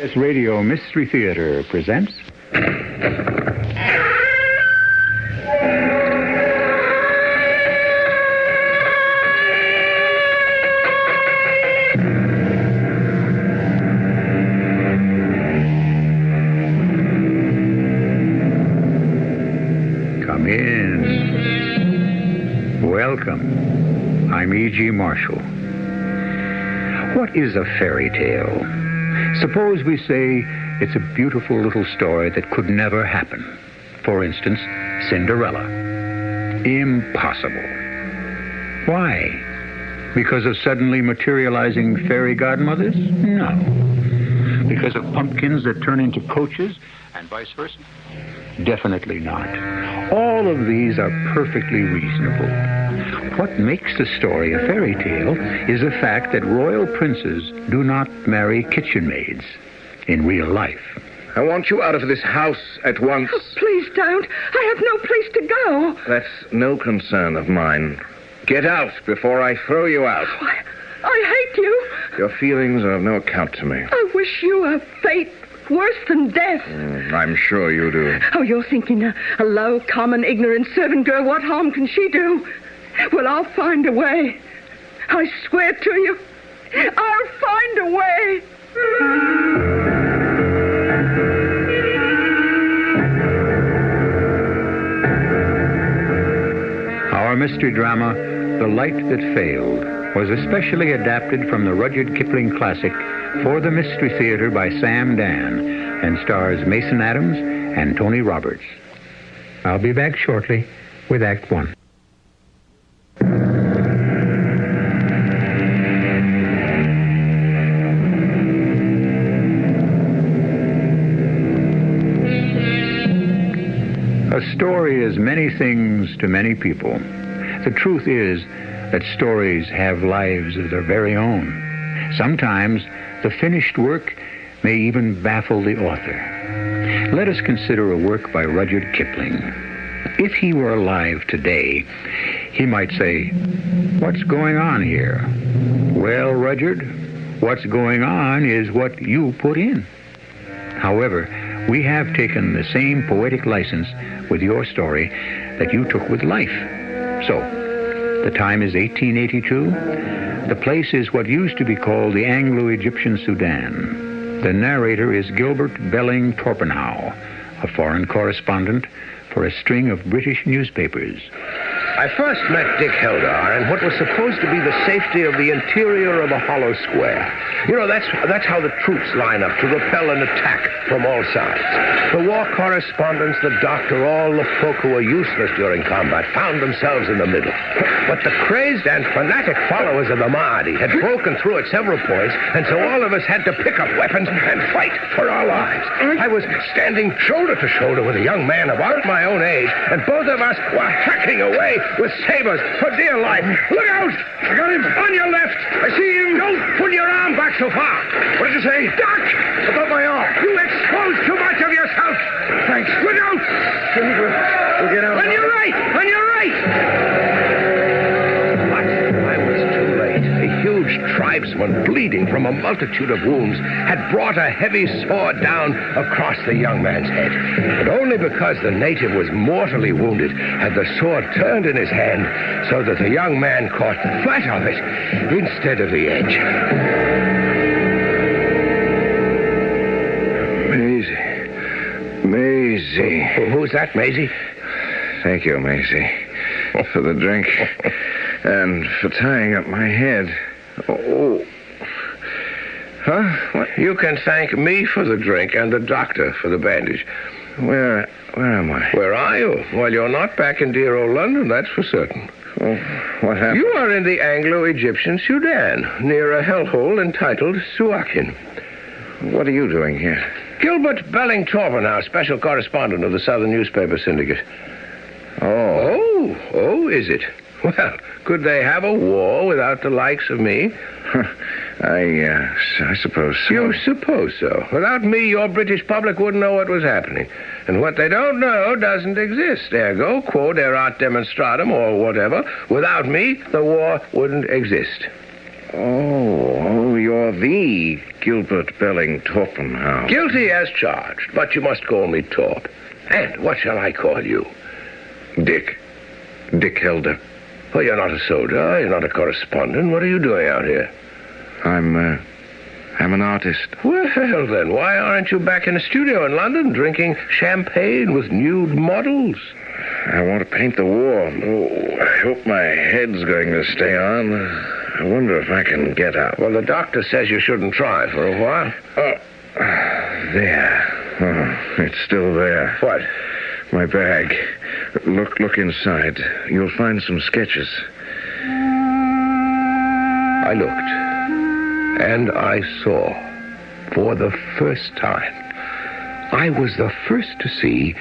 CBS Radio Mystery Theater presents... Come in. Welcome. I'm E.G. Marshall. What is a fairy tale? Suppose we say it's a beautiful little story that could never happen. For instance, Cinderella. Impossible. Why? Because of suddenly materializing fairy godmothers? No. Because of pumpkins that turn into coaches and vice versa? Definitely not. All of these are perfectly reasonable. What makes the story a fairy tale is the fact that royal princes do not marry kitchen maids in real life. I want you out of this house at once. Oh, please don't. I have no place to go. That's no concern of mine. Get out before I throw you out. Oh, I hate you. Your feelings are of no account to me. I wish you a fate worse than death. I'm sure you do. Oh, you're thinking a low, common, ignorant servant girl. What harm can she do? Well, I'll find a way. I swear to you, I'll find a way. Our mystery drama, The Light That Failed, was especially adapted from the Rudyard Kipling classic for the Mystery Theater by Sam Dan and stars Mason Adams and Tony Roberts. I'll be back shortly with Act One. A story is many things to many people. The truth is that stories have lives of their very own. Sometimes the finished work may even baffle the author. Let us consider a work by Rudyard Kipling. If he were alive today, he might say, "What's going on here?" Well, Rudyard, what's going on is what you put in. However, we have taken the same poetic license with your story that you took with life. So, the time is 1882. The place is what used to be called the Anglo-Egyptian Sudan. The narrator is Gilbert Belling Torpenhow, a foreign correspondent for a string of British newspapers. I first met Dick Heldar in what was supposed to be the safety of the interior of a hollow square. You know, that's how the troops line up to repel an attack from all sides. The war correspondents, the doctor, all the folk who were useless during combat found themselves in the middle. But the crazed and fanatic followers of the Mahdi had broken through at several points, and so all of us had to pick up weapons and fight for our lives. I was standing shoulder to shoulder with a young man about my own age, and both of us were hacking away with sabers for dear life. Look out! I got him! On your left! I see him! Don't pull your arm back so far! What did you say? Duck! Above my arm! You exposed too much of yourself! Thanks. Look out! We'll get out. On your right! On your right! But I was too late. A huge tribesman, bleeding from a multitude of wounds, had brought a heavy sword down across the young man's head. But only because the native was mortally wounded had the sword turned in his hand so that the young man caught the flat of it instead of the edge. Maisie. Who's that, Maisie? Thank you, Maisie, for the drink and for tying up my head. Oh. Huh? What? You can thank me for the drink and the doctor for the bandage. Where am I? Where are you? Well, you're not back in dear old London, that's for certain. Oh, what happened? You are in the Anglo-Egyptian Sudan, near a hellhole entitled Suakin. What are you doing here? Gilbert Belling Torpenhow, special correspondent of the Southern Newspaper Syndicate. Oh, is it? Well, could they have a war without the likes of me? I suppose so. You suppose so. Without me, your British public wouldn't know what was happening. And what they don't know doesn't exist. Ergo, quod erat demonstratum, or whatever. Without me, the war wouldn't exist. Oh, you're the Gilbert Belling Torpenhow. Guilty as charged, but you must call me Torp. And what shall I call you? Dick Helder. Well, you're not a soldier. You're not a correspondent. What are you doing out here? I'm an artist. Well, then, why aren't you back in a studio in London drinking champagne with nude models? I want to paint the war. Oh, I hope my head's going to stay on. I wonder if I can get out. Well, the doctor says you shouldn't try for a while. There. Oh, it's still there. What? My bag. Look inside. You'll find some sketches. I looked, and I saw, for the first time, I was the first to see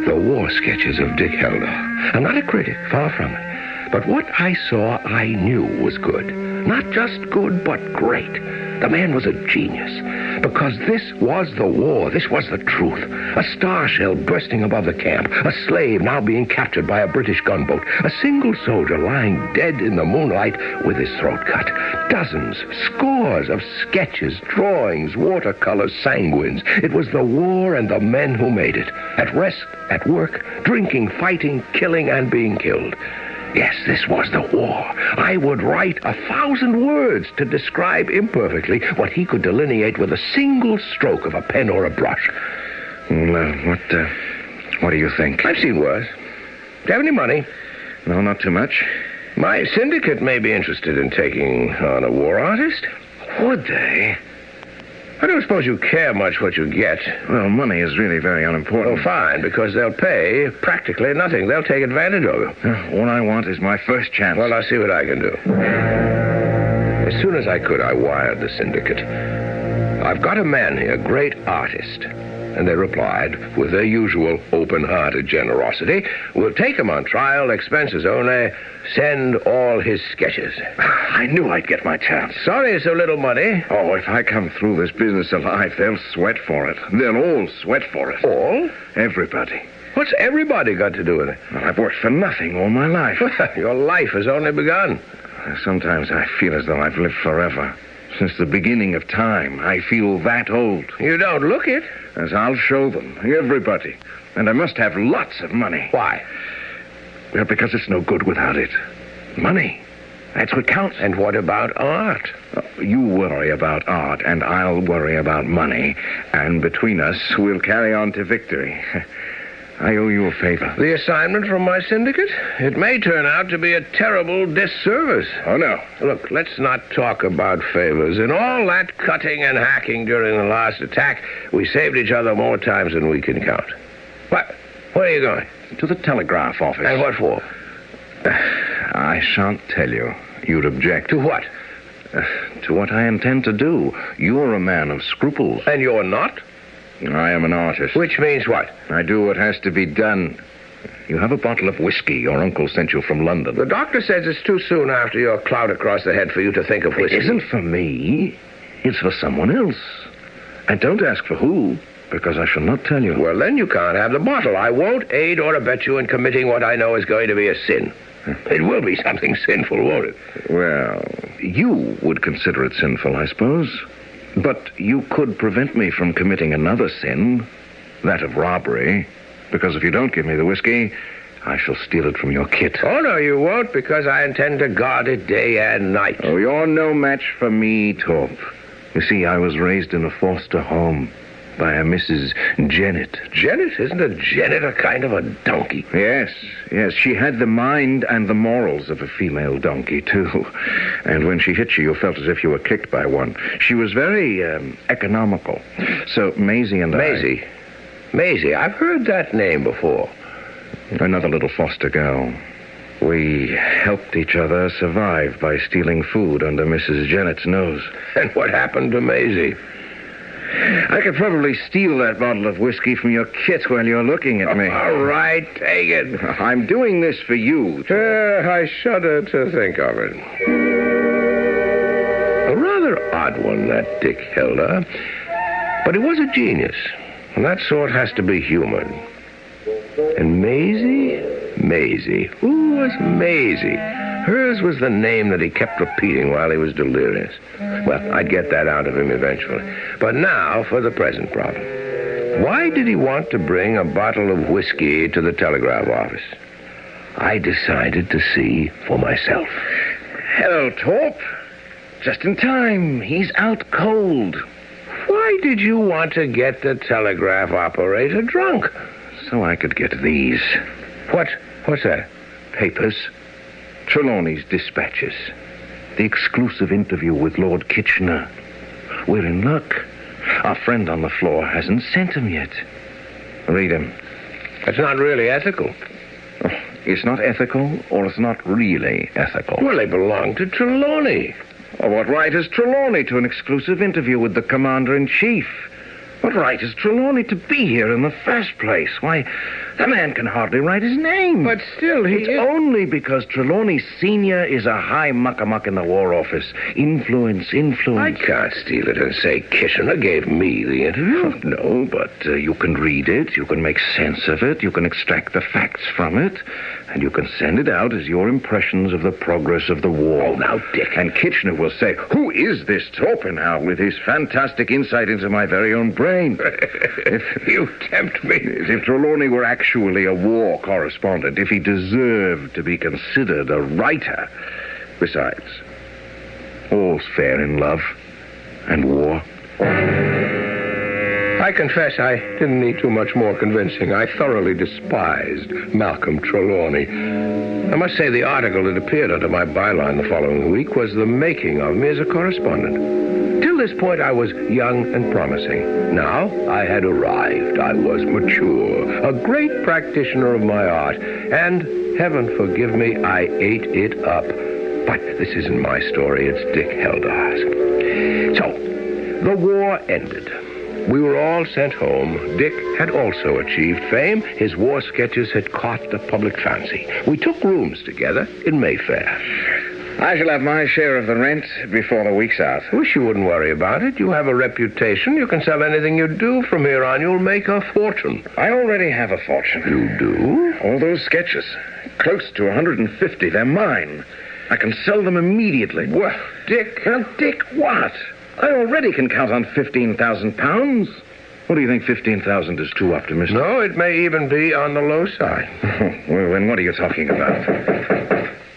the war sketches of Dick Helder. I'm not a critic, far from it. But what I saw, I knew was good. Not just good, but great. The man was a genius. Because this was the war. This was the truth. A star shell bursting above the camp. A slave now being captured by a British gunboat. A single soldier lying dead in the moonlight with his throat cut. Dozens, scores of sketches, drawings, watercolors, sanguines. It was the war and the men who made it. At rest, at work, drinking, fighting, killing, and being killed. Yes, this was the war. I would write 1,000 words to describe imperfectly what he could delineate with a single stroke of a pen or a brush. What do you think? I've seen worse. Do you have any money? No, not too much. My syndicate may be interested in taking on a war artist. Would they? I don't suppose you care much what you get. Well, money is really very unimportant. Oh, fine, because they'll pay practically nothing. They'll take advantage of you. All I want is my first chance. Well, I'll see what I can do. As soon as I could, I wired the syndicate. I've got a man here, great artist. And they replied, with their usual open-hearted generosity, we'll take him on trial, expenses only, send all his sketches. I knew I'd get my chance. Sorry, so little money. Oh, if I come through this business alive, they'll sweat for it. They'll all sweat for it. All? Everybody. What's everybody got to do with it? Well, I've worked for nothing all my life. Your life has only begun. Sometimes I feel as though I've lived forever. Since the beginning of time, I feel that old. You don't look it. As I'll show them, everybody. And I must have lots of money. Why? Well, because it's no good without it. Money. That's what counts. And what about art? You worry about art, and I'll worry about money. And between us, we'll carry on to victory. I owe you a favor. The assignment from my syndicate? It may turn out to be a terrible disservice. Oh, no. Look, let's not talk about favors. In all that cutting and hacking during the last attack, we saved each other more times than we can count. What? Where are you going? To the telegraph office. And what for? I shan't tell you. You'd object. To what? To what I intend to do. You're a man of scruples. And you're not? I am an artist. Which means what? I do what has to be done. You have a bottle of whiskey your uncle sent you from London. The doctor says it's too soon after your clout across the head for you to think of whiskey. It isn't for me. It's for someone else. And don't ask for who, because I shall not tell you. Well, then you can't have the bottle. I won't aid or abet you in committing what I know is going to be a sin. It will be something sinful, won't it? Well, you would consider it sinful, I suppose. But you could prevent me from committing another sin, that of robbery, because if you don't give me the whiskey, I shall steal it from your kit. Oh, no, you won't, because I intend to guard it day and night. Oh, you're no match for me, Torp. You see, I was raised in a foster home by a Mrs. Jennett. Jennett? Isn't a Jennett a kind of a donkey? Yes. She had the mind and the morals of a female donkey, too. And when she hit you felt as if you were kicked by one. She was very economical. So Maisie and Maisie, I've heard that name before. Another little foster girl. We helped each other survive by stealing food under Mrs. Jennett's nose. And what happened to Maisie? I could probably steal that bottle of whiskey from your kit while you're looking at me. All right, take it. I'm doing this for you. I shudder to think of it. A rather odd one, that Dick Helder. But he was a genius. And that sort has to be human. And Maisie? Who was Maisie? Hers was the name that he kept repeating while he was delirious. Well, I'd get that out of him eventually. But now for the present problem. Why did he want to bring a bottle of whiskey to the telegraph office? I decided to see for myself. Hello, Torp. Just in time. He's out cold. Why did you want to get the telegraph operator drunk? So I could get these. What's that? Papers. Trelawney's dispatches. The exclusive interview with Lord Kitchener. We're in luck. Our friend on the floor hasn't sent him yet. Read him. That's not really ethical. Oh, it's not ethical, or it's not really ethical. Well, they belong to Trelawney. Oh, what right has Trelawney to an exclusive interview with the Commander-in-Chief? What right has Trelawney to be here in the first place? Why, the man can hardly write his name. But still, It's only because Trelawney Sr. is a high muck-a-muck in the War Office. Influence. I can't steal it and say Kitchener gave me the interview. No, but you can read it, you can make sense of it, you can extract the facts from it, and you can send it out as your impressions of the progress of the war. Oh, now, Dick. And Kitchener will say, who is this Torpenhow with his fantastic insight into my very own brain? You tempt me. If Trelawney were actually a war correspondent, if he deserved to be considered a writer. Besides, all's fair in love and war. I confess I didn't need too much more convincing. I thoroughly despised Malcolm Trelawney. I must say the article that appeared under my byline the following week was the making of me as a correspondent. Till this point, I was young and promising. Now, I had arrived. I was mature, a great practitioner of my art, and, heaven forgive me, I ate it up. But this isn't my story, it's Dick Heldar's. So, the war ended. We were all sent home. Dick had also achieved fame. His war sketches had caught the public fancy. We took rooms together in Mayfair. I shall have my share of the rent before the week's out. Wish you wouldn't worry about it. You have a reputation. You can sell anything you do from here on. You'll make a fortune. I already have a fortune. You do? All those sketches. Close to 150. They're mine. I can sell them immediately. Well, Dick... Well, Dick, what? I already can count on £15,000. What do you think 15,000 is too optimistic? No, it may even be on the low side. Well, then what are you talking about?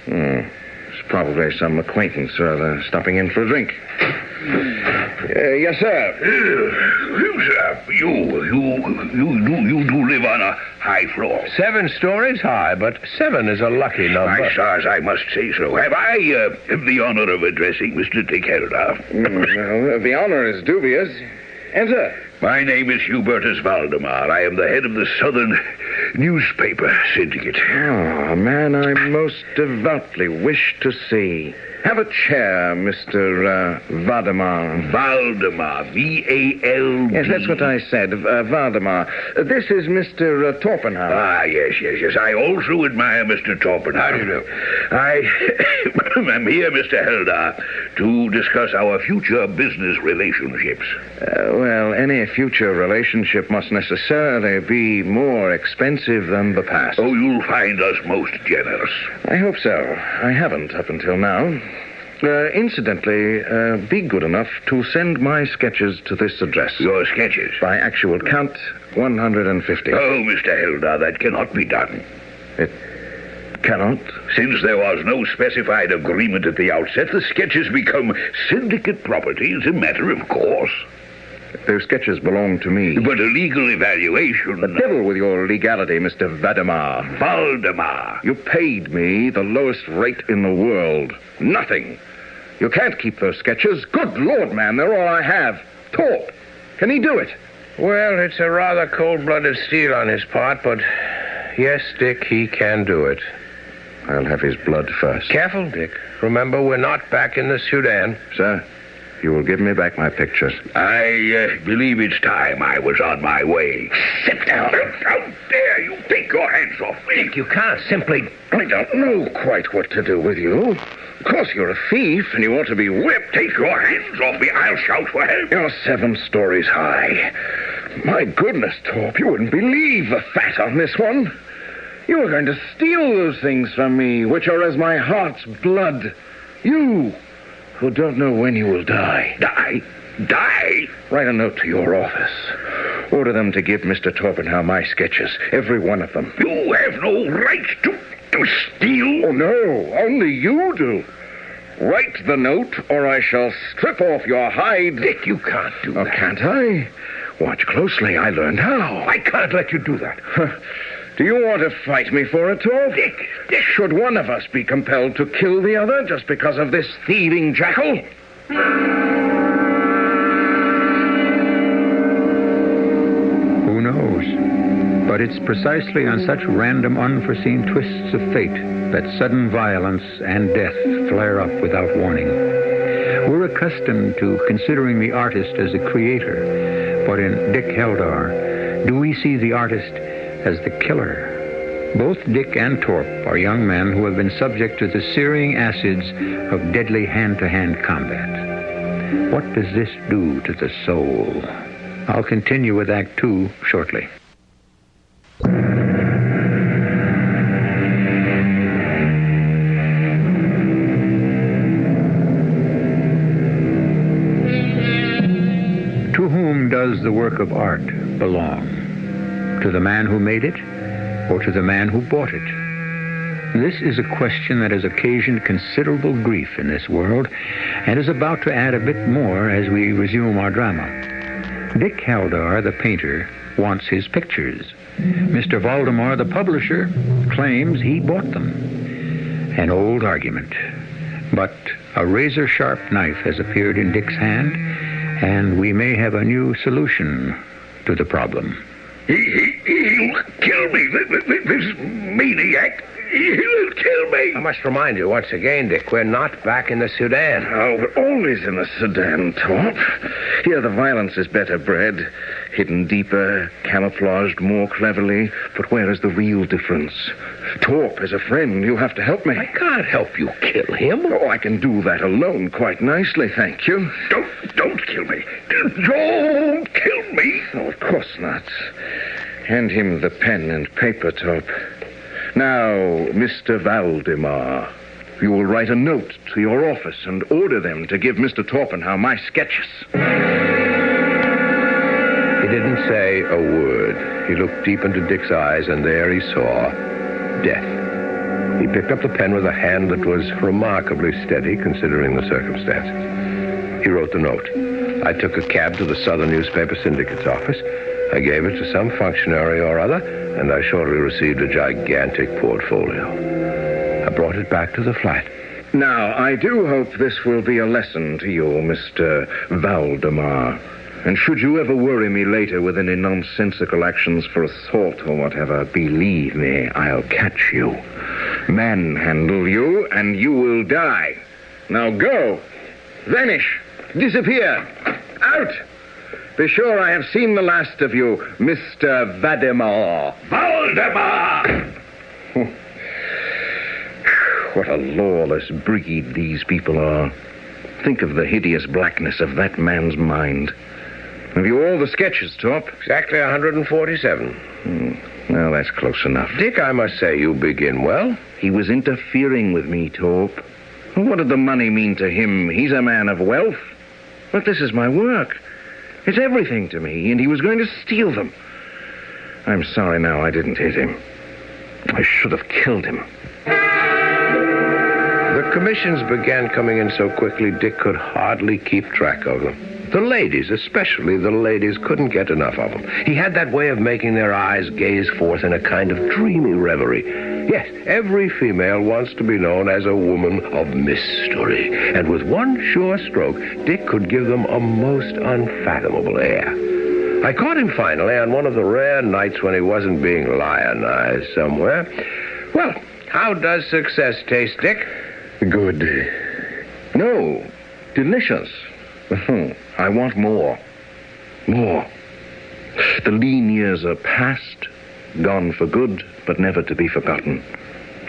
It's probably some acquaintance or other stopping in for a drink. Yes, sir. Sir, you do live on a high floor. 7 stories high, but 7 is a lucky number. My stars, I must say so. Have I the honor of addressing Mr. Dick Heldar? Well, the honor is dubious. Enter. My name is Hubertus Valdemar. I am the head of the Southern Newspaper Syndicate. Oh, a man I most devoutly wish to see. Have a chair, Mr. Valdemar. Valdemar, V-A-L-D. Yes, that's what I said, Valdemar. This is Mr. Torpenhow. Ah, yes. I also admire Mr. Torpenhow. How do you do? I am here, Mr. Heldar, to discuss our future business relationships. Well, any future relationship must necessarily be more expensive than the past. Oh, you'll find us most generous. I hope so. I haven't up until now. Incidentally, be good enough to send my sketches to this address. Your sketches? By actual count, 150. Oh, Mr. Heldar, that cannot be done. It cannot? Since there was no specified agreement at the outset, the sketches become syndicate property as a matter of course. Those sketches belong to me. But a legal evaluation... The devil with your legality, Mr. Valdemar. Valdemar. You paid me the lowest rate in the world. Nothing. You can't keep those sketches. Good Lord, man, they're all I have. Torp, can he do it? Well, it's a rather cold-blooded steal on his part, but yes, Dick, he can do it. I'll have his blood first. Careful, Dick. Remember, we're not back in the Sudan. Sir, you will give me back my pictures. I believe it's time I was on my way. Sit down. How dare you take your hands off me? Dick, you can't simply... I don't know quite what to do with you. Of course, you're a thief, and you ought to be whipped. Take your hands off me. I'll shout for help. You're 7 stories high. My goodness, Torp, you wouldn't believe the fat on this one. You are going to steal those things from me, which are as my heart's blood. You, who don't know when you will die. Die? Write a note to your office. Order them to give Mr. Torpenhow my sketches, every one of them. You have no right to steal. Oh, no, only you do. Write the note, or I shall strip off your hide. Dick, you can't do that. Oh, can't I? Watch closely. I learned how. I can't let you do that. Do you want to fight me for it, Torp? Dick! Should one of us be compelled to kill the other just because of this thieving jackal? Who knows? But it's precisely on such random, unforeseen twists of fate that sudden violence and death flare up without warning. We're accustomed to considering the artist as a creator, but in Dick Heldar, do we see the artist as the killer? Both Dick and Torp are young men who have been subject to the searing acids of deadly hand-to-hand combat. What does this do to the soul? I'll continue with Act 2 shortly. To whom does the work of art belong? To the man who made it, or to the man who bought it? This is a question that has occasioned considerable grief in this world, and is about to add a bit more as we resume our drama. Dick Heldar, the painter, wants his pictures. Mr. Valdemar, the publisher, claims he bought them. An old argument. But a razor-sharp knife has appeared in Dick's hand, and we may have a new solution to the problem. He'll kill me, this maniac. He'll kill me. I must remind you once again, Dick, we're not back in the Sudan. Oh, we're always in the Sudan, Torp. Here the violence is better bred, hidden deeper, camouflaged more cleverly. But where is the real difference? Torp, as a friend, you have to help me. I can't help you kill him. Oh, I can do that alone quite nicely, thank you. Don't kill me. Don't kill me. Oh, of course not. Hand him the pen and paper, Torp. Now, Mr. Valdemar, you will write a note to your office and order them to give Mr. Torpenhow my sketches. He didn't say a word. He looked deep into Dick's eyes, and there he saw death. He picked up the pen with a hand that was remarkably steady, considering the circumstances. He wrote the note. I took a cab to the Southern Newspaper Syndicate's office. I gave it to some functionary or other, and I shortly received a gigantic portfolio. I brought it back to the flat. Now, I do hope this will be a lesson to you, Mr. Valdemar. And should you ever worry me later with any nonsensical actions for assault or whatever, believe me, I'll catch you, manhandle you, and you will die. Now go. Vanish. Disappear. Out. Be sure I have seen the last of you, Mr. Valdemar. Valdemar! What a lawless breed these people are. Think of the hideous blackness of that man's mind. Have you all the sketches, Torp? Exactly 147. Well, that's close enough. Dick, I must say you begin well. He was interfering with me, Torp. What did the money mean to him? He's a man of wealth. But this is my work. It's everything to me, and he was going to steal them. I'm sorry now I didn't hit him. I should have killed him. The commissions began coming in so quickly, Dick could hardly keep track of them. The ladies, especially the ladies, couldn't get enough of him. He had that way of making their eyes gaze forth in a kind of dreamy reverie. Yes, every female wants to be known as a woman of mystery. And with one sure stroke, Dick could give them a most unfathomable air. I caught him finally on one of the rare nights when he wasn't being lionized somewhere. Well, how does success taste, Dick? Good. No, delicious. I want more. More. The lean years are past, gone for good, but never to be forgotten.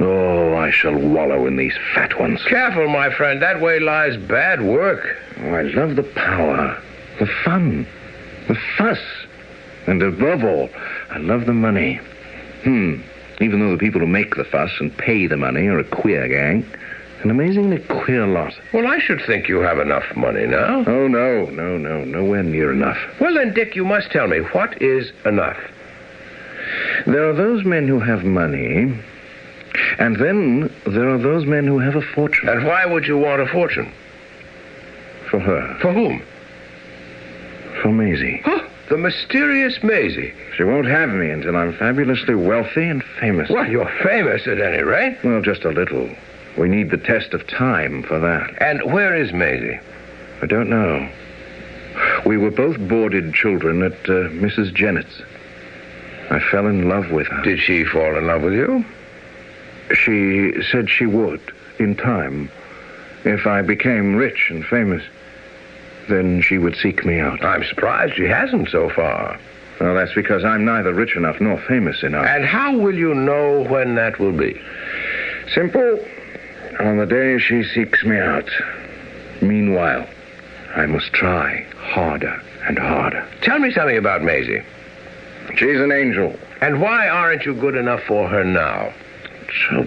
Oh, I shall wallow in these fat ones. Careful, my friend. That way lies bad work. Oh, I love the power, the fun, the fuss, and above all, I love the money. even though the people who make the fuss and pay the money are a queer gang. An amazingly queer lot. Well, I should think you have enough money now. Oh, no. Nowhere near enough. Well, then, Dick, you must tell me, what is enough? There are those men who have money, and then there are those men who have a fortune. And why would you want a fortune? For her. For whom? For Maisie. Huh? The mysterious Maisie. She won't have me until I'm fabulously wealthy and famous. Well, you're famous at any rate. Well, just a little. We need the test of time for that. And where is Maisie? I don't know. We were both boarded children at Mrs. Jennett's. I fell in love with her. Did she fall in love with you? She said she would, in time. If I became rich and famous, then she would seek me out. I'm surprised she hasn't so far. Well, that's because I'm neither rich enough nor famous enough. And how will you know when that will be? Simple. On the day she seeks me out. Meanwhile, I must try harder and harder. Tell me something about Maisie. She's an angel. And why aren't you good enough for her now? So,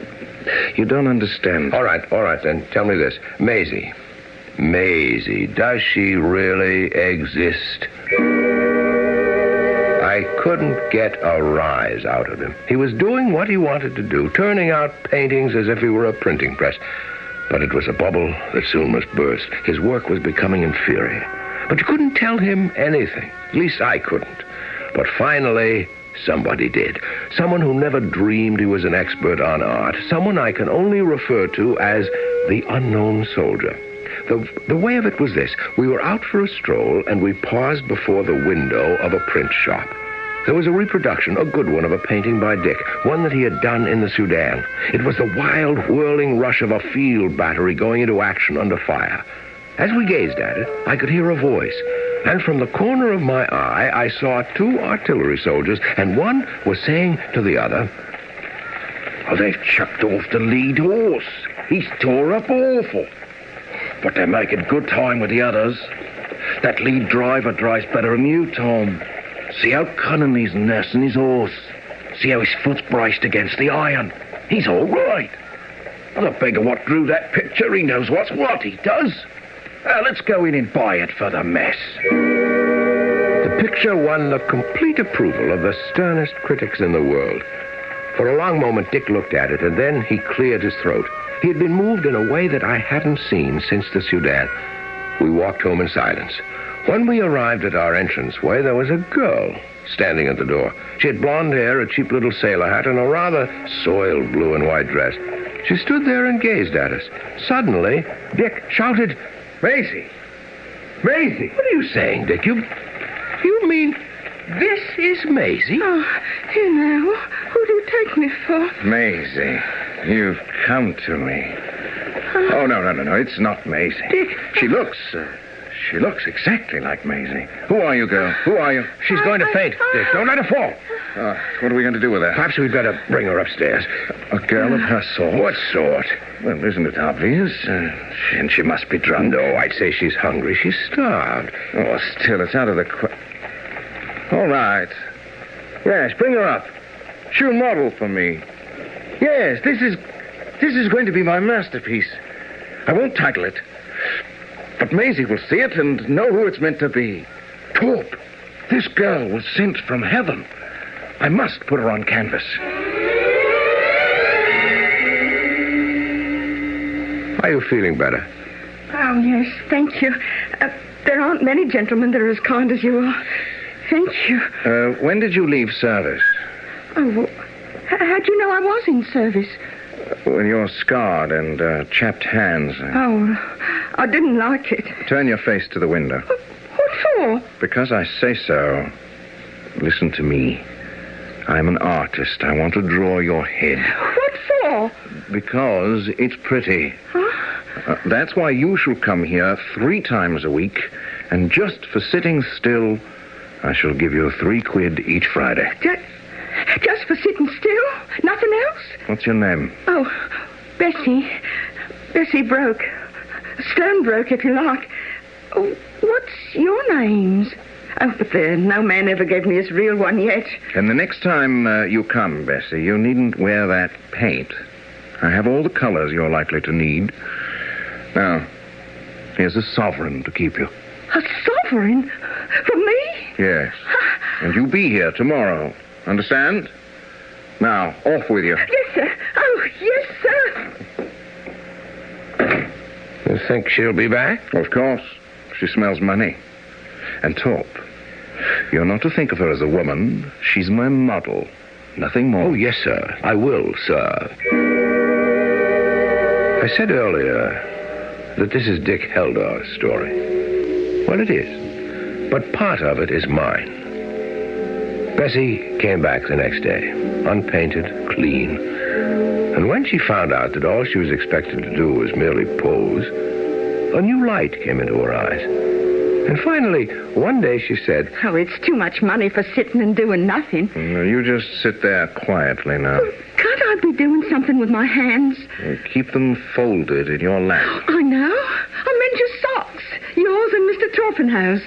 you don't understand. All right, then. Tell me this. Maisie, does she really exist? I couldn't get a rise out of him. He was doing what he wanted to do, turning out paintings as if he were a printing press. But it was a bubble that soon must burst. His work was becoming inferior. But you couldn't tell him anything. At least I couldn't. But finally, somebody did. Someone who never dreamed he was an expert on art. Someone I can only refer to as the unknown soldier. The way of it was this. We were out for a stroll, and we paused before the window of a print shop. There was a reproduction, a good one, of a painting by Dick, one that he had done in the Sudan. It was the wild, whirling rush of a field battery going into action under fire. As we gazed at it, I could hear a voice, and from the corner of my eye, I saw 2 artillery soldiers, and one was saying to the other, "Oh, they've chucked off the lead horse. He's tore up awful. But they're making good time with the others. That lead driver drives better than you, Tom. See how cunning he's nursing his horse. See how his foot's braced against the iron. He's all right. And the beggar what drew that picture, he knows what's what, he does. Let's go in and buy it for the mess." The picture won the complete approval of the sternest critics in the world. For a long moment, Dick looked at it, and then he cleared his throat. He had been moved in a way that I hadn't seen since the Sudan. We walked home in silence. When we arrived at our entranceway, there was a girl standing at the door. She had blonde hair, a cheap little sailor hat, and a rather soiled blue and white dress. She stood there and gazed at us. Suddenly, Dick shouted, "Maisie! Maisie!" "What are you saying, Dick? You mean this is Maisie?" Oh, here now. Who do you take me for? Maisie, you've come to me. Oh, no. It's not Maisie. Dick. She looks exactly like Maisie. Who are you, girl? Who are you? She's going to faint, Dick. Don't let her fall. What are we going to do with her? Perhaps we'd better bring her upstairs. A girl of her sort? What sort? Well, isn't it obvious? And she must be drunk. No, I'd say she's hungry. She's starved. Oh, still, it's out of the All right. Yes, bring her up. She'll model for me. Yes, this is going to be my masterpiece. I won't title it. But Maisie will see it and know who it's meant to be. Torp, this girl was sent from heaven. I must put her on canvas. Are you feeling better? Oh, yes, thank you. There aren't many gentlemen that are as kind as you are. Thank you. When did you leave service? Oh, well, how'd you know I was in service? With your scarred and chapped hands. Oh, I didn't like it. Turn your face to the window. What for? Because I say so. Listen to me. I'm an artist. I want to draw your head. What for? Because it's pretty. Huh? That's why you shall come here 3 times a week, and just for sitting still, I shall give you 3 quid each Friday. Just for sitting still? Nothing else? What's your name? Oh, Bessie. Bessie Broke. Stone Broke, if you like. Oh, what's your names? Oh, but no man ever gave me his real one yet. And the next time you come, Bessie, you needn't wear that paint. I have all the colors you're likely to need. Now, here's a sovereign to keep you. A sovereign? For me? Yes. And you be here tomorrow. Understand? Now, off with you. Yes, sir. Oh, yes, sir. You think she'll be back? Of course. She smells money. And Torp, you're not to think of her as a woman. She's my model. Nothing more. Oh, yes, sir. I will, sir. I said earlier that this is Dick Heldar's story. Well, it is. But part of it is mine. Bessie came back the next day, unpainted, clean. And when she found out that all she was expected to do was merely pose, a new light came into her eyes. And finally, one day she said, Oh, it's too much money for sitting and doing nothing. You just sit there quietly now. Can't I be doing something with my hands? Keep them folded in your lap. I know. I meant your socks. Yours and Mr. Torpenhow's.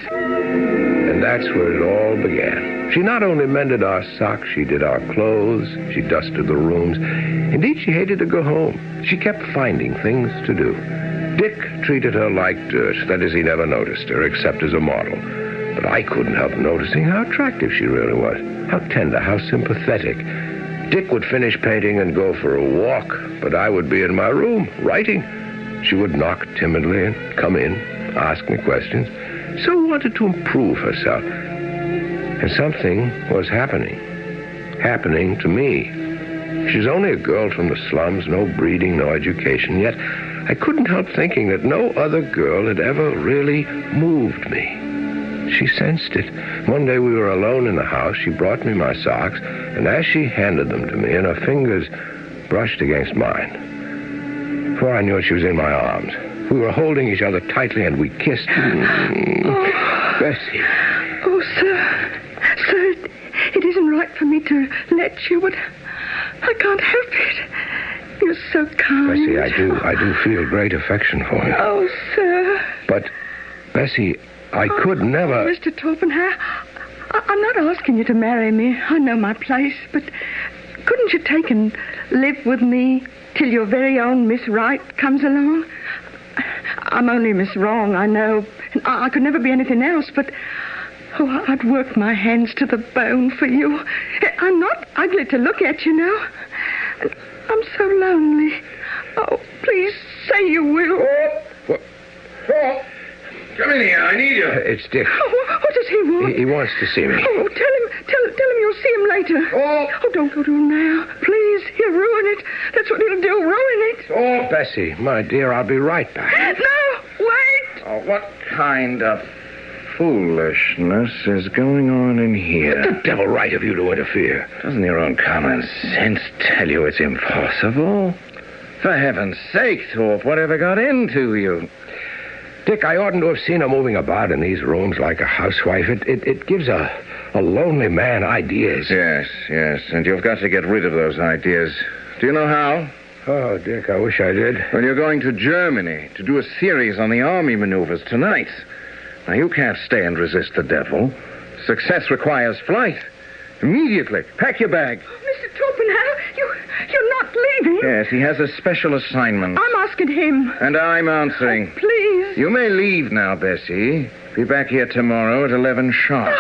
And that's where it all began. She not only mended our socks, she did our clothes, she dusted the rooms. Indeed, she hated to go home. She kept finding things to do. Dick treated her like dirt. That is, he never noticed her, except as a model. But I couldn't help noticing how attractive she really was. How tender, how sympathetic. Dick would finish painting and go for a walk, but I would be in my room, writing. She would knock timidly and come in, ask me questions. So wanted to improve herself. And something was happening. Happening to me. She's only a girl from the slums, no breeding, no education, yet I couldn't help thinking that no other girl had ever really moved me. She sensed it. One day we were alone in the house. She brought me my socks, and as she handed them to me, and her fingers brushed against mine, before I knew it, she was in my arms. We were holding each other tightly, and we kissed. Bessie. Oh, sir. Sir, it isn't right for me to let you, but I can't help it. You're so kind. Bessie, I do feel great affection for you. Oh, sir. But, Bessie, I could never... Mr. Torpenhow, I'm not asking you to marry me. I know my place, but couldn't you take and live with me till your very own Miss Right comes along? I'm only Miss Wrong, I know. And I could never be anything else, but... Oh, I'd work my hands to the bone for you. I'm not ugly to look at, you know. I'm so lonely. Oh, please say you will. What? Oh, come in here. I need you. It's Dick. Oh, what does he want? He wants to see me. Oh, tell him you'll see him later. Oh, don't go to him now. Please, he'll ruin it. That's what he'll do, ruin it. Oh, Bessie, my dear, I'll be right back. No, wait. Oh, what kind of foolishness is going on in here? What the devil right of you to interfere? Doesn't your own common sense tell you it's impossible? For heaven's sake, Thorpe, whatever got into you? Dick, I oughtn't to have seen her moving about in these rooms like a housewife. It gives a lonely man ideas. Yes, and you've got to get rid of those ideas. Do you know how? Oh, Dick, I wish I did. Well, you're going to Germany to do a series on the army maneuvers tonight. Now, you can't stay and resist the devil. Success requires flight. Immediately. Pack your bag. Mr. Torpenhow, you're not leaving. Yes, he has a special assignment. I'm asking him. And I'm answering. Oh, please. You may leave now, Bessie. Be back here tomorrow at 11 sharp.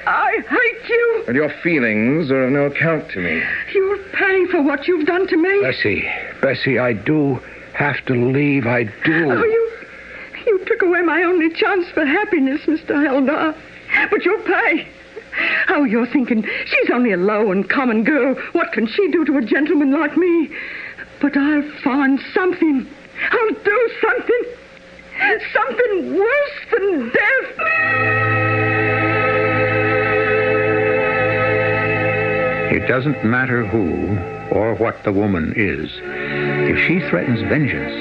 I hate you. And your feelings are of no account to me. You'll pay for what you've done to me. Bessie, I do have to leave. I do. Oh, you took away my only chance for happiness, Mr. Heldar. But you'll pay. Oh, you're thinking, she's only a low and common girl. What can she do to a gentleman like me? But I'll find something. I'll do something. Something worse than death. It doesn't matter who or what the woman is. If she threatens vengeance,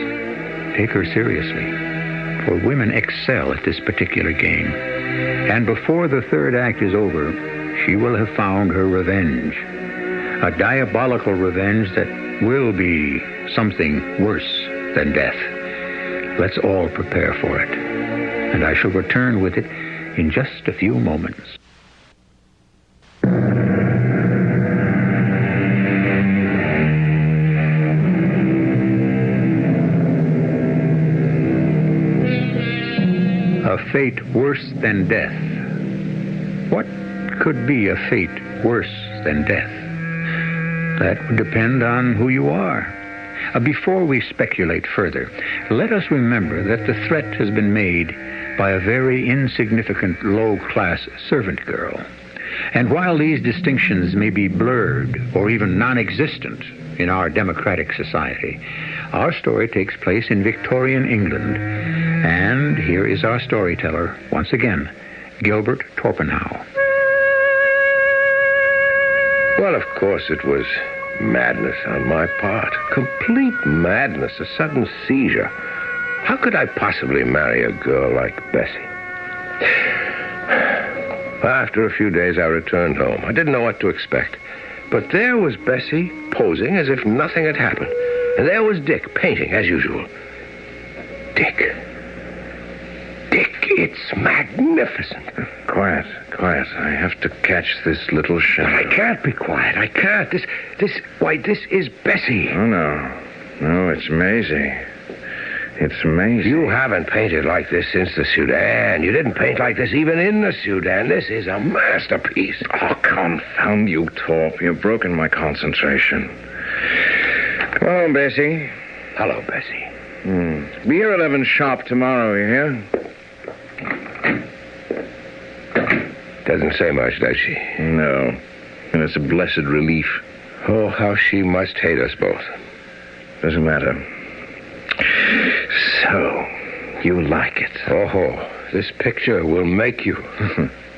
take her seriously. For women excel at this particular game. And before the third act is over, she will have found her revenge. A diabolical revenge that will be something worse than death. Let's all prepare for it. And I shall return with it in just a few moments. A fate worse than death. What could be a fate worse than death? That would depend on who you are. Before we speculate further, let us remember that the threat has been made by a very insignificant low-class servant girl. And while these distinctions may be blurred or even non-existent in our democratic society, our story takes place in Victorian England. And here is our storyteller, once again, Gilbert Torpenhow. Well, of course, it was madness on my part. Complete madness, a sudden seizure. How could I possibly marry a girl like Bessie? After a few days, I returned home. I didn't know what to expect. But there was Bessie posing as if nothing had happened. And there was Dick painting, as usual. Dick, it's magnificent. Quiet. I have to catch this little shadow. But I can't be quiet. I can't. This is Bessie. Oh, no, it's Maisie. It's Maisie. You haven't painted like this since the Sudan. You didn't paint like this even in the Sudan. This is a masterpiece. Oh, confound you, Torp. You've broken my concentration. Come on, Bessie. Hello, Bessie. Be here 11 sharp tomorrow, you hear? Doesn't say much, does she? No. And it's a blessed relief. Oh, how she must hate us both. Doesn't matter. So, you like it? Oh, this picture will make you.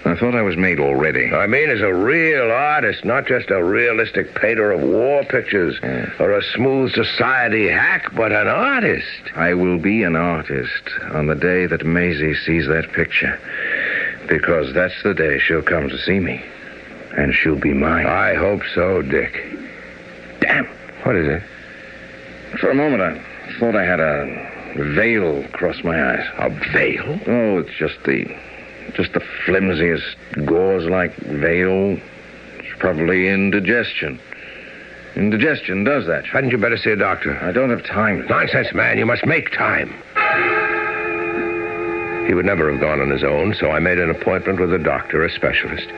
I thought I was made already. I mean, as a real artist, not just a realistic painter of war pictures or a smooth society hack, but an artist. I will be an artist on the day that Maisie sees that picture. Because that's the day she'll come to see me. And she'll be mine. I hope so, Dick. Damn. What is it? For a moment, I thought I had a veil across my eyes. A veil? Oh, it's just the flimsiest gauze-like veil. It's probably indigestion. Indigestion does that. Hadn't you better see a doctor? I don't have time. Nonsense, man. You must make time. He would never have gone on his own, so I made an appointment with a doctor, a specialist.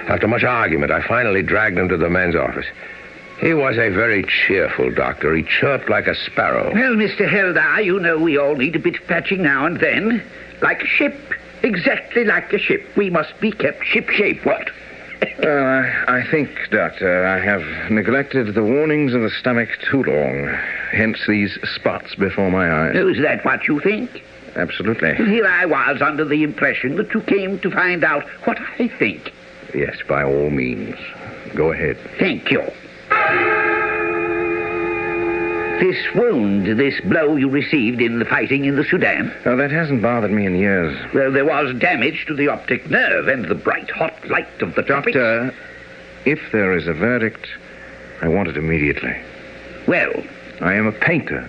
After much argument, I finally dragged him to the men's office. He was a very cheerful doctor. He chirped like a sparrow. Well, Mr. Heldar, you know we all need a bit of patching now and then. Like a ship. Exactly like a ship. We must be kept ship-shape, what? I think, Doctor, I have neglected the warnings of the stomach too long. Hence these spots before my eyes. Oh, is that what you think? Absolutely. Here I was under the impression that you came to find out what I think. Yes, by all means. Go ahead. Thank you. This wound, this blow you received in the fighting in the Sudan? Oh, that hasn't bothered me in years. Well, there was damage to the optic nerve and the bright hot light of the tropics. Doctor, if there is a verdict, I want it immediately. Well? I am a painter.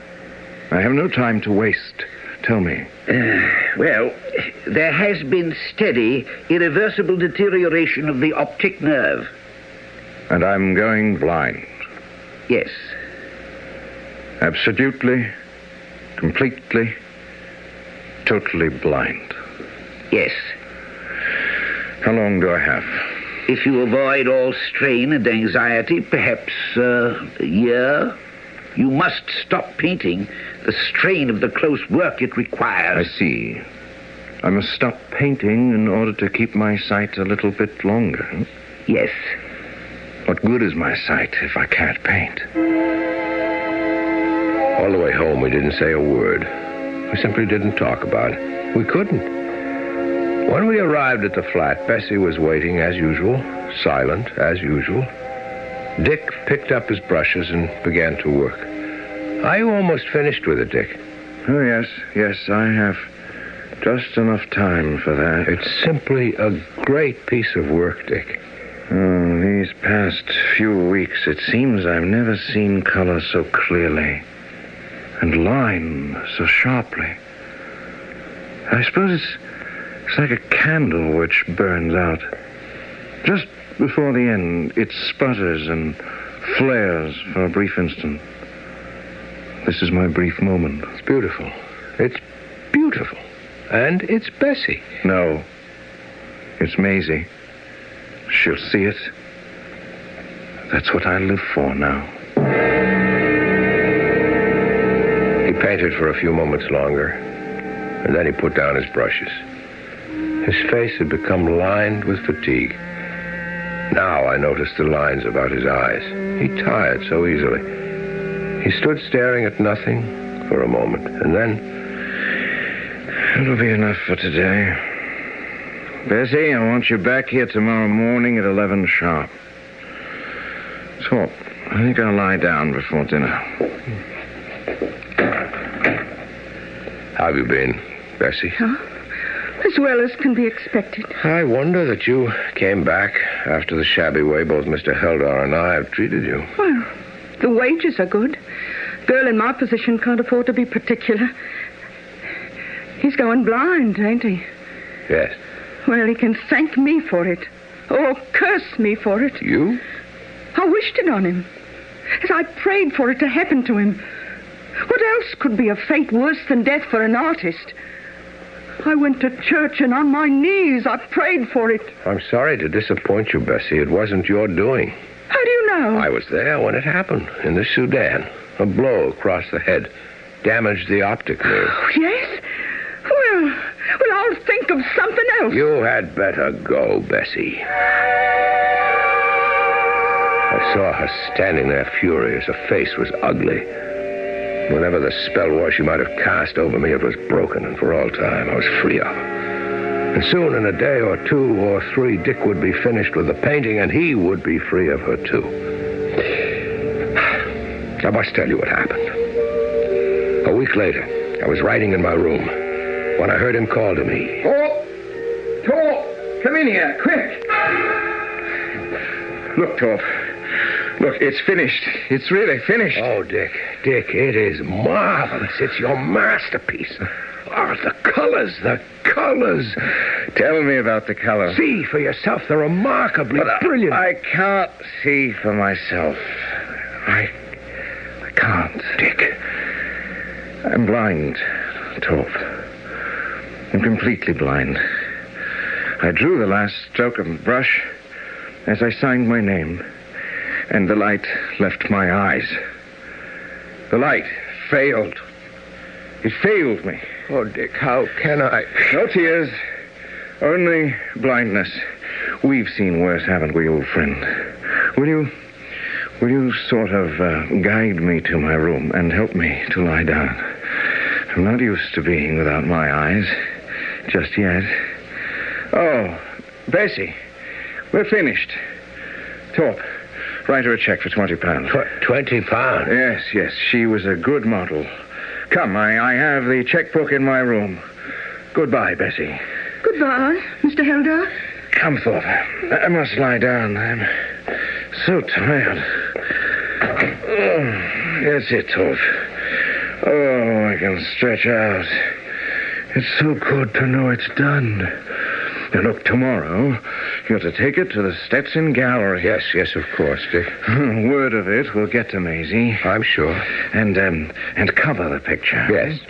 I have no time to waste. Tell me. Well, there has been steady, irreversible deterioration of the optic nerve. And I'm going blind. Yes. Absolutely, completely, totally blind. Yes. How long do I have? If you avoid all strain and anxiety, perhaps a year. You must stop painting. The strain of the close work it requires. I see. I must stop painting in order to keep my sight a little bit longer. Yes. What good is my sight if I can't paint? All the way home, we didn't say a word. We simply didn't talk about it. We couldn't. When we arrived at the flat, Bessie was waiting as usual, silent as usual. Dick picked up his brushes and began to work. Are you almost finished with it, Dick? Oh, yes, I have just enough time for that. It's simply a great piece of work, Dick. Oh, these past few weeks, it seems I've never seen color so clearly and line so sharply. I suppose it's It's like a candle which burns out. Just before the end, it sputters and flares for a brief instant. This is my brief moment. It's beautiful. It's beautiful. And it's Bessie. No. It's Maisie. She'll see it. That's what I live for now. He painted for a few moments longer, and then he put down his brushes. His face had become lined with fatigue. Now I noticed the lines about his eyes. He tired so easily. He stood staring at nothing for a moment, and then... It'll be enough for today. Bessie, I want you back here tomorrow morning at 11 sharp. So, I think I'll lie down before dinner. How have you been, Bessie? Huh? As well as can be expected. I wonder that you came back after the shabby way both Mr. Heldar and I have treated you. Well, the wages are good. Girl in my position can't afford to be particular. He's going blind, ain't he? Yes. Well, he can thank me for it. Or curse me for it. You? I wished it on him. As I prayed for it to happen to him. What else could be a fate worse than death for an artist? I went to church and on my knees I prayed for it. I'm sorry to disappoint you, Bessie. It wasn't your doing. How do you know? I was there when it happened, in the Sudan. A blow across the head damaged the optic nerve. Oh, yes? Well, I'll think of something else. You had better go, Bessie. I saw her standing there furious. Her face was ugly. Whatever the spell was she might have cast over me, it was broken, and for all time I was free of her. And soon, in a day or 2 or 3, Dick would be finished with the painting, and he would be free of her, too. I must tell you what happened. A week later, I was writing in my room when I heard him call to me. Torp! Come in here, quick! Look, Torp. Look, it's finished. It's really finished. Oh, Dick, it is marvelous. It's your masterpiece. Oh, the colors. Tell me about the color. See for yourself. They're remarkably brilliant. I can't see for myself. I can't. Dick. I'm blind, Torp. I'm completely blind. I drew the last stroke of the brush as I signed my name, and the light left my eyes. The light failed. It failed me. Oh, Dick, how can I? No tears, only blindness. We've seen worse, haven't we, old friend? Will you sort of guide me to my room and help me to lie down? I'm not used to being without my eyes just yet. Oh, Bessie, we're finished. Torp, write her a check for £20. £20? Yes. She was a good model. Come, I have the checkbook in my room. Goodbye, Bessie. Goodbye, Mr. Heldar. Come, Thorpe. I must lie down. I'm so tired. Oh, that's it, Thorpe. Oh, I can stretch out. It's so good to know it's done. Now, look, tomorrow, you're to take it to the Stetson Gallery. Yes, of course, Dick. Word of it will get to Maisie. I'm sure. And cover the picture. Yes.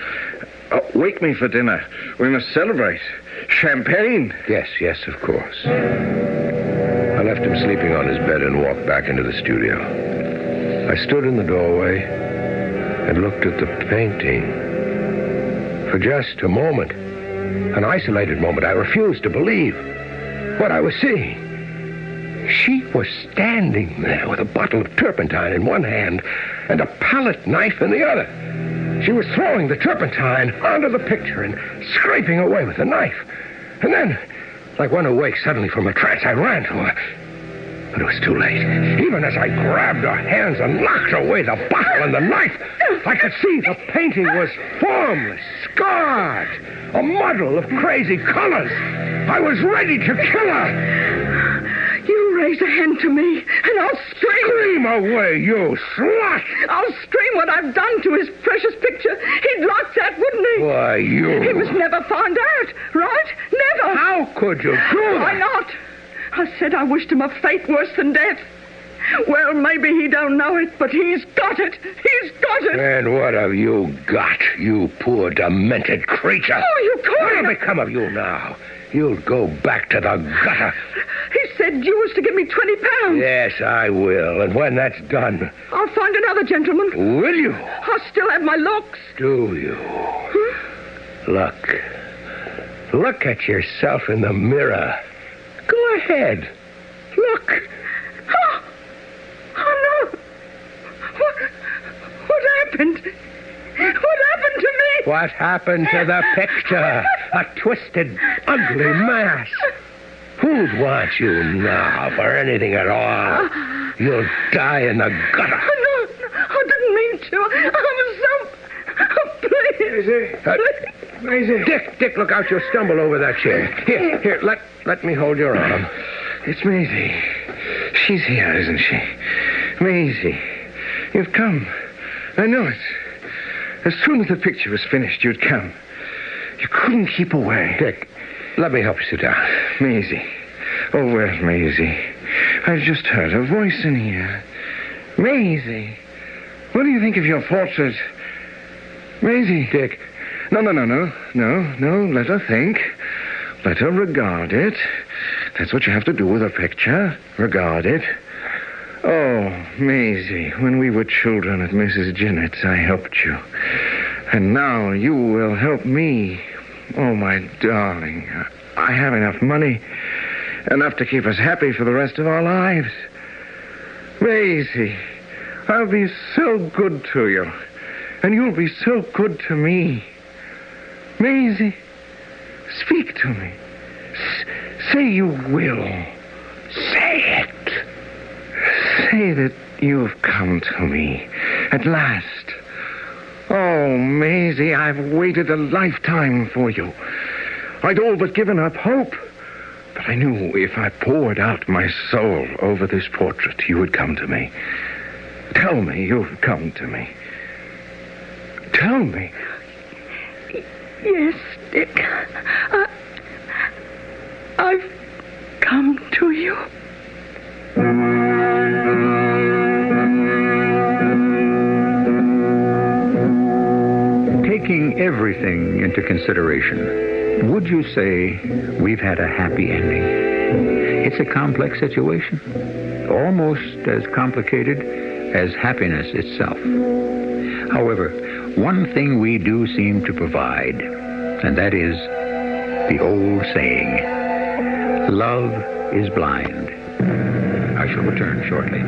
Oh, wake me for dinner. We must celebrate. Champagne. Yes, of course. I left him sleeping on his bed and walked back into the studio. I stood in the doorway and looked at the painting. For just a moment, an isolated moment, I refused to believe what I was seeing. She was standing there with a bottle of turpentine in one hand and a palette knife in the other. She was throwing the turpentine onto the picture and scraping away with the knife. And then, like one awake suddenly from a trance, I ran to her. But it was too late. Even as I grabbed her hands and knocked away the bottle and the knife, I could see the painting was formless, scarred, a muddle of crazy colors. I was ready to kill her. You raise a hand to me, and I'll scream. Scream away, you slut! I'll scream what I've done to his precious picture. He'd like that, wouldn't he? Why, you... He must never find out, right? Never. could you do Why that? not? I said I wished him a fate worse than death. Well, maybe he don't know it, but he's got it. He's got it. And what have you got, you poor demented creature? Oh, you What'll couldn't. become of you now? You'll go back to the gutter. He said you was to give me £20. Yes, I will. And when that's done, I'll find another gentleman. will you? I still have my looks. Do you? Look. Look at yourself in the mirror. Go ahead. Look. Oh, no. What happened? What happened to me? What happened to the picture? A twisted, ugly mass. Who'd want you now for anything at all? You'll die in the gutter. No, I didn't mean to. I was so... Oh, please. Maisie. Dick, look out. You'll stumble over that chair. Here, let me hold your arm. It's Maisie. She's here, isn't she? Maisie, you've come. I know it. As soon as the picture was finished, you'd come. You couldn't keep away. Dick, let me help you sit down. Maisie. Oh, where's Maisie? I've just heard a voice in here. Maisie. What do you think of your portrait? Maisie. Dick. No. Let her think. Let her regard it. That's what you have to do with a picture. Regard it. Oh, Maisie, when we were children at Mrs. Jennett's, I helped you. And now you will help me. Oh, my darling. I have enough money. Enough to keep us happy for the rest of our lives. Maisie, I'll be so good to you. And you'll be so good to me. Maisie, speak to me. Say you will. Say it. Say that you've come to me at last. Oh, Maisie, I've waited a lifetime for you. I'd all but given up hope. But I knew if I poured out my soul over this portrait, you would come to me. Tell me you've come to me. Tell me. Yes, Dick. I've come to you. Taking everything into consideration, would you say we've had a happy ending? It's a complex situation, almost as complicated as happiness itself. However, one thing we do seem to provide, and that is the old saying, love is blind. I shall return shortly.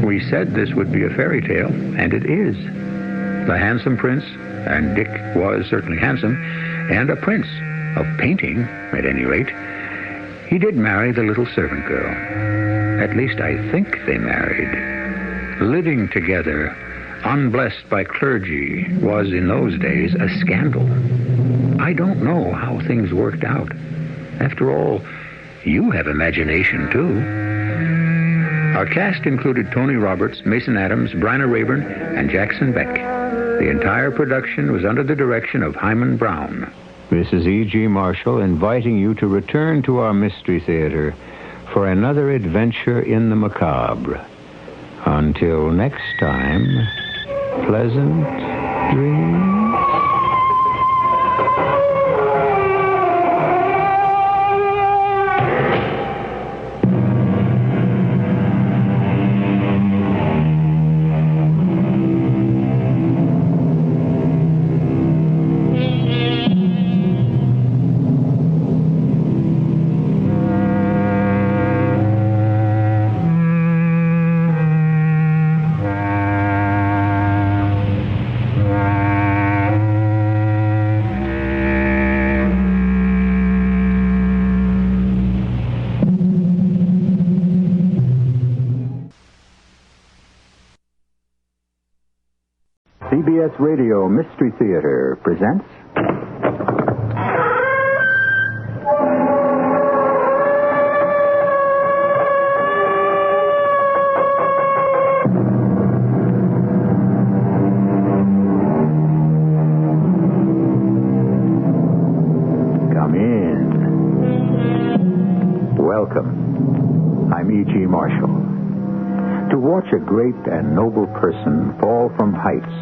We said this would be a fairy tale, and it is. The handsome prince, and Dick was certainly handsome, and a prince of painting, at any rate. He did marry the little servant girl. At least I think they married. Living together, unblessed by clergy, was in those days a scandal. I don't know how things worked out. After all, you have imagination, too. Our cast included Tony Roberts, Mason Adams, Bryna Rayburn, and Jackson Beck. The entire production was under the direction of Hyman Brown. This is E.G. Marshall inviting you to return to our Mystery Theater for another adventure in the macabre. Until next time, pleasant dreams. CBS Radio Mystery Theater presents To watch a great and noble person fall from heights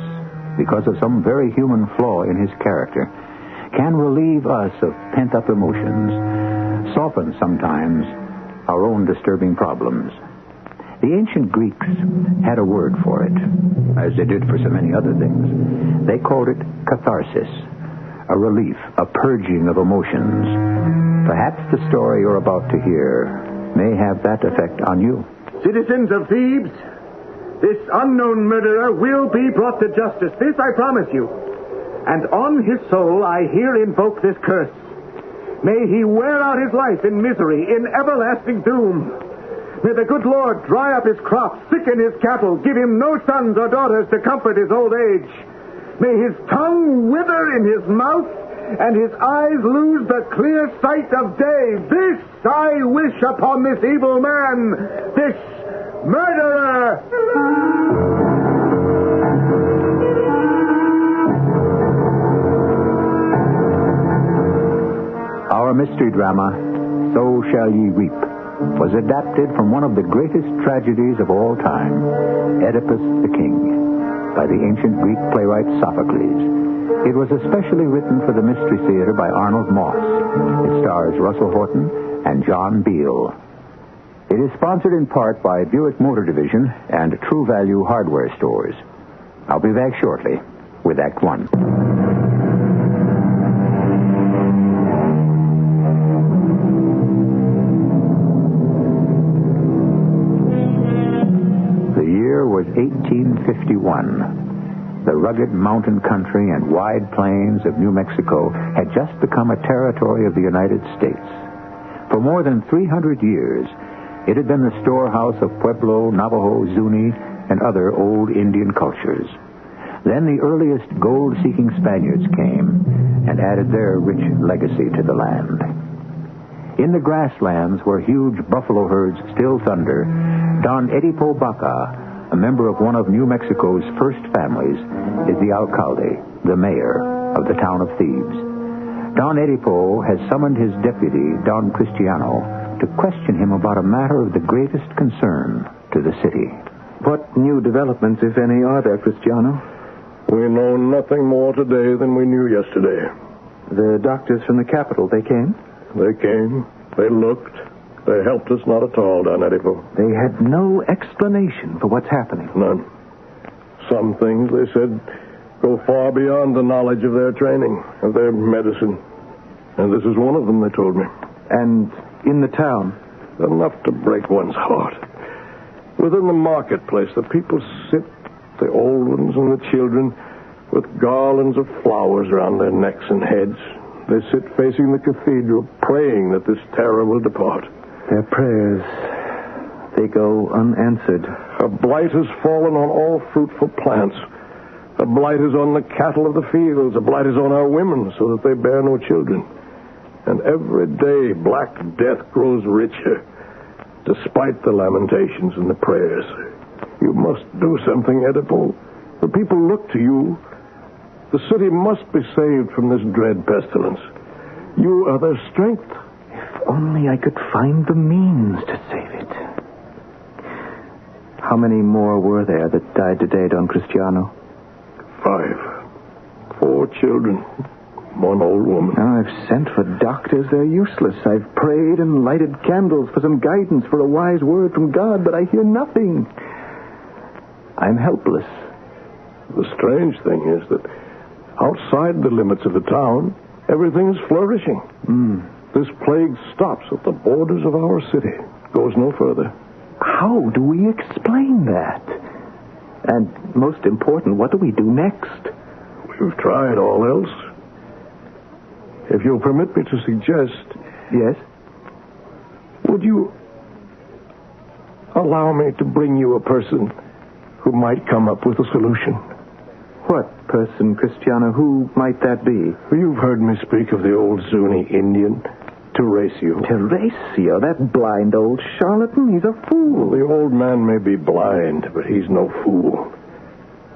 because of some very human flaw in his character can relieve us of pent-up emotions, soften sometimes our own disturbing problems. The ancient Greeks had a word for it, as they did for so many other things. They called it catharsis, a relief, a purging of emotions. Perhaps the story you're about to hear may have that effect on you. Citizens of Thebes, this unknown murderer will be brought to justice. This I promise you. And on his soul I here invoke this curse. May he wear out his life in misery, in everlasting doom. May the good Lord dry up his crops, sicken his cattle, give him no sons or daughters to comfort his old age. May his tongue wither in his mouth, and his eyes lose the clear sight of day. This I wish upon this evil man, this murderer! Our mystery drama, So Shall Ye Reap, was adapted from one of the greatest tragedies of all time, Oedipus the King, by the ancient Greek playwright Sophocles. It was especially written for the Mystery Theater by Arnold Moss. It stars Russell Horton and John Beal. It is sponsored in part by Buick Motor Division and True Value Hardware Stores. I'll be back shortly with Act One. The year was 1851. The rugged mountain country and wide plains of New Mexico had just become a territory of the United States. For more than 300 years, it had been the storehouse of Pueblo, Navajo, Zuni, and other old Indian cultures. Then the earliest gold-seeking Spaniards came and added their rich legacy to the land. In the grasslands where huge buffalo herds still thunder, Don Edipo Baca, a member of one of New Mexico's first families, is the alcalde, the mayor of the town of Thebes. Don Edipo has summoned his deputy, Don Cristiano, to question him about a matter of the greatest concern to the city. What new developments, if any, are there, Cristiano? We know nothing more today than we knew yesterday. The doctors from the capital, they came? They came, they looked, they helped us not at all, Don Edipo. They had no explanation for what's happening. None. Some things, they said, go far beyond the knowledge of their training, of their medicine. And this is one of them, they told me. And in the town? Enough to break one's heart. Within the marketplace, the people sit, the old ones and the children, with garlands of flowers around their necks and heads. They sit facing the cathedral, praying that this terror will depart. Their prayers, they go unanswered. A blight has fallen on all fruitful plants. A blight is on the cattle of the fields. A blight is on our women, so that they bear no children. And every day, Black Death grows richer, despite the lamentations and the prayers. You must do something, Edipo. The people look to you. The city must be saved from this dread pestilence. You are their strength. If only I could find the means to save it. How many more were there that died today, Don Cristiano? 5. 4 children. 1 old woman. I've sent for doctors. They're useless. I've prayed and lighted candles for some guidance, for a wise word from God, but I hear nothing. I'm helpless. The strange thing is that outside the limits of the town, everything is flourishing. This plague stops at the borders of our city. Goes no further. How do we explain that? And most important, what do we do next? We've tried all else. If you'll permit me to suggest... Yes? Would you allow me to bring you a person who might come up with a solution? What person, Cristiano? Who might that be? You've heard me speak of the old Zuni Indian, Teresio. Teresio, that blind old charlatan? He's a fool. The old man may be blind, but he's no fool.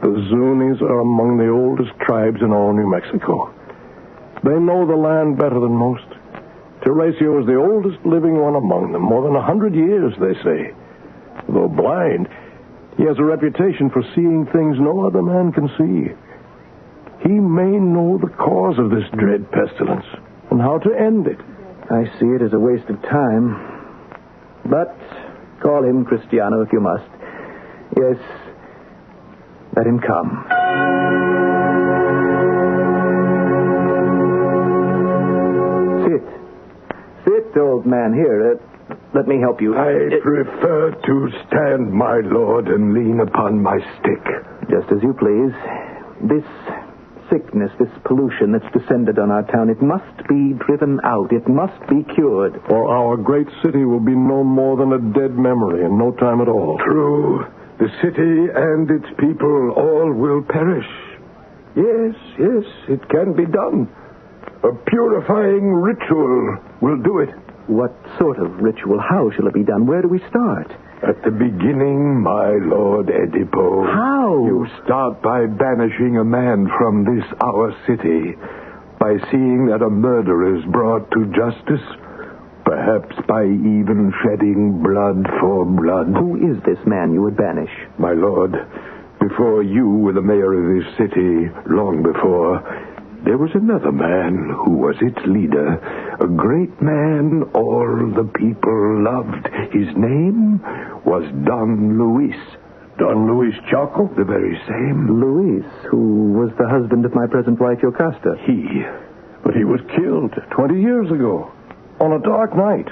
The Zunis are among the oldest tribes in all New Mexico. They know the land better than most. Teresio is the oldest living one among them, more than 100 years, they say. Though blind, He has a reputation for seeing things no other man can see. He may know the cause of this dread pestilence and how to end it. I see it as a waste of time. But call him Cristiano if you must. Yes, let him come. Sit, old man. Here, let me help you. I prefer to stand, my lord, and lean upon my stick. Just as you please. This sickness, this pollution that's descended on our town, it must be driven out. It must be cured. Or our great city will be no more than a dead memory in no time at all. True. The city and its people all will perish. Yes, it can be done. A purifying ritual will do it. What sort of ritual? How shall it be done? Where do we start? At the beginning, my lord Edipo. How? You start by banishing a man from this our city, by seeing that a murderer is brought to justice, perhaps by even shedding blood for blood. Who is this man you would banish? My lord, before you were the mayor of this city, long before, there was another man who was its leader, a great man all the people loved. His name was Don Luis. Don Luis Chaco? The very same. Luis, who was the husband of my present wife, Yocasta. But he was killed 20 years ago, on a dark night,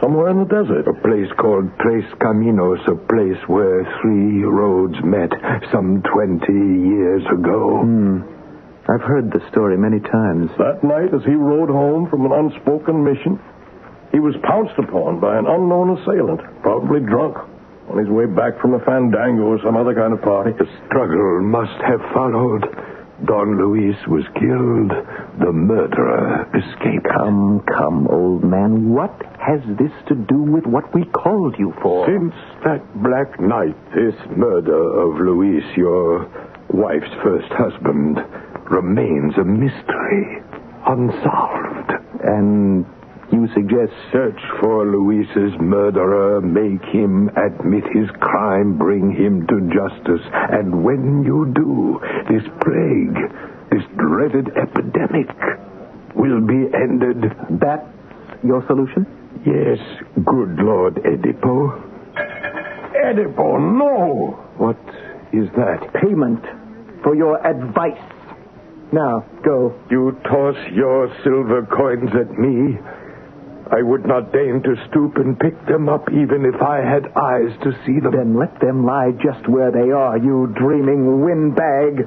somewhere in the desert. A place called Tres Caminos, a place where 3 roads met some 20 years ago. I've heard the story many times. That night, as he rode home from an unspoken mission, he was pounced upon by an unknown assailant, probably drunk, on his way back from a fandango or some other kind of party. A struggle must have followed. Don Luis was killed. The murderer escaped. Come, old man. What has this to do with what we called you for? Since that black night, this murder of Luis, your wife's first husband, remains a mystery, unsolved. And you suggest... Search for Luis's murderer, make him admit his crime, bring him to justice. And when you do, this plague, this dreaded epidemic, will be ended. That's your solution? Yes, good Lord Edipo. Edipo, no! What is that? Payment for your advice. Now, go. You toss your silver coins at me. I would not deign to stoop and pick them up even if I had eyes to see them. Then let them lie just where they are, you dreaming windbag.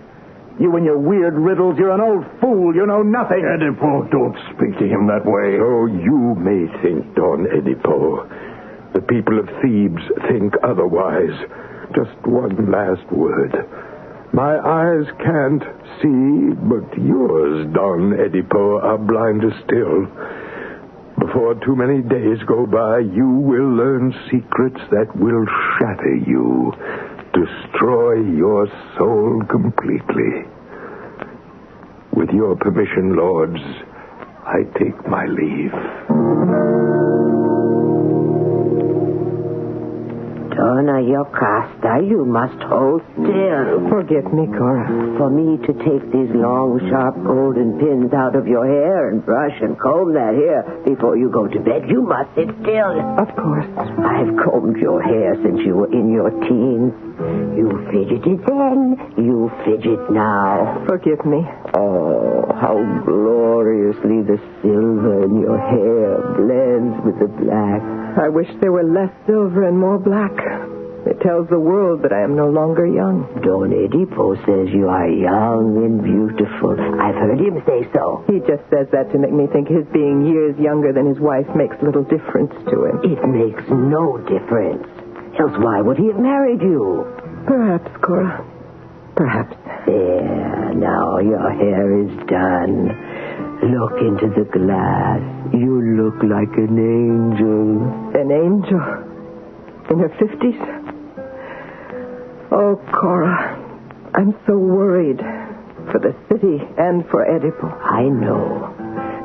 You and your weird riddles, you're an old fool. You know nothing. Edipo, don't speak to him that way. Oh, you may think, Don Edipo. The people of Thebes think otherwise. Just one last word. My eyes can't see, but yours, Don Edipo, are blinder still. Before too many days go by, you will learn secrets that will shatter you, destroy your soul completely. With your permission, lords, I take my leave. Donna Yocasta, you must hold still. Forgive me, Cora. For me to take these long, sharp golden pins out of your hair and brush and comb that hair before you go to bed, you must sit still. Of course. I've combed your hair since you were in your teens. You fidgeted then, you fidget now. Forgive me. Oh, how gloriously the silver in your hair blends with the black. I wish there were less silver and more black. It tells the world that I am no longer young. Don Edipo says you are young and beautiful. I've heard him say so. He just says that to make me think his being years younger than his wife makes little difference to him. It makes no difference. Else why would he have married you? Perhaps, Cora. Perhaps. There, now your hair is done. Look into the glass. You look like an angel. An angel? In her 50s? Oh, Cora, I'm so worried for the city and for Edipo. I know.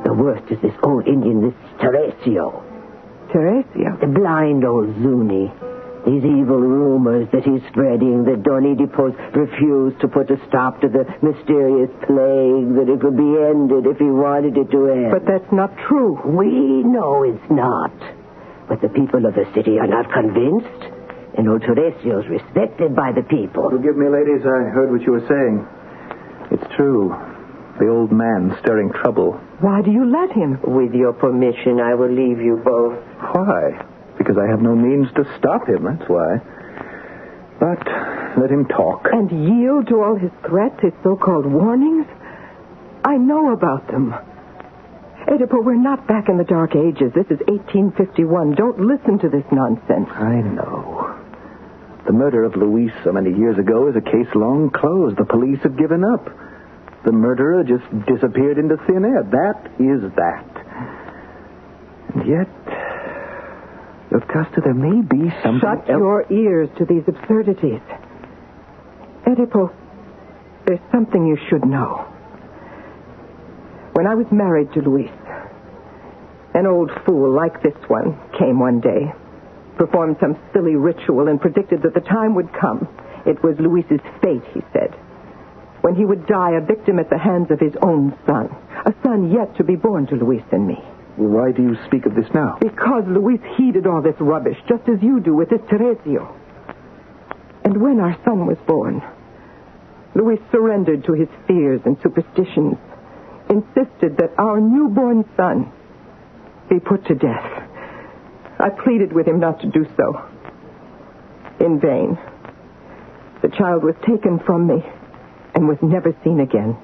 The worst is this old Indian, this Teresio. Teresio? The blind old Zuni. These evil rumors that he's spreading, that Don Oedipus refused to put a stop to the mysterious plague, that it would be ended if he wanted it to end. But that's not true. We know it's not. But the people of the city are not convinced. And old Teresio's respected by the people. Forgive me, ladies, I heard what you were saying. It's true. The old man stirring trouble. Why do you let him? With your permission, I will leave you both. Why? Because I have no means to stop him, that's why. But let him talk. And yield to all his threats, his so-called warnings? I know about them. Oedipo, we're not back in the Dark Ages. This is 1851. Don't listen to this nonsense. I know. The murder of Luis so many years ago is a case long closed. The police have given up. The murderer just disappeared into thin air. That is that. And yet, Augusta, there may be something Shut your ears to these absurdities. Oedipo, there's something you should know. When I was married to Luis, an old fool like this one came one day, performed some silly ritual, and predicted that the time would come. It was Luis's fate, he said, when he would die a victim at the hands of his own son, a son yet to be born to Luis and me. Why do you speak of this now? Because Luis heeded all this rubbish, just as you do with this Teresio. And when our son was born, Luis surrendered to his fears and superstitions, insisted that our newborn son be put to death. I pleaded with him not to do so. In vain. The child was taken from me and was never seen again,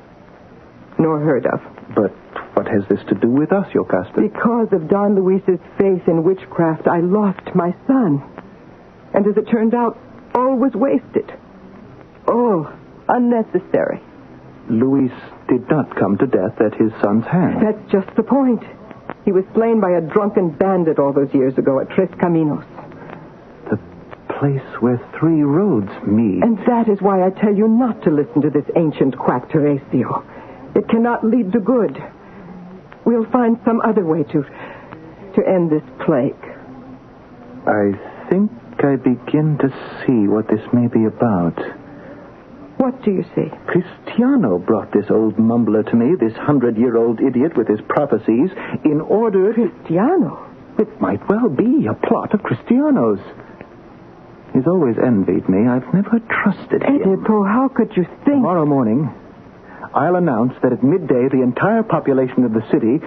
nor heard of. But what has this to do with us, Yocasta? Because of Don Luis's faith in witchcraft, I lost my son. And as it turned out, all was wasted. All unnecessary. Luis did not come to death at his son's hand. That's just the point. He was slain by a drunken bandit all those years ago at Tres Caminos. The place where three roads meet. And that is why I tell you not to listen to this ancient quack Teresio. It cannot lead to good. We'll find some other way to end this plague. I think I begin to see what this may be about. What do you see? Cristiano brought this old mumbler to me, this 100-year-old idiot with his prophecies, in order... Cristiano? It might well be a plot of Cristiano's. He's always envied me. I've never trusted him. Oedipo, how could you think... Tomorrow morning, I'll announce that at midday the entire population of the city,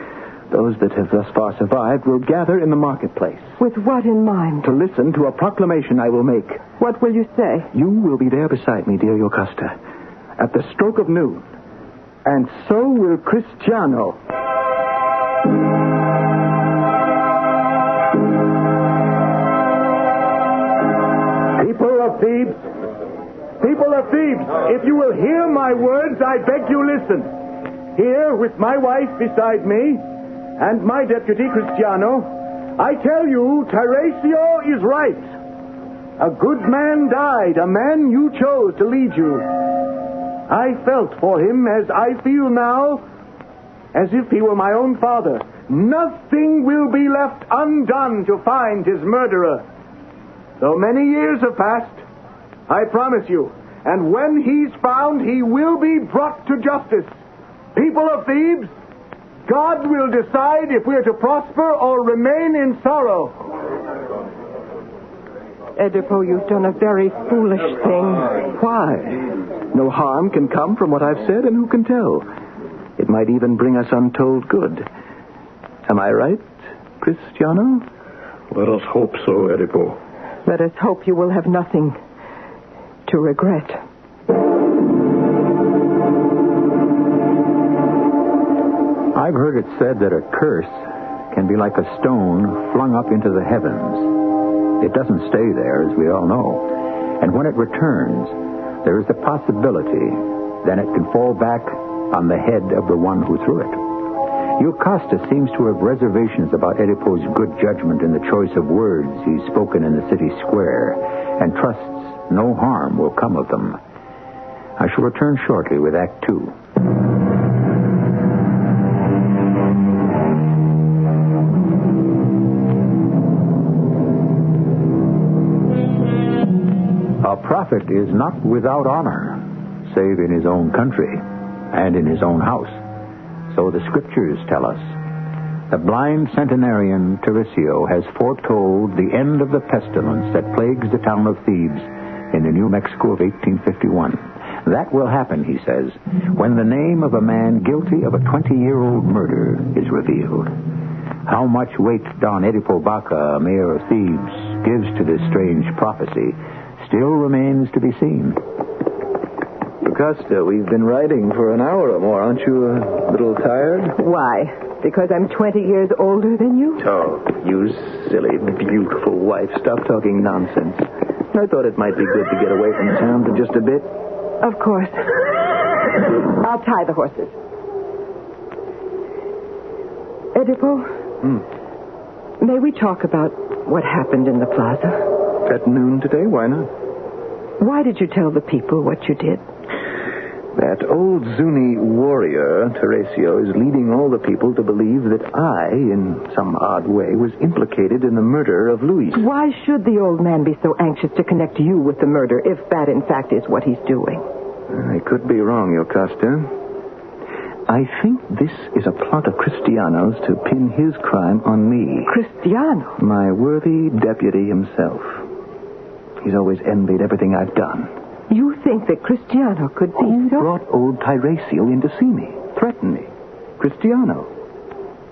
those that have thus far survived, will gather in the marketplace. With what in mind? To listen to a proclamation I will make. What will you say? You will be there beside me, dear Yocasta, at the stroke of noon. And so will Cristiano. People of Thebes, if you will hear my words, I beg you listen. Here, with my wife beside me, and my deputy, Cristiano, I tell you, Teresio is right. A good man died, a man you chose to lead you. I felt for him as I feel now, as if he were my own father. Nothing will be left undone to find his murderer. Though many years have passed, I promise you, and when he's found, he will be brought to justice. People of Thebes, God will decide if we're to prosper or remain in sorrow. Oedipo, you've done a very foolish thing. Why? No harm can come from what I've said, and who can tell? It might even bring us untold good. Am I right, Cristiano? Let us hope so, Oedipo. Let us hope you will have nothing to regret. I've heard it said that a curse can be like a stone flung up into the heavens. It doesn't stay there, as we all know. And when it returns, there is the possibility that it can fall back on the head of the one who threw it. Yocasta seems to have reservations about Oedipo's good judgment in the choice of words he's spoken in the city square, and trusts no harm will come of them. I shall return shortly with Act 2. prophet is not without honor, save in his own country and in his own house. So the scriptures tell us. The blind centenarian Teresio has foretold the end of the pestilence that plagues the town of Thebes in the New Mexico of 1851. That will happen, he says, when the name of a man guilty of a 20-year-old murder is revealed. How much weight Don Edipo Baca, mayor of Thebes, gives to this strange prophecy still remains to be seen. Augusta, we've been riding for an hour or more. Aren't you a little tired? Why? Because I'm 20 years older than you? Oh, you silly, beautiful wife. Stop talking nonsense. I thought it might be good to get away from town for just a bit. Of course. I'll tie the horses. Edipo, may we talk about what happened in the plaza? At noon today? Why not? Why did you tell the people what you did? That old Zuni warrior, Teresio, is leading all the people to believe that I, in some odd way, was implicated in the murder of Luis. Why should the old man be so anxious to connect you with the murder, if that, in fact, is what he's doing? I could be wrong, Yocasta. I think this is a plot of Cristiano's to pin his crime on me. Cristiano? My worthy deputy himself. He's always envied everything I've done. You think that Cristiano could be Who brought old Teresio in to see me? Threaten me? Cristiano.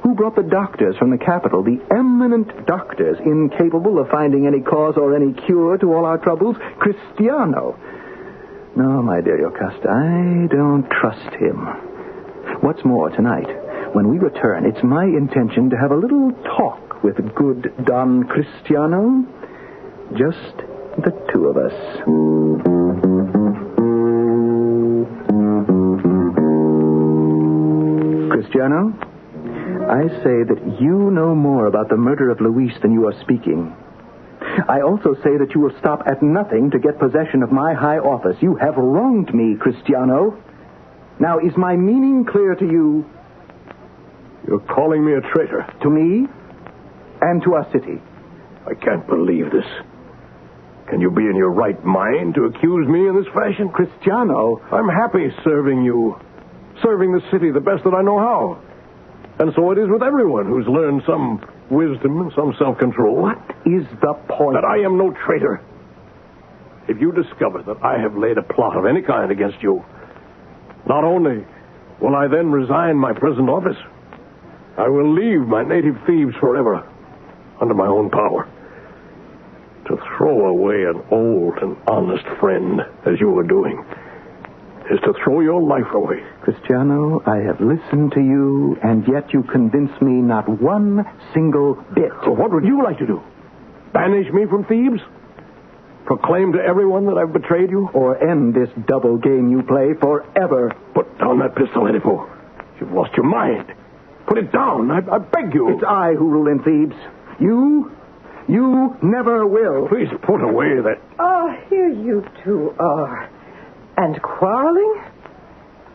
Who brought the doctors from the capital, the eminent doctors, incapable of finding any cause or any cure to all our troubles? Cristiano. No, my dear Yocasta, I don't trust him. What's more, tonight, when we return, it's my intention to have a little talk with good Don Cristiano. Just the two of us. Cristiano, I say that you know more about the murder of Luis than you are speaking. I also say that you will stop at nothing to get possession of my high office. You have wronged me, Cristiano. Now, is my meaning clear to you? You're calling me a traitor. To me and to our city. I can't believe this. Can you be in your right mind to accuse me in this fashion? Cristiano. I'm happy serving you. Serving the city the best that I know how. And so it is with everyone who's learned some wisdom and some self-control. What is the point? That I am no traitor. If you discover that I have laid a plot of any kind against you, not only will I then resign my present office, I will leave my native Thebes forever under my own power. To throw away an old and honest friend, as you are doing, is to throw your life away. Cristiano, I have listened to you, and yet you convince me not one single bit. So what would you like to do? Banish me from Thebes? Proclaim to everyone that I've betrayed you? Or end this double game you play forever? Put down that pistol, Edipo. You've lost your mind. Put it down. I beg you. It's I who rule in Thebes. You never will. Please put away that... Oh, here you two are. And quarreling?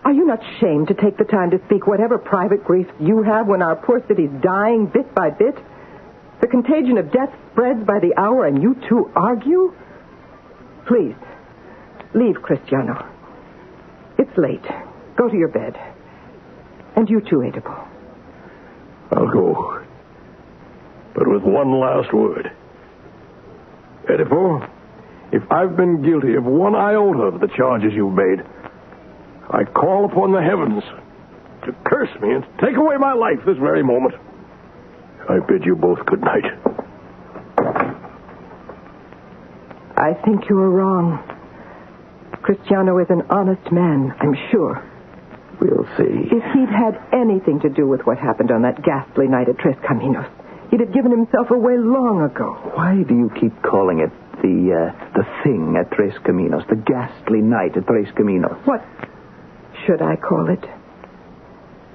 Are you not ashamed to take the time to speak whatever private griefs you have when our poor city's dying bit by bit? The contagion of death spreads by the hour and you two argue? Please, leave, Cristiano. It's late. Go to your bed. And you too, Edipo. I'll go. But with one last word. Edipo, if I've been guilty of one iota of the charges you've made, I call upon the heavens to curse me and take away my life this very moment. I bid you both good night. I think you are wrong. Cristiano is an honest man, I'm sure. We'll see. If he'd had anything to do with what happened on that ghastly night at Tres Caminos, he'd have given himself away long ago. Why do you keep calling it the thing at Tres Caminos, the ghastly night at Tres Caminos? What should I call it?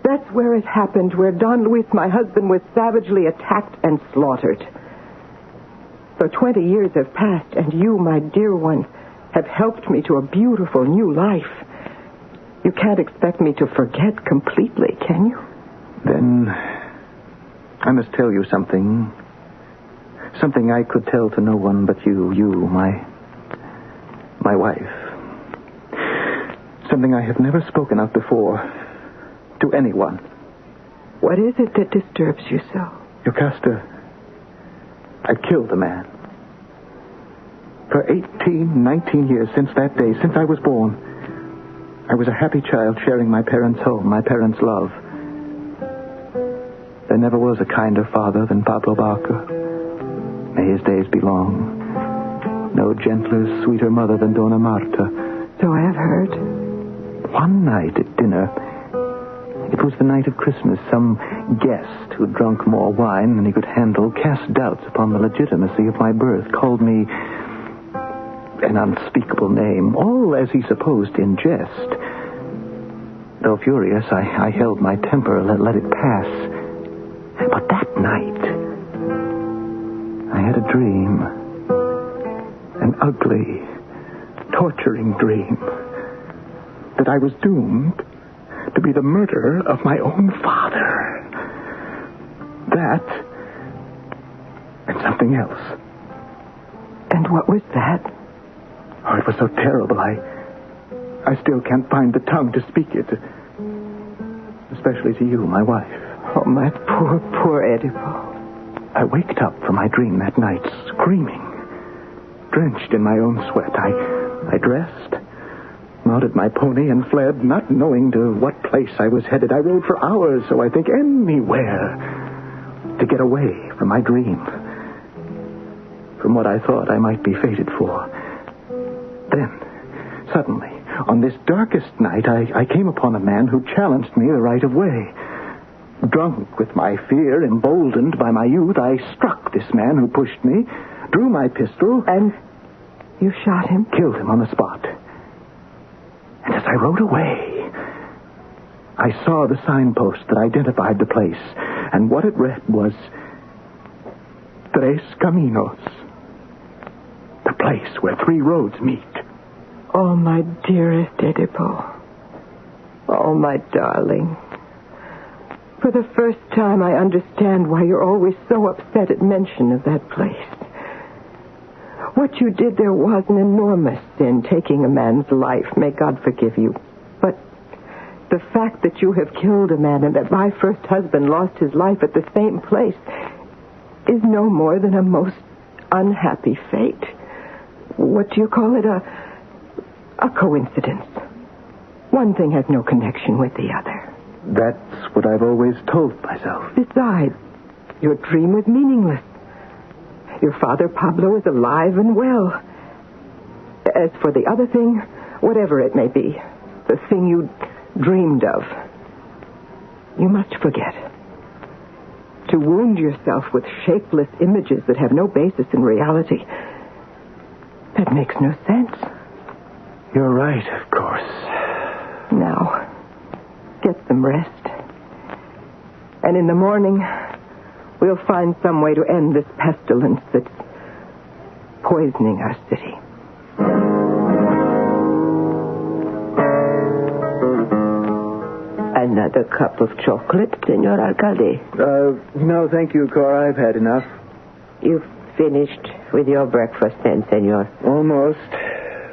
That's where it happened, where Don Luis, my husband, was savagely attacked and slaughtered. For 20 years have passed, and you, my dear one, have helped me to a beautiful new life. You can't expect me to forget completely, can you? Then I must tell you something. Something I could tell to no one but you, my my wife. Something I have never spoken of before to anyone. What is it that disturbs you so? Yocasta, I killed a man. For 18, 19 years since that day, since I was born, I was a happy child sharing my parents' home, my parents' love. There never was a kinder father than Pablo Barca. May his days be long. No gentler, sweeter mother than Dona Marta. So I have heard. One night at dinner, it was the night of Christmas, some guest who drunk more wine than he could handle cast doubts upon the legitimacy of my birth, called me an unspeakable name, all as he supposed in jest. Though furious, I held my temper, let it pass. But that night, I had a dream. An ugly, torturing dream. That I was doomed to be the murderer of my own father. That, and something else. And what was that? Oh, it was so terrible, I still can't find the tongue to speak it. Especially to you, my wife. Oh, my poor Edipo. I waked up from my dream that night, screaming, drenched in my own sweat. I dressed, mounted my pony, and fled, not knowing to what place I was headed. I rode for hours, so I think anywhere, to get away from my dream, from what I thought I might be fated for. Then, suddenly, on this darkest night, I came upon a man who challenged me the right of way. Drunk with my fear, emboldened by my youth, I struck this man who pushed me, drew my pistol, and you shot him? Killed him on the spot. And as I rode away, I saw the signpost that identified the place, and what it read was Tres Caminos, the place where three roads meet. Oh, my dearest Edipo. Oh, my darling. For the first time, I understand why you're always so upset at mention of that place. What you did there was an enormous sin, taking a man's life. May God forgive you. But the fact that you have killed a man and that my first husband lost his life at the same place is no more than a most unhappy fate. What do you call it? A coincidence. One thing has no connection with the other. That's what I've always told myself. Besides, your dream was meaningless. Your father, Pablo, is alive and well. As for the other thing, whatever it may be, the thing you dreamed of, you must forget. To wound yourself with shapeless images that have no basis in reality, that makes no sense. You're right, of course. Now, get some rest. And in the morning, we'll find some way to end this pestilence that's poisoning our city. Another cup of chocolate, Senor Alcalde? No, thank you, Cora. I've had enough. You've finished with your breakfast then, Senor? Almost.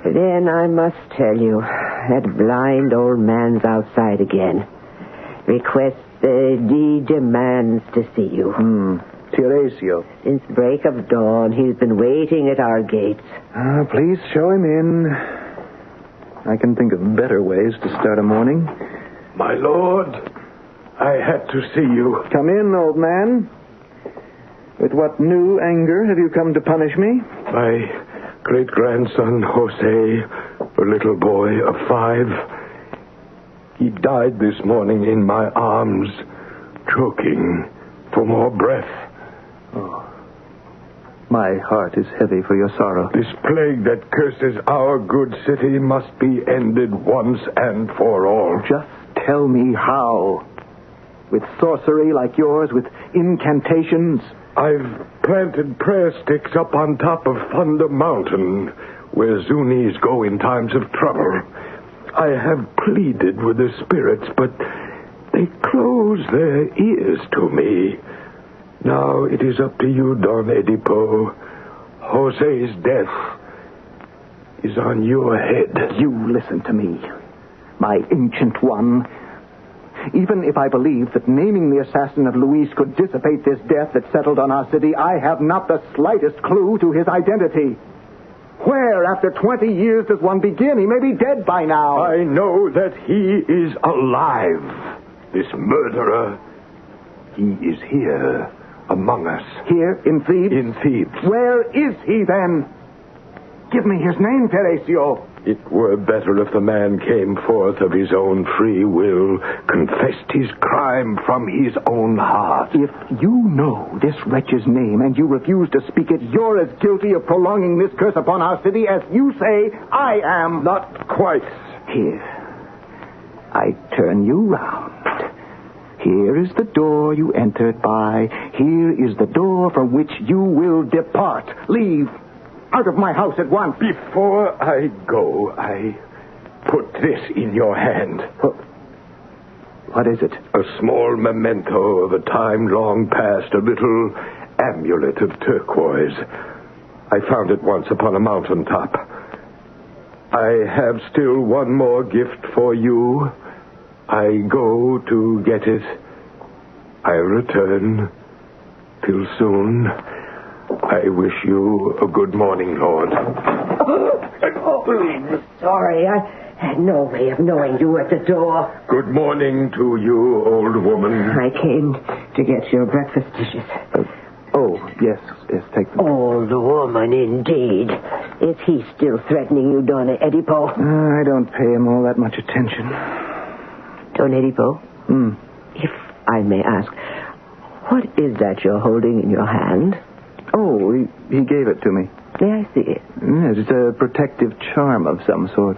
Then I must tell you, that blind old man's outside again. Requests, demands to see you. Teresio. Since break of dawn, he's been waiting at our gates. Please show him in. I can think of better ways to start a morning. My lord, I had to see you. Come in, old man. With what new anger have you come to punish me? My great-grandson, Jose, a little boy of 5, he died this morning in my arms, choking for more breath. Oh. My heart is heavy for your sorrow. This plague that curses our good city must be ended once and for all. Just tell me how. With sorcery like yours, with incantations? I've planted prayer sticks up on top of Thunder Mountain, where Zunis go in times of trouble. I have pleaded with the spirits, but they close their ears to me. Now it is up to you, Don Edipo. Jose's death is on your head. You listen to me, my ancient one. Even if I believe that naming the assassin of Luis could dissipate this death that settled on our city, I have not the slightest clue to his identity. Where, after 20 years, does one begin? He may be dead by now. I know that he is alive. This murderer, he is here among us. Here, in Thebes? In Thebes. Where is he, then? Give me his name, Teresio. It were better if the man came forth of his own free will, confessed his crime from his own heart. If you know this wretch's name and you refuse to speak it, you're as guilty of prolonging this curse upon our city as you say I am. Not quite. Here, I turn you round. Here is the door you entered by. Here is the door from which you will depart. Leave. Out of my house at once. Before I go, I put this in your hand. What is it? A small memento of a time long past, a little amulet of turquoise. I found it once upon a mountaintop. I have still one more gift for you. I go to get it. I return. Till soon. I wish you a good morning, Lord. I'm sorry. I had no way of knowing you were at the door. Good morning to you, old woman. I came to get your breakfast dishes. Yes, take them. Old woman, indeed. Is he still threatening you, Don Edipo? I don't pay him all that much attention. Don Edipo? If I may ask, what is that you're holding in your hand? Oh, he gave it to me. May I see it? Yes, it's a protective charm of some sort.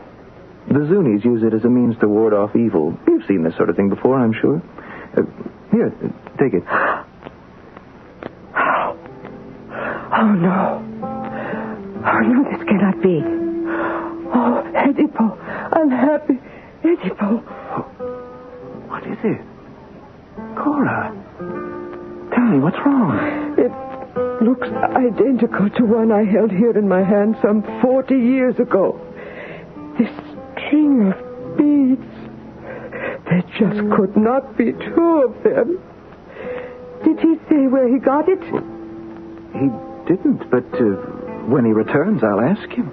The Zunis use it as a means to ward off evil. You've seen this sort of thing before, I'm sure. Here, take it. Oh, no. Oh, no, this cannot be. Oh, Edipo, I'm happy. Edipo. What is it? Cora. Tell me, what's wrong? It looks identical to one I held here in my hand some 40 years ago. This string of beads. There just could not be two of them. Did he say where he got it? He didn't, but when he returns, I'll ask him.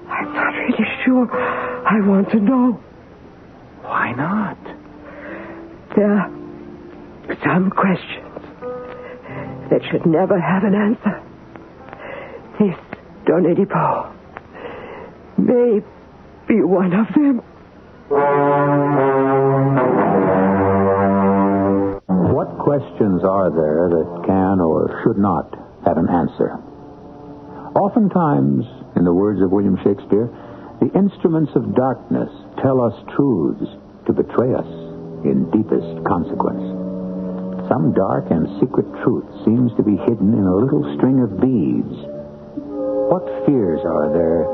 I'm not really sure. I want to know. Why not? There are some questions that should never have an answer. This, Don Edipo, may be one of them. What questions are there that can or should not have an answer? Oftentimes, in the words of William Shakespeare, the instruments of darkness tell us truths to betray us in deepest consequence. Some dark and secret truth seems to be hidden in a little string of beads. What fears are there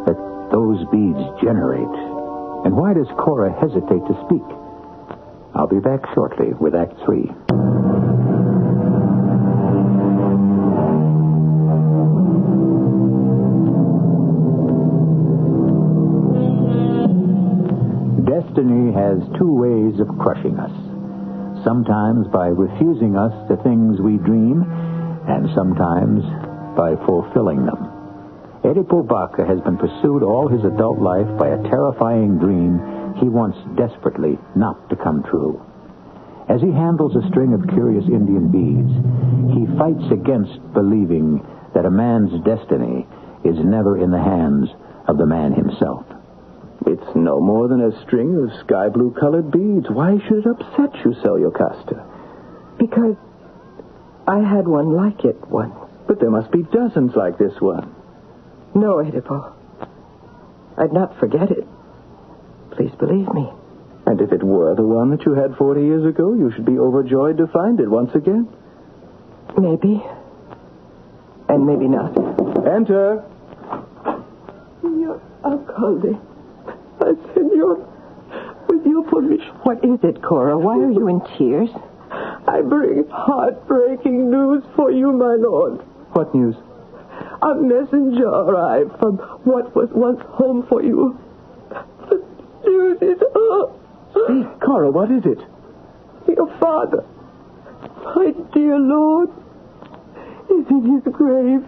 that those beads generate? And why does Cora hesitate to speak? I'll be back shortly with Act 3. Destiny has two ways of crushing us. Sometimes by refusing us the things we dream, and sometimes by fulfilling them. Edipo Baca has been pursued all his adult life by a terrifying dream he wants desperately not to come true. As he handles a string of curious Indian beads, he fights against believing that a man's destiny is never in the hands of the man himself. It's no more than a string of sky blue-colored beads. Why should it upset you, Celio Costa? Because I had one like it once. But there must be dozens like this one. No, Edipo. I'd not forget it. Please believe me. And if it were the one that you had 40 years ago, you should be overjoyed to find it once again. Maybe. And maybe not. Enter. Signor Alcalde. Senor, with your permission. What is it, Cora? Why are you in tears? I bring heartbreaking news for you, my lord. What news? A messenger arrived from what was once home for you. The news is... Speak, Cora, what is it? Your father, my dear Lord, is in his grave.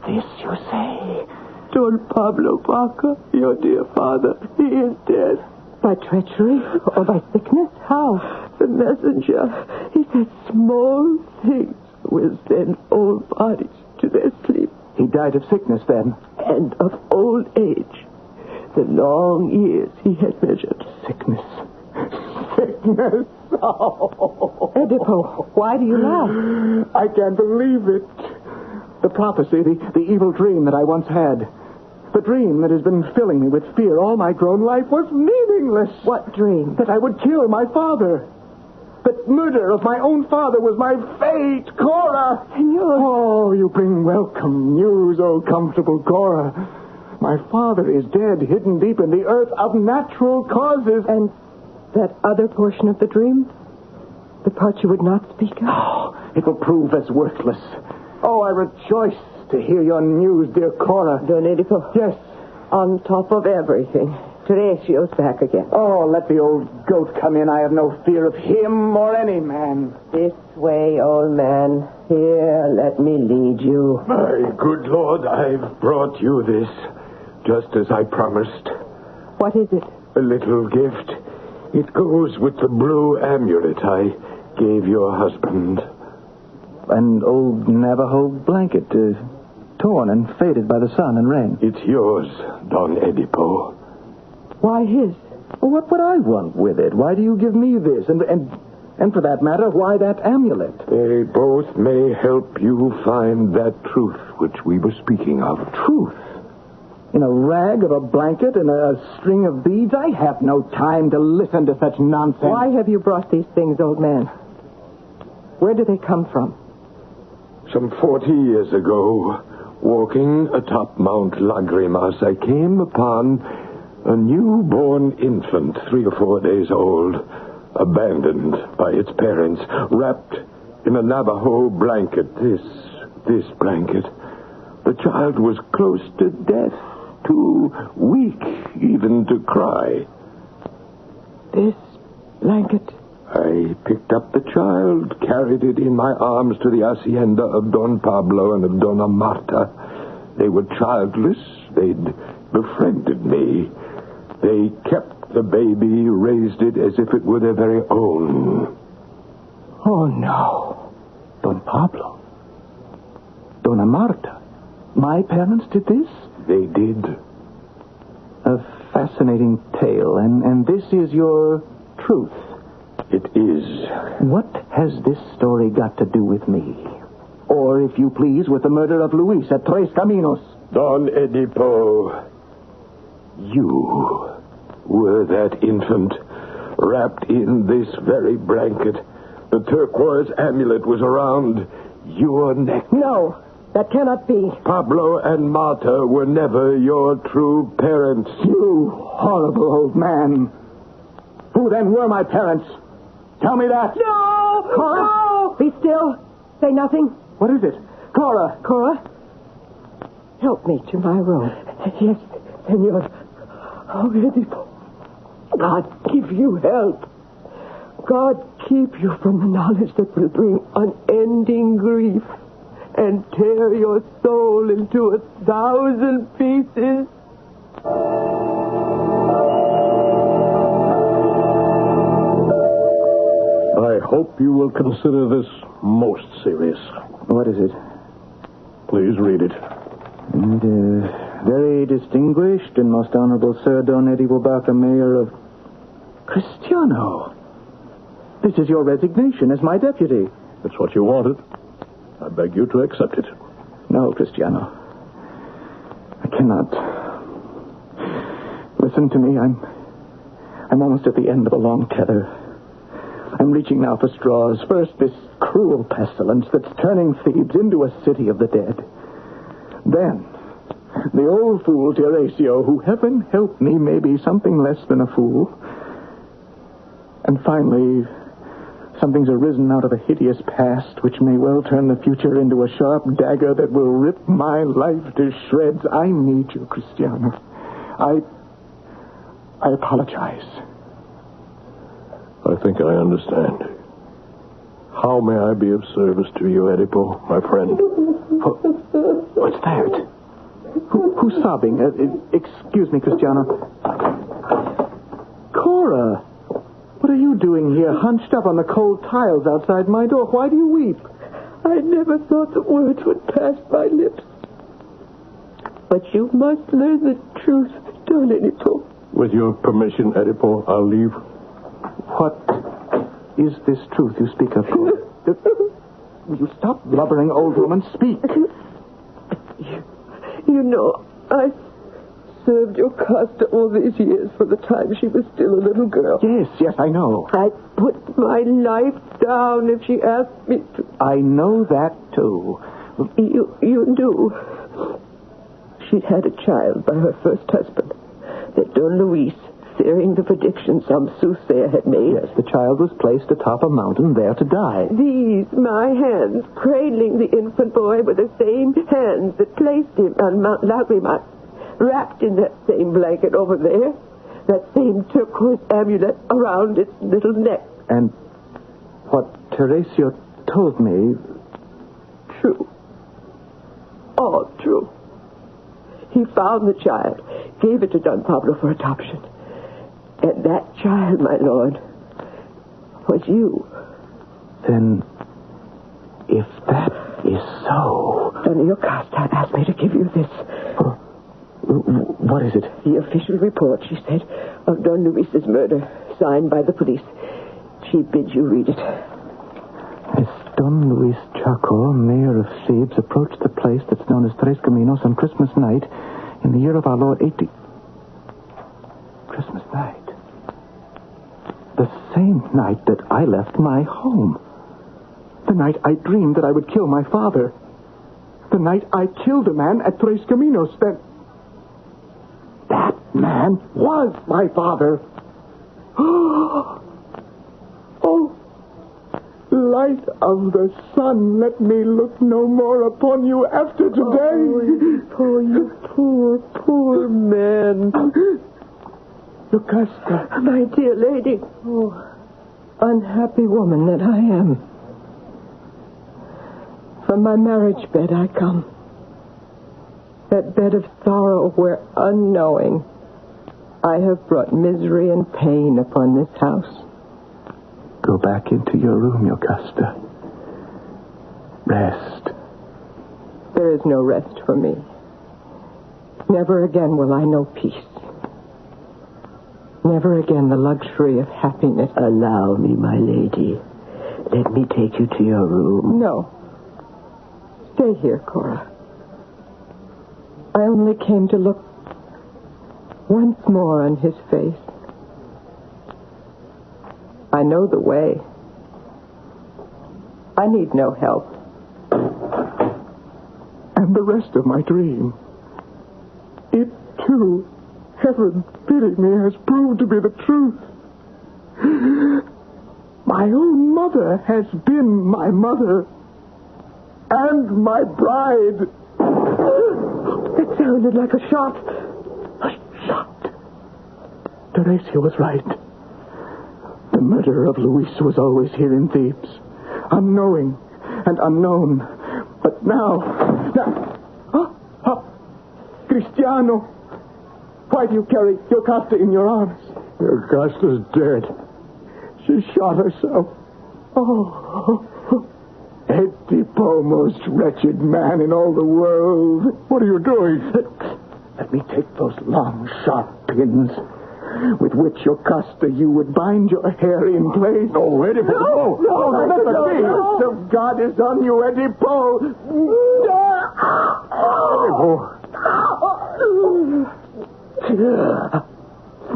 This, you say? Don Pablo Baca, your dear father, he is dead. By treachery or by sickness? How? The messenger, he said small things will send old bodies to their sleep. He died of sickness, then? And of old age. The long years he had measured. Sickness. Sickness. Oh. Oedipo, why do you laugh? I can't believe it. The prophecy, the evil dream that I once had. The dream that has been filling me with fear all my grown life was meaningless. What dream? That I would kill my father. That murder of my own father was my fate, Cora. Senor. Oh, you bring welcome news, oh comfortable Cora. My father is dead, hidden deep in the earth of natural causes. And that other portion of the dream? The part you would not speak of? Oh, it will prove as worthless. Oh, I rejoice to hear your news, dear Cora. Don Oedipo. Yes. On top of everything, Teresio's back again. Oh, let the old goat come in. I have no fear of him or any man. This way, old man. Here, let me lead you. My good Lord, I've brought you this, just as I promised. What is it? A little gift. It goes with the blue amulet I gave your husband. An old Navajo blanket, torn and faded by the sun and rain. It's yours, Don Oedipo. Why his? Well, what would I want with it? Why do you give me this? And for that matter, why that amulet? They both may help you find that truth which we were speaking of. Truth? In a rag of a blanket and a string of beads? I have no time to listen to such nonsense. Why have you brought these things, old man? Where do they come from? Some 40 years ago, walking atop Mount Lagrimas, I came upon a newborn infant, 3 or 4 days old, abandoned by its parents, wrapped in a Navajo blanket. This blanket. The child was close to death, too weak even to cry. This blanket? I picked up the child, carried it in my arms to the hacienda of Don Pablo and of Dona Marta. They were childless. They'd befriended me. They kept the baby, raised it as if it were their very own. Oh, no. Don Pablo. Dona Marta. My parents did this? They did. A fascinating tale, and this is your truth. It is. What has this story got to do with me? Or, if you please, with the murder of Luis at Tres Caminos? Don Oedipo, you were that infant, wrapped in this very blanket. The turquoise amulet was around your neck. No, that cannot be. Pablo and Marta were never your true parents. You horrible old man. Who then were my parents? Tell me that. No! Cora? No! Be still. Say nothing. What is it? Cora. Cora? Help me to my room. Yes, senor. Oh, Oedipo. God give you help. God keep you from the knowledge that will bring unending grief and tear your soul into 1,000 pieces. I hope you will consider this most serious. What is it? Please read it. And, very distinguished and most honorable Sir Don Oedipo Baca, Mayor of Cristiano. This is your resignation as my deputy. It's what you wanted. I beg you to accept it. No, Cristiano. I cannot. Listen to me. I'm almost at the end of a long tether. I'm reaching now for straws. First, this cruel pestilence that's turning Thebes into a city of the dead. Then, the old fool Teresio, who, heaven help me, may be something less than a fool. And finally, Something's arisen out of a hideous past, which may well turn the future into a sharp dagger that will rip my life to shreds. I need you, Cristiano. I apologize. I think I understand. How may I be of service to you, Edipo, my friend? What's that? Who's sobbing? Excuse me, Cristiano. Cora! What are you doing here, hunched up on the cold tiles outside my door? Why do you weep? I never thought the words would pass my lips. But you must learn the truth, Don Edipo. With your permission, Edipo, I'll leave. What is this truth you speak of, Cora? Will you stop blubbering, old woman? Speak. You know, I served Yocasta all these years for the time she was still a little girl. Yes, I know. I'd put my life down if she asked me to. I know that, too. You knew. She'd had a child by her first husband, that Don Luis, fearing the prediction some soothsayer had made. Yes, the child was placed atop a mountain there to die. These, my hands, cradling the infant boy with the same hands that placed him on Mount Lagrimas, wrapped in that same blanket over there, that same turquoise amulet around its little neck. And what Teresio told me... True. All true. He found the child, gave it to Don Pablo for adoption. And that child, my lord, was you. Then, if that is so... Dona Yocasta asked me to give you this. What is it? The official report, she said, of Don Luis's murder, signed by the police. She bids you read it. As Don Luis Chaco, mayor of Thebes, approached the place that's known as Tres Caminos on Christmas night in the year of our Lord 80... Christmas night. The same night that I left my home. The night I dreamed that I would kill my father. The night I killed a man at Tres Caminos. That man was my father. Oh, light of the sun, let me look no more upon you after today. Oh, you poor man. Yocasta. My dear lady. Oh, unhappy woman that I am. From my marriage bed I come. That bed of sorrow where, unknowing, I have brought misery and pain upon this house. Go back into your room, Yocasta. Rest. There is no rest for me. Never again will I know peace. Never again the luxury of happiness. Allow me, my lady. Let me take you to your room. No. Stay here, Cora. I only came to look once more on his face. I know the way. I need no help. And the rest of my dream. It, too, heaven pity me, has proved to be the truth. My own mother has been my mother. And my bride. It sounded like a shot. A shot. Teresio was right. The murderer of Luis was always here in Thebes. Unknowing and unknown. But now... Cristiano! Why do you carry Yocasta in your arms? Yocasta's dead. She shot herself. Oh... Edipo, most wretched man in all the world. What are you doing? Let me take those long, sharp pins with which, Yocasta, you would bind your hair in place. No, Edipo. No, let the face of God is on you, Edipo. Edipo.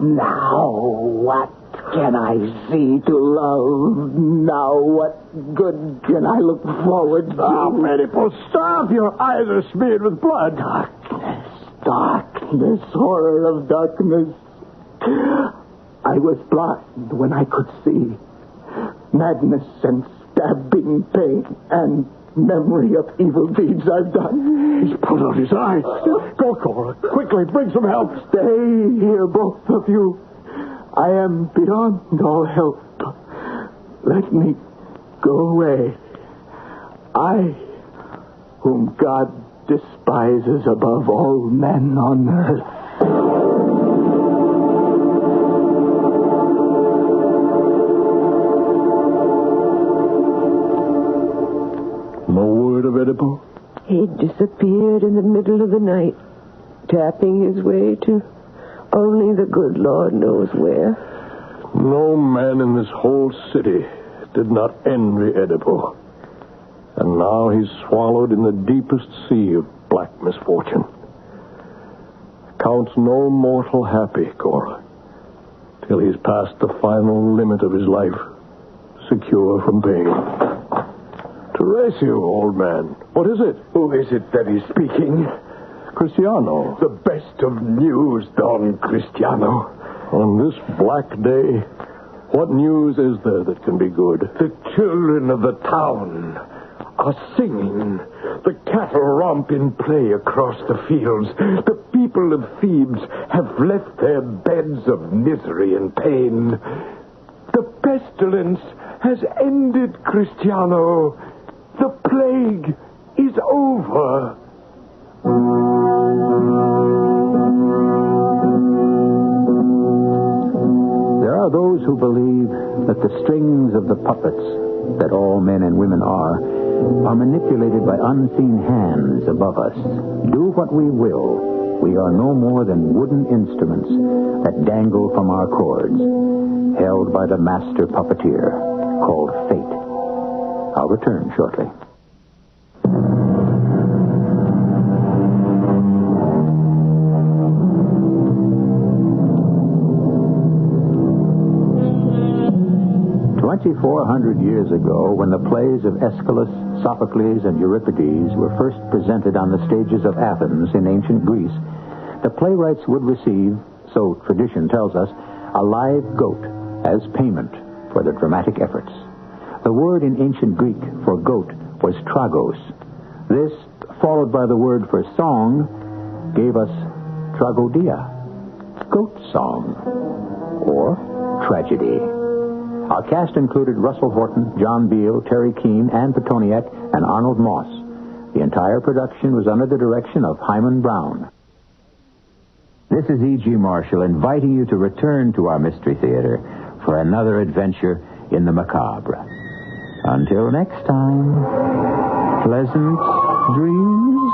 Now, what can I see to love? Now, what good can I look forward to? Stop, Edipo, stop! Your eyes are smeared with blood. Darkness, horror of darkness. I was blind when I could see. madness and stabbing pain and memory of evil deeds I've done. He's put out his eyes. Go, Cora. Quickly, bring some help. Stay here, both of you. I am beyond all help. Let me go away. I, whom God despises above all men on earth. No word of Oedipo? He disappeared in the middle of the night, tapping his way to only the good Lord knows where. No man in this whole city did not envy Oedipo. And now he's swallowed in the deepest sea of black misfortune. Counts no mortal happy, Cora, till he's passed the final limit of his life, secure from pain. Teresio, old man, what is it? Who is it that is speaking? Cristiano. The best of news, Don Cristiano. On this black day, what news is there that can be good? The children of the town are singing. The cattle romp in play across the fields. The people of Thebes have left their beds of misery and pain. The pestilence has ended, Cristiano. The plague is over. There are those who believe that the strings of the puppets that all men and women are manipulated by unseen hands above us. Do what we will, we are no more than wooden instruments that dangle from our cords, held by the master puppeteer called Fate. I'll return shortly. "2,400 years ago, when the plays of Aeschylus, Sophocles, and Euripides were first presented on the stages of Athens in ancient Greece, the playwrights would receive, so tradition tells us, a live goat as payment for their dramatic efforts. The word in ancient Greek for goat was tragos. This, followed by the word for song, gave us tragodia, goat song, or tragedy. Our cast included Russell Horton, John Beale, Terry Keane, Ann Petoniak, and Arnold Moss. The entire production was under the direction of Hyman Brown. This is E.G. Marshall inviting you to return to our Mystery Theater for another adventure in the macabre. Until next time, pleasant dreams.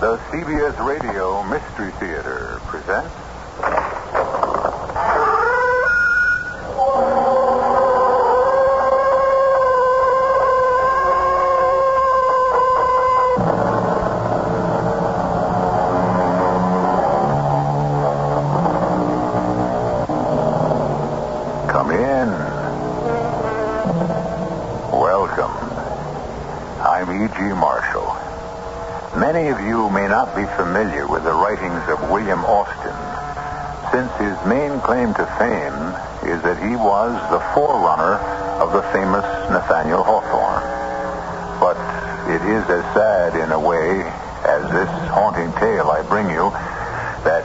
The CBS Radio Mystery Theater presents Come in. Welcome. I'm E.G. Marshall. Many of you may not be familiar with the writings of William Austin, since his main claim to fame is that he was the forerunner of the famous Nathaniel Hawthorne. But it is as sad in a way as this haunting tale I bring you that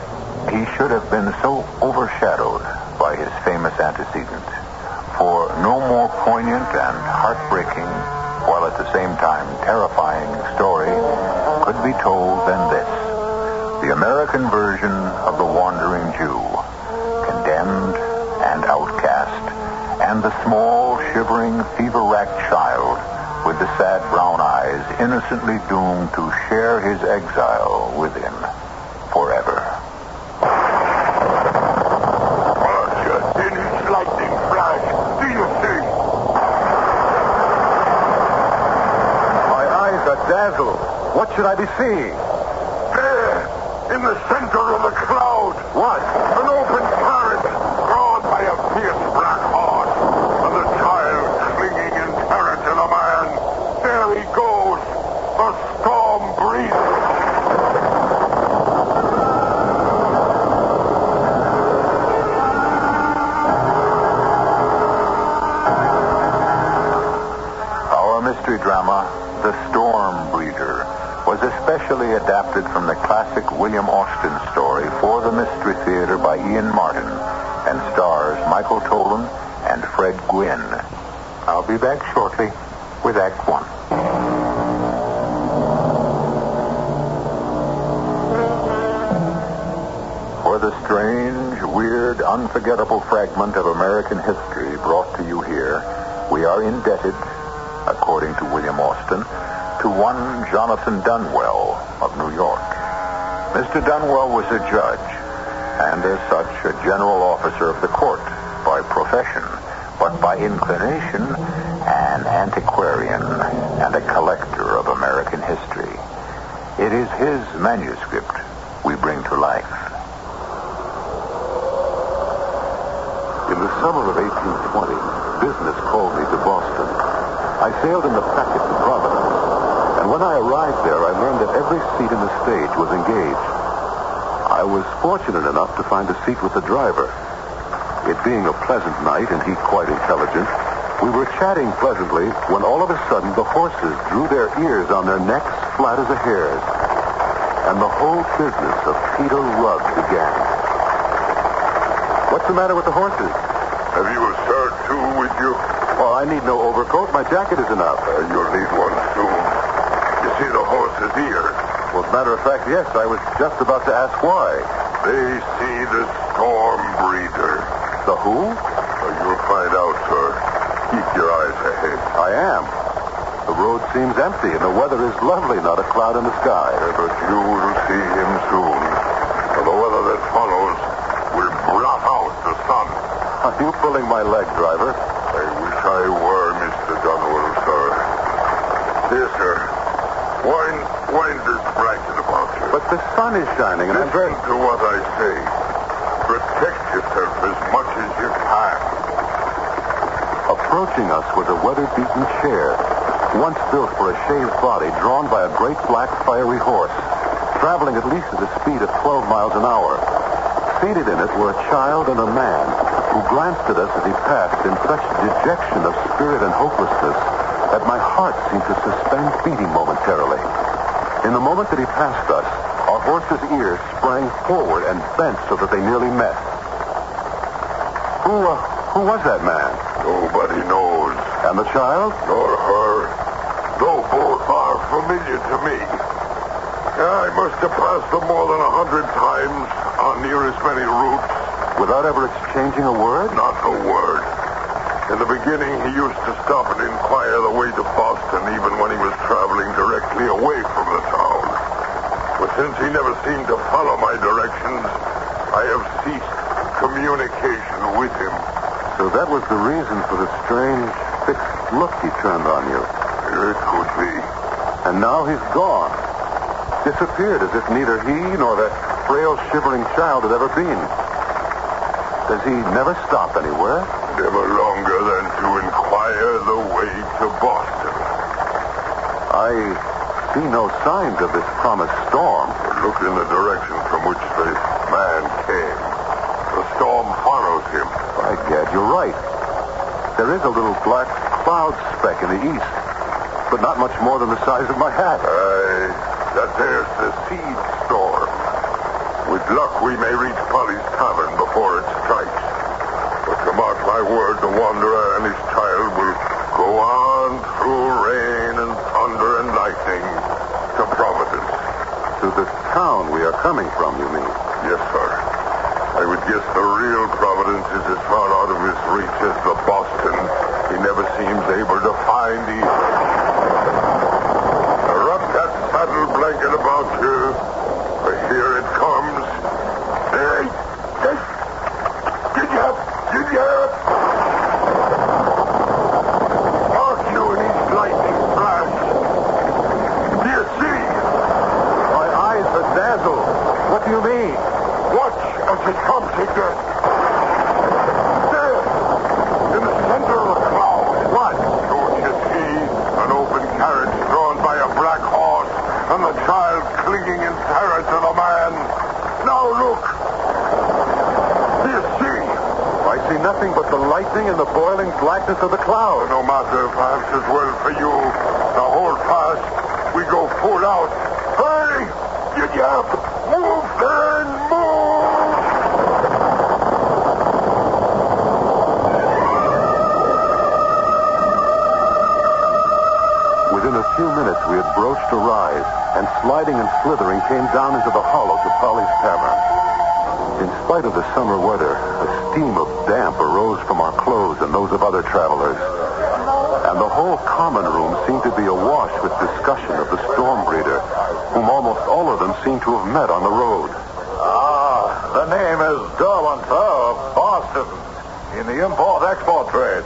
he should have been so overshadowed by his famous antecedent. For no more poignant and heartbreaking, while at the same time terrifying story could be told than this. The American version of the Wandering Jew, condemned and outcast, and the small, shivering, fever-racked child with the sad brown eyes, innocently doomed to share his exile with him forever. Archer, in his lightning flash, do you see? My eyes are dazzled. What should I be seeing? There, in the center of the cloud. What? An open carriage, drawn by a fierce black horse, and the child clinging in terror to the man. There he goes, the storm breather. Our mystery drama, The Storm Breeder, was especially adapted from the classic William Austin story for the Mystery Theater by Ian Martin and stars Michael Tolan and Fred Gwynne. I'll be back shortly with Act One. For the strange, weird, unforgettable fragment of American history brought to you here, we are indebted, according to William Austin, to one Jonathan Dunwell of New York. Mr. Dunwell was a judge, and as such, a general officer of the court by profession, but by inclination, an antiquarian and a collector of American history. It is his manuscript we bring to life. In the summer of 1820, business called me to Boston. I sailed in the packet to Providence. And when I arrived there, I learned that every seat in the stage was engaged. I was fortunate enough to find a seat with the driver. It being a pleasant night and he quite intelligent, we were chatting pleasantly when all of a sudden the horses drew their ears on their necks flat as a hare's. And the whole business of Peter Rugg began. What's the matter with the horses? Have you a shirt, too, with you? Oh, I need no overcoat. My jacket is enough. You'll need one soon. You see the horse's ears? Well, as a matter of fact, yes. I was just about to ask why. They see the storm breeder. The who? Well, you'll find out, sir. Keep your eyes ahead. I am. The road seems empty, and the weather is lovely, not a cloud in the sky. But you will see him soon. For the weather that follows will blot out the sun. Are you pulling my leg, driver? I wish I were, Mr. Dunwell, sir. Here, sir. Wind this blanket about you. But the sun is shining, and Listen to what I say. Protect yourself as much as you can. Approaching us was a weather-beaten chair, once built for a shaved body, drawn by a great black fiery horse, traveling at least at a speed of 12 miles an hour. Seated in it were a child and a man, who glanced at us as he passed in such dejection of spirit and hopelessness that my heart seemed to suspend beating momentarily. In the moment that he passed us, our horse's ears sprang forward and bent so that they nearly met. Who was that man? Nobody knows. And the child? Nor her. Though both are familiar to me. I must have passed them more than 100 times on near as many routes. Without ever exchanging a word? Not a word. In the beginning, he used to stop and inquire the way to Boston, even when he was traveling directly away from the town. But since he never seemed to follow my directions, I have ceased communication with him. So that was the reason for the strange, fixed look he turned on you. It could be. And now he's gone. Disappeared as if neither he nor that frail, shivering child had ever been. Does he never stop anywhere? Never longer than to inquire the way to Boston. I see no signs of this promised storm. Look in the direction from which the man came. The storm follows him. By gad, you're right. There is a little black cloud speck in the east, but not much more than the size of my hat. That there's the seed storm. With luck, we may reach Polly's Tavern before it strikes. But to mark my word, the wanderer and his child will go on through rain and thunder and lightning to Providence. To the town we are coming from, you mean? Yes, sir. I would guess the real Providence is as far out of his reach as the Boston he never seems able to find either. clinging in terror to the man. Now look. See. I see nothing but the lightning and the boiling blackness of the clouds. No matter, perhaps as well for you. Now hold fast. We go full out. Hurry! Get up! Move, then! Move! Within a few minutes, we had broached a rise, and sliding and slithering came down into the hollow to Polly's Tavern. In spite of the summer weather, a steam of damp arose from our clothes and those of other travelers. And the whole common room seemed to be awash with discussion of the storm breeder, whom almost all of them seemed to have met on the road. The name is Derwent, sir, of Boston, in the import-export trade.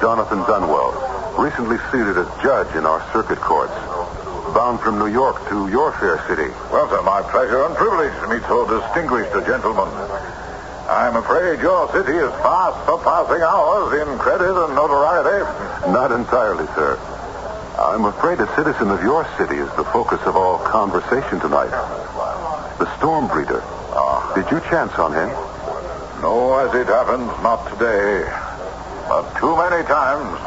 Jonathan Dunwell, recently seated as judge in our circuit courts, bound from New York to your fair city. Well, sir, my pleasure and privilege to meet so distinguished a gentleman. I'm afraid your city is fast surpassing ours in credit and notoriety. Not entirely, sir. I'm afraid a citizen of your city is the focus of all conversation tonight. The storm breeder. Did you chance on him? No, as it happens, not today. But too many times.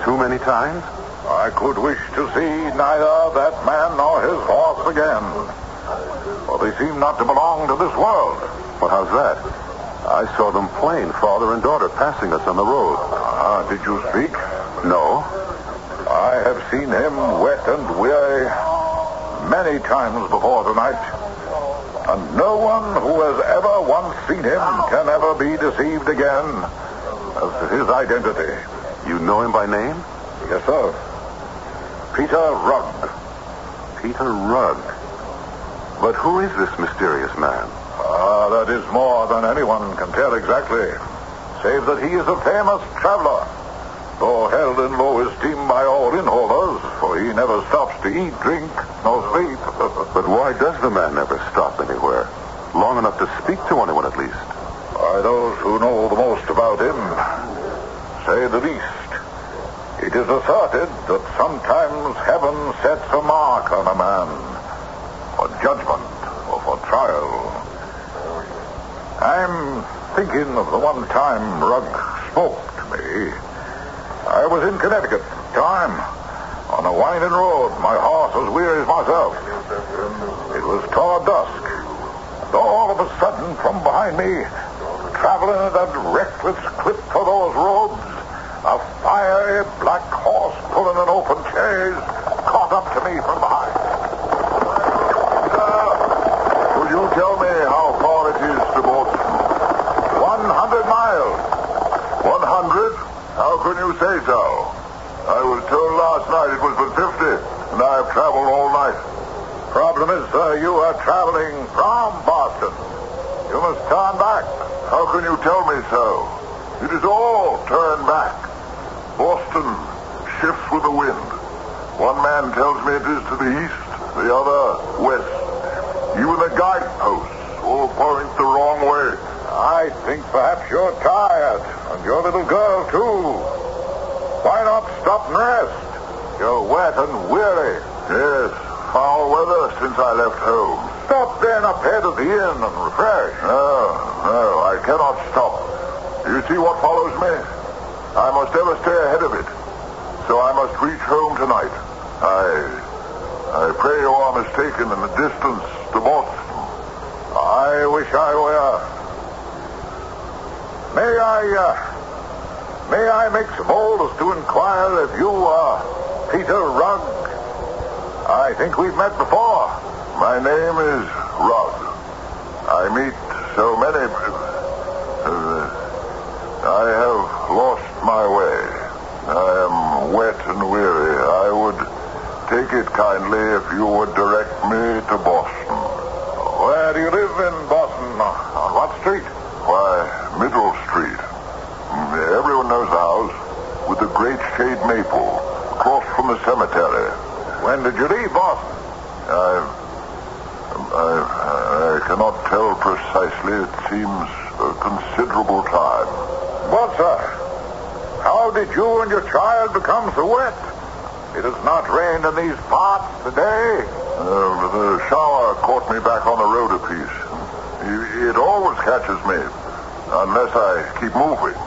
Too many times? I could wish to see neither that man nor his horse again. For they seem not to belong to this world. Well, how's that? I saw them plain, father and daughter, passing us on the road. Did you speak? No. I have seen him wet and weary many times before tonight. And no one who has ever once seen him can ever be deceived again as to his identity. You know him by name? Yes, sir. Peter Rugg. Peter Rugg. But who is this mysterious man? That is more than anyone can tell exactly, save that he is a famous traveler, though held in low esteem by all innholders, for he never stops to eat, drink, nor sleep. But why does the man never stop anywhere? Long enough to speak to anyone, at least. Why, those who know the most about him say the least. It is asserted that sometimes heaven sets a mark on a man for judgment or for trial. I'm thinking of the one time Rugg spoke to me. I was in Connecticut at the time, on a winding road. My horse was weary as myself. It was toward dusk, and all of a sudden, from behind me, traveling at that reckless clip for those roads, a fiery black horse pulling an open chaise caught up to me from behind. Could you tell me how far it is to Boston? 100 miles. 100? How can you say so? I was told last night it was but 50, and I have traveled all night. Problem is, sir, you are traveling from Boston. You must turn back. How can you tell me so? It is all turn back. Boston shifts with the wind. One man tells me it is to the east, the other west. Even the guideposts all point the wrong way. I think perhaps you're tired, and your little girl, too. Why not stop and rest? You're wet and weary. Yes, foul weather since I left home. Stop then up ahead of the inn and refresh. No, I cannot stop. Do you see what follows me? I must ever stay ahead of it. So I must reach home tonight. I pray you are mistaken in the distance to Boston. I wish I were. May I make so bold as to inquire if you are Peter Rugg? I think we've met before. My name is Rugg. I meet so many. I have lost my way. I am wet and weary. I would take it kindly if you would direct me to Boston. Where do you live in Boston? On what street? Why, Middle Street. Everyone knows the house, with the great shade maple, across from the cemetery. When did you leave Boston? I cannot tell precisely. It seems a considerable time. What, sir? How did you and your child become so wet? It has not rained in these parts today, The shower caught me back on the road a piece. It always catches me, unless I keep moving.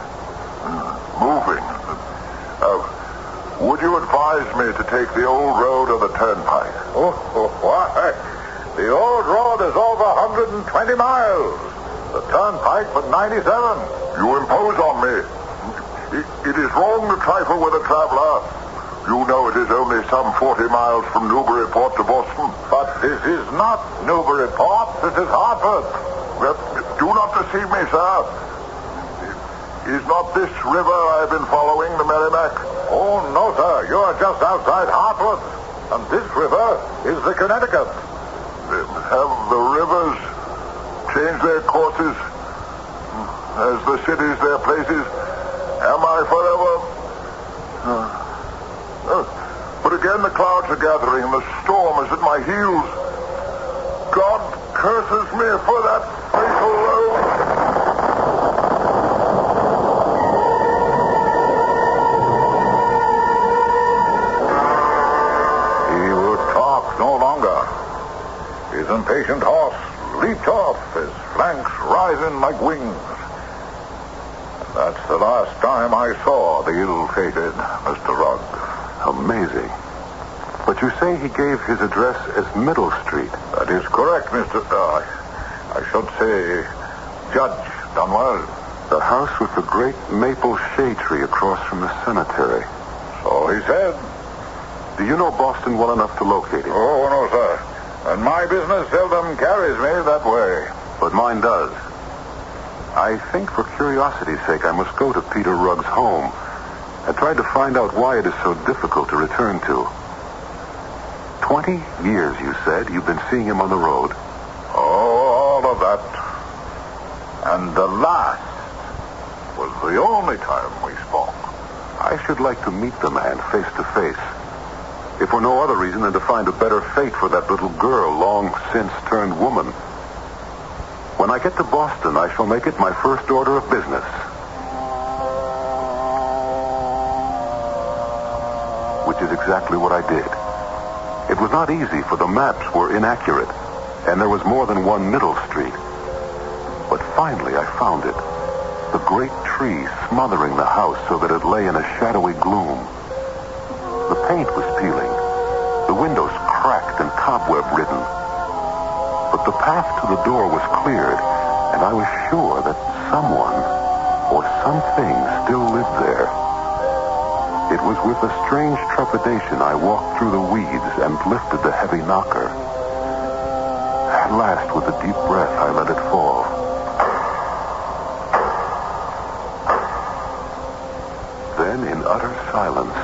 Would you advise me to take the old road or the turnpike? Why? The old road is over 120 miles. The turnpike but 97. You impose on me. It is wrong to trifle with a traveler. You know it is only some 40 miles from Newburyport to Boston. But this is not Newburyport. This is Hartford. Well, do not deceive me, sir. Is not this river I've been following the Merrimack? Oh, no, sir. You are just outside Hartford. And this river is the Connecticut. Have the rivers changed their courses? As the cities their places? Am I forever? But again the clouds are gathering and the storm is at my heels. God curses me for that fatal road. He would talk no longer. His impatient horse leaped off, his flanks rising like wings. That's the last time I saw the ill-fated Mr. Rugg. Amazing. But you say he gave his address as Middle Street. That is correct, Mr. I should say Judge Dunwell. The house with the great maple shade tree across from the cemetery. So he said. Do you know Boston well enough to locate him? Oh, no, sir. And my business seldom carries me that way. But mine does. I think for curiosity's sake I must go to Peter Rugg's home and try to find out why it is so difficult to return to. 20 years, you said, you've been seeing him on the road. Oh, all of that. And the last was the only time we spoke. I should like to meet the man face to face. If for no other reason than to find a better fate for that little girl long since turned woman. When I get to Boston, I shall make it my first order of business. Which is exactly what I did. It was not easy, for the maps were inaccurate, and there was more than one Middle Street. But finally I found it. The great tree smothering the house so that it lay in a shadowy gloom. The paint was peeling. The windows cracked and cobweb-ridden. But the path to the door was cleared, and I was sure that someone or something still lived there. It was with a strange trepidation I walked through the weeds and lifted the heavy knocker. At last, with a deep breath, I let it fall. Then, in utter silence,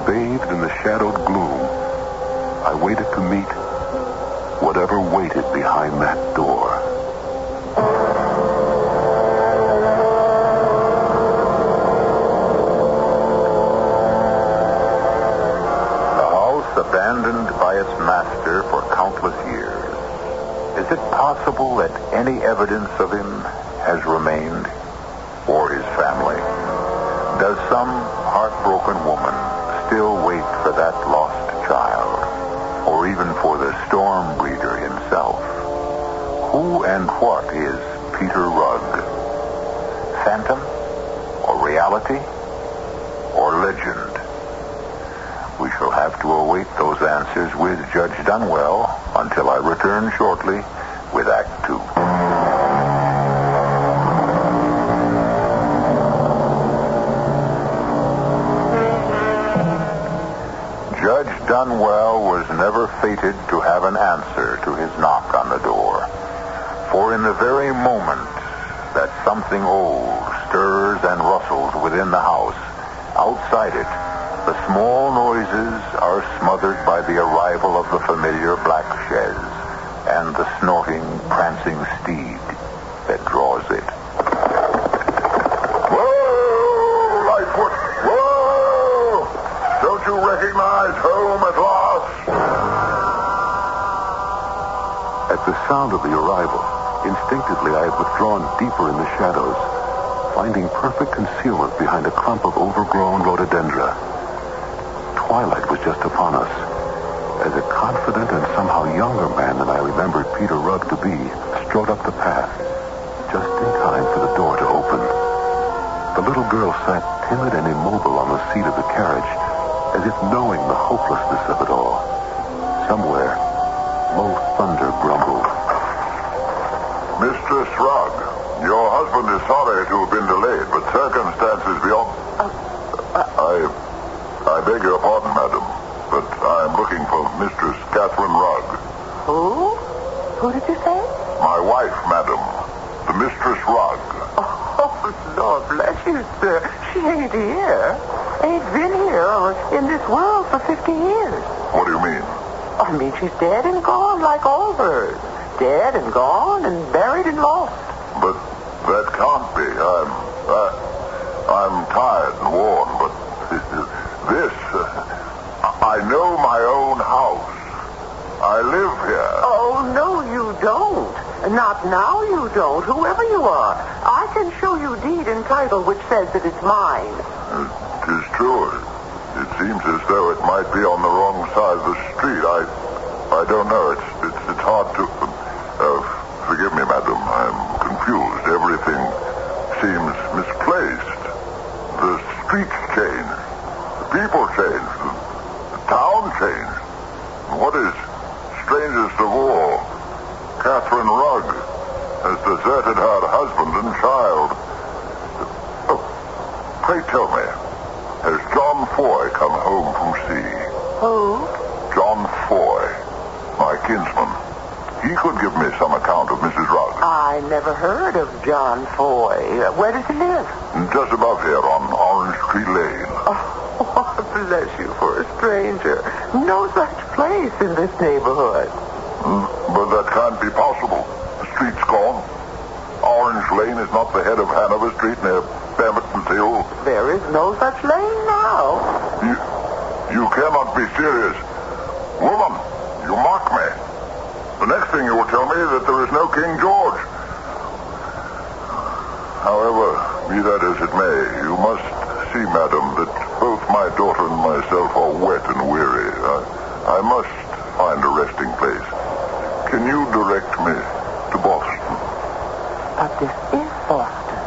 bathed in the shadowed gloom, I waited to meet whatever waited behind that door. The house abandoned by its master for countless years. Is it possible that any evidence of him has remained for his family? Does some heartbroken woman still wait for that lost child? Or even for the storm breeder himself? Who and what is Peter Rugg? Phantom? Or reality? Or legend? We shall have to await those answers with Judge Dunwell until I return shortly with Act 2. Judge Dunwell was never fated to have an answer to his knock on the door. For in the very moment that something old stirs and rustles within the house, outside it, the small noises are smothered by the arrival of the familiar black chaise and the snorting, prancing steed that draws it. Whoa, Lightfoot! Whoa! Don't you recognize home at last? At the sound of the arrival, instinctively I had withdrawn deeper in the shadows, finding perfect concealment behind a clump of overgrown rhododendra. Twilight was just upon us, as a confident and somehow younger man than I remembered Peter Rugg to be, strode up the path, just in time for the door to open. The little girl sat timid and immobile on the seat of the carriage, as if knowing the hopelessness of it all. Somewhere, low thunder grumbled. Mistress Rugg, your husband is sorry to have been delayed, but circumstances beyond... I beg your pardon, madam, but I am looking for Mistress Catherine Rugg. Who? Who did you say? My wife, madam, the Mistress Rugg. Oh, Lord bless you, sir. She ain't here. Ain't been here or in this world for 50 years. What do you mean? I mean, she's dead and gone like all birds. Dead and gone and buried and lost. But that can't be. I'm tired and worn, but this... I know my own house. I live here. Oh, no, you don't. Not now, you don't. Whoever you are, I can show you deed and title which says that it's mine. It is true. It seems as though it might be on the wrong side of the street. I don't know. It's hard to... forgive me, madam. I'm confused. Everything seems misplaced. The streets changed. The people changed. The town changed. And what is strangest of all, Catherine Rugg has deserted her husband and child. Oh, pray tell me, has John Foy come home from sea? Who? John Foy, my kinsman. He could give me some account of Mrs. Rugg. I never heard of John Foy. Where does he live? Just above here on Orange Tree Lane. Oh, bless you for a stranger. No such place in this neighborhood. But that can't be possible. The street's gone. Orange Lane is not the head of Hanover Street near Pemberton's Hill. There is no such lane now. You cannot be serious. Woman, you mock me. The next thing you will tell me is that there is no King George. However, be that as it may, you must see, madam, that both my daughter and myself are wet and weary. I must find a resting place. Can you direct me to Boston? But this is Boston.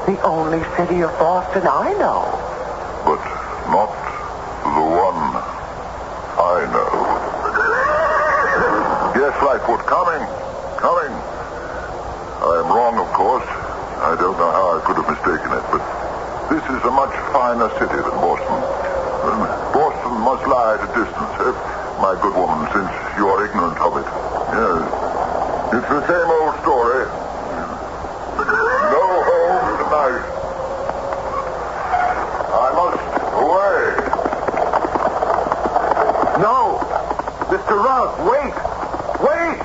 The only city of Boston I know. But not the one I know. Yes, Lightfoot, coming. I am wrong, of course. I don't know how I could have mistaken it, but this is a much finer city than Boston. Boston must lie at a distance, my good woman, since you are ignorant of it. Yes. It's the same old story. No home tonight. I must away. No! Mr. Rugg, wait! Wait!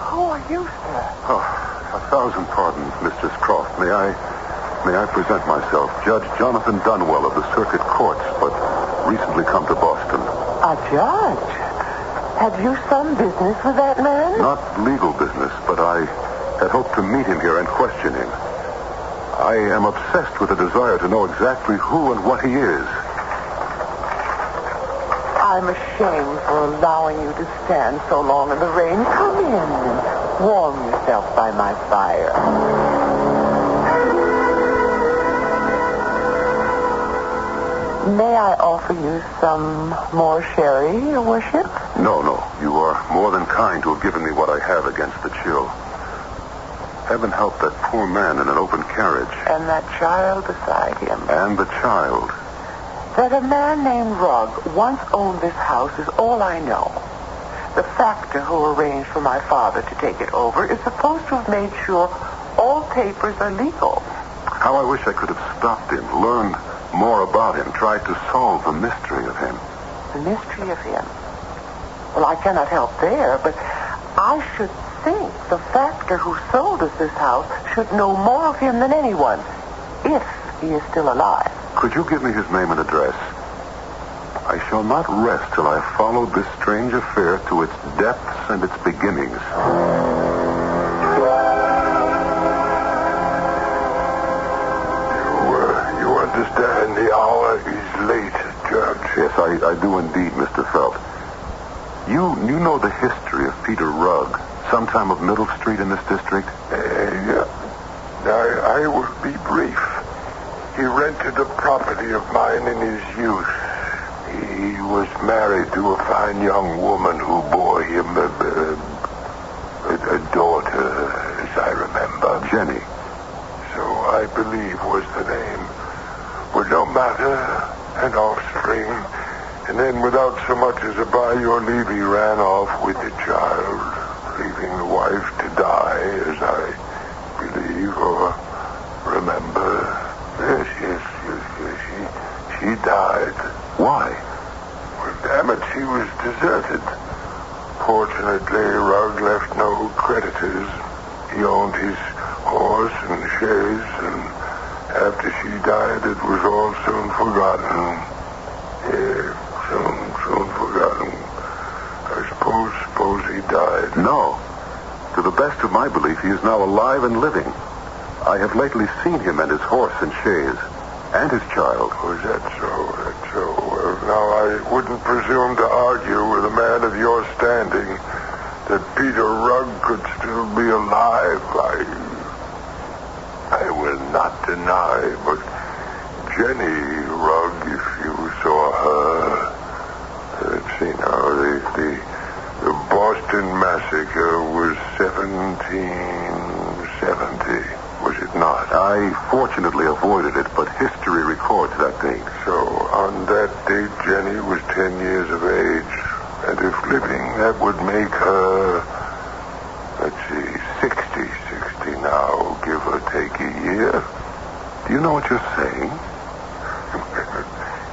Who are you, sir? Oh, 1,000 pardons, Mistress Croft. May I present myself, Judge Jonathan Dunwell of the Circuit Courts, but recently come to Boston. A judge? Have you some business with that man? Not legal business, but I had hoped to meet him here and question him. I am obsessed with a desire to know exactly who and what he is. I'm ashamed for allowing you to stand so long in the rain. Come in and warm yourself by my fire. May I offer you some more sherry, Your Worship? No. You are more than kind to have given me what I have against the chill. Heaven help that poor man in an open carriage. And that child beside him. And the child. That a man named Rugg once owned this house is all I know. The factor who arranged for my father to take it over is supposed to have made sure all papers are legal. How I wish I could have stopped him, learned more about him, tried to solve the mystery of him. The mystery of him? Well, I cannot help there, but I should think the factor who sold us this house should know more of him than anyone, if he is still alive. Could you give me his name and address? I shall not rest till I have followed this strange affair to its depths and its beginnings. You understand the hour is late, Judge. Yes, I do indeed, Mr. Felt. You know the history of Peter Rugg, sometime of Middle Street in this district? Yeah. I will be brief. He rented a property of mine in his youth. He was married to a fine young woman who bore him a daughter, as I remember. Jenny. So I believe was the name. But no matter, an offspring. And then without so much as a by your leave, he ran off with the child, leaving the wife to die, as I believe or remember. Yes. She died. Why? Well, damn it, she was deserted. Fortunately, Rugg left no creditors. He owned his horse and chaise, and after she died, it was all soon forgotten. Yeah, soon forgotten. I suppose he died. No. To the best of my belief, he is now alive and living. I have lately seen him and his horse and chaise, and his child. Oh, is that so? That's so. Well, now, I wouldn't presume to argue with a man of your standing that Peter Rugg could still be alive. I will not deny, but Jenny Rugg, if you saw her, let's see now, the Boston Massacre was 1770, was it not? I fortunately avoided it, but history records that date. So on that date, Jenny was 10 years of age, and if living, that would make her, let's see, 60 now, give or take a year. Do you know what you're saying?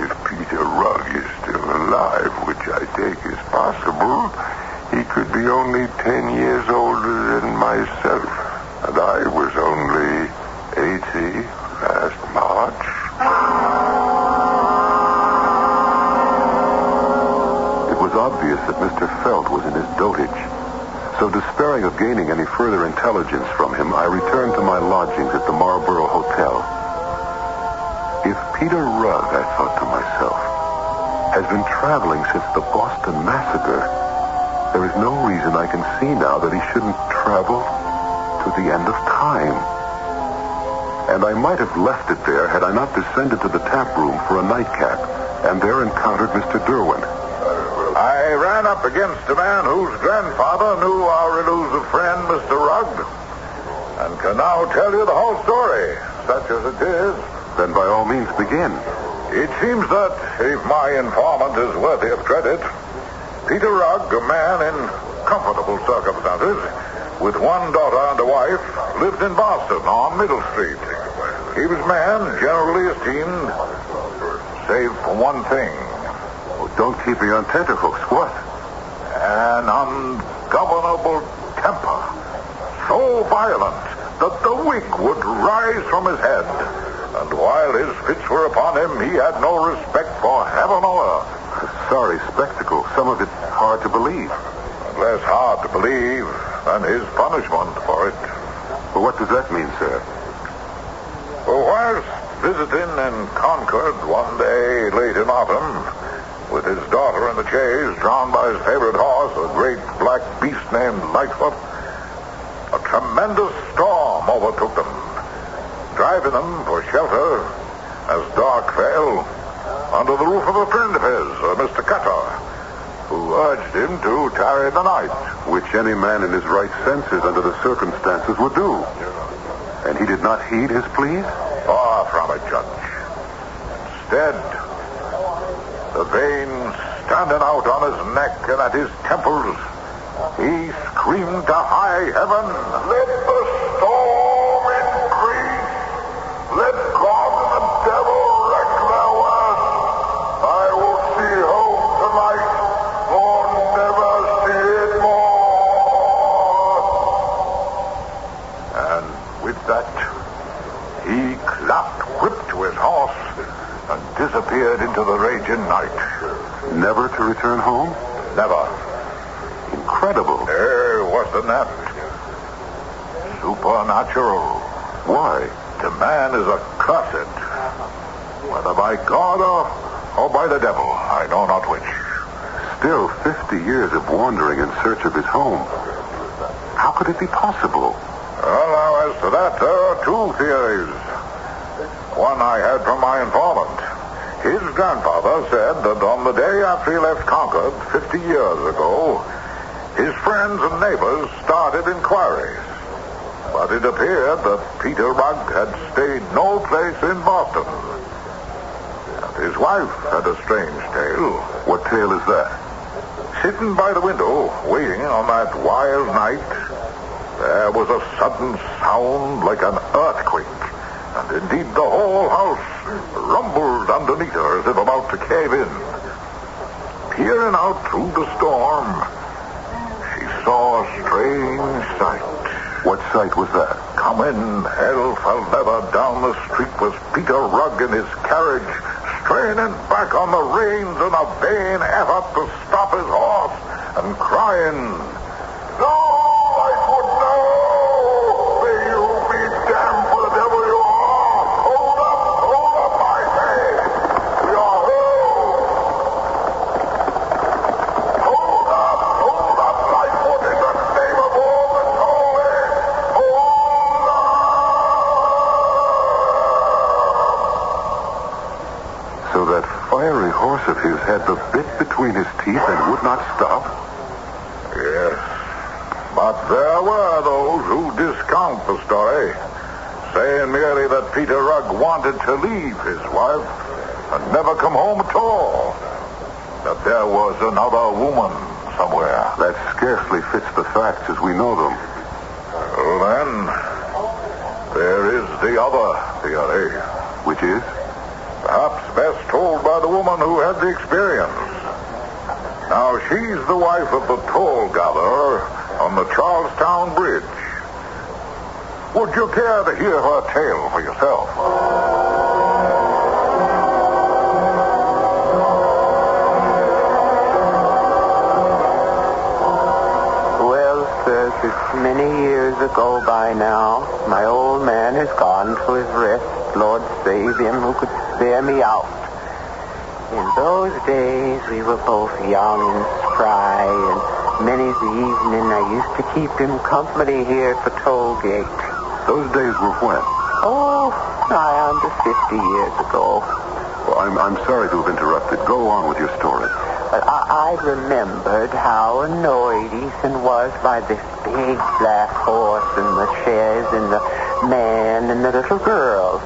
If Peter Rugg is still alive, which I take as possible, he could be only 10 years older than myself. And I was only 80 last March. It was obvious that Mr. Felt was in his dotage. So despairing of gaining any further intelligence from him, I returned to my lodgings at the Marlborough Hotel. If Peter Rugg, I thought to myself, has been traveling since the Boston Massacre, there is no reason I can see now that he shouldn't travel to the end of time. And I might have left it there had I not descended to the tap room for a nightcap, and there encountered Mr. Derwent. I ran up against a man whose grandfather knew our elusive friend, Mr. Rugg, and can now tell you the whole story, such as it is. Then by all means begin. It seems that, if my informant is worthy of credit, Peter Rugg, a man in comfortable circumstances, with one daughter and a wife, lived in Boston on Middle Street. He was a man generally esteemed, save for one thing. Oh, don't keep me on tenterhooks. What? An ungovernable temper, so violent that the wig would rise from his head. And while his fits were upon him, he had no respect for heaven or earth. Sorry spectacle. Some of it hard to believe. Less hard to believe than his punishment for it. Well, what does that mean, sir? Well, whilst visiting in Concord one day late in autumn, with his daughter in the chaise, drawn by his favorite horse, a great black beast named Lightfoot, a tremendous storm overtook them, driving them for shelter as dark fell under the roof of a friend of his, Mr. Cutter, who urged him to tarry the night. Which any man in his right senses under the circumstances would do. And he did not heed his pleas? Far from it, Judge. Instead, the veins standing out on his neck and at his temples, he screamed to high heaven, "Let the storm increase! Let God and the devil wreck their worst! I will see home tonight, or never see it more!" And with that, he clapped whip to his horse and disappeared into the raging night. Never to return home? Never. Incredible. Wasn't that supernatural? Why? The man is accursed, whether by God or or by the devil. I know not which. Still 50 years of wandering in search of his home. How could it be possible? Well, now, as to that, there are two theories. One I had from my informant. His grandfather said that on the day after he left Concord 50 years ago, his friends and neighbors started inquiries. But it appeared that Peter Rugg had stayed no place in Boston. And his wife had a strange tale. What tale is that? Sitting by the window, waiting on that wild night, there was a sudden sound like an earthquake. And indeed the whole house rumbled underneath her as if about to cave in. Peering out through the storm, she saw a strange sight. What sight was that? Coming hell for leather down the street was Peter Rugg in his carriage, straining back on the reins in a vain effort to stop his horse, and crying, "No, Lightfoot, no! May you be damned for the devil you are! Hold up, I say! We are home! Hold up, Lightfoot, in the name of all that's holy! Hold up!" So that fiery horse of his had the bit between his teeth and would not stop? Yes. But there were those who discount the story, saying merely that Peter Rugg wanted to leave his wife and never come home at all. That there was another woman somewhere. That scarcely fits the facts as we know them. Well, then, there is the other theory. Which is? Perhaps best told by the woman who had the experience. Now, she's the wife of the toll gatherer on the Charlestown Bridge. Would you care to hear her tale for yourself? Well, sirs, it's many years ago by now. My old man has gone to his rest. Lord save him who could spare me out. In those days, we were both young and spry, and many's the evening I used to keep him company here at the toll gate. Those days were when? Oh, nigh on to 50 years ago. Well, I'm sorry to have interrupted. Go on with your story. But I remembered how annoyed Ethan was by this big black horse and the chaise and the man and the little girl.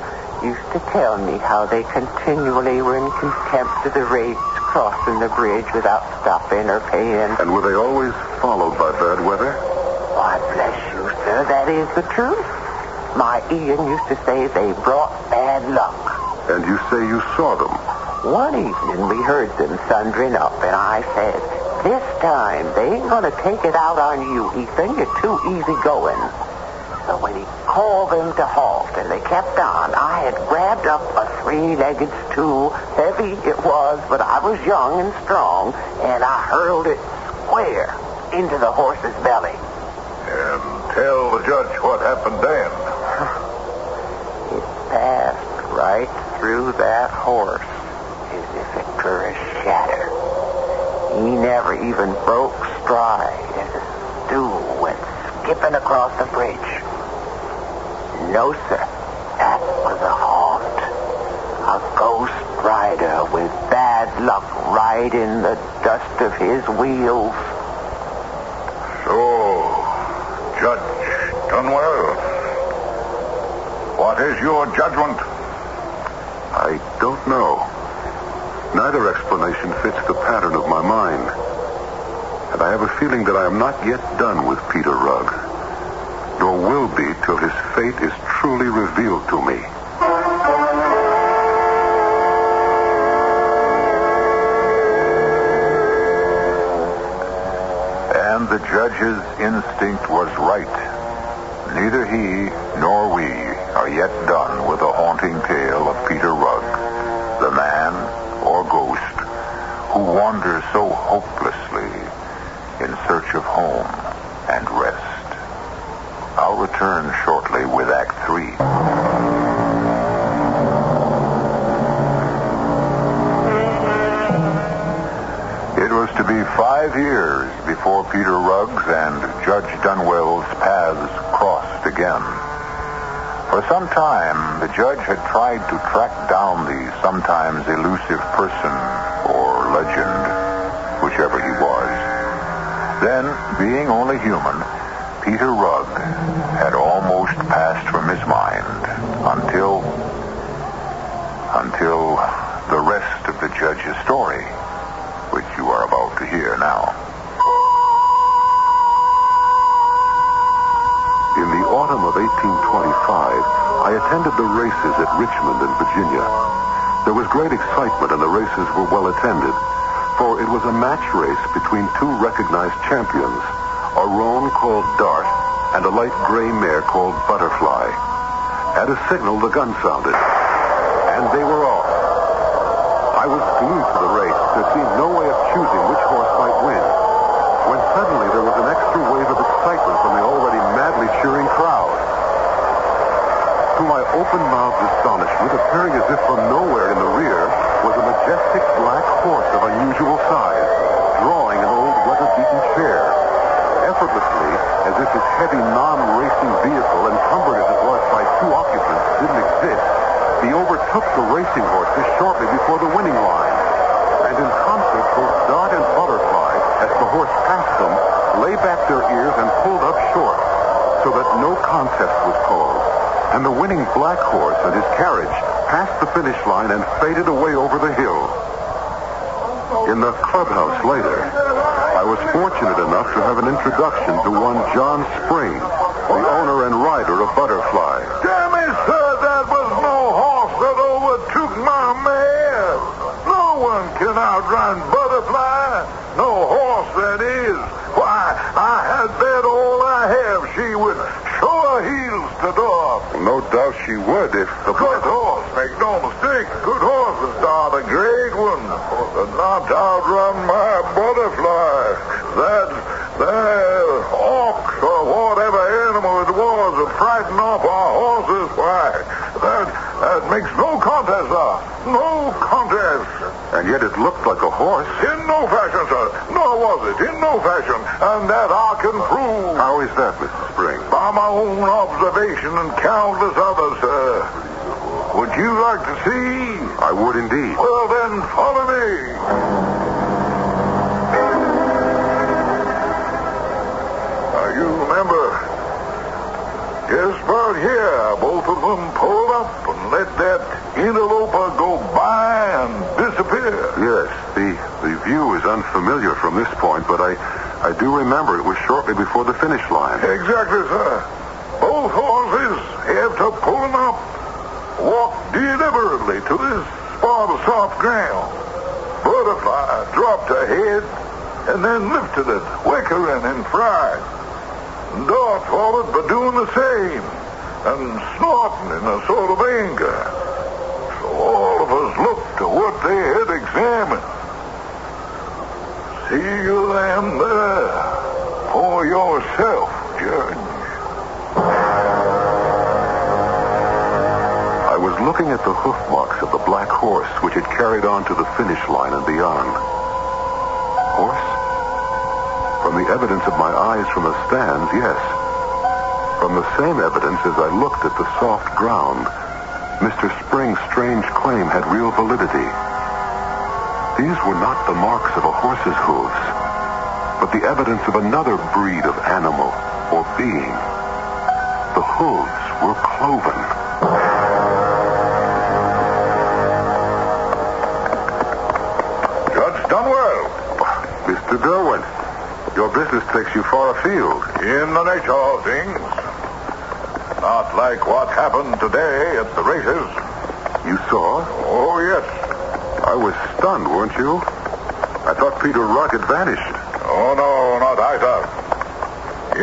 Used to tell me how they continually were in contempt of the rates crossing the bridge without stopping or paying. And were they always followed by bad weather? Why, bless you, sir, that is the truth. My Ian used to say they brought bad luck. And you say you saw them? One evening we heard them thundering up, and I said, "This time they ain't gonna take it out on you, Ethan. You're too easy going." So when he called them to halt and they kept on, I had grabbed up a three-legged stool. Heavy it was, but I was young and strong, and I hurled it square into the horse's belly. And tell the judge what happened then. It passed right through that horse as if it were a shatter. He never even broke stride as the stool went skipping across the bridge. No, sir. That was a haunt. A ghost rider with bad luck riding the dust of his wheels. So, Judge Dunwell, what is your judgment? I don't know. Neither explanation fits the pattern of my mind. And I have a feeling that I am not yet done with Peter Rugg. Nor will be till his fate is truly revealed to me. And the judge's instinct was right. Neither he nor we are yet done with the haunting tale of Peter Rugg, the man or ghost who wanders so hopelessly in search of home and rest. I'll return shortly with Act 3. 5 years before Peter Ruggs and Judge Dunwell's paths crossed again. For some time, the judge had tried to track down the sometimes elusive person or legend, whichever he was. Then, being only human, Peter Rugg had almost passed from his mind until the rest of the judge's story, which you are about to hear now. In the autumn of 1825, I attended the races at Richmond in Virginia. There was great excitement and the races were well attended, for it was a match race between two recognized champions, a roan called Dart and a light gray mare called Butterfly. At a signal, the gun sounded, and they were off. I was glued to the race. There seemed no way of choosing which horse might win, when suddenly there was an extra wave of excitement from the already madly cheering crowd. To my open-mouthed astonishment, appearing as if from nowhere in the rear, was a majestic black horse of unusual size, drawing an old weather-beaten chair. Effortlessly, as if his heavy non-racing vehicle, encumbered as it was by two occupants, didn't exist, he overtook the racing horses shortly before the winning line. And in concert, both Dart and Butterfly, as the horse passed them, lay back their ears and pulled up short, so that no contest was called. And the winning black horse and his carriage passed the finish line and faded away over the hill. In the clubhouse later, I was fortunate enough to have an introduction to one John Spring, the owner and rider of Butterfly. Damn it, sir, that was no horse that overtook my mare. No one can outrun Butterfly. No horse, that is. Why, I had bet all I have she would show her heels to Dart. No doubt she would if the... Good horse, make no mistake. Good horse, Dart, a great one. But not to outrun my Butterfly. That ox or whatever animal it was that frightened off our horses, why, that makes no contest, sir. No contest. And yet it looked like a horse. In no fashion, sir. Nor was it. In no fashion. And that I can prove. How is that, Mr. Spring? By my own observation and countless others, sir. Would you like to see? I would indeed. Well, then, follow me. You remember, just about here, both of them pulled up and let that interloper go by and disappear. Yes, the view is unfamiliar from this point, but I do remember it was shortly before the finish line. Exactly, sir. Both horses, after pulling up, walked deliberately to this spot of soft ground. Butterfly dropped her head and then lifted it, whickering in fright. Dart followed by doing the same and snorting in a sort of anger. So all of us looked to what they had examined. See you them there for yourself, Judge. I was looking at the hoof marks of the black horse which had carried on to the finish line and beyond. Horse? From the evidence of my eyes from the stands, yes. From the same evidence as I looked at the soft ground, Mr. Spring's strange claim had real validity. These were not the marks of a horse's hooves, but the evidence of another breed of animal or being. The hooves were cloven. Judge Dunwell. Mr. Derwent. Your business takes you far afield. In the nature of things. Not like what happened today at the races. You saw? Oh, yes. I was stunned, weren't you? I thought Peter Rugg had vanished. Oh, no, not either.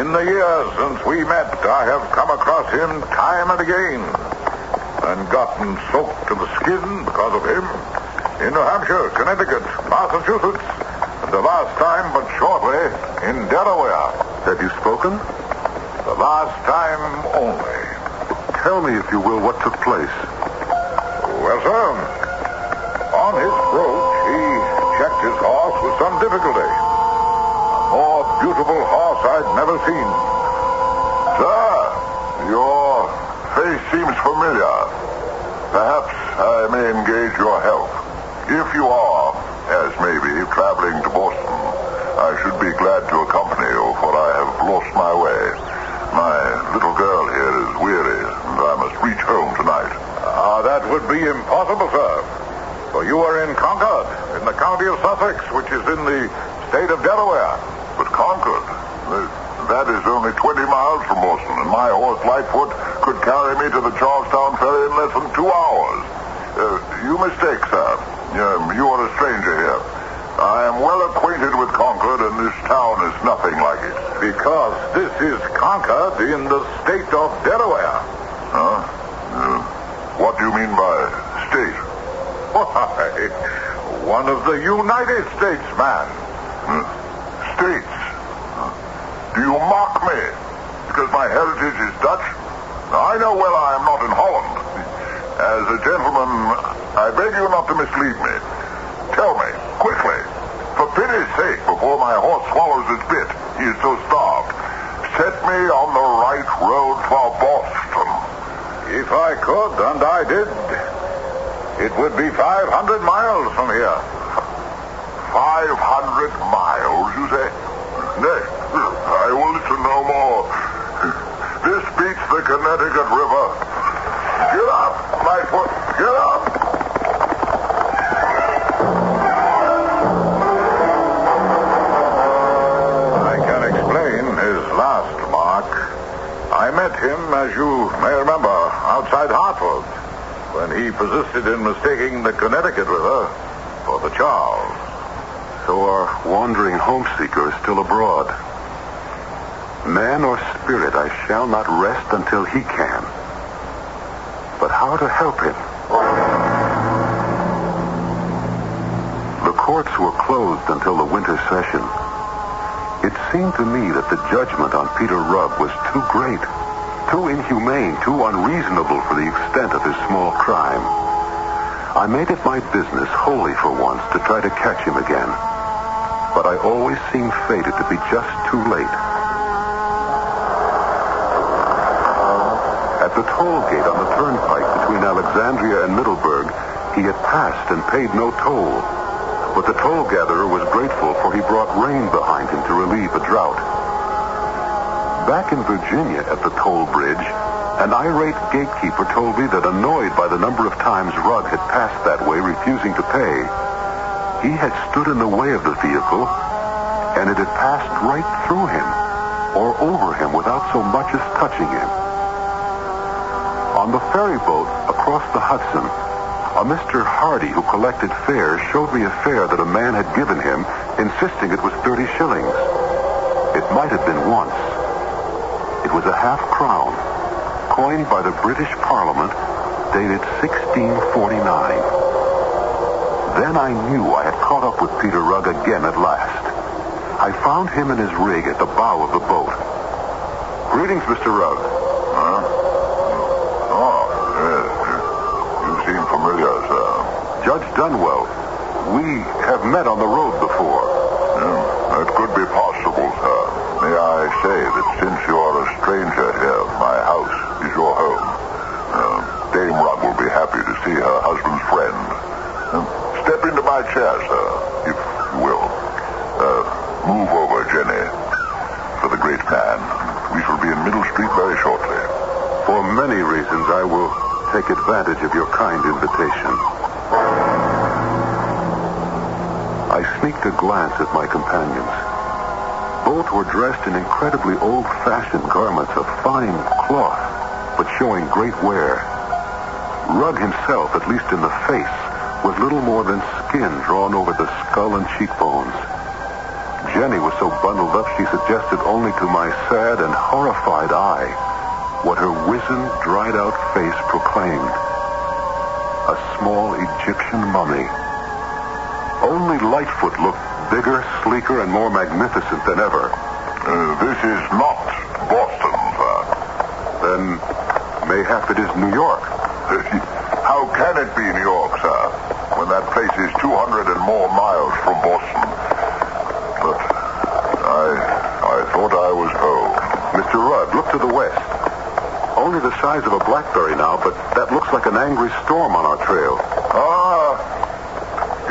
In the years since we met, I have come across him time and again and gotten soaked to the skin because of him. In New Hampshire, Connecticut, Massachusetts, the last time, but shortly, in Delaware. Have you spoken? The last time only. Tell me, if you will, what took place. Well, sir, on his approach, he checked his horse with some difficulty. beautiful horse I'd never seen. Sir, your face seems familiar. Perhaps I may engage your help. If you are, as maybe, traveling to Boston, I should be glad to accompany you, for I have lost my way. My little girl here is weary, and I must reach home tonight. That would be impossible, sir. For you are in Concord, in the county of Sussex, which is in the state of Delaware. But Concord? That is only 20 miles from Boston, and my horse Lightfoot could carry me to the Charlestown ferry in less than 2 hours. You mistake, sir. You are a stranger here. I am well acquainted with Concord, and this town is nothing like it. Because this is Concord in the state of Delaware. Huh? What do you mean by state? Why, one of the United States, man. States? Do you mock me? Because my heritage is Dutch? I know well I am not in Holland. As a gentleman, I beg you not to mislead me. Tell me, quickly, for pity's sake, before my horse swallows his bit, he is so starved, set me on the right road for Boston. If I could, and I did, it would be 500 miles from here. 500 miles, you say? Nay, I will listen no more. This beats the Connecticut River. Get up, Lightfoot, get up! I can explain his last remark. I met him, as you may remember, outside Hartford, when he persisted in mistaking the Connecticut River for the Charles. So our wandering homeseeker is still abroad. Man or spirit, I shall not rest until he can. But how to help him? The courts were closed until the winter session. It seemed to me that the judgment on Peter Rubb was too great, too inhumane, too unreasonable for the extent of his small crime. I made it my business wholly for once to try to catch him again. But I always seemed fated to be just too late. At the toll gate on the turnpike between Alexandria and Middleburg, he had passed and paid no toll. But the toll gatherer was grateful, for he brought rain behind him to relieve a drought. Back in Virginia at the toll bridge, an irate gatekeeper told me that, annoyed by the number of times Rugg had passed that way refusing to pay, he had stood in the way of the vehicle, and it had passed right through him or over him without so much as touching him. On the ferry boat across the Hudson, a Mr. Hardy who collected fares showed me a fare that a man had given him, insisting it was 30 shillings. It might have been once. It was a half-crown, coined by the British Parliament, dated 1649. Then I knew I had caught up with Peter Rugg again at last. I found him in his rig at the bow of the boat. Greetings, Mr. Rugg. Huh? Oh, yes. You seem familiar, sir. Judge Dunwell. We have met on the road before. That could be possible, sir. May I say that since you are a stranger here, my house is your home. Dame Rugg will be happy to see her husband's friend. Step into my chair, sir, if you will. Move over, Jenny. For the great man. We shall be in Middle Street very shortly. For many reasons, I will take advantage of your kind invitation. I sneaked a glance at my companions. Both were dressed in incredibly old-fashioned garments of fine cloth, but showing great wear. Rugg himself, at least in the face, was little more than skin drawn over the skull and cheekbones. Jenny was so bundled up she suggested only to my sad and horrified eye what her wizened, dried-out face proclaimed. A small Egyptian mummy. Only Lightfoot looked bigger, sleeker, and more magnificent than ever. This is not Boston, sir. Then mayhap it is New York. How can it be New York, sir, when that place is 200 and more miles from Boston? But I I was home. Mr. Rudd, look to the west. Only the size of a blackberry now, but that looks like an angry storm on our trail. Ah,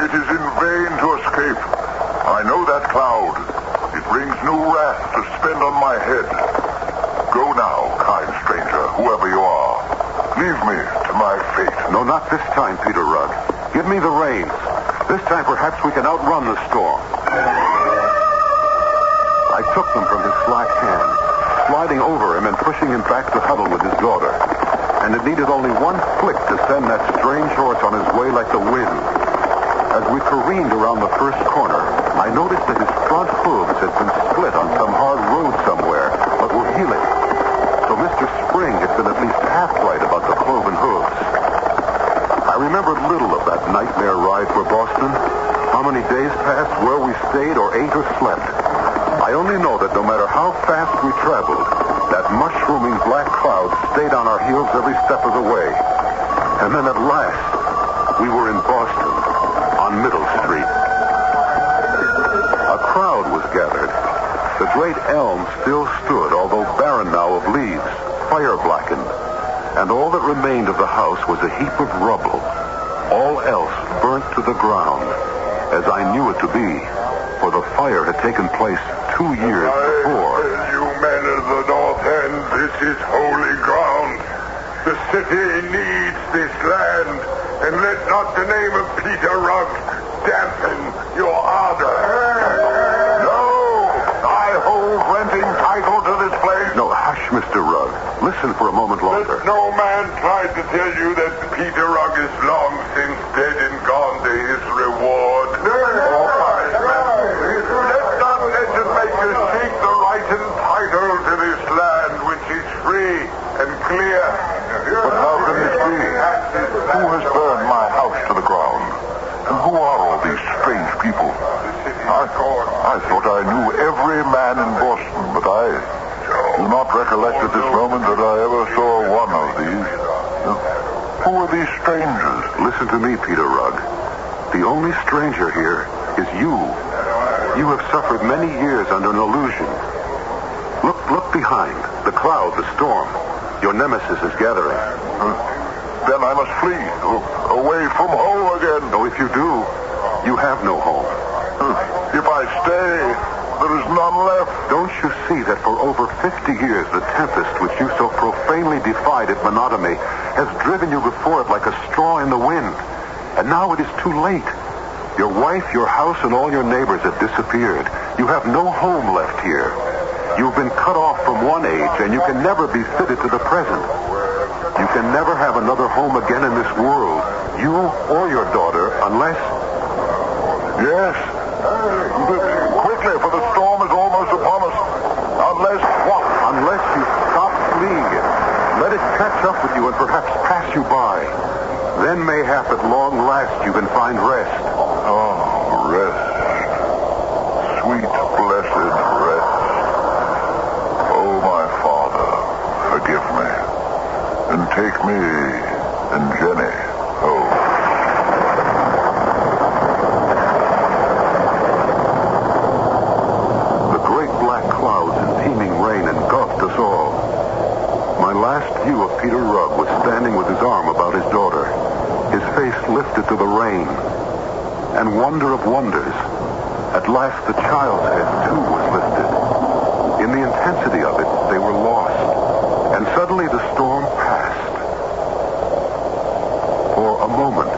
it is in vain to escape. I know that cloud. It brings new wrath to spend on my head. Go now, kind stranger, whoever you are. Leave me to my fate. No, not this time, Peter Rudd. Give me the reins. This time perhaps we can outrun the storm. I took them from his slack hand, sliding over him and pushing him back to huddle with his daughter. And it needed only one flick to send that strange horse on his way like the wind. As we careened around the first corner, I noticed that his front hooves had been split on some hard road somewhere, but were healing. So Mr. Spring had been at least half right about the cloven hooves. I remembered little of that nightmare ride for Boston, how many days passed, where we stayed or ate or slept. I only know that no matter how fast we traveled, that mushrooming black cloud stayed on our heels every step of the way. And then at last, we were in Boston, on Middle Street. A crowd was gathered. The great elm still stood, although barren now of leaves, fire-blackened. And all that remained of the house was a heap of rubble. All else burnt to the ground, as I knew it to be, for the fire had taken place 2 years before. You men of the North End, this is holy ground. The city needs this land, and let not the name of Peter Rugg dampen your ardor. No, I hold renting title to this place. No, hush, Mr. Rugg. Listen for a moment longer. Let no man try to tell you that Peter Rugg is long since dead and gone to his reward. Let not legislators seek the right and title to this land, which is free and clear. But how can this be? Who has burned my house to the ground? And who are all these strange people? I thought I knew every man in Boston, but I do not recollect at this moment that I ever saw one of these. Who are these strangers? Listen to me, Peter Rugg. The only stranger here is you. You have suffered many years under an illusion. Look behind. The cloud, the storm. Your nemesis is gathering. Then I must flee, away from home again. Oh, if you do, you have no home. If I stay, there is none left. Don't you see that for over 50 years, the tempest which you so profanely defied at Monotony has driven you before it like a straw in the wind? And now it is too late. Your wife, your house, and all your neighbors have disappeared. You have no home left here. You've been cut off from one age, and you can never be fitted to the present. You can never have another home again in this world, you or your daughter, unless... Yes. Quickly, for the storm is almost upon us. Unless what? Unless you stop fleeing it. Let it catch up with you and perhaps pass you by. Then mayhap at long last you can find rest. Oh, rest. Sweet, blessed rest. Oh, my Father, forgive me. And take me and Jenny home. The great black clouds and teeming rain engulfed us all. My last view of Peter Rugg was standing with his arm about his daughter, his face lifted to the rain. And wonder of wonders, at last the child's head, too, was lifted. In the intensity of it, they were lost. And suddenly the storm passed. For a moment,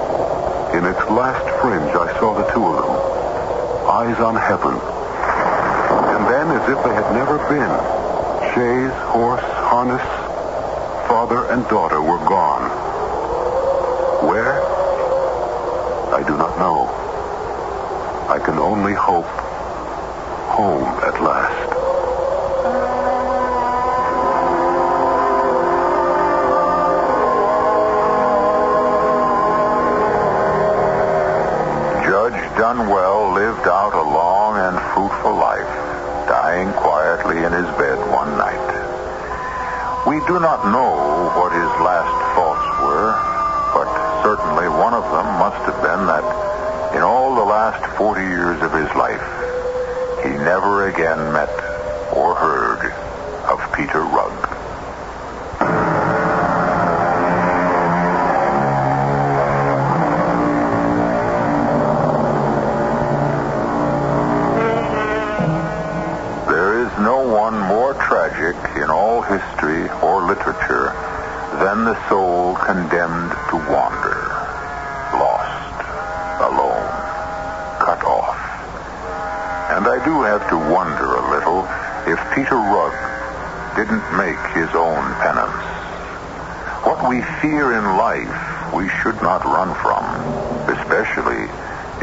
in its last fringe, I saw the two of them, eyes on heaven. And then, as if they had never been, chaise, horse, harness, father and daughter were gone. Where? I do not know. I can only hope home at last. Judge Dunwell lived out a long and fruitful life, dying quietly in his bed one night. We do not know what his last thoughts were, but certainly one of them must have been that in all the last 40 years of his life, he never again met or heard of Peter Rugg. There is no one more tragic in all history or literature than the soul condemned to wander, lost, alone, cut off. And I do have to wonder a little if Peter Rugg didn't make his own penance. What we fear in life, we should not run from, especially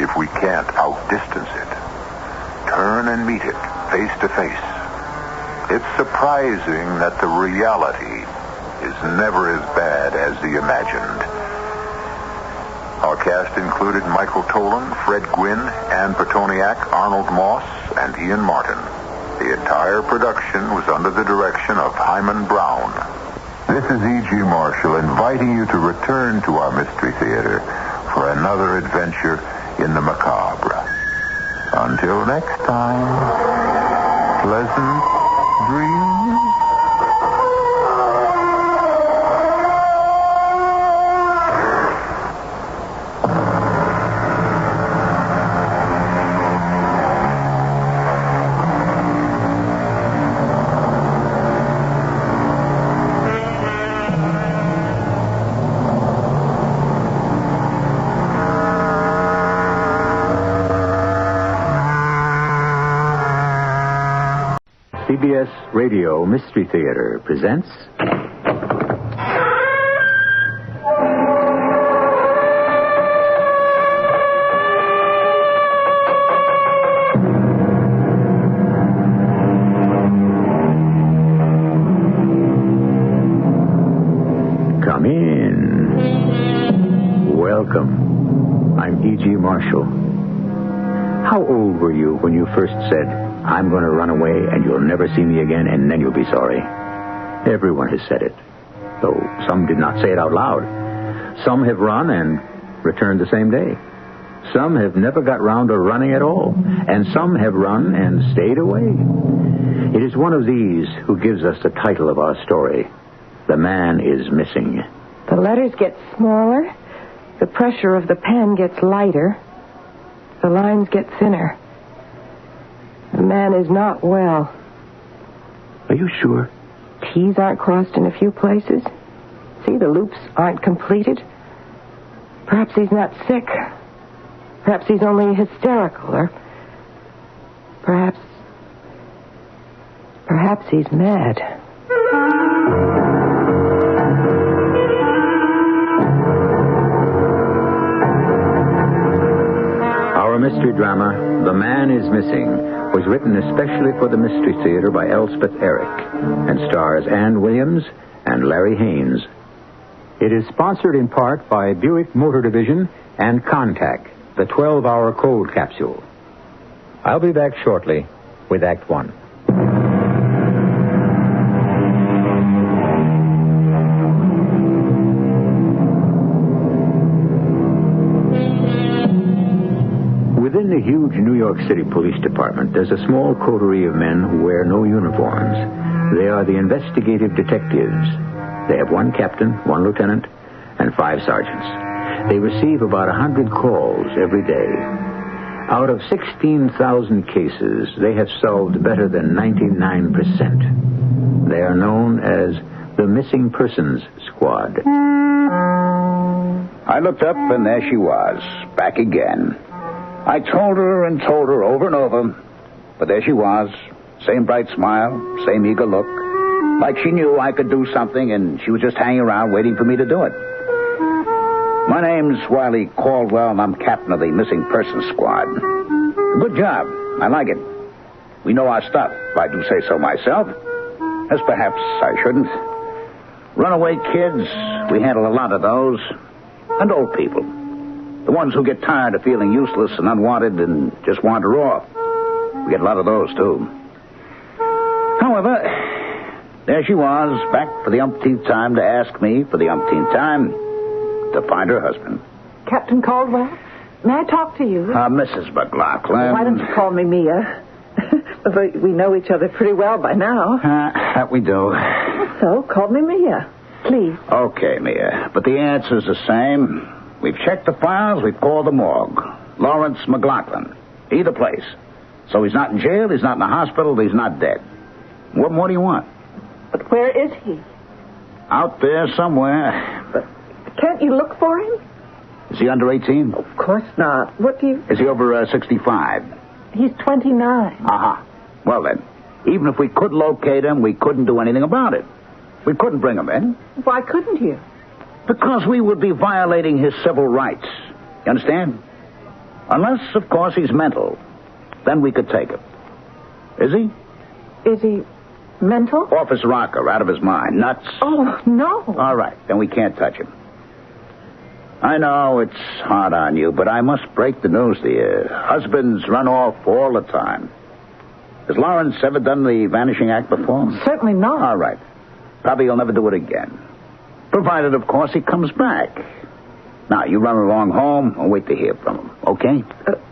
if we can't outdistance it. Turn and meet it face to face. It's surprising that the reality is never as bad as the imagined. Our cast included Michael Tolan, Fred Gwynn, Ann Petoniak, Arnold Moss, and Ian Martin. The entire production was under the direction of Hyman Brown. This is E.G. Marshall inviting you to return to our Mystery Theater for another adventure in the macabre. Until next time, pleasant dreams. CBS Radio Mystery Theater presents... Come in. Welcome. I'm E.G. Marshall. How old were you when you first said, "I'm going to run away and you'll never see me again and then you'll be sorry"? Everyone has said it, though some did not say it out loud. Some have run and returned the same day. Some have never got round to running at all, and some have run and stayed away. It is one of these who gives us the title of our story, The Man is Missing. The letters get smaller, the pressure of the pen gets lighter, the lines get thinner. The man is not well. Are you sure? T's aren't crossed in a few places. See, the loops aren't completed. Perhaps he's not sick. Perhaps he's only hysterical, or perhaps he's mad. Our mystery drama, The Man is Missing, was written especially for the Mystery Theater by Elspeth Eric and stars Ann Williams and Larry Haynes. It is sponsored in part by Buick Motor Division and Contact, the 12-hour cold capsule. I'll be back shortly with Act One. Within the huge New York City Police Department, there's a small coterie of men who wear no uniforms. They are the investigative detectives. They have one captain, one lieutenant, and 5 sergeants. They receive about 100 calls every day. Out of 16,000 cases, they have solved better than 99%. They are known as the Missing Persons Squad. I looked up, and there she was, back again. I told her over and over, but there she was, same bright smile, same eager look, like she knew I could do something, and she was just hanging around waiting for me to do it. My name's Wiley Caldwell, and I'm captain of the Missing Persons Squad. Good job. I like it. We know our stuff, if I do say so myself, as perhaps I shouldn't. Runaway kids, we handle a lot of those, and old people. The ones who get tired of feeling useless and unwanted and just wander off. We get a lot of those, too. However, there she was, back for the umpteenth time to ask me, for the umpteenth time, to find her husband. Captain Caldwell, may I talk to you? Mrs. McLaughlin. Why don't you call me Mia? We know each other pretty well by now. That we do. So, call me Mia. Please. Okay, Mia. But the answer's the same. We've checked the files. We've called the morgue. Lawrence McLaughlin. Either place. So he's not in jail. He's not in the hospital. He's not dead. What more do you want? But where is he? Out there somewhere. But can't you look for him? Is he under 18? Of course not. What do you... Is he over 65? He's 29. Uh-huh. Well, then, even if we could locate him, we couldn't do anything about it. We couldn't bring him in. Why couldn't you? Because we would be violating his civil rights. You understand? Unless, of course, he's mental. Then we could take him. Is he? Is he mental? Off his rocker, out of his mind. Nuts. Oh, no. All right, then we can't touch him. I know it's hard on you, but I must break the news to you. Husbands run off all the time. Has Lawrence ever done the vanishing act before? Certainly not. All right. Probably he'll never do it again. Provided, of course, he comes back. Now, you run along home and wait to hear from him, okay?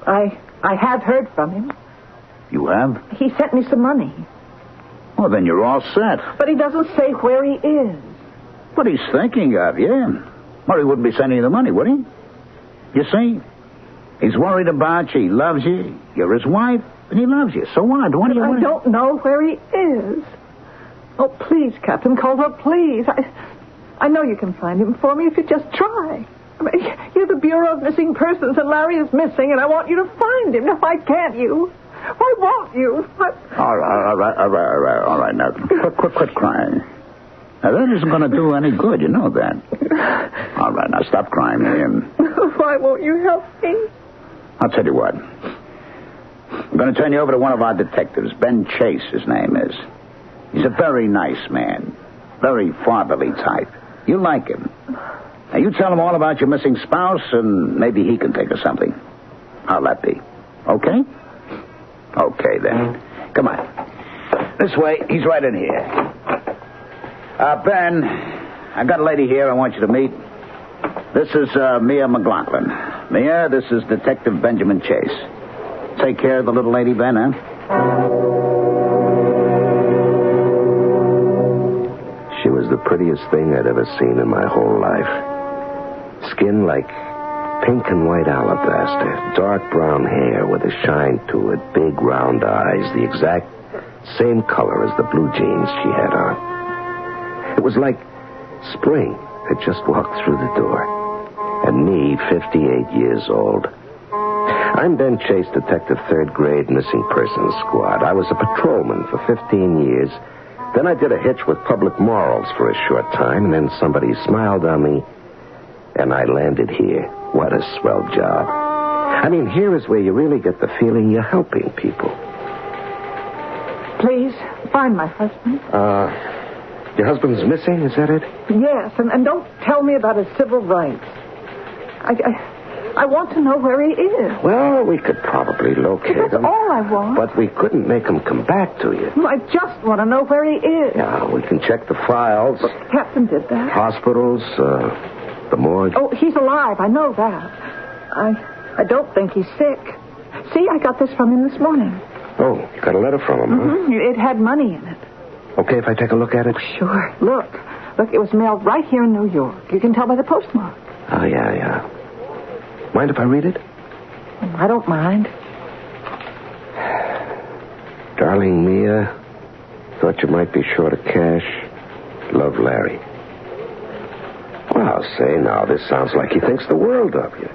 I have heard from him. You have? He sent me some money. Well, then you're all set. But he doesn't say where he is. But he's thinking of you. Or he wouldn't be sending you the money, would he? You see? He's worried about you. He loves you. You're his wife, and he loves you. So what? What do you want? I don't know where he is. Oh, please, Captain Caldwell, please. I know you can find him for me if you just try. I mean, you're the Bureau of Missing Persons, and Larry is missing, and I want you to find him. Now, why can't you? Why won't you? All right. Now, quit crying. Now, that isn't going to do any good. You know that. All right, now, stop crying, William. Why won't you help me? I'll tell you what. I'm going to turn you over to one of our detectives. Ben Chase, his name is. He's a very nice man. Very fatherly type. You'll like him. Now, you tell him all about your missing spouse, and maybe he can think of something. How'll that be? Okay? Okay, then. Come on. This way. He's right in here. Ben, I got a lady here I want you to meet. This is Mia McLaughlin. Mia, this is Detective Benjamin Chase. Take care of the little lady, Ben, huh? She was the prettiest thing I'd ever seen in my whole life. Skin like pink and white alabaster, dark brown hair with a shine to it, big round eyes, the exact same color as the blue jeans she had on. It was like spring had just walked through the door. And me, 58 years old. I'm Ben Chase, Detective 3rd Grade Missing Persons Squad. I was a patrolman for 15 years. Then I did a hitch with Public Morals for a short time, and then somebody smiled on me, and I landed here. What a swell job. I mean, here is where you really get the feeling you're helping people. Please, find my husband. Your husband's missing, is that it? Yes, and don't tell me about his civil rights. I want to know where he is. Well, we could probably locate him. That's all I want. But we couldn't make him come back to you. I just want to know where he is. Yeah, we can check the files. But Captain did that. Hospitals, the morgue. Oh, he's alive. I know that. I don't think he's sick. See, I got this from him this morning. Oh, you got a letter from him, huh? It had money in it. Okay, if I take a look at it? Sure. Look, it was mailed right here in New York. You can tell by the postmark. Oh, yeah. Mind if I read it? I don't mind. Darling Mia, thought you might be short of cash. Love, Larry. Well, say now, this sounds like he thinks the world of you.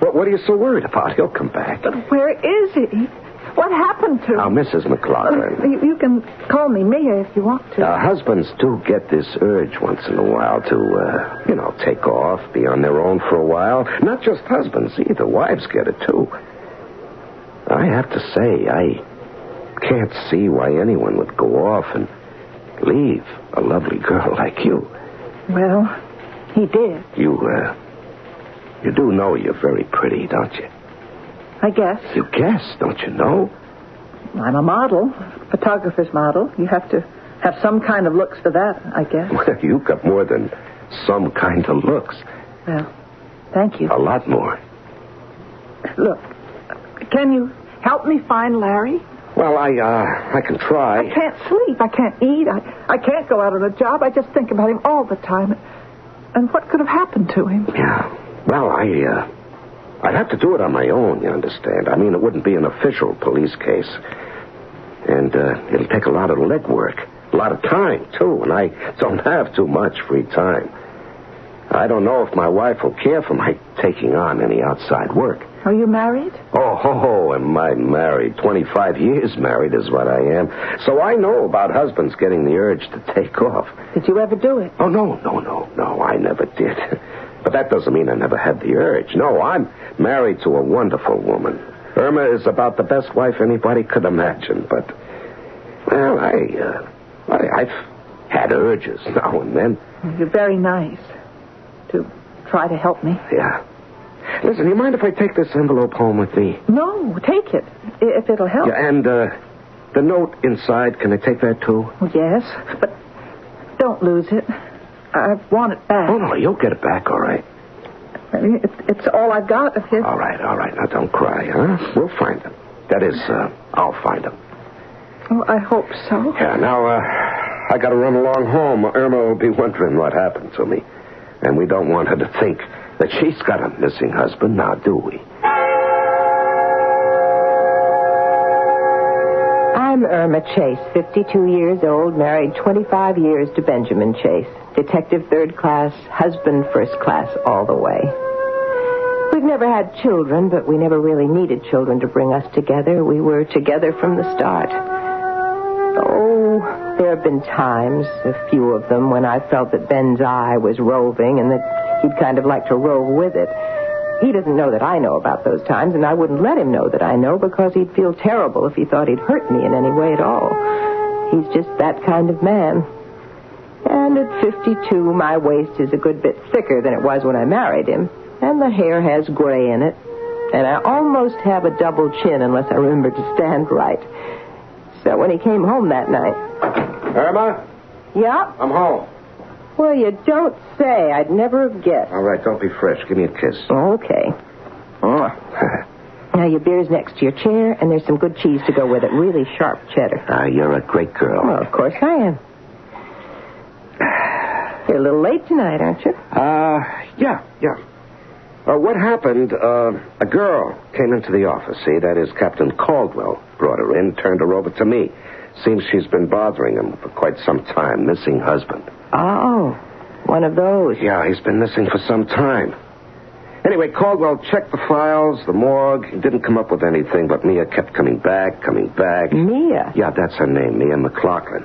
What are you so worried about? He'll come back. But where is he? What happened to him? Now, Mrs. McLaughlin. You can call me Mia if you want to. Husbands do get this urge once in a while to, take off, be on their own for a while. Not just husbands either. Wives get it, too. I have to say, I can't see why anyone would go off and leave a lovely girl like you. Well, he did. You do know you're very pretty, don't you? I guess. You guess, don't you know? I'm a model, photographer's model. You have to have some kind of looks for that, I guess. Well, you've got more than some kind of looks. Well, thank you. A lot more. Look, can you help me find Larry? Well, I can try. I can't sleep. I can't eat. I can't go out on a job. I just think about him all the time. And what could have happened to him? Yeah. Well, I'd have to do it on my own, you understand. I mean, it wouldn't be an official police case. And it'll take a lot of legwork. A lot of time, too. And I don't have too much free time. I don't know if my wife will care for my taking on any outside work. Are you married? Oh, am I married? 25 years married is what I am. So I know about husbands getting the urge to take off. Did you ever do it? Oh, no, I never did. But that doesn't mean I never had the urge. No, I'm married to a wonderful woman. Irma is about the best wife anybody could imagine. But, well, I've had urges now and then. You're very nice to try to help me. Yeah. Listen, you mind if I take this envelope home with me? No, take it, if it'll help. Yeah, and the note inside, can I take that too? Yes, but don't lose it. I want it back. Oh, no, you'll get it back, all right. I mean, it's all I've got of his. All right. Now, don't cry, huh? We'll find them. That is, I'll find them. Oh, I hope so. Yeah, now, I gotta run along home. Irma will be wondering what happened to me. And we don't want her to think that she's got a missing husband, now do we? I'm Irma Chase, 52 years old, married 25 years to Benjamin Chase. Detective third class, husband first class, all the way. We've never had children, but we never really needed children to bring us together. We were together from the start. Oh, there have been times, a few of them, when I felt that Ben's eye was roving and that he'd kind of like to rove with it. He doesn't know that I know about those times, and I wouldn't let him know that I know because he'd feel terrible if he thought he'd hurt me in any way at all. He's just that kind of man. And at 52, my waist is a good bit thicker than it was when I married him, and the hair has gray in it, and I almost have a double chin unless I remember to stand right. So when he came home that night... Irma? Yeah? I'm home. Well, you don't say. I'd never have guessed. All right, don't be fresh. Give me a kiss. Okay. Now, your beer's next to your chair, and there's some good cheese to go with it. Really sharp cheddar. You're a great girl. Well, of course I am. You're a little late tonight, aren't you? Yeah. What happened, a girl came into the office, see? That is, Captain Caldwell brought her in, turned her over to me. Seems she's been bothering him for quite some time, missing husband. Oh, one of those. Yeah, he's been missing for some time. Anyway, Caldwell checked the files, the morgue. He didn't come up with anything, but Mia kept coming back. Mia? Yeah, that's her name, Mia McLaughlin.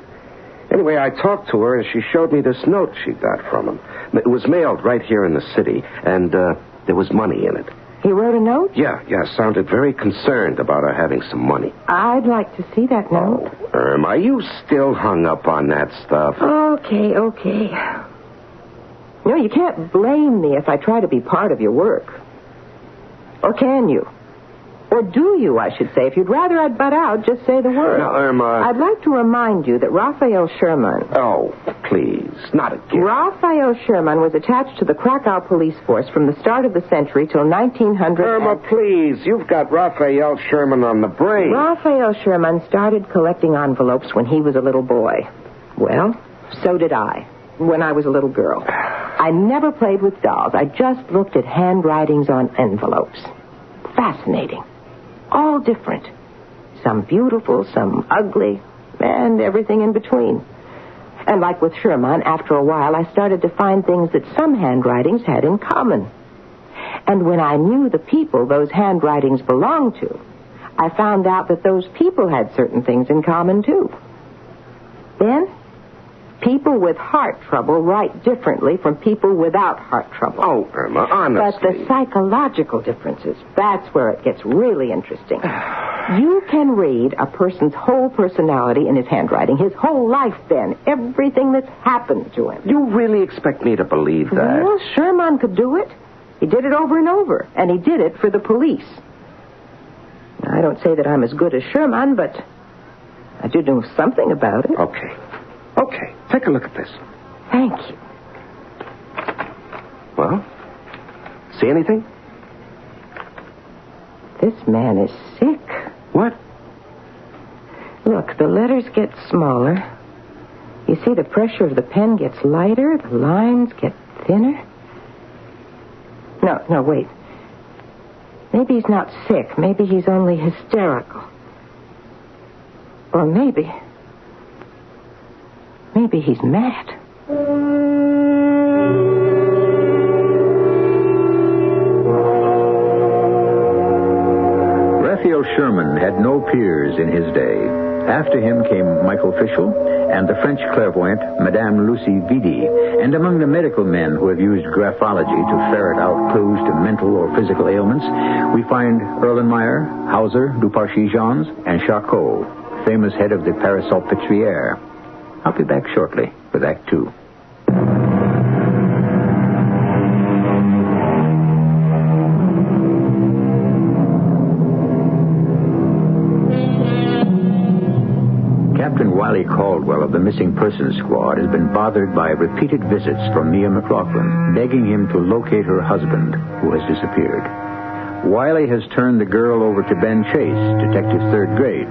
Anyway, I talked to her, and she showed me this note she got from him. It was mailed right here in the city, and there was money in it. He wrote a note? Yeah, sounded very concerned about her having some money. I'd like to see that note. Oh, Irma, are you still hung up on that stuff? Okay. No, you can't blame me if I try to be part of your work. Or can you? Or do you, I should say. If you'd rather I'd butt out, just say the word. Now, Irma... I'd like to remind you that Raphael Sherman... Oh, please, not again. Raphael Sherman was attached to the Krakow police force from the start of the century till 1900... Irma, please, you've got Raphael Sherman on the brain. Raphael Sherman started collecting envelopes when he was a little boy. Well, so did I, when I was a little girl. I never played with dolls. I just looked at handwritings on envelopes. Fascinating. All different. Some beautiful, some ugly, and everything in between. And like with Sherman, after a while, I started to find things that some handwritings had in common. And when I knew the people those handwritings belonged to, I found out that those people had certain things in common, too. Then, people with heart trouble write differently from people without heart trouble. Oh, Irma, honestly. But the psychological differences, that's where it gets really interesting. You can read a person's whole personality in his handwriting, his whole life, Ben, everything that's happened to him. You really expect me to believe that? Well, Sherman could do it. He did it over and over, and he did it for the police. Now, I don't say that I'm as good as Sherman, but I do know something about it. Okay, take a look at this. Thank you. Well, see anything? This man is sick. What? the letters get smaller. You see, the pressure of the pen gets lighter, the lines get thinner. No, wait. Maybe he's not sick. Maybe he's only hysterical. Or maybe he's mad. Raphael Sherman had no peers in his day. After him came Michael Fischel and the French clairvoyant Madame Lucie Vidi. And among the medical men who have used graphology to ferret out clues to mental or physical ailments, we find Erlenmeyer, Hauser, Duparcy-Jeans, and Charcot, famous head of the Parasalpêtrière. I'll be back shortly with Act 2. Captain Wiley Caldwell of the Missing Persons Squad has been bothered by repeated visits from Mia McLaughlin, begging him to locate her husband, who has disappeared. Wiley has turned the girl over to Ben Chase, detective third grade.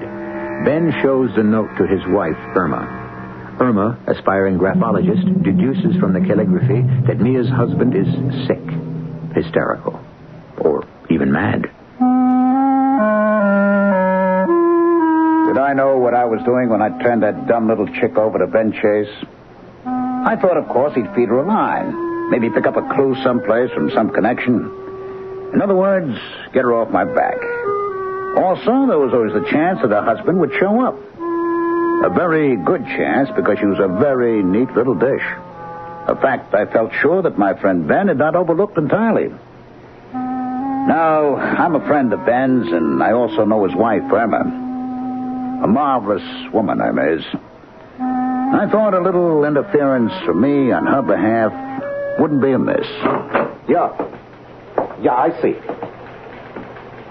Ben shows the note to his wife, Irma. Irma, aspiring graphologist, deduces from the calligraphy that Mia's husband is sick, hysterical, or even mad. Did I know what I was doing when I turned that dumb little chick over to Ben Chase? I thought, of course, he'd feed her a line. Maybe pick up a clue someplace from some connection. In other words, get her off my back. Also, there was always the chance that her husband would show up. A very good chance, because she was a very neat little dish. A fact I felt sure that my friend Ben had not overlooked entirely. Now, I'm a friend of Ben's, and I also know his wife, Irma. A marvelous woman, I may. I thought a little interference from me on her behalf wouldn't be amiss. Yeah, I see.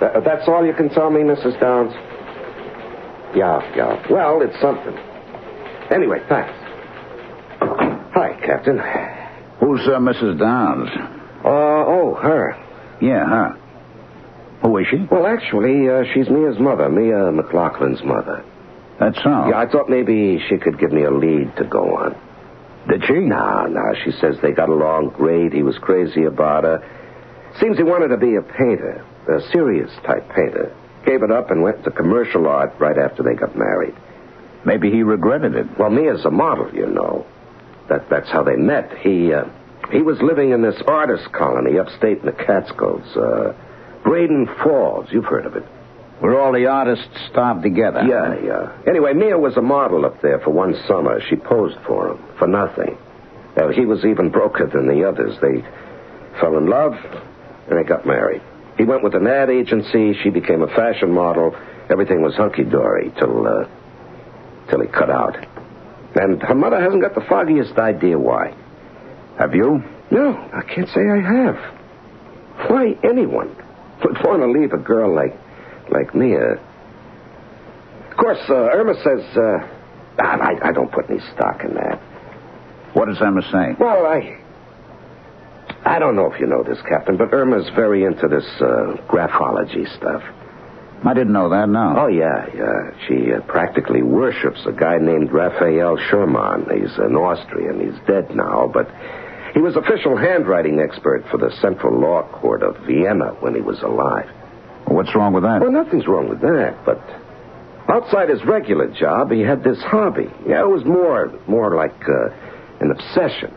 That's all you can tell me, Mrs. Downs? Yeah. Well, it's something. Anyway, thanks. Hi, Captain. Who's Mrs. Downs? Her. Yeah, her. Who is she? Well, actually, she's Mia's mother, Mia McLaughlin's mother. That's so? Yeah, I thought maybe she could give me a lead to go on. Did she? No, she says they got along great. He was crazy about her. Seems he wanted to be a painter, a serious type painter. Gave it up and went to commercial art right after they got married. Maybe he regretted it. Well, Mia's a model, you know. That's how they met. He was living in this artist colony upstate in the Catskills, Braden Falls. You've heard of it. Where all the artists starved together. Yeah. Anyway, Mia was a model up there for one summer. She posed for him for nothing. He was even broker than the others. They fell in love, and they got married. He went with an ad agency. She became a fashion model. Everything was hunky-dory till he cut out. And her mother hasn't got the foggiest idea why. Have you? No, I can't say I have. Why anyone would want to leave a girl like Mia? Of course, Irma says, I don't put any stock in that. What does Irma say? Well, I don't know if you know this, Captain, but Irma's very into this graphology stuff. I didn't know that, no. Oh, yeah. She practically worships a guy named Raphael Sherman. He's an Austrian. He's dead now, but he was official handwriting expert for the Central Law Court of Vienna when he was alive. What's wrong with that? Well, nothing's wrong with that, but outside his regular job, he had this hobby. Yeah, it was more like an obsession.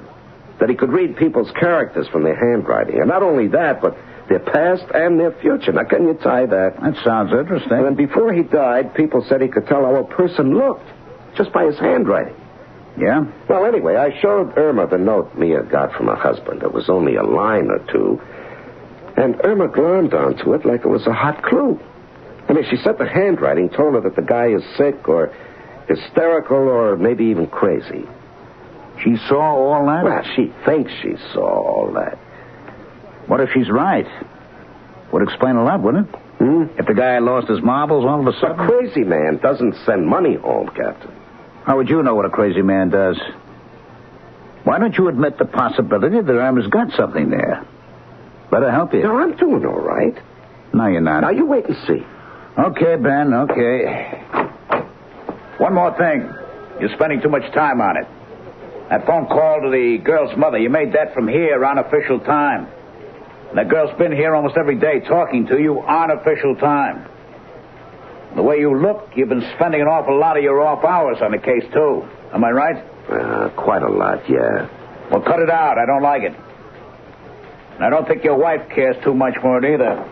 That he could read people's characters from their handwriting. And not only that, but their past and their future. Now, can you tie that? That sounds interesting. And then before he died, people said he could tell how a person looked just by his handwriting. Yeah? Well, anyway, I showed Irma the note Mia got from her husband. It was only a line or two. And Irma glommed onto it like it was a hot clue. I mean, she said the handwriting told her that the guy is sick or hysterical or maybe even crazy. She saw all that? Well, she thinks she saw all that. What if she's right? Would explain a lot, wouldn't it? If the guy lost his marbles all of a sudden? A crazy man doesn't send money home, Captain. How would you know what a crazy man does? Why don't you admit the possibility that Irma's got something there? Let her help you. No, I'm doing all right. No, you're not. Now, you wait and see. Okay, Ben, okay. One more thing. You're spending too much time on it. That phone call to the girl's mother, you made that from here on official time. And that girl's been here almost every day talking to you on official time. The way you look, you've been spending an awful lot of your off hours on the case, too. Am I right? Quite a lot, yeah. Well, cut it out. I don't like it. And I don't think your wife cares too much for it either.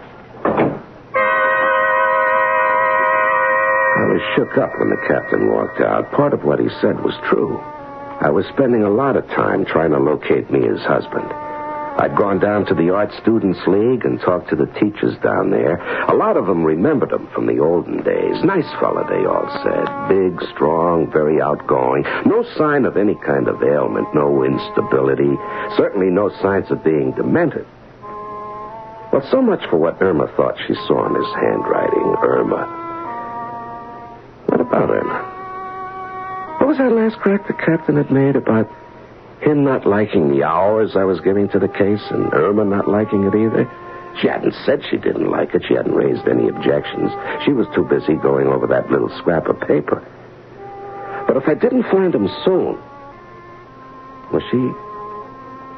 I was shook up when the captain walked out. Part of what he said was true. I was spending a lot of time trying to locate Mia's husband. I'd gone down to the Art Students League and talked to the teachers down there. A lot of them remembered him from the olden days. Nice fella, they all said. Big, strong, very outgoing. No sign of any kind of ailment, no instability. Certainly no signs of being demented. Well, so much for what Irma thought she saw in his handwriting. Irma. What about Irma? What was that last crack the captain had made about him not liking the hours I was giving to the case and Irma not liking it either? She hadn't said she didn't like it. She hadn't raised any objections. She was too busy going over that little scrap of paper. But if I didn't find him soon, was she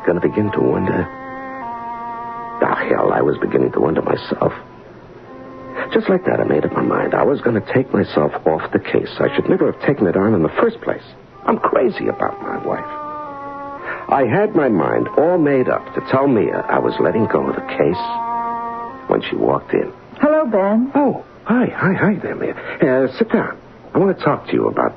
going to begin to wonder? Ah, hell, I was beginning to wonder myself. Just like that, I made up my mind. I was going to take myself off the case. I should never have taken it on in the first place. I'm crazy about my wife. I had my mind all made up to tell Mia I was letting go of the case when she walked in. Hello, Ben. Oh, hi there, Mia. Sit down. I want to talk to you about,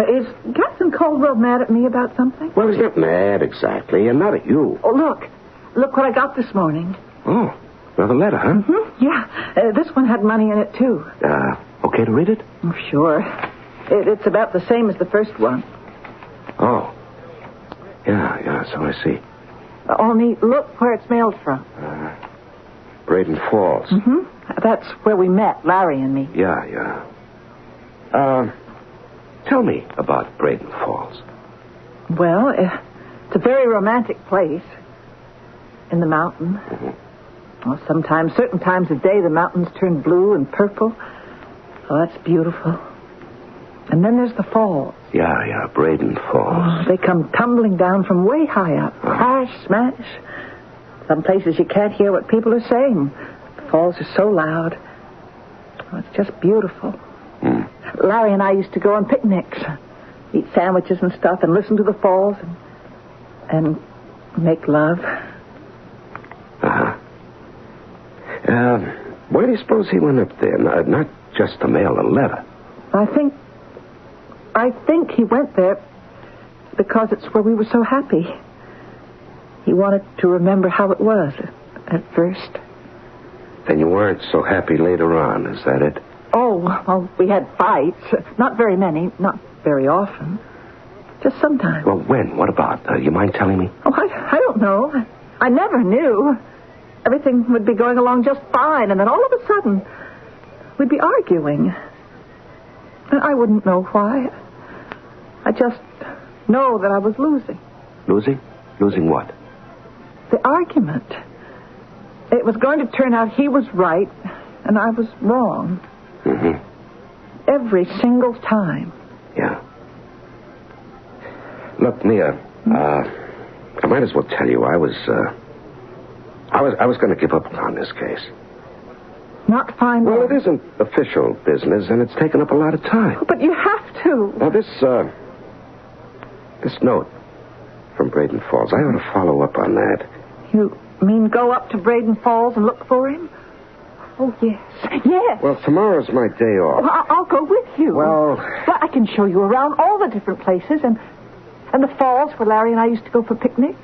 Is Captain Caldwell mad at me about something? Well, he's not mad exactly, and not at you. Oh, look. Look what I got this morning. Oh, another letter, huh? Mm-hmm. Yeah. This one had money in it, too. Okay to read it? Oh, sure. It's about the same as the first one. Oh. Yeah, so I see. Only look where it's mailed from. Braden Falls. Mm-hmm. That's where we met, Larry and me. Yeah. Tell me about Braden Falls. Well, it's a very romantic place. In the mountain. Mm-hmm. Well, sometimes, certain times of day, the mountains turn blue and purple. Oh, that's beautiful. And then there's the falls. Yeah, Braden Falls. Oh, they come tumbling down from way high up. Crash, smash. Some places you can't hear what people are saying. The falls are so loud. Oh, it's just beautiful. Larry and I used to go on picnics, eat sandwiches and stuff, and listen to the falls and make love. Why do you suppose he went up there? Not just to mail a letter. I think he went there because it's where we were so happy. He wanted to remember how it was at first. Then you weren't so happy later on, is that it? Oh, well, we had fights. Not very many, not very often. Just sometimes. Well, when? What about? You mind telling me? Oh, I don't know. I never knew. Everything would be going along just fine, and then all of a sudden, we'd be arguing. And I wouldn't know why. I just know that I was losing. Losing? Losing what? The argument. It was going to turn out he was right, and I was wrong. Mm-hmm. Every single time. Yeah. Look, Mia, I might as well tell you I was going to give up on this case. Not fine. Well, it isn't official business, and it's taken up a lot of time. But you have to. Now, this note from Braden Falls, I ought to follow up on that. You mean go up to Braden Falls and look for him? Oh, yes. Yes. Well, tomorrow's my day off. Well, I'll go with you. Well, I can show you around all the different places and the falls where Larry and I used to go for picnics.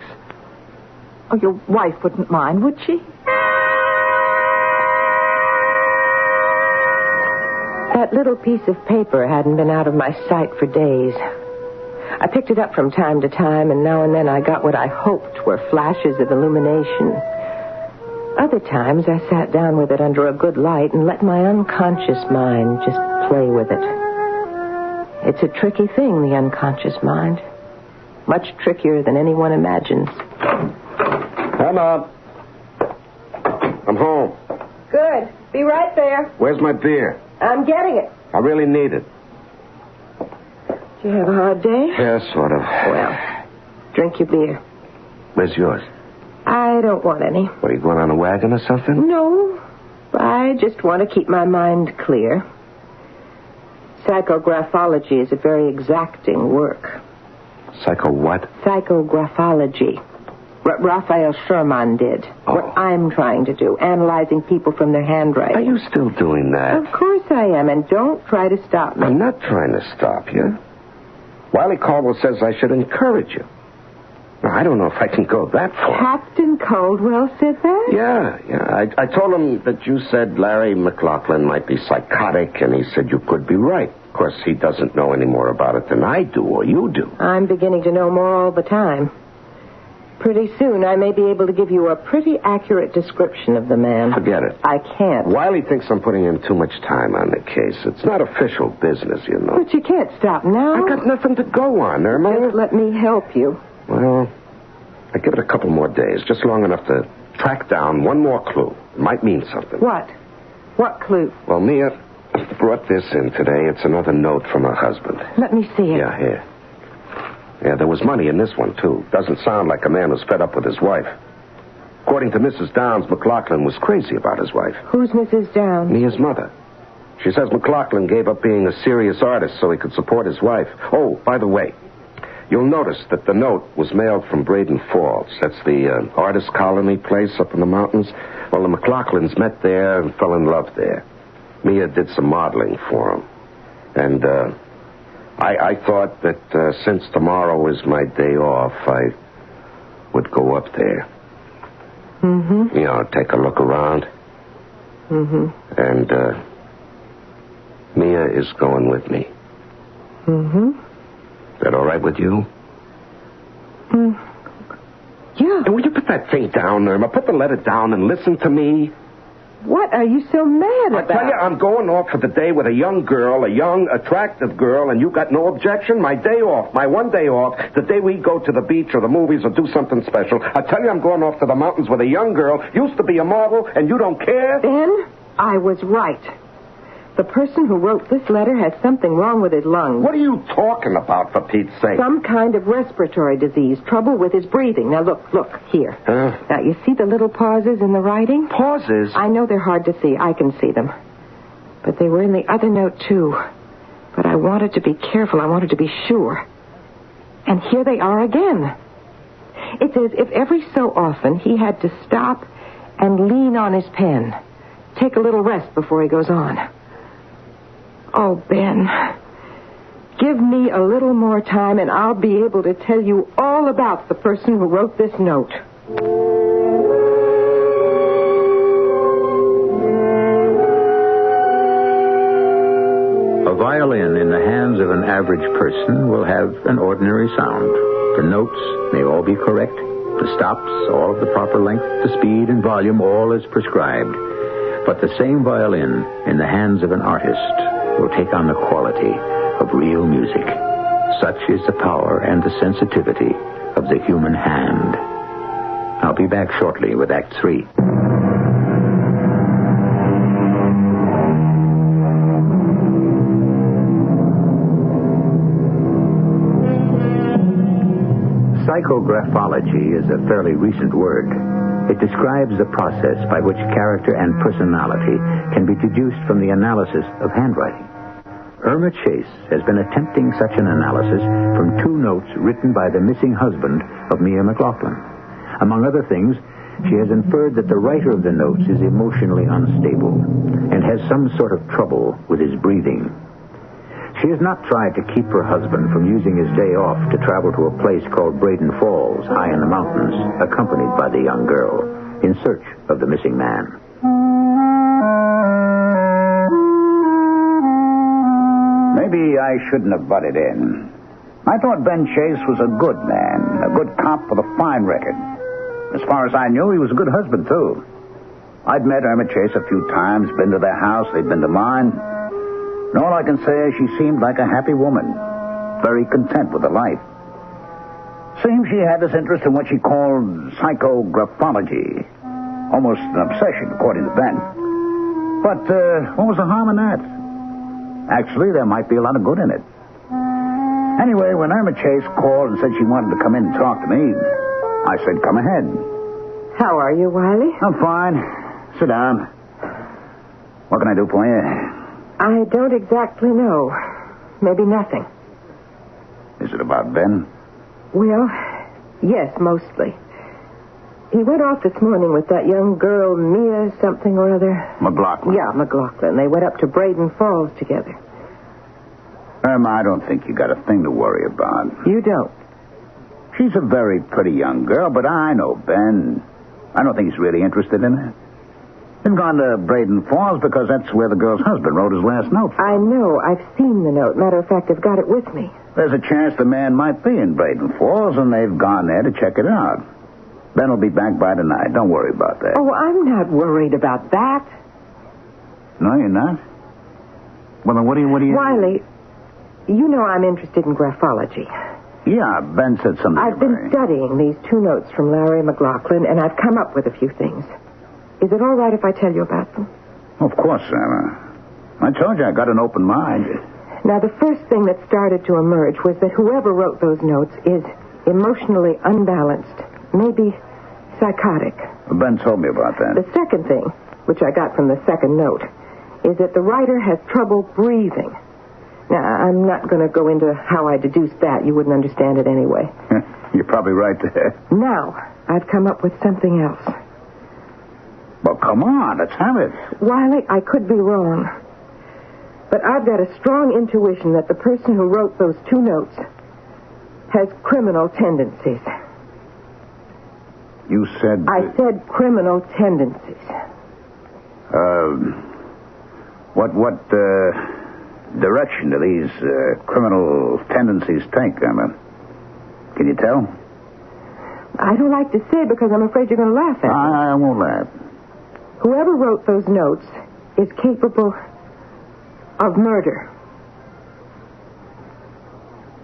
Oh, your wife wouldn't mind, would she? That little piece of paper hadn't been out of my sight for days. I picked it up from time to time, and now and then I got what I hoped were flashes of illumination. Other times I sat down with it under a good light and let my unconscious mind just play with it. It's a tricky thing, the unconscious mind. Much trickier than anyone imagines. Emma. I'm home. Good. Be right there. Where's my beer? I'm getting it. I really need it. You have a hard day? Yeah, sort of. Well, drink your beer. Where's yours? I don't want any. What, are you going on a wagon or something? No. I just want to keep my mind clear. Psychographology is a very exacting work. Psycho what? Psychographology. What Raphael Sherman did. Oh. What I'm trying to do. Analyzing people from their handwriting. Are you still doing that? Of course I am, and don't try to stop me. I'm not trying to stop you. Wiley Caldwell says I should encourage you. Now, I don't know if I can go that far. Captain Caldwell said that? Yeah. I told him that you said Larry McLaughlin might be psychotic, and he said you could be right. Of course, he doesn't know any more about it than I do or you do. I'm beginning to know more all the time. Pretty soon, I may be able to give you a pretty accurate description of the man. Forget it. I can't. Wiley thinks I'm putting in too much time on the case. It's not official business, you know. But you can't stop now. I got nothing to go on, Irma. Just let me help you. Well, I give it a couple more days, just long enough to track down one more clue. It might mean something. What? What clue? Well, Mia brought this in today. It's another note from her husband. Let me see it. Yeah, here. Yeah, there was money in this one, too. Doesn't sound like a man who's fed up with his wife. According to Mrs. Downs, McLaughlin was crazy about his wife. Who's Mrs. Downs? Mia's mother. She says McLaughlin gave up being a serious artist so he could support his wife. Oh, by the way, you'll notice that the note was mailed from Braden Falls. That's the artist colony place up in the mountains. Well, the McLaughlins met there and fell in love there. Mia did some modeling for him. And I thought that since tomorrow is my day off, I would go up there. Mm-hmm. You know, take a look around. Mm-hmm. And Mia is going with me. Mm-hmm. Is that all right with you? Yeah. And will you put that thing down, Irma? Put the letter down and listen to me. What are you so mad about? I tell you, I'm going off for the day with a young girl, a young, attractive girl, and you got no objection? My day off, my one day off, the day we go to the beach or the movies or do something special. I tell you, I'm going off to the mountains with a young girl, used to be a model, and you don't care? Ben, I was right. The person who wrote this letter has something wrong with his lungs. What are you talking about, for Pete's sake? Some kind of respiratory disease, trouble with his breathing. Now, look, here. Now, you see the little pauses in the writing? Pauses? I know they're hard to see. I can see them. But they were in the other note, too. But I wanted to be careful. I wanted to be sure. And here they are again. It's as if every so often he had to stop and lean on his pen. Take a little rest before he goes on. Oh, Ben, give me a little more time and I'll be able to tell you all about the person who wrote this note. A violin in the hands of an average person will have an ordinary sound. The notes may all be correct. The stops, all of the proper length, the speed and volume, all is prescribed. But the same violin in the hands of an artist will take on the quality of real music. Such is the power and the sensitivity of the human hand. I'll be back shortly with Act 3. Psychographology is a fairly recent word. It describes the process by which character and personality can be deduced from the analysis of handwriting. Irma Chase has been attempting such an analysis from 2 notes written by the missing husband of Mia McLaughlin. Among other things, she has inferred that the writer of the notes is emotionally unstable and has some sort of trouble with his breathing. She has not tried to keep her husband from using his day off to travel to a place called Braden Falls, high in the mountains, accompanied by the young girl, in search of the missing man. Maybe I shouldn't have butted in. I thought Ben Chase was a good man, a good cop with a fine record. As far as I knew, he was a good husband, too. I'd met Irma Chase a few times, been to their house, they'd been to mine. And all I can say is she seemed like a happy woman, very content with her life. Seems she had this interest in what she called psychographology. Almost an obsession, according to Ben. But what was the harm in that? Actually, there might be a lot of good in it. Anyway, when Irma Chase called and said she wanted to come in and talk to me, I said, come ahead. How are you, Wiley? I'm fine. Sit down. What can I do for you? I don't exactly know. Maybe nothing. Is it about Ben? Well, yes, mostly. He went off this morning with that young girl, Mia something or other. McLaughlin. Yeah, McLaughlin. They went up to Braden Falls together. Irma, I don't think you got a thing to worry about. You don't? She's a very pretty young girl, but I know Ben. I don't think he's really interested in her. He's gone to Braden Falls because that's where the girl's husband wrote his last note. I know. I've seen the note. Matter of fact, I've got it with me. There's a chance the man might be in Braden Falls, and they've gone there to check it out. Ben will be back by tonight. Don't worry about that. Oh, I'm not worried about that. No, you're not? Well, then what do you... Wiley, you know I'm interested in graphology. Yeah, Ben said something. I've been studying these 2 notes from Larry McLaughlin, and I've come up with a few things. Is it all right if I tell you about them? Of course, Sarah. I told you I got an open mind. Now, the first thing that started to emerge was that whoever wrote those notes is emotionally unbalanced, maybe psychotic. Ben told me about that. The second thing, which I got from the second note, is that the writer has trouble breathing. Now, I'm not going to go into how I deduced that. You wouldn't understand it anyway. You're probably right there. Now, I've come up with something else. Well, come on, let's have it. Wiley, I could be wrong. But I've got a strong intuition that the person who wrote those 2 notes has criminal tendencies. You said... I said criminal tendencies. What direction do these criminal tendencies take, Emma? Can you tell? I don't like to say because I'm afraid you're going to laugh at me. I won't laugh. Whoever wrote those notes is capable of murder.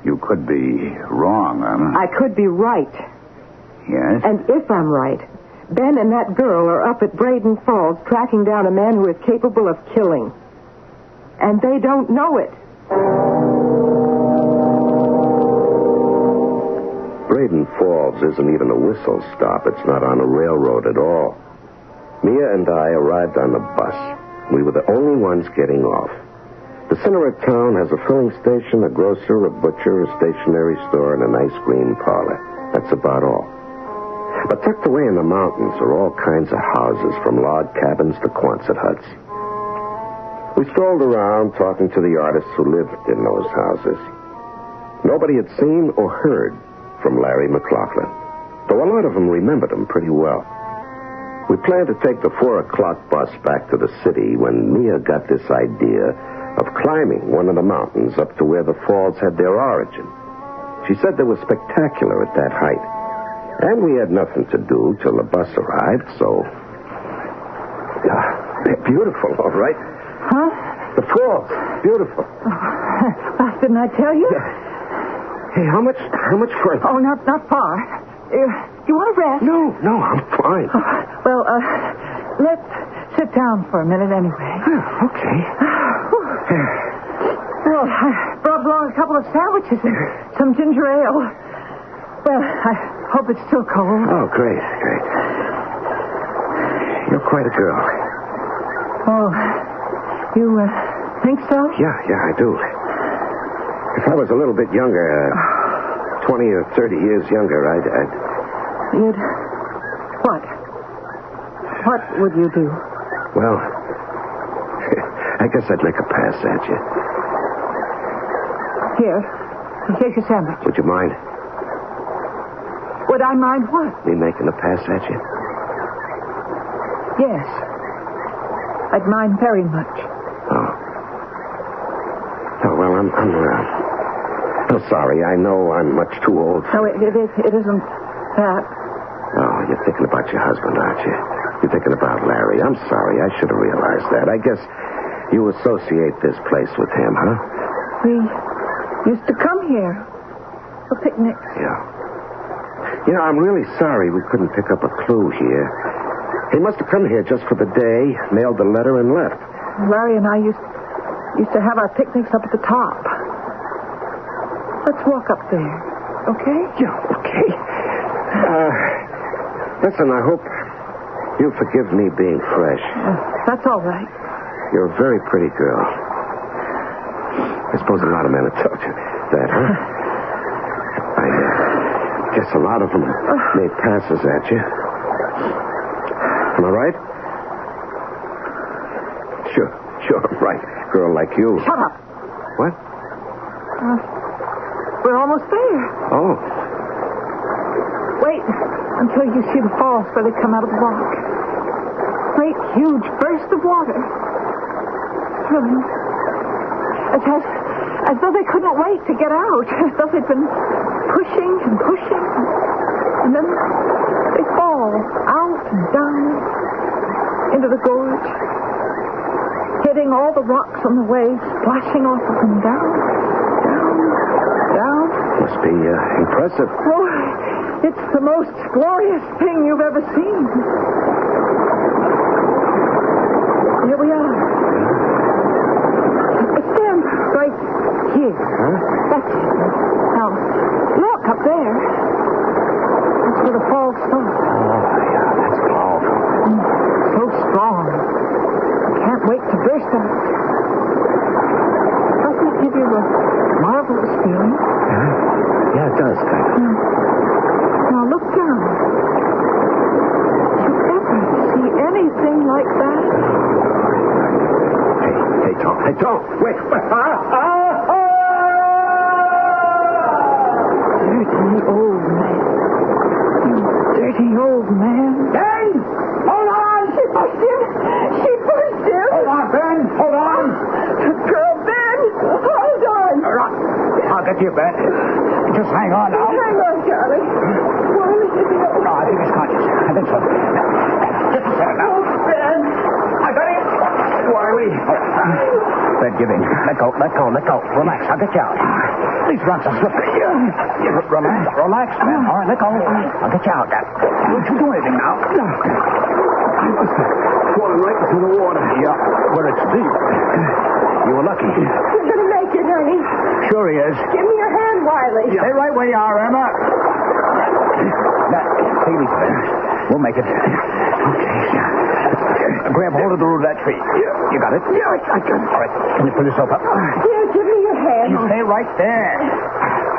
You could be wrong, Emma. I could be right. Yes? And if I'm right, Ben and that girl are up at Braden Falls tracking down a man who is capable of killing. And they don't know it. Braden Falls isn't even a whistle stop. It's not on a railroad at all. Mia and I arrived on the bus. We were the only ones getting off. The center of town has a filling station, a grocer, a butcher, a stationery store, and an ice cream parlor. That's about all. But tucked away in the mountains are all kinds of houses, from log cabins to Quonset huts. We strolled around talking to the artists who lived in those houses. Nobody had seen or heard from Larry McLaughlin, though a lot of them remembered him pretty well. We planned to take the 4 o'clock bus back to the city when Mia got this idea of climbing one of the mountains up to where the falls had their origin. She said they were spectacular at that height. And we had nothing to do till the bus arrived, so... they're beautiful, all right. Huh? The falls. Beautiful. Oh, didn't I tell you? Hey, how much further? Oh, not far. You want to rest? No, I'm fine. Well, let's sit down for a minute anyway. Okay. Well, I brought along a couple of sandwiches and some ginger ale. Well, I hope it's still cold. Oh, great. You're quite a girl. Oh, you think so? Yeah, I do. If I was a little bit younger, 20 or 30 years younger, I'd... You'd... What? What would you do? Well, I guess I'd make a pass at you. Here. Here's your sandwich. Would you mind? Would I mind what? Me making a pass at you? Yes. I'd mind very much. Oh, well, I'm sorry. I know I'm much too old. No, it isn't that. Oh, you're thinking about your husband, aren't you? You're thinking about Larry. I'm sorry. I should have realized that. I guess you associate this place with him, huh? We used to come here for picnics. Yeah. You know, I'm really sorry we couldn't pick up a clue here. He must have come here just for the day, mailed the letter, and left. Larry and I used to have our picnics up at the top. Let's walk up there, okay? Yeah, okay. Listen, I hope you'll forgive me being fresh. That's all right. You're a very pretty girl. I suppose a lot of men have told you that, huh? I guess a lot of them made passes at you. Am I right? Sure, right. Girl like you. Shut up. What? We're almost there. Oh. Wait until you see the falls where they come out of the rock. Great, huge burst of water. Thrilling. As though they couldn't wait to get out. As though they'd been pushing and pushing. And then they fall out and down into the gorge, hitting all the rocks on the way, splashing off of them down. Must be impressive. Oh, it's the most glorious thing you've ever seen. Here we are. Stand right here. Huh? That's it. Now, look up there. That's where the falls start. Oh, yeah, that's powerful. So strong. Can't wait to burst out. Doesn't it give you a marvelous feeling? Yeah, it does, kind of. Now look down. Did you ever see anything like that? Hey, Tom. Wait. Dirty old man. You dirty old man. Ben! Hold on! She pushed him. Hold on, Ben! Hold on! Girl, Ben! Hold on! All right. I'll get you, Ben. Just hang on now. Hang on, Charlie. No, I think he's conscious. I think so. Just a second now. Oh, Ben. I got him. Wiley. Ben, give in. Let go. Relax. I'll get you out. These rocks are slippery. Relax, Ben. All right, let go. I'll get you out. Don't you do anything now. I must have fallen right into the water. Yeah, where it's deep. You were lucky. You're going to make it, honey. Sure he is. Give me your hand, Wiley. Stay right where you are, Emma. Now, take it easy, Ben. We'll make it. Okay. Grab hold of the root of that tree. You got it? Yeah, I got it. All right. Can you pull yourself up? Here, give me your hand. You stay right there.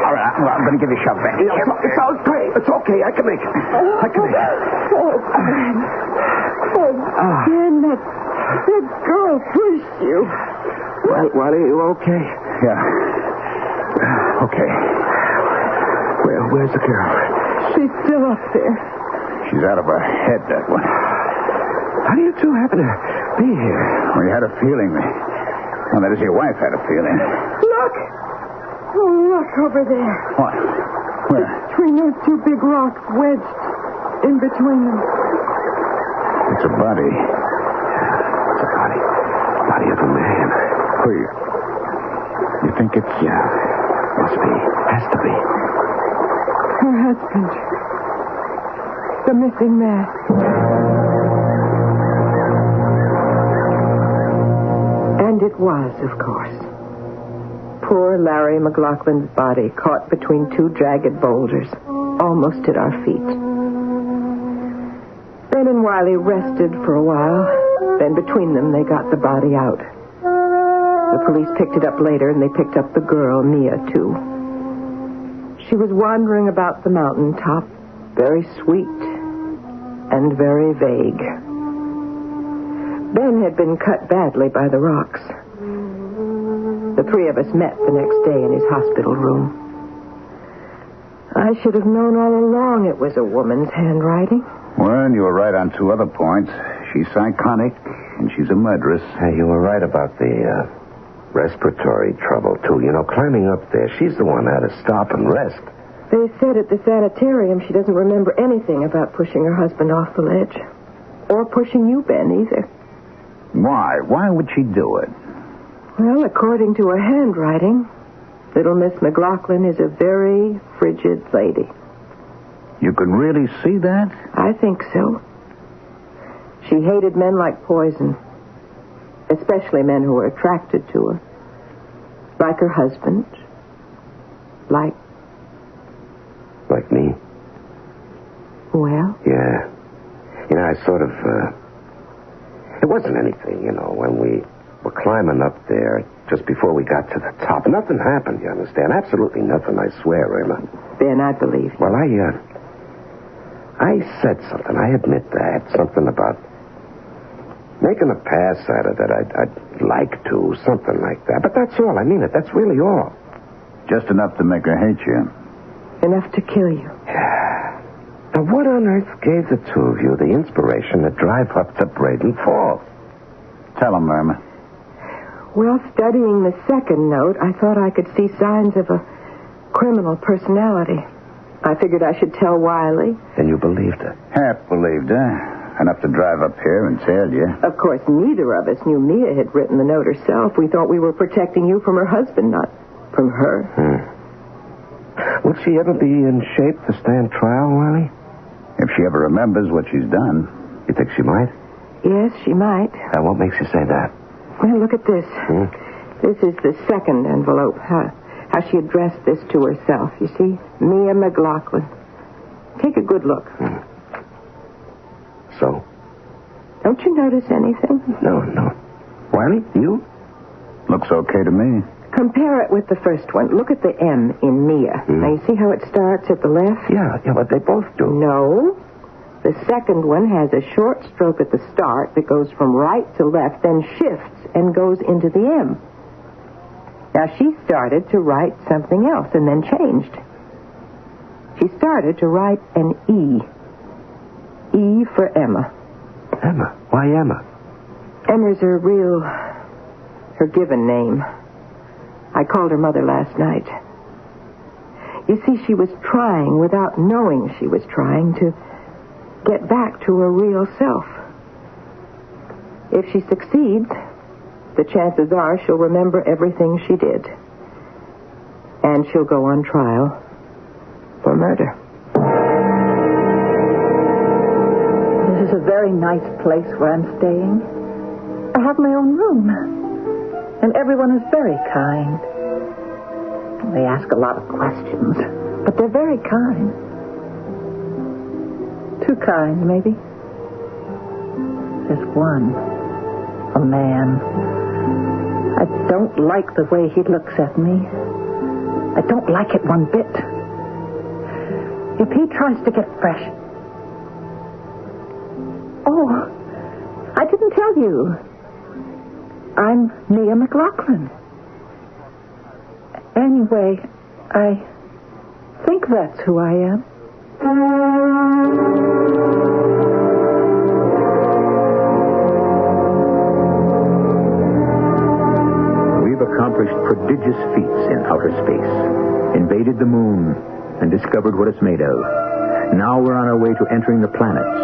All right. Well, I'm going to give you a shove, Ben. It's okay. It's okay. I can make it. Oh, Ben, that girl pushed you. Wiley, you okay? Yeah. Okay. Where's the girl? She's still up there. She's out of her head, that one. How do you two happen to be here? We had a feeling. Well, that is, your wife had a feeling. Look! Oh, look over there. What? Where? Between those two big rocks wedged in between them. It's a body. It's a body. Body of a man. Who are you? You think it's... Yeah. Must be. Has to be. Her husband. The missing man. And it was, of course. Poor Larry McLaughlin's body caught between two jagged boulders, almost at our feet. Ben and Wiley rested for a while. Then between them, they got the body out. The police picked it up later, and they picked up the girl, Mia, too. She was wandering about the mountaintop, very sweet and very vague. Ben had been cut badly by the rocks. The three of us met the next day in his hospital room. I should have known all along it was a woman's handwriting. Well, you were right on two other points. She's psychotic, and she's a murderess. Hey, you were right about the respiratory trouble, too. You know, climbing up there, she's the one that had to stop and rest. They said at the sanitarium she doesn't remember anything about pushing her husband off the ledge. Or pushing you, Ben, either. Why? Why would she do it? Well, according to her handwriting, little Miss McLaughlin is a very frigid lady. You can really see that? I think so. She hated men like poison, especially men who were attracted to her, like her husband Like? Like me? Well? Yeah. You know, I sort of, it wasn't anything, when we were climbing up there just before we got to the top. Nothing happened, you understand? Absolutely nothing, I swear, Irma. Ben, I believe you. Well, I said something. I admit that. Something about making a pass at it that I'd like to. Something like that. But that's all. I mean it. That's really all. Just enough to make her hate you. Enough to kill you. Yeah. Now, what on earth gave the two of you the inspiration to drive up to Braden Falls? Tell him, Irma. Well, studying the second note, I thought I could see signs of a criminal personality. I figured I should tell Wiley. And you believed her? Half believed her. Enough to drive up here and tell you. Of course, neither of us knew Mia had written the note herself. We thought we were protecting you from her husband, not from her. Will she ever be in shape to stand trial, Wiley? If she ever remembers what she's done. You think she might? Yes, she might. Now, what makes you say that? Well, look at this. This is the second envelope. How she addressed this to herself. You see? Mia McLaughlin. Take a good look. So? Don't you notice anything? No. Wiley, you? Looks okay to me. Compare it with the first one. Look at the M in Mia. Now, you see how it starts at the left? Yeah, but they both do. No. The second one has a short stroke at the start that goes from right to left, then shifts and goes into the M. Now, she started to write something else and then changed. She started to write an E. E for Emma. Emma? Why Emma? Emma's her given name. I called her mother last night. You see, she was trying, without knowing she was trying, to get back to her real self. If she succeeds, the chances are she'll remember everything she did. And she'll go on trial for murder. This is a very nice place where I'm staying. I have my own room. And everyone is very kind. They ask a lot of questions, but they're very kind. Too kind, maybe. There's one. A man. I don't like the way he looks at me. I don't like it one bit. If he tries to get fresh... Oh, I didn't tell you. I'm Mia McLaughlin. Anyway, I think that's who I am. We've accomplished prodigious feats in outer space, invaded the moon, and discovered what it's made of. Now we're on our way to entering the planets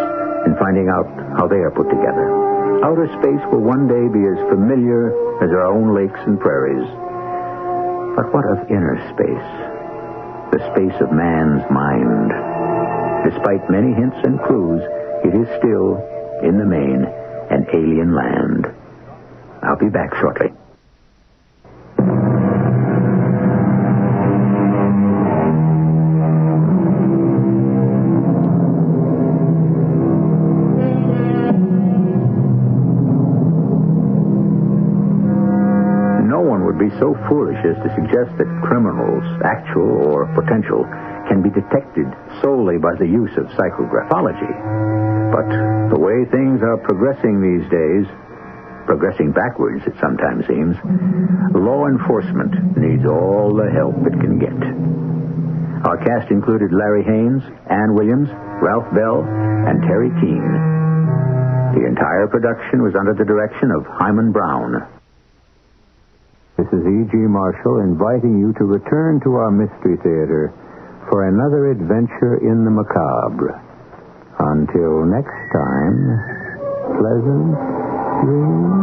and finding out how they are put together. Outer space will one day be as familiar as our own lakes and prairies. But what of inner space? The space of man's mind. Despite many hints and clues, it is still, in the main, an alien land. I'll be back shortly. Be so foolish as to suggest that criminals, actual or potential, can be detected solely by the use of psychographology. But the way things are progressing these days, progressing backwards it sometimes seems, law enforcement needs all the help it can get. Our cast included Larry Haynes, Ann Williams, Ralph Bell, and Terry Keane. The entire production was under the direction of Hyman Brown. This is E.G. Marshall inviting you to return to our Mystery Theater for another adventure in the macabre. Until next time, pleasant dreams.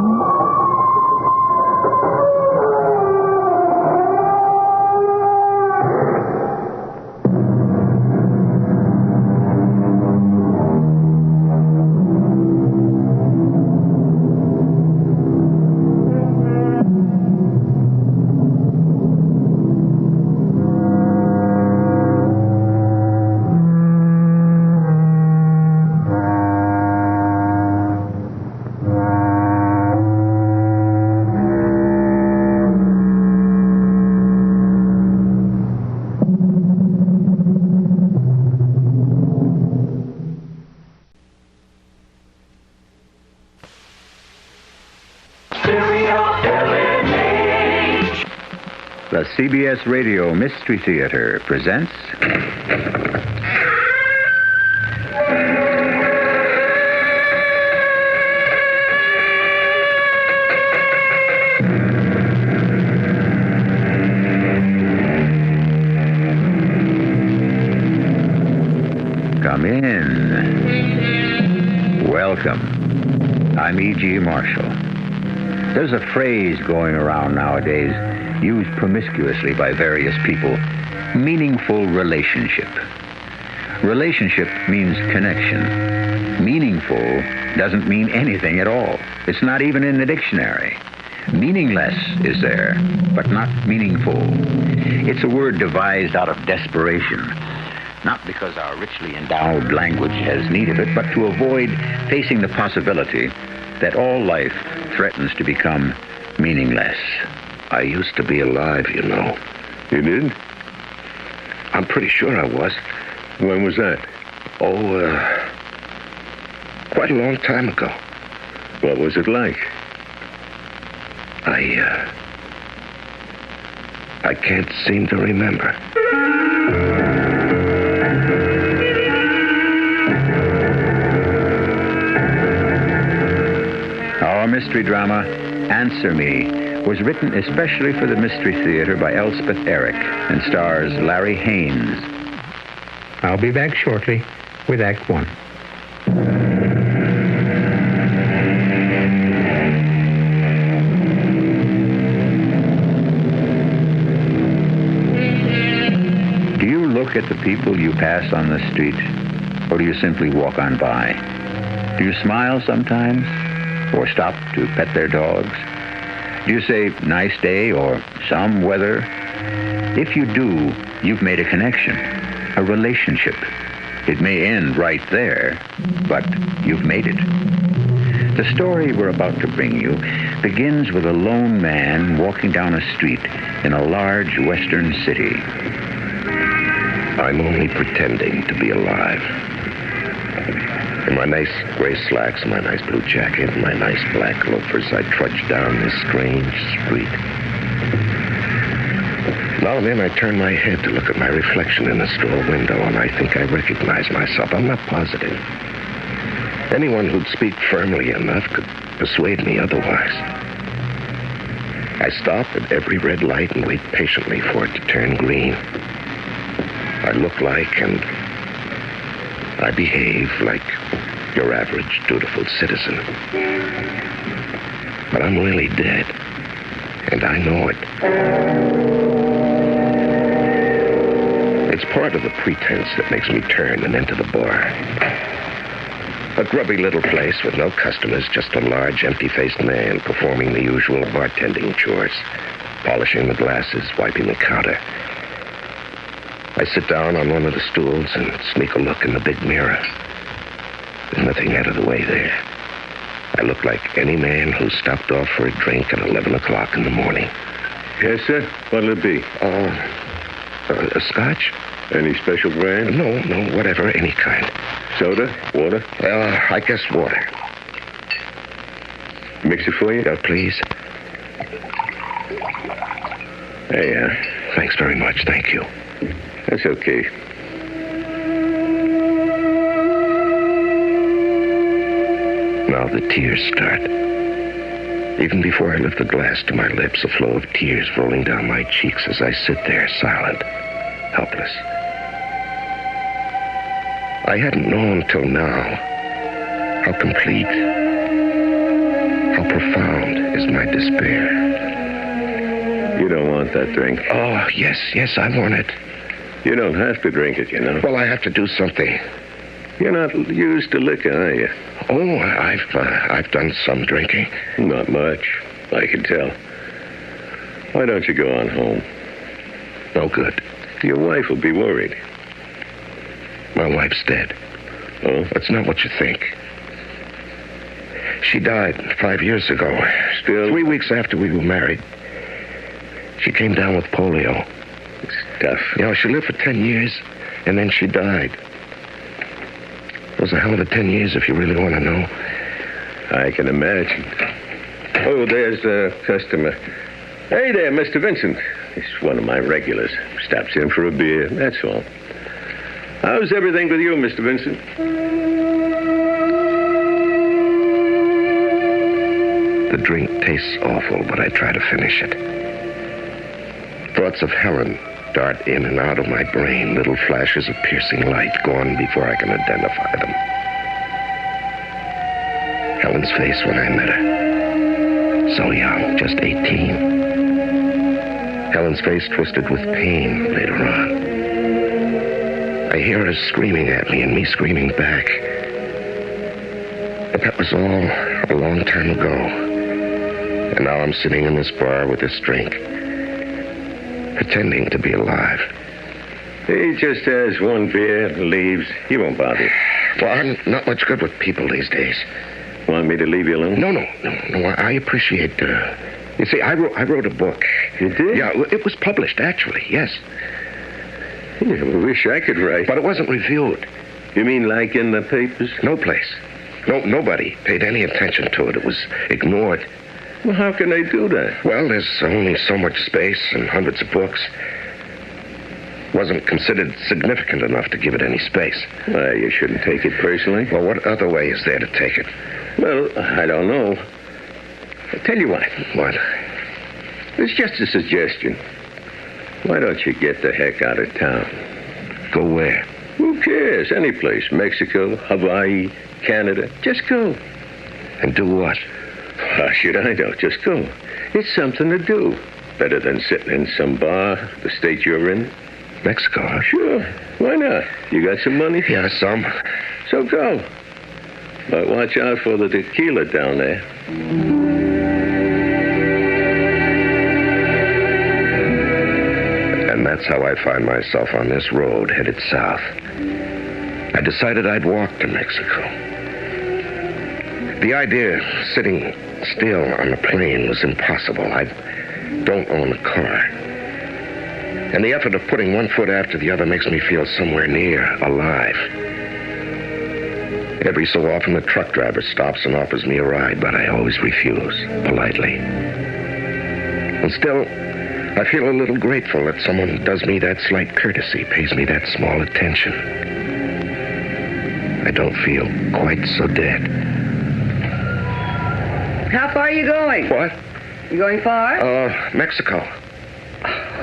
CBS Radio Mystery Theater presents... Come in. Welcome. I'm E.G. Marshall. There's a phrase going around nowadays, used promiscuously by various people, meaningful relationship. Relationship means connection. Meaningful doesn't mean anything at all. It's not even in the dictionary. Meaningless is there, but not meaningful. It's a word devised out of desperation, not because our richly endowed language has need of it, but to avoid facing the possibility that all life threatens to become meaningless. I used to be alive, you know. You did? I'm pretty sure I was. When was that? Quite a long time ago. What was it like? I can't seem to remember. Our mystery drama, Answer Me, was written especially for the Mystery Theater by Elspeth Eric and stars Larry Haynes. I'll be back shortly with Act One. Do you look at the people you pass on the street, or do you simply walk on by? Do you smile sometimes, or stop to pet their dogs? Do you say, nice day, or some weather? If you do, you've made a connection, a relationship. It may end right there, but you've made it. The story we're about to bring you begins with a lone man walking down a street in a large western city. I'm only pretending to be alive. In my nice gray slacks, my nice blue jacket, and my nice black loafers, I trudge down this strange street. Now and then I turn my head to look at my reflection in the store window, and I think I recognize myself. I'm not positive. Anyone who'd speak firmly enough could persuade me otherwise. I stop at every red light and wait patiently for it to turn green. I look like and I behave like your average dutiful citizen. But I'm really dead, and I know it. It's part of the pretense that makes me turn and enter the bar. A grubby little place with no customers, just a large, empty-faced man performing the usual bartending chores, polishing the glasses, wiping the counter. I sit down on one of the stools and sneak a look in the big mirror. There's nothing out of the way there. I look like any man who stopped off for a drink at 11 o'clock in the morning. Yes, sir? What'll it be? A scotch? Any special brand? No, whatever, any kind. Soda? Water? I guess water. Mix it for you? Please. Hey, thanks very much, thank you. That's okay. Now the tears start. Even before I lift the glass to my lips, a flow of tears rolling down my cheeks as I sit there, silent, helpless. I hadn't known till now how complete, how profound is my despair. You don't want that drink. Oh, yes, I want it. You don't have to drink it, you know. Well, I have to do something. You're not used to liquor, are you? Oh, I've done some drinking. Not much, I can tell. Why don't you go on home? No good. Your wife will be worried. My wife's dead. Oh? That's not what you think. She died 5 years ago. Still? 3 weeks after we were married. She came down with polio. It's tough. You know, she lived for 10 years, and then she died. It was a hell of a 10 years, if you really want to know. I can imagine. Oh, there's a customer. Hey there, Mr. Vincent. It's one of my regulars. Stops in for a beer, that's all. How's everything with you, Mr. Vincent? The drink tastes awful, but I try to finish it. Thoughts of Helen dart in and out of my brain, little flashes of piercing light, gone before I can identify them. Helen's face when I met her. So young, just 18. Helen's face twisted with pain later on. I hear her screaming at me and me screaming back. But that was all a long time ago. And now I'm sitting in this bar with this drink, pretending to be alive. He just has one beer and leaves. He won't bother you. Well, I'm not much good with people these days. Want me to leave you alone? No. I appreciate... You see, I wrote a book. You did? Yeah, it was published, actually, yes. Yeah, I wish I could write. But it wasn't reviewed. You mean like in the papers? No place. Nobody paid any attention to it. It was ignored. Well, how can they do that? Well, there's only so much space and hundreds of books. Wasn't considered significant enough to give it any space. Well, you shouldn't take it personally. Well, what other way is there to take it? Well, I don't know. I'll tell you what. What? It's just a suggestion. Why don't you get the heck out of town? Go where? Who cares? Any place. Mexico, Hawaii, Canada. Just go. And do what? How should I know? Just go. It's something to do. Better than sitting in some bar, the state you're in. Mexico, huh? Sure. Why not? You got some money? Yeah, some. So go. But watch out for the tequila down there. And that's how I find myself on this road headed south. I decided I'd walk to Mexico. The idea of sitting still on a plane was impossible. I don't own a car. And the effort of putting one foot after the other makes me feel somewhere near alive. Every so often, a truck driver stops and offers me a ride, but I always refuse, politely. And still, I feel a little grateful that someone does me that slight courtesy, pays me that small attention. I don't feel quite so dead. How far are you going? What? You going far? Mexico.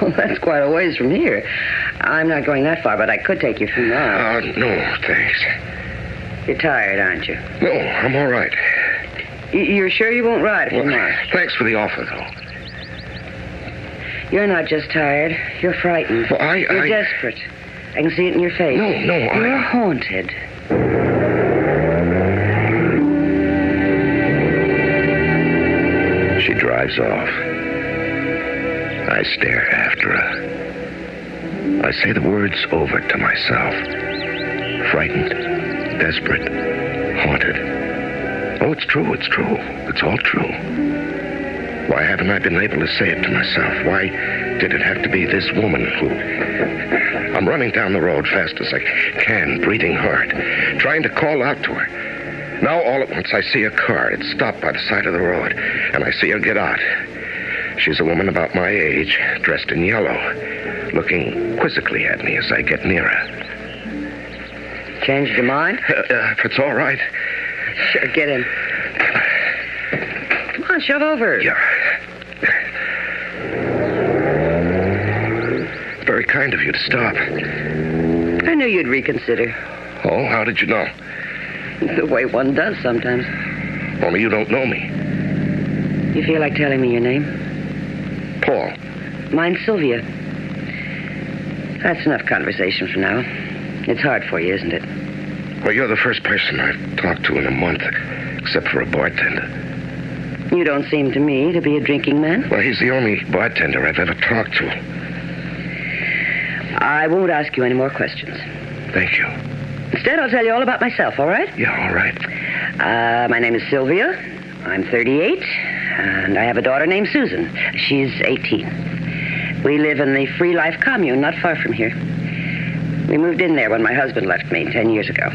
Oh, that's quite a ways from here. I'm not going that far, but I could take you a few miles. No, thanks. You're tired, aren't you? No, I'm all right. You're sure you won't ride a few miles? Thanks for the offer, though. You're not just tired. You're frightened. Well, You're desperate. I can see it in your face. No, You're haunted. She drives off. I stare after her. I say the words over to myself. Frightened, desperate, haunted. Oh, it's true. It's all true. Why haven't I been able to say it to myself? Why did it have to be this woman who... I'm running down the road fast as I can, breathing hard, trying to call out to her. Now, all at once, I see a car. It's stopped by the side of the road, and I see her get out. She's a woman about my age, dressed in yellow, looking quizzically at me as I get nearer. Changed your mind? If it's all right. Sure, get in. Come on, shove over. Yeah. It's very kind of you to stop. I knew you'd reconsider. Oh, how did you know? The way one does sometimes. Only you don't know me. You feel like telling me your name? Paul. Mine's Sylvia. That's enough conversation for now. It's hard for you, isn't it? Well, you're the first person I've talked to in a month, except for a bartender. You don't seem to me to be a drinking man. Well, he's the only bartender I've ever talked to. I won't ask you any more questions. Thank you. Instead, I'll tell you all about myself, all right? Yeah, all right. My name is Sylvia. I'm 38, and I have a daughter named Susan. She's 18. We live in the Free Life commune not far from here. We moved in there when my husband left me 10 years ago.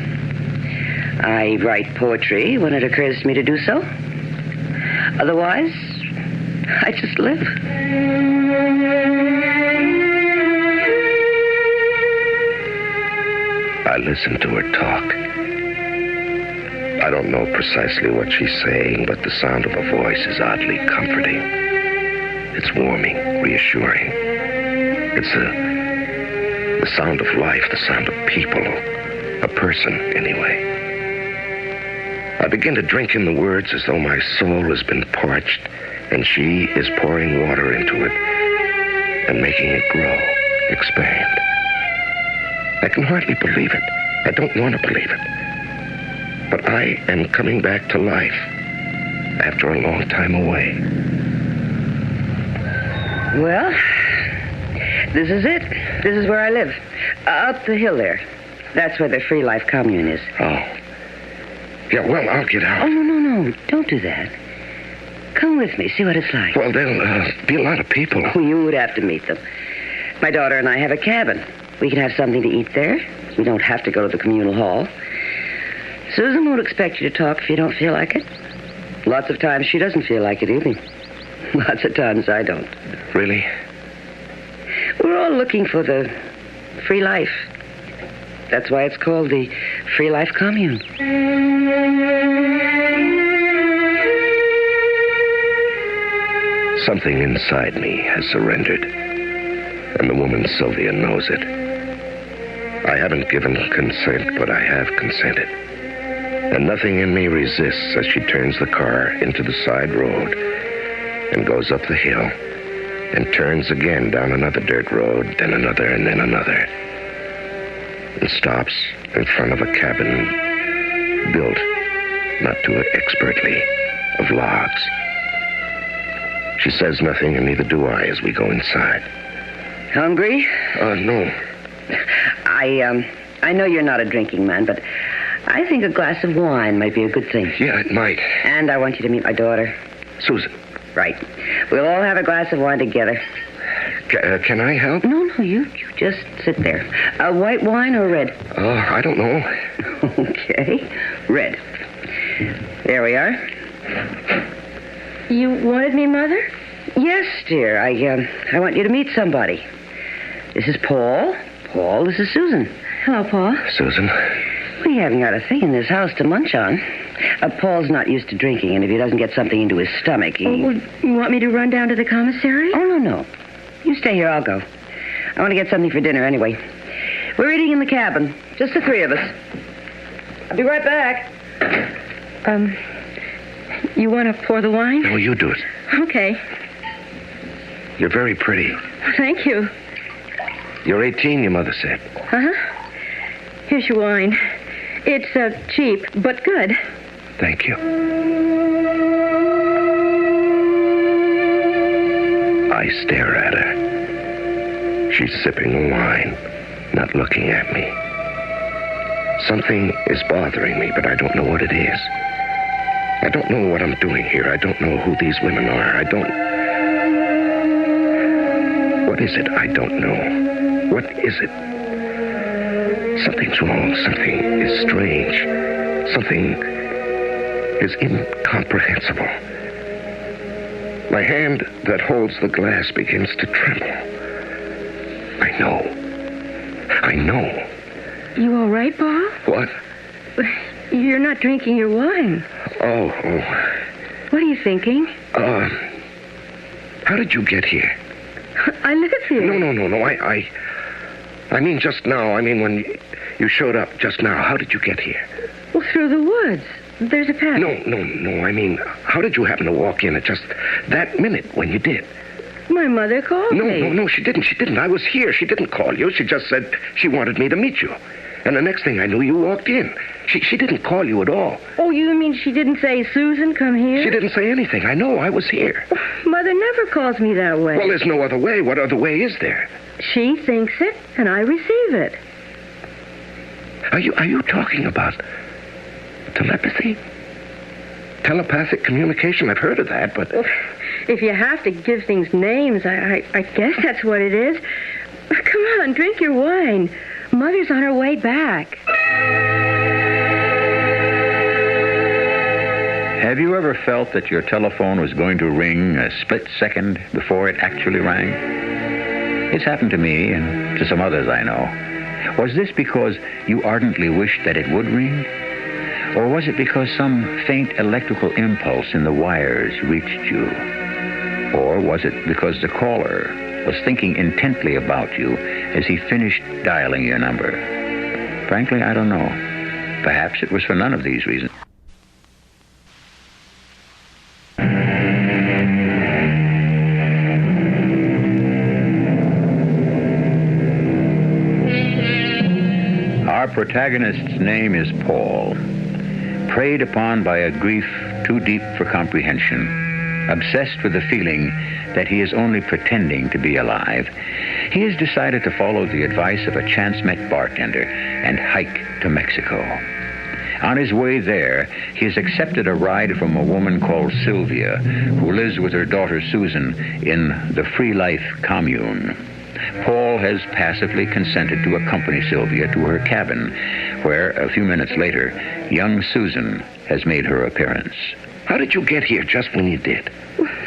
I write poetry when it occurs to me to do so. Otherwise, I just live. I listen to her talk. I don't know precisely what she's saying, but the sound of her voice is oddly comforting. It's warming, reassuring. It's the sound of life, the sound of people. A person, anyway. I begin to drink in the words as though my soul has been parched, and she is pouring water into it and making it grow, expand. I can hardly believe it. I don't want to believe it. But I am coming back to life after a long time away. Well, this is it. This is where I live. Up the hill there. That's where the Free Life Commune is. Oh. Yeah, well, I'll get out. Oh, no. Don't do that. Come with me. See what it's like. Well, there'll be a lot of people. Oh, you would have to meet them. My daughter and I have a cabin. We can have something to eat there. We don't have to go to the communal hall. Susan won't expect you to talk if you don't feel like it. Lots of times she doesn't feel like it either. Lots of times I don't. Really? We're all looking for the free life. That's why it's called the Free Life Commune. Something inside me has surrendered, and the woman Sylvia knows it. I haven't given consent, but I have consented. And nothing in me resists as she turns the car into the side road and goes up the hill and turns again down another dirt road, then another, and then another, and stops in front of a cabin built, not too expertly, of logs. She says nothing, and neither do I as we go inside. Hungry? No. I know you're not a drinking man, but I think a glass of wine might be a good thing. Yeah, it might. And I want you to meet my daughter. Susan. Right. We'll all have a glass of wine together. Can I help? No, you just sit there. White wine or red? I don't know. Okay. Red. There we are. You wanted me, Mother? Yes, dear. I want you to meet somebody. This is Paul. Paul, this is Susan. Hello, Paul. Susan. We haven't got a thing in this house to munch on. Paul's not used to drinking, and if he doesn't get something into his stomach, he... Oh, well, you want me to run down to the commissary? Oh, no. You stay here, I'll go. I want to get something for dinner anyway. We're eating in the cabin, just the three of us. I'll be right back. You want to pour the wine? No, you do it. Okay. You're very pretty. Thank you. You're 18, your mother said. Uh-huh. Here's your wine. It's cheap, but good. Thank you. I stare at her. She's sipping the wine, not looking at me. Something is bothering me, but I don't know what it is. I don't know what I'm doing here. I don't know who these women are. What is it? I don't know. What is it? Something's wrong. Something is strange. Something is incomprehensible. My hand that holds the glass begins to tremble. I know. You all right, Paul? What? You're not drinking your wine. Oh. What are you thinking? How did you get here? I live here. No. I mean just now. I mean when you showed up just now. How did you get here? Well, through the woods. There's a path. No. I mean, how did you happen to walk in at just that minute when you did? My mother called me. No, she didn't. I was here. She didn't call you. She just said she wanted me to meet you. And the next thing I knew, you walked in. She didn't call you at all. Oh, you mean she didn't say, Susan, come here? She didn't say anything. I know. I was here. Mother never calls me that way. Well, there's no other way. What other way is there? She thinks it, and I receive it. Are you talking about telepathy? Telepathic communication? I've heard of that, but... Well, if you have to give things names, I guess that's what it is. Come on, drink your wine. Mother's on her way back. Have you ever felt that your telephone was going to ring a split second before it actually rang? It's happened to me and to some others I know. Was this because you ardently wished that it would ring? Or was it because some faint electrical impulse in the wires reached you? Or was it because the caller was thinking intently about you as he finished dialing your number? Frankly, I don't know. Perhaps it was for none of these reasons. Our protagonist's name is Paul, preyed upon by a grief too deep for comprehension, obsessed with the feeling that he is only pretending to be alive. He has decided to follow the advice of a chance-met bartender and hike to Mexico. On his way there, he has accepted a ride from a woman called Sylvia, who lives with her daughter Susan in the Free Life commune. Paul has passively consented to accompany Sylvia to her cabin, where, a few minutes later, young Susan has made her appearance. How did you get here just when you did?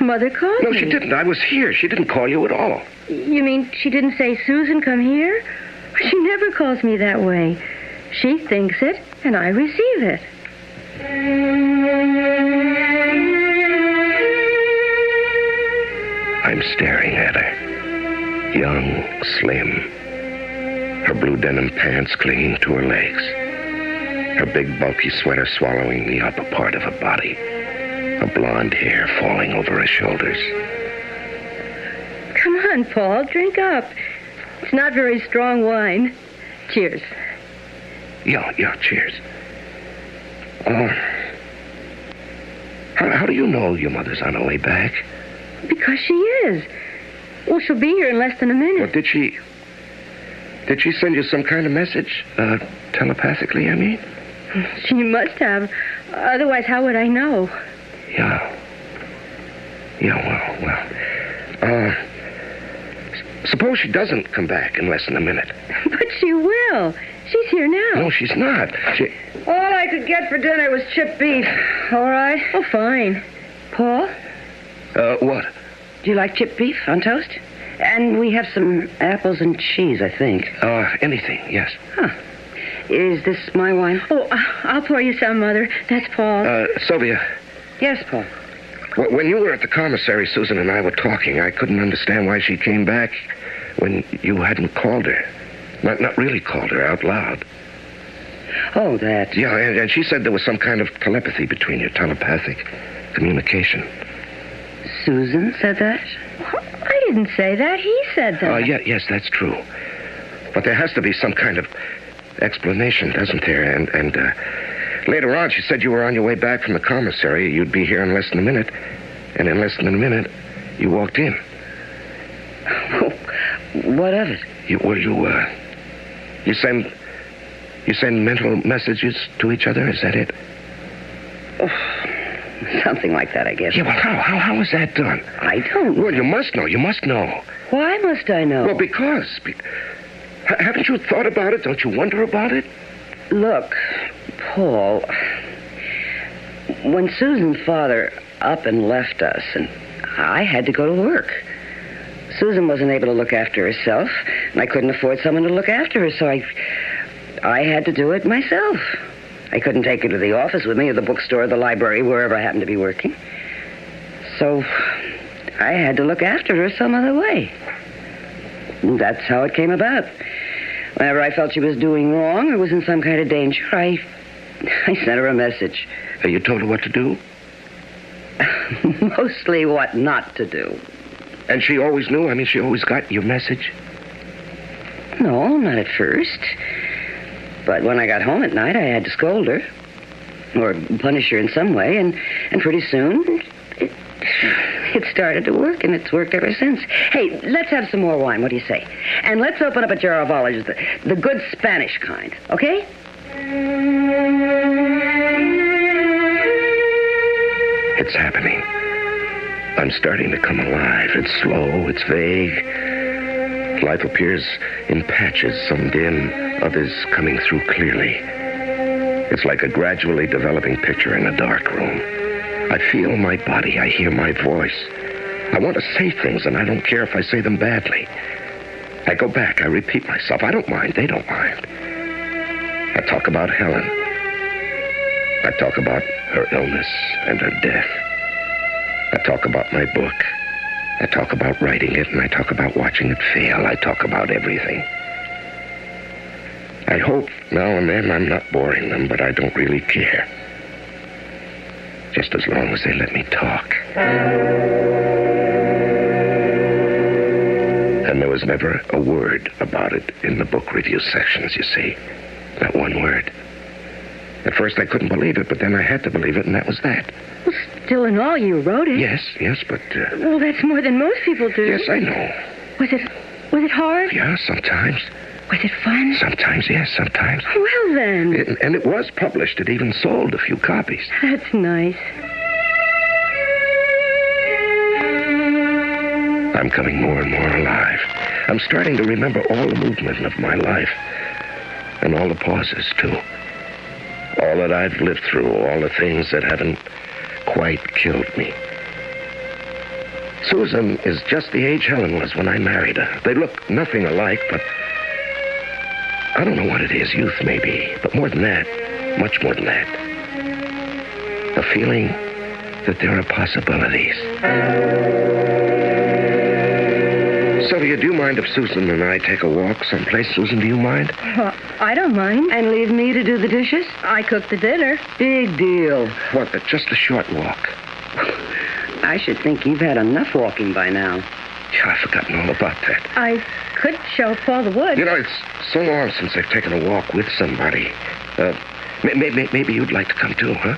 Mother called me. No, she didn't. I was here. She didn't call you at all. You mean she didn't say, Susan, come here? She never calls me that way. She thinks it, and I receive it. I'm staring at her. Young, slim. Her blue denim pants clinging to her legs. Her big, bulky sweater swallowing the upper part of her body. Her blonde hair falling over her shoulders. Come on, Paul, drink up. It's not very strong wine. Cheers. Yeah, cheers. How do you know your mother's on her way back? Because she is. Well, she'll be here in less than a minute. Well, did she send you some kind of message? Telepathically, I mean? She must have. Otherwise, how would I know? Yeah, well. Suppose she doesn't come back in less than a minute. But she will. She's here now. No, she's not. All I could get for dinner was chipped beef. All right. Oh, fine. Paul? What? Do you like chipped beef on toast? And we have some apples and cheese, I think. Anything, yes. Huh. Is this my wine? Oh, I'll pour you some, Mother. That's Paul. Sylvia. Yes, Paul. When you were at the commissary, Susan and I were talking. I couldn't understand why she came back when you hadn't called her. Not really called her out loud. Oh, that. Yeah, and she said there was some kind of telepathy between you, telepathic communication. Susan said that? I didn't say that. He said that. Yes, that's true. But there has to be some kind of explanation, doesn't there? And later on, she said you were on your way back from the commissary. You'd be here in less than a minute. And in less than a minute, you walked in. What of it? You send mental messages to each other? Is that it? Oh, something like that, I guess. Yeah, well, how is that done? I don't know. Well, you must know. Why must I know? Well, because... Haven't you thought about it? Don't you wonder about it? Look, Paul, when Susan's father up and left us, and I had to go to work. Susan wasn't able to look after herself, and I couldn't afford someone to look after her, so I had to do it myself. I couldn't take her to the office with me, or the bookstore, or the library, wherever I happened to be working. So I had to look after her some other way. And that's how it came about. Whenever I felt she was doing wrong or was in some kind of danger, I sent her a message. You told her what to do? Mostly what not to do. And she always knew? I mean, she always got your message? No, not at first. But when I got home at night, I had to scold her. Or punish her in some way. And pretty soon, it started to work, and it's worked ever since. Hey, let's have some more wine. What do you say? And let's open up a jar of olives, the good Spanish kind, okay? It's happening. I'm starting to come alive. It's slow, it's vague. Life appears in patches, some dim, others coming through clearly. It's like a gradually developing picture in a dark room. I feel my body. I hear my voice. I want to say things, and I don't care if I say them badly. I go back. I repeat myself. I don't mind. They don't mind. I talk about Helen. I talk about her illness and her death. I talk about my book. I talk about writing it, and I talk about watching it fail. I talk about everything. I hope now and then I'm not boring them, but I don't really care. Just as long as they let me talk. And there was never a word about it in the book review sections, you see. Not one word. At first I couldn't believe it, but then I had to believe it, and that was that. Well, still in all, you wrote it. Yes, but... Well, that's more than most people do. Yes, I know. Was it hard? Yeah, sometimes. Was it fun? Sometimes, yes, sometimes. Well, then. And it was published. It even sold a few copies. That's nice. I'm coming more and more alive. I'm starting to remember all the movement of my life. And all the pauses, too. All that I've lived through, all the things that haven't quite killed me. Susan is just the age Helen was when I married her. They look nothing alike, but I don't know what it is. Youth, maybe. But more than that, much more than that. A feeling that there are possibilities. Sylvia, do you mind if Susan and I take a walk someplace? Susan, do you mind? Well, I don't mind. And leave me to do the dishes? I cooked the dinner. Big deal. What, just a short walk? I should think you've had enough walking by now. Yeah, I've forgotten all about that. I could show Paul the woods. You know, it's so long since I've taken a walk with somebody. Maybe you'd like to come too, huh?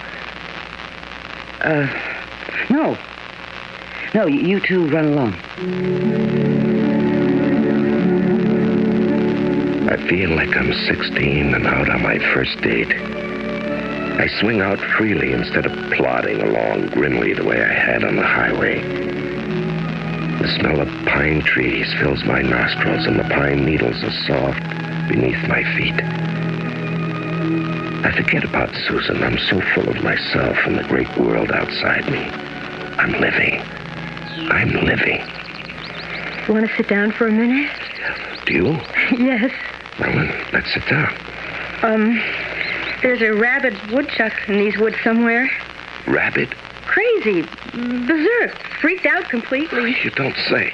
No. No, you two run along. I feel like I'm 16 and out on my first date. I swing out freely instead of plodding along grimly the way I had on the highway. The smell of pine trees fills my nostrils, and the pine needles are soft beneath my feet. I forget about Susan. I'm so full of myself and the great world outside me. I'm living. You want to sit down for a minute? Do you? Yes. Well, then, let's sit down. There's a rabid woodchuck in these woods somewhere. Rabid? Crazy. Berserk. Freaked out completely. You don't say.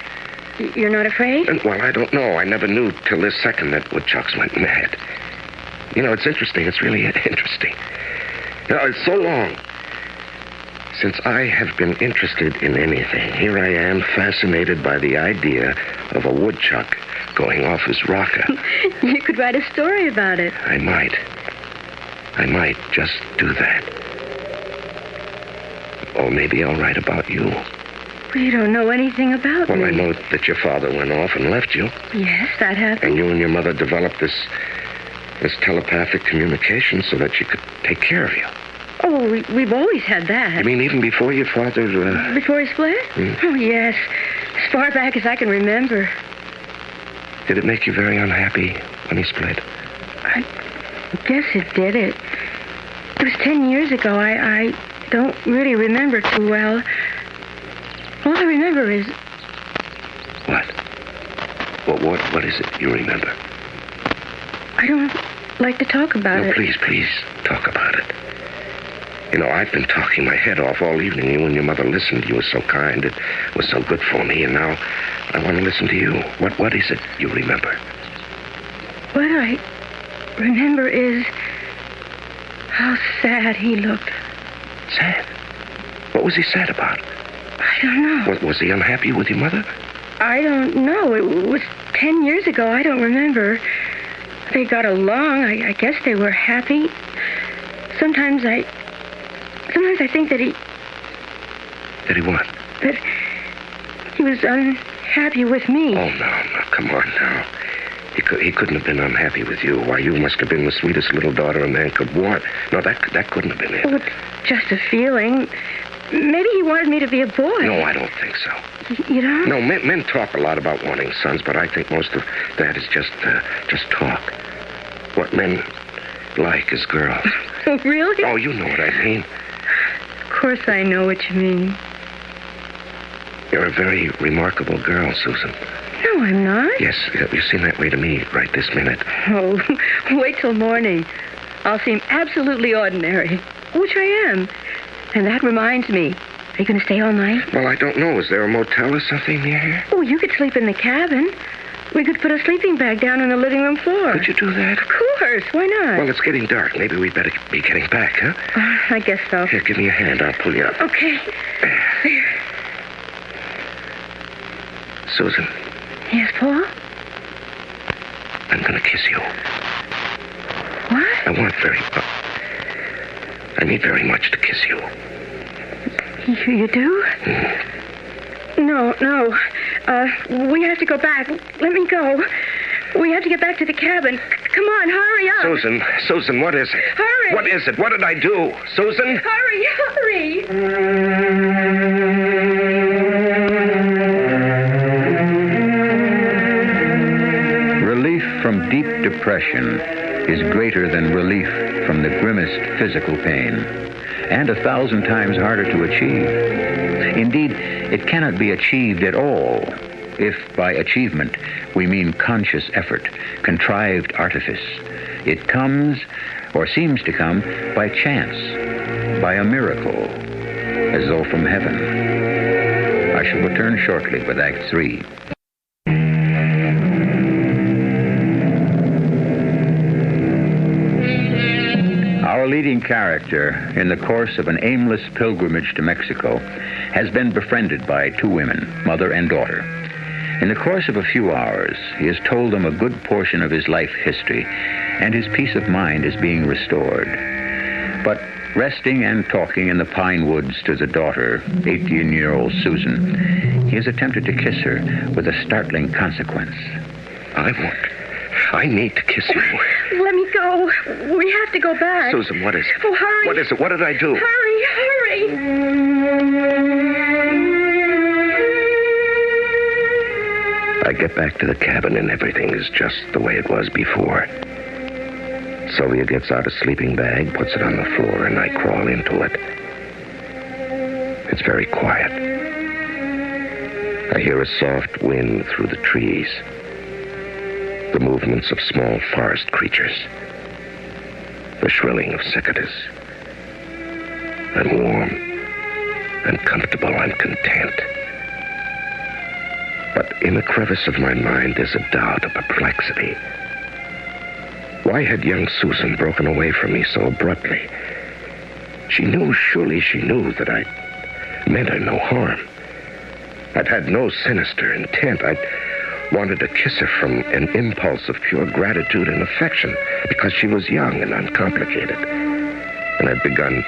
You're not afraid? Well, I don't know. I never knew till this second that woodchucks went mad. You know, it's interesting. It's really interesting. You know, it's so long since I have been interested in anything. Here I am, fascinated by the idea of a woodchuck going off his rocker. You could write a story about it. I might just do that. Or maybe I'll write about you. Well, you don't know anything about me. Well, I know that your father went off and left you. Yes, that happened. And you and your mother developed this telepathic communication so that she could take care of you. Oh, we've always had that. You mean even before your father... Before he split? Oh, yes. As far back as I can remember. Did it make you very unhappy when he split? I guess it did. It was 10 years ago. I don't really remember too well. All I remember is... What? What is it you remember? I don't like to talk about it. Please, talk about it. You know, I've been talking my head off all evening. You and your mother listened. You were so kind. It was so good for me. And now I want to listen to you. What is it you remember? What I remember is how sad he looked. Sad? What was he sad about? I don't know. Was he unhappy with your mother? I don't know. It was 10 years ago. I don't remember. They got along. I guess they were happy. Sometimes I think that he... That he what? That he was unhappy with me. Oh, no, come on now. He couldn't have been unhappy with you. Why, you must have been the sweetest little daughter a man could want. No, that couldn't have been it. Oh, it's just a feeling. Maybe he wanted me to be a boy. No, I don't think so. You don't? No, men talk a lot about wanting sons, but I think most of that is just talk. What men like is girls. Really? Oh, you know what I mean. Of course I know what you mean. You're a very remarkable girl, Susan. No, I'm not. Yes, you seem that way to me right this minute. Oh, wait till morning. I'll seem absolutely ordinary, which I am. And that reminds me. Are you going to stay all night? Well, I don't know. Is there a motel or something near here? Oh, you could sleep in the cabin. We could put a sleeping bag down on the living room floor. Could you do that? Of course. Why not? Well, it's getting dark. Maybe we'd better be getting back, huh? I guess so. Here, give me a hand. I'll pull you up. Okay. There. Susan. Yes, Paul? I'm going to kiss you. What? I need very much to kiss you. You do? No. We have to go back. Let me go. We have to get back to the cabin. Come on, hurry up. Susan, what is it? Hurry. What is it? What did I do? Susan? Hurry. Relief from deep depression is greater than relief from the grimmest physical pain, and 1,000 times harder to achieve. Indeed, it cannot be achieved at all, if by achievement we mean conscious effort, contrived artifice. It comes, or seems to come, by chance, by a miracle, as though from heaven. I shall return shortly with Act 3. Our leading character, in the course of an aimless pilgrimage to Mexico, has been befriended by 2 women, mother and daughter. In the course of a few hours, he has told them a good portion of his life history, and his peace of mind is being restored. But resting and talking in the pine woods to the daughter, 18-year-old Susan, he has attempted to kiss her with a startling consequence. I need to kiss you. Let me go. We have to go back. Susan, what is it? Oh, hurry. What is it? What did I do? Hurry. I get back to the cabin and everything is just the way it was before. Sylvia gets out a sleeping bag, puts it on the floor, and I crawl into it. It's very quiet. I hear a soft wind through the trees. The movements of small forest creatures. The shrilling of cicadas. I'm warm. I'm comfortable. I'm content. But in the crevice of my mind is a doubt, a perplexity. Why had young Susan broken away from me so abruptly? Surely she knew that I meant her no harm. I'd had no sinister intent. I'd wanted to kiss her from an impulse of pure gratitude and affection because she was young and uncomplicated. And I'd begun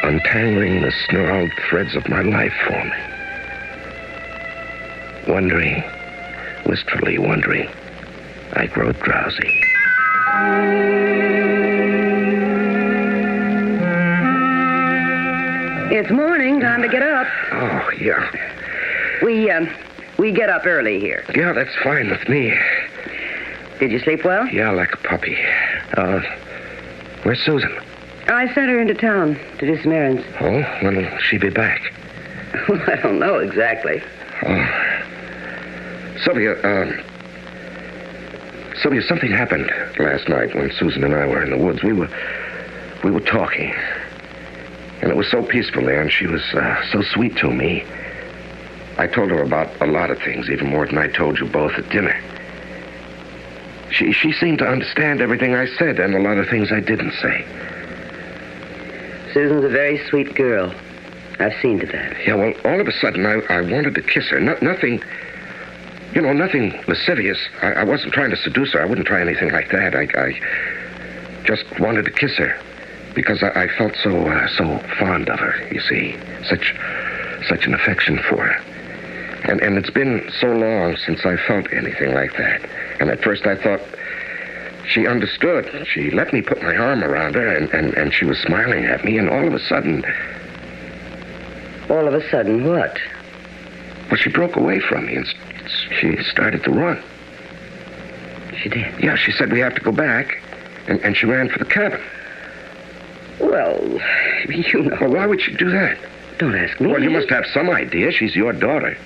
untangling the snarled threads of my life for me. Wondering, wistfully wondering, I grow drowsy. It's morning. Time to get up. Oh, yeah. We get up early here. Yeah, that's fine with me. Did you sleep well? Yeah, like a puppy. Where's Susan? I sent her into town to do some errands. Oh, when will she be back? I don't know exactly. Oh. Sylvia, something happened last night when Susan and I were in the woods. We were talking. And it was so peaceful there, and she was so sweet to me. I told her about a lot of things, even more than I told you both at dinner. She seemed to understand everything I said and a lot of things I didn't say. Susan's a very sweet girl. I've seen to that. Yeah, well, all of a sudden, I wanted to kiss her. Nothing lascivious. I wasn't trying to seduce her. I wouldn't try anything like that. I just wanted to kiss her because I felt so fond of her, you see. Such an affection for her. And it's been so long since I felt anything like that. And at first I thought she understood. She let me put my arm around her, and she was smiling at me, and all of a sudden... All of a sudden, what? Well, she broke away from me, and she started to run. She did? Yeah, she said we have to go back, and she ran for the cabin. Well, You know. Well, why would she do that? Don't ask me. Well, you must have some idea. She's your daughter.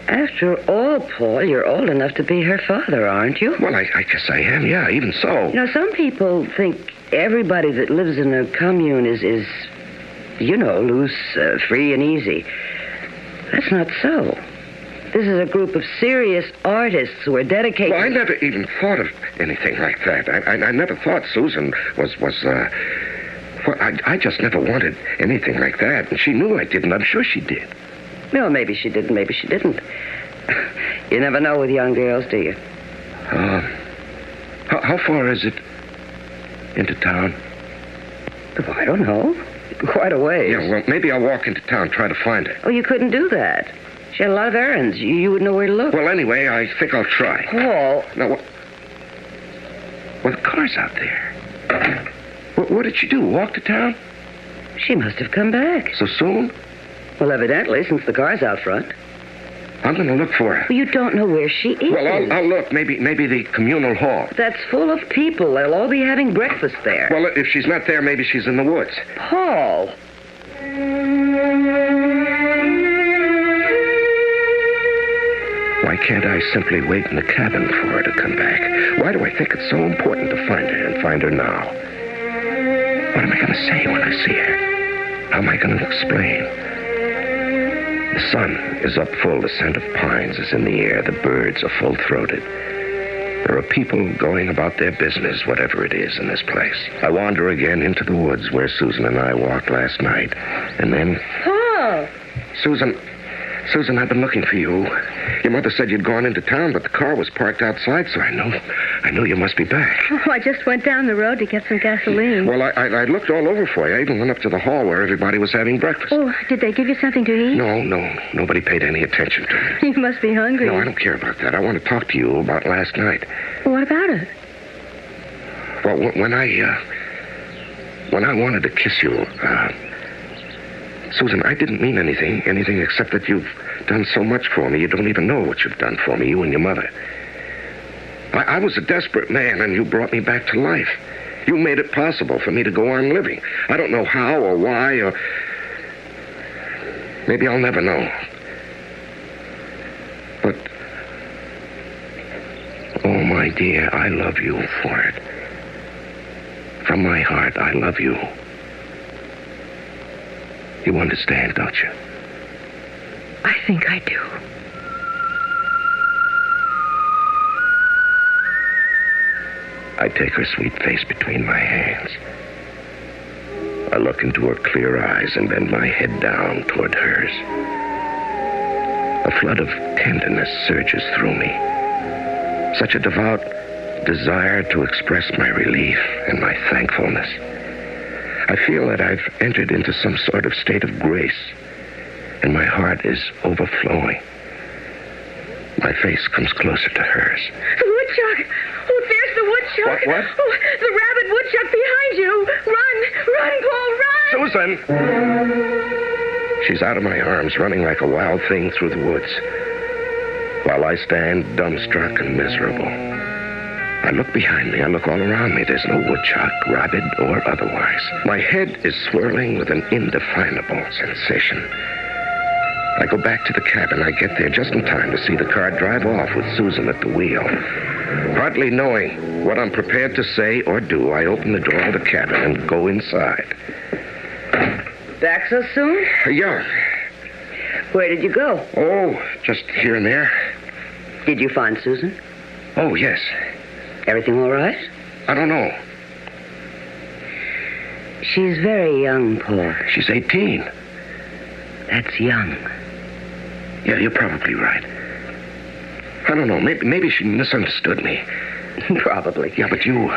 After all, Paul, you're old enough to be her father, aren't you? Well, I guess I am, yeah, even so. You know, some people think everybody that lives in a commune is loose, free and easy. That's not so. This is a group of serious artists who are dedicated... Well, I never even thought of anything like that. I never thought Susan was well, I just never wanted anything like that. And she knew I didn't. I'm sure she did. Well, maybe she did, maybe she didn't. You never know with young girls, do you? How far is it into town? Oh, I don't know. Quite a ways. Yeah, well, maybe I'll walk into town, try to find her. Oh, you couldn't do that. She had a lot of errands. You wouldn't know where to look. Well, anyway, I think I'll try. Paul. No, well, the car's out there. What did she do, walk to town? She must have come back. So soon? Well, evidently, since the car's out front. I'm going to look for her. Well, you don't know where she is. Well, I'll look. Maybe the communal hall. That's full of people. They'll all be having breakfast there. Well, if she's not there, maybe she's in the woods. Paul. Why can't I simply wait in the cabin for her to come back? Why do I think it's so important to find her and find her now? What am I going to say when I see her? How am I going to explain? The sun is up full. The scent of pines is in the air. The birds are full-throated. There are people going about their business, whatever it is, in this place. I wander again into the woods where Susan and I walked last night. And then... Paul! Susan, I've been looking for you. Your mother said you'd gone into town, but the car was parked outside, so I know you must be back. Oh, I just went down the road to get some gasoline. Well, I looked all over for you. I even went up to the hall where everybody was having breakfast. Oh, did they give you something to eat? No. Nobody paid any attention to me. You must be hungry. No, I don't care about that. I want to talk to you about last night. Well, what about it? Well, when I wanted to kiss you, Susan, I didn't mean anything except that you've done so much for me. You don't even know what you've done for me, you and your mother. I was a desperate man, and you brought me back to life. You made it possible for me to go on living. I don't know how or why, or... maybe I'll never know. But... oh, my dear, I love you for it. From my heart, I love you. You understand, don't you? I think I do. I take her sweet face between my hands. I look into her clear eyes and bend my head down toward hers. A flood of tenderness surges through me. Such a devout desire to express my relief and my thankfulness. I feel that I've entered into some sort of state of grace, and my heart is overflowing. My face comes closer to hers. The woodchuck! Oh, there's the woodchuck! What? Oh, the rabid woodchuck behind you! Run, Paul, run! Susan! She's out of my arms, running like a wild thing through the woods, while I stand dumbstruck and miserable. I look behind me. I look all around me. There's no woodchuck, rabid or otherwise. My head is swirling with an indefinable sensation. I go back to the cabin. I get there just in time to see the car drive off with Susan at the wheel. Hardly knowing what I'm prepared to say or do, I open the door of the cabin and go inside. Back so soon? Yeah. Where did you go? Oh, just here and there. Did you find Susan? Oh, yes. Everything all right? I don't know. She's very young, Paul. She's 18. That's young. Yeah, you're probably right. I don't know. Maybe she misunderstood me. Probably. Yeah, but you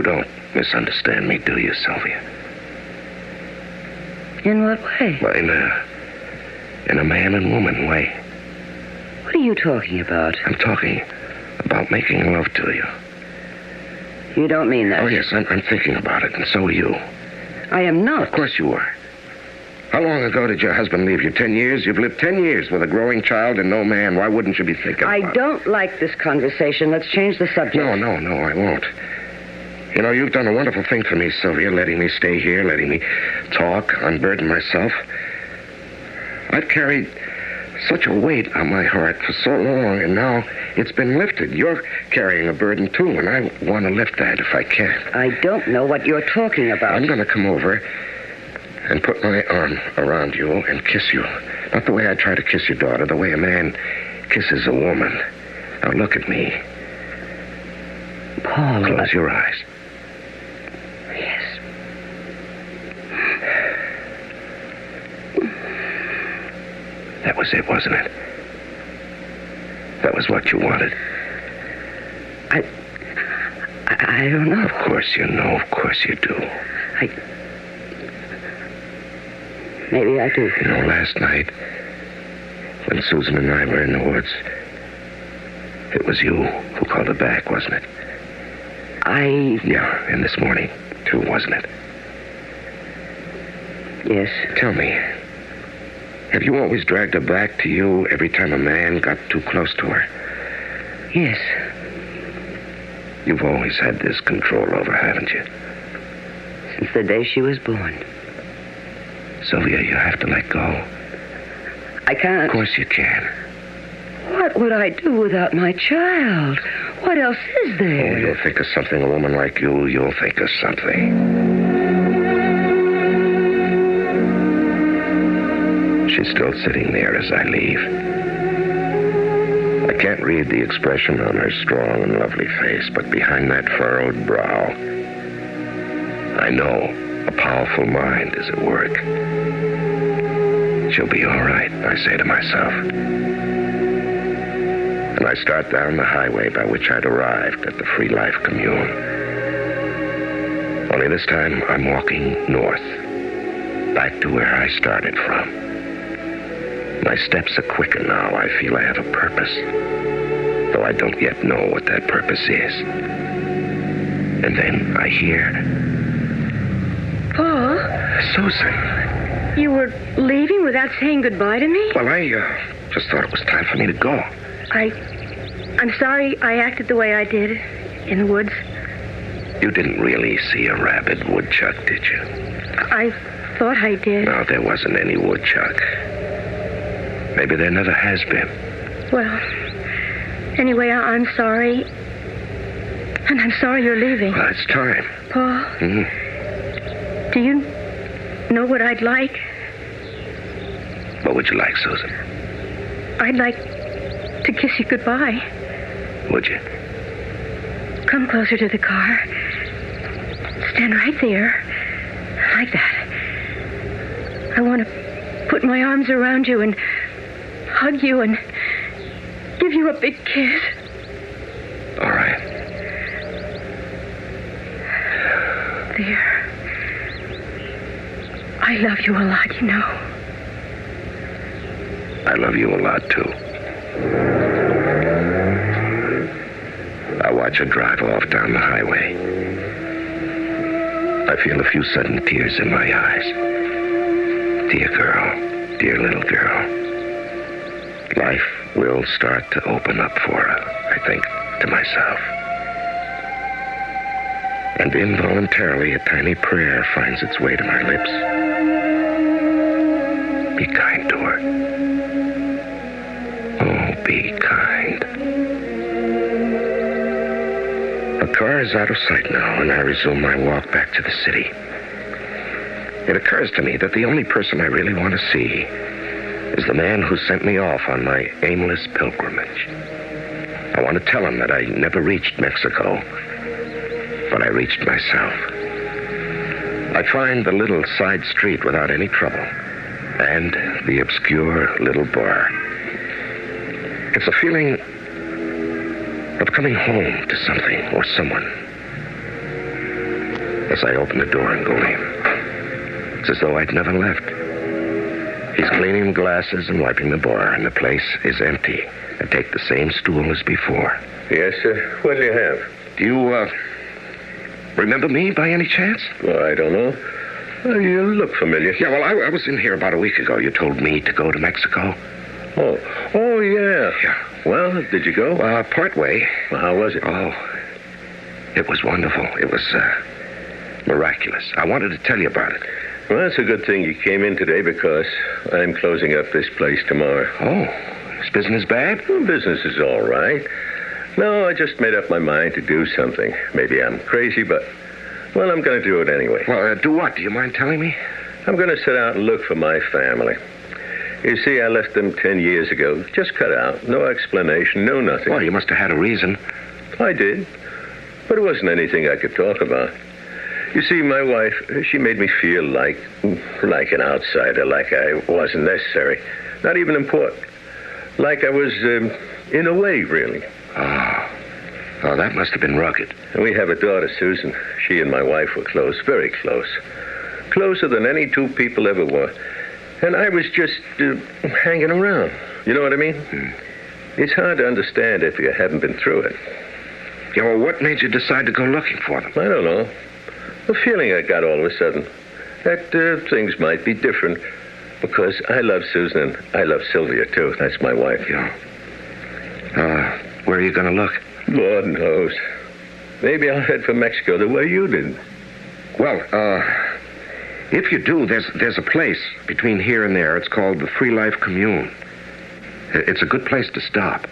don't misunderstand me, do you, Sylvia? In what way? Well, in a man and woman way. What are you talking about? I'm talking about making love to you. You don't mean that. Oh, yes, I'm thinking about it, and so are you. I am not. Of course you are. How long ago did your husband leave you? 10 years? You've lived 10 years with a growing child and no man. Why wouldn't you be thinking about it? I don't like this conversation. Let's change the subject. No, I won't. You know, you've done a wonderful thing for me, Sylvia, letting me stay here, letting me talk, unburden myself. I've carried such a weight on my heart for so long, and now it's been lifted. You're carrying a burden, too, and I want to lift that if I can. I don't know what you're talking about. I'm going to come over and put my arm around you and kiss you. Not the way I try to kiss your daughter, the way a man kisses a woman. Now, look at me. Paul. Close your eyes. Yes. That was it, wasn't it? That was what you wanted. I don't know. Of course you know. Of course you do. Maybe I do. You know, last night, when Susan and I were in the woods, it was you who called her back, wasn't it? Yeah, and this morning, too, wasn't it? Yes. Tell me, have you always dragged her back to you every time a man got too close to her? Yes. You've always had this control over, haven't you? Since the day she was born. Sylvia, you have to let go. I can't. Of course you can. What would I do without my child? What else is there? Oh, you'll think of something, a woman like you'll think of something. She's still sitting there as I leave. I can't read the expression on her strong and lovely face, but behind that furrowed brow, I know a powerful mind is at work. She'll be all right, I say to myself. And I start down the highway by which I'd arrived at the Free Life Commune. Only this time, I'm walking north, back to where I started from. My steps are quicker now. I feel I have a purpose, though I don't yet know what that purpose is. And then I hear... Paul? Susan. You were leaving without saying goodbye to me? Well, I just thought it was time for me to go. I'm sorry I acted the way I did in the woods. You didn't really see a rabid woodchuck, did you? I thought I did. No, there wasn't any woodchuck. Maybe there never has been. Well, anyway, I'm sorry. And I'm sorry you're leaving. Well, it's time. Paul? Mm-hmm. Do you know what I'd like? What would you like, Susan? I'd like to kiss you goodbye. Would you? Come closer to the car. Stand right there. Like that. I want to put my arms around you and hug you and give you a big kiss. All right. There. I love you a lot, you know. I love you a lot, too. I watch her drive off down the highway. I feel a few sudden tears in my eyes. Dear girl, dear little girl. Life will start to open up for her, I think to myself. And involuntarily, a tiny prayer finds its way to my lips. Be kind to her. Oh, be kind. The car is out of sight now, and I resume my walk back to the city. It occurs to me that the only person I really want to see is the man who sent me off on my aimless pilgrimage. I want to tell him that I never reached Mexico, but I reached myself. I find the little side street without any trouble, and the obscure little bar. It's a feeling of coming home to something or someone. As I open the door and go in, it's as though I'd never left. He's cleaning glasses and wiping the bar, and the place is empty. I take the same stool as before. Yes, sir. What do you have? Do you, remember me by any chance? Well, I don't know. You look familiar. Yeah, well, I was in here about a week ago. You told me to go to Mexico. Oh, yeah. Yeah. Well, did you go? Part way. Well, how was it? Oh, It was wonderful. It was miraculous. I wanted to tell you about it. Well, it's a good thing you came in today because I'm closing up this place tomorrow. Oh, is business bad? Well, business is all right. No, I just made up my mind to do something. Maybe I'm crazy, but, well, I'm going to do it anyway. Well, do what? Do you mind telling me? I'm going to set out and look for my family. You see, I left them 10 years ago. Just cut out. No explanation, no nothing. Well, you must have had a reason. I did. But it wasn't anything I could talk about. You see, my wife, she made me feel like an outsider, like I wasn't necessary. Not even important. Like I was, in a way, really. Oh, that must have been rugged. And we have a daughter, Susan. She and my wife were close, very close. Closer than any two people ever were. And I was just hanging around. You know what I mean? It's hard to understand if you haven't been through it. Yeah, well, what made you decide to go looking for them? I don't know. A feeling I got all of a sudden. That things might be different. Because I love Susan and I love Sylvia, too. That's my wife. Yeah. Where are you going to look? Lord knows. Maybe I'll head for Mexico the way you did. Well, if you do, there's a place between here and there. It's called the Free Life Commune. It's a good place to stop.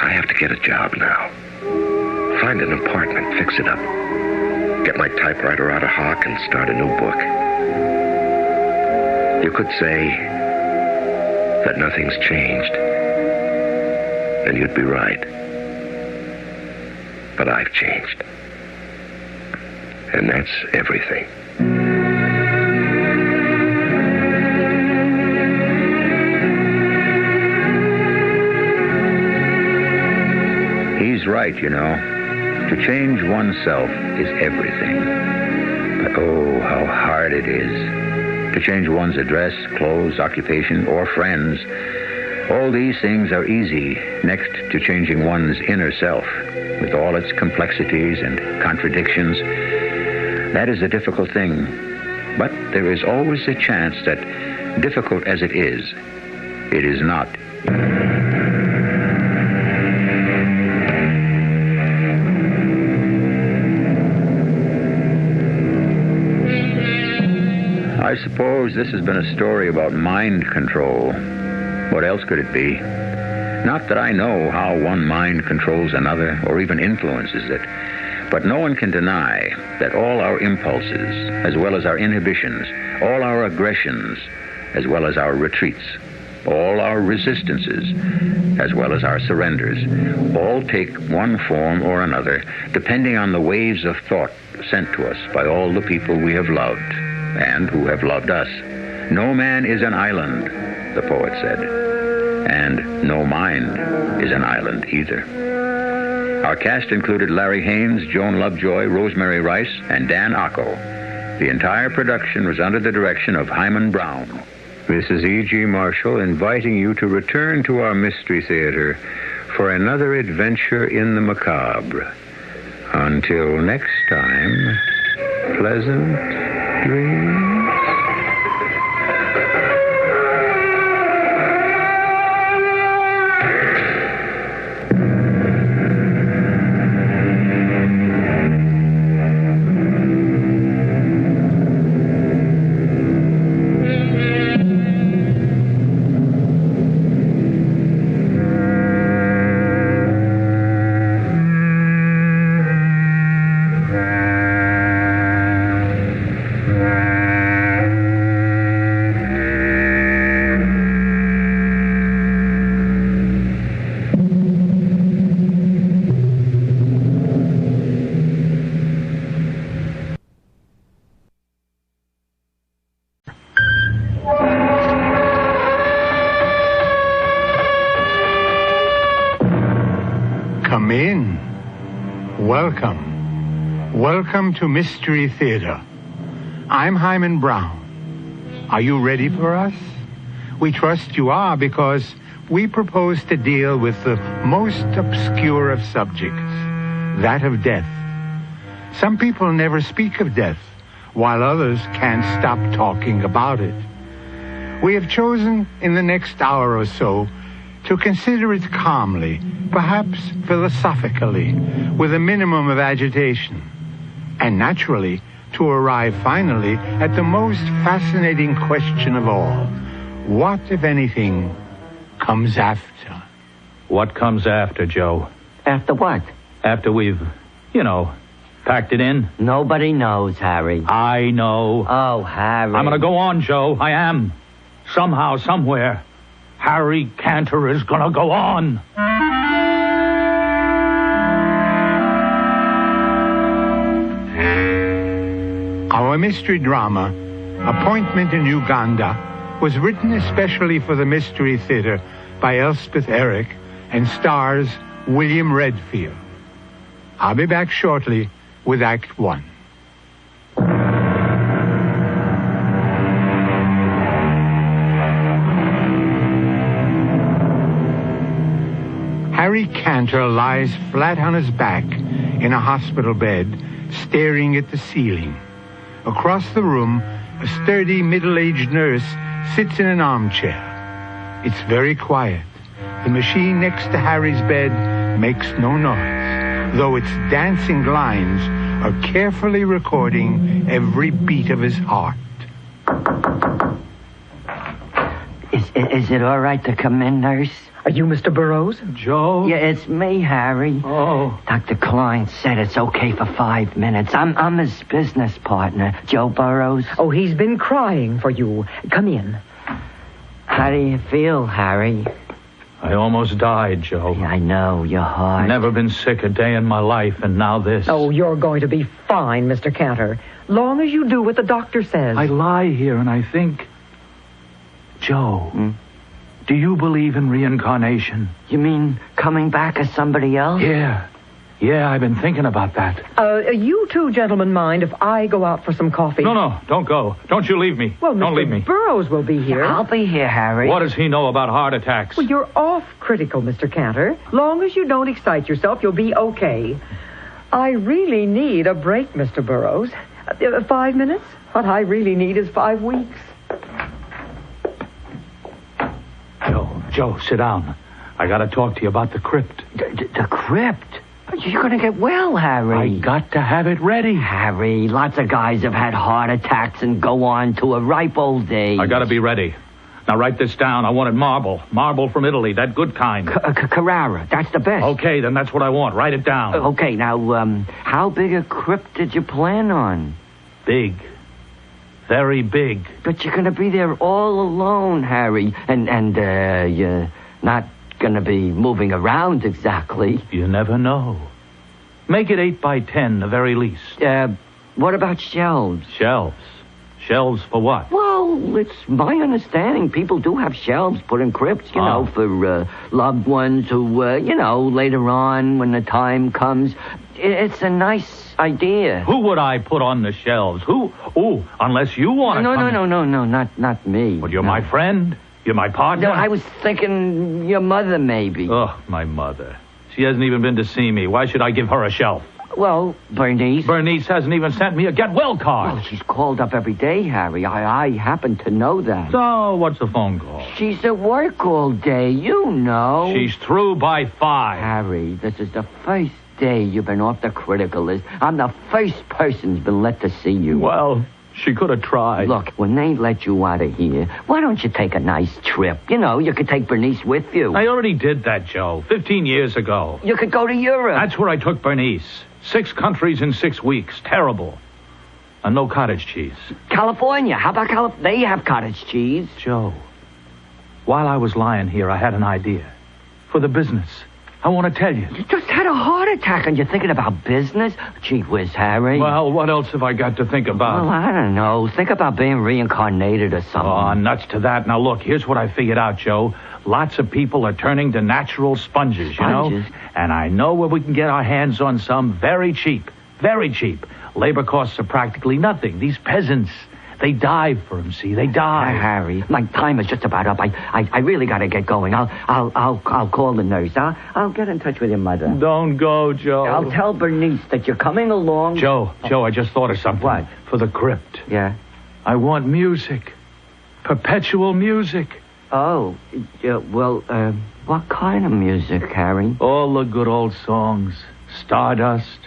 I have to get a job now. Find an apartment, fix it up. Get my typewriter out of hock and start a new book. You could say that nothing's changed. And you'd be right. But I've changed. And that's everything. He's right, you know. To change oneself is everything. But oh, how hard it is. To change one's address, clothes, occupation, or friends. All these things are easy next to changing one's inner self, with all its complexities and contradictions. That is a difficult thing. But there is always a chance that, difficult as it is not. I suppose this has been a story about mind control. What else could it be? Not that I know how one mind controls another or even influences it, but no one can deny that all our impulses, as well as our inhibitions, all our aggressions, as well as our retreats, all our resistances, as well as our surrenders, all take one form or another, depending on the waves of thought sent to us by all the people we have loved and who have loved us. No man is an island, the poet said, and no mind is an island either. Our cast included Larry Haynes, Joan Lovejoy, Rosemary Rice, and Dan Ocko. The entire production was under the direction of Hyman Brown. This is E.G. Marshall inviting you to return to our Mystery Theater for another adventure in the macabre. Until next time, pleasant dreams. Come in. Welcome to Mystery Theater. I'm Hyman Brown. Are you ready for us? We trust you are, because we propose to deal with the most obscure of subjects, that of death. Some people never speak of death, while others can't stop talking about it. We have chosen in the next hour or so to consider it calmly, perhaps philosophically, with a minimum of agitation, and naturally to arrive finally at the most fascinating question of all. What, if anything, comes after? What comes after, Joe? After what? After we've, packed it in? Nobody knows, Harry. I know. Oh, Harry. I'm going to go on, Joe. I am. Somehow, somewhere, Harry Cantor is going to go on. Our mystery drama, Appointment in Uganda, was written especially for the Mystery Theater by Elspeth Eric and stars William Redfield. I'll be back shortly with Act One. Harry Cantor lies flat on his back in a hospital bed, staring at the ceiling. Across the room, a sturdy middle-aged nurse sits in an armchair. It's very quiet. The machine next to Harry's bed makes no noise, though its dancing lines are carefully recording every beat of his heart. Is it all right to come in, nurse? Are you Mr. Burroughs? Joe? Yeah, it's me, Harry. Oh. Dr. Klein said it's okay for 5 minutes. I'm his business partner, Joe Burroughs. Oh, he's been crying for you. Come in. How do you feel, Harry? I almost died, Joe. Yeah, I know, your heart. Never been sick a day in my life, and now this. Oh, you're going to be fine, Mr. Cantor. Long as you do what the doctor says. I lie here and I think... Joe... Do you believe in reincarnation? You mean coming back as somebody else? Yeah, I've been thinking about that. You two gentlemen mind if I go out for some coffee? No, don't go. Don't you leave me. Well, don't leave me. Mr. Burroughs will be here. I'll be here, Harry. What does he know about heart attacks? Well, you're off critical, Mr. Cantor. Long as you don't excite yourself, you'll be okay. I really need a break, Mr. Burroughs. 5 minutes? What I really need is 5 weeks. Joe, sit down. I got to talk to you about the crypt. The crypt? You're going to get well, Harry. I got to have it ready. Harry, lots of guys have had heart attacks and go on to a ripe old age. I got to be ready. Now, write this down. I wanted marble. Marble from Italy, that good kind. Carrara, that's the best. Okay, then that's what I want. Write it down. Okay, now, how big a crypt did you plan on? Big. Very big. But you're going to be there all alone, Harry. And you're not going to be moving around exactly. You never know. Make it 8 by 10, the very least. What about shelves? Shelves? Shelves for what? Well, it's my understanding people do have shelves put in crypts, for loved ones who, later on when the time comes. It's a nice idea. Who would I put on the shelves? Who? Oh, unless you want to No, not me. Well, you're my friend. You're my partner. No, I was thinking your mother, maybe. Oh, my mother. She hasn't even been to see me. Why should I give her a shelf? Well, Bernice. Bernice hasn't even sent me a get well card. Well, she's called up every day, Harry. I happen to know that. So, what's the phone call? She's at work all day, you know. She's through by 5. Harry, this is the first day you've been off the critical list. I'm the first person who's been let to see you. Well, she could have tried. Look, when they let you out of here, why don't you take a nice trip? You could take Bernice with you. I already did that, Joe, 15 years ago. You could go to Europe. That's where I took Bernice. 6 countries in 6 weeks. Terrible. And no cottage cheese. California. How about California? They have cottage cheese. Joe, while I was lying here, I had an idea. For the business. I want to tell you. You just had a heart attack and you're thinking about business? Gee whiz, Harry. Well, what else have I got to think about? Well, I don't know. Think about being reincarnated or something. Oh, nuts to that. Now, look, here's what I figured out, Joe. Lots of people are turning to natural sponges, you know? And I know where we can get our hands on some very cheap. Very cheap. Labor costs are practically nothing. These peasants... They dive for him, see? They dive. Harry, my time is just about up. I really got to get going. I'll call the nurse. I'll get in touch with your mother. Don't go, Joe. I'll tell Bernice that you're coming along. Joe, I just thought of something. What? For the crypt. Yeah? I want music. Perpetual music. Oh, well, what kind of music, Harry? All the good old songs. Stardust.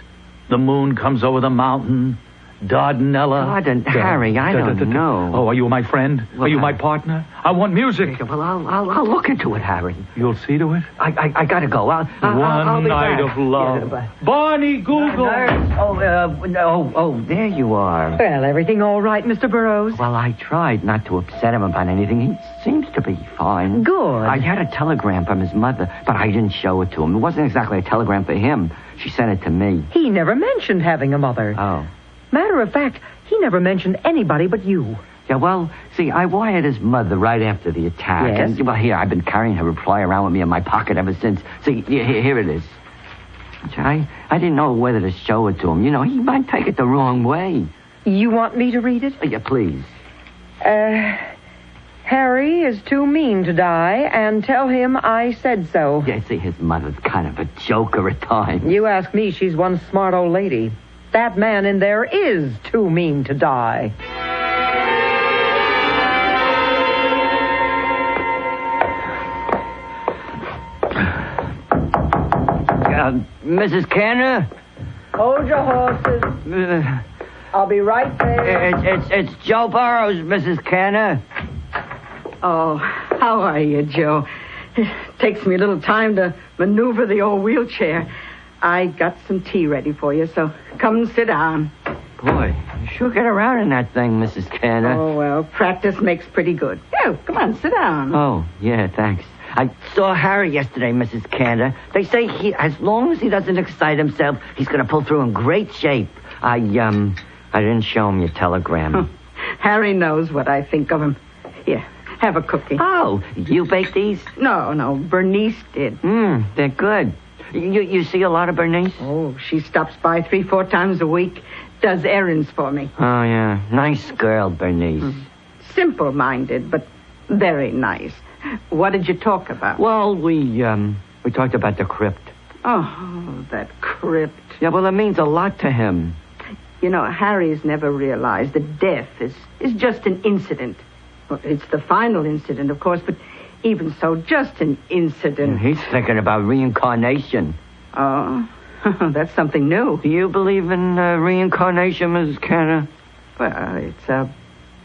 The moon comes over the mountain. Dardanella. Harry, I don't know. Oh, are you my friend? Well, are you my partner? I want music. Well, I'll look into it, Harry. You'll see to it? I gotta go. I'll One be night back. of love. Yeah, Barney Google. Oh, there you are. Well, everything all right, Mr. Burroughs? Well, I tried not to upset him about anything. He seems to be fine. Good. I had a telegram from his mother, but I didn't show it to him. It wasn't exactly a telegram for him. She sent it to me. He never mentioned having a mother. Oh. Matter of fact, he never mentioned anybody but you. Yeah, well, see, I wired his mother right after the attack. Yes? And, well, here, I've been carrying her reply around with me in my pocket ever since. See, here it is. I didn't know whether to show it to him. You know, he might take it the wrong way. You want me to read it? Yeah, please. Harry is too mean to die, and tell him I said so. Yeah, see, his mother's kind of a joker at times. You ask me, she's one smart old lady. That man in there is too mean to die. Mrs. Canner? Hold your horses. I'll be right there. It's Joe Burroughs, Mrs. Canner. Oh, how are you, Joe? It takes me a little time to maneuver the old wheelchair. I got some tea ready for you, so come sit down. Boy, you sure get around in that thing, Mrs. Canner. Oh, well, practice makes pretty good. Oh, come on, sit down. Oh, yeah, thanks. I saw Harry yesterday, Mrs. Canner. They say as long as he doesn't excite himself, he's going to pull through in great shape. I didn't show him your telegram. Harry knows what I think of him. Here, have a cookie. Oh, you baked these? No, Bernice did. They're good. You see a lot of Bernice? Oh, she stops by 3-4 times a week, does errands for me. Oh, yeah. Nice girl, Bernice. Simple-minded, but very nice. What did you talk about? Well, we talked about the crypt. Oh, that crypt. Yeah, well, it means a lot to him. You know, Harry's never realized that death is just an incident. Well, it's the final incident, of course, but even so, just an incident. He's thinking about reincarnation. Oh, that's something new. Do you believe in reincarnation, Mrs. Canner? Well, it's a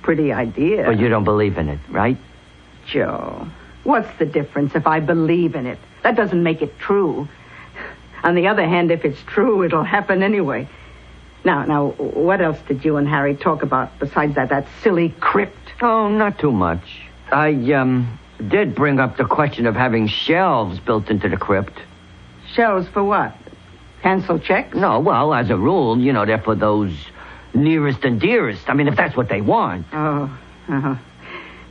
pretty idea. But you don't believe in it, right? Joe, what's the difference if I believe in it? That doesn't make it true. On the other hand, if it's true, it'll happen anyway. Now, what else did you and Harry talk about besides that silly crypt? Oh, not too much. I did bring up the question of having shelves built into the crypt. Shelves for what? Cancel checks? No, well, as a rule, you know, they're for those nearest and dearest. I mean, if that's what they want. Oh,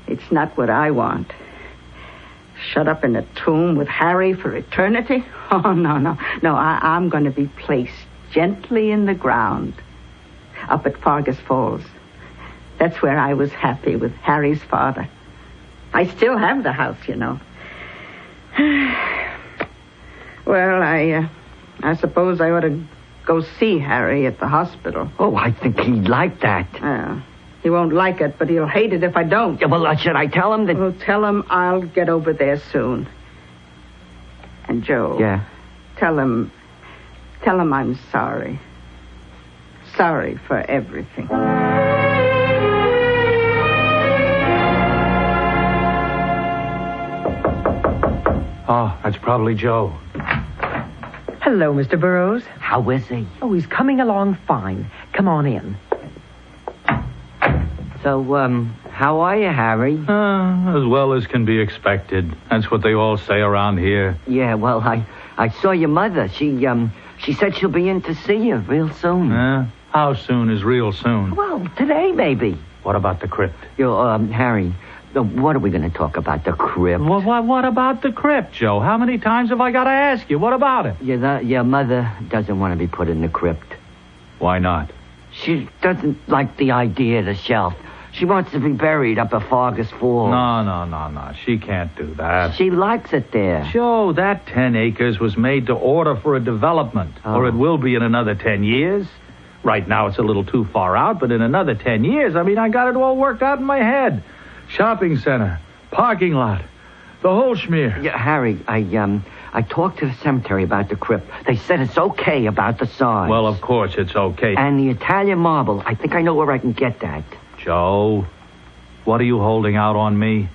it's not what I want. Shut up in a tomb with Harry for eternity? Oh, no. I'm going to be placed gently in the ground up at Fargus Falls. That's where I was happy with Harry's father. I still have the house, you know. Well, I suppose I ought to go see Harry at the hospital. Oh, I think he'd like that. He won't like it, but he'll hate it if I don't. Yeah, well, should I tell him that... Well, tell him I'll get over there soon. And Joe... Yeah? Tell him I'm sorry. Sorry for everything. Oh, that's probably Joe. Hello, Mr. Burroughs. How is he? Oh, he's coming along fine. Come on in. So, how are you, Harry? As well as can be expected. That's what they all say around here. Yeah, well, I saw your mother. She said she'll be in to see you real soon. How soon is real soon? Well, today, maybe. What about the crypt? Harry, what are we going to talk about, the crypt? What about the crypt, Joe? How many times have I got to ask you? What about it? Your mother doesn't want to be put in the crypt. Why not? She doesn't like the idea of the shelf. She wants to be buried up at Fargus Falls. No. She can't do that. She likes it there. Joe, that 10 acres was made to order for a development. Or it will be in another 10 years. Right now it's a little too far out, but in another 10 years, I got it all worked out in my head. shopping center, parking lot, the whole schmear. Yeah, Harry, I talked to the cemetery about the crypt. They said it's okay about the size. Well, of course it's okay. And the Italian marble, I think I know where I can get that. Joe, what are you holding out on me?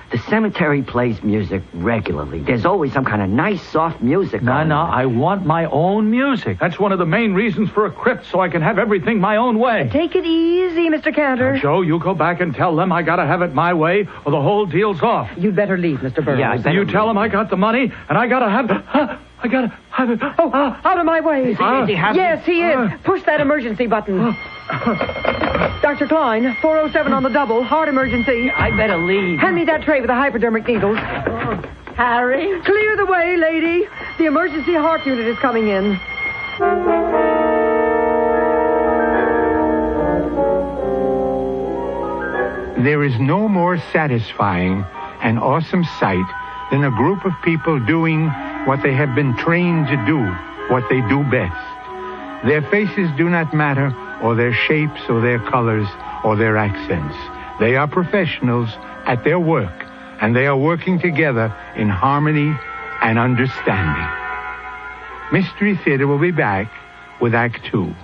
The cemetery plays music regularly. There's always some kind of nice, soft music on. No, I want my own music. That's one of the main reasons for a crypt, so I can have everything my own way. Take it easy, Mr. Cantor. Now, Joe, you go back and tell them I gotta have it my way, or the whole deal's off. You'd better leave, Mr. Burroughs. Yeah, I better You tell them I got the money, and I gotta have it. I gotta have it. Oh, out of my way. Is he Yes, he is. Push that emergency button. Dr. Klein, 407 on the double, heart emergency. I better leave. Hand me that tray with the hypodermic needles. Harry? Clear the way, lady. The emergency heart unit is coming in. There is no more satisfying and awesome sight than a group of people doing what they have been trained to do, what they do best. Their faces do not matter, or their shapes, or their colors, or their accents. They are professionals at their work, and they are working together in harmony and understanding. Mystery Theater will be back with Act 2.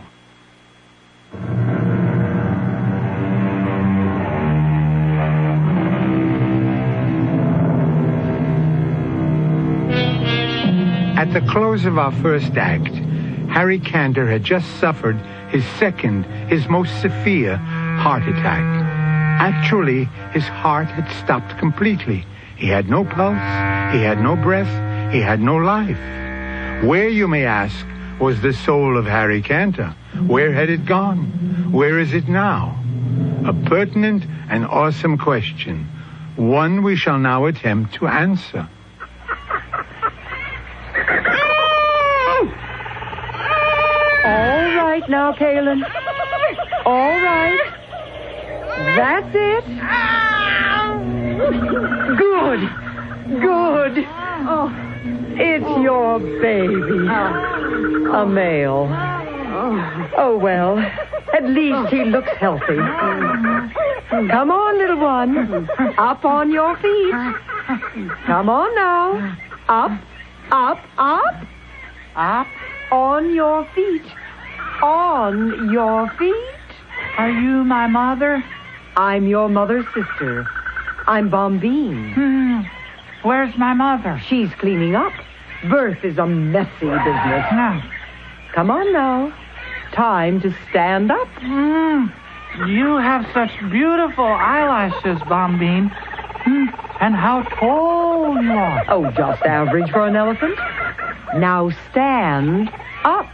At the close of our first act, Harry Cantor had just suffered his second, his most severe heart attack. Actually, his heart had stopped completely. He had no pulse, he had no breath, he had no life. Where, you may ask, was the soul of Harry Cantor? Where had it gone? Where is it now? A pertinent and awesome question, one we shall now attempt to answer. All right now, Kaylin. All right. That's it. Good. Oh, it's your baby. A male. Oh, well, at least he looks healthy. Come on, little one. Up on your feet. Come on now. Up. On your feet. On your feet. Are you my mother? I'm your mother's sister. I'm Bombine. Where's my mother? She's cleaning up. Birth is a messy business. No. Come on now. Time to stand up. You have such beautiful eyelashes, Bombine. And how tall you are. Oh, just average for an elephant. Now stand up.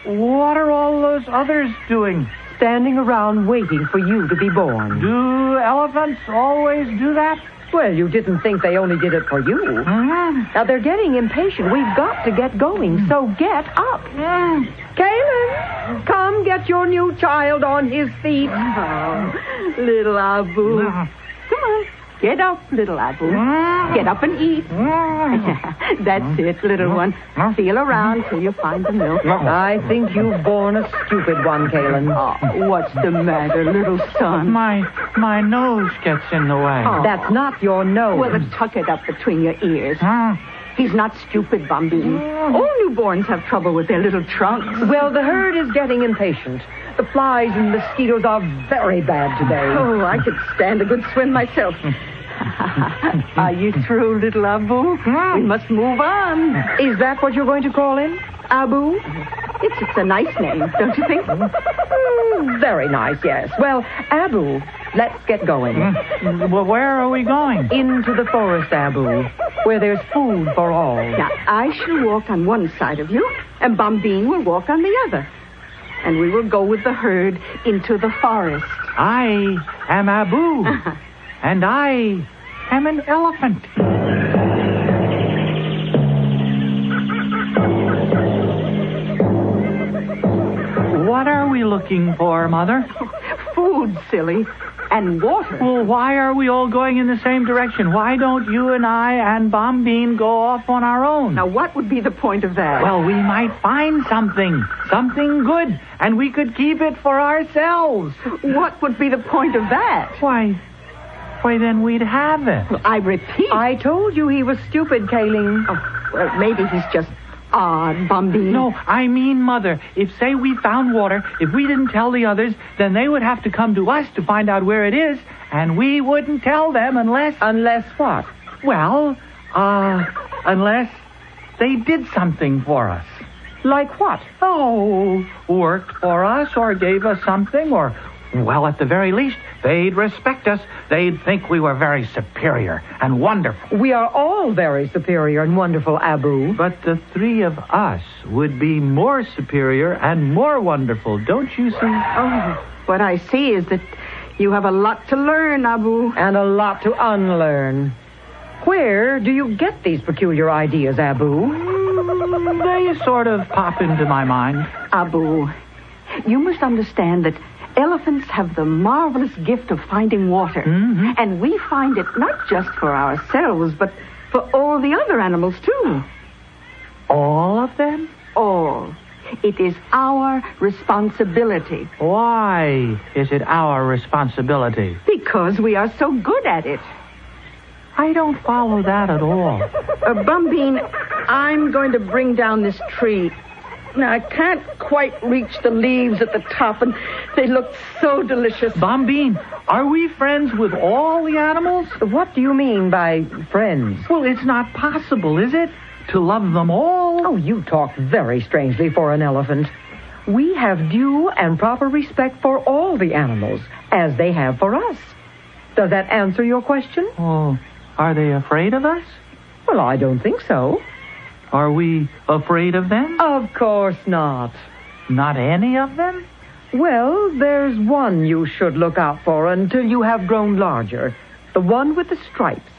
What are all those others doing? Standing around waiting for you to be born. Do elephants always do that? Well, you didn't think they only did it for you. Now, they're getting impatient. We've got to get going, so get up. Kaylin, come get your new child on his feet. Oh, little Abu. Come on. Get up, little Abu. Get up and eat. That's it, little one. Feel around till you find the milk. I think you've born a stupid one, Kaylin. Oh, what's the matter, little son? My nose gets in the way. Oh. That's not your nose. Well, then tuck it up between your ears. He's not stupid, Bombine. All newborns have trouble with their little trunks. Well, the herd is getting impatient. The flies and mosquitoes are very bad today. Oh, I could stand a good swim myself. Are you through, little Abu? We must move on. Is that what you're going to call him? Abu? It's a nice name, don't you think? Very nice, yes. Well, Abu, let's get going. Well, where are we going? Into the forest, Abu, where there's food for all. Now, I shall walk on one side of you, and Bombine will walk on the other. And we will go with the herd into the forest. I am Abu, and I am an elephant. What are we looking for, Mother? Food, silly, and water. Well, why are we all going in the same direction? Why don't you and I and Bombine go off on our own? Now, what would be the point of that? Well, we might find something good, and we could keep it for ourselves. What would be the point of that? Why, Why, then we'd have him. Well, I repeat. I told you he was stupid, Kaling. Oh, well, maybe he's just odd, Bumbine. No, I mean, Mother, if, say, we found water, if we didn't tell the others, then they would have to come to us to find out where it is, and we wouldn't tell them unless... Unless what? Well, unless they did something for us. Like what? Oh, worked for us or gave us something or... Well, at the very least, they'd respect us. They'd think we were very superior and wonderful. We are all very superior and wonderful, Abu. But the three of us would be more superior and more wonderful, don't you see? Oh, what I see is that you have a lot to learn, Abu. And a lot to unlearn. Where do you get these peculiar ideas, Abu? They sort of pop into my mind. Abu, you must understand that elephants have the marvelous gift of finding water. Mm-hmm. And we find it not just for ourselves, but for all the other animals, too. All of them? All. It is our responsibility. Why is it our responsibility? Because we are so good at it. I don't follow that at all. Bumbine, I'm going to bring down this tree. Now, I can't quite reach the leaves at the top, and they look so delicious. Bumbine, are we friends with all the animals? What do you mean by friends? Well, it's not possible, is it? To love them all? Oh, you talk very strangely for an elephant. We have due and proper respect for all the animals, as they have for us. Does that answer your question? Oh, are they afraid of us? Well, I don't think so. Are we afraid of them? Of course not. Not any of them? Well, there's one you should look out for until you have grown larger. The one with the stripes.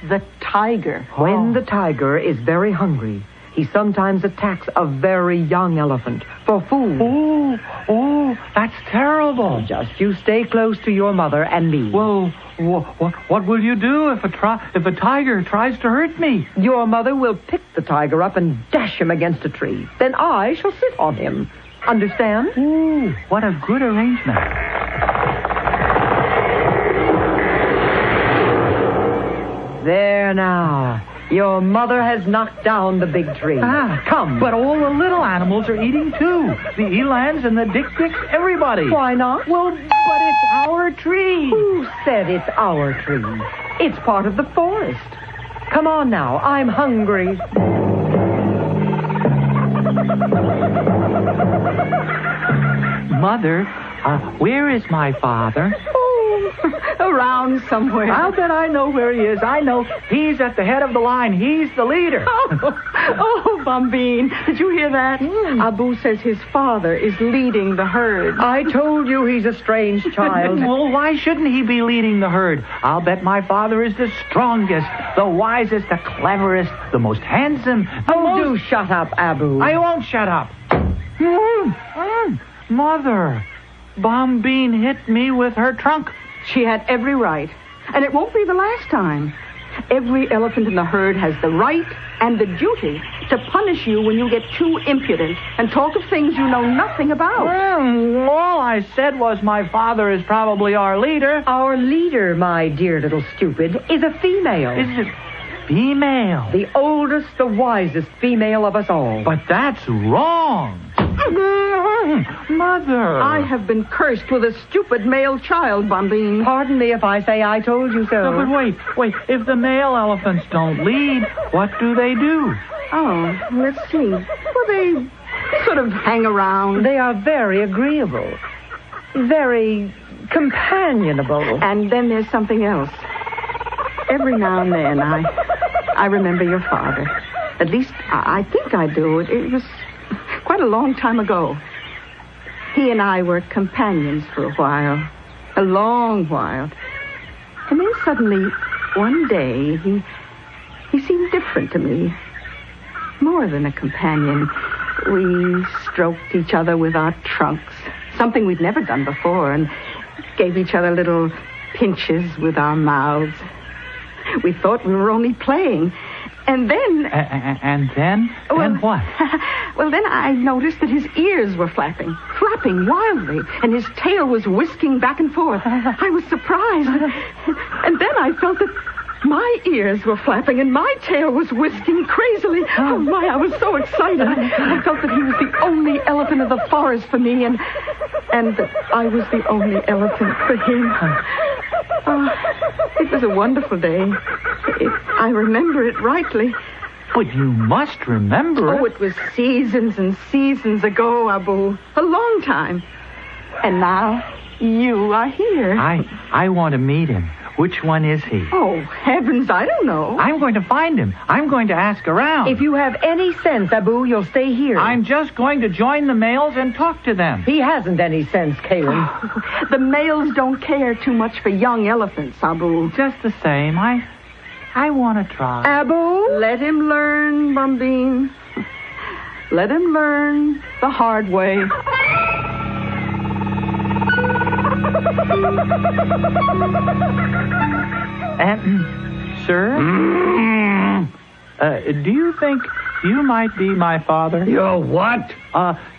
The tiger. When the tiger is very hungry, he sometimes attacks a very young elephant for food. Oh, that's terrible. Just you stay close to your mother and me. Well, what will you do if a tiger tries to hurt me? Your mother will pick the tiger up and dash him against a tree. Then I shall sit on him. Understand? Ooh, what a good arrangement. There now. Your mother has knocked down the big tree. Come. But all the little animals are eating too. The elands and the dik-diks, everybody. Why not? Well, but it's our tree. Who said it's our tree? It's part of the forest. Come on now. I'm hungry. Mother, where is my father? Around somewhere. I'll bet I know where he is. I know. He's at the head of the line. He's the leader. Oh, Bumbine. Did you hear that? Abu says his father is leading the herd. I told you he's a strange child. Well, why shouldn't he be leading the herd? I'll bet my father is the strongest, the wisest, the cleverest, the most handsome. Do shut up, Abu. I won't shut up. Mother, Bumbine hit me with her trunk. She had every right. And it won't be the last time. Every elephant in the herd has the right and the duty to punish you when you get too impudent and talk of things you know nothing about. Well, all I said was my father is probably our leader. Our leader, my dear little stupid, is a female. Is it female? The oldest, the wisest female of us all. But that's wrong. Mother. I have been cursed with a stupid male child, Bumbine. Pardon me if I say I told you so. No, but wait. If the male elephants don't lead, what do they do? Oh, let's see. Well, they sort of hang around. They are very agreeable. Very companionable. And then there's something else. Every now and then, I remember your father. At least, I think I do. It was quite a long time ago. He and I were companions for a while. A long while. And then suddenly, one day, he seemed different to me. More than a companion. We stroked each other with our trunks. Something we'd never done before. And gave each other little pinches with our mouths. We thought we were only playing. And then... And then? Well, then what? Well, then I noticed that his ears were flapping wildly, and his tail was whisking back and forth. I was surprised. And then I felt that my ears were flapping and my tail was whisking crazily. Oh, my, I was so excited. I felt that he was the only elephant of the forest for me, and that I was the only elephant for him. It was a wonderful day. I remember it rightly. But you must remember it. Oh, it was seasons and seasons ago, Abu. A long time. And now you are here. I want to meet him. Which one is he? Oh, heavens, I don't know. I'm going to find him. I'm going to ask around. If you have any sense, Abu, you'll stay here. I'm just going to join the males and talk to them. He hasn't any sense, Caleb. The males don't care too much for young elephants, Abu. Just the same, I want to try. Abu, let him learn, Bombine. Let him learn the hard way. Sir? Do you think you might be my father? You're what?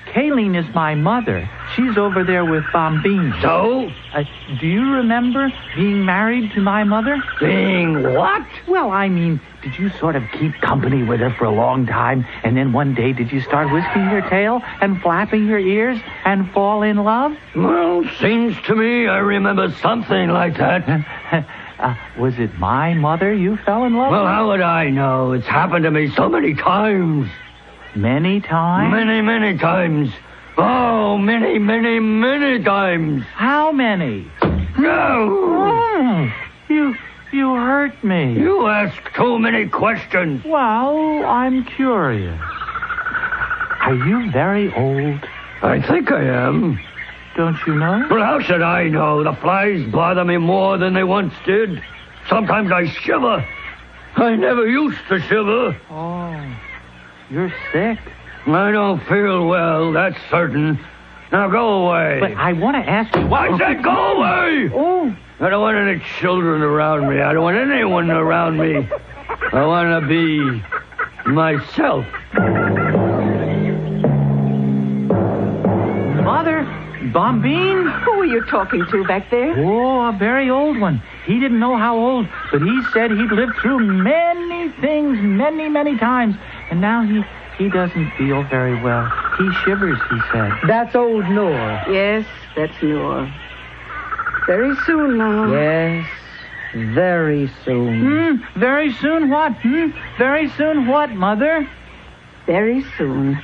Kayleen is my mother. She's over there with Bombine. So? Do you remember being married to my mother? Being what? Well, I mean, did you sort of keep company with her for a long time, and then one day did you start whisking your tail and flapping your ears and fall in love? Well, seems to me I remember something like that. Was it my mother you fell in love with? Well, how would I know? It's happened to me so many times. Many times? Many, many times. Oh, many, many, many times. How many? No. You hurt me. You ask too many questions. Well, I'm curious. Are you very old? I think I am. Don't you know? Well, how should I know? The flies bother me more than they once did. Sometimes I shiver. I never used to shiver. Oh, you're sick. I don't feel well, that's certain. Now go away. But I want to ask you... I said go away! Oh. I don't want any children around me. I don't want anyone around me. I want to be myself. Mother? Bombine? Who are you talking to back there? Oh, a very old one. He didn't know how old, but he said he'd lived through many things many, many times. And now he doesn't feel very well. He shivers, he said. That's old Noor. Yes, that's Noor. Very soon now. Yes, very soon. Very soon what? Very soon what, Mother? Very soon,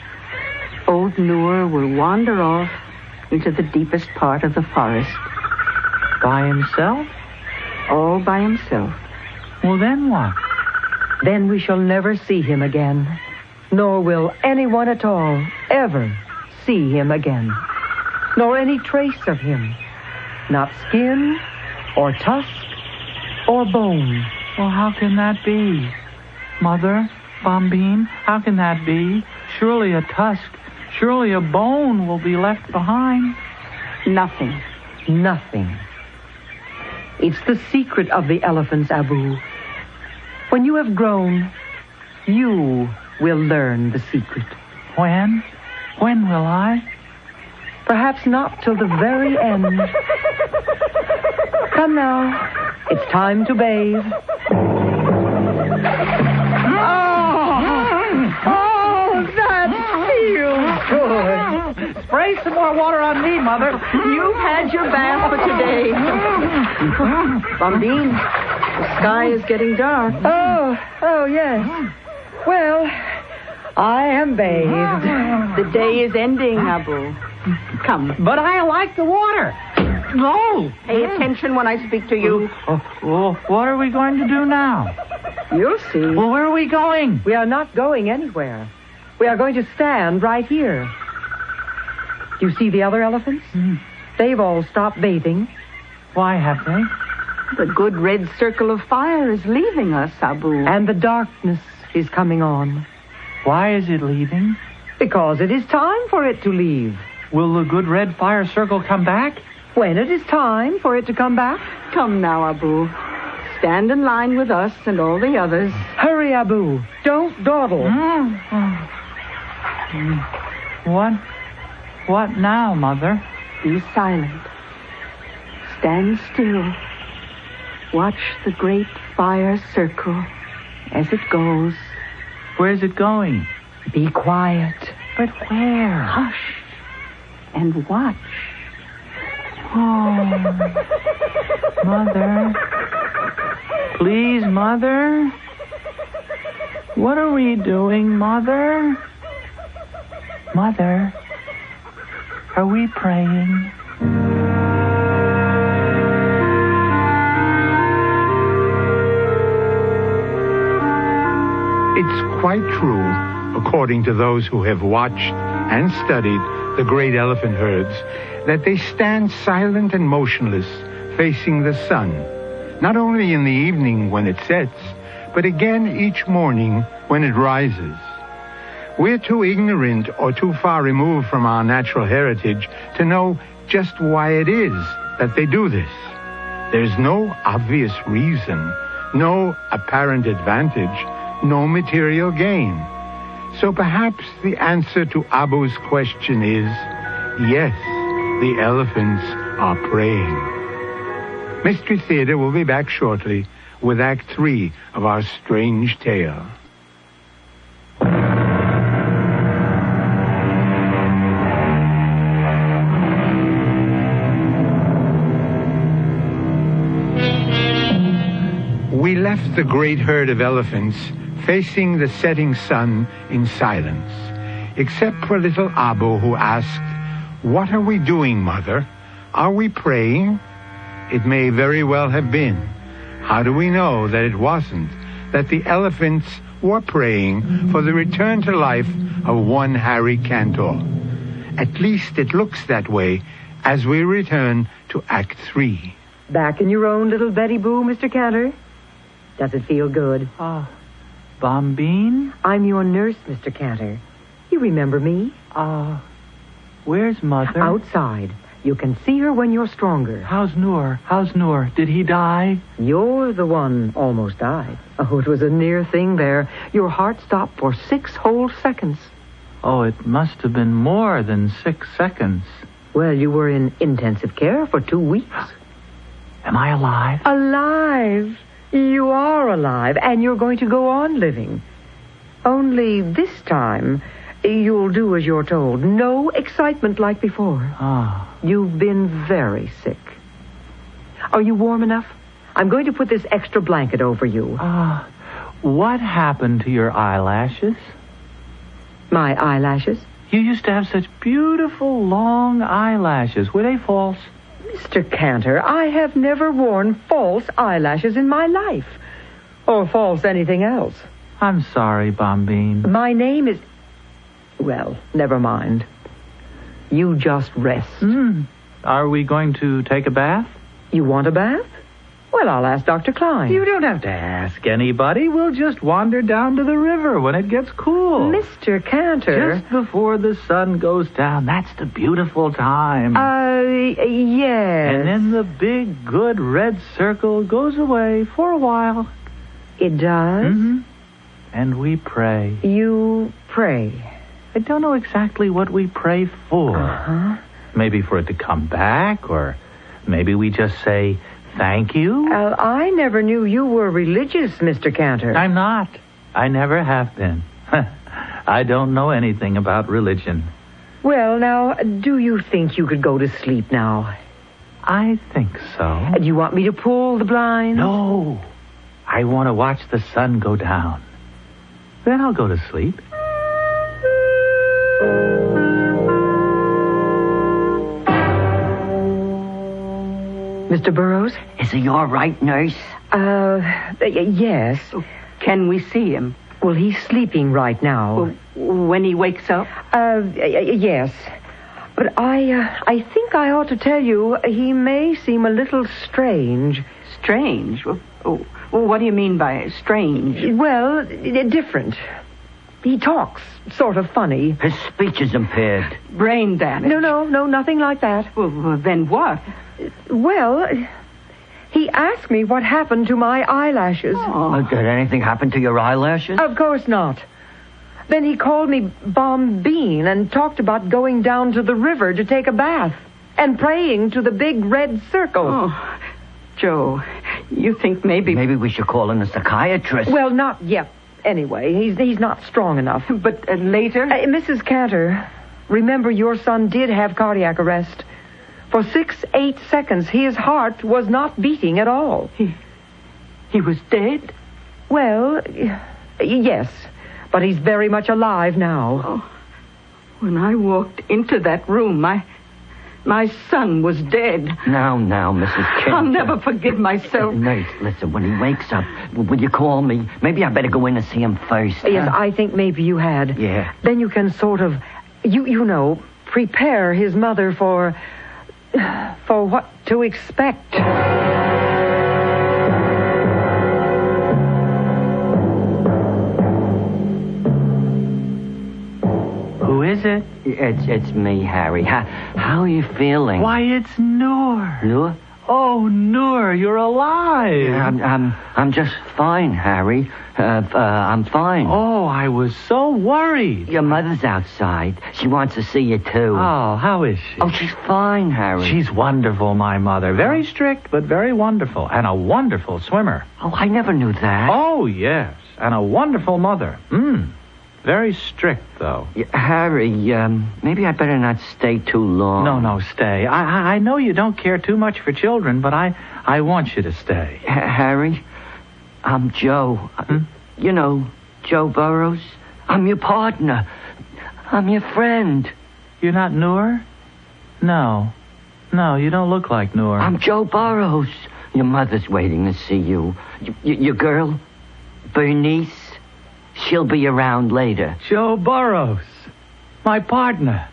old Noor will wander off into the deepest part of the forest. By himself? All by himself. Well, then what? Then we shall never see him again. Nor will anyone at all ever see him again. Nor any trace of him. Not skin, or tusk, or bone. Well, how can that be? Mother, Bombine, how can that be? Surely a tusk, surely a bone will be left behind. Nothing. Nothing. It's the secret of the elephants, Abu. When you have grown, you will learn the secret. When? When will I? Perhaps not till the very end. Come now. It's time to bathe. Oh, that feels good. Spray some more water on me, Mother. You've had your bath for today. Bombine, the sky is getting dark. Oh, yes. Well, I am bathed. The day is ending, Abu. Come. But I like the water. No. Pay attention when I speak to you. Well, what are we going to do now? You'll see. Well, where are we going? We are not going anywhere. We are going to stand right here. Do you see the other elephants? They've all stopped bathing. Why have they? The good red circle of fire is leaving us, Abu. And the darkness is coming on. Why is it leaving? Because it is time for it to leave. Will the good red fire circle come back? When it is time for it to come back. Come now, Abu. Stand in line with us and all the others. Hurry, Abu. Don't dawdle. What now, Mother? Be silent. Stand still. Watch the great fire circle as it goes. Where's it going? Be quiet. But where? Hush. And watch. Oh, Mother. Please, Mother. What are we doing, Mother? Mother, are we praying? It's quite true, according to those who have watched and studied the great elephant herds, that they stand silent and motionless, facing the sun, not only in the evening when it sets, but again each morning when it rises. We're too ignorant or too far removed from our natural heritage to know just why it is that they do this. There's no obvious reason, no apparent advantage, no material gain. So perhaps the answer to Abu's question is, yes, the elephants are praying. Mystery Theater will be back shortly with Act 3 of our strange tale. We left the great herd of elephants facing the setting sun in silence, except for little Abu, who asked, "What are we doing, Mother? Are we praying?" It may very well have been. How do we know that it wasn't, that the elephants were praying for the return to life of one Harry Cantor? At least it looks that way as we return to Act 3. Back in your own little Betty Boo, Mr. Cantor? Does it feel good? Bombine? I'm your nurse, Mr. Cantor. You remember me? Where's Mother? Outside. You can see her when you're stronger. How's Noor? Did he die? You're the one almost died. Oh, it was a near thing there. Your heart stopped for 6 whole seconds. Oh, it must have been more than 6 seconds. Well, you were in intensive care for 2 weeks. Am I alive? Alive? You are alive, and you're going to go on living. Only this time, you'll do as you're told. No excitement like before. You've been very sick. Are you warm enough? I'm going to put this extra blanket over you. What happened to your eyelashes? My eyelashes? You used to have such beautiful, long eyelashes. Were they false? Mr. Cantor, I have never worn false eyelashes in my life. Or false anything else. I'm sorry, Bombine. My name is... Well, never mind. You just rest. Are we going to take a bath? You want a bath? Well, I'll ask Dr. Klein. You don't have to ask anybody. We'll just wander down to the river when it gets cool. Mr. Cantor. Just before the sun goes down. That's the beautiful time. Yes. And then the big, good red circle goes away for a while. It does? And we pray. You pray? I don't know exactly what we pray for. Maybe for it to come back, or maybe we just say... Thank you? I never knew you were religious, Mr. Cantor. I'm not. I never have been. I don't know anything about religion. Well, now, do you think you could go to sleep now? I think so. Do you want me to pull the blinds? No. I want to watch the sun go down. Then I'll go to sleep. Mr. Burroughs? Is he all right, nurse? Yes. Can we see him? Well, he's sleeping right now. When he wakes up? Yes. But I think I ought to tell you, he may seem a little strange. Strange? Well, what do you mean by strange? Well, different. He talks sort of funny. His speech is impaired. Brain damage? No, nothing like that. Well, then what? Well, he asked me what happened to my eyelashes. Did anything happen to your eyelashes? Of course not. Then he called me Bombine and talked about going down to the river to take a bath and praying to the big red circle. Oh, Joe, you think maybe... Maybe we should call in a psychiatrist. Well, not yet. Anyway, he's not strong enough. But later? Mrs. Cantor, remember your son did have cardiac arrest. For 6-8 seconds, his heart was not beating at all. He was dead? Well, yes. But he's very much alive now. Oh, when I walked into that room, my son was dead. Now, Mrs. Cantor. I'll never forgive myself. Nurse, listen, when he wakes up, will you call me? Maybe I better go in and see him first. Yes, I think maybe you had. Yeah. Then you can sort of, you know, prepare his mother for what to expect. Who is it? It's me, Harry. How are you feeling? Why, it's Noor. Noor? Oh, Noor, you're alive. Yeah, I'm just fine, Harry. I'm fine. Oh, I was so worried. Your mother's outside. She wants to see you, too. Oh, how is she? Oh, she's fine, Harry. She's wonderful, my mother. Very strict, but very wonderful. And a wonderful swimmer. Oh, I never knew that. Oh, yes. And a wonderful mother. Very strict, though. Harry, maybe I better not stay too long. No, stay. I know you don't care too much for children, but I want you to stay. Harry, I'm Joe. You know, Joe Burrows. I'm your partner. I'm your friend. You're not Noor? No, you don't look like Noor. I'm Joe Burrows. Your mother's waiting to see you. Your girl, Bernice. She'll be around later. Joe Burrows. My partner.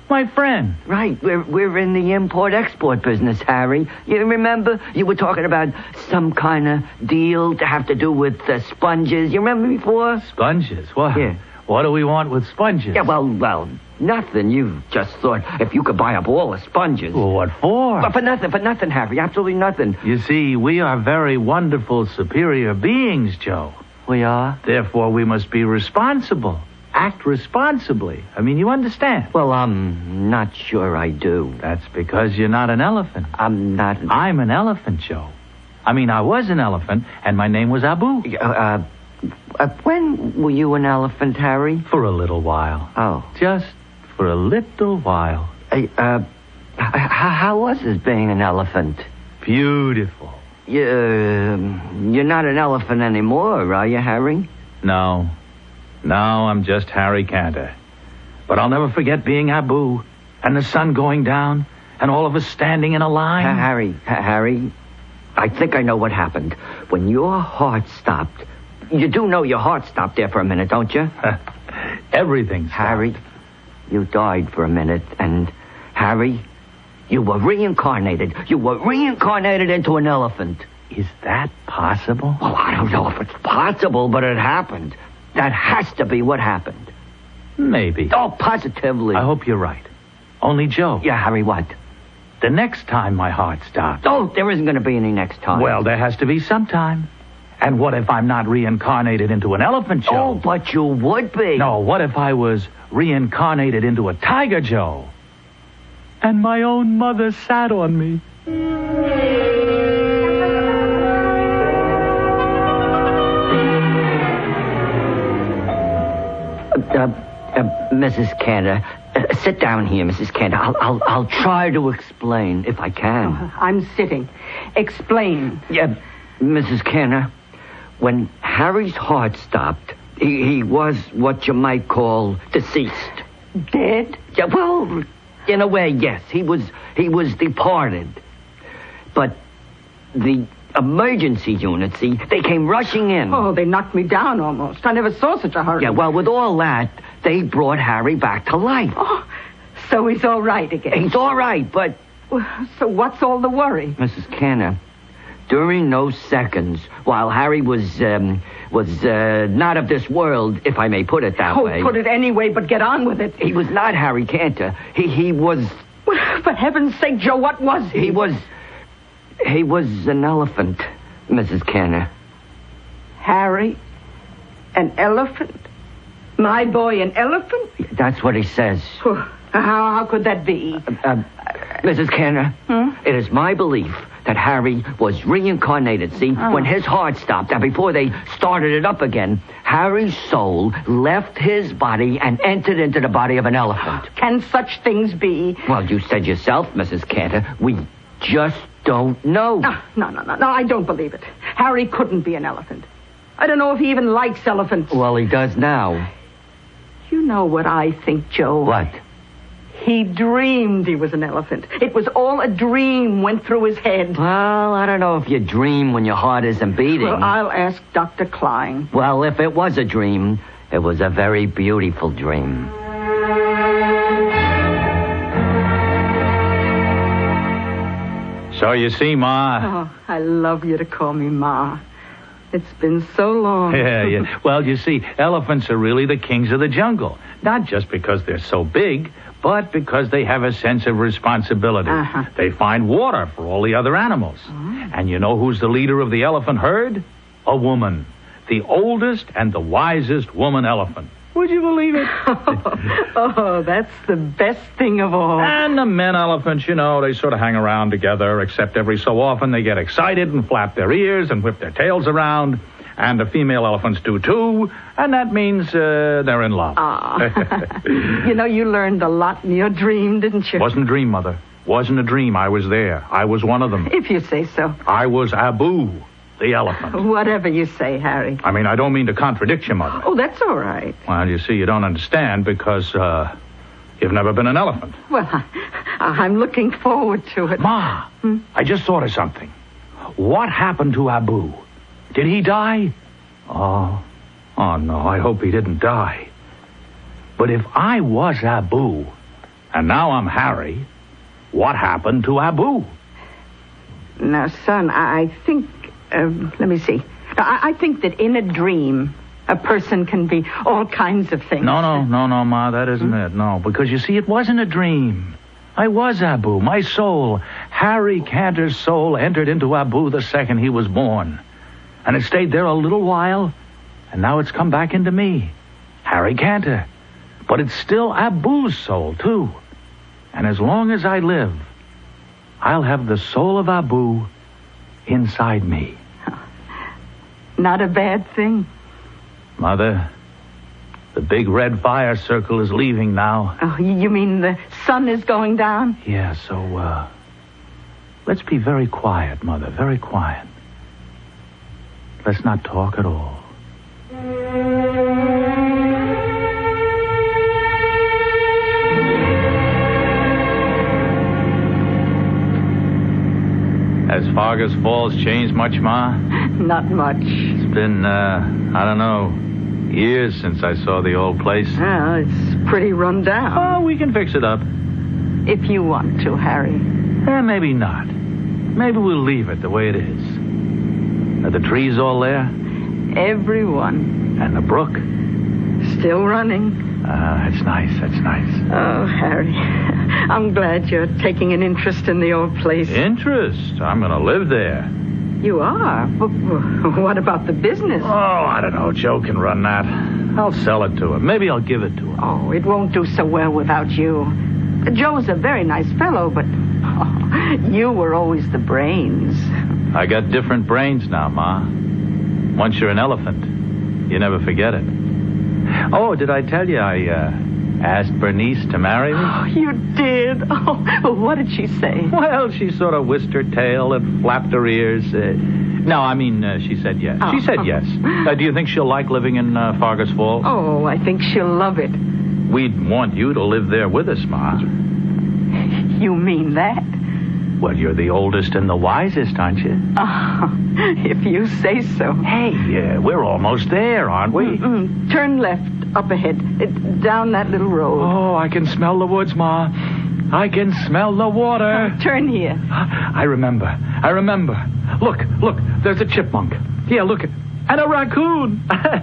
My friend. Right. We're in the import-export business, Harry. You remember? You were talking about some kind of deal to have to do with sponges. You remember before? Sponges? What? Yeah. What do we want with sponges? Yeah, well, nothing. You just thought if you could buy up all the sponges. Well, what for? But for nothing, Harry. Absolutely nothing. You see, we are very wonderful, superior beings, Joe. We are? Therefore, we must be responsible. Act responsibly. I mean, you understand? Well, I'm not sure I do. That's because you're not an elephant. I'm not... I'm an elephant, Joe. I mean, I was an elephant, and my name was Abu. When were you an elephant, Harry? For a little while. Oh. Just for a little while. How was it being an elephant? Beautiful. You're not an elephant anymore, are you, Harry? No, I'm just Harry Cantor. But I'll never forget being Abu, and the sun going down, and all of us standing in a line. Harry, I think I know what happened. When your heart stopped, you do know your heart stopped there for a minute, don't you? Everything stopped. Harry, you died for a minute, and Harry... You were reincarnated. You were reincarnated into an elephant. Is that possible? Well, I don't know if it's possible, but it happened. That has to be what happened. Maybe. Oh, positively. I hope you're right. Only, Joe. Yeah, Harry, what? The next time my heart stops. Oh, there isn't going to be any next time. Well, there has to be sometime. And what if I'm not reincarnated into an elephant, Joe? Oh, but you would be. No, what if I was reincarnated into a tiger, Joe? And my own mother sat on me. Mrs. Cantor, sit down here, Mrs. Cantor. I'll try to explain if I can. Oh, I'm sitting. Explain. Yeah, Mrs. Cantor, when Harry's heart stopped, he was what you might call deceased. Dead? Yeah, well... In a way, yes. He was departed. But the emergency unit, see, they came rushing in. Oh, they knocked me down almost. I never saw such a hurry. Yeah, well, with all that, they brought Harry back to life. Oh, so he's all right again. He's all right, but... So what's all the worry? Mrs. Cantor, during those seconds, while Harry was not of this world, if I may put it that way. Oh, put it any way, but get on with it. He was not Harry Cantor. He was... Well, for heaven's sake, Joe, what was he? He was an elephant, Mrs. Cantor. Harry? An elephant? My boy, an elephant? That's what he says. How could that be? Mrs. Cantor, it is my belief that Harry was reincarnated. See, when his heart stopped, and before they started it up again, Harry's soul left his body and entered into the body of an elephant. Can such things be? Well, you said yourself, Mrs. Cantor, we just don't know. No, I don't believe it. Harry couldn't be an elephant. I don't know if he even likes elephants. Well, he does now. You know what I think, Joe? What? He dreamed he was an elephant. It was all a dream went through his head. Well, I don't know if you dream when your heart isn't beating. Well, I'll ask Dr. Klein. Well, if it was a dream, it was a very beautiful dream. So you see, Ma... Oh, I love you to call me Ma. It's been so long. Yeah. Well, you see, elephants are really the kings of the jungle. Not just because they're so big, but because they have a sense of responsibility. They find water for all the other animals. And you know who's the leader of the elephant herd? A woman. The oldest and the wisest woman elephant. Would you believe it? Oh, that's the best thing of all. And the men elephants, you know, they sort of hang around together, except every so often they get excited and flap their ears and whip their tails around. And the female elephants do, too. And that means they're in love. You know, you learned a lot in your dream, didn't you? Wasn't a dream, Mother. Wasn't a dream. I was there. I was one of them. If you say so. I was Abu, the elephant. Whatever you say, Harry. I mean, I don't mean to contradict you, Mother. Oh, that's all right. Well, you see, you don't understand because you've never been an elephant. Well, I'm looking forward to it. Ma, I just thought of something. What happened to Abu? Did he die? Oh, no, I hope he didn't die. But if I was Abu, and now I'm Harry, what happened to Abu? Now, son, I think... let me see. I think that in a dream, a person can be all kinds of things. No, Ma, that isn't it. No, because you see, it wasn't a dream. I was Abu. My soul, Harry Cantor's soul, entered into Abu the second he was born. And it stayed there a little while, and now it's come back into me, Harry Cantor. But it's still Abu's soul, too. And as long as I live, I'll have the soul of Abu inside me. Not a bad thing. Mother, the big red fire circle is leaving now. Oh, you mean the sun is going down? Yeah, so, let's be very quiet, Mother, very quiet. Let's not talk at all. Has Fargus Falls changed much, Ma? Not much. It's been, I don't know, years since I saw the old place. Well, it's pretty run down. Oh, we can fix it up. If you want to, Harry. Maybe not. Maybe we'll leave it the way it is. Are the trees all there? Everyone. And the brook? Still running. That's nice. Oh, Harry, I'm glad you're taking an interest in the old place. Interest? I'm going to live there. You are? What about the business? Oh, I don't know. Joe can run that. I'll sell it to him. Maybe I'll give it to him. Oh, it won't do so well without you. Joe's a very nice fellow, but you were always the brains. I got different brains now, Ma. Once you're an elephant, you never forget it. Oh, did I tell you I asked Bernice to marry me? Oh, you did? Oh, what did she say? Well, she sort of whisked her tail and flapped her ears. No, I mean, she said yes. Oh. She said yes. Do you think she'll like living in Fargus Falls? Oh, I think she'll love it. We'd want you to live there with us, Ma. You mean that? Well, you're the oldest and the wisest, aren't you? If you say so. Hey, we're almost there, aren't we? Turn left, up ahead, down that little road. Oh, I can smell the woods, Ma. I can smell the water. Turn here. I remember. Look, there's a chipmunk. Yeah, look. And a raccoon.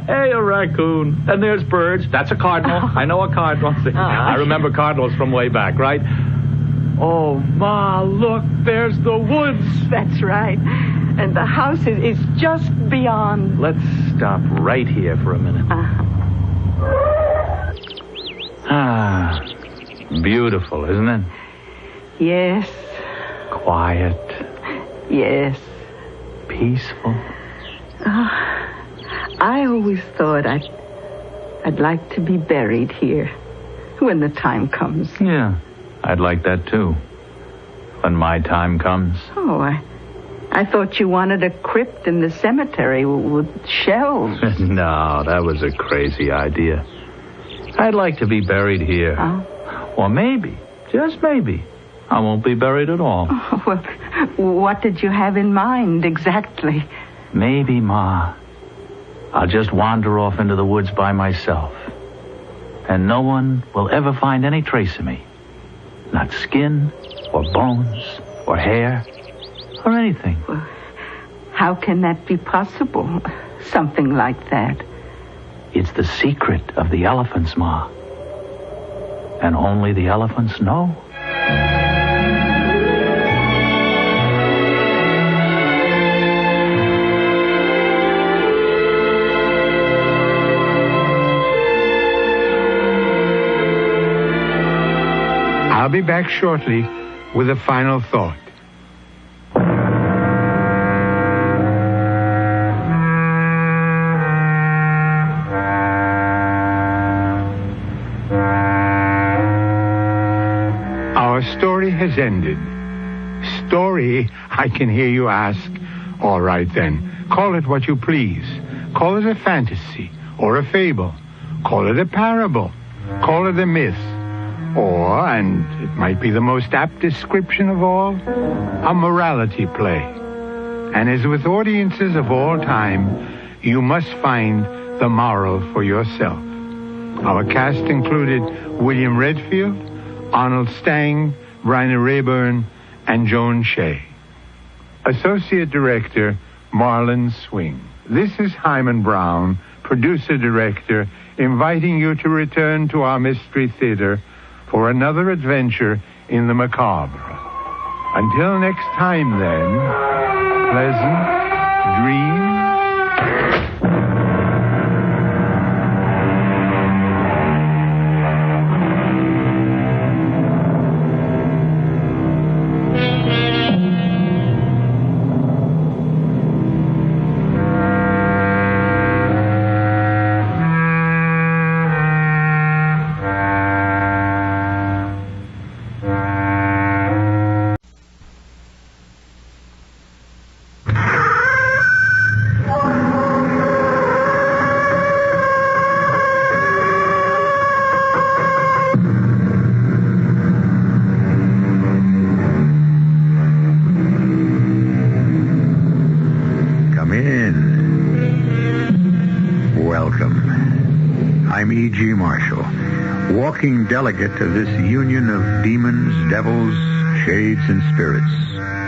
Hey, a raccoon. And there's birds. That's a cardinal. I know a cardinal. I remember cardinals from way back, right? Oh, Ma, look, there's the woods. That's right. And the house is just beyond. Let's stop right here for a minute. Ah, beautiful, isn't it? Yes. Quiet. Yes. Peaceful. I always thought I'd like to be buried here when the time comes. Yeah, I'd like that too. When my time comes. Oh, I thought you wanted a crypt in the cemetery with shelves. No, that was a crazy idea. I'd like to be buried here. Oh? Or maybe, just maybe, I won't be buried at all. Oh, well, what did you have in mind exactly? Maybe, Ma, I'll just wander off into the woods by myself. And no one will ever find any trace of me. Not skin, or bones, or hair, or anything. Well, how can that be possible? Something like that. It's the secret of the elephants, Ma. And only the elephants know. I'll be back shortly with a final thought. Our story has ended. Story, I can hear you ask. All right, then. Call it what you please. Call it a fantasy or a fable. Call it a parable. Call it a myth. Or, and it might be the most apt description of all, a morality play. And as with audiences of all time, you must find the moral for yourself. Our cast included William Redfield, Arnold Stang, Bryna Rayburn, and Joan Shea. Associate Director, Marlon Swing. This is Hyman Brown, Producer-Director, inviting you to return to our Mystery Theater for another adventure in the macabre. Until next time, then, pleasant dreams. Walking delegate of this union of demons, devils, shades, and spirits,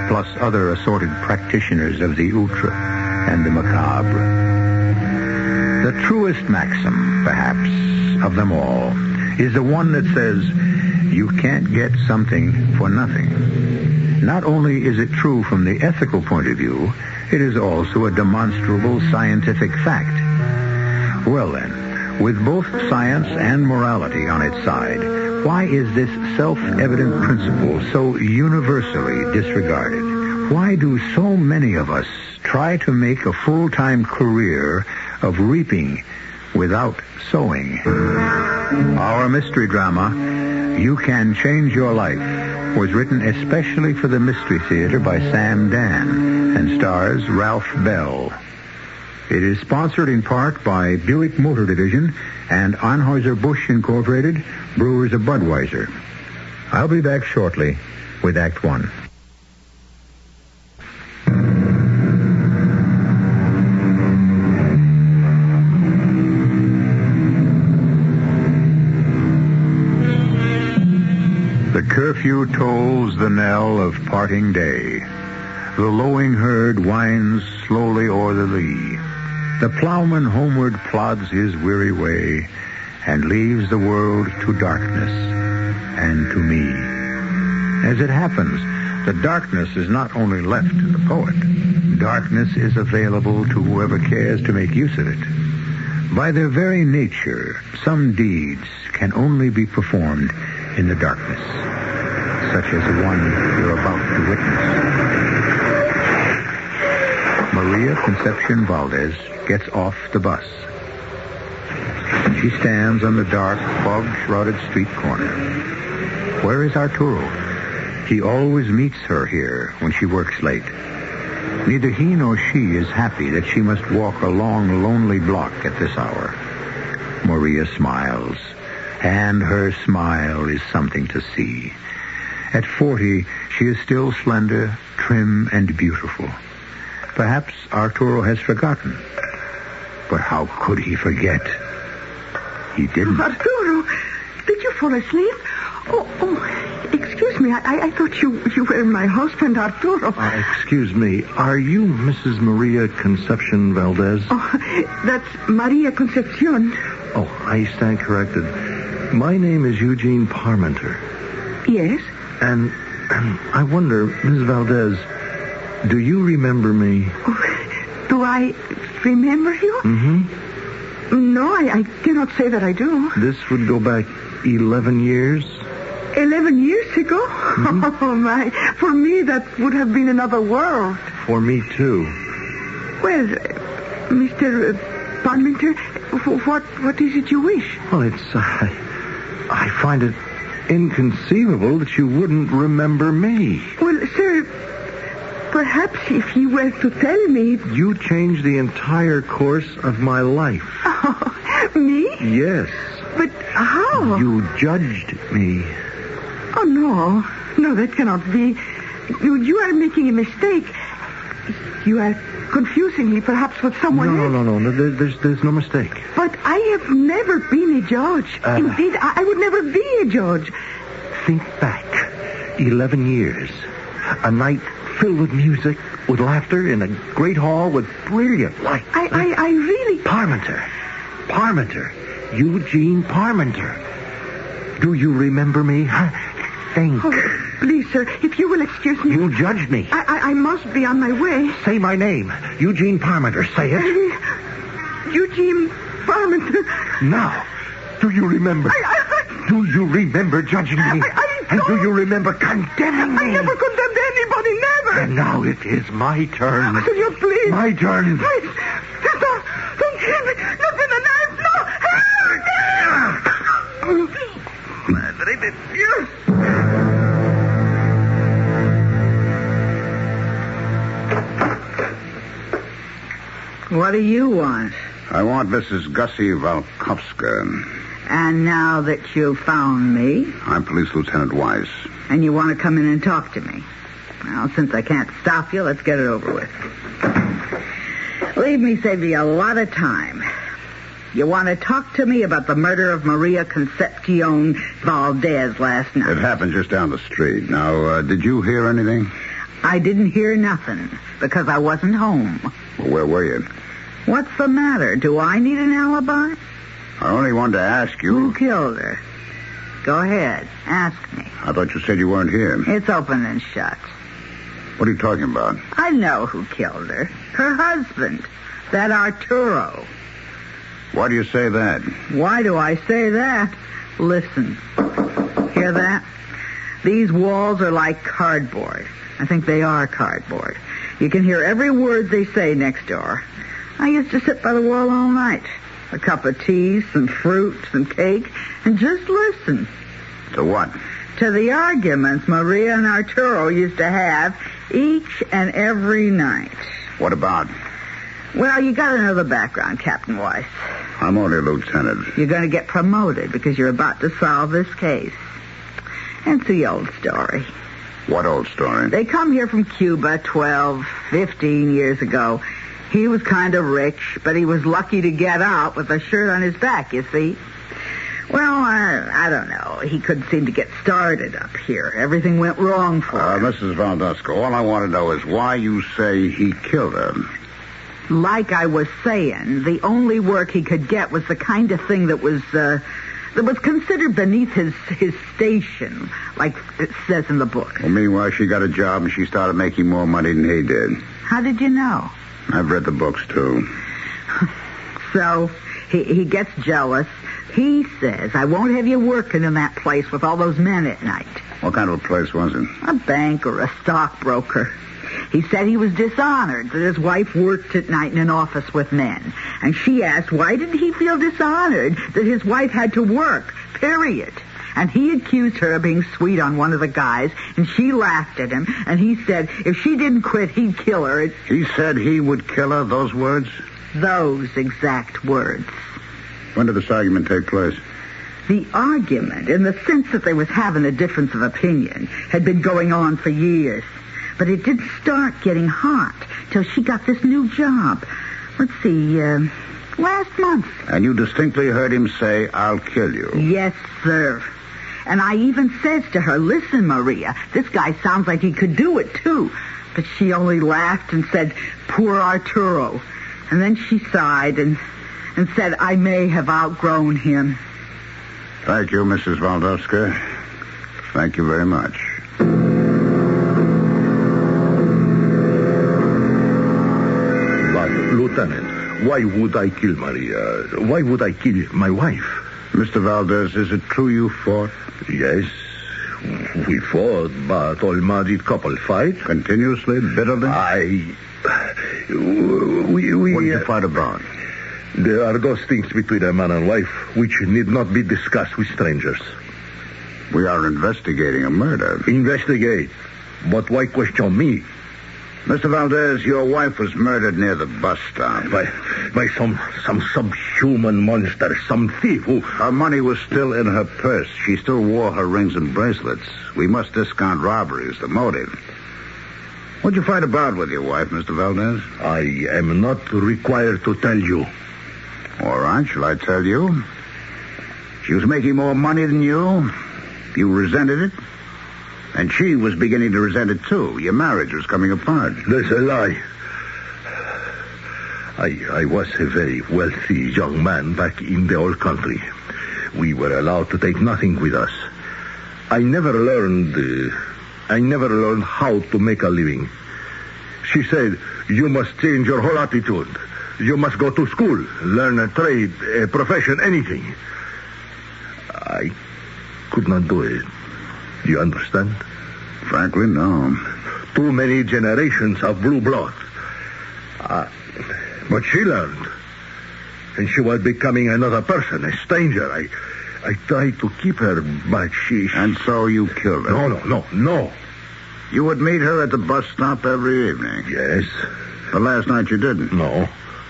plus other assorted practitioners of the ultra and the macabre. The truest maxim, perhaps, of them all is the one that says, you can't get something for nothing. Not only is it true from the ethical point of view, it is also a demonstrable scientific fact. Well then, with both science and morality on its side, why is this self-evident principle so universally disregarded? Why do so many of us try to make a full-time career of reaping without sowing? Our mystery drama, You Can Change Your Life, was written especially for the Mystery Theater by Sam Dan and stars Ralph Bell. It is sponsored in part by Buick Motor Division and Anheuser-Busch Incorporated, Brewers of Budweiser. I'll be back shortly with Act One. The curfew tolls the knell of parting day. The lowing herd winds slowly o'er the lea. The plowman homeward plods his weary way and leaves the world to darkness and to me. As it happens, the darkness is not only left to the poet. Darkness is available to whoever cares to make use of it. By their very nature, some deeds can only be performed in the darkness, such as the one you're about to witness. Maria Concepcion Valdez gets off the bus. She stands on the dark, fog-shrouded street corner. Where is Arturo? He always meets her here when she works late. Neither he nor she is happy that she must walk a long, lonely block at this hour. Maria smiles, and her smile is something to see. At 40, she is still slender, trim, and beautiful. Perhaps Arturo has forgotten. But how could he forget? He didn't. Arturo, did you fall asleep? Oh, excuse me. I thought you were my husband, Arturo. Excuse me. Are you Mrs. Maria Concepcion Valdez? Oh, that's Maria Concepcion. Oh, I stand corrected. My name is Eugene Parmenter. Yes? And I wonder, Ms. Valdez, do you remember me? Oh, do I remember you? Mm-hmm. No, I cannot say that I do. This would go back 11 years? 11 years ago? Mm-hmm. Oh, my. For me, that would have been another world. For me, too. Well, Mr. Parmenter, what is it you wish? Well, it's... I find it inconceivable that you wouldn't remember me. Well, sir, perhaps if you were to tell me... You changed the entire course of my life. Oh, me? Yes. But how? You judged me. Oh, no. No, that cannot be. You are making a mistake. You are confusing me, perhaps, with someone else. No. There's no mistake. But I have never been a judge. Indeed, I would never be a judge. Think back. 11 years. A night filled with music, with laughter, in a great hall with brilliant light. I really... Parmenter. Eugene Parmenter. Do you remember me? Think. Oh, please, sir, if you will excuse me... You judged me. I must be on my way. Say my name. Eugene Parmenter. Say it. Eugene Parmenter. Now, do you remember? Do you remember judging me? And do you remember condemning me? I never condemned anybody, never. And now it is my turn. Senor, please. My turn. Please. Don't kill me. Not with a knife. No. Madre de Dios. What do you want? I want Mrs. Gussie Valkovska. And now that you've found me... I'm Police Lieutenant Weiss. And you want to come in and talk to me. Well, since I can't stop you, let's get it over with. Leave me save you a lot of time. You want to talk to me about the murder of Maria Concepcion Valdez last night? It happened just down the street. Now, did you hear anything? I didn't hear nothing, because I wasn't home. Well, where were you? What's the matter? Do I need an alibi? I only wanted to ask you... Who killed her? Go ahead. Ask me. I thought you said you weren't here. It's open and shut. What are you talking about? I know who killed her. Her husband. That Arturo. Why do you say that? Why do I say that? Listen. Hear that? These walls are like cardboard. I think they are cardboard. You can hear every word they say next door. I used to sit by the wall all night. A cup of tea, some fruit, some cake, and just listen. To what? To the arguments Maria and Arturo used to have each and every night. What about? Well, you got to know the background, Captain Weiss. I'm only a lieutenant. You're going to get promoted because you're about to solve this case. It's the old story. What old story? They come here from Cuba 12, 15 years ago. He was kind of rich, but he was lucky to get out with a shirt on his back, you see. Well, I don't know. He couldn't seem to get started up here. Everything went wrong for him. Mrs. Valdesco, all I want to know is why you say he killed her. Like I was saying, the only work he could get was the kind of thing that was considered beneath his station, like it says in the book. Well, meanwhile, she got a job and she started making more money than he did. How did you know? I've read the books, too. So, He gets jealous. He says, I won't have you working in that place with all those men at night. What kind of a place was it? A bank or a stockbroker. He said he was dishonored that his wife worked at night in an office with men. And she asked, why did he feel dishonored that his wife had to work, period? And he accused her of being sweet on one of the guys, and she laughed at him. And he said if she didn't quit, he'd kill her. He said he would kill her, those words? Those exact words. When did this argument take place? The argument, in the sense that they was having a difference of opinion, had been going on for years. But it didn't start getting hot till she got this new job. Let's see, last month. And you distinctly heard him say, I'll kill you. Yes, sir. And I even says to her, listen, Maria, this guy sounds like he could do it, too. But she only laughed and said, poor Arturo. And then she sighed and said, I may have outgrown him. Thank you, Mrs. Waldowska. Thank you very much. But, Lieutenant, why would I kill Maria? Why would I kill my wife? Mr. Valdez, is it true you fought? Yes, we fought, but all married couple fight. Continuously, bitterly? What did you fight about? There are those things between a man and wife which need not be discussed with strangers. We are investigating a murder. Investigate? But why question me? Mr. Valdez, your wife was murdered near the bus stop. By some subhuman monster, some thief who... Her money was still in her purse. She still wore her rings and bracelets. We must discount robbery as the motive. What'd you fight about with your wife, Mr. Valdez? I am not required to tell you. All right, shall I tell you? She was making more money than you. You resented it. And she was beginning to resent it, too. Your marriage was coming apart. That's a lie. I was a very wealthy young man back in the old country. We were allowed to take nothing with us. I never learned how to make a living. She said, you must change your whole attitude. You must go to school, learn a trade, a profession, anything. I could not do it. Do you understand? Frankly, no. Too many generations of blue blood. But she learned. And she was becoming another person, a stranger. I tried to keep her, but she... And so you killed her? No. You would meet her at the bus stop every evening? Yes. But last night you didn't? No.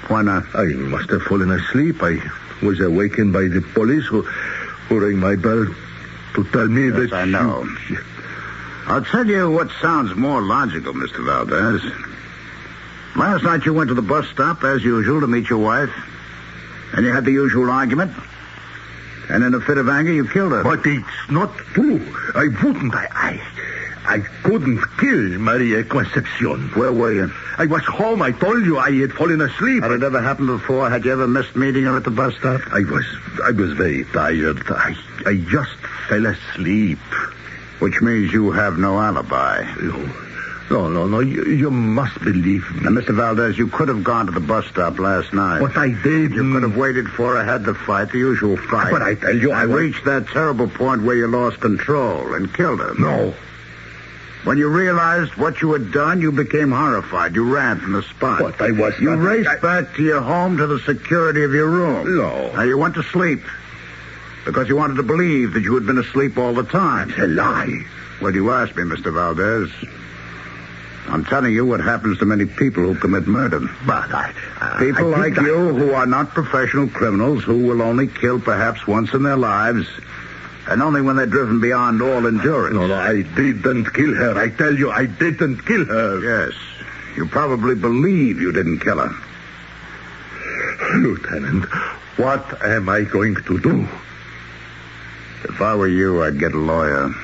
Why not? I must have fallen asleep. I was awakened by the police who rang my bell to tell me that... Yes, I know. I'll tell you what sounds more logical, Mr. Valdez. Last night you went to the bus stop, as usual, to meet your wife. And you had the usual argument. And in a fit of anger, you killed her. But it's not true. I wouldn't. I couldn't kill Maria Concepcion. Where were you? I was home. I told you I had fallen asleep. Had it ever happened before? Had you ever missed meeting her at the bus stop? I was very tired. I just fell asleep. Which means you have no alibi. No. You must believe me. Now, Mr. Valdez, you could have gone to the bus stop last night. But I did. You could have waited for her, had the fight, the usual fight. But I tell you, I reached that terrible point where you lost control and killed her. No. When you realized what you had done, you became horrified. You ran from the spot. But I was You raced back to your home to the security of your room. No. Now, you went to sleep because you wanted to believe that you had been asleep all the time. It's a lie. Well, you asked me, Mr. Valdez. I'm telling you what happens to many people who commit murder. But people like you who are not professional criminals, who will only kill perhaps once in their lives, and only when they're driven beyond all endurance. No, I didn't kill her. I tell you, I didn't kill her. Yes. You probably believe you didn't kill her. Lieutenant, what am I going to do? If I were you, I'd get a lawyer.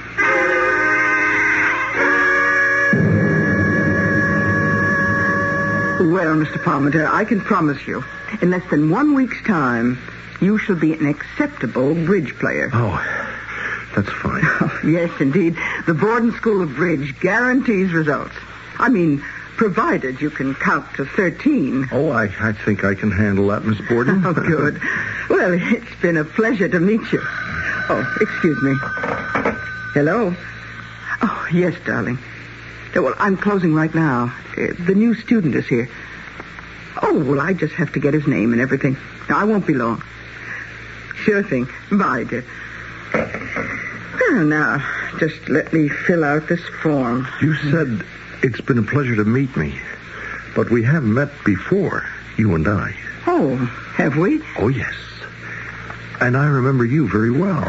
Well, Mr. Palmer, I can promise you, in less than 1 week's time, you shall be an acceptable bridge player. Oh, that's fine. Oh, yes, indeed. The Borden School of Bridge guarantees results. I mean, provided you can count to 13. Oh, I think I can handle that, Miss Borden. Oh, good. Well, it's been a pleasure to meet you. Oh, excuse me. Hello? Oh, yes, darling. Well, I'm closing right now. The new student is here. Oh, well, I just have to get his name and everything. I won't be long. Sure thing. Bye, dear. Now, just let me fill out this form. You said it's been a pleasure to meet me, but we have met before, you and I. Oh, have we? Oh, yes. And I remember you very well.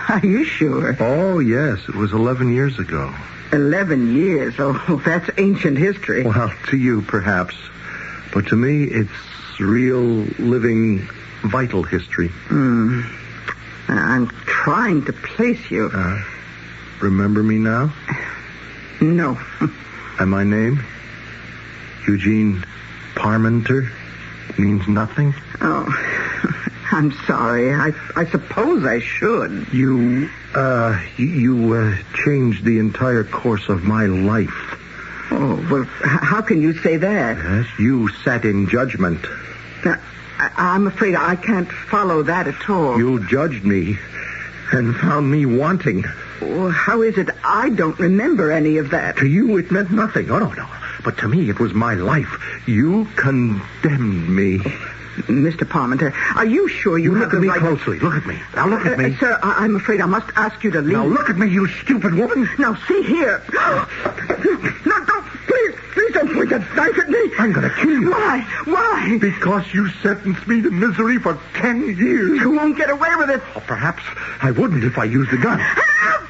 Are you sure? Oh, yes. It was 11 years ago. 11 years? Oh, that's ancient history. Well, to you, perhaps. But to me, it's real, living, vital history. I'm trying to place you. Remember me now? No. And my name? Eugene Parmenter? Means nothing? Oh, I'm sorry. I suppose I should. You changed the entire course of my life. Oh, well, how can you say that? Yes, you sat in judgment. I'm afraid I can't follow that at all. You judged me and found me wanting. Oh, how is it I don't remember any of that? To you, it meant nothing. Oh, no. But to me, it was my life. You condemned me. Mr. Parmenter, are you sure you have look at me right... closely. Look at me. Now look at me. Sir, I'm afraid I must ask you to leave. Now look at me, you stupid woman. Now see here. No, don't. Please don't point that knife at me. I'm going to kill you. Why? Because you sentenced me to misery for 10 years. You won't get away with it. Oh, perhaps I wouldn't if I used a gun.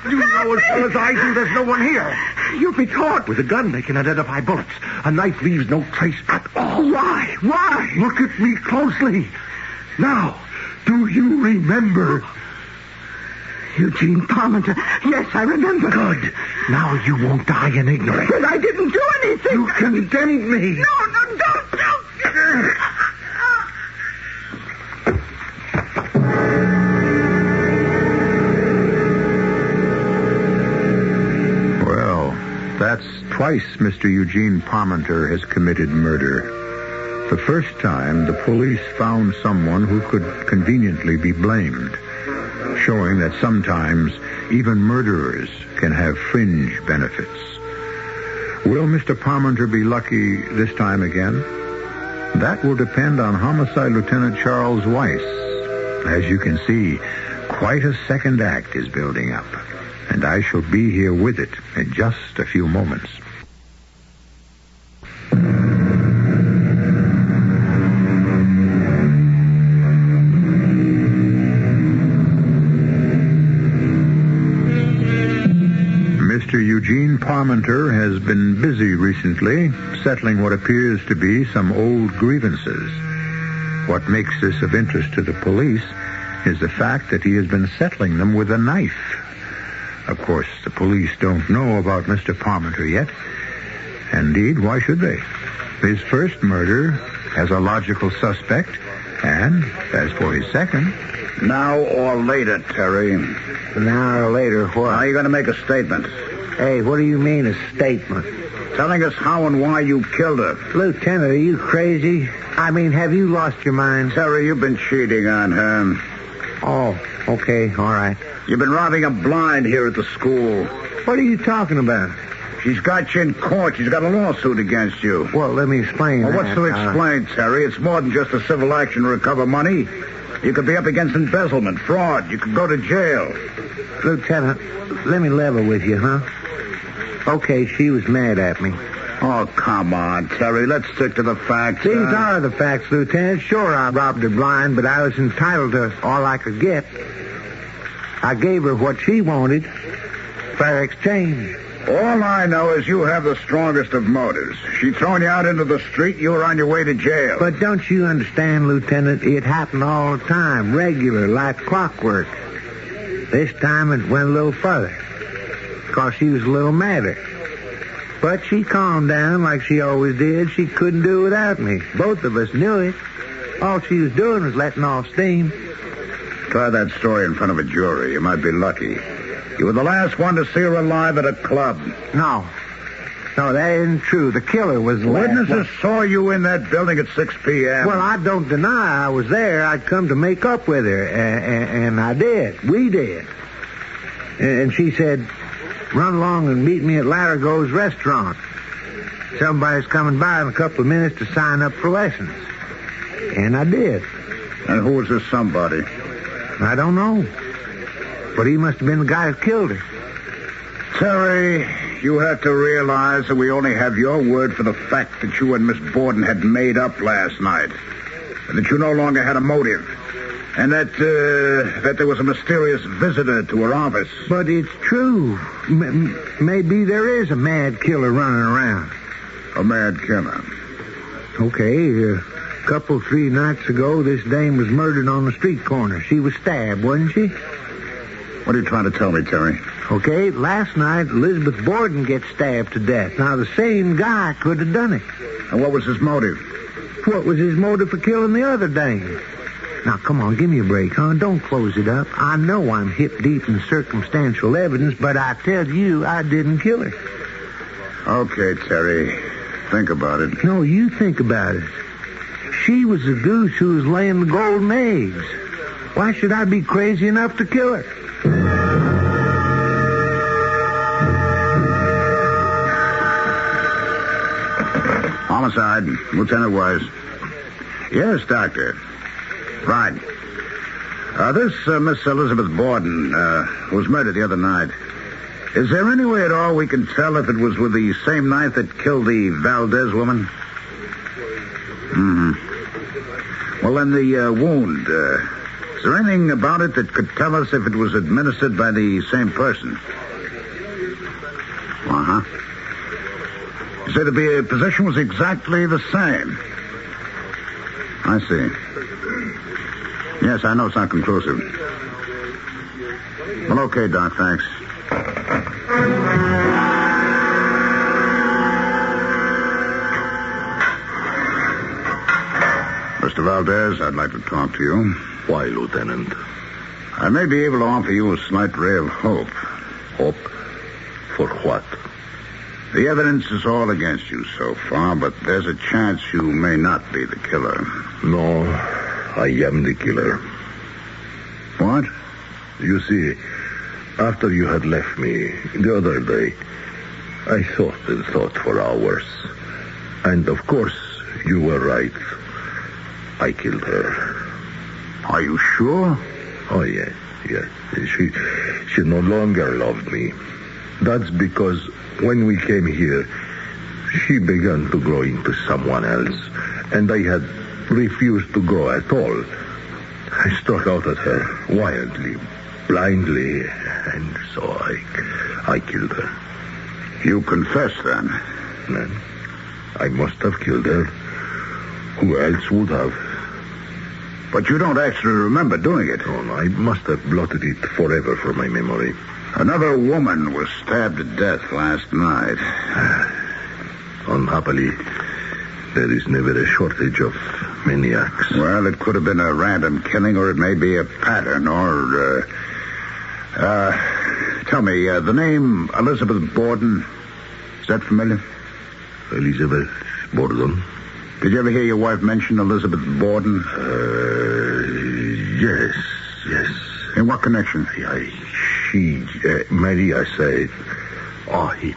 You know as well as I do there's no one here. You'll be caught. With a gun, they can identify bullets. A knife leaves no trace at all. Why? Look at me closely. Now, do you remember? Eugene Parmenter. Yes, I remember. Good. Now you won't die in ignorance. But I didn't do anything. You condemned me. No, don't. Well, that's twice Mr. Eugene Parmenter has committed murder. The first time, the police found someone who could conveniently be blamed, showing that sometimes even murderers can have fringe benefits. Will Mr. Parmenter be lucky this time again? That will depend on Homicide Lieutenant Charles Weiss. As you can see, quite a second act is building up, and I shall be here with it in just a few moments. Mr. Eugene Parmenter has been busy recently settling what appears to be some old grievances. What makes this of interest to the police is the fact that he has been settling them with a knife. Of course, the police don't know about Mr. Parmenter yet. Indeed, why should they? His first murder has a logical suspect, and as for his second... Now or later, Terry. Now or later, what? Are you going to make a statement? Hey, what do you mean, a statement? Telling us how and why you killed her. Lieutenant, are you crazy? I mean, have you lost your mind? Terry, you've been cheating on her. Oh, okay, all right. You've been robbing a blind here at the school. What are you talking about? She's got you in court. She's got a lawsuit against you. Well, let me explain Well, that. what's to explain, Terry? It's more than just a civil action to recover money. You could be up against embezzlement, fraud. You could go to jail. Lieutenant, let me level with you, huh? Okay, she was mad at me. Oh, come on, Terry. Let's stick to the facts. These are the facts, Lieutenant. Sure, I robbed her blind, but I was entitled to all I could get. I gave her what she wanted. Fair exchange. All I know is you have the strongest of motives. She'd thrown you out into the street, you were on your way to jail. But don't you understand, Lieutenant? It happened all the time, regular, like clockwork. This time it went a little further, because she was a little madder. But she calmed down like she always did. She couldn't do without me. Both of us knew it. All she was doing was letting off steam. Try that story in front of a jury. You might be lucky. You were the last one to see her alive at a club. No. No, that isn't true. The killer was the last Witnesses one. saw you in that building at 6 p.m. Well, I don't deny I was there. I'd come to make up with her, and I did. We did. And she said, run along and meet me at Larigo's restaurant. Somebody's coming by in a couple of minutes to sign up for lessons. And I did. And who was this somebody? I don't know. But he must have been the guy who killed her. Terry, you have to realize that we only have your word for the fact that you and Miss Borden had made up last night. And that you no longer had a motive. And that there was a mysterious visitor to her office. But it's true. Maybe there is a mad killer running around. A mad killer? Okay, a 3 nights ago, this dame was murdered on the street corner. She was stabbed, wasn't she? What are you trying to tell me, Terry? Okay, last night, Elizabeth Borden gets stabbed to death. Now, the same guy could have done it. And what was his motive? What was his motive for killing the other dame? Now, come on, give me a break, huh? Don't close it up. I know I'm hip-deep in circumstantial evidence, but I tell you, I didn't kill her. Okay, Terry. Think about it. No, you think about it. She was the goose who was laying the golden eggs. Why should I be crazy enough to kill her? Homicide, Lieutenant Wise. Yes, Doctor. Right. This Miss Elizabeth Borden was murdered the other night. Is there any way at all we can tell if it was with the same knife that killed the Valdez woman? Mm-hmm. Well, then the wound, is there anything about it that could tell us if it was administered by the same person? Uh-huh. You say the position was exactly the same. I see. Yes, I know it's not conclusive. Well, okay, Doc, thanks. Mr. Valdez, I'd like to talk to you. Why, Lieutenant? I may be able to offer you a slight ray of hope. Hope? For what? The evidence is all against you so far, but there's a chance you may not be the killer. No, I am the killer. What? You see, after you had left me the other day, I thought and thought for hours. And of course, you were right. I killed her. Are you sure? Oh, yes. She no longer loved me. That's because when we came here, she began to grow into someone else, and I had refused to grow at all. I struck out at her wildly, blindly, and so I killed her. You confess, then? I must have killed her. Who else would have? But you don't actually remember doing it. No, I must have blotted it forever from my memory. Another woman was stabbed to death last night. Unhappily, there is never a shortage of maniacs. Well, it could have been a random killing, or it may be a pattern, or, tell me, the name Elizabeth Borden, is that familiar? Elizabeth Borden? Did you ever hear your wife mention Elizabeth Borden? Yes. In what connection? Maria said, it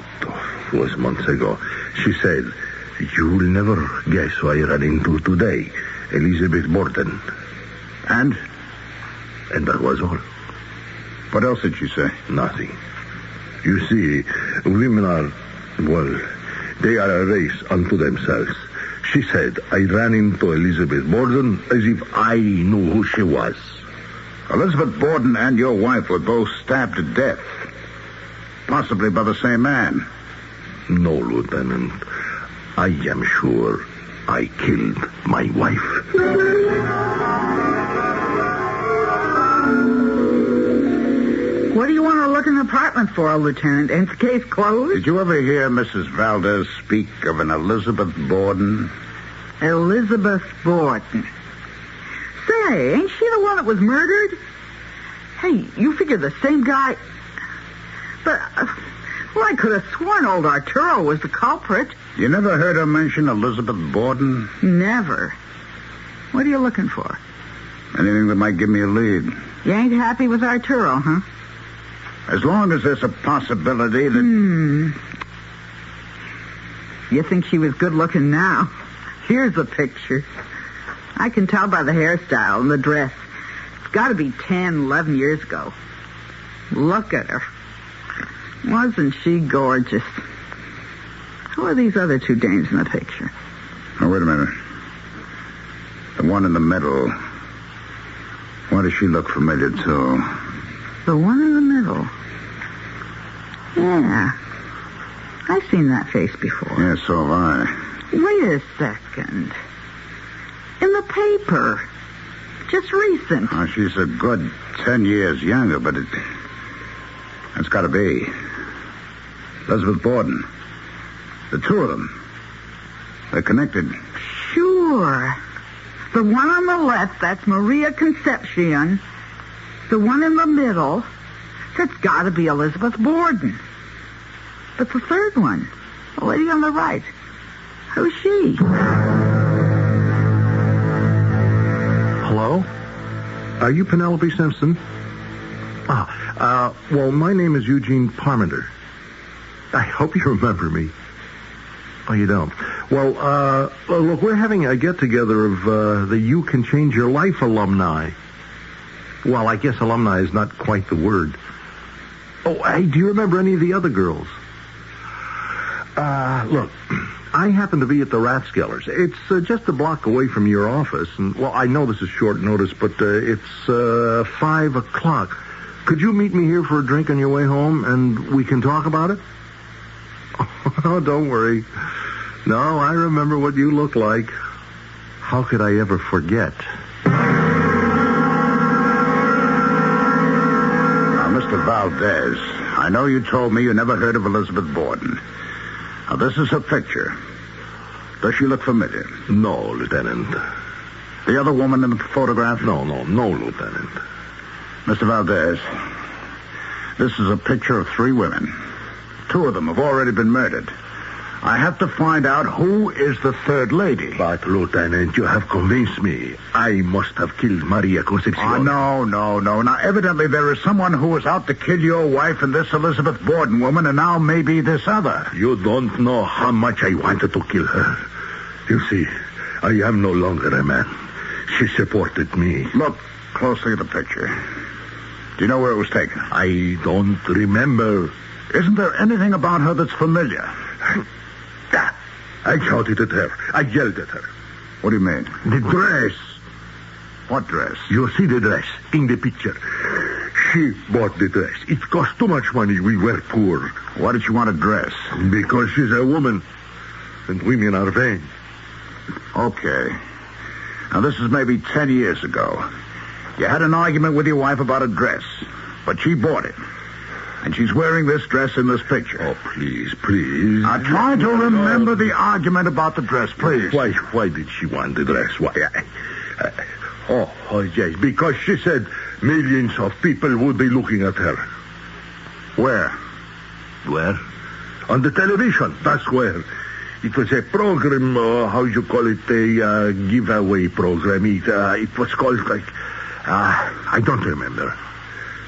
was months ago. She said, you'll never guess who I ran into today, Elizabeth Borden. And? And that was all. What else did she say? Nothing. You see, women are, they are a race unto themselves. She said, I ran into Elizabeth Borden as if I knew who she was. Elizabeth Borden and your wife were both stabbed to death. Possibly by the same man. No, Lieutenant. I am sure I killed my wife. What do you want to look in the apartment for, Lieutenant? Ain't the case closed? Did you ever hear Mrs. Valdez speak of an Elizabeth Borden? Elizabeth Borden. Say, ain't she the one that was murdered? Hey, you figure the same guy... But Well, I could have sworn old Arturo was the culprit. You never heard her mention Elizabeth Borden? Never. What are you looking for? Anything that might give me a lead. You ain't happy with Arturo, huh? As long as there's a possibility that... You think she was good-looking now? Here's the picture. I can tell by the hairstyle and the dress. It's got to be 10, 11 years ago. Look at her. Wasn't she gorgeous? Who are these other two dames in the picture? Oh, wait a minute. The one in the middle. Why does she look familiar, too? The one in the middle. Yeah. I've seen that face before. Yeah, so have I. Wait a second. In the paper. Just recent. Oh, she's a good 10 years younger, but that's got to be Elizabeth Borden. The two of them. They're connected. Sure. The one on the left, that's Maria Concepcion. The one in the middle, that's got to be Elizabeth Borden. But the third one, the lady on the right, who's she? Hello? Are you Penelope Simpson? Well, my name is Eugene Parmenter. I hope you remember me. Oh, you don't? Well, look, we're having a get-together of the You Can Change Your Life alumni. Well, I guess alumni is not quite the word. Oh, hey, do you remember any of the other girls? Look, I happen to be at the Rathskellers. It's just a block away from your office. And, well, I know this is short notice, but it's 5 o'clock. Could you meet me here for a drink on your way home, and we can talk about it? Oh, don't worry. No, I remember what you look like. How could I ever forget? Now, Mr. Valdez, I know you told me you never heard of Elizabeth Borden. Now, this is her picture. Does she look familiar? No, Lieutenant. The other woman in the photograph? No, Lieutenant. Mr. Valdez, this is a picture of 3 women. 2 of them have already been murdered. I have to find out who is the third lady. But, Lieutenant, you have convinced me. I must have killed Maria Concepcion. Oh, no. Now, evidently there is someone who was out to kill your wife and this Elizabeth Borden woman, and now maybe this other. You don't know how much I wanted to kill her. You see, I am no longer a man. She supported me. Look closely at the picture. Do you know where it was taken? I don't remember. Isn't there anything about her that's familiar? I shouted at her. I yelled at her. What do you mean? The dress. What dress? You see the dress in the picture. She bought the dress. It cost too much money. We were poor. Why did she want a dress? Because she's a woman. And women are vain. Okay. Now, this is maybe 10 years ago. You had an argument with your wife about a dress, but she bought it. And she's wearing this dress in this picture. Oh, please. Now, try to remember the argument about the dress, please. Why did she want the dress? Why? Yes, because she said millions of people would be looking at her. Where? Where? On the television, that's where. It was a program, how you call it, a giveaway program. It was called, I don't remember.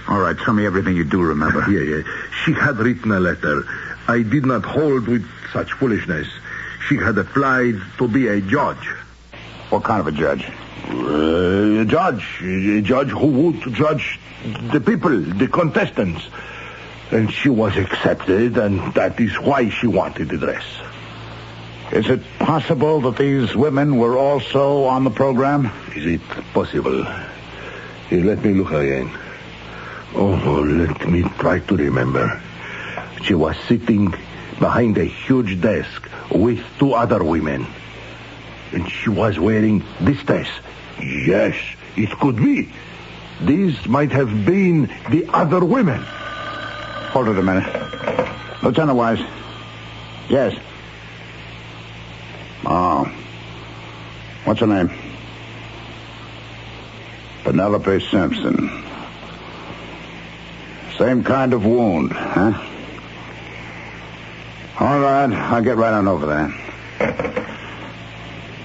All right, tell me everything you do remember. Yeah. She had written a letter. I did not hold with such foolishness. She had applied to be a judge. What kind of a judge? A judge who would judge the people, the contestants. And she was accepted, and that is why she wanted the dress. Is it possible that these women were also on the program? Is it possible? Here, let me look again. Oh, let me try to remember. She was sitting behind a huge desk with 2 other women. And she was wearing this dress. Yes, it could be. These might have been the other women. Hold it a minute. Lieutenant Wise. Yes. Oh. What's her name? Penelope Simpson. Same kind of wound, huh? All right, I'll get right on over there.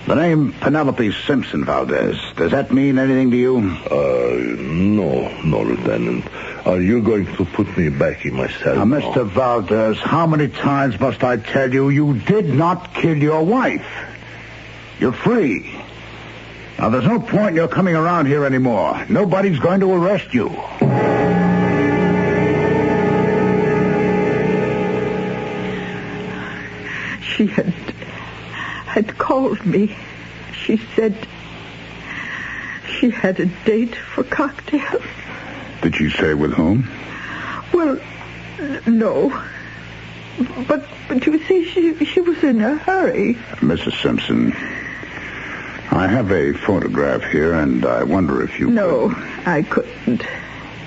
The name Penelope Simpson Valdez, does that mean anything to you? No, Lieutenant. Are you going to put me back in my cell? Now, Mr. Valdez, how many times must I tell you you did not kill your wife? You're free. Now, there's no point in your coming around here anymore. Nobody's going to arrest you. She had called me. She said she had a date for cocktails. Did she say with whom? Well, no. But you see, she was in a hurry. Mrs. Simpson, I have a photograph here, and I wonder if you No, I couldn't.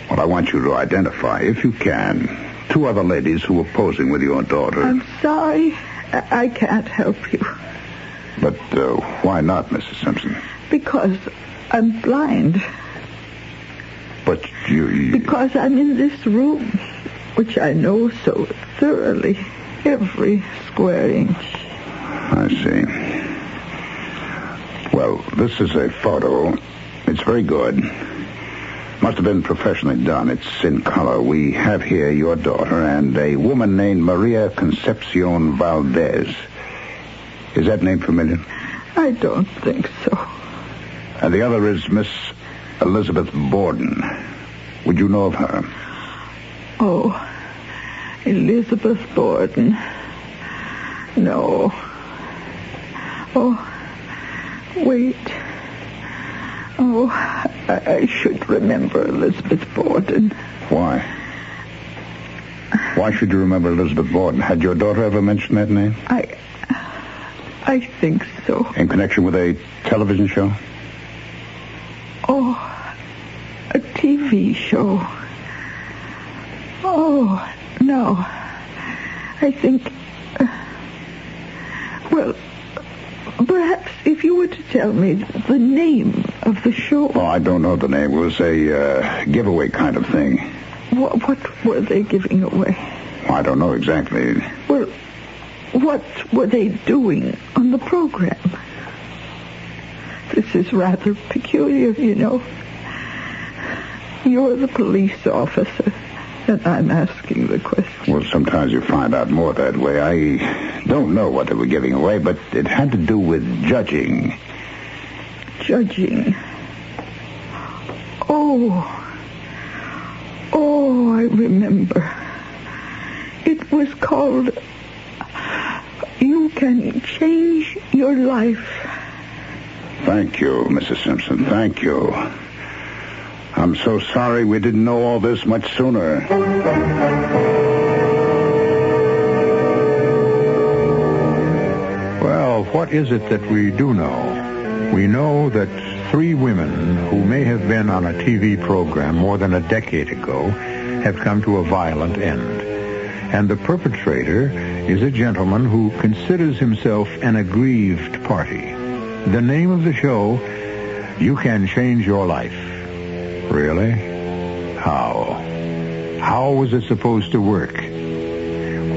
Well, I want you to identify, if you can, two other ladies who were posing with your daughter. I'm sorry. I can't help you. But why not, Mrs. Simpson? Because I'm blind. But you... Because I'm in this room, which I know so thoroughly, every square inch. I see. Well, this is a photo. It's very good. Must have been professionally done. It's in color. We have here your daughter and a woman named Maria Concepcion Valdez. Is that name familiar? I don't think so. And the other is Miss Elizabeth Borden. Would you know of her? Oh, Elizabeth Borden. No. Oh, wait. Oh, I should remember Elizabeth Borden. Why? Why should you remember Elizabeth Borden? Had your daughter ever mentioned that name? I think so. In connection with a television show? Oh, a TV show. Oh, no. I think... well, perhaps if you were to tell me the name of the show... Oh, I don't know the name. It was a giveaway kind of thing. What were they giving away? I don't know exactly. Well, what were they doing on the program? This is rather peculiar, you know. You're the police officer, and I'm asking the question. Well, sometimes you find out more that way. I don't know what they were giving away, but it had to do with judging. Judging? Oh, I remember. It was called You Can Change Your Life. Thank you, Mrs. Simpson. Thank you. I'm so sorry we didn't know all this much sooner. Well, what is it that we do know? We know that 3 women who may have been on a TV program more than a decade ago have come to a violent end. And the perpetrator is a gentleman who considers himself an aggrieved party. The name of the show, You Can Change Your Life. Really? How? How was it supposed to work?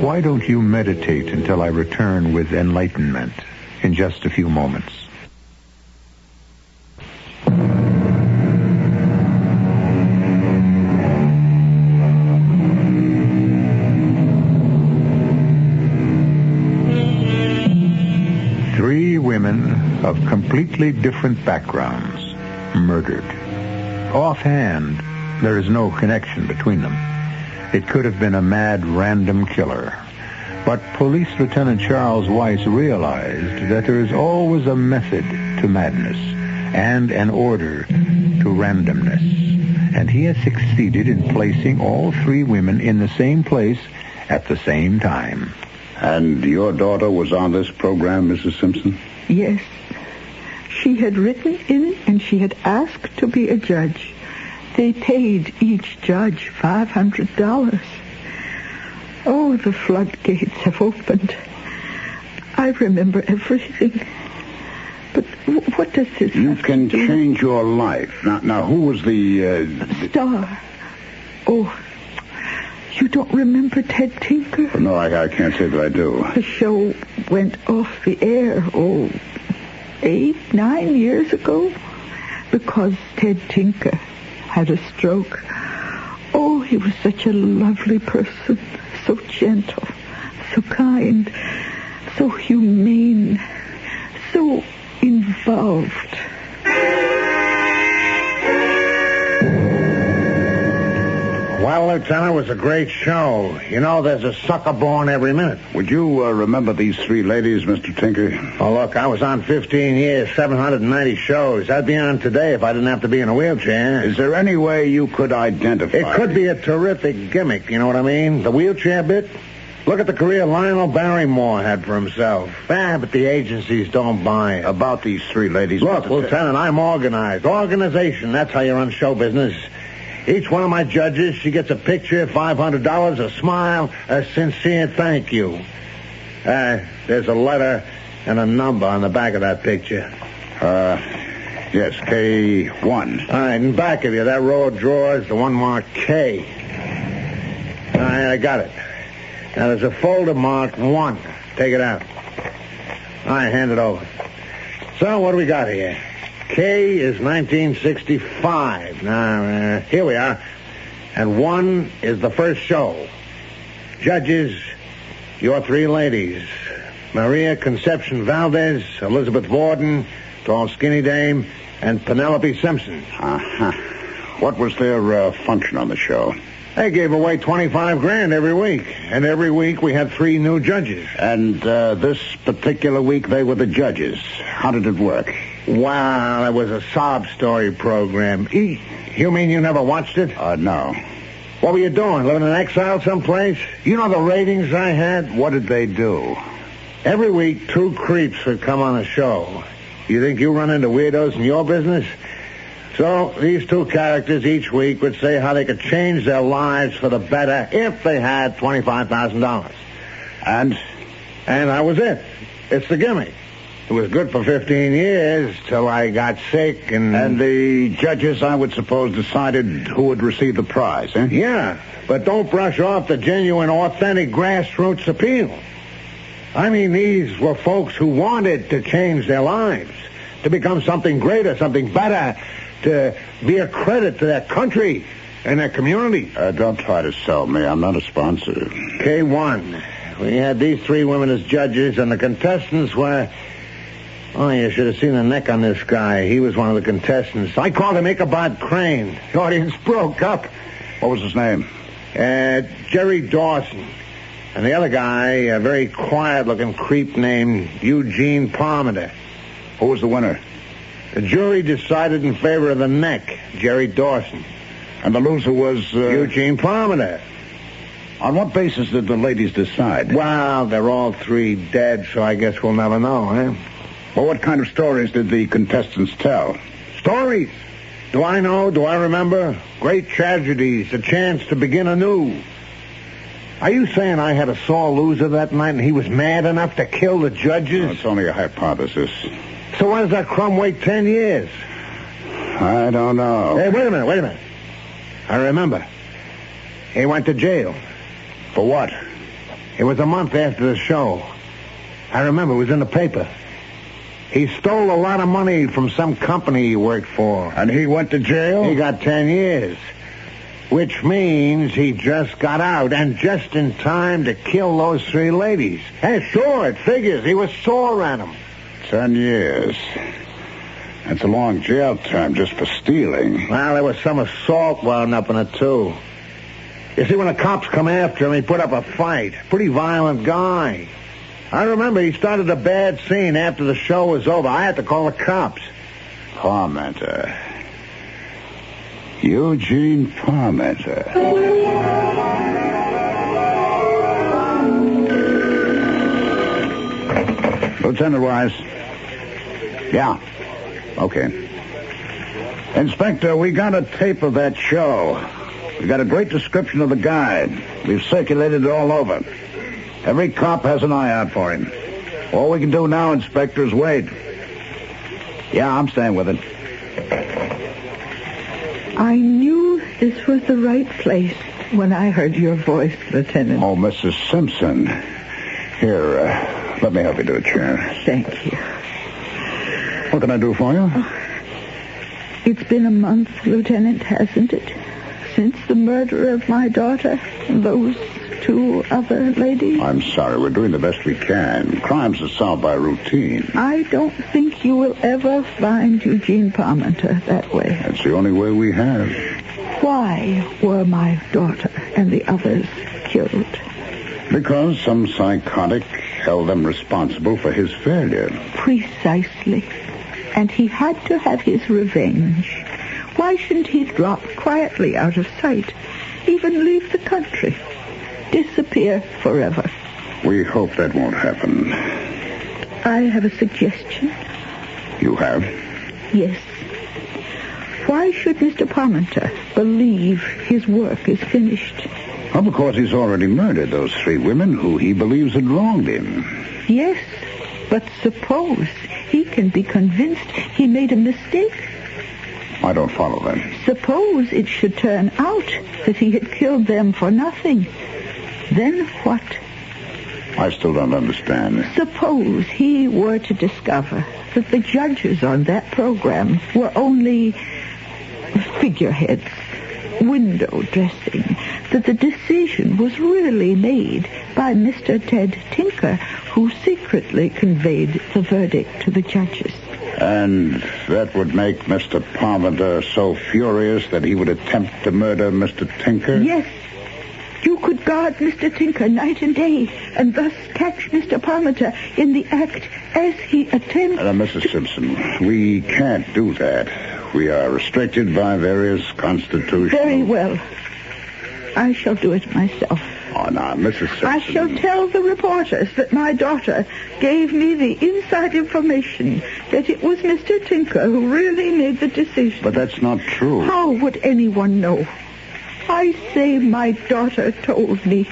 Why don't you meditate until I return with enlightenment in just a few moments? Women of completely different backgrounds murdered. Offhand, there is no connection between them. It could have been a mad random killer. But Police Lieutenant Charles Weiss realized that there is always a method to madness and an order to randomness. And he has succeeded in placing all 3 women in the same place at the same time. And your daughter was on this program, Mrs. Simpson? Yes. She had written in and she had asked to be a judge. They paid each judge $500. Oh, the floodgates have opened. I remember everything. But what does this You can change your life. Now, who was the... Star. Oh, You don't remember Ted Tinker? No, I can't say that I do. The show went off the air, 8, 9 years ago, because Ted Tinker had a stroke. Oh, he was such a lovely person, so gentle, so kind, so humane, so involved. Well, Lieutenant, it was a great show. You know, there's a sucker born every minute. Would you remember these 3 ladies, Mr. Tinker? Oh, look, I was on 15 years, 790 shows. I'd be on today if I didn't have to be in a wheelchair. Is there any way you could identify? It could be a terrific gimmick, you know what I mean? The wheelchair bit? Look at the career Lionel Barrymore had for himself. But the agencies don't buy it. About these 3 ladies. Look, Lieutenant, I'm organized. Organization, that's how you run show business. Each one of my judges, she gets a picture, $500, a smile, a sincere thank you. There's a letter and a number on the back of that picture. Yes, K1. All right, in back of you, that row of drawers, the one marked K. All right, I got it. Now, there's a folder marked 1. Take it out. All right, hand it over. So, what do we got here? K is 1965. Now, here we are. And 1 is the first show. Judges, your 3 ladies. Maria Conception Valdez, Elizabeth Borden, tall skinny dame, and Penelope Simpson. Uh-huh. What was their function on the show? They gave away $25,000 every week. And every week we had 3 new judges. And this particular week they were the judges. How did it work? Wow, it was a sob story program. You mean you never watched it? No. What were you doing? Living in exile someplace? You know the ratings I had? What did they do? Every week, 2 creeps would come on the show. You think you run into weirdos in your business? So these 2 characters each week would say how they could change their lives for the better if they had $25,000. And that was it. It's the gimmick. It was good for 15 years till I got sick and... And the judges, I would suppose, decided who would receive the prize, eh? Yeah, but don't brush off the genuine, authentic grassroots appeal. I mean, these were folks who wanted to change their lives, to become something greater, something better, to be a credit to their country and their community. Don't try to sell me. I'm not a sponsor. K1. We had these 3 women as judges, and the contestants were... Oh, you should have seen the neck on this guy. He was one of the contestants. I called him Ichabod Crane. The audience broke up. What was his name? Jerry Dawson. And the other guy, a very quiet-looking creep named Eugene Parmenter. Who was the winner? The jury decided in favor of the neck, Jerry Dawson. And the loser was... Eugene Parmenter. On what basis did the ladies decide? Well, they're all 3 dead, so I guess we'll never know, eh? Well, what kind of stories did the contestants tell? Stories? Do I know? Do I remember? Great tragedies, a chance to begin anew. Are you saying I had a sore loser that night and he was mad enough to kill the judges? No, it's only a hypothesis. So why does that crumb wait 10 years? I don't know. Hey, wait a minute. I remember. He went to jail. For what? It was a month after the show. I remember, it was in the paper. He stole a lot of money from some company he worked for. And he went to jail? He got 10 years. Which means he just got out, and just in time to kill those 3 ladies. Hey, sure, it figures. He was sore at them. 10 years. That's a long jail term just for stealing. Well, there was some assault wound up in it, too. You see, when the cops come after him, he put up a fight. Pretty violent guy. I remember he started a bad scene after the show was over. I had to call the cops. Parmenter. Eugene Parmenter. Lieutenant Wise. Yeah. Okay. Inspector, we got a tape of that show. We got a great description of the guy. We've circulated it all over. Every cop has an eye out for him. All we can do now, Inspector, is wait. Yeah, I'm staying with it. I knew This was the right place when I heard your voice, Lieutenant. Oh, Mrs. Simpson. Here, let me help you to a chair. Thank you. What can I do for you? It's been a month, Lieutenant, hasn't it? Since the murder of my daughter and those two other ladies. I'm sorry. We're doing the best we can. Crimes are solved by routine. I don't think you will ever find Eugene Parmenter that way. That's the only way we have. Why were my daughter and the others killed? Because some psychotic held them responsible for his failure. Precisely. And he had to have his revenge. Why shouldn't he drop quietly out of sight? Even leave the country? Disappear forever? We hope that won't happen. I have a suggestion. You have? Yes. Why should Mr. Parmenter believe his work is finished? Well, because he's already murdered those 3 women who he believes had wronged him. Yes, but suppose he can be convinced he made a mistake. I don't follow that. Suppose it should turn out that he had killed them for nothing. Then what? I still don't understand. Suppose he were to discover that the judges on that program were only figureheads, window dressing, that the decision was really made by Mr. Ted Tinker, who secretly conveyed the verdict to the judges. And that would make Mr. Parmenter so furious that he would attempt to murder Mr. Tinker? Yes. You could guard Mr. Tinker night and day, and thus catch Mr. Parmenter in the act as he attempts... Mrs. Simpson, we can't do that. We are restricted by various constitutions. Very well. I shall do it myself. Oh, now, Mrs. Simpson... I shall tell the reporters that my daughter gave me the inside information that it was Mr. Tinker who really made the decision. But that's not true. How would anyone know? I say my daughter told me.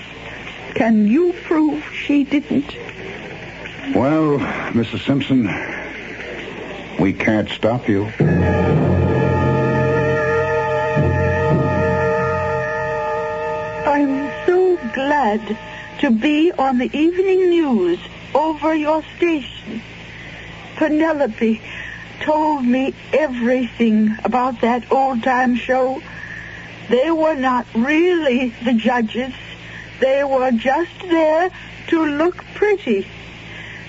Can you prove she didn't? Well, Mrs. Simpson, we can't stop you. I'm so glad to be on the evening news over your station. Penelope told me everything about that old-time show. They were not really the judges. They were just there to look pretty.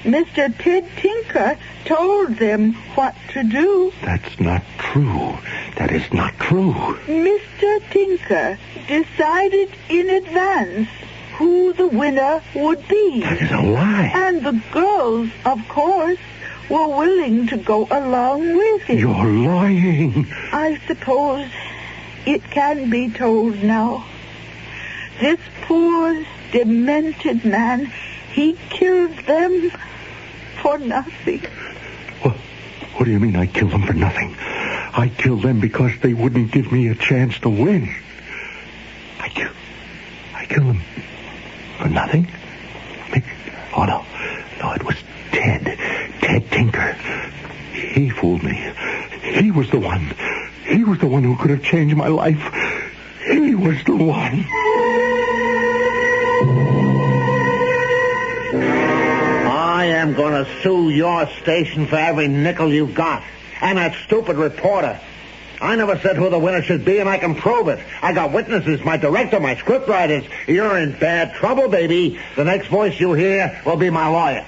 Mr. Ted Tinker told them what to do. That's not true. That is not true. Mr. Tinker decided in advance who the winner would be. That is a lie. And the girls, of course, were willing to go along with it. You're lying. I suppose it can be told now. This poor, demented man, he killed them for nothing. What do you mean I killed them for nothing? I killed them because they wouldn't give me a chance to win. I killed them for nothing? Oh, no. No, it was Ted Tinker. He fooled me. He was the one. He was the one who could have changed my life. He was the one. I am going to sue your station for every nickel you've got. And that stupid reporter. I never said who the winner should be, and I can prove it. I got witnesses, my director, my scriptwriters. You're in bad trouble, baby. The next voice you hear will be my lawyer.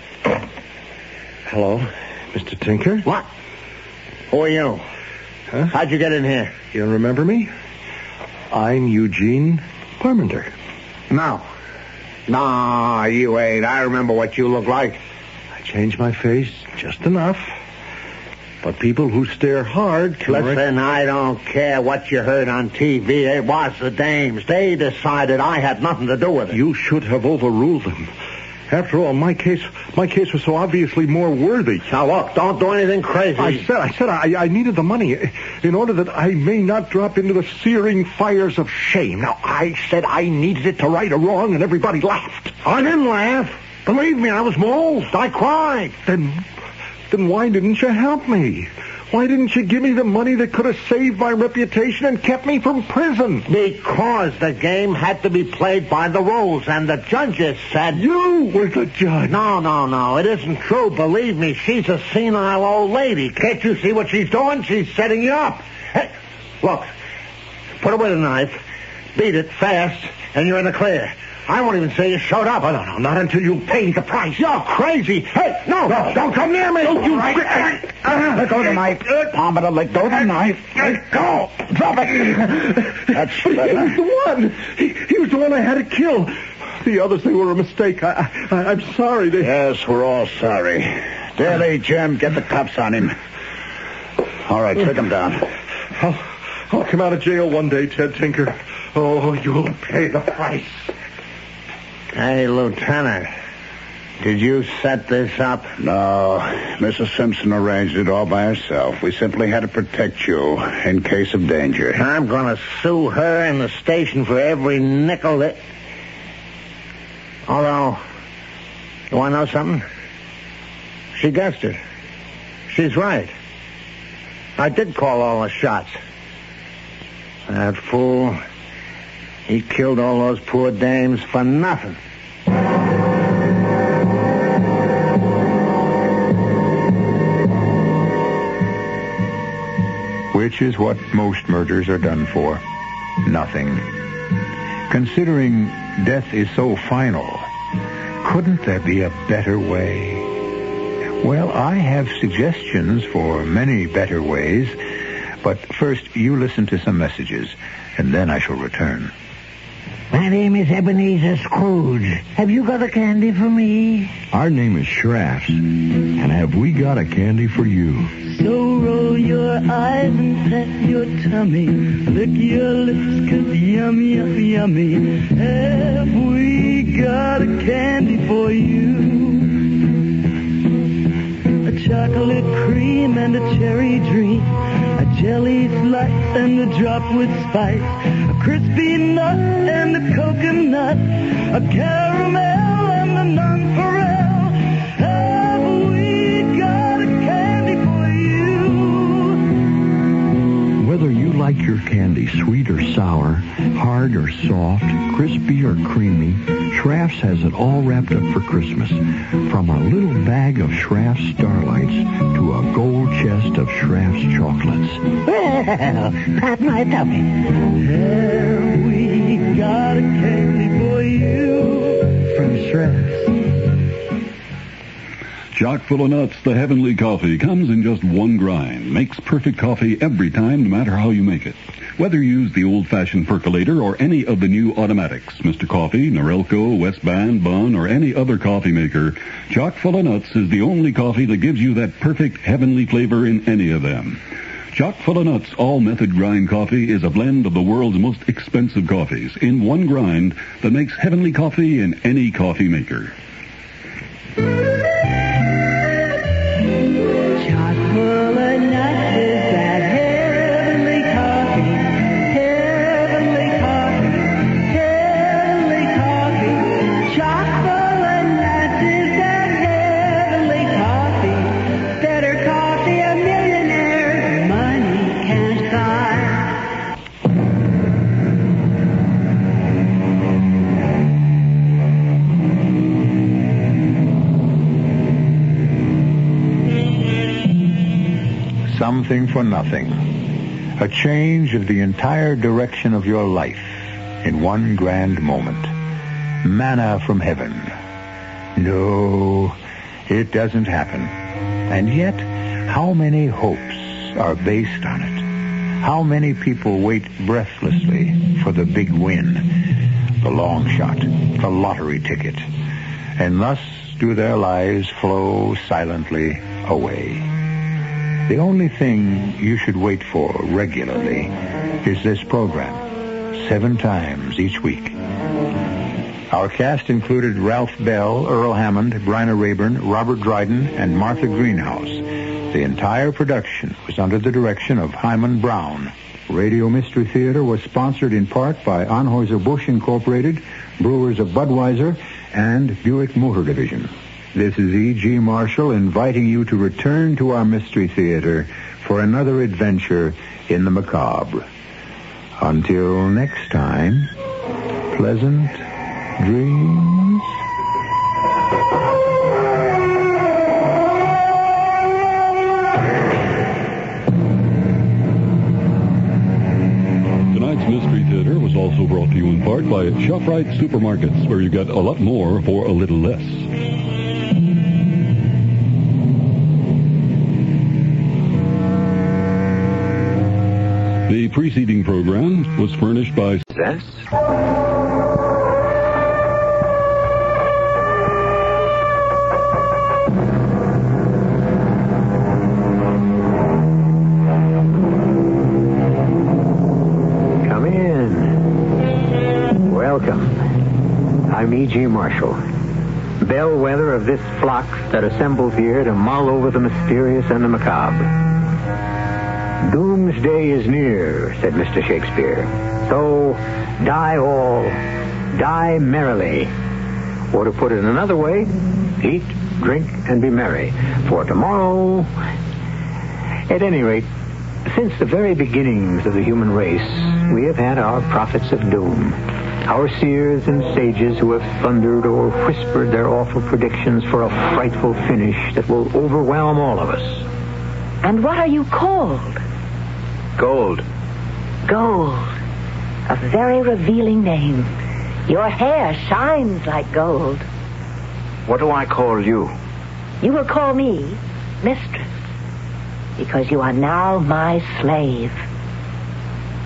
Hello, Mr. Tinker? What? Who are you? Huh? How'd you get in here? You don't remember me? I'm Eugene Parmenter. No. Nah, you ain't. I remember what you look like. I changed my face just enough. But people who stare hard can... Listen, I don't care what you heard on TV. It was the dames. They decided I had nothing to do with it. You should have overruled them. After all, my case was so obviously more worthy. Now, look, don't do anything crazy. I said I needed the money in order that I may not drop into the searing fires of shame. Now, I said I needed it to right a wrong, and everybody laughed. I didn't laugh. Believe me, I was moved. I cried. Then why didn't you help me? Why didn't you give me the money that could have saved my reputation and kept me from prison? Because the game had to be played by the rules, and the judges said... You were the judge. No. It isn't true. Believe me, she's a senile old lady. Can't you see what she's doing? She's setting you up. Hey, look, put away the knife, beat it fast, and you're in the clear. I won't even say you showed up. Oh, no, not until you pay the price. You're crazy. Hey, no, don't come near me. Don't you... Let go of the knife. Palm it, let go of the knife. Let go. Drop it. That's He was the one. He was the one I had to kill. The others, they were a mistake. I'm sorry. Yes, we're all sorry. Daly, Jim, get the cuffs on him. All right, take him down. I'll come out of jail one day, Ted Tinker. Oh, you'll pay the price. Hey, Lieutenant, did you set this up? No, Mrs. Simpson arranged it all by herself. We simply had to protect you in case of danger. I'm going to sue her and the station for every nickel that... Although, you want to know something? She guessed it. She's right. I did call all the shots. That fool... He killed all those poor dames for nothing. Which is what most murders are done for. Nothing. Considering death is so final, couldn't there be a better way? Well, I have suggestions for many better ways, but first you listen to some messages, and then I shall return. My name is Ebenezer Scrooge. Have you got a candy for me? Our name is Schrafts, and have we got a candy for you? So roll your eyes and pat your tummy. Lick your lips, 'cause yummy, yummy, yummy. Have we got a candy for you? A chocolate cream and a cherry dream. A jelly slice and a drop with spice. A crispy nut and a coconut. A caramel and a nonpareil. Have we got a candy for you? Whether you like your candy sweet or sour, hard or soft, crispy or creamy, Schrafts has it all wrapped up for Christmas. From a little bag of Schrafts Starlights to a gold chest of Schrafts chocolates. Well, pat my tummy. Have we got a candy for you? From Schrafts. Chock full of nuts, the heavenly coffee comes in just one grind. Makes perfect coffee every time, no matter how you make it. Whether you use the old-fashioned percolator or any of the new automatics, Mr. Coffee, Norelco, Westband, Bunn, or any other coffee maker, Chock full of nuts is the only coffee that gives you that perfect heavenly flavor in any of them. Chock full of nuts all-method grind coffee is a blend of the world's most expensive coffees in one grind that makes heavenly coffee in any coffee maker. Something for nothing. A change of the entire direction of your life in one grand moment. Manna from heaven. No, it doesn't happen. And yet, how many hopes are based on it? How many people wait breathlessly for the big win, the long shot, the lottery ticket, and thus do their lives flow silently away. The only thing you should wait for regularly is this program, 7 times each week. Our cast included Ralph Bell, Earl Hammond, Bryna Rayburn, Robert Dryden, and Martha Greenhouse. The entire production was under the direction of Hyman Brown. Radio Mystery Theater was sponsored in part by Anheuser-Busch Incorporated, Brewers of Budweiser, and Buick Motor Division. This is E.G. Marshall inviting you to return to our Mystery Theater for another adventure in the macabre. Until next time, pleasant dreams. Tonight's Mystery Theater was also brought to you in part by ShopRite Supermarkets, where you get a lot more for a little less. The preceding program was furnished by Suspense. Come in. Welcome. I'm E.G. Marshall, bellwether of this flock that assembles here to mull over the mysterious and the macabre. Doomsday is near, said Mr. Shakespeare. So, die all, die merrily. Or to put it another way, eat, drink, and be merry. For tomorrow... At any rate, since the very beginnings of the human race, we have had our prophets of doom. Our seers and sages who have thundered or whispered their awful predictions for a frightful finish that will overwhelm all of us. And what are you called? Gold. Gold. A very revealing name. Your hair shines like gold. What do I call you? You will call me Mistress, because you are now my slave.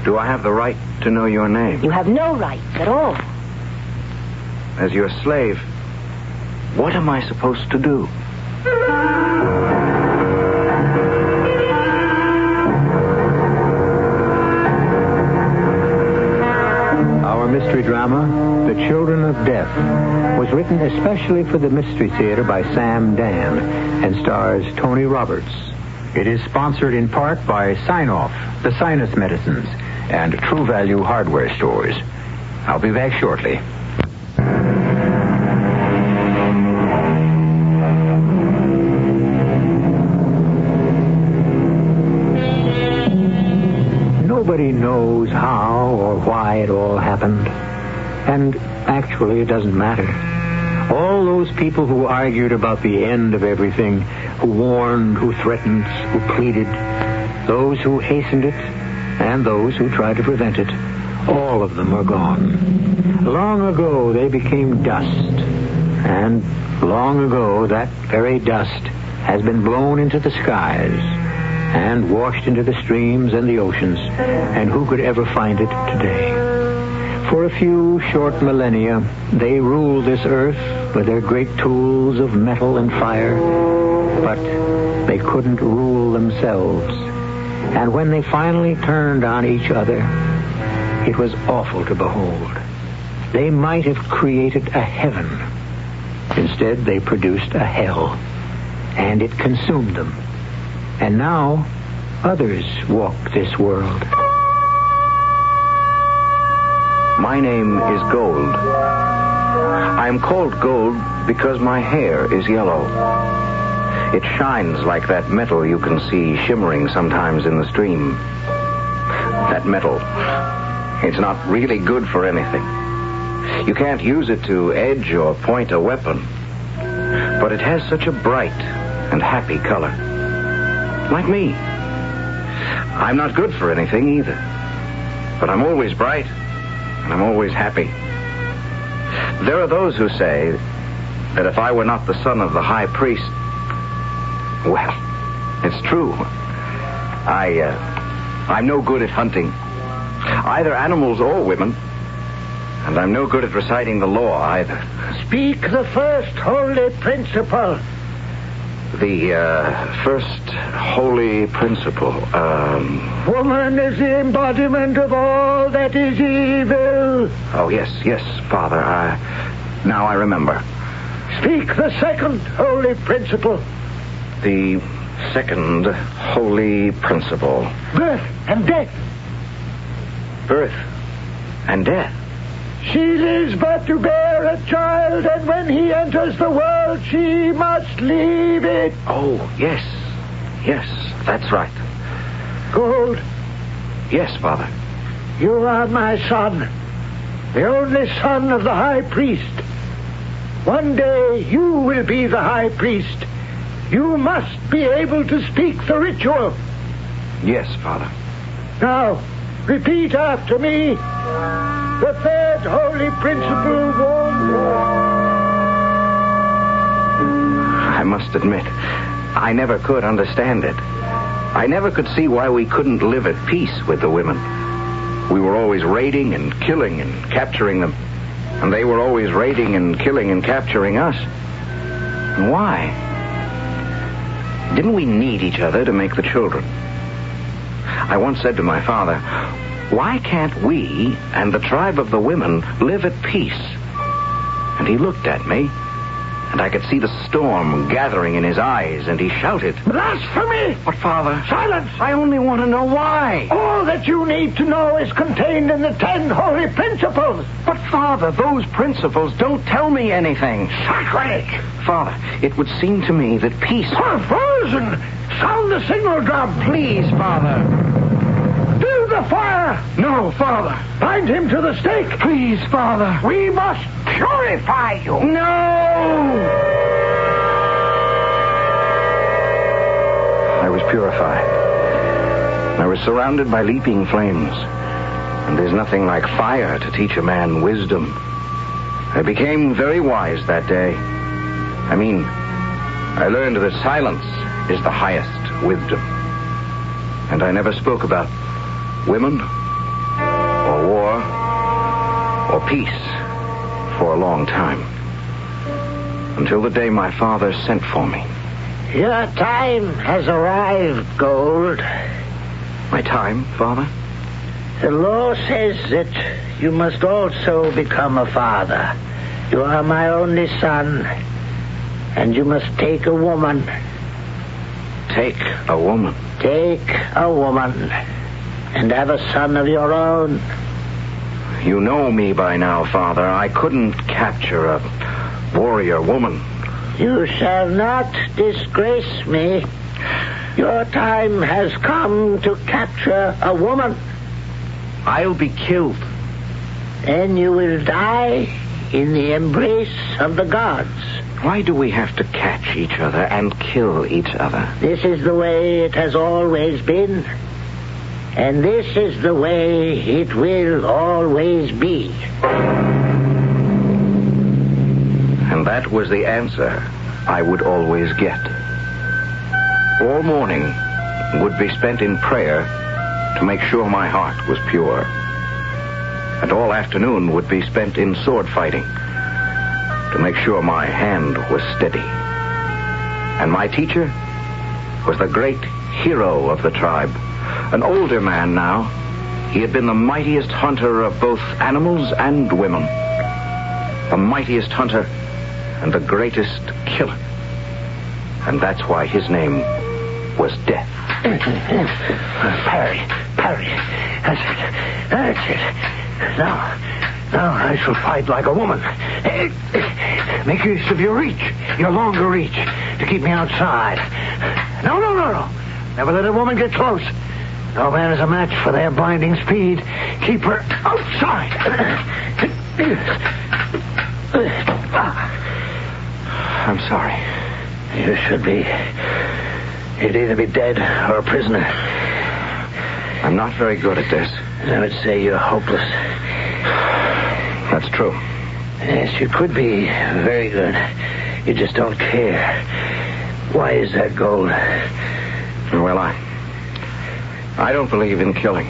Do I have the right to know your name? You have no rights at all. As your slave, what am I supposed to do? Our mystery drama, The Children of Death, was written especially for the Mystery Theater by Sam Dan and stars Tony Roberts. It is sponsored in part by Sign-Off, the sinus medicines, and True Value hardware stores. I'll be back shortly. Nobody knows how or why it all happened. And actually, it doesn't matter. All those people who argued about the end of everything, who warned, who threatened, who pleaded, those who hastened it, and those who tried to prevent it, all of them are gone. Long ago, they became dust. And long ago, that very dust has been blown into the skies and washed into the streams and the oceans. And who could ever find it today? For a few short millennia, they ruled this earth with their great tools of metal and fire, but they couldn't rule themselves. And when they finally turned on each other, it was awful to behold. They might have created a heaven. Instead, they produced a hell, and it consumed them. And now, others walk this world. My name is Gold. I am called Gold because my hair is yellow. It shines like that metal you can see shimmering sometimes in the stream. That metal, it's not really good for anything. You can't use it to edge or point a weapon. But it has such a bright and happy color. Like me. I'm not good for anything either. But I'm always bright, and I'm always happy. There are those who say that if I were not the son of the high priest, well, it's true. I'm no good at hunting, either animals or women, and I'm no good at reciting the law either. Speak the first holy principle. The first holy principle. Woman is the embodiment of all that is evil. Oh, yes, Father. Now I remember. Speak the second holy principle. The second holy principle. Birth and death. Birth and death. She lives but to bear a child, and when he enters the world, she must leave it. Oh, yes, that's right. Gold? Yes, Father. You are my son, the only son of the high priest. One day you will be the high priest. You must be able to speak the ritual. Yes, Father. Now, repeat after me. The third holy principle I must admit, I never could understand it. I never could see why we couldn't live at peace with the women. We were always raiding and killing and capturing them. And they were always raiding and killing and capturing us. And why? Didn't we need each other to make the children? I once said to my father, why can't we and the tribe of the women live at peace? And he looked at me, and I could see the storm gathering in his eyes, and he shouted, Blasphemy! But, Father... Silence! I only want to know why. All that you need to know is contained in the 10 holy principles. But, Father, those principles don't tell me anything. Sacrilege! Father, it would seem to me that peace... Perversion! Sound the signal drum. Please, Father. Build the fire. No, Father. Bind him to the stake. Please, Father. We must purify you. No! I was purified. I was surrounded by leaping flames. And there's nothing like fire to teach a man wisdom. I became very wise that day. I mean, I learned that silence is the highest wisdom. And I never spoke about women, or war, or peace for a long time. Until the day my father sent for me. Your time has arrived, Gold. My time, Father? The law says that you must also become a father. You are my only son, and you must take a woman. Take a woman? Take a woman, and have a son of your own. You know me by now, Father. I couldn't capture a warrior woman. You shall not disgrace me. Your time has come to capture a woman. I'll be killed. Then you will die in the embrace of the gods. Why do we have to catch each other and kill each other? This is the way it has always been. And this is the way it will always be. And that was the answer I would always get. All morning would be spent in prayer to make sure my heart was pure. And all afternoon would be spent in sword fighting to make sure my hand was steady. And my teacher was the great hero of the tribe. An older man now. He had been the mightiest hunter of both animals and women. The mightiest hunter and the greatest killer. And that's why his name was Death. Parry. That's it. Now I shall fight like a woman. Make use of your reach, your longer reach, to keep me outside. No. Never let a woman get close. No man is a match for their blinding speed. Keep her outside. I'm sorry. You should be. You'd either be dead or a prisoner. I'm not very good at this. I would say you're hopeless. That's true. Yes, you could be very good. You just don't care. Why is that, Gold? Well, I don't believe in killing.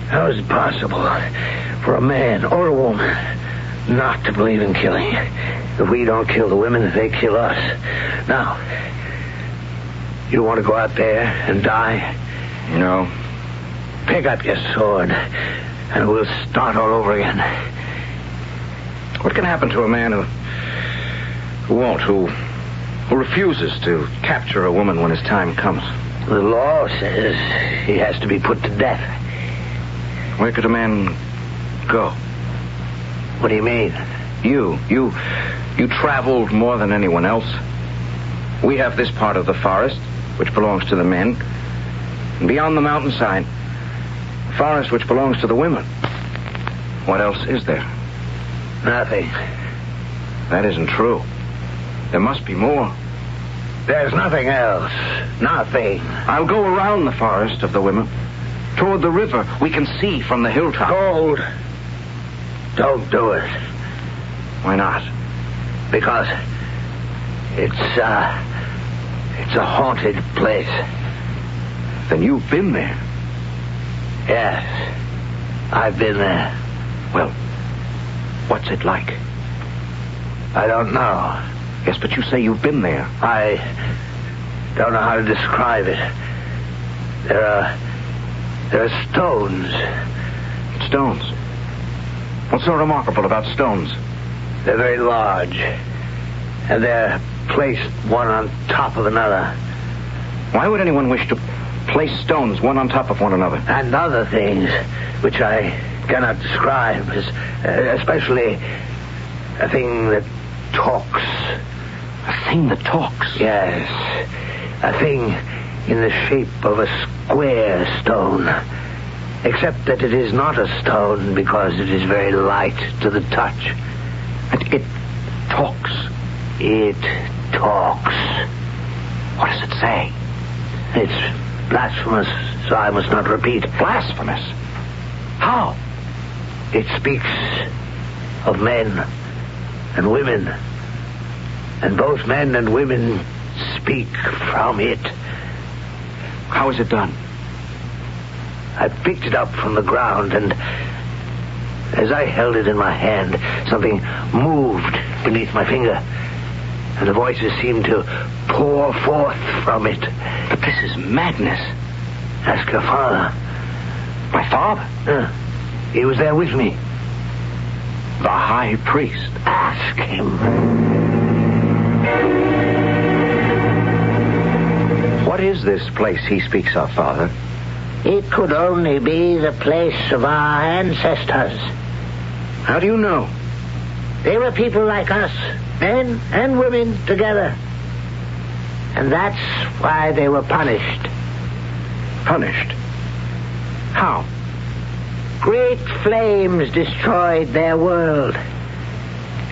How is it possible for a man or a woman not to believe in killing? If we don't kill the women, they kill us. Now, you want to go out there and die? No. Pick up your sword, and we'll start all over again. What can happen to a man who refuses to capture a woman when his time comes? The law says he has to be put to death. Where could a man go? What do you mean? You traveled more than anyone else. We have this part of the forest, which belongs to the men. And beyond the mountainside, a forest which belongs to the women. What else is there? Nothing. That isn't true. There must be more. There's nothing else. Nothing. I'll go around the forest of the women. Toward the river we can see from the hilltop. Gold. Don't do it. Why not? Because it's a haunted place. Then you've been there. Yes. I've been there. Well, what's it like? I don't know. Yes, but you say you've been there. I don't know how to describe it. There are stones. Stones? What's so remarkable about stones? They're very large. And they're placed one on top of another. Why would anyone wish to place stones one on top of one another? And other things, which I cannot describe, especially a thing that talks. A thing that talks? Yes. A thing in the shape of a square stone. Except that it is not a stone because it is very light to the touch. And it talks. It talks. What does it say? It's blasphemous, so I must not repeat. Blasphemous? How? It speaks of men and women. And both men and women speak from it. How is it done? I picked it up from the ground, and as I held it in my hand, something moved beneath my finger, and the voices seemed to pour forth from it. But this is madness. Ask your father. My father? He was there with me. The high priest. Ask him. What is this place he speaks of, Father? It could only be the place of our ancestors. How do you know? They were people like us, men and women together. And that's why they were punished. Punished? How? Great flames destroyed their world.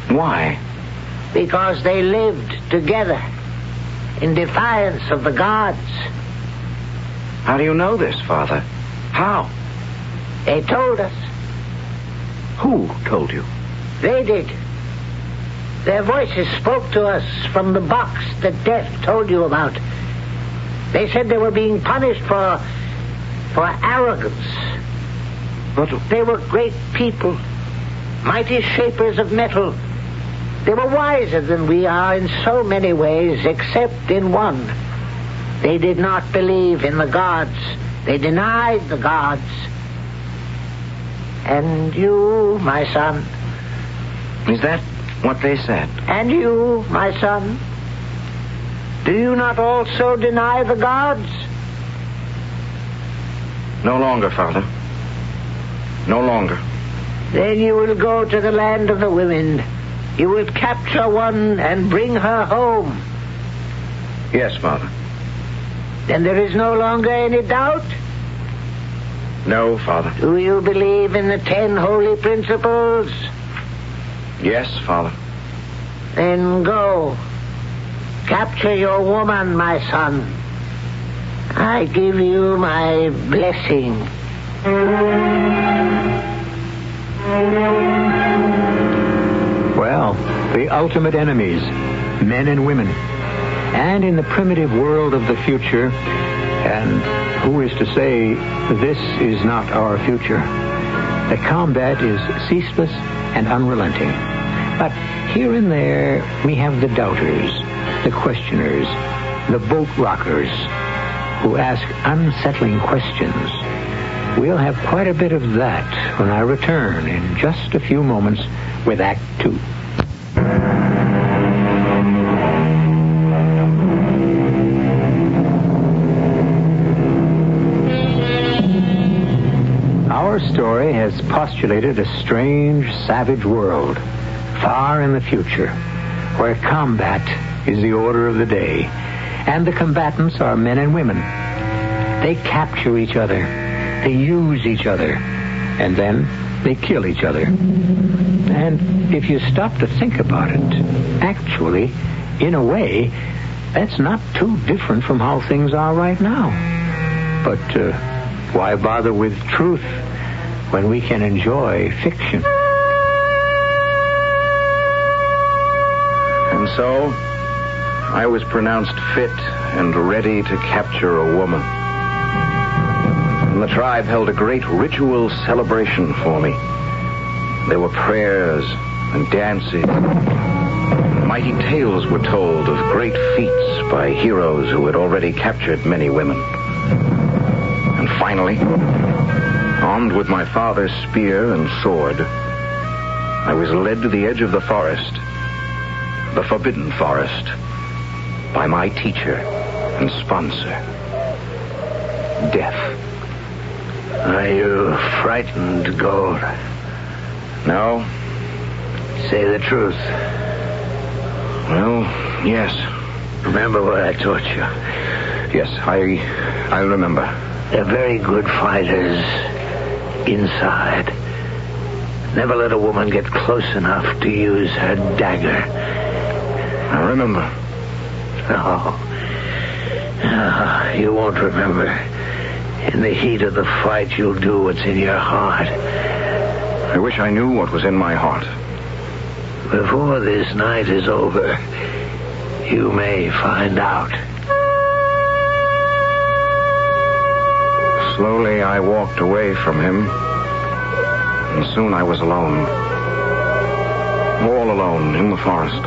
Why? Because they lived together in defiance of the gods. How do you know this, Father? How? They told us. Who told you? They did. Their voices spoke to us from the box that Death told you about. They said they were being punished for arrogance. But they were great people, mighty shapers of metal. They were wiser than we are in so many ways, except in one. They did not believe in the gods. They denied the gods. And you, my son. Is that what they said? And you, my son. Do you not also deny the gods? No longer, Father. No longer. Then you will go to the land of the women. You will capture one and bring her home. Yes, Father. Then there is no longer any doubt? No, Father. Do you believe in the 10 holy principles? Yes, Father. Then go. Capture your woman, my son. I give you my blessing. Well, the ultimate enemies, men and women. And in the primitive world of the future, and who is to say this is not our future? The combat is ceaseless and unrelenting. But here and there, we have the doubters, the questioners, the boat rockers, who ask unsettling questions. We'll have quite a bit of that when I return in just a few moments with Act 2. Our story has postulated a strange, savage world, far in the future, where combat is the order of the day, and the combatants are men and women. They capture each other. They use each other. And then they kill each other. And if you stop to think about it, actually, in a way, that's not too different from how things are right now. But why bother with truth when we can enjoy fiction? And so, I was pronounced fit and ready to capture a woman. And the tribe held a great ritual celebration for me. There were prayers and dances. Mighty tales were told of great feats by heroes who had already captured many women. And finally, armed with my father's spear and sword, I was led to the edge of the forest, the forbidden forest, by my teacher and sponsor, Death. Are you frightened, Gold? No. Say the truth. Well, yes. Remember what I taught you? Yes, I remember. They're very good fighters inside. Never let a woman get close enough to use her dagger. I remember. No, you won't remember. In the heat of the fight, you'll do what's in your heart. I wish I knew what was in my heart. Before this night is over, you may find out. Slowly, I walked away from him, and soon I was alone. All alone in the forest.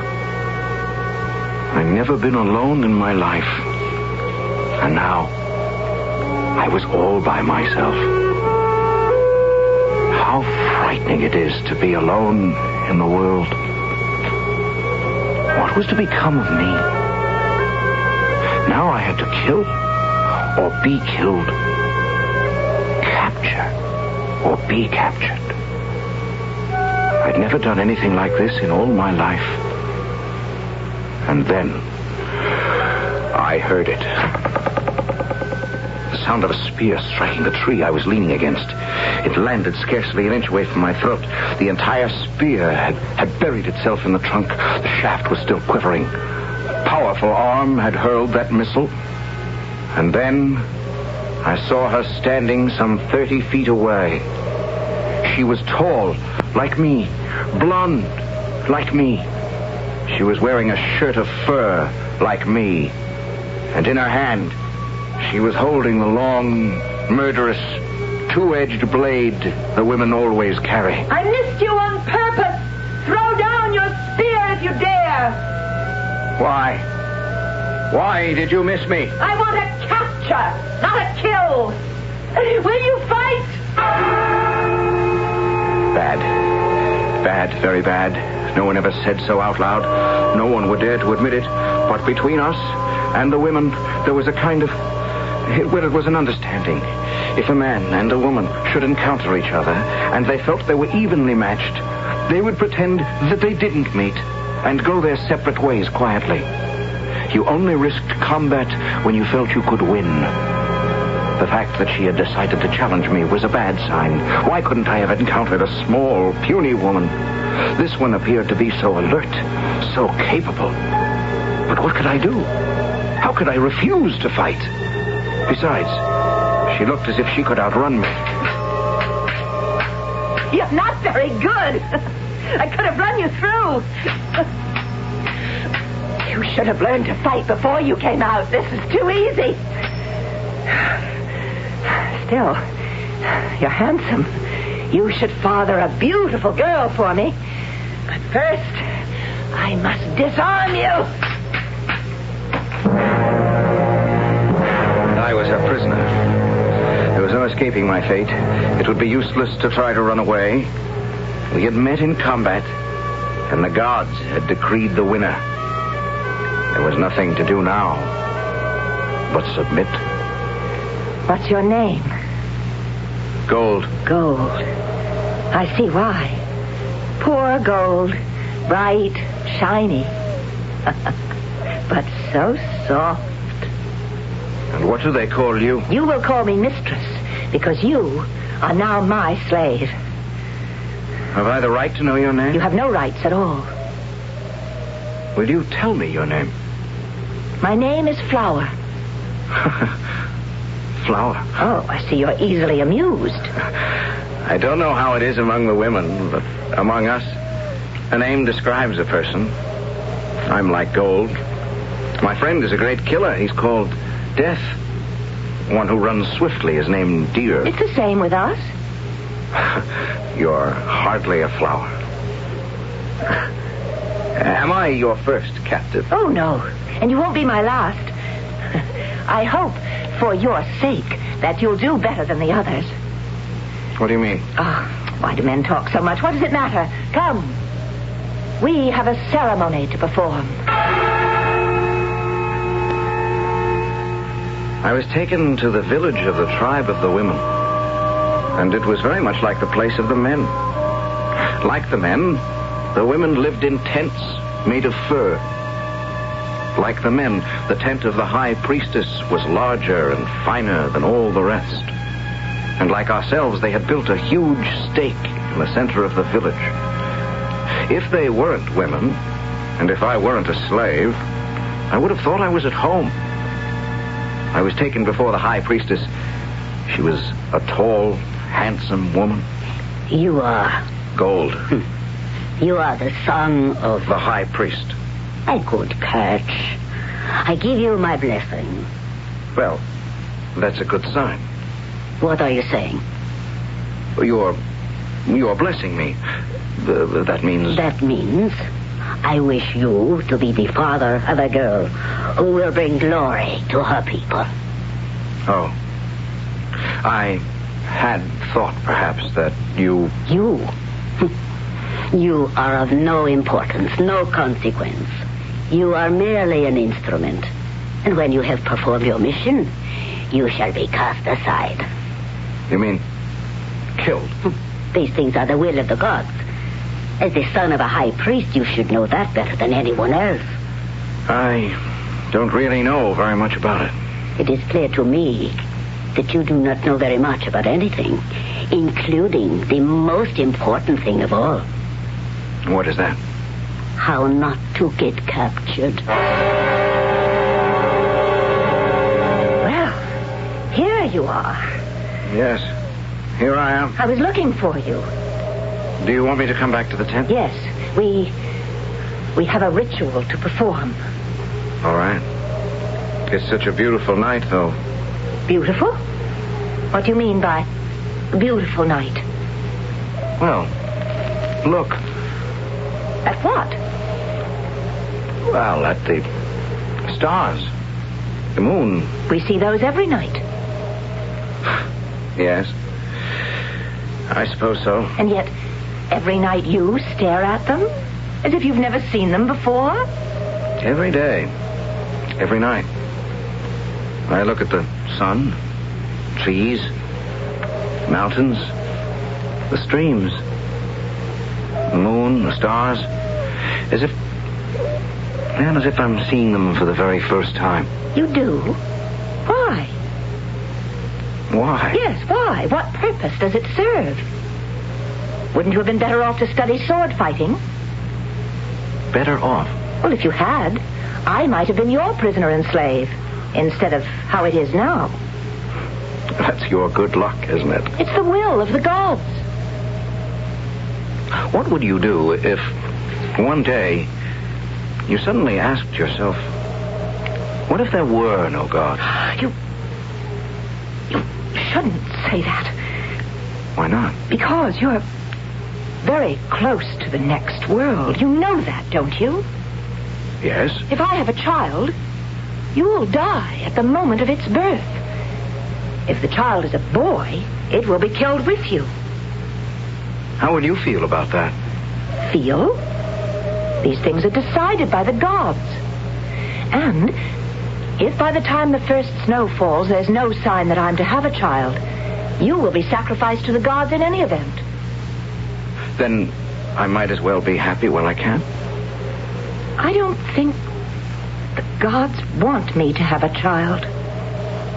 I'd never been alone in my life. And now, I was all by myself. How frightening it is to be alone in the world. What was to become of me? Now I had to kill or be killed. Capture or be captured. I'd never done anything like this in all my life. And then I heard it. The sound of a spear striking the tree I was leaning against. It landed scarcely an inch away from my throat. The entire spear had buried itself in the trunk. The shaft was still quivering. A powerful arm had hurled that missile. And then I saw her standing some 30 feet away. She was tall, like me, blonde, like me. She was wearing a shirt of fur, like me. And in her hand, she was holding the long, murderous, two-edged blade the women always carry. I missed you on purpose. Throw down your spear if you dare. Why? Why did you miss me? I want a capture, not a kill. Will you fight? Bad. Bad, very bad. No one ever said so out loud. No one would dare to admit it. But between us and the women, there was a kind of... Well, it was an understanding. If a man and a woman should encounter each other, and they felt they were evenly matched, they would pretend that they didn't meet, and go their separate ways quietly. You only risked combat when you felt you could win. The fact that she had decided to challenge me was a bad sign. Why couldn't I have encountered a small, puny woman? This one appeared to be so alert, so capable. But what could I do? How could I refuse to fight? Besides, she looked as if she could outrun me. You're not very good. I could have run you through. You should have learned to fight before you came out. This is too easy. Still, you're handsome. You should father a beautiful girl for me. But first, I must disarm you. I was her prisoner. There was no escaping my fate. It would be useless to try to run away. We had met in combat, and the gods had decreed the winner. There was nothing to do now but submit. What's your name? Gold. Gold. I see why. Poor Gold. Bright, shiny. But so soft. And what do they call you? You will call me mistress, because you are now my slave. Have I the right to know your name? You have no rights at all. Will you tell me your name? My name is Flower. Flower? Oh, I see you're easily amused. I don't know how it is among the women, but among us, a name describes a person. I'm like gold. My friend is a great killer. He's called Death. One who runs swiftly is named Deer. It's the same with us. You're hardly a flower. Am I your first captive? Oh, no. And you won't be my last. I hope, for your sake, that you'll do better than the others. What do you mean? Oh, why do men talk so much? What does it matter? Come. We have a ceremony to perform. I was taken to the village of the tribe of the women. And it was very much like the place of the men. Like the men, the women lived in tents made of fur. Like the men, the tent of the high priestess was larger and finer than all the rest. And like ourselves, they had built a huge stake in the center of the village. If they weren't women, and if I weren't a slave, I would have thought I was at home. I was taken before the high priestess. She was a tall, handsome woman. You are... Gold. You are the son of... The high priest. A good catch. I give you my blessing. Well, that's a good sign. What are you saying? You're blessing me. That means... That means I wish you to be the father of a girl who will bring glory to her people. Oh. I had thought, perhaps, that you... You? You are of no importance, no consequence. You are merely an instrument. And when you have performed your mission, you shall be cast aside. You mean killed? These things are the will of the gods. As the son of a high priest, you should know that better than anyone else. I don't really know very much about it. It is clear to me that you do not know very much about anything, including the most important thing of all. What is that? How not to get captured. Well, here you are. Yes, here I am. I was looking for you. Do you want me to come back to the tent? Yes, we have a ritual to perform. All right. It's such a beautiful night, though. Beautiful? What do you mean by beautiful night? Well, look. At what? Well, at the stars. The moon. We see those every night. Yes. I suppose so. And yet, every night you stare at them? As if you've never seen them before? Every day. Every night. I look at the sun, trees, mountains, the streams, the moon, the stars, as if I'm seeing them for the very first time. You do? Why? Why? Yes, why? What purpose does it serve? Wouldn't you have been better off to study sword fighting? Better off? Well, if you had, I might have been your prisoner and slave, instead of how it is now. That's your good luck, isn't it? It's the will of the gods. What would you do if one day you suddenly asked yourself, what if there were no God? You shouldn't say that. Why not? Because you're very close to the next world. You know that, don't you? Yes. If I have a child, you will die at the moment of its birth. If the child is a boy, it will be killed with you. How would you feel about that? Feel? These things are decided by the gods. And if by the time the first snow falls, there's no sign that I'm to have a child, you will be sacrificed to the gods in any event. Then I might as well be happy while I can. I don't think the gods want me to have a child.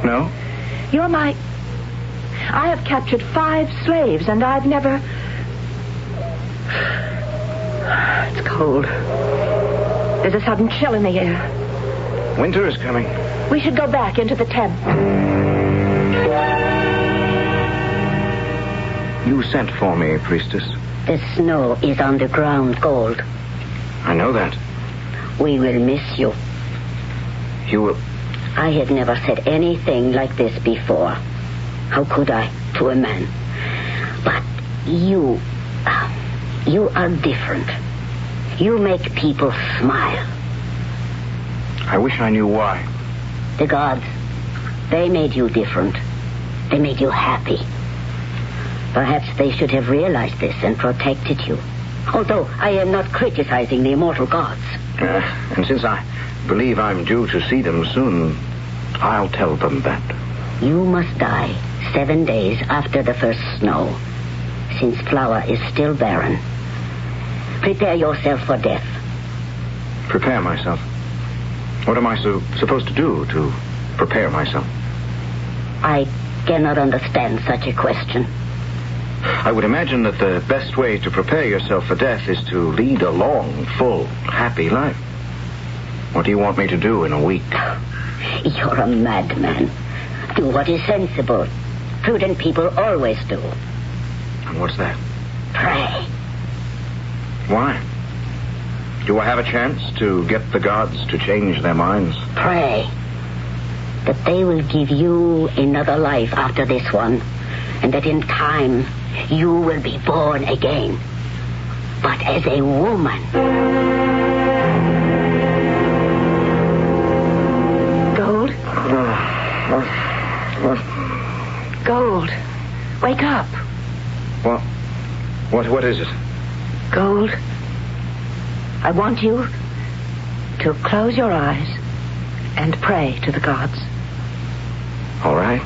No? You're my... I have captured 5 slaves, and I've never... It's cold. There's a sudden chill in the air. Winter is coming. We should go back into the tent. You sent for me, priestess. The snow is on the ground, Gold. I know that. We will miss you. You will... I have never said anything like this before. How could I, to a man? But you are different. You make people smile. I wish I knew why. The gods, they made you different. They made you happy. Perhaps they should have realized this and protected you. Although I am not criticizing the immortal gods. And since I believe I'm due to see them soon, I'll tell them that. You must die 7 days after the first snow, since Flower is still barren. Prepare yourself for death. Prepare myself? What am I supposed to do to prepare myself? I cannot understand such a question. I would imagine that the best way to prepare yourself for death is to lead a long, full, happy life. What do you want me to do in a week? You're a madman. Do what is sensible. Prudent people always do. And what's that? Pray. Why? Do I have a chance to get the gods to change their minds? Pray that they will give you another life after this one, and that in time you will be born again, but as a woman. Gold? Gold, wake up. What is it? Gold, I want you to close your eyes and pray to the gods. All right.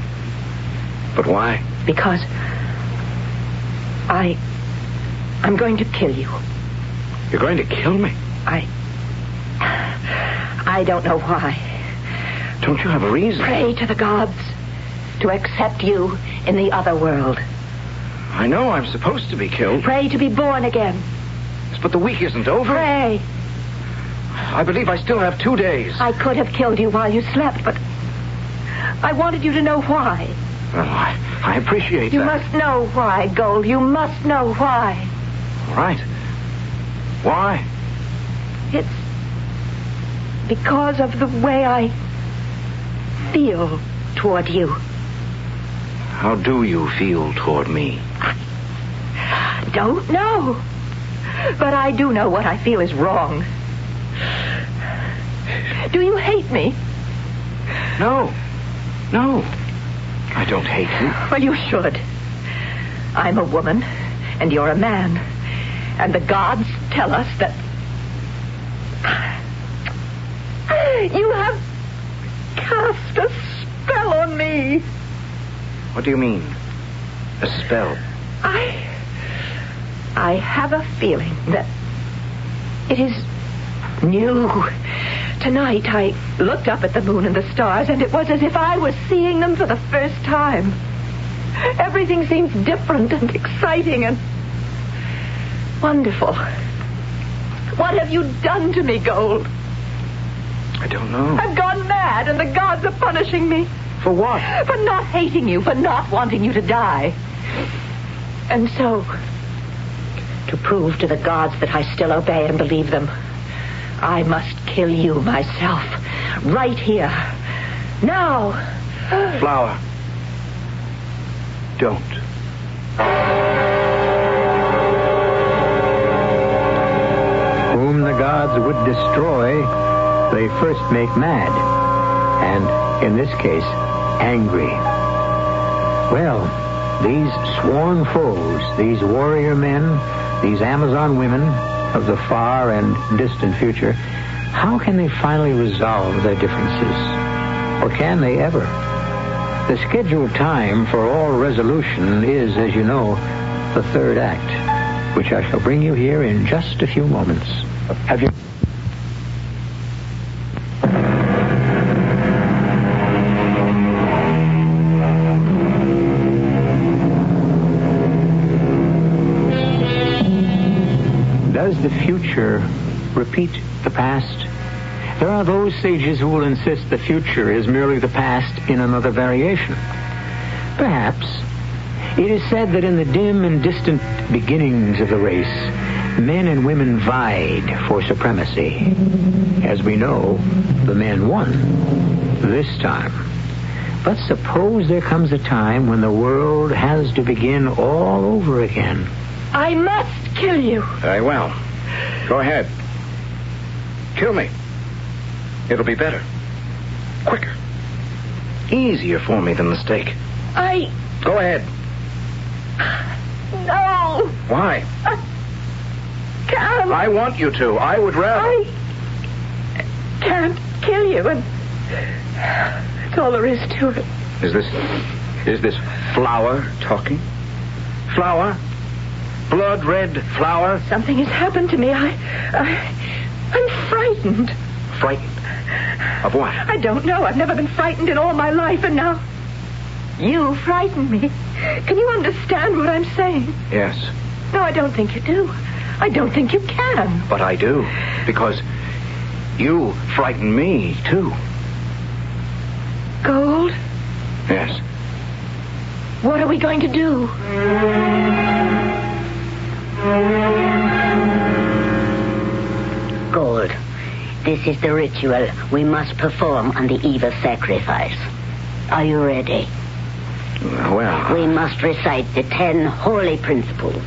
But why? Because I'm going to kill you. You're going to kill me? I don't know why. Don't you have a reason? Pray to the gods to accept you in the other world. I know I'm supposed to be killed. Pray to be born again. But the week isn't over. Pray. I believe I still have 2 days. I could have killed you while you slept, but I wanted you to know why. Well, I appreciate You that. must know why, Gold. You must know why. All right. Why? It's because of the way I feel toward you. How do you feel toward me? Don't know. But I do know what I feel is wrong. Do you hate me? No. I don't hate you. Well, you should. I'm a woman, and you're a man. And the gods tell us that... You have cast a spell on me. What do you mean? A spell? I have a feeling that it is new. Tonight I looked up at the moon and the stars, and it was as if I was seeing them for the first time. Everything seems different and exciting and wonderful. What have you done to me, Gold? I don't know. I've gone mad, and the gods are punishing me. For what? For not hating you, for not wanting you to die. And so, to prove to the gods that I still obey and believe them, I must kill you myself. Right here. Now. Flower. Don't. Whom the gods would destroy, they first make mad. And, in this case, angry. Well, these sworn foes, these warrior men, these Amazon women of the far and distant future, how can they finally resolve their differences? Or can they ever? The scheduled time for all resolution is, as you know, the third act, which I shall bring you here in just a few moments. Have you... Does the future repeat the past? There are those sages who will insist the future is merely the past in another variation. Perhaps. It is said that in the dim and distant beginnings of the race, men and women vied for supremacy. As we know, the men won this time. But suppose there comes a time when the world has to begin all over again. I must kill you. Very well. Go ahead. Kill me. It'll be better. Quicker. Easier for me than the stake. Go ahead. No. Why? I can't. I want you to. I would rather. I can't kill you, and that's all there is to it. Is this flower talking? Flower? Blood red flower? Something has happened to me. I'm frightened. Frightened? Of what? I don't know. I've never been frightened in all my life, and now you frighten me. Can you understand what I'm saying? Yes. No, I don't think you do. I don't think you can. But I do, because you frighten me, too. Gold? Yes. What are we going to do? Gold. This is the ritual we must perform on the eve of sacrifice. Are you ready? Well... We must recite the 10 holy principles.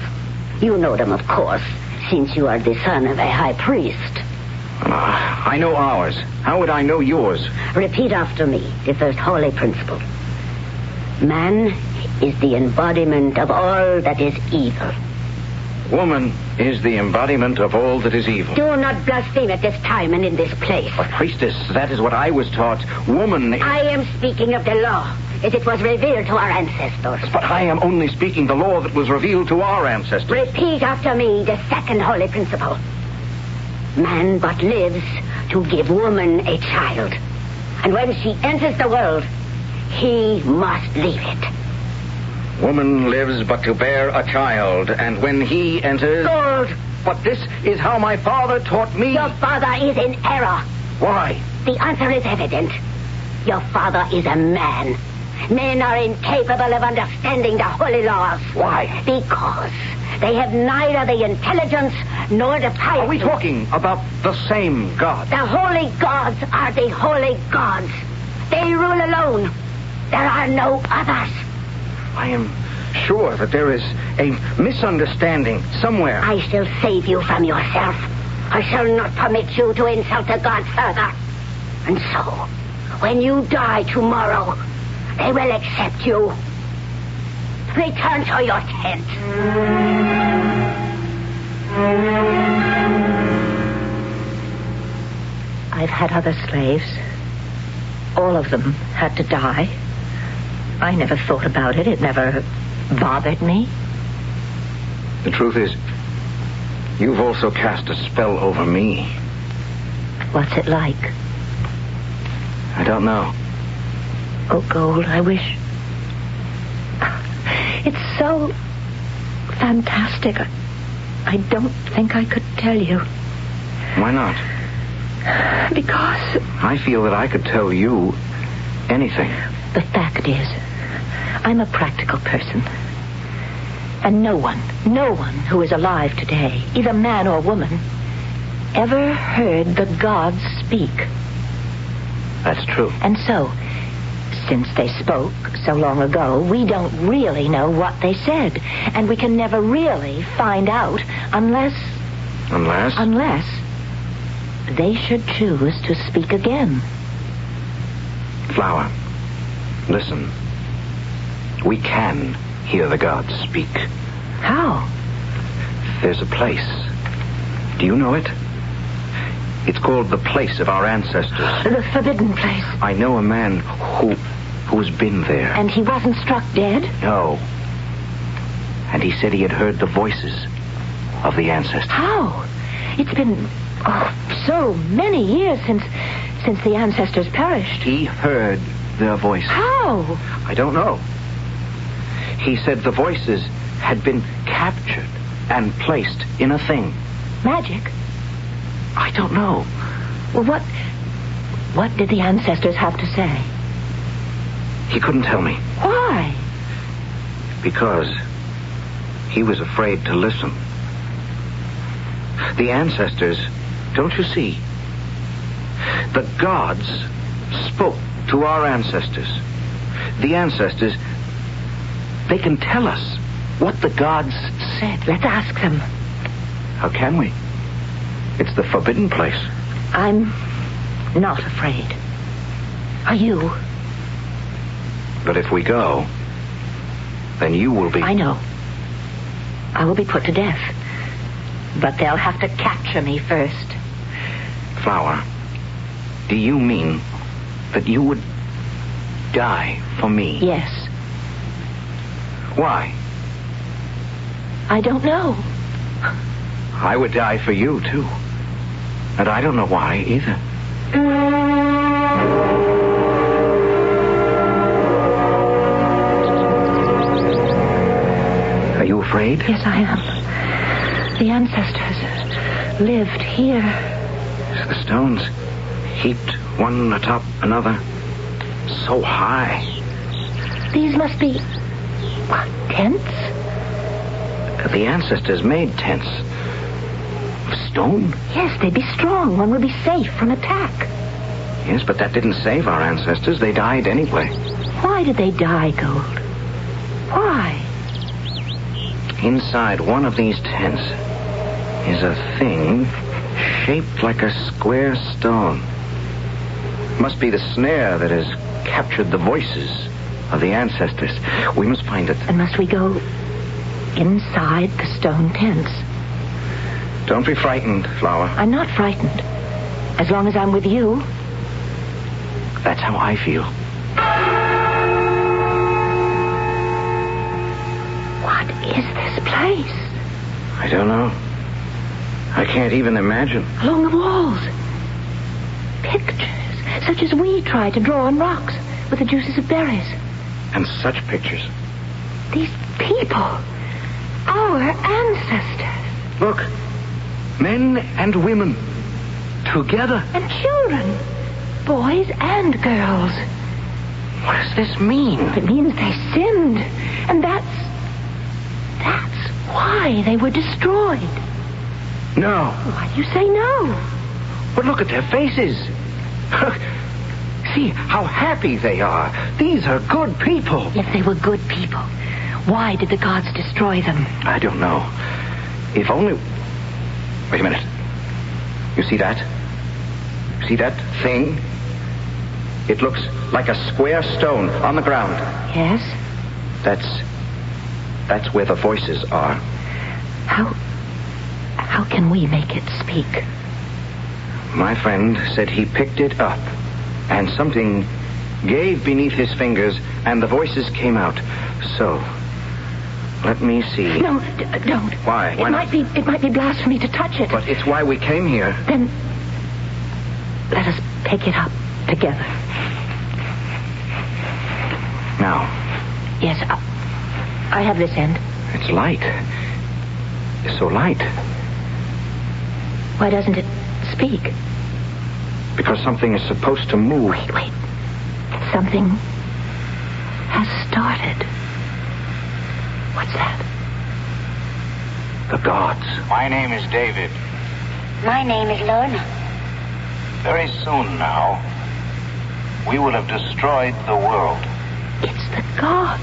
You know them, of course, since you are the son of a high priest. I know ours. How would I know yours? Repeat after me the first holy principle. Man is the embodiment of all that is evil. Woman is the embodiment of all that is evil. Do not blaspheme at this time and in this place. But, priestess, that is what I was taught. Woman... I am speaking of the law, as it was revealed to our ancestors. But I am only speaking the law that was revealed to our ancestors. Repeat after me the second holy principle. Man but lives to give woman a child. And when she enters the world, he must leave it. Woman lives but to bear a child, and when he enters... Gold! But this is how my father taught me... Your father is in error. Why? The answer is evident. Your father is a man. Men are incapable of understanding the holy laws. Why? Because they have neither the intelligence nor the piety. Are we talking about the same God? The holy gods are the holy gods. They rule alone. There are no others. I am sure that there is a misunderstanding somewhere. I shall save you from yourself. I shall not permit you to insult the gods further. And so, when you die tomorrow, they will accept you. Return to your tent. I've had other slaves. All of them had to die. I never thought about it. It never bothered me. The truth is, you've also cast a spell over me. What's it like? I don't know. Oh, Gold, I wish... It's so fantastic. I don't think I could tell you. Why not? Because... I feel that I could tell you anything. The fact is, I'm a practical person. And no one who is alive today, either man or woman, ever heard the gods speak. That's true. And so, since they spoke so long ago, we don't really know what they said. And we can never really find out unless... Unless they should choose to speak again. Flower, listen. We can hear the gods speak. How? There's a place. Do you know it? It's called the place of our ancestors. The forbidden place. I know a man who's been there. And he wasn't struck dead? No. And he said he had heard the voices of the ancestors. How? It's been so many years since the ancestors perished. He heard their voices. How? I don't know. He said the voices had been captured and placed in a thing. Magic? I don't know. Well, what did the ancestors have to say? He couldn't tell me. Why? Because he was afraid to listen. The ancestors, don't you see? The gods spoke to our ancestors. The ancestors, they can tell us what the gods said. Let's ask them. How can we? It's the forbidden place. I'm not afraid. Are you? But if we go, then you will be... I know. I will be put to death. But they'll have to capture me first. Flower, do you mean that you would die for me? Yes. Why? I don't know. I would die for you, too. And I don't know why, either. Are you afraid? Yes, I am. The ancestors lived here. The stones heaped one atop another, so high. These must be... what, tents? The ancestors made tents. Of stone? Yes, they'd be strong. One would be safe from attack. Yes, but that didn't save our ancestors. They died anyway. Why did they die, Gold? Why? Inside one of these tents is a thing shaped like a square stone. Must be the snare that has captured the voices of the ancestors. We must find it. And must we go inside the stone tents? Don't be frightened, Flower. I'm not frightened. As long as I'm with you. That's how I feel. What is this place? I don't know. I can't even imagine. Along the walls. Pictures, such as we try to draw on rocks with the juices of berries. And such pictures. These people. Our ancestors. Look. Men and women. Together. And children. Boys and girls. What does this mean? It means they sinned. And that's why they were destroyed. No. Why do you say no? But look at their faces. See how happy they are. These are good people. If they were good people, why did the gods destroy them? I don't know. If only... Wait a minute. You see that? See that thing? It looks like a square stone on the ground. Yes? That's where the voices are. How can we make it speak? My friend said he picked it up, and something gave beneath his fingers, and the voices came out. So, let me see. No, don't. Why? Why not? It might be blasphemy to touch it. But it's why we came here. Then, let us pick it up together. Now. Yes, I have this end. It's light. It's so light. Why doesn't it speak? Because something is supposed to move. Wait. Something has started. What's that? The gods. My name is David. My name is Lorna. Very soon now, we will have destroyed the world. It's the gods.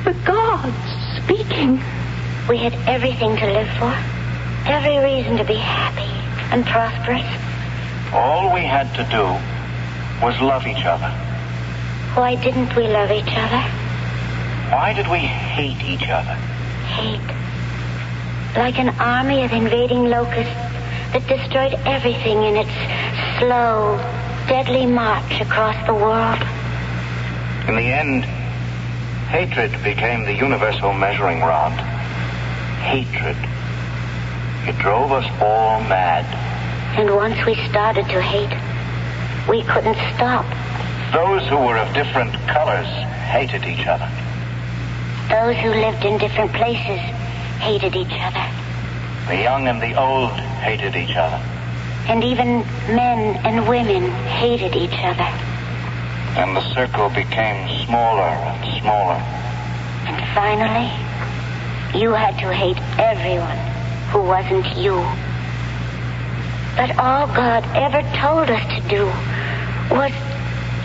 The gods speaking. We had everything to live for. Every reason to be happy and prosperous. All we had to do was love each other. Why didn't we love each other? Why did we hate each other? Hate. Like an army of invading locusts that destroyed everything in its slow, deadly march across the world. In the end, hatred became the universal measuring rod. Hatred. It drove us all mad. And once we started to hate, we couldn't stop. Those who were of different colors hated each other. Those who lived in different places hated each other. The young and the old hated each other. And even men and women hated each other. And the circle became smaller and smaller. And finally, you had to hate everyone who wasn't you. But all God ever told us to do was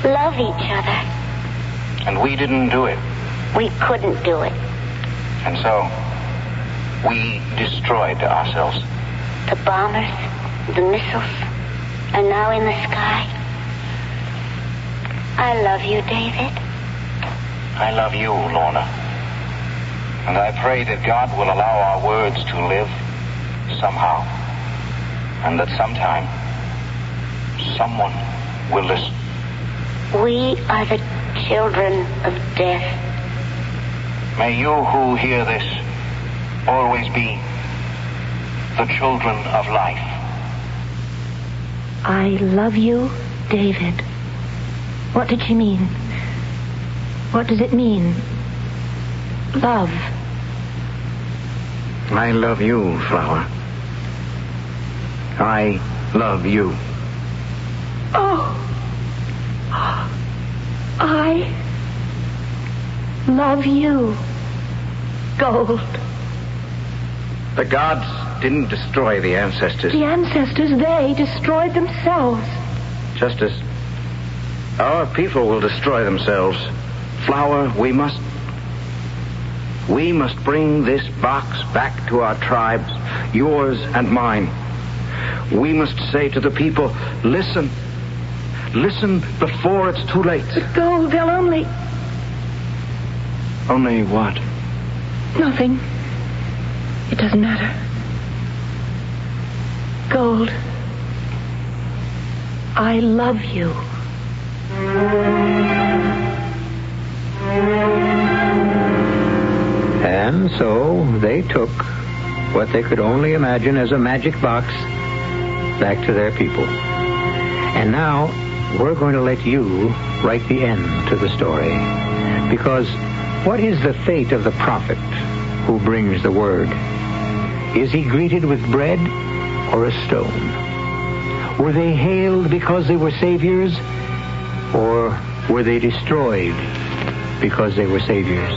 love each other. And we didn't do it. We couldn't do it. And so, we destroyed ourselves. The bombers, the missiles, are now in the sky. I love you, David. I love you, Lorna. And I pray that God will allow our words to live somehow. And that sometime, someone will listen. We are the children of death. May you who hear this always be the children of life. I love you, David. What did she mean? What does it mean? Love. I love you, Flower. I love you. Oh. I love you, Gold. The gods didn't destroy the ancestors. The ancestors, they destroyed themselves. Just as our people will destroy themselves. Flower, we must bring this box back to our tribes, yours and mine. We must say to the people, listen. Listen before it's too late. But Gold, they'll only... Only what? Nothing. It doesn't matter. Gold, I love you. And so they took what they could only imagine as a magic box back to their people. And now we're going to let you write the end to the story. Because what is the fate of the prophet who brings the word? Is he greeted with bread or a stone? Were they hailed because they were saviors? Or were they destroyed because they were saviors?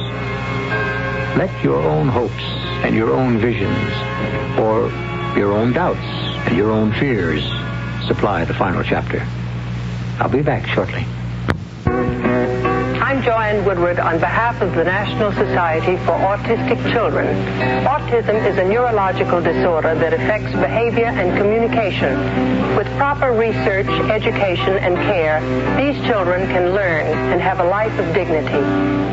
Let your own hopes and your own visions, or your own doubts and your own fears, supply the final chapter. I'll be back shortly. I'm Joanne Woodward on behalf of the National Society for Autistic Children. Autism is a neurological disorder that affects behavior and communication. With proper research, education, and care, these children can learn and have a life of dignity.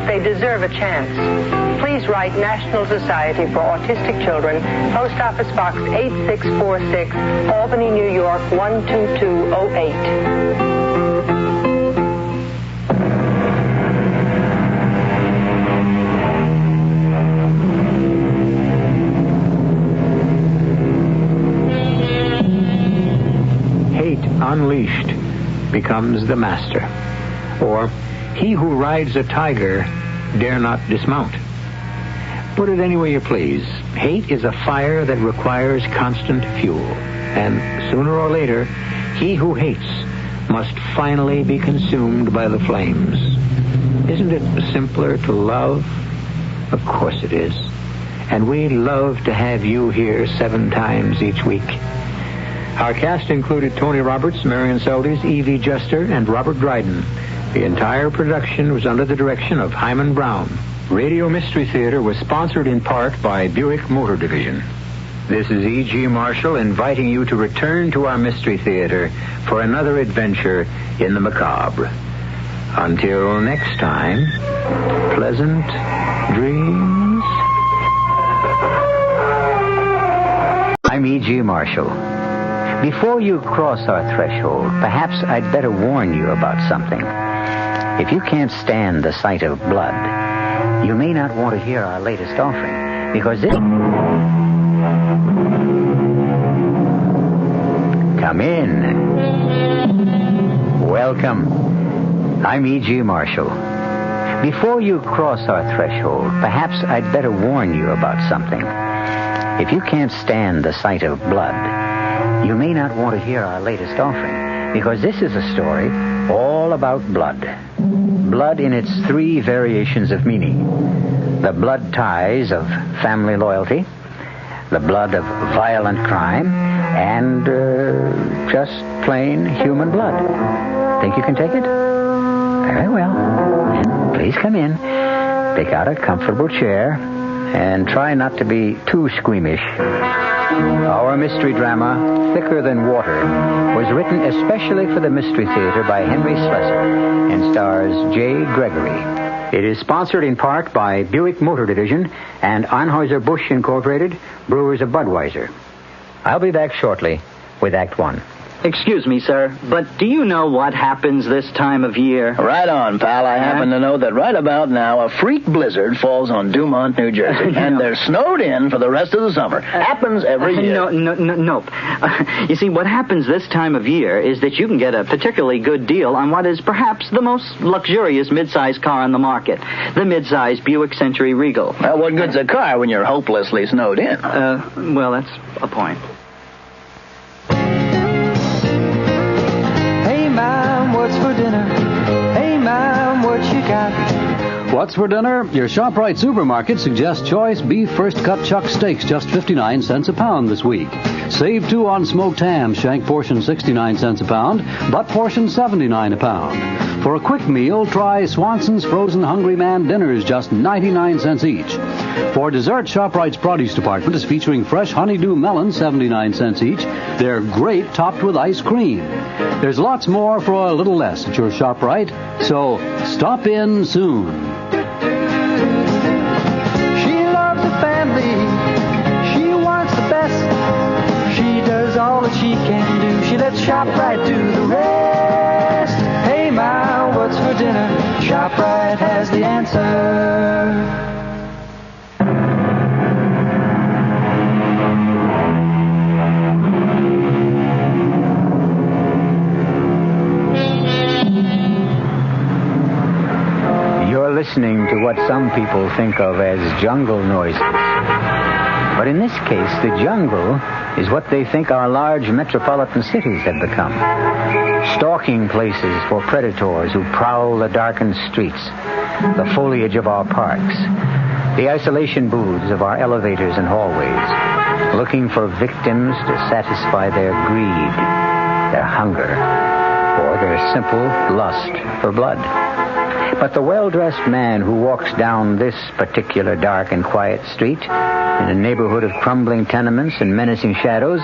They deserve a chance. Please write National Society for Autistic Children, Post Office Box 8646, Albany, New York 12208. Unleashed becomes the master. Or, he who rides a tiger dare not dismount. Put it any way you please. Hate is a fire that requires constant fuel. And sooner or later, he who hates must finally be consumed by the flames. Isn't it simpler to love? Of course it is. And we love to have you here 7 times each week. Our cast included Tony Roberts, Marion Seldes, Evie Juster, and Robert Dryden. The entire production was under the direction of Hyman Brown. Radio Mystery Theater was sponsored in part by Buick Motor Division. This is E.G. Marshall inviting you to return to our Mystery Theater for another adventure in the macabre. Until next time, pleasant dreams. I'm E.G. Marshall. Before you cross our threshold, perhaps I'd better warn you about something. If you can't stand the sight of blood, you may not want to hear our latest offering, because it... Come in. Welcome. I'm E.G. Marshall. Before you cross our threshold, perhaps I'd better warn you about something. If you can't stand the sight of blood, you may not want to hear our latest offering, because this is a story all about blood. Blood in its three variations of meaning. The blood ties of family loyalty, the blood of violent crime, and just plain human blood. Think you can take it? Very well. Please come in. Pick out a comfortable chair and try not to be too squeamish. Our mystery drama, Thicker Than Water, was written especially for the Mystery Theater by Henry Slessor and stars J. Gregory. It is sponsored in part by Buick Motor Division and Anheuser-Busch Incorporated, brewers of Budweiser. I'll be back shortly with Act One. Excuse me, sir, but do you know what happens this time of year? Right on, pal. I happen to know that right about now a freak blizzard falls on Dumont, New Jersey, and they're snowed in for the rest of the summer. Happens every year. Nope. You see, what happens this time of year is that you can get a particularly good deal on what is perhaps the most luxurious mid-size car on the market, the mid-size Buick Century Regal. Well, what good's a car when you're hopelessly snowed in? Well, that's a point. What's for dinner? Hey, Mom, what you got? What's for dinner? Your ShopRite supermarket suggests choice beef first-cut chuck steaks, just 59 cents a pound this week. Save 2 on smoked ham, shank portion 69 cents a pound, butt portion 79 a pound. For a quick meal, try Swanson's Frozen Hungry Man dinners, just 99 cents each. For dessert, ShopRite's produce department is featuring fresh honeydew melons, 79 cents each. They're great, topped with ice cream. There's lots more for a little less at your ShopRite, so stop in soon. She loves the family. She wants the best. She does all that she can do. She lets ShopRite do the rest. Hey, Ma, what's for dinner? ShopRite has the answer. Listening to what some people think of as jungle noises. But in this case, the jungle is what they think our large metropolitan cities have become. Stalking places for predators who prowl the darkened streets, the foliage of our parks, the isolation booths of our elevators and hallways, looking for victims to satisfy their greed, their hunger, or their simple lust for blood. But the well-dressed man who walks down this particular dark and quiet street in a neighborhood of crumbling tenements and menacing shadows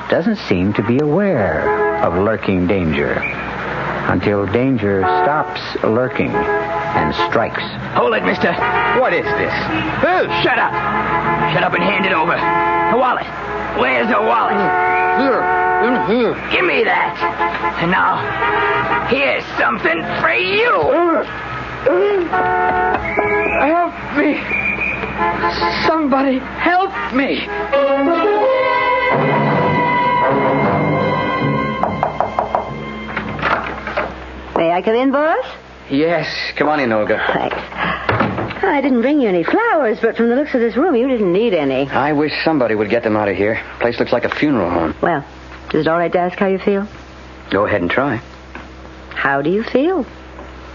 doesn't seem to be aware of lurking danger until danger stops lurking and strikes. Hold it, mister. What is this? Oh, shut up. Shut up and hand it over. The wallet. Where's the wallet? Here. Give me that. And now, here's something for you. Help me. Somebody help me. May I come in, boss? Yes, come on in, Olga. Thanks. I didn't bring you any flowers, but from the looks of this room, you didn't need any. I wish somebody would get them out of here. Place looks like a funeral home. Well, is it all right to ask how you feel? Go ahead and try. How do you feel?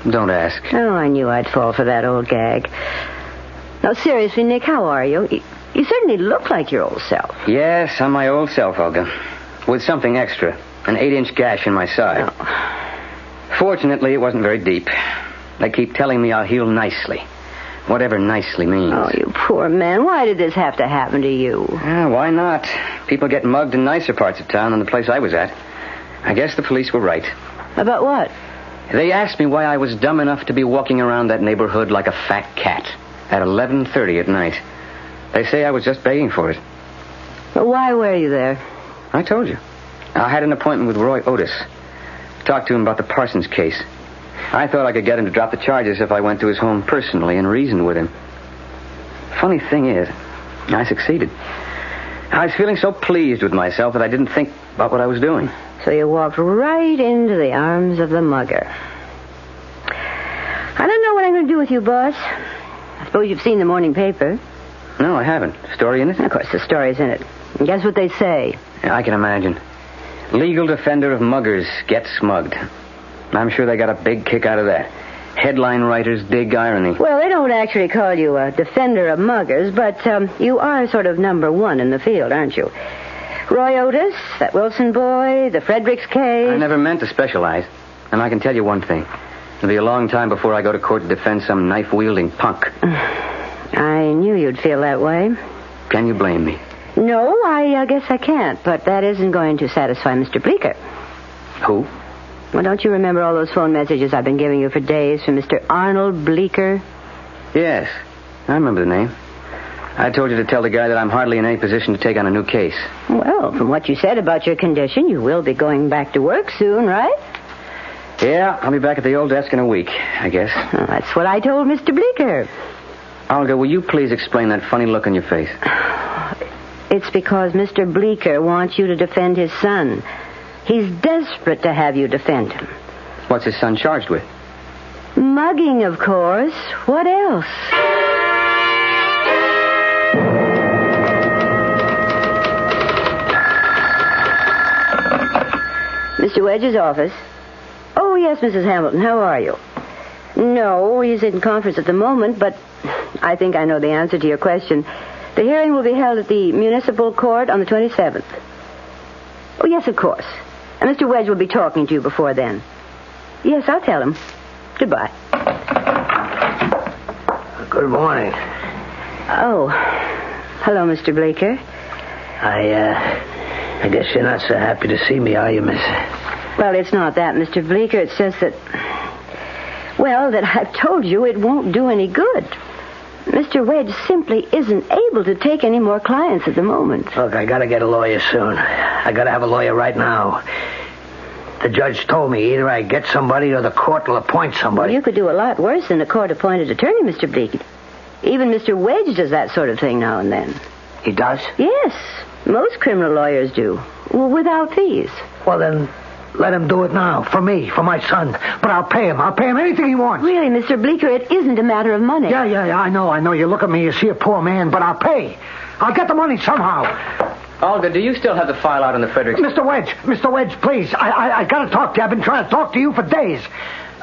Don't ask. Oh, I knew I'd fall for that old gag. No, seriously, Nick, how are you? You certainly look like your old self. Yes, I'm my old self, Olga. With something extra. An 8-inch gash in my side. Oh. Fortunately, it wasn't very deep. They keep telling me I'll heal nicely. Whatever nicely means. Oh, you poor man. Why did this have to happen to you? Why not? People get mugged in nicer parts of town than the place I was at. I guess the police were right. About what? They asked me why I was dumb enough to be walking around that neighborhood like a fat cat at 11:30 at night. They say I was just begging for it. But why were you there? I told you. I had an appointment with Roy Otis. Talked to him about the Parsons case. I thought I could get him to drop the charges if I went to his home personally and reasoned with him. Funny thing is, I succeeded. I was feeling so pleased with myself that I didn't think about what I was doing. So you walked right into the arms of the mugger. I don't know what I'm going to do with you, boss. I suppose you've seen the morning paper. No, I haven't. Story in it? Of course, the story's in it. And guess what they say? Yeah, I can imagine. Legal defender of muggers gets smugged. I'm sure they got a big kick out of that. Headline writers dig irony. Well, they don't actually call you a defender of muggers, but you are sort of number one in the field, aren't you? Roy Otis, that Wilson boy, the Fredericks case. I never meant to specialize. And I can tell you one thing. It'll be a long time before I go to court to defend some knife-wielding punk. I knew you'd feel that way. Can you blame me? No, I guess I can't, but that isn't going to satisfy Mr. Bleecker. Who? Well, don't you remember all those phone messages I've been giving you for days from Mr. Arnold Bleecker? Yes, I remember the name. I told you to tell the guy that I'm hardly in any position to take on a new case. Well, from what you said about your condition, you will be going back to work soon, right? Yeah, I'll be back at the old desk in a week, I guess. Well, that's what I told Mr. Bleecker. Olga, will you please explain that funny look on your face? It's because Mr. Bleecker wants you to defend his son. He's desperate to have you defend him. What's his son charged with? Mugging, of course. What else? Mr. Wedge's office. Oh, yes, Mrs. Hamilton. How are you? No, he's in conference at the moment, but I think I know the answer to your question. The hearing will be held at the municipal court on the 27th. Oh, yes, of course. And Mr. Wedge will be talking to you before then. Yes, I'll tell him. Goodbye. Good morning. Oh, hello, Mr. Bleecker. I guess you're not so happy to see me, are you, miss? Well, it's not that, Mr. Bleecker. It's just that, well, that I've told you it won't do any good. Mr. Wedge simply isn't able to take any more clients at the moment. Look, I gotta get a lawyer soon. I gotta have a lawyer right now. The judge told me either I get somebody or the court will appoint somebody. Well, you could do a lot worse than a court-appointed attorney, Mr. Bleecker. Even Mr. Wedge does that sort of thing now and then. He does? Yes. Most criminal lawyers do. Well, without fees. Well, then, let him do it now. For me, for my son. But I'll pay him. I'll pay him anything he wants. Really, Mr. Bleecker, it isn't a matter of money. Yeah, I know. You look at me, you see a poor man, but I'll pay. I'll get the money somehow. Olga, do you still have the file out on the Fredericks? Mr. Wedge, please. I gotta talk to you. I've been trying to talk to you for days.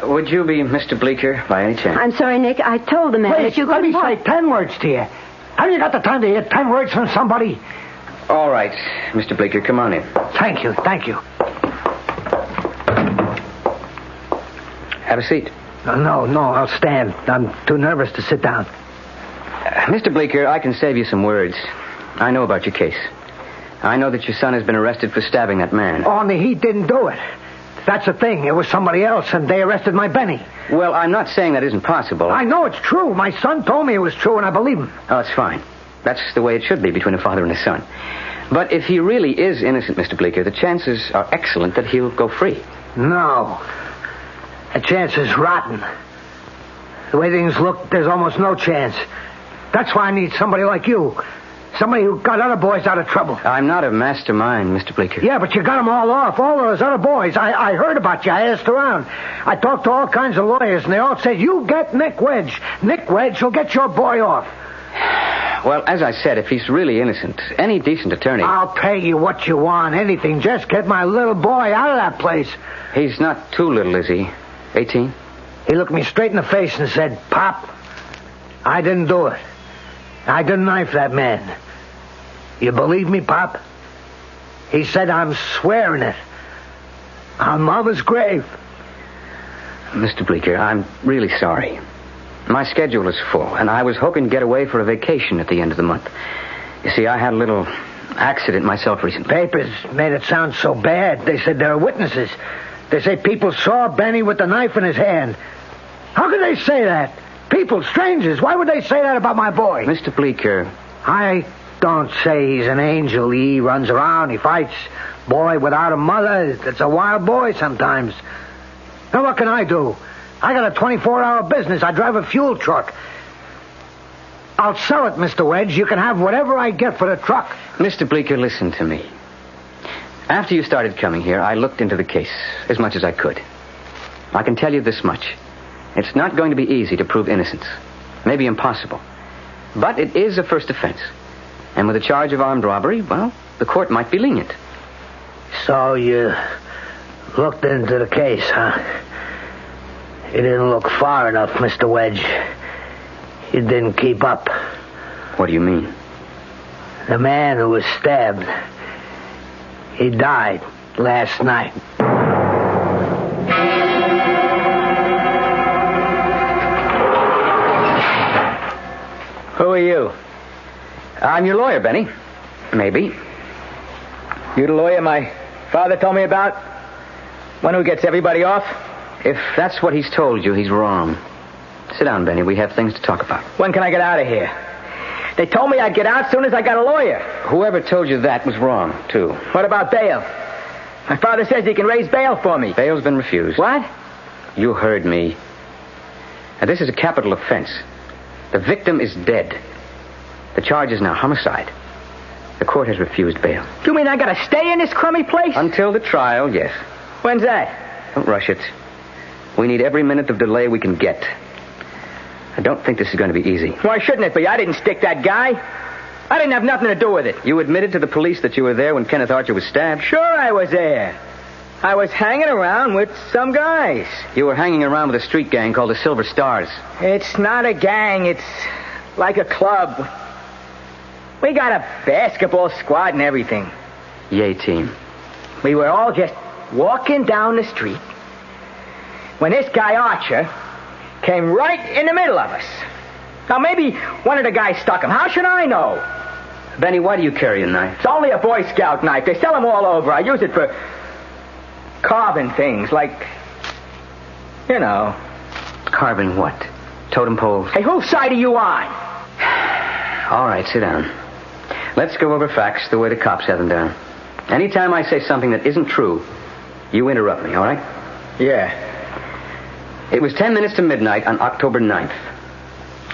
Would you be Mr. Bleecker by any chance? I'm sorry, Nick. I told the man Please, that you let couldn't... me say 10 words to you. Have you got the time to hear 10 words from somebody? All right, Mr. Bleecker, come on in. Thank you. Have a seat. No, I'll stand. I'm too nervous to sit down. Mr. Bleecker, I can save you some words. I know about your case. I know that your son has been arrested for stabbing that man. Only he didn't do it. That's the thing. It was somebody else, and they arrested my Benny. Well, I'm not saying that isn't possible. I know it's true. My son told me it was true, and I believe him. Oh, it's fine. That's the way it should be between a father and a son. But if he really is innocent, Mr. Bleecker, the chances are excellent that he'll go free. No. The chance is rotten. The way things look, there's almost no chance. That's why I need somebody like you. Somebody who got other boys out of trouble. I'm not a mastermind, Mr. Bleecker. Yeah, but you got them all off, all those other boys. I heard about you. I asked around. I talked to all kinds of lawyers, and they all said, you get Nick Wedge. Nick Wedge will get your boy off. Well, as I said, if he's really innocent, any decent attorney... I'll pay you what you want, anything. Just get my little boy out of that place. He's not too little, is he? 18? He looked me straight in the face and said, Pop, I didn't do it. I didn't knife that man. You believe me, Pop? He said, I'm swearing it. On Mama's grave. Mr. Bleecker, I'm really sorry. My schedule is full, and I was hoping to get away for a vacation at the end of the month. You see, I had a little accident myself recently. Papers made it sound so bad. They said there are witnesses. They say people saw Benny with the knife in his hand. How could they say that? People, strangers, why would they say that about my boy? Mr. Bleecker. I don't say he's an angel. He runs around, he fights. Boy without a mother, it's a wild boy sometimes. Now what can I do? I got a 24-hour business. I drive a fuel truck. I'll sell it, Mr. Wedge. You can have whatever I get for the truck. Mr. Bleecker, listen to me. After you started coming here, I looked into the case as much as I could. I can tell you this much. It's not going to be easy to prove innocence. Maybe impossible. But it is a first offense. And with a charge of armed robbery, well, the court might be lenient. So you looked into the case, huh? You didn't look far enough, Mr. Wedge. You didn't keep up. What do you mean? The man who was stabbed, he died last night. Who are you? I'm your lawyer, Benny. Maybe. You the lawyer my father told me about? One who gets everybody off? If that's what he's told you, he's wrong. Sit down, Benny. We have things to talk about. When can I get out of here? They told me I'd get out as soon as I got a lawyer. Whoever told you that was wrong, too. What about bail? My father says he can raise bail for me. Bail's been refused. What? You heard me. Now, this is a capital offense. The victim is dead. The charge is now homicide. The court has refused bail. You mean I gotta stay in this crummy place? Until the trial, yes. When's that? Don't rush it. We need every minute of delay we can get. I don't think this is going to be easy. Why shouldn't it be? I didn't stick that guy. I didn't have nothing to do with it. You admitted to the police that you were there when Kenneth Archer was stabbed? Sure I was there. I was hanging around with some guys. You were hanging around with a street gang called the Silver Stars. It's not a gang. It's like a club. We got a basketball squad and everything. Yay team. We were all just walking down the street when this guy Archer came right in the middle of us. Now, maybe one of the guys stuck him. How should I know? Benny, why do you carry a knife? It's only a Boy Scout knife. They sell them all over. I use it for carving things, like, you know. Carving what? Totem poles? Hey, whose side are you on? All right, sit down. Let's go over facts the way the cops have them down. Anytime I say something that isn't true, you interrupt me, all right? Yeah. It was 10 minutes to midnight on October 9th.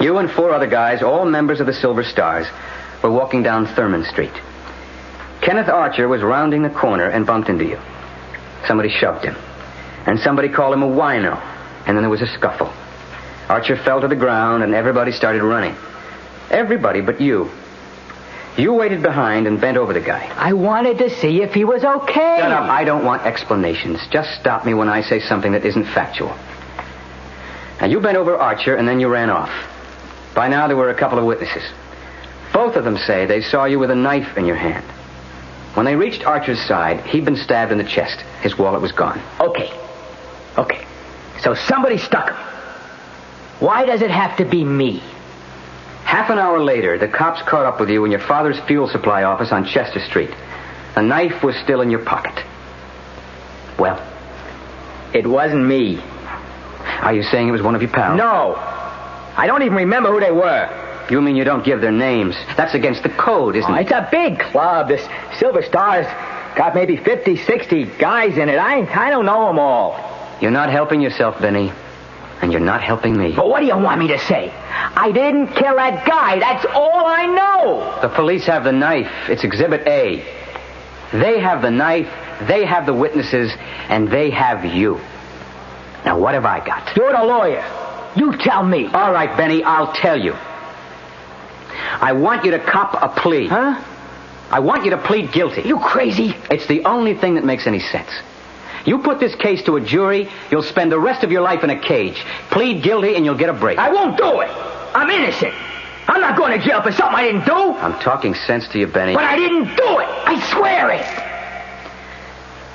You and 4 other guys, all members of the Silver Stars, were walking down Thurman Street. Kenneth Archer was rounding the corner and bumped into you. Somebody shoved him. And somebody called him a wino. And then there was a scuffle. Archer fell to the ground and everybody started running. Everybody but you. You waited behind and bent over the guy. I wanted to see if he was okay. Shut up. I don't want explanations. Just stop me when I say something that isn't factual. Now, you bent over Archer and then you ran off. By now, there were a couple of witnesses. Both of them say they saw you with a knife in your hand. When they reached Archer's side, he'd been stabbed in the chest. His wallet was gone. Okay. So somebody stuck him. Why does it have to be me? Half an hour later, the cops caught up with you in your father's fuel supply office on Chester Street. The knife was still in your pocket. Well, it wasn't me. Are you saying it was one of your pals? No. I don't even remember who they were. You mean you don't give their names? That's against the code, isn't it? It's a big club. This Silver Stars got maybe 50, 60 guys in it. I don't know them all. You're not helping yourself, Benny. And you're not helping me. But what do you want me to say? I didn't kill that guy. That's all I know. The police have the knife. It's Exhibit A. They have the knife, they have the witnesses, and they have you. Now, what have I got? You're the lawyer. You tell me. All right, Benny, I'll tell you. I want you to cop a plea. Huh? I want you to plead guilty. You crazy? It's the only thing that makes any sense. You put this case to a jury, you'll spend the rest of your life in a cage. Plead guilty and you'll get a break. I won't do it. I'm innocent. I'm not going to jail for something I didn't do. I'm talking sense to you, Benny. But I didn't do it. I swear it.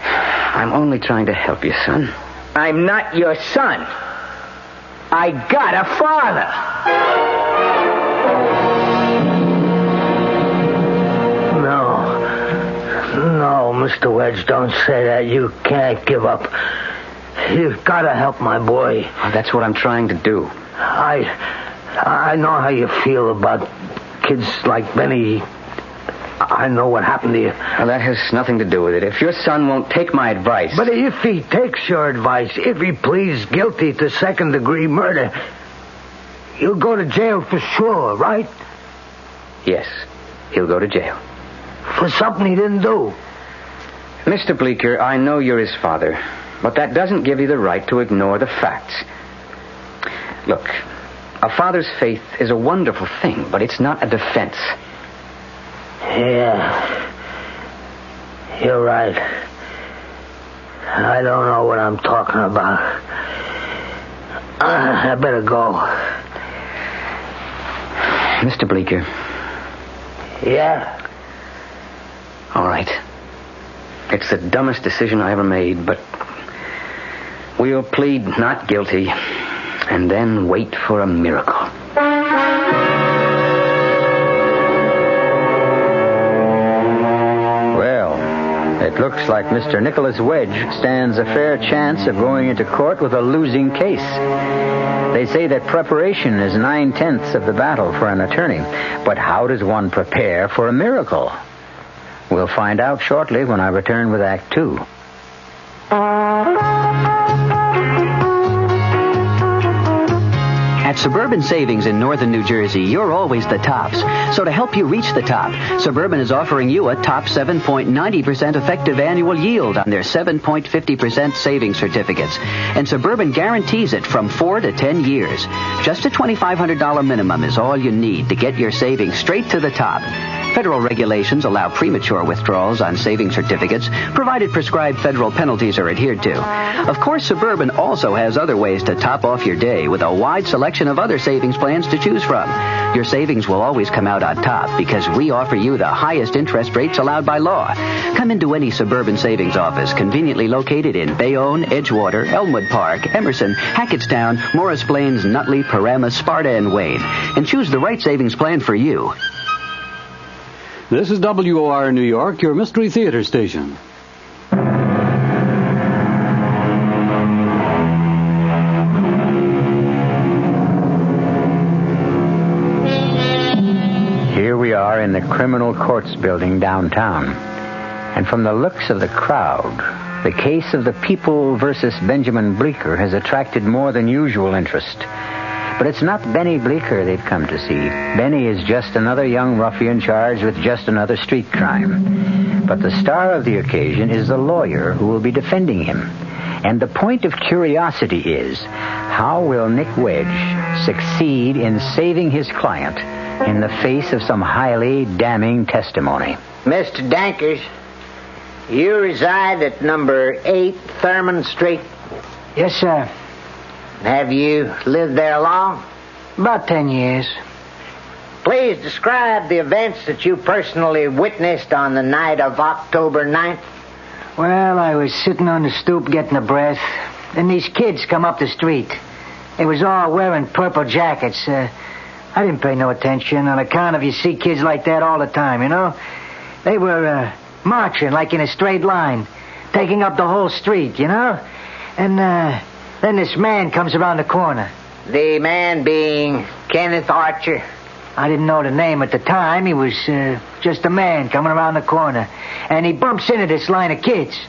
I'm only trying to help you, son. I'm not your son. I got a father. No, Mr. Wedge, don't say that. You can't give up. You've got to help my boy. Oh, that's what I'm trying to do. I know how you feel about kids like Benny. I know what happened to you. Well, that has nothing to do with it. If your son won't take my advice... But if he takes your advice, if he pleads guilty to second-degree murder, he'll go to jail for sure, right? Yes, he'll go to jail. For something he didn't do. Mr. Bleecker, I know you're his father, but that doesn't give you the right to ignore the facts. Look, A father's faith is a wonderful thing, but it's not a defense. Yeah. You're right. I don't know what I'm talking about. I better go. Mr. Bleeker. Yeah? All right. It's the dumbest decision I ever made, but we'll plead not guilty and then wait for a miracle. Well, it looks like Mr. Nicholas Wedge stands a fair chance of going into court with a losing case. They say that preparation is 9/10 of the battle for an attorney. But how does one prepare for a miracle? We'll find out shortly when I return with Act 2. At Suburban Savings in northern New Jersey, you're always the tops. So to help you reach the top, Suburban is offering you a top 7.90% effective annual yield on their 7.50% savings certificates. And Suburban guarantees it from 4 to 10 years. Just a $2,500 minimum is all you need to get your savings straight to the top. Federal regulations allow premature withdrawals on savings certificates, provided prescribed federal penalties are adhered to. Of course, Suburban also has other ways to top off your day with a wide selection of other savings plans to choose from. Your savings will always come out on top because we offer you the highest interest rates allowed by law. Come into any Suburban Savings office conveniently located in Bayonne, Edgewater, Elmwood Park, Emerson, Hackettstown, Morris Plains, Nutley, Paramus, Sparta, and Wayne, and choose the right savings plan for you. This is WOR New York, your Mystery Theater station. Here we are in the Criminal Courts building downtown. And from the looks of the crowd, the case of the People versus Benjamin Bleeker has attracted more than usual interest. But it's not Benny Bleeker they've come to see. Benny is just another young ruffian charged with just another street crime. But the star of the occasion is the lawyer who will be defending him. And the point of curiosity is, how will Nick Wedge succeed in saving his client in the face of some highly damning testimony? Mr. Dankers, you reside at number 8 Thurman Street? Yes, sir. Have you lived there long? About 10 years. Please describe the events that you personally witnessed on the night of October 9th. Well, I was sitting on the stoop getting a breath, and these kids come up the street. They was all wearing purple jackets. I didn't pay no attention on account of you see kids like that all the time, you know? They were marching like in a straight line, taking up the whole street, you know? And then this man comes around the corner. The man being Kenneth Archer? I didn't know the name at the time. He was just a man coming around the corner. And he bumps into this line of kids.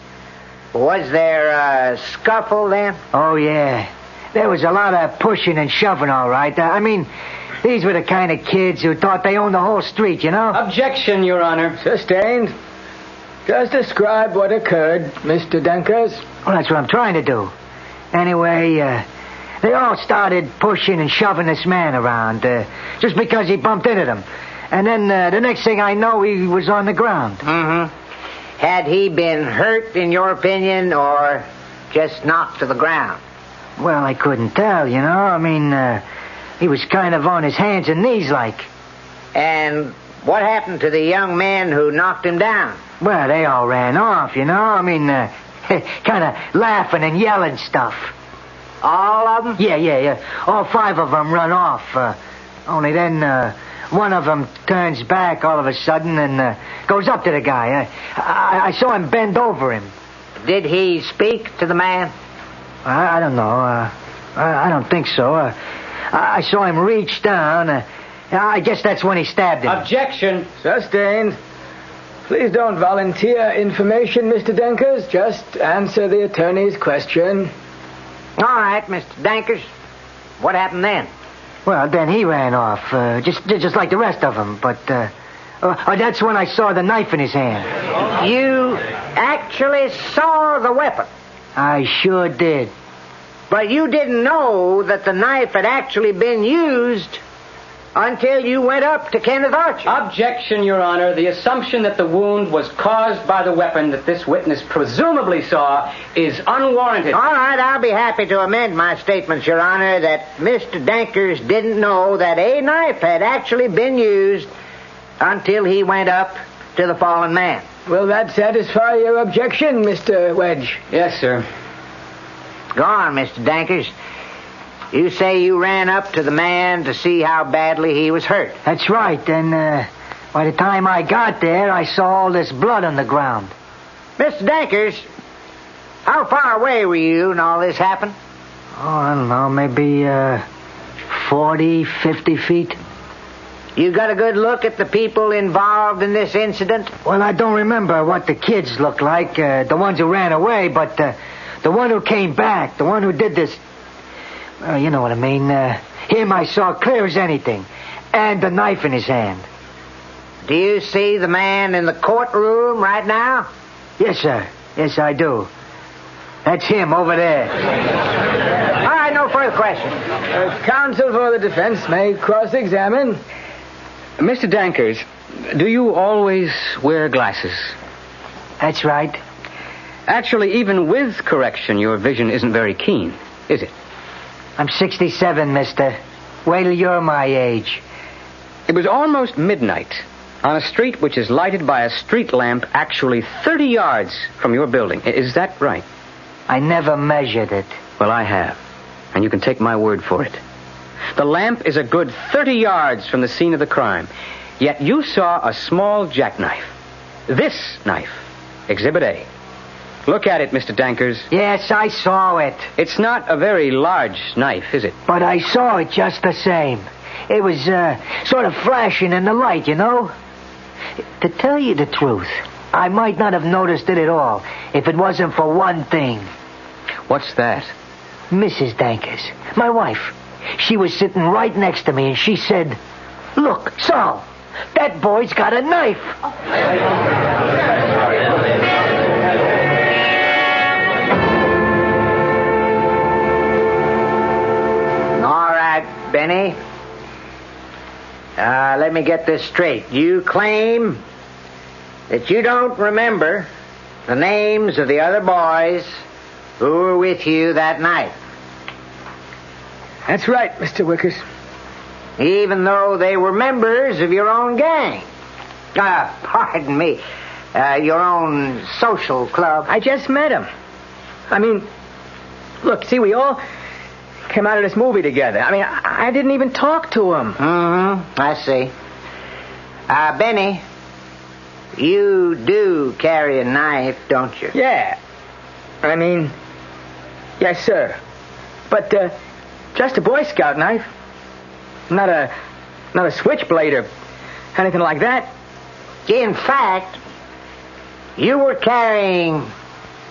Was there a scuffle then? Oh, yeah. There was a lot of pushing and shoving, all right. I mean, these were the kind of kids who thought they owned the whole street, you know? Objection, Your Honor. Sustained. Just describe what occurred, Mr. Dankers. Well, that's what I'm trying to do. Anyway, they all started pushing and shoving this man around, just because he bumped into them. And then the next thing I know, he was on the ground. Mm-hmm. Had he been hurt, in your opinion, or just knocked to the ground? Well, I couldn't tell, you know. I mean, he was kind of on his hands and knees like. And what happened to the young men who knocked him down? Well, they all ran off, you know. I mean, kind of laughing and yelling stuff. All of them? Yeah. All 5 of them run off. Only then one of them turns back all of a sudden and goes up to the guy. I saw him bend over him. Did he speak to the man? I don't know. I don't think so. I saw him reach down. I guess that's when he stabbed him. Objection. Sustained. Please don't volunteer information, Mr. Dankers. Just answer the attorney's question. All right, Mr. Dankers. What happened then? Well, then he ran off, just like the rest of them. But that's when I saw the knife in his hand. You actually saw the weapon? I sure did. But you didn't know that the knife had actually been used until you went up to Kenneth Archer. Objection, Your Honor. The assumption that the wound was caused by the weapon that this witness presumably saw is unwarranted. All right, I'll be happy to amend my statements, Your Honor, that Mr. Dankers didn't know that a knife had actually been used until he went up to the fallen man. Will that satisfy your objection, Mr. Wedge? Yes, sir. Go on, Mr. Dankers. You say you ran up to the man to see how badly he was hurt. That's right, and by the time I got there, I saw all this blood on the ground. Mr. Dankers, how far away were you when all this happened? Oh, I don't know, maybe 40, 50 feet. You got a good look at the people involved in this incident? Well, I don't remember what the kids looked like, the ones who ran away, but the one who came back, the one who did this... Well, you know what I mean. Him I saw clear as anything. And the knife in his hand. Do you see the man in the courtroom right now? Yes, sir. Yes, I do. That's him over there. All right, no further questions. Counsel for the defense may cross-examine. Mr. Dankers, do you always wear glasses? That's right. Actually, even with correction, your vision isn't very keen, is it? I'm 67, mister. Wait till you're my age. It was almost midnight on a street which is lighted by a street lamp actually 30 yards from your building. Is that right? I never measured it. Well, I have. And you can take my word for it. The lamp is a good 30 yards from the scene of the crime. Yet you saw a small jackknife. This knife. Exhibit A. Look at it, Mr. Dankers. Yes, I saw it. It's not a very large knife, is it? But I saw it just the same. It was sort of flashing in the light, you know? To tell you the truth, I might not have noticed it at all if it wasn't for one thing. What's that? Mrs. Dankers, my wife. She was sitting right next to me, and she said, "Look, Saul, that boy's got a knife." Benny, let me get this straight. You claim that you don't remember the names of the other boys who were with you that night. That's right, Mr. Wickers. Even though they were members of your own gang. Pardon me, your own social club. I just met them. I mean, look, see, we all came out of this movie together. I mean, I didn't even talk to him. Mm-hmm. I see. Benny, you do carry a knife, don't you? Yeah. I mean, yes, sir. But just a Boy Scout knife. Not a switchblade or anything like that. In fact, you were carrying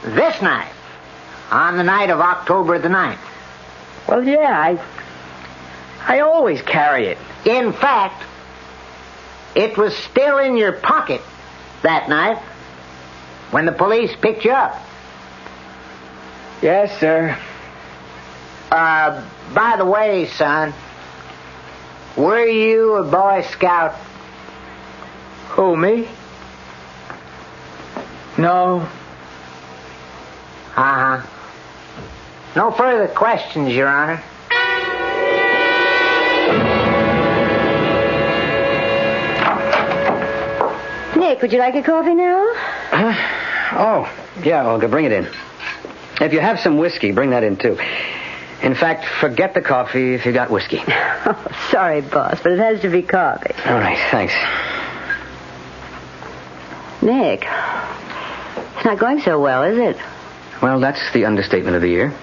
this knife on the night of October the 9th. Well, yeah, I always carry it. In fact, it was still in your pocket, that knife, when the police picked you up. Yes, sir. By the way, son, were you a Boy Scout? Who, me? No. Uh-huh. No further questions, Your Honor. Nick, would you like a coffee now? Oh, yeah, Olga, bring it in. If you have some whiskey, bring that in, too. In fact, forget the coffee if you got whiskey. Oh, sorry, boss, but it has to be coffee. All right, thanks. Nick, it's not going so well, is it? Well, that's the understatement of the year.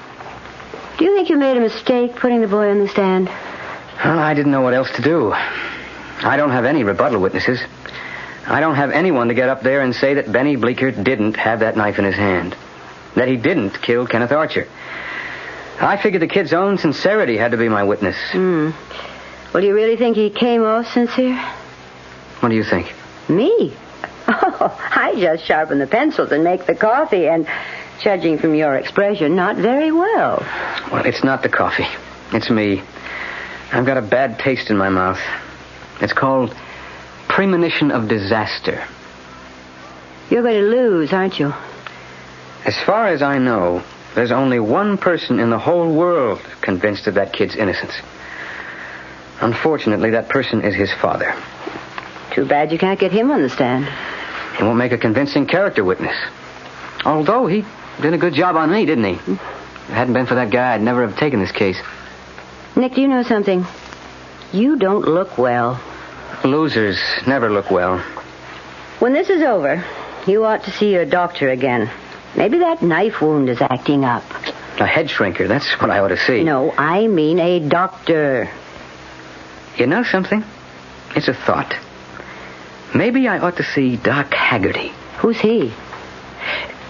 Do you think you made a mistake putting the boy on the stand? Well, I didn't know what else to do. I don't have any rebuttal witnesses. I don't have anyone to get up there and say that Benny Bleeker didn't have that knife in his hand. That he didn't kill Kenneth Archer. I figured the kid's own sincerity had to be my witness. Well, do you really think he came off sincere? What do you think? Me? Oh, I just sharpen the pencils and make the coffee, and Judging from your expression, not very well. Well, it's not the coffee. It's me. I've got a bad taste in my mouth. It's called premonition of disaster. You're going to lose, aren't you? As far as I know, there's only one person in the whole world convinced of that kid's innocence. Unfortunately, that person is his father. Too bad you can't get him on the stand. He won't make a convincing character witness. Although he did a good job on me, didn't he? If it hadn't been for that guy, I'd never have taken this case. Nick, do you know something? You don't look well. Losers never look well. When this is over, you ought to see your doctor again. Maybe that knife wound is acting up. A head shrinker, that's what I ought to see. No, I mean a doctor. You know something? It's a thought. Maybe I ought to see Doc Haggerty. Who's he?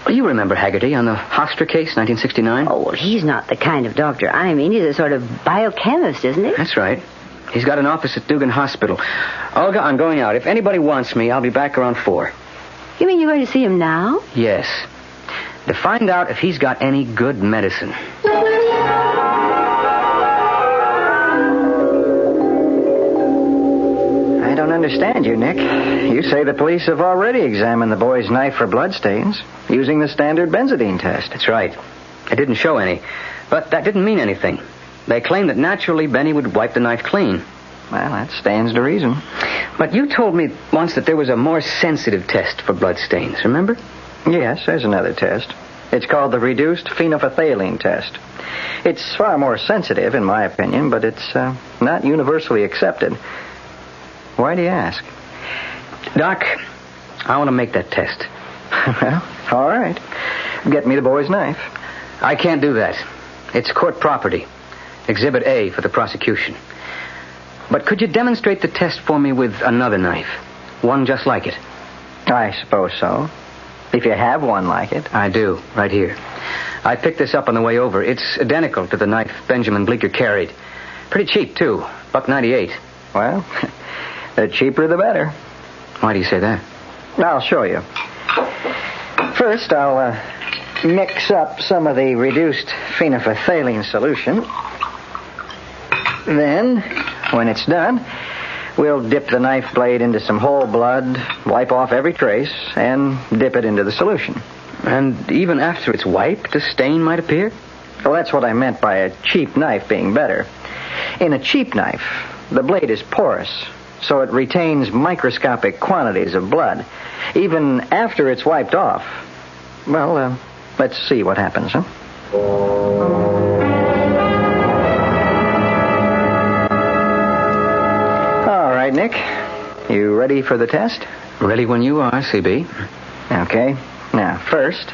You remember Haggerty on the Hofstra case, 1969? Oh, well, he's not the kind of doctor I mean. He's a sort of biochemist, isn't he? That's right. He's got an office at Dugan Hospital. Olga, I'm going out. If anybody wants me, I'll be back around 4. You mean you're going to see him now? Yes. To find out if he's got any good medicine. I don't understand you, Nick. You say the police have already examined the boy's knife for bloodstains using the standard benzodine test. That's right. It didn't show any. But that didn't mean anything. They claimed that naturally Benny would wipe the knife clean. Well, that stands to reason. But you told me once that there was a more sensitive test for bloodstains, remember? Yes, there's another test. It's called the reduced phenolphthalein test. It's far more sensitive, in my opinion, but it's not universally accepted. Why do you ask? Doc, I want to make that test. Well, all right. Get me the boy's knife. I can't do that. It's court property. Exhibit A for the prosecution. But could you demonstrate the test for me with another knife? One just like it. I suppose so. If you have one like it. I do, right here. I picked this up on the way over. It's identical to the knife Benjamin Bleecker carried. Pretty cheap, too. $1.98. Well, the cheaper the better. Why do you say that? I'll show you. First, I'll mix up some of the reduced phenolphthalein solution. Then, when it's done, we'll dip the knife blade into some whole blood, wipe off every trace, and dip it into the solution. And even after it's wiped, a stain might appear? Well, that's what I meant by a cheap knife being better. In a cheap knife, the blade is porous, so it retains microscopic quantities of blood. Even after it's wiped off. Well, let's see what happens, huh? All right, Nick. You ready for the test? Ready when you are, CB. Okay. Now, first,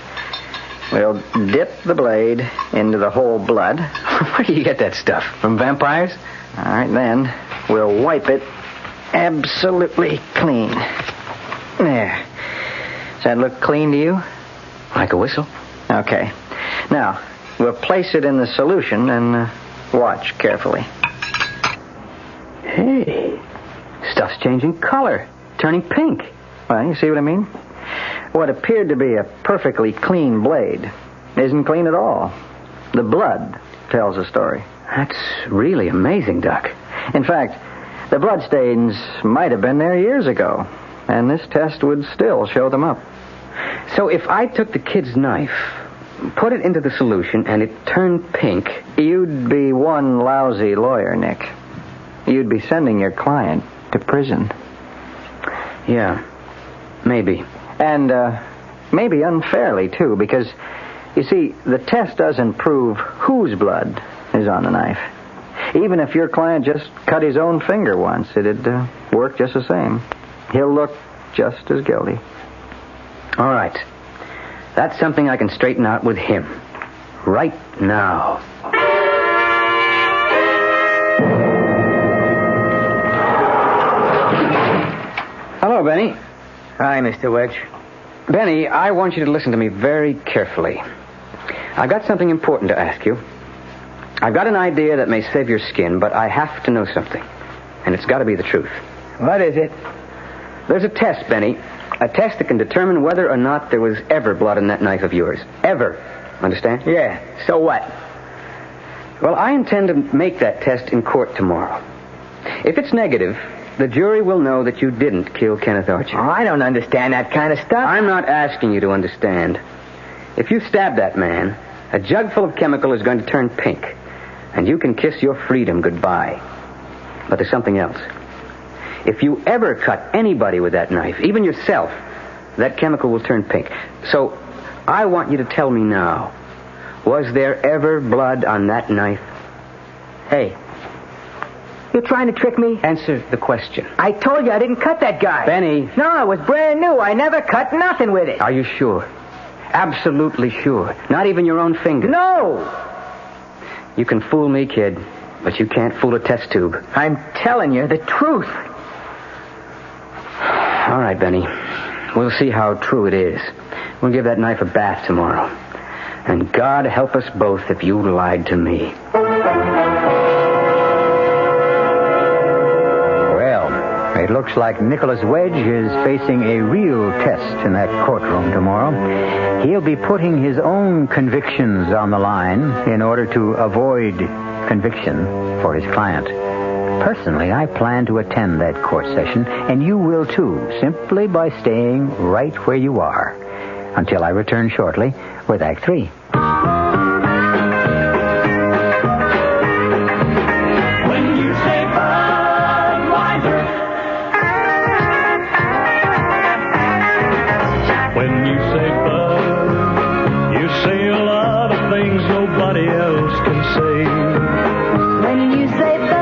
we'll dip the blade into the whole blood. Where do you get that stuff? From vampires? All right, then we'll wipe it absolutely clean. There. Does that look clean to you? Like a whistle. Okay. Now, we'll place it in the solution and watch carefully. Hey, stuff's changing color, turning pink. Well, you see what I mean? What appeared to be a perfectly clean blade isn't clean at all. The blood tells a story. That's really amazing, Doc. In fact, the bloodstains might have been there years ago, and this test would still show them up. So if I took the kid's knife, put it into the solution, and it turned pink... You'd be one lousy lawyer, Nick. You'd be sending your client to prison. Yeah, maybe. And maybe unfairly, too, because, you see, the test doesn't prove whose blood is on the knife. Even if your client just cut his own finger once, it'd work just the same. He'll look just as guilty. All right. That's something I can straighten out with him. Right now. Hello, Benny. Hi, Mr. Wedge. Benny, I want you to listen to me very carefully. I've got something important to ask you. I've got an idea that may save your skin, but I have to know something. And it's got to be the truth. What is it? There's a test, Benny. A test that can determine whether or not there was ever blood in that knife of yours. Ever. Understand? Yeah. So what? Well, I intend to make that test in court tomorrow. If it's negative, the jury will know that you didn't kill Kenneth Archer. Oh, I don't understand that kind of stuff. I'm not asking you to understand. If you stab that man, a jug full of chemical is going to turn pink, and you can kiss your freedom goodbye. But there's something else. If you ever cut anybody with that knife, even yourself, that chemical will turn pink. So I want you to tell me now, was there ever blood on that knife? Hey, you're trying to trick me? Answer the question. I told you I didn't cut that guy. Benny. No, it was brand new. I never cut nothing with it. Are you sure? Absolutely sure. Not even your own finger. No. You can fool me, kid, but you can't fool a test tube. I'm telling you the truth. All right, Benny. We'll see how true it is. We'll give that knife a bath tomorrow. And God help us both if you lied to me. Well, it looks like Nicholas Wedge is facing a real test in that courtroom tomorrow. He'll be putting his own convictions on the line in order to avoid conviction for his client. Personally, I plan to attend that court session, and you will too, simply by staying right where you are, until I return shortly with Act 3. When you say Budweiser, when you say Bud, you say a lot of things nobody else can say. When you say Bud,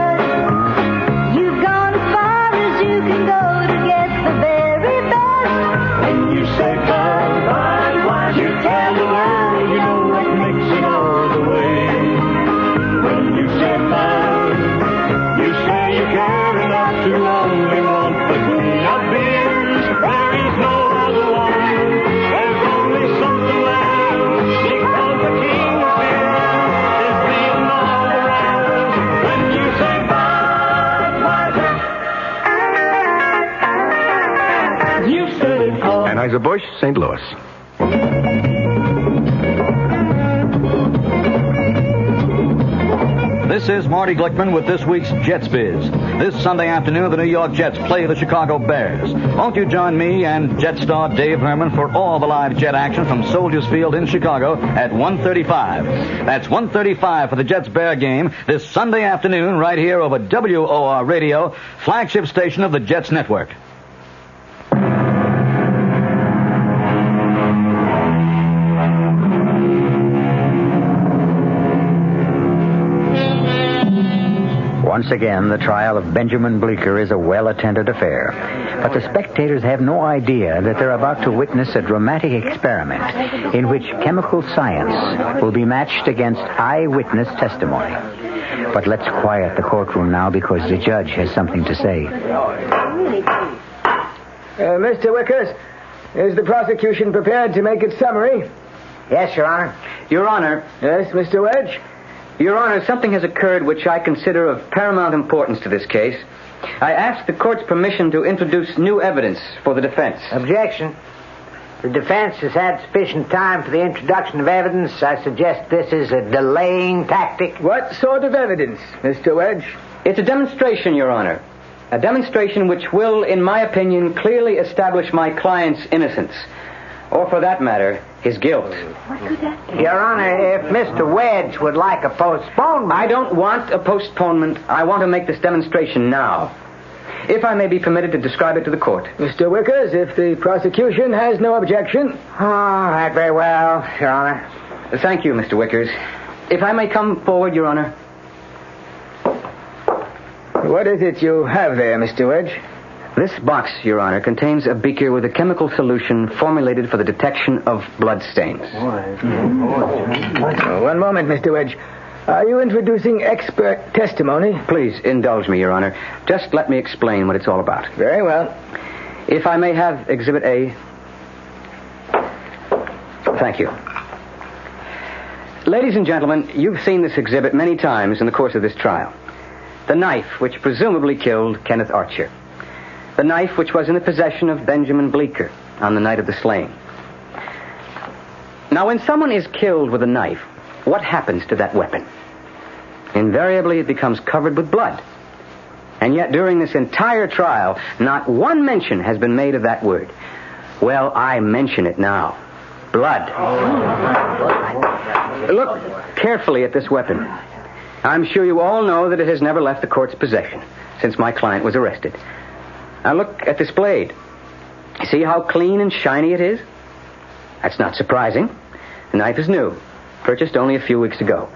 Anheuser-Busch, St. Louis. This is Marty Glickman with this week's Jets Biz. This Sunday afternoon, the New York Jets play the Chicago Bears. Won't you join me and Jet star Dave Herman for all the live Jet action from Soldiers Field in Chicago at 1:35. That's 1:35 for the Jets-Bear game this Sunday afternoon right here over WOR Radio, flagship station of the Jets Network. Once again, the trial of Benjamin Bleecker is a well-attended affair. But the spectators have no idea that they're about to witness a dramatic experiment in which chemical science will be matched against eyewitness testimony. But let's quiet the courtroom now because the judge has something to say. Mr. Wickers, is the prosecution prepared to make its summary? Yes, Your Honor. Your Honor. Yes, Mr. Wedge? Your Honor, something has occurred which I consider of paramount importance to this case. I ask the court's permission to introduce new evidence for the defense. Objection. The defense has had sufficient time for the introduction of evidence. I suggest this is a delaying tactic. What sort of evidence, Mr. Wedge? It's a demonstration, Your Honor. A demonstration which will, in my opinion, clearly establish my client's innocence. Or, for that matter, his guilt. Your Honor, if Mr. Wedge would like a postponement... I don't want a postponement. I want to make this demonstration now. If I may be permitted to describe it to the court. Mr. Wickers, if the prosecution has no objection. All right, very well, Your Honor. Thank you, Mr. Wickers. If I may come forward, Your Honor. What is it you have there, Mr. Wedge? This box, Your Honor, contains a beaker with a chemical solution formulated for the detection of blood stains. One moment, Mr. Wedge. Are you introducing expert testimony? Please, indulge me, Your Honor. Just let me explain what it's all about. Very well. If I may have Exhibit A. Thank you. Ladies and gentlemen, you've seen this exhibit many times in the course of this trial. The knife which presumably killed Kenneth Archer. The knife which was in the possession of Benjamin Bleecker. on the night of the slaying. Now, when someone is killed with a knife, what happens to that weapon? Invariably, it becomes covered with blood. And yet, during this entire trial, not one mention has been made of that word. Well, I mention it now. Blood. Look carefully at this weapon. I'm sure you all know that it has never left the court's possession since my client was arrested. Now look at this blade. See how clean and shiny it is? That's not surprising. The knife is new, purchased only a few weeks ago.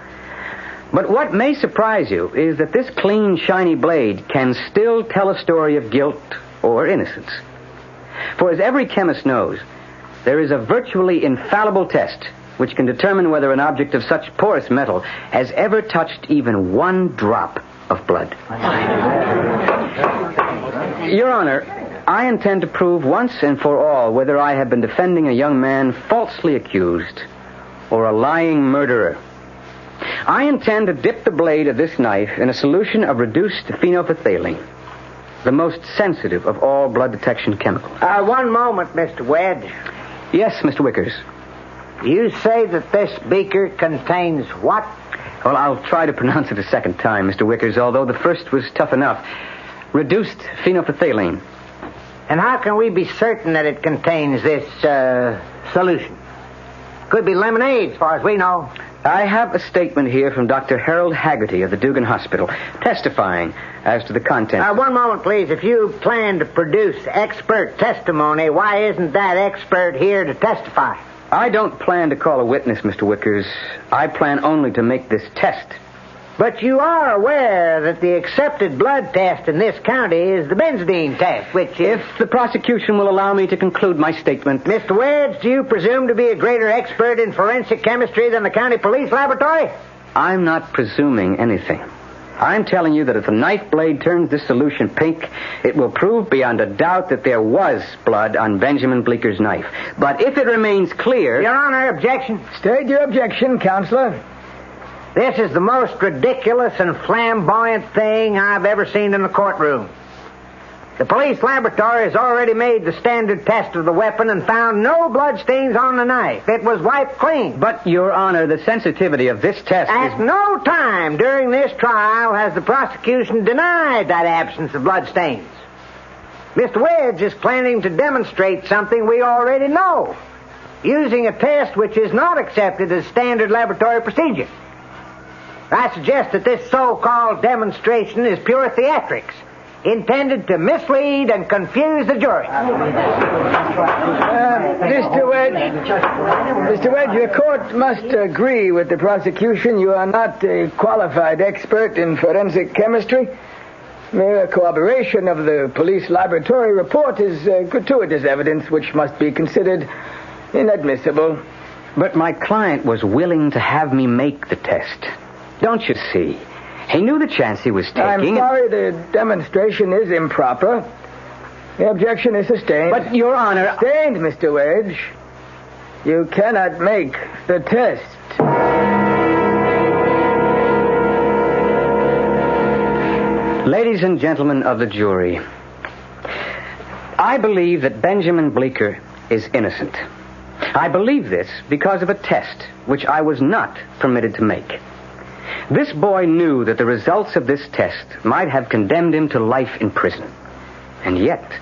But what may surprise you is that this clean, shiny blade can still tell a story of guilt or innocence. For as every chemist knows, there is a virtually infallible test which can determine whether an object of such porous metal has ever touched even one drop of blood. Your Honor, I intend to prove once and for all whether I have been defending a young man falsely accused or a lying murderer. I intend to dip the blade of this knife in a solution of reduced phenolphthalein, the most sensitive of all blood detection chemicals. One moment, Mr. Wedge. Yes, Mr. Wickers. You say that this beaker contains what? Well, I'll try to pronounce it a second time, Mr. Wickers, although the first was tough enough. Reduced phenolphthalein. And how can we be certain that it contains this solution? Could be lemonade, as far as we know. I have a statement here from Dr. Harold Haggerty of the Dugan Hospital, testifying as to the contents. One moment, please. If you plan to produce expert testimony, why isn't that expert here to testify? I don't plan to call a witness, Mr. Wickers. I plan only to make this test. But you are aware that the accepted blood test in this county is the benzidine test, which is... If the prosecution will allow me to conclude my statement... Mr. Wedge, do you presume to be a greater expert in forensic chemistry than the county police laboratory? I'm not presuming anything. I'm telling you that if the knife blade turns this solution pink, it will prove beyond a doubt that there was blood on Benjamin Bleeker's knife. But if it remains clear... Your Honor, objection. State your objection, Counselor. This is the most ridiculous and flamboyant thing I've ever seen in the courtroom. The police laboratory has already made the standard test of the weapon and found no blood stains on the knife. It was wiped clean. But, Your Honor, the sensitivity of this test At no time during this trial has the prosecution denied that absence of blood stains. Mr. Wedge is planning to demonstrate something we already know, using a test which is not accepted as standard laboratory procedure. I suggest that this so-called demonstration is pure theatrics, intended to mislead and confuse the jury. Mr. Wedge, the court must agree with the prosecution. You are not a qualified expert in forensic chemistry. Mere corroboration of the police laboratory report is gratuitous evidence which must be considered inadmissible. But my client was willing to have me make the test. Don't you see? He knew the chance he was taking. I'm sorry, the demonstration is improper. The objection is sustained. But, Your Honor... Sustained, Mr. Wedge. You cannot make the test. Ladies and gentlemen of the jury, I believe that Benjamin Bleeker is innocent. I believe this because of a test which I was not permitted to make. This boy knew that the results of this test might have condemned him to life in prison. And yet,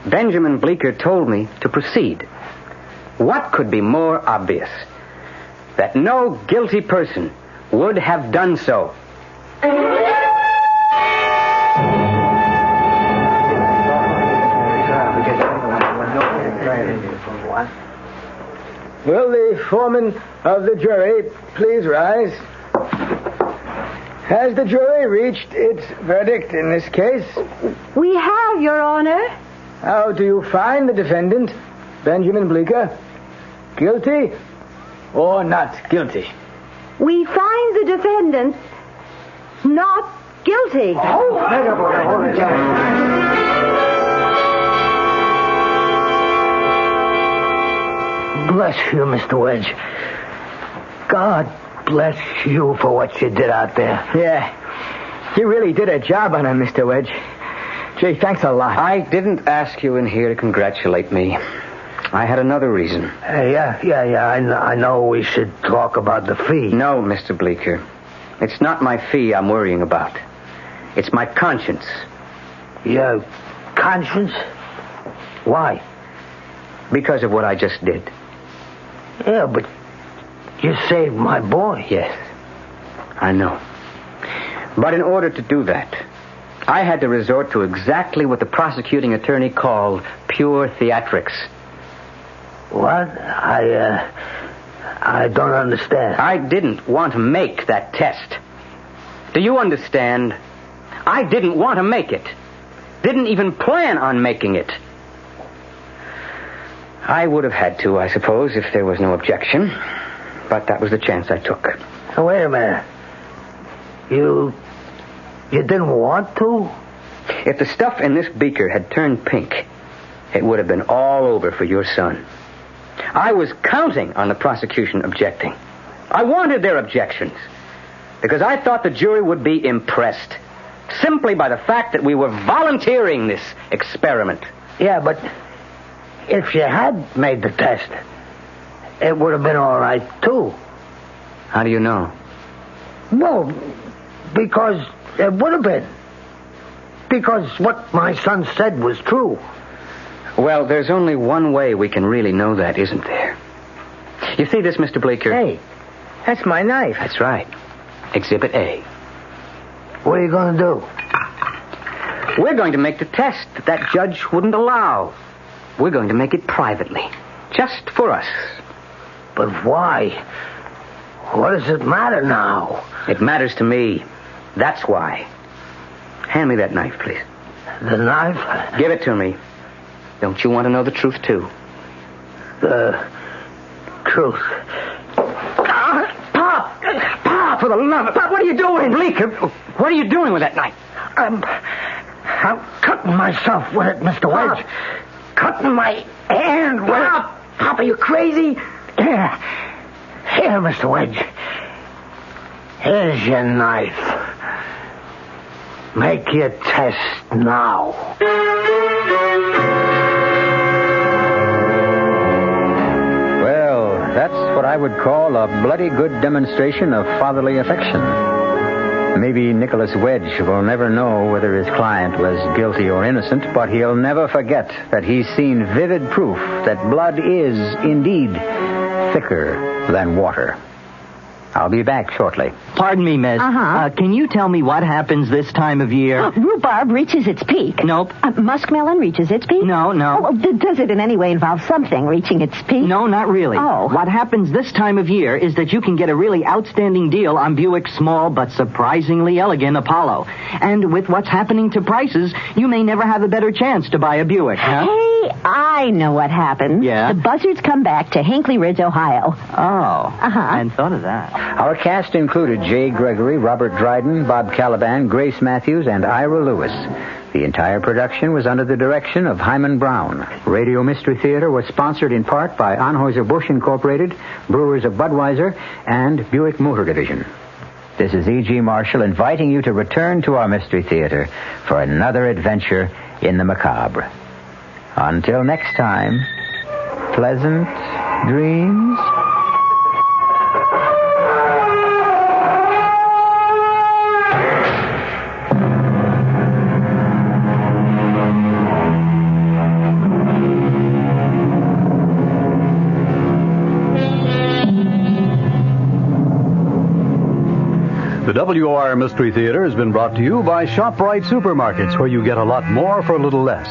Benjamin Bleeker told me to proceed. What could be more obvious? That no guilty person would have done so. Will the foreman of the jury please rise? Has the jury reached its verdict in this case? We have, Your Honor. How do you find the defendant, Benjamin Bleeker? Guilty or not guilty? We find the defendant not guilty. Bless you, Mr. Wedge. God bless you for what you did out there. Yeah. You really did a job on him, Mr. Wedge. Gee, thanks a lot. I didn't ask you in here to congratulate me. I had another reason. I know we should talk about the fee. No, Mr. Bleeker. It's not my fee I'm worrying about. It's my conscience. Your conscience? Why? Because of what I just did. Yeah, but you saved my boy. Yes, I know. But in order to do that, I had to resort to exactly what the prosecuting attorney called pure theatrics. What? I don't understand. I didn't want to make that test. Do you understand? I didn't want to make it. Didn't even plan on making it. I would have had to, I suppose, if there was no objection. But that was the chance I took. Now, wait a minute. You didn't want to? If the stuff in this beaker had turned pink, it would have been all over for your son. I was counting on the prosecution objecting. I wanted their objections because I thought the jury would be impressed simply by the fact that we were volunteering this experiment. Yeah, but if you had made the test, it would have been all right, too. How do you know? Well, because it would have been. Because what my son said was true. Well, there's only one way we can really know that, isn't there? You see this, Mr. Bleeker? Hey, that's my knife. That's right. Exhibit A. What are you going to do? We're going to make the test that judge wouldn't allow. We're going to make it privately. Just for us. But why? What does it matter now? It matters to me. That's why. Hand me that knife, please. The knife? Give it to me. Don't you want to know the truth, too? The truth. Pop, for the love of... Pop, what are you doing? Bleeker, what are you doing with that knife? I'm cutting myself with it, Mr. Wedge. Cutting my hand with it. Pop, are you crazy? Here, Mr. Wedge. Here's your knife. Make your test now. Well, that's what I would call a bloody good demonstration of fatherly affection. Maybe Nicholas Wedge will never know whether his client was guilty or innocent, but he'll never forget that he's seen vivid proof that blood is, indeed, thicker than water. I'll be back shortly. Pardon me, miss. Can you tell me what happens this time of year? Rhubarb reaches its peak. Nope. Muskmelon reaches its peak? No. Does it in any way involve something reaching its peak? No, not really. Oh. What happens this time of year is that you can get a really outstanding deal on Buick's small but surprisingly elegant Apollo. And with what's happening to prices, you may never have a better chance to buy a Buick, huh? Hey, I know what happened. Yeah? The buzzards come back to Hinckley Ridge, Ohio. Oh. I hadn't thought of that. Our cast included Jay Gregory, Robert Dryden, Bob Caliban, Grace Matthews, and Ira Lewis. The entire production was under the direction of Hyman Brown. Radio Mystery Theater was sponsored in part by Anheuser-Busch Incorporated, Brewers of Budweiser, and Buick Motor Division. This is E.G. Marshall inviting you to return to our Mystery Theater for another adventure in the macabre. Until next time, pleasant dreams. The WR Mystery Theater has been brought to you by ShopRite Supermarkets, where you get a lot more for a little less.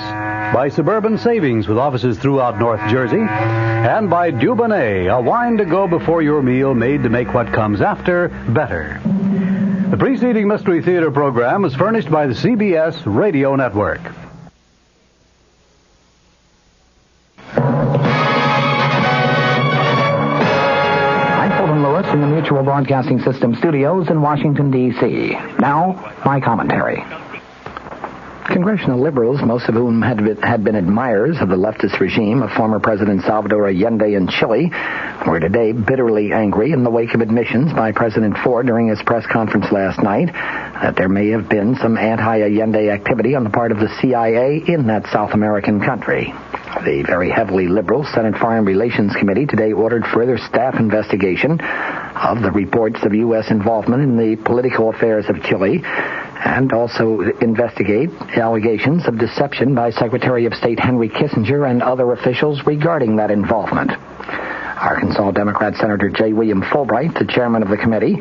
By Suburban Savings, with offices throughout North Jersey. And by Dubonnet, a wine to go before your meal made to make what comes after better. The preceding Mystery Theater program was furnished by the CBS Radio Network. In the Mutual Broadcasting System studios in Washington, D.C. Now, my commentary. Congressional liberals, most of whom had been admirers of the leftist regime of former President Salvador Allende in Chile, were today bitterly angry in the wake of admissions by President Ford during his press conference last night that there may have been some anti-Allende activity on the part of the CIA in that South American country. The very heavily liberal Senate Foreign Relations Committee today ordered further staff investigation of the reports of U.S. involvement in the political affairs of Chile, and also investigate allegations of deception by Secretary of State Henry Kissinger and other officials regarding that involvement. Arkansas Democrat Senator J. William Fulbright, the chairman of the committee,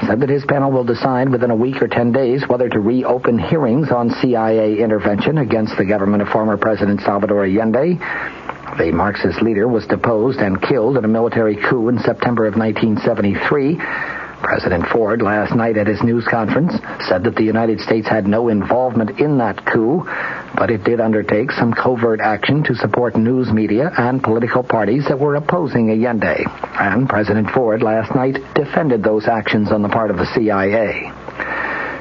said that his panel will decide within a week or 10 days whether to reopen hearings on CIA intervention against the government of former President Salvador Allende. The Marxist leader was deposed and killed in a military coup in September of 1973. President Ford, last night at his news conference, said that the United States had no involvement in that coup, but it did undertake some covert action to support news media and political parties that were opposing Allende. And President Ford last night defended those actions on the part of the CIA.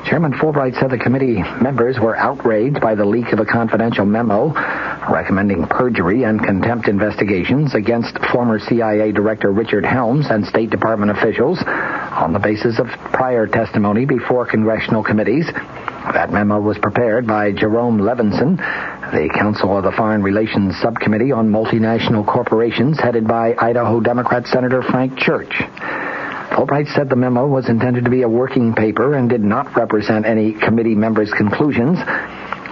Chairman Fulbright said the committee members were outraged by the leak of a confidential memo recommending perjury and contempt investigations against former CIA Director Richard Helms and State Department officials on the basis of prior testimony before congressional committees. That memo was prepared by Jerome Levinson, the counsel of the Foreign Relations Subcommittee on Multinational Corporations, headed by Idaho Democrat Senator Frank Church. Fulbright said the memo was intended to be a working paper and did not represent any committee members' conclusions.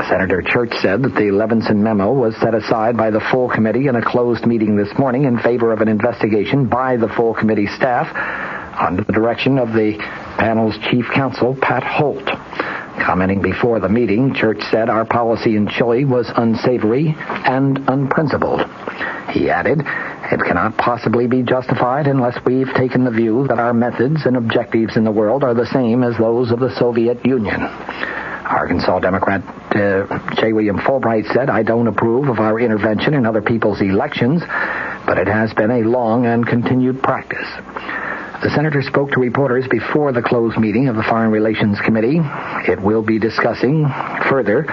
Senator Church said that the Levinson memo was set aside by the full committee in a closed meeting this morning in favor of an investigation by the full committee staff under the direction of the panel's chief counsel, Pat Holt. Commenting before the meeting, Church said our policy in Chile was unsavory and unprincipled. He added, it cannot possibly be justified unless we've taken the view that our methods and objectives in the world are the same as those of the Soviet Union. Arkansas Democrat J. William Fulbright said, I don't approve of our intervention in other people's elections, but it has been a long and continued practice. The senator spoke to reporters before the closed meeting of the Foreign Relations Committee. It will be discussing further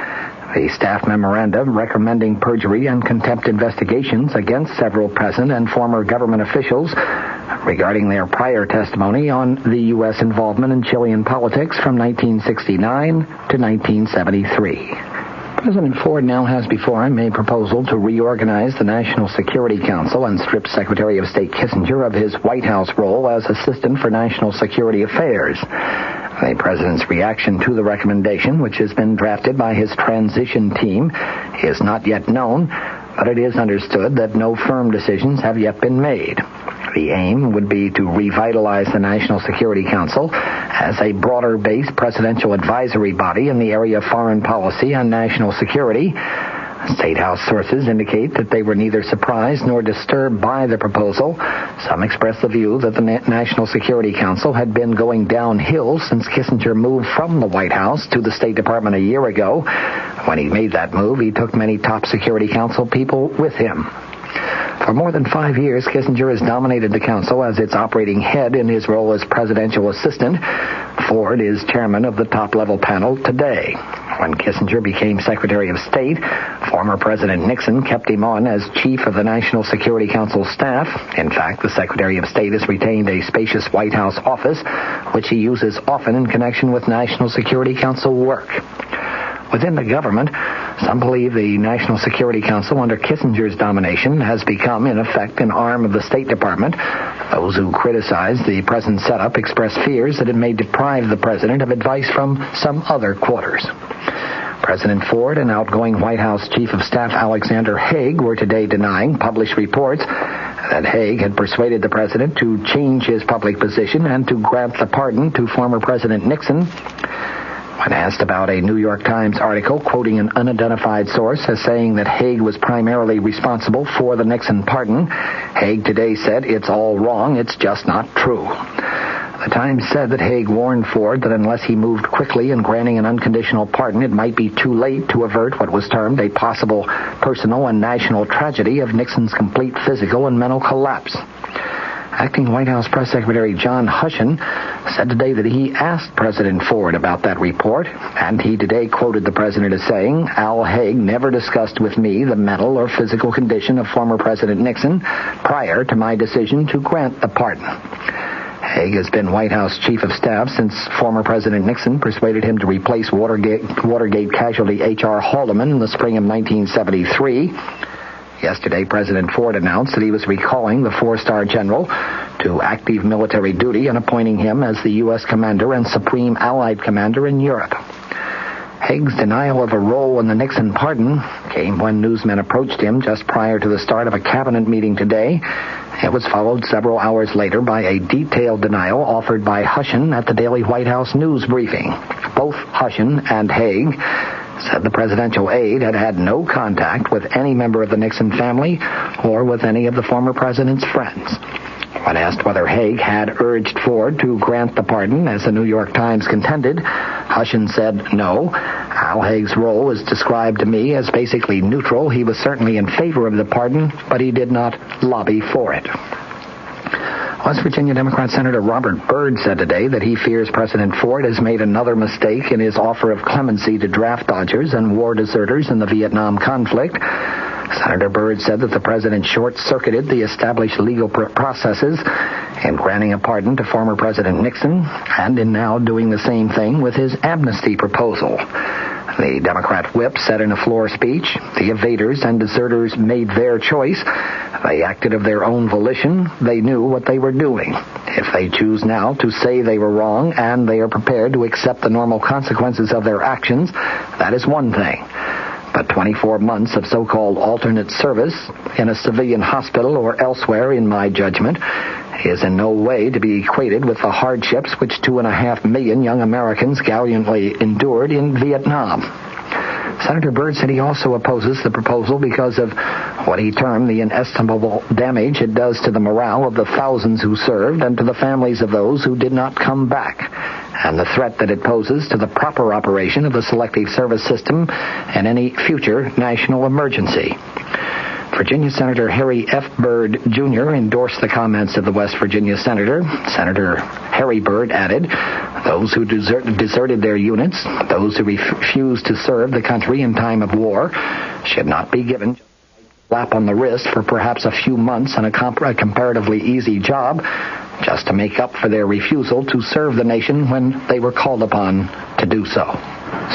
the staff memorandum recommending perjury and contempt investigations against several present and former government officials regarding their prior testimony on the U.S. involvement in Chilean politics from 1969 to 1973. President Ford now has before him a proposal to reorganize the National Security Council and strip Secretary of State Kissinger of his White House role as Assistant for National Security Affairs. The president's reaction to the recommendation, which has been drafted by his transition team, is not yet known, but it is understood that no firm decisions have yet been made. The aim would be to revitalize the National Security Council as a broader-based presidential advisory body in the area of foreign policy and national security. State House sources indicate that they were neither surprised nor disturbed by the proposal. Some expressed the view that the National Security Council had been going downhill since Kissinger moved from the White House to the State Department a year ago. When he made that move, he took many top Security Council people with him. For more than 5 years, Kissinger has dominated the council as its operating head in his role as presidential assistant. Ford is chairman of the top-level panel today. When Kissinger became Secretary of State, former President Nixon kept him on as chief of the National Security Council staff. In fact, the Secretary of State has retained a spacious White House office, which he uses often in connection with National Security Council work. Within the government, some believe the National Security Council under Kissinger's domination has become, in effect, an arm of the State Department. Those who criticize the present setup express fears that it may deprive the president of advice from some other quarters. President Ford and outgoing White House Chief of Staff Alexander Haig were today denying published reports that Haig had persuaded the president to change his public position and to grant the pardon to former President Nixon. When asked about a New York Times article quoting an unidentified source as saying that Haig was primarily responsible for the Nixon pardon, Haig today said, it's all wrong, it's just not true. The Times said that Haig warned Ford that unless he moved quickly in granting an unconditional pardon, it might be too late to avert what was termed a possible personal and national tragedy of Nixon's complete physical and mental collapse. Acting White House Press Secretary John Hushen said today that he asked President Ford about that report, and he today quoted the president as saying, "Al Haig never discussed with me the mental or physical condition of former President Nixon prior to my decision to grant the pardon." Haig has been White House Chief of Staff since former President Nixon persuaded him to replace Watergate casualty H.R. Haldeman in the spring of 1973. Yesterday, President Ford announced that he was recalling the four-star general to active military duty and appointing him as the U.S. commander and supreme Allied commander in Europe. Haig's denial of a role in the Nixon pardon came when newsmen approached him just prior to the start of a cabinet meeting today. It was followed several hours later by a detailed denial offered by Hushin at the daily White House news briefing. Both Hushin and Haig said the presidential aide had had no contact with any member of the Nixon family or with any of the former president's friends. When asked whether Haig had urged Ford to grant the pardon, as the New York Times contended, Hushin said no. Al Haig's role was described to me as basically neutral. He was certainly in favor of the pardon, but he did not lobby for it. West Virginia Democrat Senator Robert Byrd said today that he fears President Ford has made another mistake in his offer of clemency to draft dodgers and war deserters in the Vietnam conflict. Senator Byrd said that the president short-circuited the established legal processes in granting a pardon to former President Nixon and in now doing the same thing with his amnesty proposal. The Democrat whip said in a floor speech, the evaders and deserters made their choice. They acted of their own volition. They knew what they were doing. If they choose now to say they were wrong and they are prepared to accept the normal consequences of their actions, that is one thing. But 24 months of so-called alternate service in a civilian hospital or elsewhere, in my judgment, is in no way to be equated with the hardships which 2.5 million young Americans gallantly endured in Vietnam. Senator Byrd said he also opposes the proposal because of what he termed the inestimable damage it does to the morale of the thousands who served and to the families of those who did not come back, and the threat that it poses to the proper operation of the selective service system and any future national emergency. Virginia Senator Harry F. Byrd, Jr. endorsed the comments of the West Virginia senator. Senator Harry Byrd added, those who deserted their units, those who refused to serve the country in time of war, should not be given a slap on the wrist for perhaps a few months and a comparatively easy job just to make up for their refusal to serve the nation when they were called upon to do so.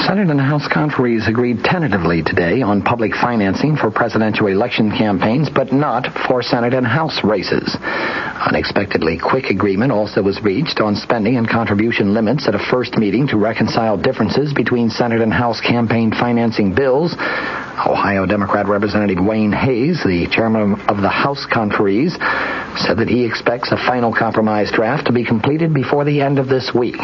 Senate and House conferees agreed tentatively today on public financing for presidential election campaigns, but not for Senate and House races. Unexpectedly quick agreement also was reached on spending and contribution limits at a first meeting to reconcile differences between Senate and House campaign financing bills. Ohio Democrat Representative Wayne Hayes, the chairman of the House conferees, said that he expects a final compromise draft to be completed before the end of this week.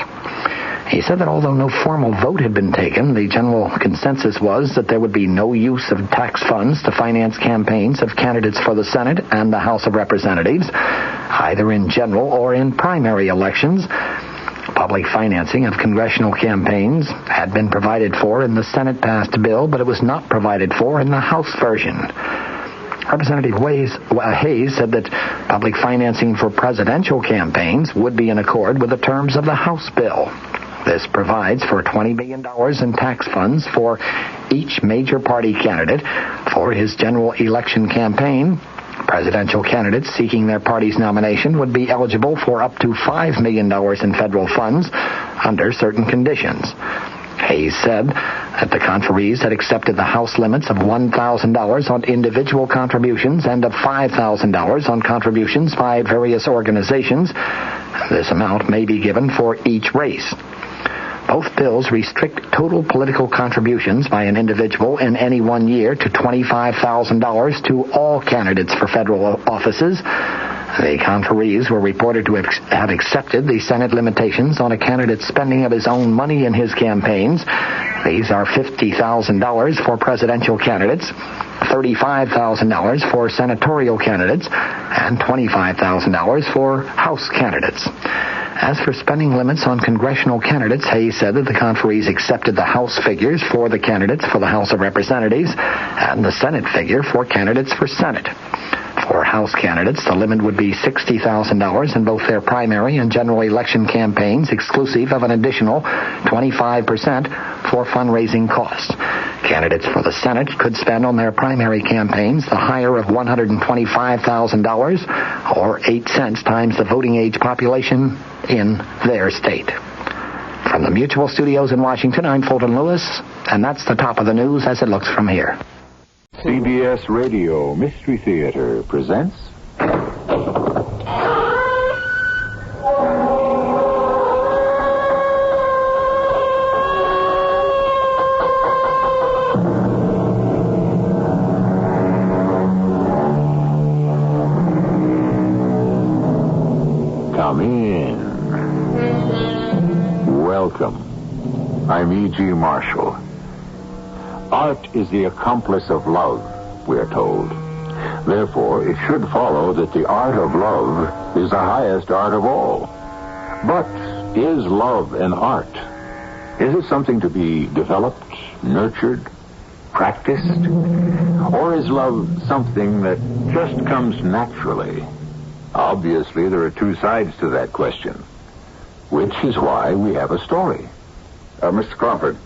He said that although no formal vote had been taken, the general consensus was that there would be no use of tax funds to finance campaigns of candidates for the Senate and the House of Representatives, either in general or in primary elections. Public financing of congressional campaigns had been provided for in the Senate-passed bill, but it was not provided for in the House version. Representative Hayes said that public financing for presidential campaigns would be in accord with the terms of the House bill. This provides for $20 billion in tax funds for each major party candidate for his general election campaign. Presidential candidates seeking their party's nomination would be eligible for up to $5 million in federal funds under certain conditions. Hayes said that the conferees had accepted the House limits of $1,000 on individual contributions and of $5,000 on contributions by various organizations. This amount may be given for each race. Both bills restrict total political contributions by an individual in any 1 year to $25,000 to all candidates for federal offices. The conferees were reported to have accepted the Senate limitations on a candidate's spending of his own money in his campaigns. These are $50,000 for presidential candidates, $35,000 for senatorial candidates, and $25,000 for House candidates. As for spending limits on congressional candidates, Hayes said that the conferees accepted the House figures for the candidates for the House of Representatives and the Senate figure for candidates for Senate. For House candidates, the limit would be $60,000 in both their primary and general election campaigns, exclusive of an additional 25% for fundraising costs. Candidates for the Senate could spend on their primary campaigns the higher of $125,000, or 8 cents times the voting age population in their state. From the Mutual Studios in Washington, I'm Fulton Lewis, and that's the top of the news as it looks from here. CBS Radio Mystery Theater presents... Come in. Welcome. I'm E.G. Marshall. Art is the accomplice of love, we're told. Therefore, it should follow that the art of love is the highest art of all. But is love an art? Is it something to be developed, nurtured, practiced? Or is love something that just comes naturally? Obviously, there are two sides to that question, which is why we have a story. Mr. Crawford,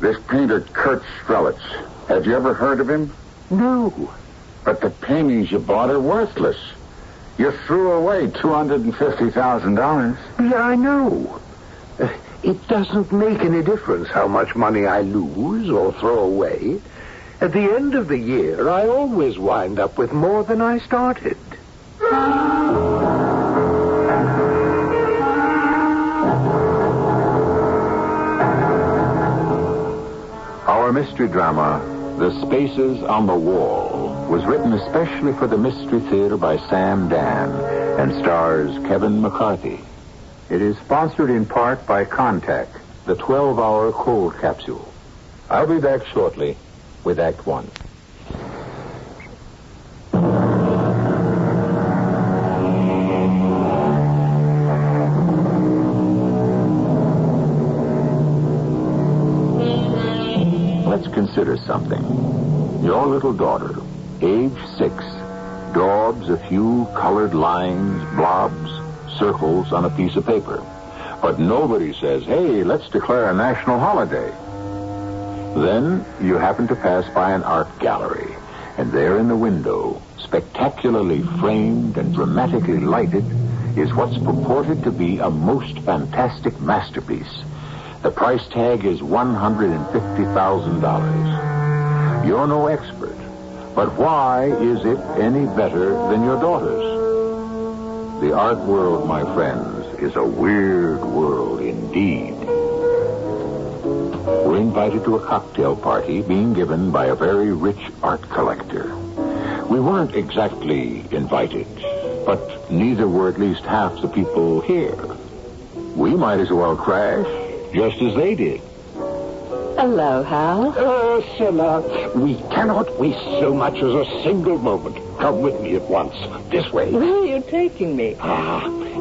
this painter Kurt Strelitz, have you ever heard of him? No. But the paintings you bought are worthless. You threw away $250,000. Yeah, I know. It doesn't make any difference how much money I lose or throw away. At the end of the year, I always wind up with more than I started. Our mystery drama, The Spaces on the Wall, was written especially for the Mystery Theater by Sam Dan and stars Kevin McCarthy. It is sponsored in part by Contact, the 12-hour cold capsule. I'll be back shortly with Act One. Let's consider something. Your little daughter, age 6, daubs a few colored lines, blobs, circles on a piece of paper. But nobody says, hey, let's declare a national holiday. Then you happen to pass by an art gallery, and there in the window, spectacularly framed and dramatically lighted, is what's purported to be a most fantastic masterpiece. The price tag is $150,000. You're no expert, but why is it any better than your daughter's? The art world, my friends, is a weird world indeed. We're invited to a cocktail party being given by a very rich art collector. We weren't exactly invited, but neither were at least half the people here. We might as well crash just as they did. Hello, Hal. Ursula, we cannot waste so much as a single moment. Come with me at once. This way. Where are you taking me?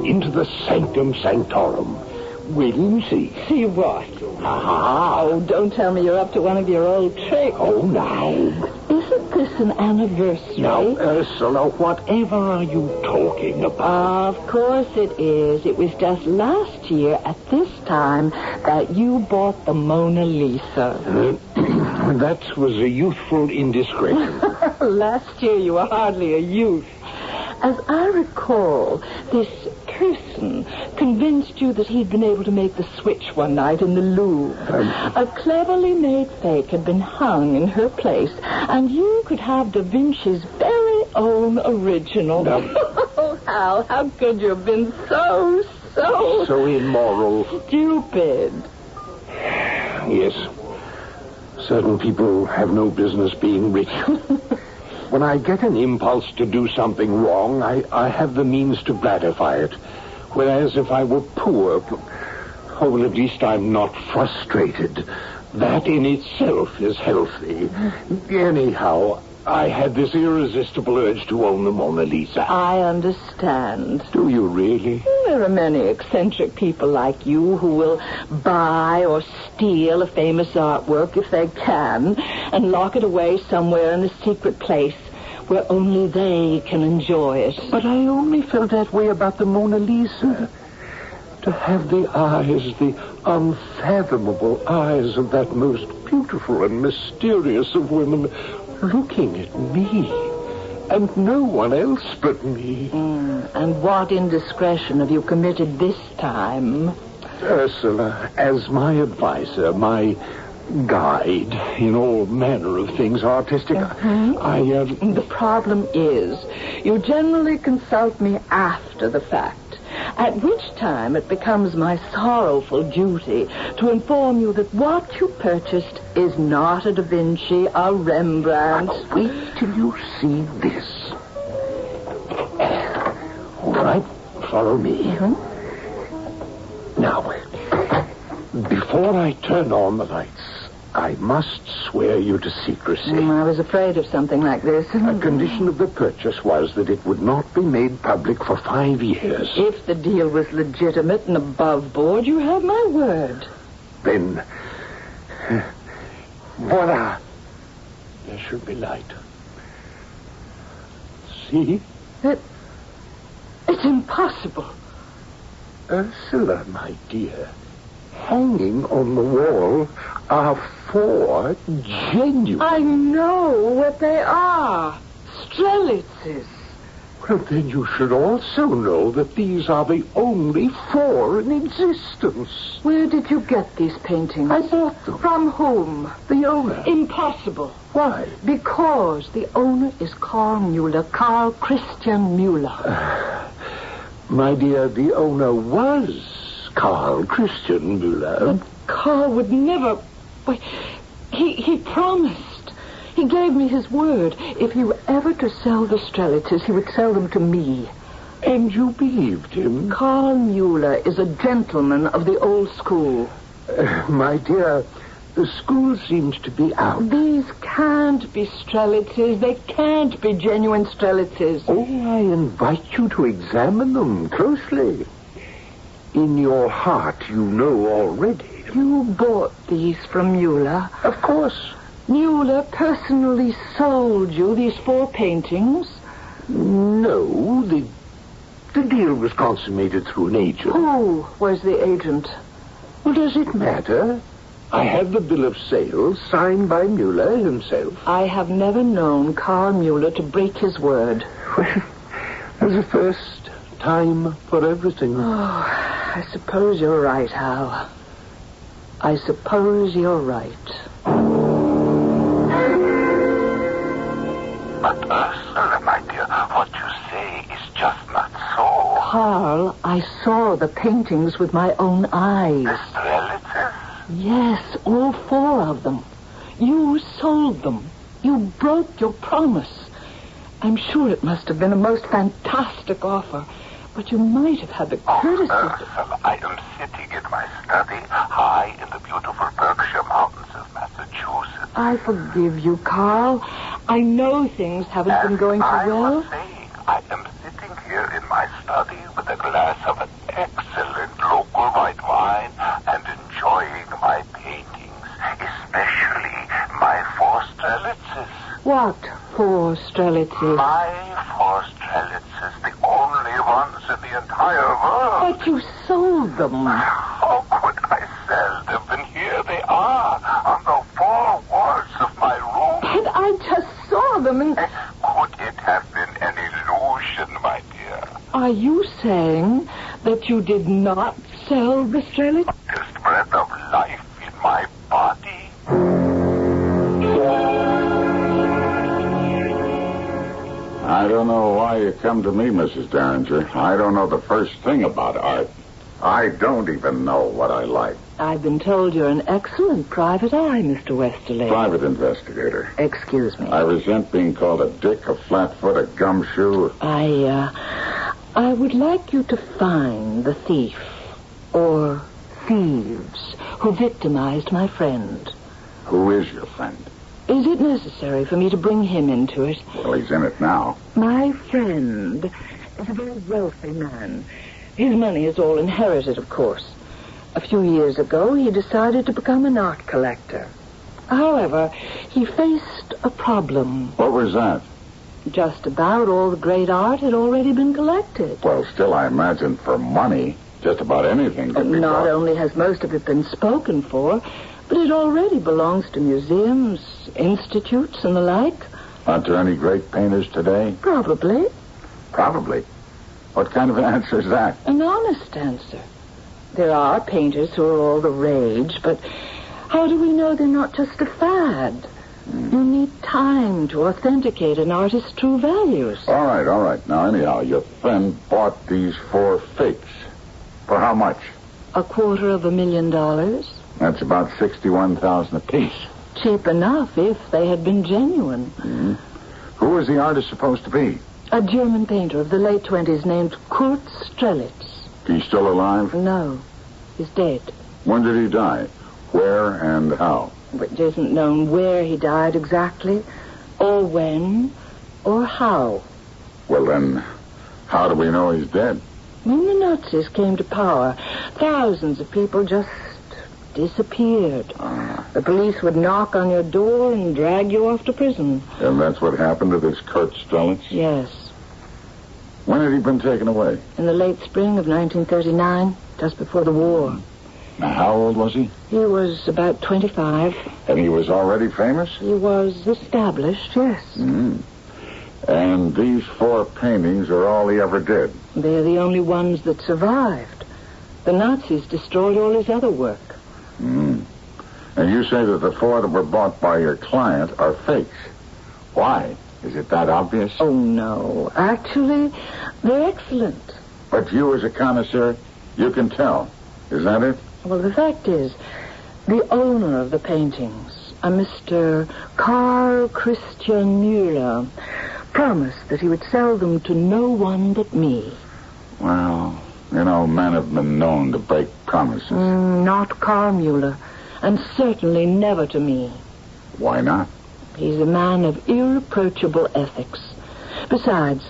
Into the sanctum sanctorum. Wait and see. See what? Oh, don't tell me you're up to one of your old tricks. Oh, now. Isn't this an anniversary? Now, Ursula, whatever are you talking about? Of course it is. It was just last year at this time that you bought the Mona Lisa. That was a youthful indiscretion. Last year you were hardly a youth. As I recall, this person convinced you that he'd been able to make the switch one night in the Louvre. A cleverly made fake had been hung in her place, and you could have Da Vinci's very own original. Oh, Hal, how could you have been so immoral. Stupid. Yes. Certain people have no business being rich. When I get an impulse to do something wrong, I have the means to gratify it. Whereas if I were poor, well, at least I'm not frustrated. That in itself is healthy. Anyhow, I had this irresistible urge to own the Mona Lisa. I understand. Do you really? There are many eccentric people like you who will buy or steal a famous artwork if they can and lock it away somewhere in a secret place where only they can enjoy it. But I only felt that way about the Mona Lisa. To have the eyes, the unfathomable eyes of that most beautiful and mysterious of women looking at me, and no one else but me. And what indiscretion have you committed this time? Ursula, as my advisor, my guide in all manner of things artistic, The problem is, you generally consult me after the fact, at which time it becomes my sorrowful duty to inform you that what you purchased is not a Da Vinci, a Rembrandt. Wait till you see this. All right, follow me. Now, before I turn on the lights, I must swear you to secrecy. I was afraid of something like this. A condition of the purchase was that it would not be made public for 5 years. If the deal was legitimate and above board, you have my word. Then, voila, there should be light. See? It's impossible. Ursula, my dear, hanging on the wall are 4 genuine... I know what they are. Strelitzes. Well, then you should also know that these are the only 4 in existence. Where did you get these paintings? I bought them. From whom? The owner. Impossible. Why? Because the owner is Carl Mueller, Carl Christian Mueller. My dear, the owner was Carl Christian Mueller. But Carl would never... Wait, he promised. He gave me his word. If he were ever to sell the Strelitzes, he would sell them to me. And you believed him? Carl Mueller is a gentleman of the old school. My dear, the school seems to be out. These can't be Strelitzes. They can't be genuine Strelitzes. Oh, I invite you to examine them closely. In your heart, you know already. You bought these from Mueller? Of course. Mueller personally sold you these 4 paintings? No, the deal was consummated through an agent. Who was the agent? Well, does it matter? I have the bill of sale signed by Mueller himself. I have never known Carl Mueller to break his word. Well, there's a first time for everything. Oh, I suppose you're right, Hal. I suppose you're right. But Ursula, my dear, what you say is just not so. Carl, I saw the paintings with my own eyes. The Strelitzes? Yes, all 4 of them. You sold them. You broke your promise. I'm sure it must have been a most fantastic offer, but you might have had the courtesy... Ursula, I am sitting in my study high in the beautiful Berkshire Mountains of Massachusetts. I forgive you, Carl. I know things haven't been going too well. I am sitting here in my study with a glass of an excellent local white wine and enjoying my paintings, especially my 4 Strelitzes. What 4 Strelitzes? My 4 Strelitzes, the only ones in the entire world. But you sold them. How could I sell them? And here they are on the 4 walls of my room. But I just saw them and... Could it have been an illusion, my dear? Are you saying that you did not sell the Strelitzes? This breath of life in my body. I don't know why you come to me, Mrs. Derringer. I don't know the first thing about art. I don't even know what I like. I've been told you're an excellent private eye, Mr. Westerly. Private investigator. Excuse me. I resent being called a dick, a flatfoot, a gumshoe. I would like you to find the thief, or thieves, who victimized my friend. Who is your friend? Is it necessary for me to bring him into it? Well, he's in it now. My friend is a very wealthy man. His money is all inherited, of course. A few years ago, he decided to become an art collector. However, he faced a problem. What was that? Just about all the great art had already been collected. Well, still, I imagine for money, just about anything could be Not bought. only has most of it been spoken for, but it already belongs to museums, institutes, and the like. Aren't there any great painters today? Probably. Probably. What kind of an answer is that? An honest answer. There are painters who are all the rage, but how do we know they're not just a fad? You need time to authenticate an artist's true values. All right. Now, anyhow, your friend bought these 4 fakes. For how much? $250,000. That's about $61,000 apiece. Cheap enough if they had been genuine. Mm-hmm. Who was the artist supposed to be? A German painter of the late 20s named Kurt Strelitz. He's still alive? No, he's dead. When did he die? Where and how? It isn't known where he died exactly, or when, or how. Well, then, how do we know he's dead? When the Nazis came to power, thousands of people just disappeared. The police would knock on your door and drag you off to prison. And that's what happened to this Kurt Strelitz? Yes. When had he been taken away? In the late spring of 1939, just before the war. Now, how old was he? He was about 25. And he was already famous? He was established, yes. Mm. And these 4 paintings are all he ever did? They're the only ones that survived. The Nazis destroyed all his other work. Mm. And you say that the 4 that were bought by your client are fakes. Why? Is it that obvious? Oh, no. Actually, they're excellent. But you, as a connoisseur, you can tell. Is that it? Well, the fact is, the owner of the paintings, a Mr. Carl Christian Müller, promised that he would sell them to no one but me. Well, you know, men have been known to break promises. Not Carl Müller, and certainly never to me. Why not? He's a man of irreproachable ethics. Besides,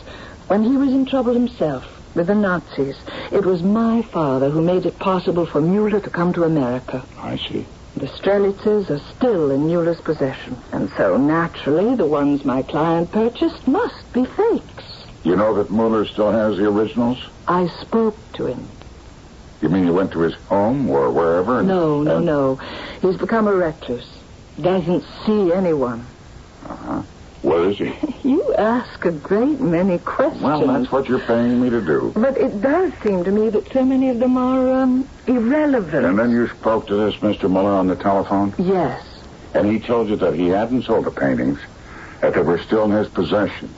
when he was in trouble himself with the Nazis, it was my father who made it possible for Müller to come to America. I see. The Strelitzes are still in Müller's possession. And so, naturally, the ones my client purchased must be fakes. You know that Müller still has the originals? I spoke to him. You mean you went to his home or wherever? No. He's become a recluse. Doesn't see anyone. Uh-huh. Where is he? You ask a great many questions. Well, that's what you're paying me to do. But it does seem to me that so many of them are, irrelevant. And then you spoke to this Mr. Muller on the telephone? Yes. And he told you that he hadn't sold the paintings, that they were still in his possession.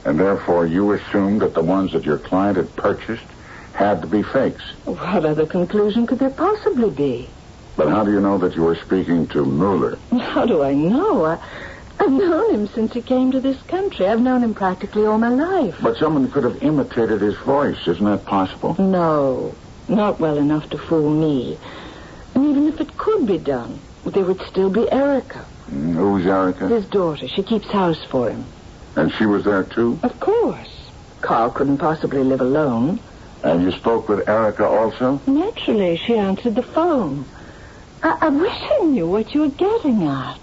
And therefore you assumed that the ones that your client had purchased had to be fakes. What other conclusion could there possibly be? But how do you know that you were speaking to Müller? How do I know? I've known him since he came to this country. I've known him practically all my life. But someone could have imitated his voice. Isn't that possible? No, not well enough to fool me. And even if it could be done, there would still be Erica. Who's Erica? His daughter. She keeps house for him. And she was there, too? Of course. Carl couldn't possibly live alone. And you spoke with Erica also? Naturally. She answered the phone. I wish I knew what you were getting at.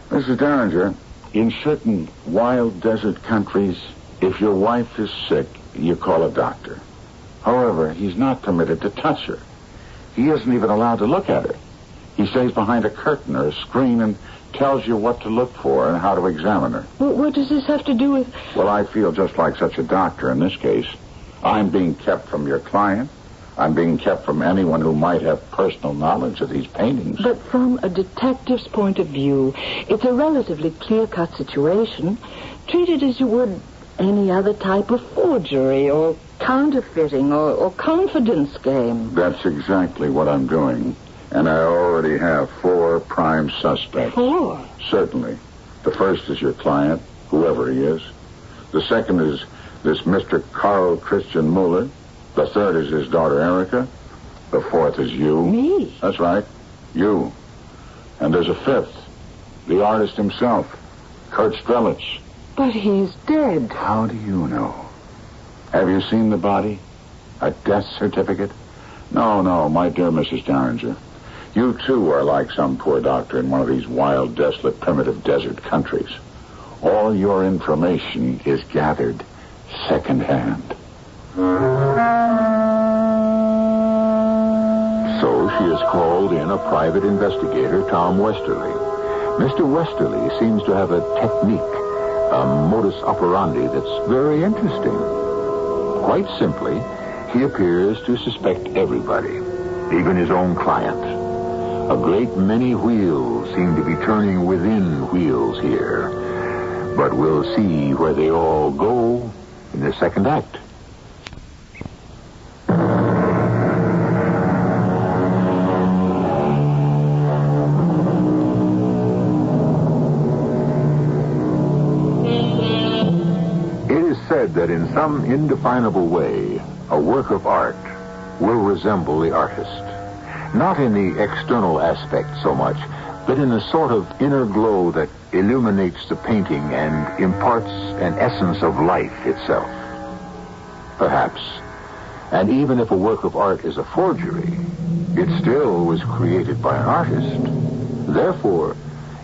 Mrs. Derringer, in certain wild desert countries, if your wife is sick, you call a doctor. However, he's not permitted to touch her. He isn't even allowed to look at her. He stays behind a curtain or a screen and tells you what to look for and how to examine her. Well, what does this have to do with... Well, I feel just like such a doctor in this case. I'm being kept from your client. I'm being kept from anyone who might have personal knowledge of these paintings. But from a detective's point of view, it's a relatively clear-cut situation. Treat it as you would any other type of forgery or counterfeiting or confidence game. That's exactly what I'm doing. And I already have 4 prime suspects. 4? Certainly. The first is your client, whoever he is. The second is this Mr. Carl Christian Müller. The third is his daughter, Erica. The fourth is you. Me? That's right. You. And there's a fifth. The artist himself, Kurt Strelitz. But he's dead. How do you know? Have you seen the body? A death certificate? No, my dear Mrs. Derringer. You, too, are like some poor doctor in one of these wild, desolate, primitive desert countries. All your information is gathered secondhand. So she has called in a private investigator, Tom Westerly. Mr. Westerly seems to have a technique, a modus operandi that's very interesting. Quite simply, he appears to suspect everybody, even his own client. A great many wheels seem to be turning within wheels here. But we'll see where they all go in the second act. That in some indefinable way, a work of art will resemble the artist. Not in the external aspect so much, but in a sort of inner glow that illuminates the painting and imparts an essence of life itself. Perhaps. And even if a work of art is a forgery, it still was created by an artist. Therefore,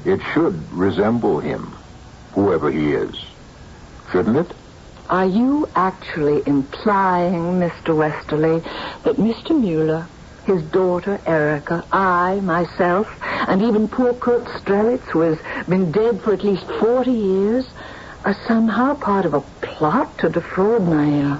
it should resemble him, whoever he is. Shouldn't it? Are you actually implying, Mr. Westerly, that Mr. Mueller, his daughter Erica, I, myself, and even poor Kurt Strelitz, who has been dead for at least 40 years, are somehow part of a plot to defraud my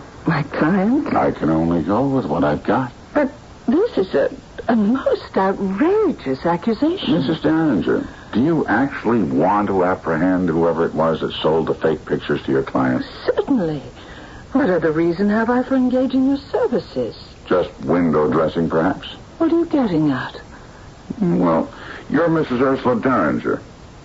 client? I can only go with what I've got. But this is a most outrageous accusation. Mrs. Derringer, do you actually want to apprehend whoever it was that sold the fake pictures to your client? Certainly. What other reason have I for engaging your services? Just window dressing, perhaps? What are you getting at? Well, you're Mrs. Ursula Derringer.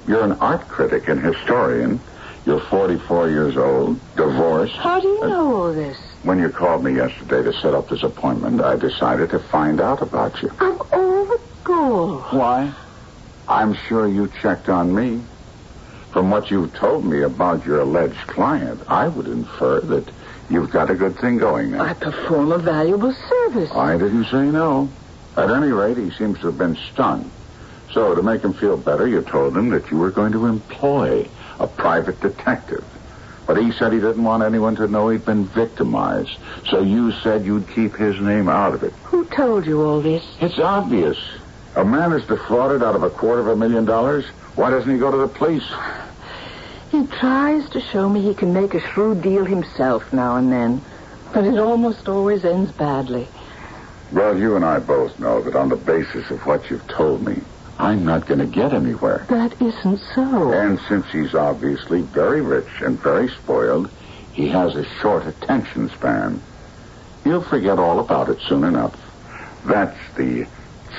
You're an art critic and historian. You're 44 years old, divorced. How do you know all this? When you called me yesterday to set up this appointment, I decided to find out about you. Of all the gall. Why? I'm sure you checked on me. From what you've told me about your alleged client, I would infer that you've got a good thing going there. I perform a valuable service. I didn't say no. At any rate, he seems to have been stunned. So, to make him feel better, you told him that you were going to employ a private detective. But he said he didn't want anyone to know he'd been victimized. So you said you'd keep his name out of it. Who told you all this? It's obvious. A man is defrauded out of $250,000. Why doesn't he go to the police? He tries to show me he can make a shrewd deal himself now and then. But it almost always ends badly. Well, you and I both know that on the basis of what you've told me, I'm not going to get anywhere. That isn't so. And since he's obviously very rich and very spoiled, he has a short attention span. He'll forget all about it soon enough. That's the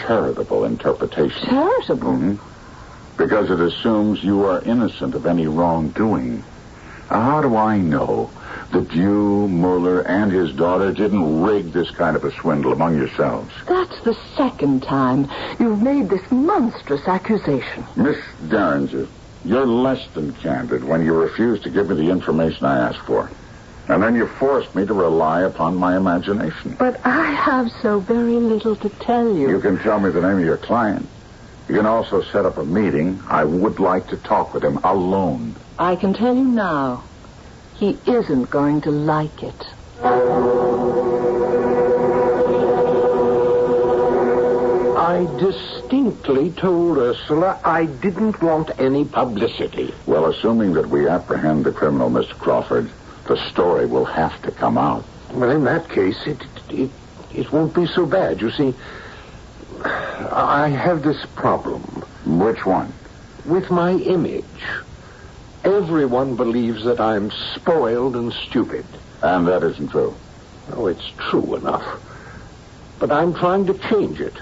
charitable interpretation. Charitable? Mm-hmm. Because it assumes you are innocent of any wrongdoing. How do I know that you, Mueller, and his daughter didn't rig this kind of a swindle among yourselves? That's the second time you've made this monstrous accusation. Miss Derringer, you're less than candid when you refuse to give me the information I asked for. And then you forced me to rely upon my imagination. But I have so very little to tell you. You can tell me the name of your client. You can also set up a meeting. I would like to talk with him alone. I can tell you now, he isn't going to like it. I distinctly told Ursula I didn't want any publicity. Well, assuming that we apprehend the criminal, Mr. Crawford, the story will have to come out. Well, in that case, it won't be so bad. You see, I have this problem. Which one? With my image. Everyone believes that I'm spoiled and stupid. And that isn't true. Oh, it's true enough. But I'm trying to change it.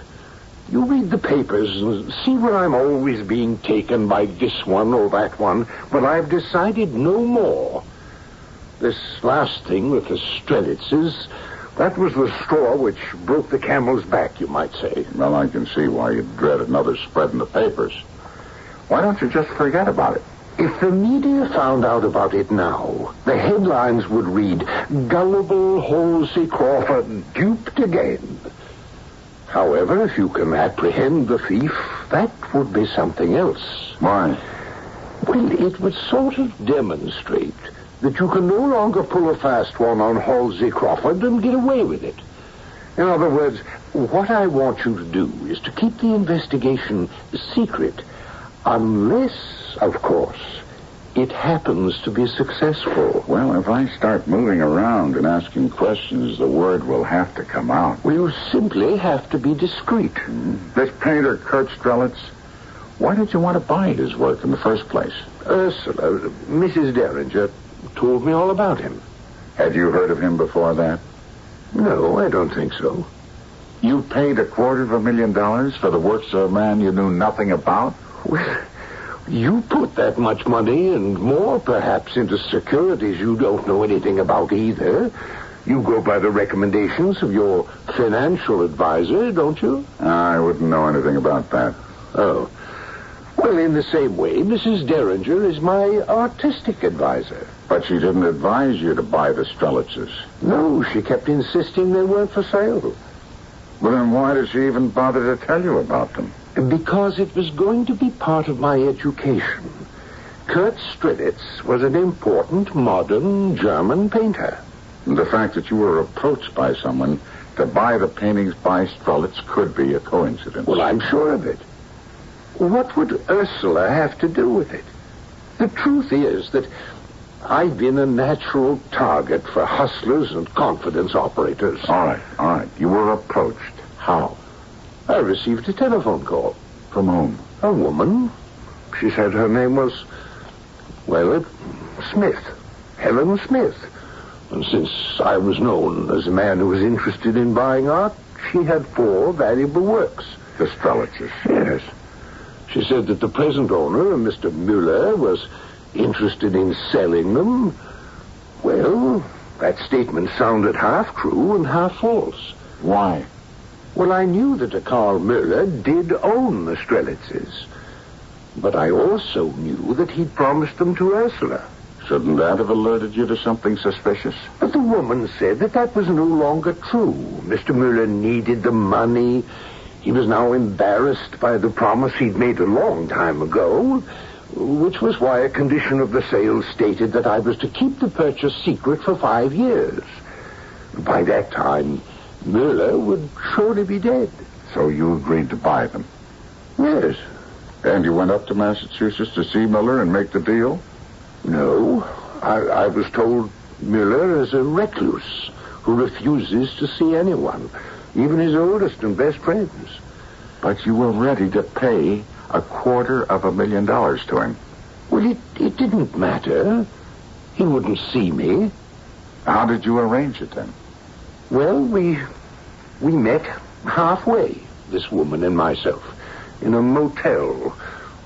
You read the papers and see where I'm always being taken by this one or that one, but I've decided no more. This last thing with the Strelitzes, that was the straw which broke the camel's back, you might say. Well, I can see why you dread another spread in the papers. Why don't you just forget about it? If the media found out about it now, the headlines would read, "Gullible Halsey Crawford duped again." However, if you can apprehend the thief, that would be something else. Why? Well, it would sort of demonstrate that you can no longer pull a fast one on Halsey Crawford and get away with it. In other words, what I want you to do is to keep the investigation secret, unless, of course, it happens to be successful. Well, if I start moving around and asking questions, the word will have to come out. Well, you simply have to be discreet. This painter, Kurt Strelitz, why did you want to buy his work in the first place? Ursula, Mrs. Derringer, told me all about him. Had you heard of him before that? No, I don't think so. You paid $250,000 for the works of a man you knew nothing about? Well, you put that much money and more, perhaps, into securities you don't know anything about either. You go by the recommendations of your financial advisor, don't you? I wouldn't know anything about that. Oh. Well, in the same way, Mrs. Derringer is my artistic advisor. But she didn't advise you to buy the Strelitzes. No, she kept insisting they weren't for sale. Well, then why did she even bother to tell you about them? Because it was going to be part of my education. Kurt Strelitz was an important, modern German painter. And the fact that you were approached by someone to buy the paintings by Strelitz could be a coincidence. Well, I'm sure of it. What would Ursula have to do with it? The truth is that I've been a natural target for hustlers and confidence operators. All right. You were approached. How? I received a telephone call. From whom? A woman. She said her name was, Smith. Helen Smith. And since I was known as a man who was interested in buying art, she had 4 valuable works. The Strelitzes? Yes. She said that the present owner, Mr. Mueller, was interested in selling them. Well, that statement sounded half true and half false. Why? Well, I knew that a Carl Mueller did own the Strelitzes. But I also knew that he'd promised them to Ursula. Shouldn't that have alerted you to something suspicious? But the woman said that was no longer true. Mr. Mueller needed the money. He was now embarrassed by the promise he'd made a long time ago, which was why a condition of the sale stated that I was to keep the purchase secret for 5 years. By that time, Mueller would surely be dead. So you agreed to buy them? Yes. And you went up to Massachusetts to see Mueller and make the deal? No. I was told Mueller is a recluse who refuses to see anyone, even his oldest and best friends. But you were ready to pay $250,000 to him. Well, it didn't matter. He wouldn't see me. How did you arrange it then? Well, we met halfway, this woman and myself, in a motel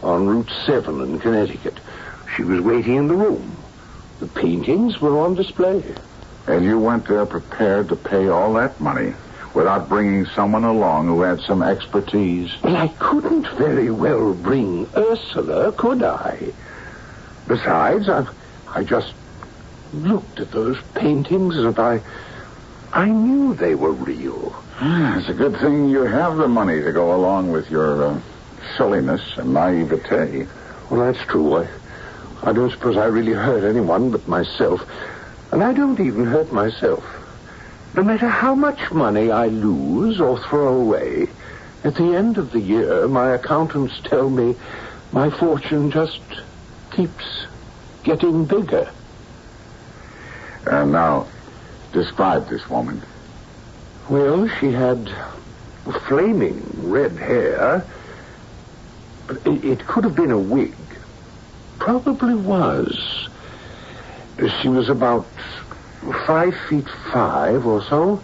on Route 7 in Connecticut. She was waiting in the room. The paintings were on display. And you went there prepared to pay all that money without bringing someone along who had some expertise? Well, I couldn't very well bring Ursula, could I? Besides, I just looked at those paintings and I knew they were real. It's a good thing you have the money to go along with your silliness and naivete. Well, that's true. I don't suppose I really hurt anyone but myself. And I don't even hurt myself. No matter how much money I lose or throw away, at the end of the year, my accountants tell me my fortune just keeps getting bigger. And now, describe this woman. Well, she had flaming red hair. But it could have been a wig. Probably was. She was about 5'5" or so.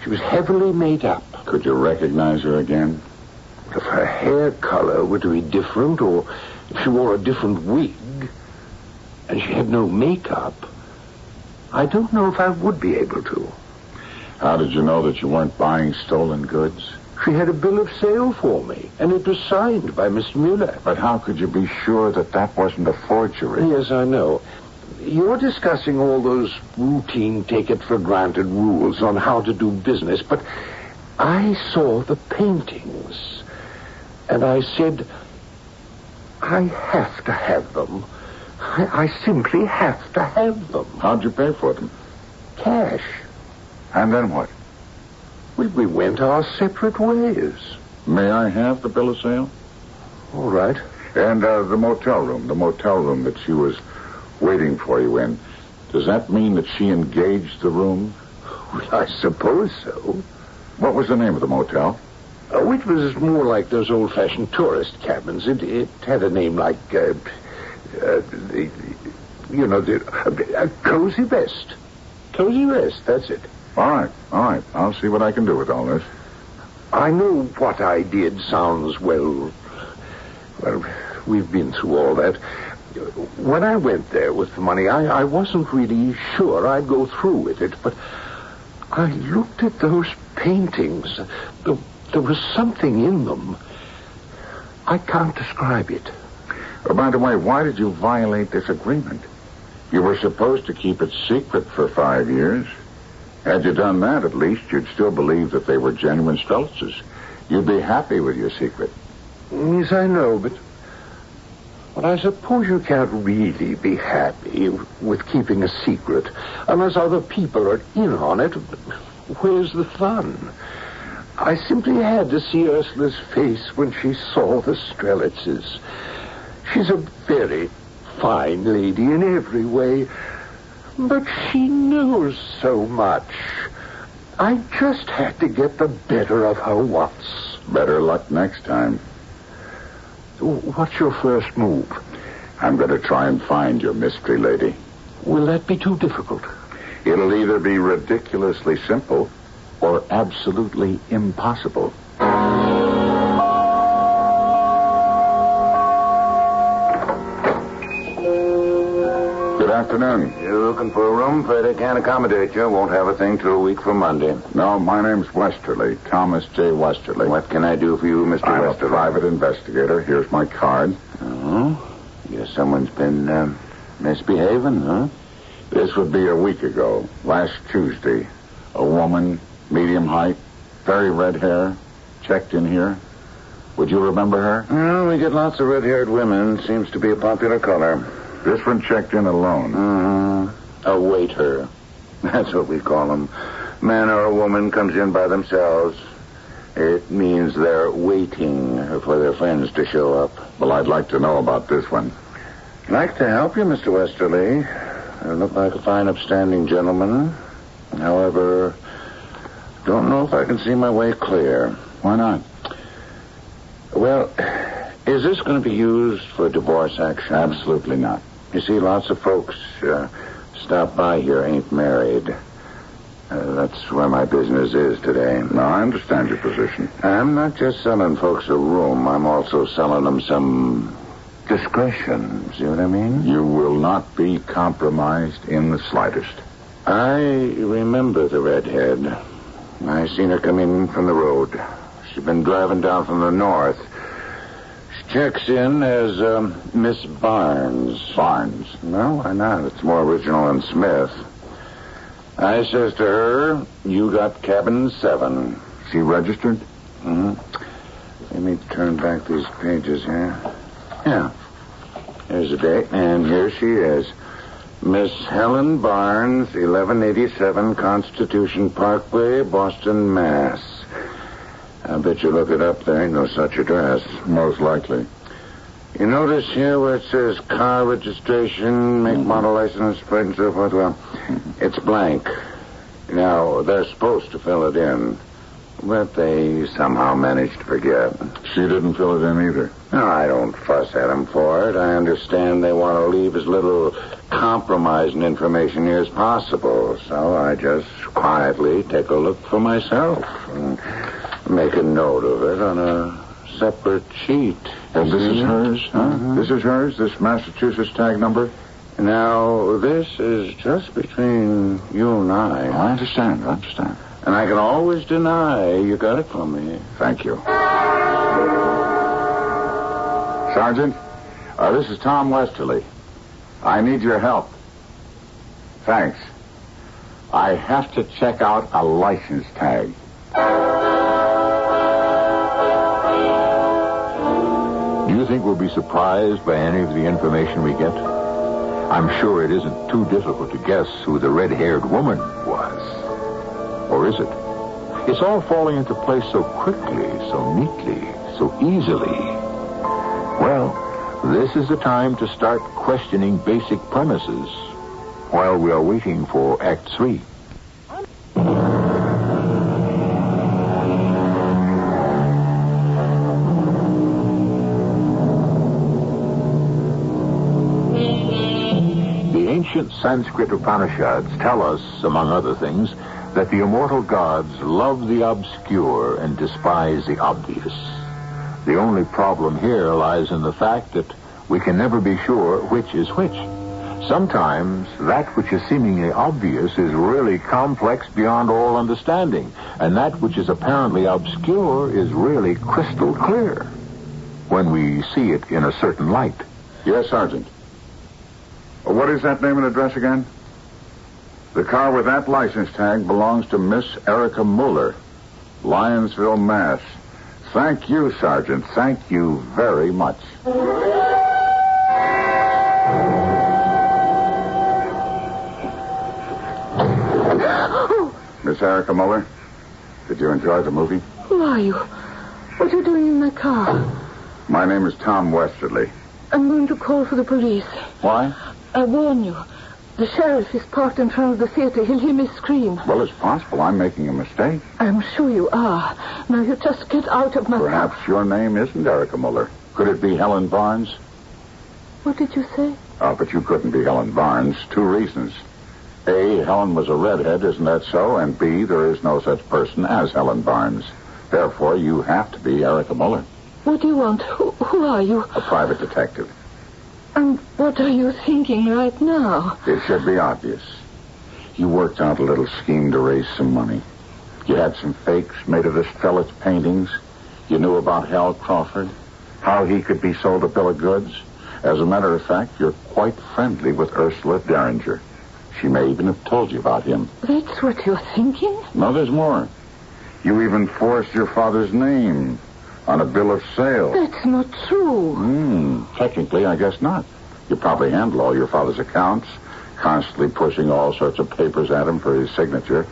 She was heavily made up. Could you recognize her again? If her hair color were to be different, or if she wore a different wig, and she had no makeup, I don't know if I would be able to. How did you know that you weren't buying stolen goods? She had a bill of sale for me, and it was signed by Mr. Mueller. But how could you be sure that wasn't a forgery? Yes, I know. You're discussing all those routine take-it-for-granted rules on how to do business, but I saw the paintings, and I said, I have to have them. I simply have to have them. How'd you pay for them? Cash. And then what? Well, we went our separate ways. May I have the bill of sale? All right. And the motel room that she was waiting for you in, does that mean that she engaged the room? Well, I suppose so. What was the name of the motel? It was more like those old-fashioned tourist cabins. It had a name like, Cozy Rest. Cozy Rest, that's it. All right. I'll see what I can do with all this. I know what I did sounds, well, we've been through all that. When I went there with the money, I wasn't really sure I'd go through with it, but I looked at those paintings. There was something in them. I can't describe it. By the way, why did you violate this agreement? You were supposed to keep it secret for 5 years. Had you done that, at least, you'd still believe that they were genuine Strelitzes. You'd be happy with your secret. Yes, I know, but I suppose you can't really be happy with keeping a secret unless other people are in on it. Where's the fun? I simply had to see Ursula's face when she saw the Strelitzes. She's a very fine lady in every way, but she knows so much. I just had to get the better of her once. Better luck next time. What's your first move? I'm going to try and find your mystery lady. Will that be too difficult? It'll either be ridiculously simple or absolutely impossible. Good afternoon. You looking for a room? Afraid I can't accommodate you. Won't have a thing till a week from Monday. No, my name's Westerly. Thomas J. Westerly. What can I do for you, Mr. I'm Westerly? a private investigator. Here's my card. Oh? Guess someone's been misbehaving, huh? This would be a week ago, last Tuesday. A woman, medium height, very red hair, checked in here. Would you remember her? Well, we get lots of red-haired women. Seems to be a popular color. This one checked in alone. Mm-hmm. A waiter. That's what we call them. Man or a woman comes in by themselves. It means they're waiting for their friends to show up. Well, I'd like to know about this one. I'd like to help you, Mr. Westerly. You look like a fine, upstanding gentleman. However, don't know if I can see my way clear. Why not? Well, is this going to be used for a divorce action? Absolutely not. You see, lots of folks stop by here ain't married. That's where my business is today. No, I understand your position. I'm not just selling folks a room. I'm also selling them some discretion. See what I mean? You will not be compromised in the slightest. I remember the redhead. I seen her come in from the road. She'd been driving down from the north. She checks in as Miss Barnes. Barnes? No, why not? It's more original than Smith. I says to her, you got cabin 7. She registered? Mm-hmm. Let me turn back these pages here. Yeah. Here's the date, and here she is. Miss Helen Barnes, 1187 Constitution Parkway, Boston, Mass. I bet you look it up. There ain't no such address. Most likely. You notice here where it says car registration, make, model, license, plate, and so forth? Well, it's blank. Now, they're supposed to fill it in, but they somehow managed to forget. She didn't fill it in either. No, I don't fuss at them for it. I understand they want to leave as little compromising information here as possible, so I just quietly take a look for myself and make a note of it on a separate sheet. And this is hers, huh? Mm-hmm. This is hers, this Massachusetts tag number? Now, this is just between you and I. I understand. And I can always deny you got it from me. Thank you. Sergeant, this is Tom Westerly. I need your help. Thanks. I have to check out a license tag. Do you think think we'll be surprised by any of the information we get? I'm sure it isn't too difficult to guess who the red-haired woman was. Or is it? It's all falling into place so quickly, so neatly, so easily. Well, this is the time to start questioning basic premises while we are waiting for Act 3. The ancient Sanskrit Upanishads tell us, among other things, that the immortal gods love the obscure and despise the obvious. The only problem here lies in the fact that we can never be sure which is which. Sometimes that which is seemingly obvious is really complex beyond all understanding, and that which is apparently obscure is really crystal clear when we see it in a certain light. Yes, Sergeant. What is that name and address again? The car with that license tag belongs to Miss Erica Mueller, Lionsville, Mass. Thank you, Sergeant. Thank you very much. Miss Erica Mueller, did you enjoy the movie? Who are you? What are you doing in my car? My name is Tom Westerly. I'm going to call for the police. Why? I warn you. The sheriff is parked in front of the theater. He'll hear me scream. Well, it's possible I'm making a mistake. I'm sure you are. Now, you just get out of my car. Perhaps your name isn't Erica Mueller. Could it be Helen Barnes? What did you say? Oh, but you couldn't be Helen Barnes. 2 reasons. A, Helen was a redhead, isn't that so? And B, there is no such person as Helen Barnes. Therefore, you have to be Erica Mueller. What do you want? Who are you? A private detective. And what are you thinking right now? It should be obvious. You worked out a little scheme to raise some money. You had some fakes made of this fella's paintings. You knew about Hal Crawford, how he could be sold a bill of goods. As a matter of fact, you're quite friendly with Ursula Derringer. She may even have told you about him. That's what you're thinking? No, there's more. You even forced your father's name on a bill of sale. That's not true. Technically, I guess not. You probably handle all your father's accounts, constantly pushing all sorts of papers at him for his signature.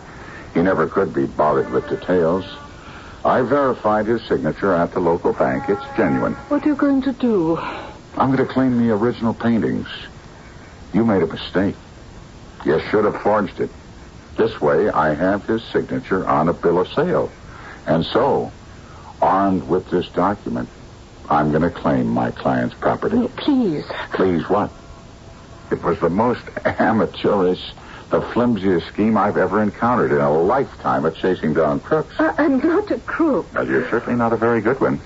He never could be bothered with details. I verified his signature at the local bank. It's genuine. What are you going to do? I'm going to claim the original paintings. You made a mistake. You should have forged it. This way, I have his signature on a bill of sale. And so, armed with this document, I'm going to claim my client's property. No, please. Please what? It was the most amateurish, the flimsiest scheme I've ever encountered in a lifetime of chasing down crooks. I'm not a crook. Well, you're certainly not a very good one.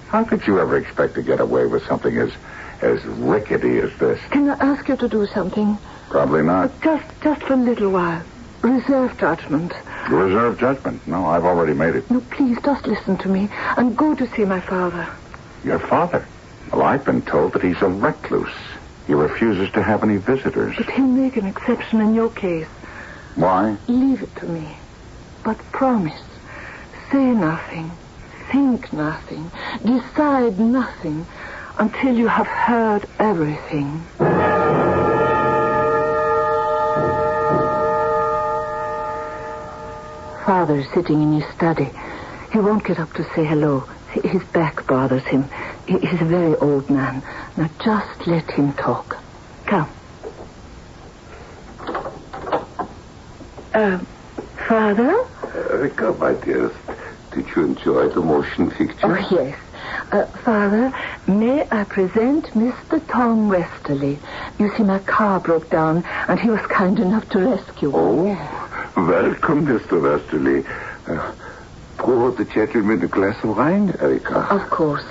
How could you ever expect to get away with something as rickety as this? Can I ask you to do something? Probably not. Just for a little while. Reserve judgment. Reserve judgment? No, I've already made it. No, please, just listen to me. I'm going to see my father. Your father? Well, I've been told that he's a recluse. He refuses to have any visitors. But he'll make an exception in your case. Why? Leave it to me. But promise. Say nothing. Think nothing. Decide nothing until you have heard everything. Father's sitting in his study. He won't get up to say hello. His back bothers him. He's a very old man. Now just let him talk. Come. Father? Erica, my dearest, did you enjoy the motion picture? Oh, yes. Father, may I present Mr. Tom Westerly? You see, my car broke down, and he was kind enough to rescue me. Oh, welcome, Mr. Westerly. Pour the gentleman a glass of wine, Erica. Of course.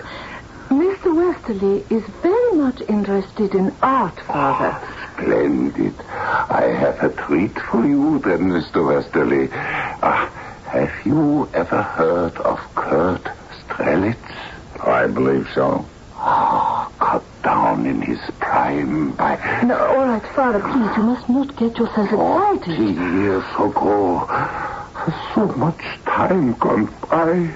Mr. Westerly is very much interested in art, Father. Oh, splendid. I have a treat for you, then, Mr. Westerly. Have you ever heard of Kurt Strelitz? I believe so. Oh, cut down in his prime by... No, all right, Father, please, you must not get yourself excited. 40 years ago. So much time gone by.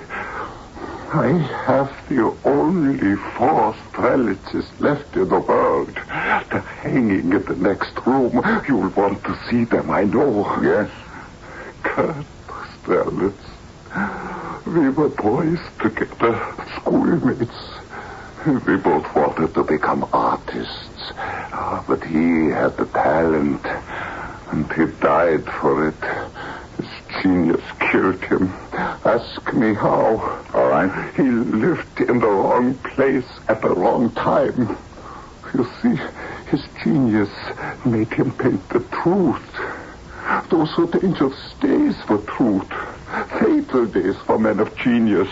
I have the only 4 Strelitzes left in the world. They're hanging in the next room. You'll want to see them, I know. Yes. Kurt Strelitz. We were boys together, schoolmates. We both wanted to become artists. But he had the talent, and he died for it. His genius killed him. Ask me how. All right. He lived in the wrong place at the wrong time. You see, his genius made him paint the truth. Those were dangerous days for truth. Fatal days for men of genius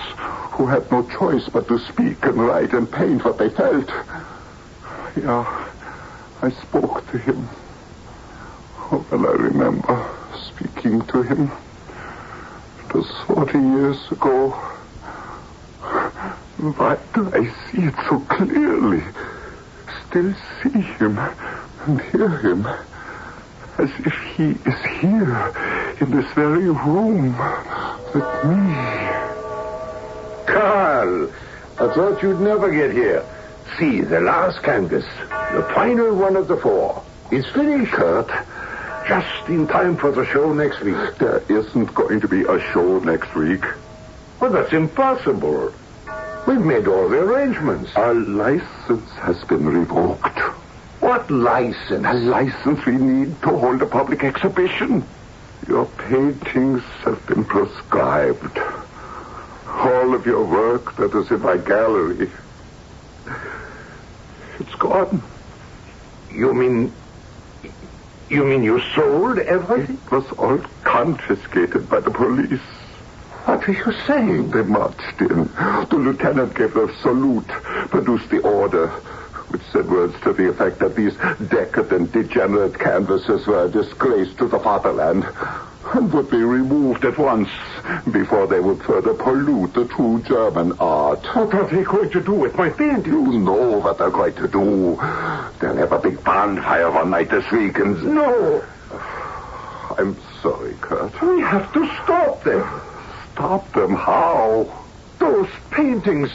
who had no choice but to speak and write and paint what they felt. Yeah, I spoke to him. Oh, well, I remember speaking to him. It was 40 years ago. Why do I see it so clearly? Still see him and hear him as if he is here in this very room with me. Carl, I thought you'd never get here. See, the last canvas, the final one of the 4, is finished. Kurt, just in time for the show next week. There isn't going to be a show next week. Well, that's impossible. We've made all the arrangements. Our license has been revoked. What license? A license we need to hold a public exhibition. Your paintings have been proscribed. All of your work that is in my gallery, it's gone. You mean you sold everything? It was all confiscated by the police. What are you saying? They marched in. The lieutenant gave the salute, produced the order, which said words to the effect that these decadent, degenerate canvases were a disgrace to the fatherland and would be removed at once before they would further pollute the true German art. What are they going to do with my paintings? You know what they're going to do. They'll have a big bonfire one night this week and... No! I'm sorry, Kurt. We have to stop them. Stop them? How? Those paintings,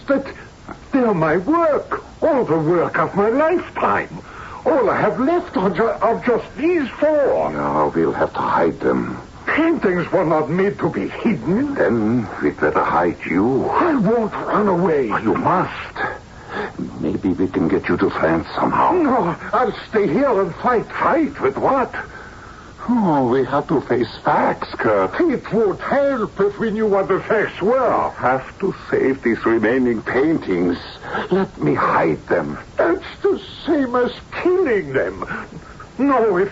they're my work. All the work of my lifetime. All I have left are just these 4. No, we'll have to hide them. Paintings were not made to be hidden. Then we'd better hide you. I won't run away. You must. Maybe we can get you to France somehow. No, I'll stay here and fight. Fight? With what? Oh, we have to face facts, Kurt. It would help if we knew what the facts were. We have to save these remaining paintings. Let me hide them. That's the same as killing them. No, if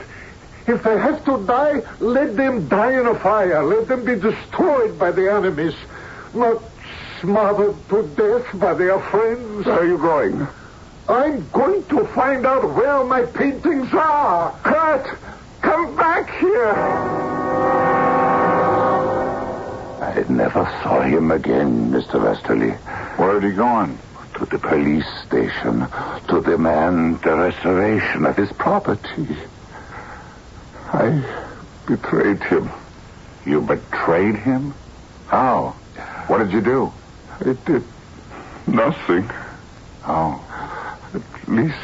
they have to die, let them die in a fire. Let them be destroyed by the enemies, not smothered to death by their friends. Where are you going? I'm going to find out where my paintings are. Kurt! Come back here! I never saw him again, Mr. Westerly. Where had he gone? To the police station to demand the restoration of his property. I betrayed him. You betrayed him? How? What did you do? I did nothing. Oh. At least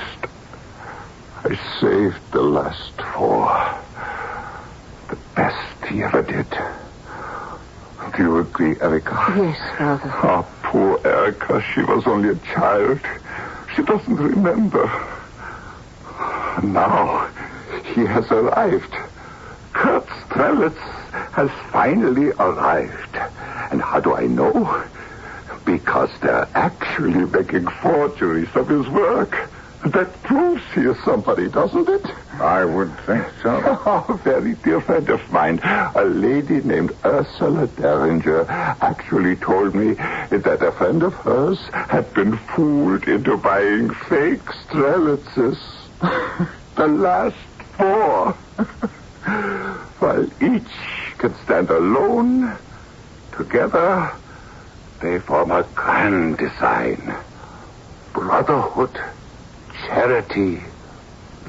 I saved the last 4. The best he ever did. Do you agree, Erica? Yes, Father. Oh, poor Erica. She was only a child. She doesn't remember. Now, he has arrived. Kurt Strelitz has finally arrived. And how do I know? Because they're actually making forgeries of his work. That proves he is somebody, doesn't it? I would think so. Oh, a very dear friend of mine, a lady named Ursula Derringer, actually told me that a friend of hers had been fooled into buying fake Strelitzes. The last 4. While each can stand alone, together they form a grand design. Brotherhood, charity,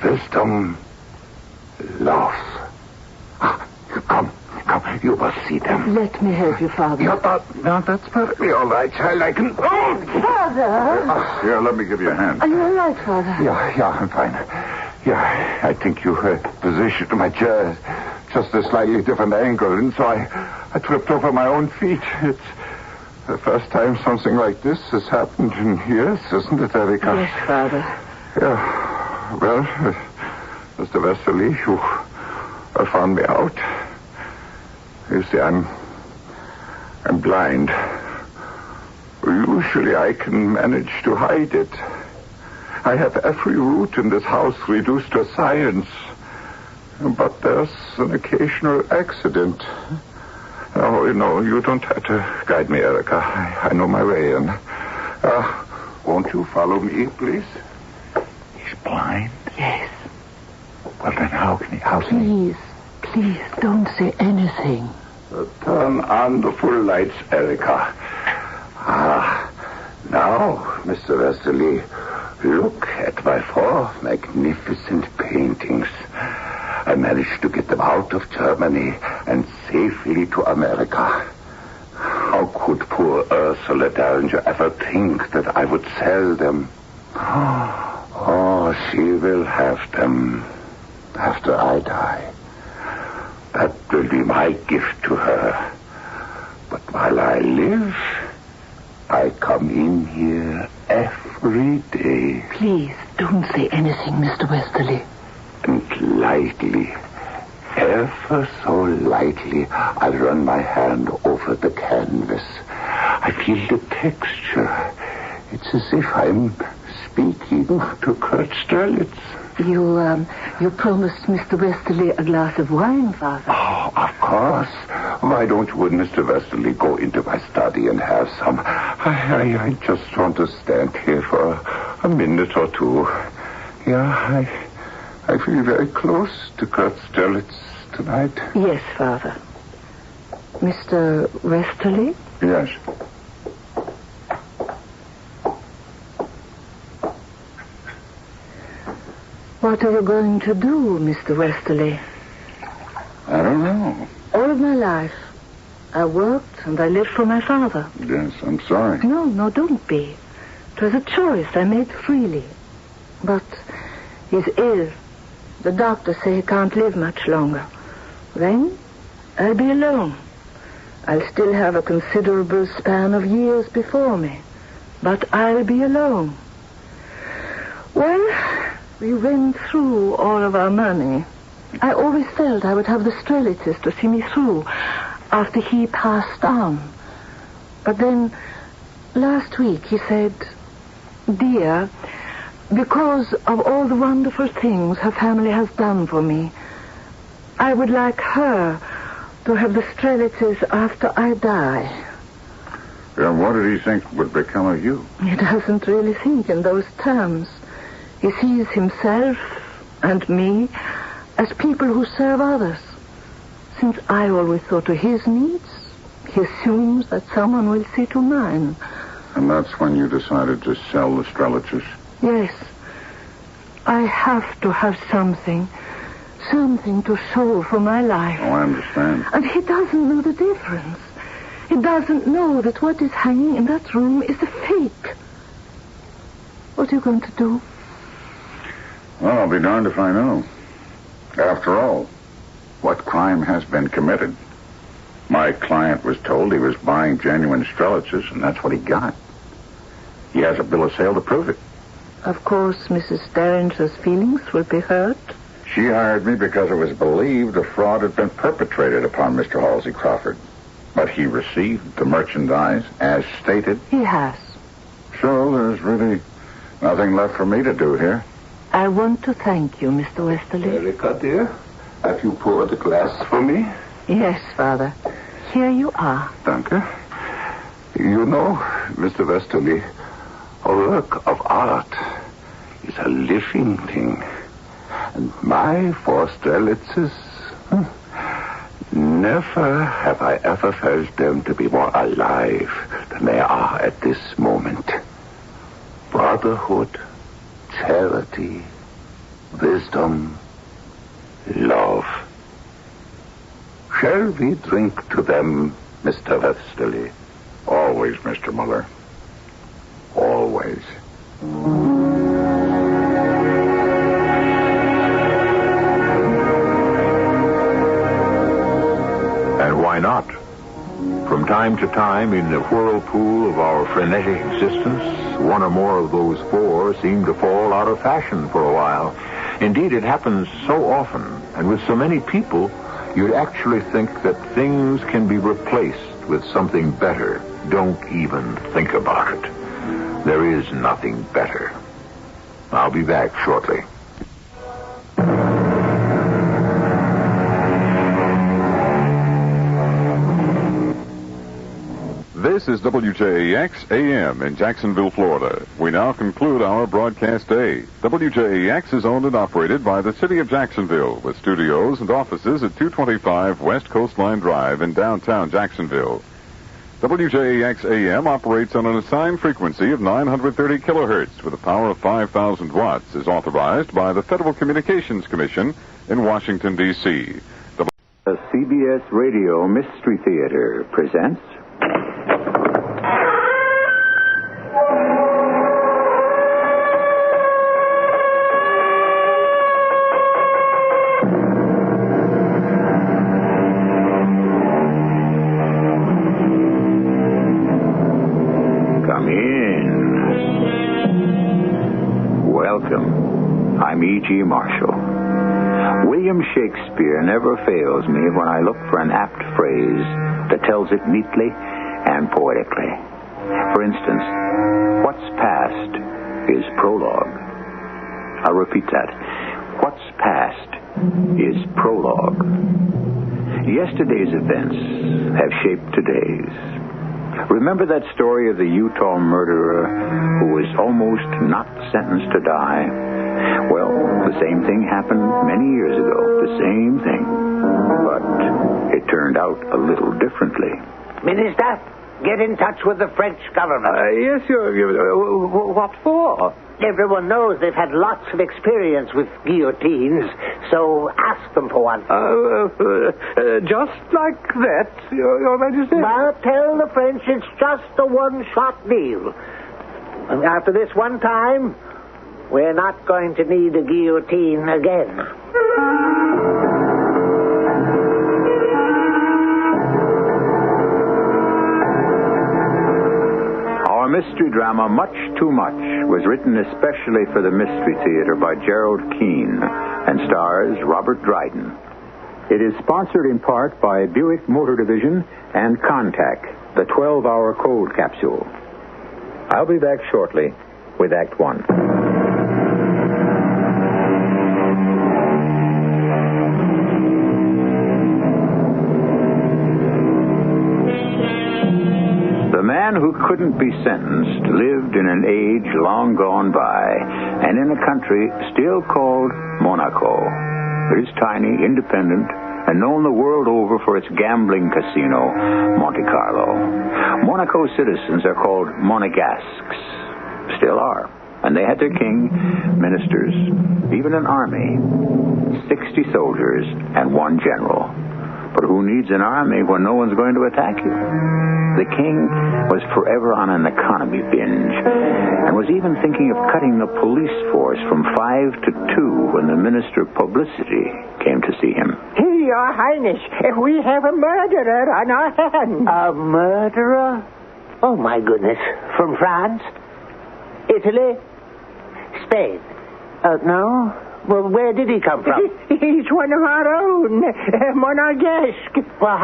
wisdom, love. Come. You must see them. Let me help you, Father. No, that's perfectly all right, child. I can... Oh! Father! Here, let me give you a hand. Are you all right, Father? Yeah, I'm fine. Yeah, I think you positioned my chair just a slightly different angle, and so I tripped over my own feet. It's the first time something like this has happened in years, isn't it, Erica? Yes, Father. Yeah. Well, Mr. Westerly, you found me out. You see, I'm blind. Usually I can manage to hide it. I have every root in this house reduced to science. But there's an occasional accident. Oh, no, you don't have to guide me, Erica. I know my way in. Won't you follow me, please? He's blind? Yes. Well, then how can Please, don't say anything. Turn on the full lights, Erica. Now, Mr. Westerly, look at my 4 magnificent paintings. I managed to get them out of Germany and safely to America. How could poor Ursula Derringer ever think that I would sell them? Oh, she will have them after I die. That will be my gift to her. But while I live, I come in here every day. Please, don't say anything, Mr. Westerly. And lightly, ever so lightly, I run my hand over the canvas. I feel the texture. It's as if I'm speaking to Kurt Sturlitz. You promised Mr. Westerly a glass of wine, Father. Oh, of course. Why don't you and Mr. Westerly go into my study and have some? I just want to stand here for a minute or two. Yeah, I feel very close to Kurt Sturlitz tonight. Yes, Father. Mr. Westerly? Yes. What are you going to do, Mr. Westerly? I don't know. All of my life, I worked and I lived for my father. Yes, I'm sorry. No, don't be. It was a choice I made freely. But he's ill. The doctors say he can't live much longer. Then I'll be alone. I'll still have a considerable span of years before me. But I'll be alone. Well, we went through all of our money. I always felt I would have the Strelitzes to see me through after he passed on. But then, last week, he said, "Dear, because of all the wonderful things her family has done for me, I would like her to have the Strelitzes after I die." And what did he think would become of you? He doesn't really think in those terms. He sees himself and me as people who serve others. Since I always saw to his needs, he assumes that someone will see to mine. And that's when you decided to sell the Strelitzes? Yes. I have to have something to show for my life. Oh, I understand. And he doesn't know the difference. He doesn't know that what is hanging in that room is a fake. What are you going to do? Well, I'll be darned if I know. After all, what crime has been committed? My client was told he was buying genuine Strelitzes, and that's what he got. He has a bill of sale to prove it. Of course, Mrs. Derringer's feelings will be hurt. She hired me because it was believed a fraud had been perpetrated upon Mr. Halsey Crawford. But he received the merchandise as stated. He has. So there's really nothing left for me to do here. I want to thank you, Mr. Westerly. Erica, dear, have you poured a glass for me? Yes, Father. Here you are. Danke. You know, Mr. Westerly, a work of art is a living thing. And my 4 Strelitzes, never have I ever felt them to be more alive than they are at this moment. Brotherhood, charity, wisdom, love. Shall we drink to them, Mr. Westerly? Always, Mr. Muller. Always. And why not? From time to time, in the whirlpool of our frenetic existence, one or more of those four seem to fall out of fashion for a while. Indeed, it happens so often, and with so many people, you'd actually think that things can be replaced with something better. Don't even think about it. There is nothing better. I'll be back shortly. This is WJAX AM in Jacksonville, Florida. We now conclude our broadcast day. WJAX is owned and operated by the City of Jacksonville, with studios and offices at 225 West Coastline Drive in downtown Jacksonville. WJAX AM operates on an assigned frequency of 930 kilohertz with a power of 5,000 watts, is authorized by the Federal Communications Commission in Washington, D.C. The CBS Radio Mystery Theater presents... Come in. Welcome. I'm E.G. Marshall. William Shakespeare never fails me when I look for an apt phrase that tells it neatly and poetically. For instance, what's past is prologue. I'll repeat that. What's past is prologue. Yesterday's events have shaped today's. Remember that story of the Utah murderer who was almost not sentenced to die? Well, the same thing happened many years ago. The same thing. But it turned out a little differently. Minister, get in touch with the French government. Yes, what for? Everyone knows they've had lots of experience with guillotines, so ask them for one. Just like that, Your Majesty? But tell the French it's just a one-shot deal. And after this one time, we're not going to need a guillotine again. Our mystery drama, Much Too Much, was written especially for the Mystery Theater by Gerald Keane and stars Robert Dryden. It is sponsored in part by Buick Motor Division and Contact, the 12-hour cold capsule. I'll be back shortly with Act One. The man who couldn't be sentenced lived in an age long gone by and in a country still called Monaco. It is tiny, independent, and known the world over for its gambling casino, Monte Carlo. Monaco citizens are called Monegasques. Still are. And they had their king, ministers, even an army, 60 soldiers, and one general. But who needs an army when no one's going to attack you? The king was forever on an economy binge and was even thinking of cutting the police force from 5 to 2 when the Minister of Publicity came to see him. Your Highness, we have a murderer on our hands. A murderer? Oh, my goodness. From France? Italy? Spain? No? Well, where did he come from? He's one of our own, Monegasque. Well,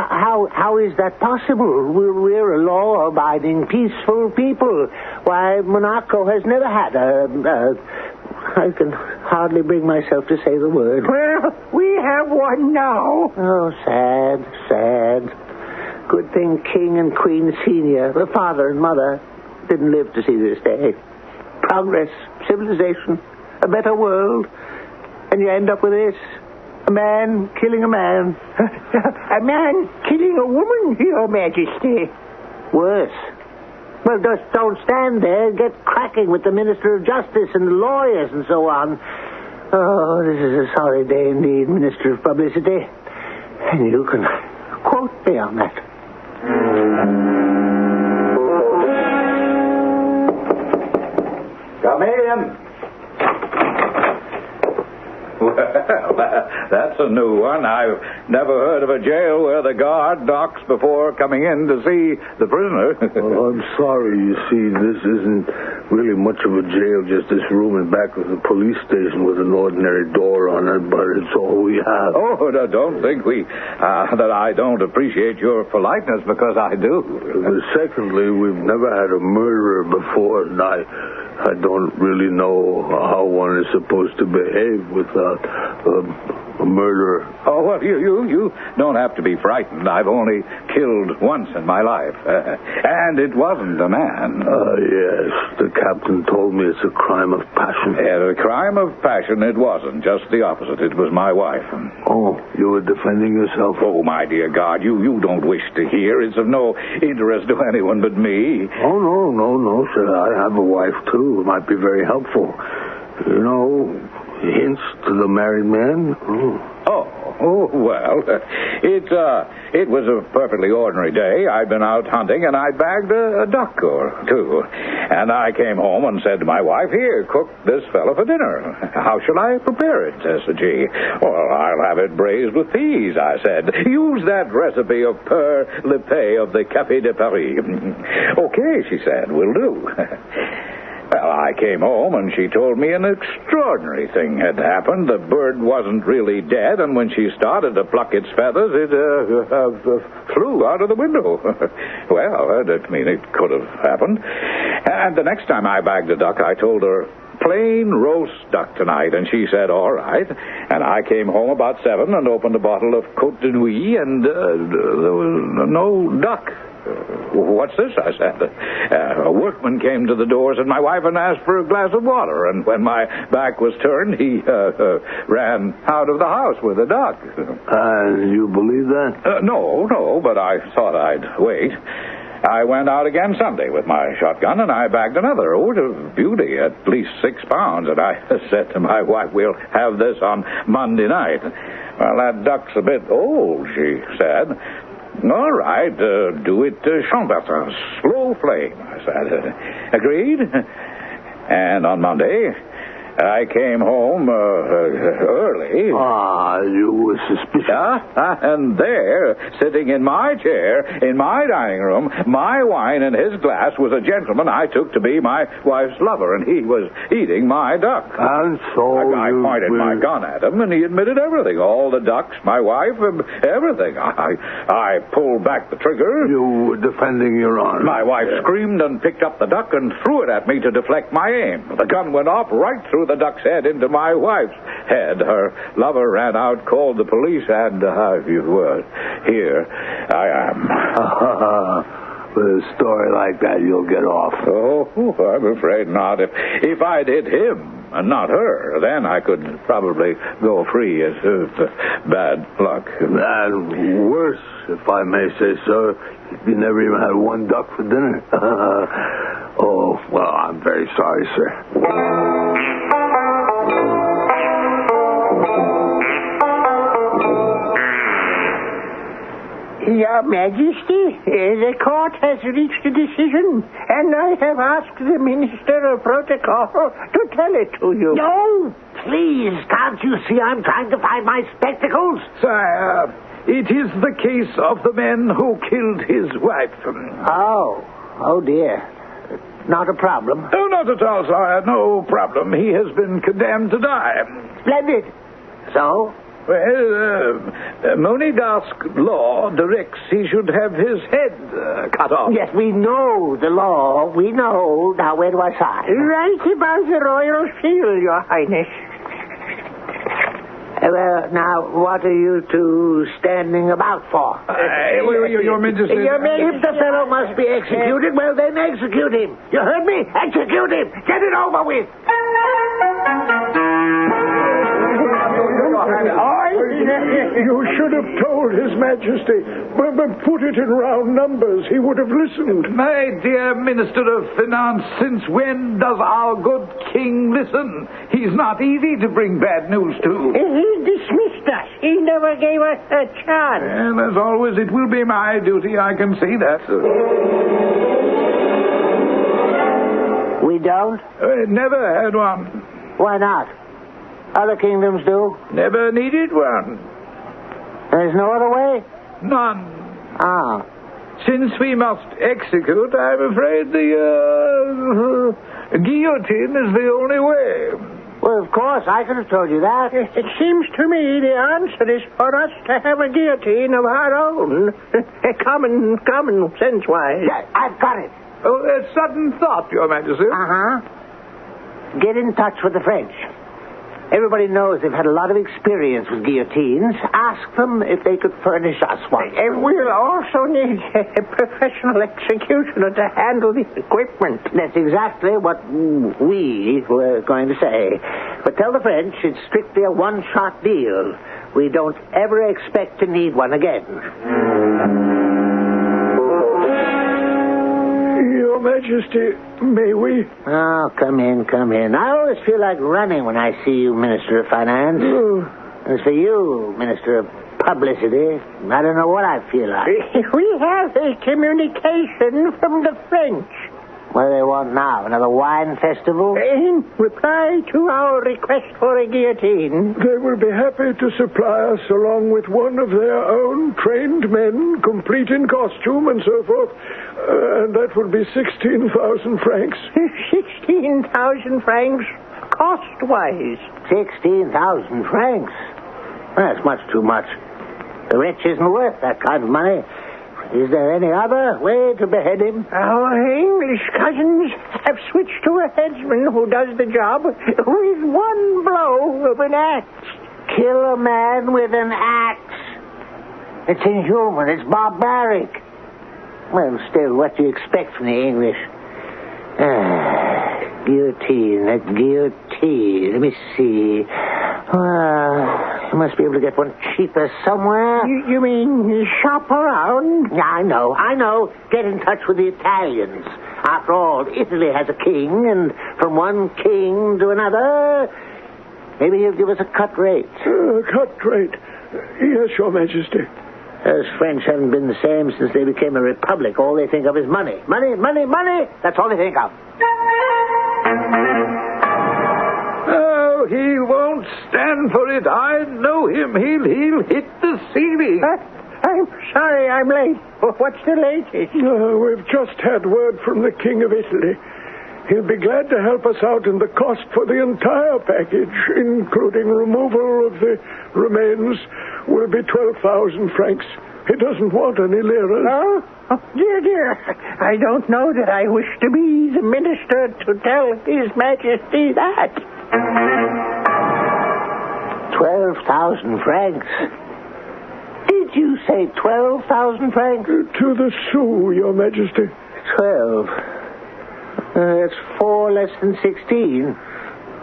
how is that possible? We're a law-abiding, peaceful people. Why, Monaco has never had I can hardly bring myself to say the word. Well, we have one now. Oh, sad, sad. Good thing King and Queen Senior, the father and mother, didn't live to see this day. Progress, civilization, a better world. And you end up with this. A man killing a man. A man killing a woman, Your Majesty. Worse. Well, just don't stand there. Get cracking with the Minister of Justice and the lawyers and so on. Oh, this is a sorry day indeed, Minister of Publicity. And you can quote me on that. Come in. Well, that's a new one. I've never heard of a jail where the guard knocks before coming in to see the prisoner. Well, I'm sorry. You see, this isn't really much of a jail, just this room in back of the police station with an ordinary door on it, but it's all we have. Oh, no, don't think that I don't appreciate your politeness, because I do. Secondly, we've never had a murderer before, and I don't really know how one is supposed to behave without a murderer. Oh, well, you don't have to be frightened. I've only killed once in my life. And it wasn't a man. Yes. The captain told me it's a crime of passion. Yeah, a crime of passion it wasn't. Just the opposite. It was my wife. Oh, you were defending yourself? Oh, my dear God, you don't wish to hear. It's of no interest to anyone but me. Oh, no, sir. I have a wife, too. It might be very helpful. You know, hints to the married man. Oh, well, it was a perfectly ordinary day. I'd been out hunting, and I'd bagged a duck or two. And I came home and said to my wife, "Here, cook this fellow for dinner." "How shall I prepare it?" said she. "Well, I'll have it braised with peas," I said. "Use that recipe of Père Lepay of the Café de Paris." "Okay," she said, "will do." Well, I came home, and she told me an extraordinary thing had happened. The bird wasn't really dead, and when she started to pluck its feathers, it flew out of the window. Well, it could have happened. And the next time I bagged a duck, I told her, "Plain roast duck tonight," and she said, "All right." And I came home about 7 and opened a bottle of Côte de Nuit, and there was no duck. "What's this?" I said. A workman came to the doors and my wife and asked for a glass of water, and when my back was turned, he ran out of the house with a duck. You believe that? No, but I thought I'd wait. I went out again Sunday with my shotgun, and I bagged another. Oh, a beauty, at least 6 pounds. And I said to my wife, "We'll have this on Monday night." "Well, that duck's a bit old," she said. "All right, do it Chambertin, slow flame," I said. "Agreed?" And on Monday, I came home early. You were suspicious. And there, sitting in my chair, in my dining room, my wine in his glass, was a gentleman I took to be my wife's lover, and he was eating my duck. And so I pointed my gun at him, and he admitted everything. All the ducks, my wife, everything. I pulled back the trigger. You were defending your honor. My wife screamed and picked up the duck and threw it at me to deflect my aim. The gun went off right through the duck's head into my wife's head. Her lover ran out, called the police, and here I am. With a story like that, you'll get off. Oh, I'm afraid not. If I'd hit him and not her, then I could probably go free as bad luck. And worse, if I may say so, you never even had one duck for dinner. Oh, well, I'm very sorry, sir. Your Majesty, the court has reached a decision, and I have asked the Minister of Protocol to tell it to you. No, please, can't you see I'm trying to find my spectacles? Sire, it is the case of the man who killed his wife. Oh dear. Not a problem? Oh, not at all, sire. No problem. He has been condemned to die. Splendid. So? Well, Monegasque law directs he should have his head cut off. Yes, we know the law. We know. Now, where do I sign? Right above the royal seal, Your Highness. Well, now, what are you two standing about for? Your Majesty. If the fellow must be executed, well, then execute him. You heard me? Execute him. Get it over with. You should have told His Majesty. But put it in round numbers. He would have listened. My dear Minister of Finance, since when does our good king listen? He's not easy to bring bad news to. He dismissed us. He never gave us a chance. And as always, it will be my duty. I can see that. We don't? Never had one. Why not? Other kingdoms do. Never needed one. There's no other way? None. Ah. Since we must execute, I'm afraid the guillotine is the only way. Well, of course, I could have told you that. It seems to me the answer is for us to have a guillotine of our own. common sense-wise. Yeah, I've got it. Oh, a sudden thought, Your Majesty. Uh-huh. Get in touch with the French. Everybody knows they've had a lot of experience with guillotines. Ask them if they could furnish us one. And we'll also need a professional executioner to handle the equipment. That's exactly what we were going to say. But tell the French it's strictly a one-shot deal. We don't ever expect to need one again. Your Majesty, may we? Oh, come in. I always feel like running when I see you, Minister of Finance. As for you, Minister of Publicity, I don't know what I feel like. We have a communication from the French. What do they want now? Another wine festival? In reply to our request for a guillotine. They will be happy to supply us along with one of their own trained men, complete in costume and so forth. And that would be 16,000 francs. 16,000 francs? Cost-wise? 16,000 francs? That's much too much. The wretch isn't worth that kind of money. Is there any other way to behead him? Our English cousins have switched to a headsman who does the job with one blow of an axe. Kill a man with an axe. It's inhuman. It's barbaric. Well, still, what do you expect from the English? Guillotine. A guillotine. Let me see. You must be able to get one cheaper somewhere. You mean shop around? I know. Get in touch with the Italians. After all, Italy has a king, and from one king to another, maybe he'll give us a cut rate. Cut rate? Yes, Your Majesty. Those French haven't been the same since they became a republic. All they think of is money. Money. That's all they think of. Oh, he won't stand for it. I know him. He'll hit the ceiling. I'm sorry I'm late. What's the latest? We've just had word from the King of Italy. He'll be glad to help us out in the cost for the entire package, including removal of the remains, will be 12,000 francs. He doesn't want any liras. Oh, dear. I don't know that I wish to be the minister to tell His Majesty that. 12,000 francs. Did you say 12,000 francs? To the sou, Your Majesty. 12. That's 4 less than 16.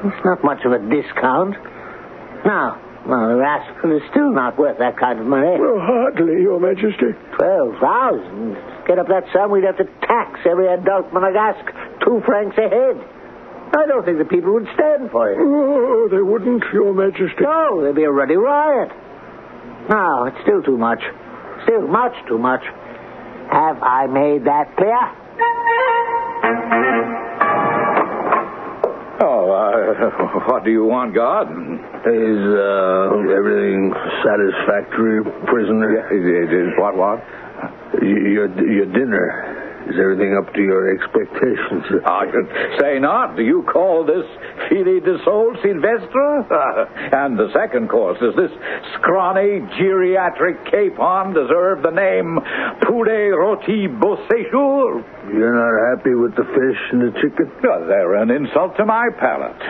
It's not much of a discount. Now, the rascal is still not worth that kind of money. Well, hardly, Your Majesty. 12,000. Get up that sum, we'd have to tax every adult Monegasque 2 francs a head. I don't think the people would stand for it. Oh, they wouldn't, Your Majesty. No, there'd be a ruddy riot. No, it's still too much. Still much too much. Have I made that clear? What do you want, God? Is everything satisfactory, prisoner? Is what? Your dinner. Is everything up to your expectations? I should say not. Do you call this filet de sole Sylvestre? And the second course, does this scrawny, geriatric capon deserve the name poulet rôti beau séjour? You're not happy with the fish and the chicken? No, they're an insult to my palate.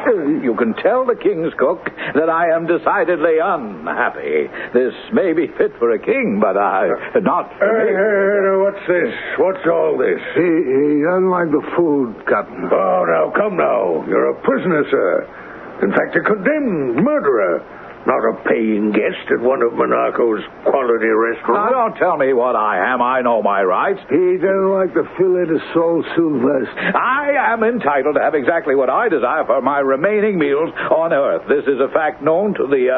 You can tell the king's cook that I am decidedly unhappy. This may be fit for a king, but not for me. Hey, what's this? What's all this? He doesn't like the food, Captain. Oh, now, come now. You're a prisoner, sir. In fact, a condemned murderer. not a paying guest at one of Monaco's quality restaurants. Now, don't tell me what I am. I know my rights. He doesn't like the filet de sole Sylvestre. I am entitled to have exactly what I desire for my remaining meals on Earth. This is a fact known to the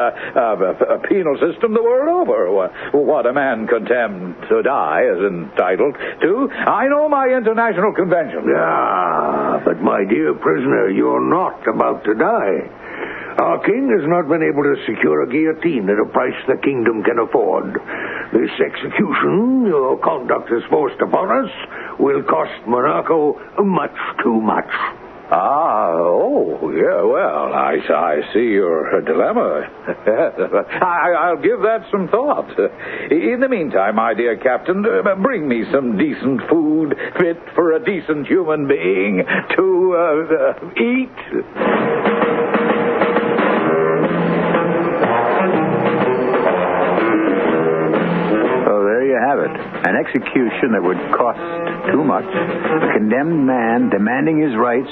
penal system the world over. What a man condemned to die is entitled to. I know my international convention. Ah, but my dear prisoner, you're not about to die. Our king has not been able to secure a guillotine at a price the kingdom can afford. This execution your conduct has forced upon us will cost Monaco much too much. Yeah, well, I see your dilemma. I'll give that some thought. In the meantime, my dear Captain, bring me some decent food fit for a decent human being to eat. Have it. An execution that would cost too much. A condemned man demanding his rights.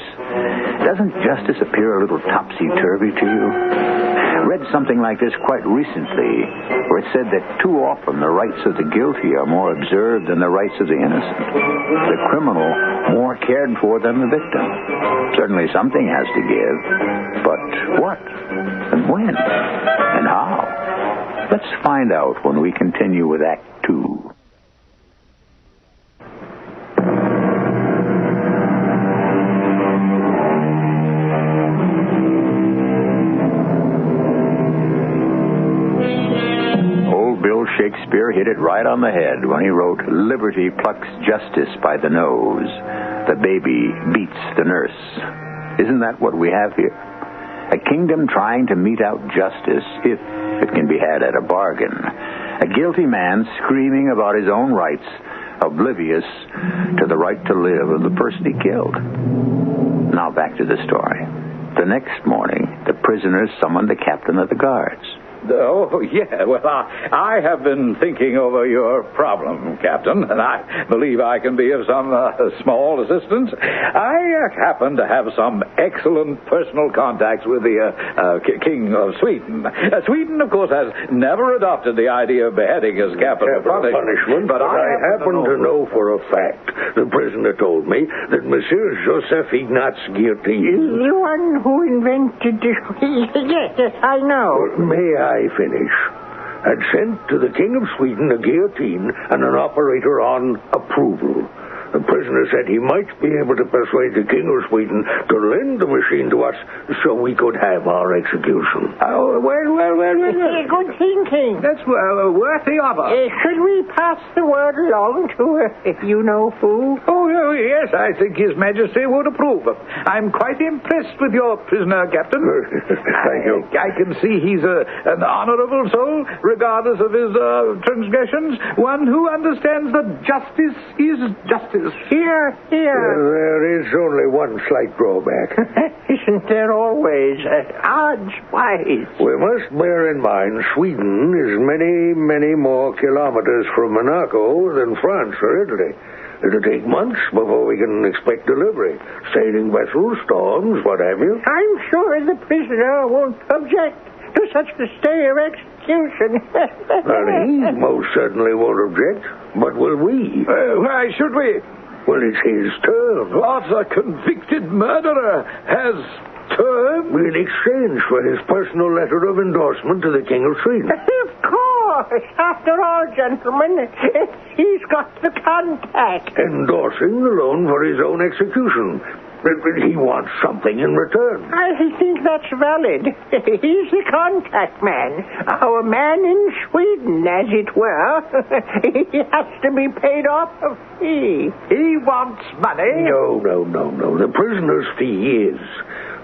Doesn't justice appear a little topsy-turvy to you? I read something like this quite recently, where it said that too often the rights of the guilty are more observed than the rights of the innocent. The criminal more cared for than the victim. Certainly something has to give. But what? And when? And how? Let's find out when we continue with Act 2. Old Bill Shakespeare hit it right on the head when he wrote, "Liberty plucks justice by the nose. The baby beats the nurse." Isn't that what we have here? A kingdom trying to mete out justice, if it can be had at a bargain. A guilty man screaming about his own rights, oblivious to the right to live of the person he killed. Now back to the story. The next morning, the prisoners summoned the captain of the guards. Oh, yeah. Well, I have been thinking over your problem, Captain, and I believe I can be of some small assistance. I happen to have some excellent personal contacts with the King of Sweden. Sweden, of course, has never adopted the idea of beheading as capital punishment, but I happen to know for a fact, the prisoner told me, that Monsieur Joseph Ignatz Guillotine... The one who invented... Yes, I know. May I finish? Had sent to the King of Sweden a guillotine and an operator on approval. The prisoner said he might be able to persuade the King of Sweden to lend the machine to us so we could have our execution. Oh, well. Good thinking. That's worthy of us. Should we pass the word along to you-know-who? Oh, yes, I think His Majesty would approve. I'm quite impressed with your prisoner, Captain. Thank you. I can see he's an honorable soul, regardless of his transgressions. One who understands that justice is justice. Here. There is only one slight drawback. Isn't there always? Odds-wise. We must bear in mind Sweden is many, many more kilometers from Monaco than France or Italy. It'll take months before we can expect delivery. Sailing vessels, storms, what have you. I'm sure the prisoner won't object to such a stay of execution. And he most certainly won't object. But will we? Why should we? Well, it's his term. What, a convicted murderer has term? In exchange for his personal letter of endorsement to the King of Sweden. Of course. After all, gentlemen, he's got the contact. Endorsing the loan for his own execution. He wants something in return. I think that's valid. He's the contact man. Our man in Sweden, as it were. He has to be paid off a fee. He wants money. No. The prisoner's fee is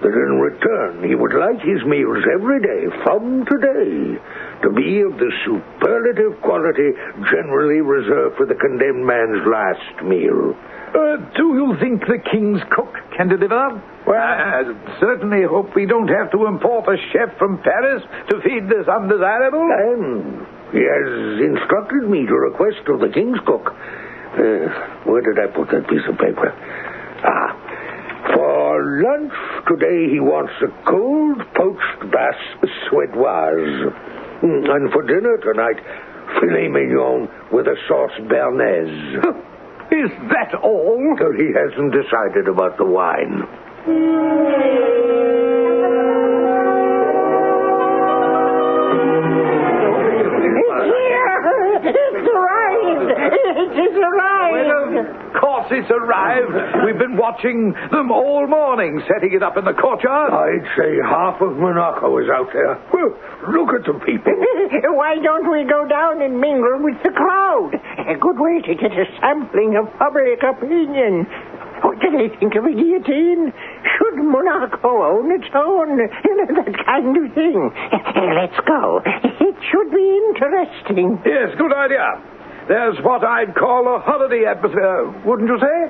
that in return he would like his meals every day from today to be of the superlative quality generally reserved for the condemned man's last meal. Do you think the king's cook can deliver? Well, I certainly hope we don't have to import a chef from Paris to feed this undesirable. And he has instructed me to request of the king's cook. Where did I put that piece of paper? For For lunch today, he wants a cold poached bass suédoise. And for dinner tonight, filet mignon with a sauce béarnaise. Is that all? He hasn't decided about the wine. It's arrived! It's arrived! Well, of course it's arrived. We've been watching them all morning, setting it up in the courtyard. I'd say half of Monaco is out there. Well, look at the people. Why don't we go down and mingle with the crowd? A good way to get a sampling of public opinion. What do they think of a guillotine? Should Monaco own its own? That kind of thing. Let's go. It should be interesting. Yes, good idea. There's what I'd call a holiday atmosphere, wouldn't you say?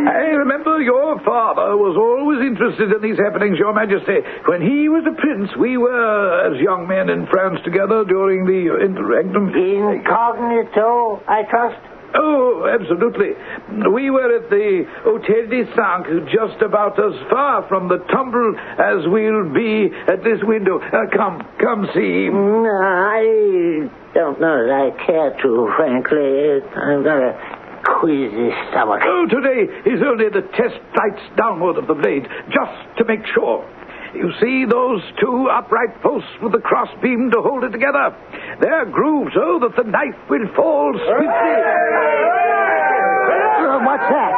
I remember your father was always interested in these happenings, Your Majesty. When he was a prince, we were, as young men in France together during the interregnum. Incognito, I trust? Oh, absolutely. We were at the Hôtel des Cinq, just about as far from the tumbrel as we'll be at this window. Come see. I don't know that I care to, frankly. I've got a queasy stomach. Oh, today is only the test flights downward of the blade, just to make sure. You see those two upright posts with the crossbeam to hold it together? They're grooved so that the knife will fall swiftly. What's that?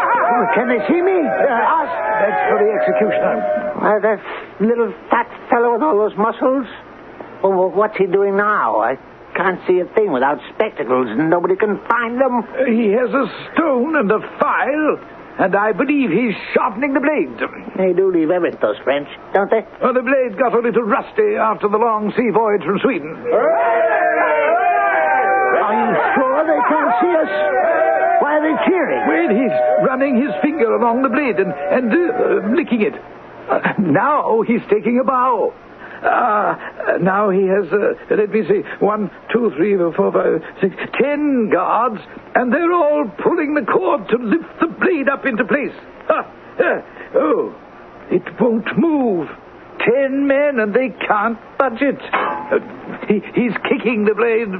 Can they see me? Us? That's for the executioner. That little fat fellow with all those muscles? Well, what's he doing now? I can't see a thing without spectacles, and nobody can find them. He has a stone and a file, and I believe he's sharpening the blade. They do leave evidence, those French, don't they? Well, the blade got a little rusty after the long sea voyage from Sweden. Are you sure they can't see us? Why are they cheering? Well, he's running his finger along the blade and licking it. Now he's taking a bow. Now he has, let me see, 1, 2, 3, 4, 5, 6, 10 guards, and they're all pulling the cord to lift the blade up into place. Oh, it won't move. 10 men, and they can't budge it. He's kicking the blade.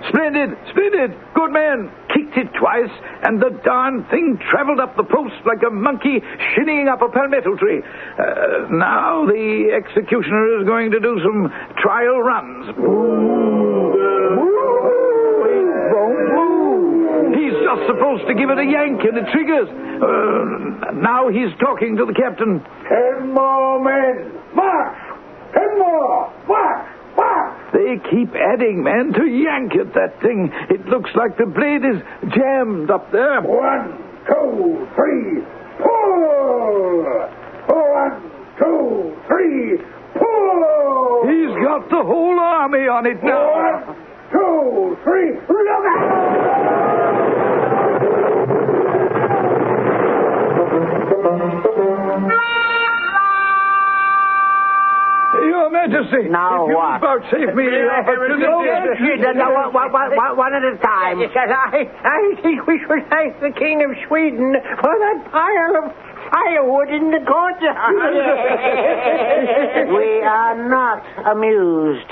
Splendid, splendid, good man. Kicked it twice, and the darn thing traveled up the post like a monkey shinnying up a palmetto tree. Now the executioner is going to do some trial runs. He won't move. He's just supposed to give it a yank, and it triggers. Now he's talking to the captain. 10 more men. March! 10 more. March! March! They keep adding men to yank at that thing. It looks like the blade is jammed up there. 1, 2, 3, pull! 1, 2, 3, pull! He's got the whole army on it now. 1, 2, 3, look out! Your Majesty, now if you what? vouchsafe me the opportunity. One at a time. I think we should thank the King of Sweden for that pile of firewood in the courtyard. We are not amused.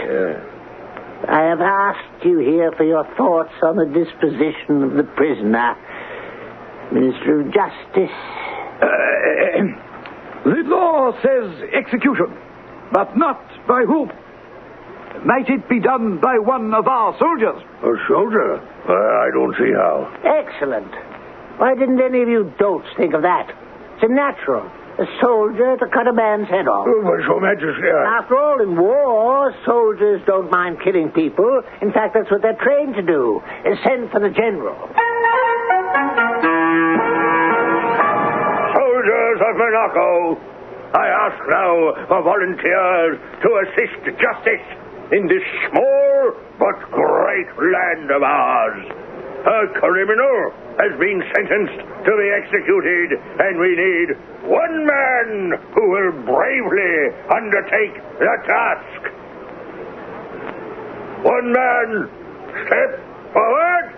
I have asked you here for your thoughts on the disposition of the prisoner. Minister of Justice. The law says execution, but not by whom. Might it be done by one of our soldiers? A soldier? I don't see how. Excellent. Why didn't any of you dolts think of that? It's natural. A soldier to cut a man's head off. But, Your Majesty, After all, in war, soldiers don't mind killing people. In fact, that's what they're trained to do. Send for the general. Soldiers of Monaco, I ask now for volunteers to assist justice in this small but great land of ours. A criminal has been sentenced to be executed, and we need one man who will bravely undertake the task. One man, step forward.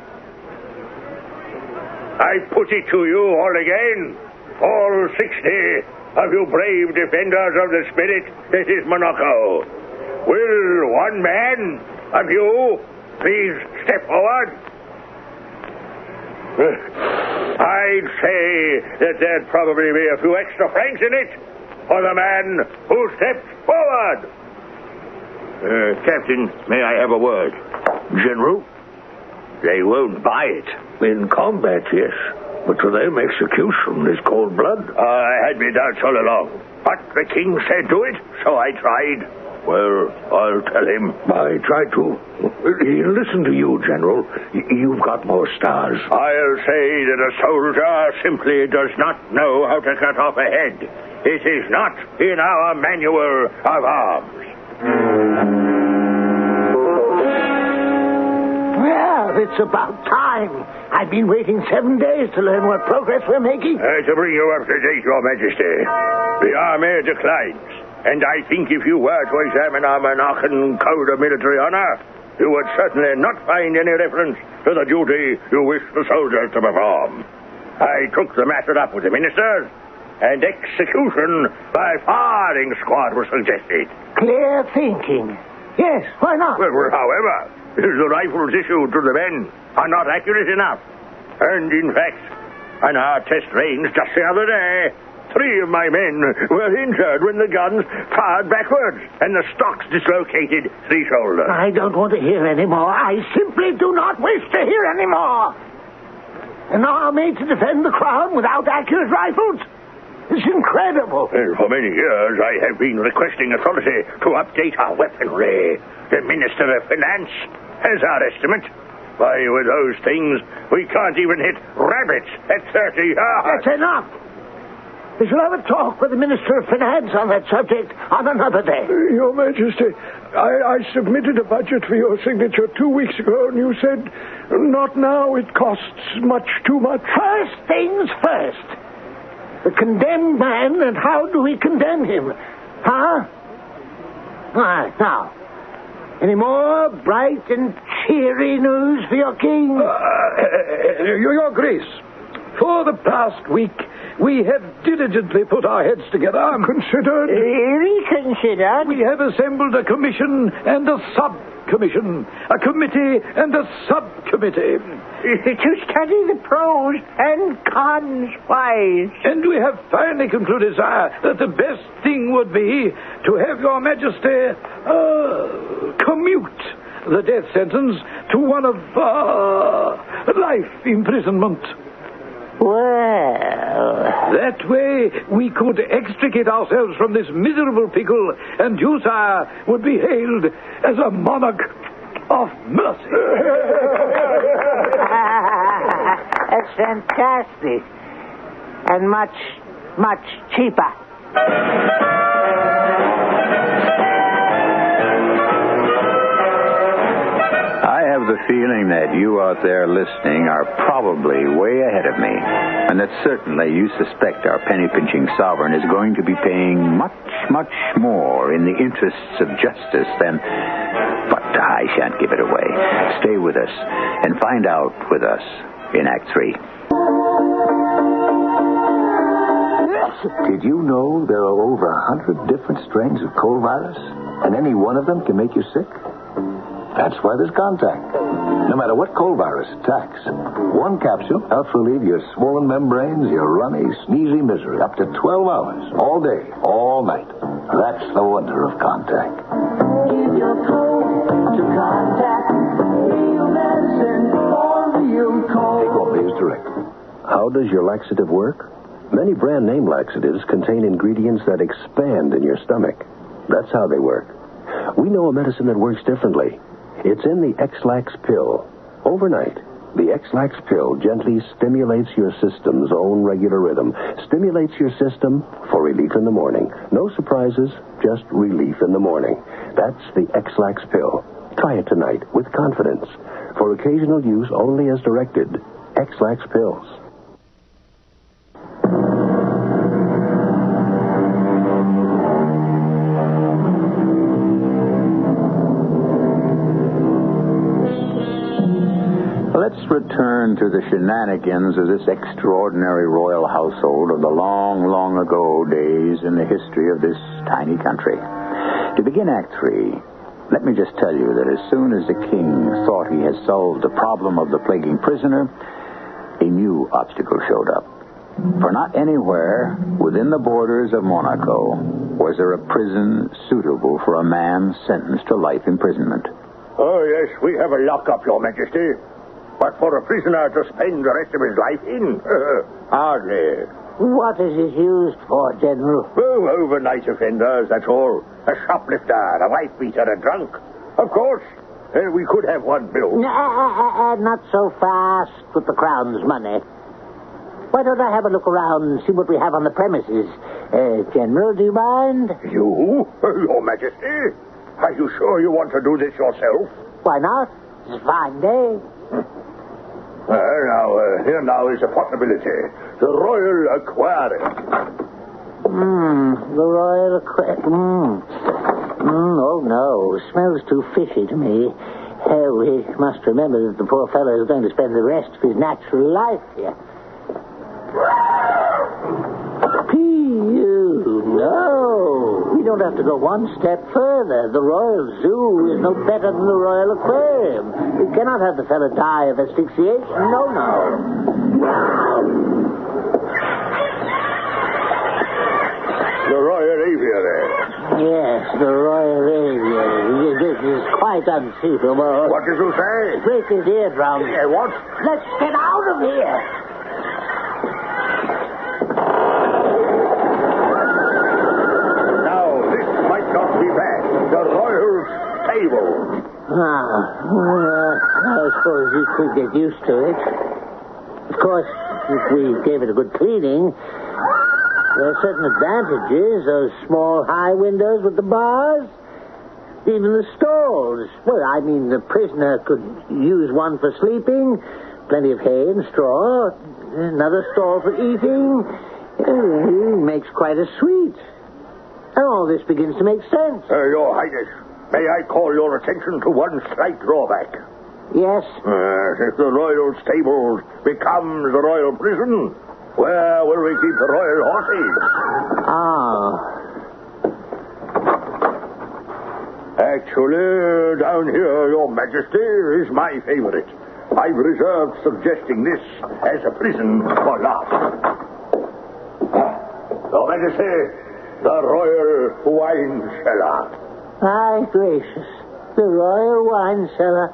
I put it to you all again. All 60 of you brave defenders of the spirit that is Monaco. Will one man of you please step forward? I'd say that there'd probably be a few extra francs in it for the man who stepped forward. Captain, may I have a word? General? They won't buy it. In combat, yes. But to them, execution is cold blood. I had my doubts all along. But the king said do it, so I tried. Well, I'll tell him. I tried to. He'll listen to you, General. You've got more stars. I'll say that a soldier simply does not know how to cut off a head. It is not in our manual of arms. Well, it's about time. I've been waiting 7 days to learn what progress we're making. To bring you up to date, Your Majesty, the army declines. And I think if you were to examine our Monarchan Code of Military Honor, you would certainly not find any reference to the duty you wish the soldiers to perform. I took the matter up with the ministers, and execution by firing squad was suggested. Clear thinking. Yes, why not? Well, however, the rifles issued to the men are not accurate enough. And, in fact, on our test range just the other day, 3 of my men were injured when the guns fired backwards and the stocks dislocated 3 shoulders. I don't want to hear any more. I simply do not wish to hear any more. An army to defend the crown without accurate rifles? It's incredible. Well, for many years, I have been requesting authority to update our weaponry. The Minister of Finance has our estimate. Why, with those things, we can't even hit rabbits at 30 yards. That's enough. We shall have a talk with the Minister of Finance on that subject on another day. Your Majesty, I submitted a budget for your signature 2 weeks ago, and you said, not now, it costs much too much. First things first. The condemned man, and how do we condemn him? Huh? All right, now. Any more bright and cheery news for your king? Your Grace, for the past week, we have diligently put our heads together. Considered? Reconsidered? We have assembled a commission and a subcommission, a committee and a subcommittee. To study the pros and cons wise. And we have finally concluded, sire, that the best thing would be to have your Majesty commute the death sentence to one of life imprisonment. Well... That way we could extricate ourselves from this miserable pickle, and you, sire, would be hailed as a monarch of mercy. That's fantastic. And much, much cheaper. I have the feeling that you out there listening are probably way ahead of me, and that certainly you suspect our penny-pinching sovereign is going to be paying much, much more in the interests of justice than... But I shan't give it away. Stay with us and find out with us in Act 3. Did you know there are over 100 different strains of cold virus, and any one of them can make you sick? That's why there's Contact. No matter what cold virus attacks, one capsule helps relieve your swollen membranes, your runny, sneezy misery up to 12 hours, all day, all night. That's the wonder of Contact. Give your cold to Contact. Real medicine for real cold. Take what pays directly. How does your laxative work? Many brand name laxatives contain ingredients that expand in your stomach. That's how they work. We know a medicine that works differently. It's in the X-Lax pill. Overnight, the X-Lax pill gently stimulates your system's own regular rhythm. Stimulates your system for relief in the morning. No surprises, just relief in the morning. That's the X-Lax pill. Try it tonight with confidence. For occasional use only as directed. X-Lax pills. let's return to the shenanigans of this extraordinary royal household of the long, long ago days in the history of this tiny country. To begin Act 3, let me just tell you that as soon as the king thought he had solved the problem of the plaguing prisoner, a new obstacle showed up. For not anywhere within the borders of Monaco was there a prison suitable for a man sentenced to life imprisonment. Oh, yes, we have a lockup, Your Majesty. But for a prisoner to spend the rest of his life in, hardly. What is it used for, General? Oh, overnight offenders, that's all. A shoplifter, a wife beater, a drunk. Of course, we could have one bill. Not so fast with the Crown's money. Why don't I have a look around and see what we have on the premises? General, do you mind? You? Your Majesty? Are you sure you want to do this yourself? Why not? It's a fine day. Here now is a possibility. The Royal Aquarium. The Royal Aquarium. Oh, no. Smells too fishy to me. We must remember that the poor fellow is going to spend the rest of his natural life here. No. We don't have to go one step further. The Royal Zoo is no better than the Royal Aquarium. We cannot have the fellow die of asphyxiation. No. The Royal Aviary. Yes, the Royal Aviary. This is quite unsuitable. What did you say? Break his eardrum. What? Let's get out of here. The Royal Stable. I suppose you could get used to it. Of course, if we gave it a good cleaning, there are certain advantages. Those small high windows with the bars, even the stalls. Well, I mean, the prisoner could use one for sleeping, plenty of hay and straw, another stall for eating. It makes quite a suite. And all this begins to make sense. Your Highness, may I call your attention to one slight drawback? Yes? If the Royal Stables becomes the Royal Prison, where will we keep the Royal Horses? Actually, down here, Your Majesty, is my favorite. I've reserved suggesting this as a prison for last. Your Majesty, the Royal Wine Cellar. My gracious. The Royal Wine Cellar.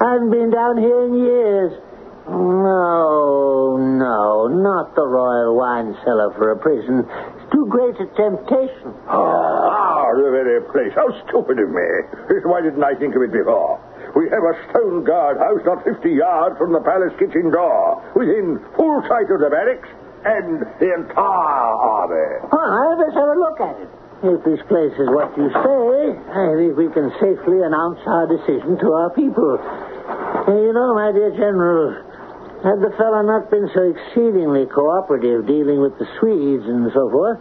I haven't been down here in years. No, not the Royal Wine Cellar for a prison. It's too great a temptation. The very place. How stupid of me. Why didn't I think of it before? We have a stone guardhouse not 50 yards from the palace kitchen door, within full sight of the barracks and the entire army. Let's have a look at it. If this place is what you say, I think we can safely announce our decision to our people. You know, my dear General, had the fellow not been so exceedingly cooperative dealing with the Swedes and so forth,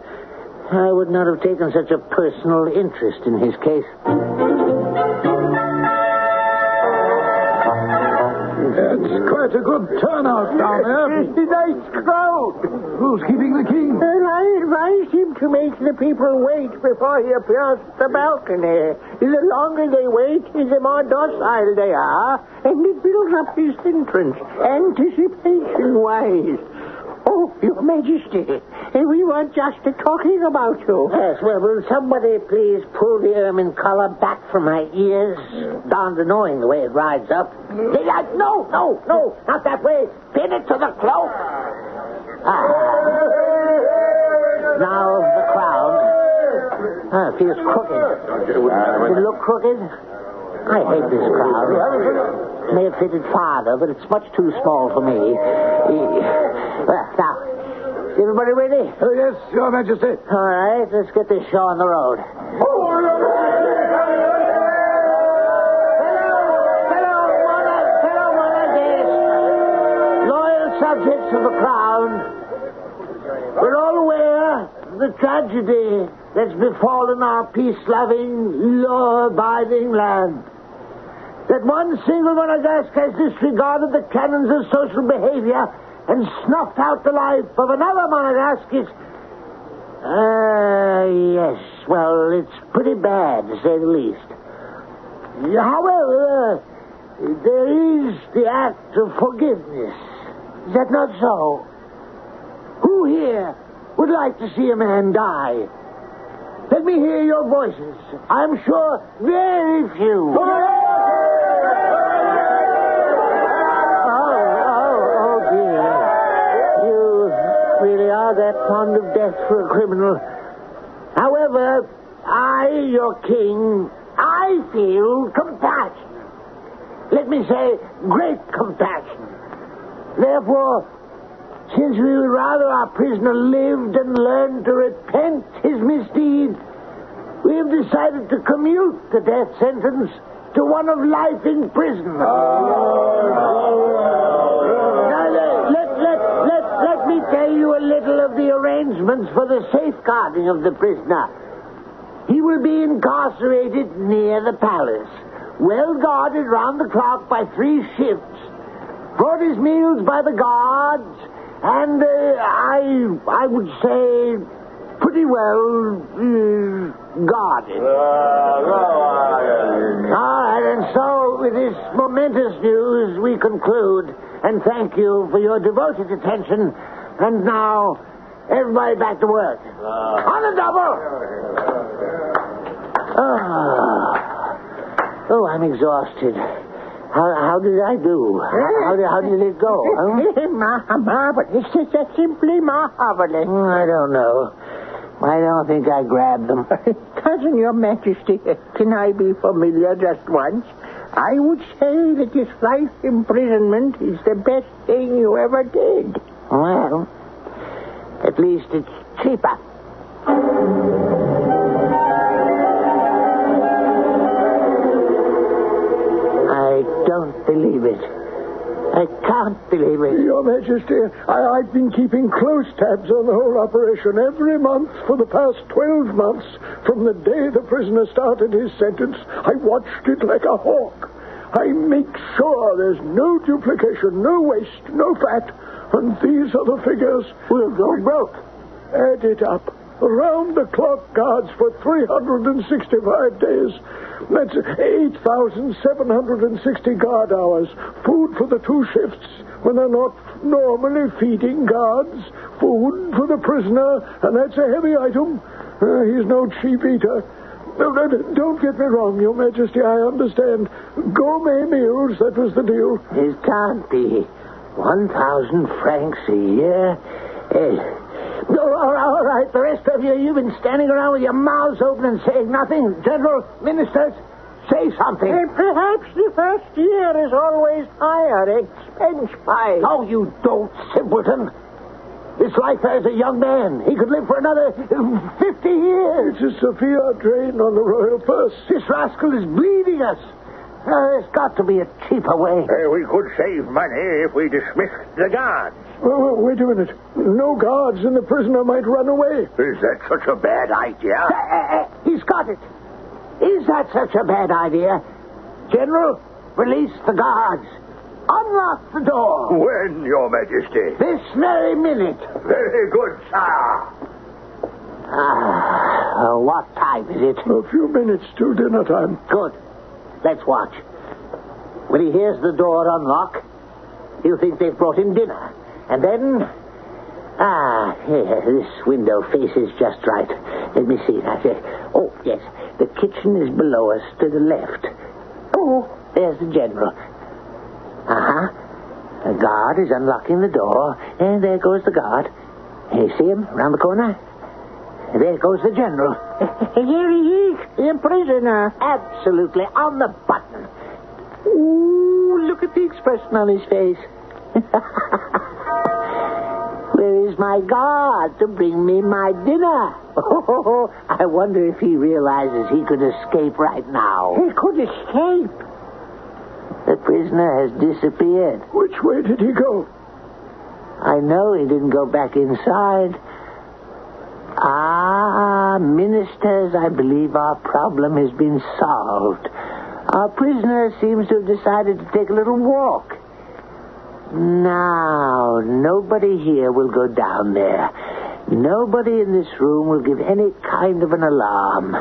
I would not have taken such a personal interest in his case. It's quite a good turnout down there. It's a nice crowd. Who's keeping the king? Well, I advised him to make the people wait before he appears at the balcony. The longer they wait, the more docile they are, and it builds up his entrance, anticipation-wise. Oh, Your Majesty, we were just talking about you. Yes, well, will somebody please pull the ermine collar back from my ears? Darned annoying the way it rides up. No, not that way. Pin it to the cloak. Now the crown. It feels crooked. Does it look crooked? I hate this crown. May have fitted farther, but it's much too small for me. Now, everybody ready? Oh, yes, Your Majesty. All right, let's get this show on the road. Fellow monarchs, loyal subjects of the crown, we're all aware of the tragedy that's befallen our peace-loving, law-abiding land. that one single Monegasque has disregarded the canons of social behavior and snuffed out the life of another Monegasque is... yes, well, it's pretty bad, to say the least. However, there is the act of forgiveness. Is that not so? Who here would like to see a man die? Let me hear your voices. I'm sure very few. Oh, dear. You really are that fond of death for a criminal. However, I, your king, I feel compassion. Let me say, great compassion. Therefore, since we would rather our prisoner lived and learned to repent his misdeed, we have decided to commute the death sentence to one of life in prison. Now, let me tell you a little of the arrangements for the safeguarding of the prisoner. He will be incarcerated near the palace, well guarded round the clock by 3 shifts, brought his meals by the guards, and I would say pretty well guarded. All right, and so with this momentous news we conclude, and thank you for your devoted attention. And now, everybody back to work. On the double! Oh, I'm exhausted. How did I do? How did it go? Marvelous. It's simply marvelous. I don't know. I don't think I grabbed them. Cousin, Your Majesty, can I be familiar just once? I would say that this life imprisonment is the best thing you ever did. Well, at least it's cheaper. I don't believe it. I can't believe it. Your Majesty, I've been keeping close tabs on the whole operation every month for the past 12 months. From the day the prisoner started his sentence, I watched it like a hawk. I make sure there's no duplication, no waste, no fat. And these are the figures. We'll go broke. Add it up. Around-the-clock guards for 365 days. That's 8,760 guard hours. Food for the 2 shifts when they're not normally feeding guards. Food for the prisoner, and that's a heavy item. He's no cheap eater. No, don't get me wrong, Your Majesty. I understand. Gourmet meals, that was the deal. It can't be. 1,000 francs a year? All right, the rest of you've been standing around with your mouths open and saying nothing. General, ministers, say something. Perhaps the first year is always higher, expense-wise. No, you don't, simpleton. This life as a young man. He could live for another 50 years. It's a severe drain on the royal purse. This rascal is bleeding us. There's got to be a cheaper way. We could save money if we dismissed the guards. Oh, wait a minute. No guards and the prisoner might run away. Is that such a bad idea? He's got it. Is that such a bad idea? General, release the guards. Unlock the door. When, Your Majesty? This very minute. Very good, sir. What time is it? A few minutes till dinner time. Good. Let's watch. When he hears the door unlock, he'll think they've brought him dinner. And then... here, this window faces just right. Let me see. Oh, yes. The kitchen is below us to the left. Oh, there's the general. The guard is unlocking the door. And there goes the guard. You see him around the corner? And there goes the general. Here he is, the prisoner. Absolutely, on the button. Ooh, look at the expression on his face. Where is my guard to bring me my dinner? Oh, I wonder if he realizes he could escape right now. He could escape? The prisoner has disappeared. Which way did he go? I know he didn't go back inside. Ministers, I believe our problem has been solved. Our prisoner seems to have decided to take a little walk. Now, nobody here will go down there. Nobody in this room will give any kind of an alarm.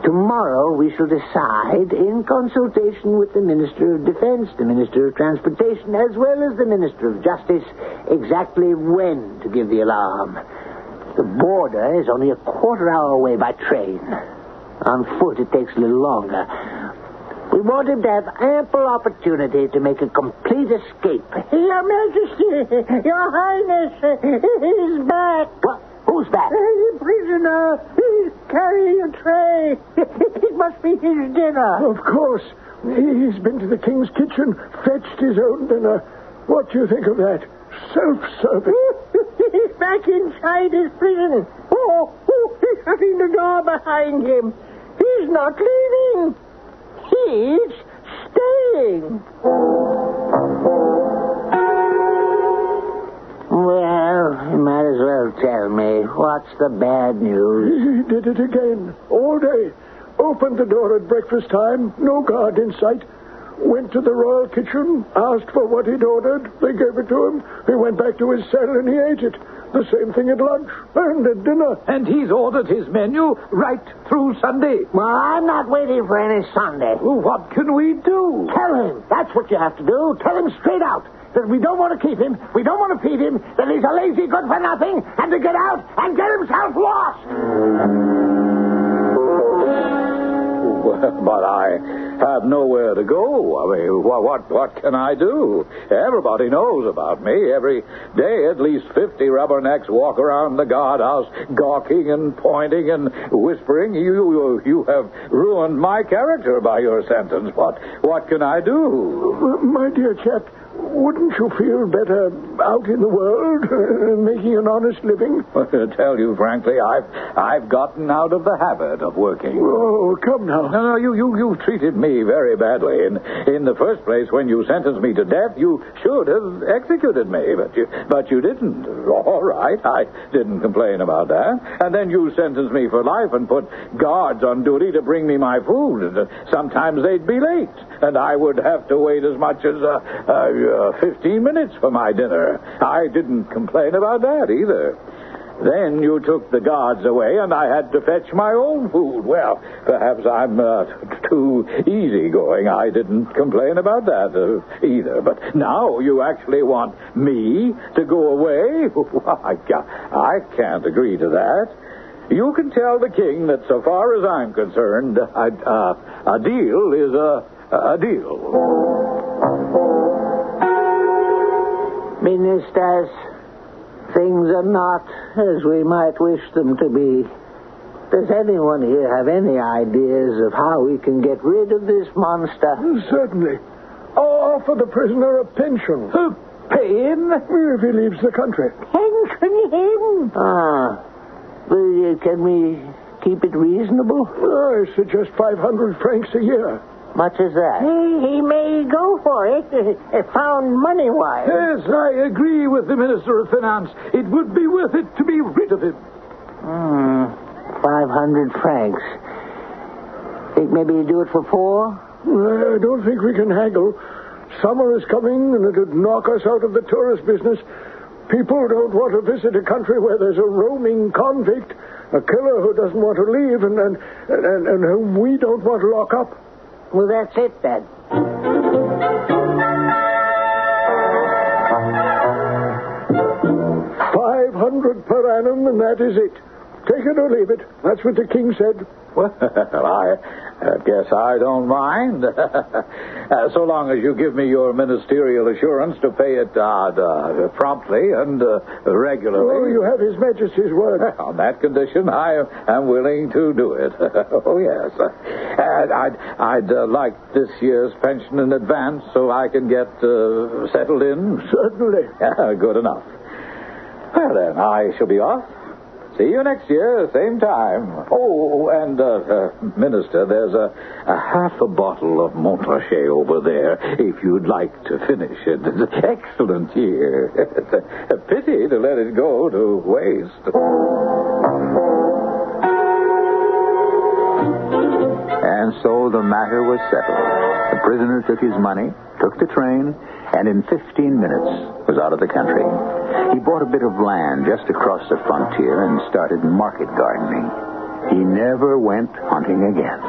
Tomorrow we shall decide, in consultation with the Minister of Defense, the Minister of Transportation, as well as the Minister of Justice, exactly when to give the alarm. The border is only a quarter-hour away by train. On foot, it takes a little longer. We want him to have ample opportunity to make a complete escape. Your Majesty, Your Highness, he's back. What? Who's back? The prisoner. He's carrying a tray. It must be his dinner. Of course. He's been to the king's kitchen, fetched his own dinner. What do you think of that? Self-service. He's back inside his prison. Oh, he's shutting the door behind him. He's not leaving. He's staying. Well, you might as well tell me. What's the bad news? He did it again. All day. Opened the door at breakfast time. No guard in sight. Went to the royal kitchen. Asked for what he'd ordered. They gave it to him. He went back to his cell and he ate it. The same thing at lunch and at dinner. And he's ordered his menu right through Sunday. Well, I'm not waiting for any Sunday. Well, what can we do? Tell him. That's what you have to do. Tell him straight out that we don't want to keep him, we don't want to feed him, that he's a lazy good-for-nothing, and to get out and get himself lost. But I have nowhere to go. I mean, what can I do? Everybody knows about me. Every day, at least 50 rubbernecks walk around the guardhouse, gawking and pointing and whispering. You have ruined my character by your sentence. What can I do? My dear chap, wouldn't you feel better out in the world, making an honest living? To tell you frankly, I've gotten out of the habit of working. Oh, come now. No, you treated me very badly. In the first place, when you sentenced me to death, you should have executed me, but you didn't. All right, I didn't complain about that. And then you sentenced me for life and put guards on duty to bring me my food. Sometimes they'd be late, and I would have to wait as much as 15 minutes for my dinner. I didn't complain about that either. Then you took the guards away, and I had to fetch my own food. Well, perhaps I'm too easygoing. I didn't complain about that either. But now you actually want me to go away? I can't agree to that. You can tell the king that so far as I'm concerned, a deal is a deal. Ministers, things are not as we might wish them to be. Does anyone here have any ideas of how we can get rid of this monster? Certainly. Offer the prisoner a pension. Pay him? If he leaves the country. Pension him? Can we keep it reasonable? I suggest 500 francs a year. Much is that? He may go for it, found money-wise. Yes, I agree with the Minister of Finance. It would be worth it to be rid of him. 500 francs. Think maybe you do it for 4? I don't think we can haggle. Summer is coming, and it'd knock us out of the tourist business. People don't want to visit a country where there's a roaming convict, a killer who doesn't want to leave, and whom we don't want to lock up. Well, that's it, then. 500 per annum, and that is it. Take it or leave it. That's what the king said. Well, I guess I don't mind. So long as you give me your ministerial assurance to pay it promptly and regularly. Oh, you have His Majesty's word. On that condition, I am willing to do it. Oh, yes. I'd like this year's pension in advance so I can get settled in. Certainly. Good enough. Well, then, I shall be off. See you next year, same time. Oh, and, Minister, there's a half a bottle of Montrachet over there, if you'd like to finish it. It's an excellent year. It's a pity to let it go to waste. And so the matter was settled. The prisoner took his money, took the train, and in 15 minutes was out of the country. He bought a bit of land just across the frontier and started market gardening. He never went hunting again.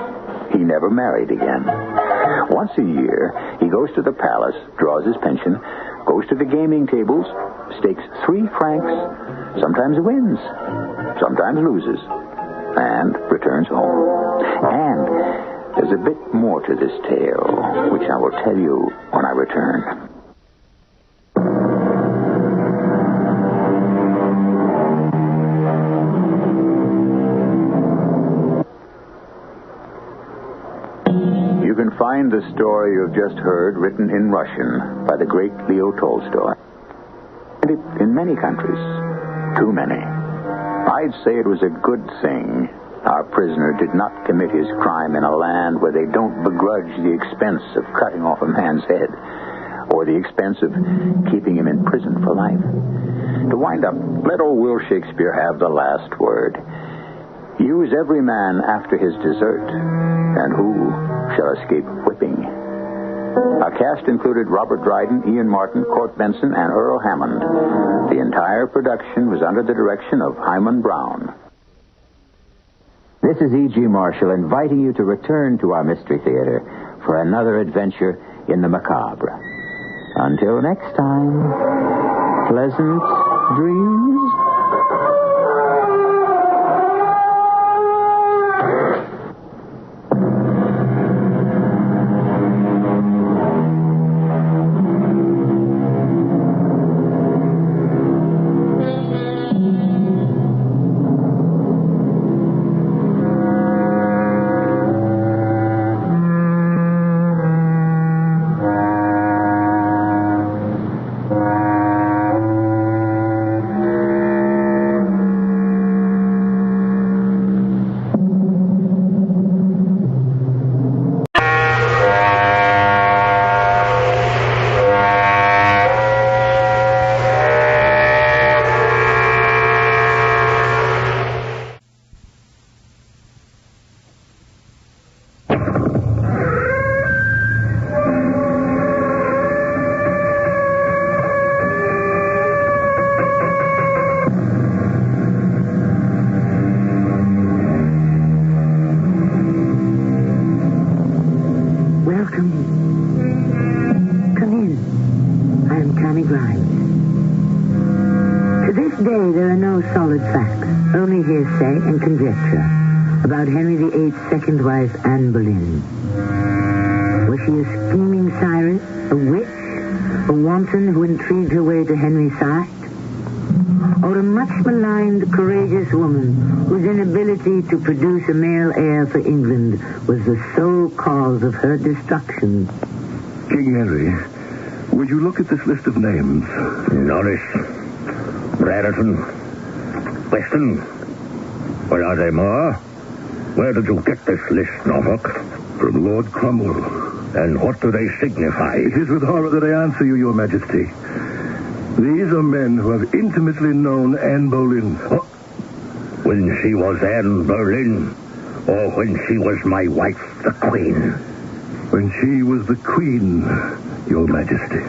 He never married again. Once a year, he goes to the palace, draws his pension, goes to the gaming tables, stakes 3 francs, sometimes wins, sometimes loses, and returns home. And there's a bit more to this tale, which I will tell you when I return. You can find the story you've just heard written in Russian by the great Leo Tolstoy. And it in many countries. Too many. I'd say it was a good thing our prisoner did not commit his crime in a land where they don't begrudge the expense of cutting off a man's head or the expense of keeping him in prison for life. To wind up, let old Will Shakespeare have the last word. Use every man after his desert, and who shall escape whipping? Our cast included Robert Dryden, Ian Martin, Court Benson, and Earl Hammond. The entire production was under the direction of Hyman Brown. This is E.G. Marshall inviting you to return to our Mystery Theater for another adventure in the macabre. Until next time, pleasant dreams. And conjecture about Henry VIII's second wife, Anne Boleyn. Was she a scheming Cyrus, a witch, a wanton who intrigued her way to Henry's side? Or a much maligned, courageous woman whose inability to produce a male heir for England was the sole cause of her destruction? King Henry, would you look at this list of names? Norris, Brereton, Weston. Well, are there more? Where did you get this list, Norfolk? From Lord Cromwell. And what do they signify? It is with horror that I answer you, Your Majesty. These are men who have intimately known Anne Boleyn. Oh, when she was Anne Boleyn, or when she was my wife, the Queen? When she was the Queen, Your Majesty.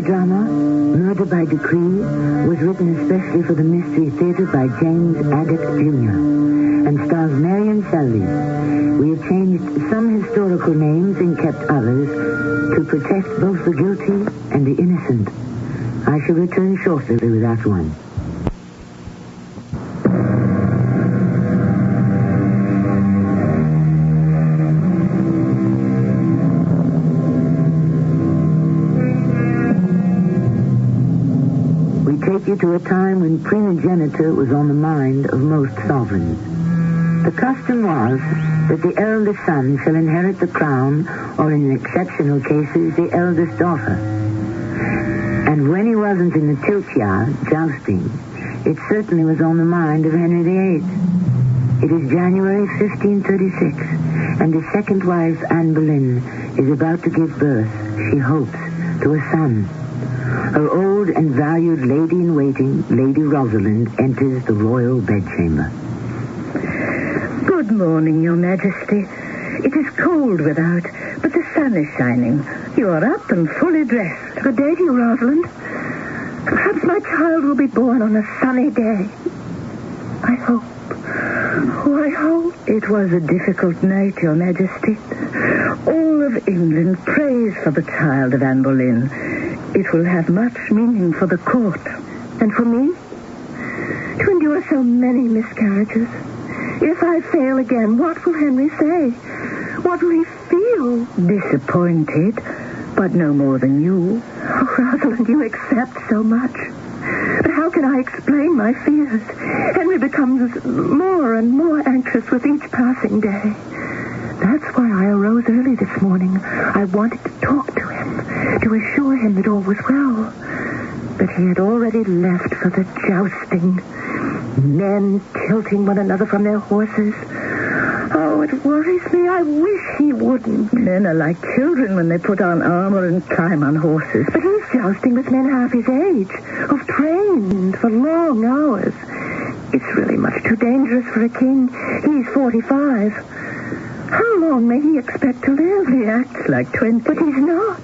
Drama, Murder by Decree, was written especially for the Mystery Theater by James Agate Jr. and stars Marion Selby. We have changed some historical names and kept others to protect both the guilty and the innocent. I shall return shortly with Act One. You to a time when primogeniture was on the mind of most sovereigns. The custom was that the eldest son shall inherit the crown, or in exceptional cases, the eldest daughter. And when he wasn't in the tilt yard, jousting, it certainly was on the mind of Henry VIII. It is January 1536, and his second wife, Anne Boleyn, is about to give birth, she hopes, to a son. her old and valued lady-in-waiting, Lady Rosalind, enters the royal bedchamber. Good morning, Your Majesty. It is cold without, but the sun is shining. You are up and fully dressed. Good day to you, Rosalind. Perhaps my child will be born on a sunny day. I hope. Oh, I hope. It was a difficult night, Your Majesty. All of England prays for the child of Anne Boleyn. It will have much meaning for the court. And for me? To endure so many miscarriages. If I fail again, what will Henry say? What will he feel? Disappointed, but no more than you. Oh, Rosalind, you accept so much. But how can I explain my fears? Henry becomes more and more anxious with each passing day. That's why I arose early this morning. I wanted to talk to him, to assure him that all was well. But he had already left for the jousting. Men tilting one another from their horses. Oh, it worries me. I wish he wouldn't. Men are like children when they put on armor and climb on horses. But he's jousting with men half his age, who've trained for long hours. It's really much too dangerous for a king. He's 45. How long may he expect to live? He acts like 20. But he's not.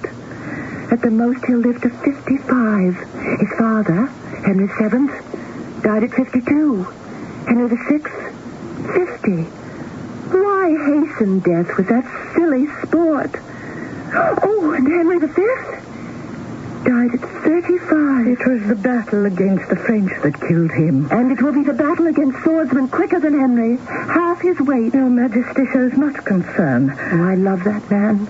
At the most, he'll live to 55. His father, Henry VII, died at 52. Henry VI, 50. Why hasten death with that silly sport? Oh, and Henry V died at 35. It was the battle against the French that killed him. And it will be the battle against swordsmen quicker than Henry. Half his weight. Your Majesty shows much concern. Oh, I love that man.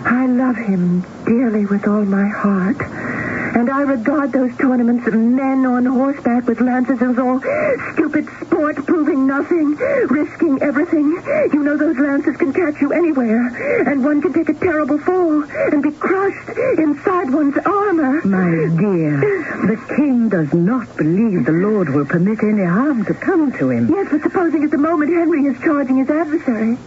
I love him dearly with all my heart. And I regard those tournaments of men on horseback with lances as all stupid sport, proving nothing, risking everything. You know those lances can catch you anywhere, and one can take a terrible fall and be crushed inside one's armor. My dear, the king does not believe the Lord will permit any harm to come to him. Yes, but supposing at the moment Henry is charging his adversary,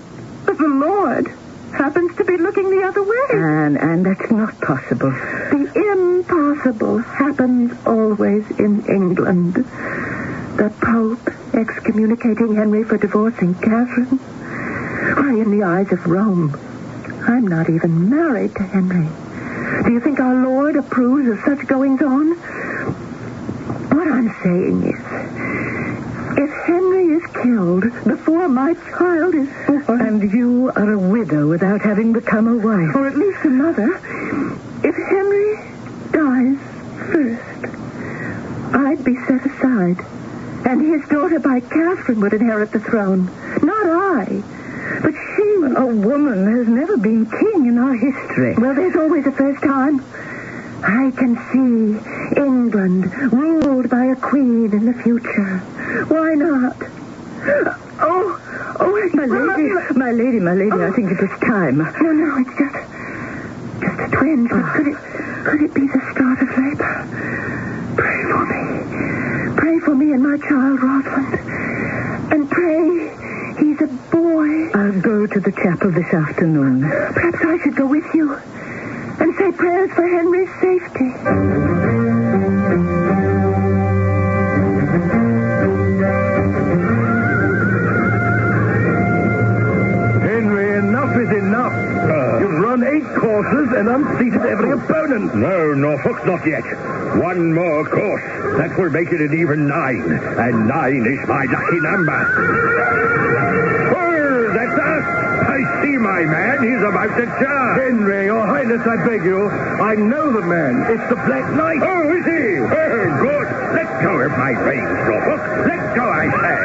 but the Lord happens to be looking the other way. And that's not possible. The impossible happens always in England. The Pope excommunicating Henry for divorcing Catherine. Why, in the eyes of Rome, I'm not even married to Henry. Do you think our Lord approves of such goings-on? What I'm saying is, if Henry is killed before my child is born... And you are a widow without having become a wife. Or at least a mother. If Henry dies first, I'd be set aside. And his daughter by Catherine would inherit the throne. Not I. But she... A woman has never been king in our history. Well, there's always a first time. I can see England ruled by a queen in the future. Why not? Oh, my lady, I think it is time. No, it's just a twinge. But could it be the start of labor? Pray for me. Pray for me and my child, Rosalind. And pray he's a boy. I'll go to the chapel this afternoon. Perhaps I should go with you and say prayers for Henry's safety. Enough. You've run 8 courses and unseated every opponent. No, Norfolk, not yet. One more course. That will make it an even 9. And 9 is my lucky number. Oh, that's us. I see my man. He's about to charge. Henry, Your Highness, I beg you. I know the man. It's the Black Knight. Oh, is he? Oh, good. Let go of my reins, Norfolk. Let go, I say.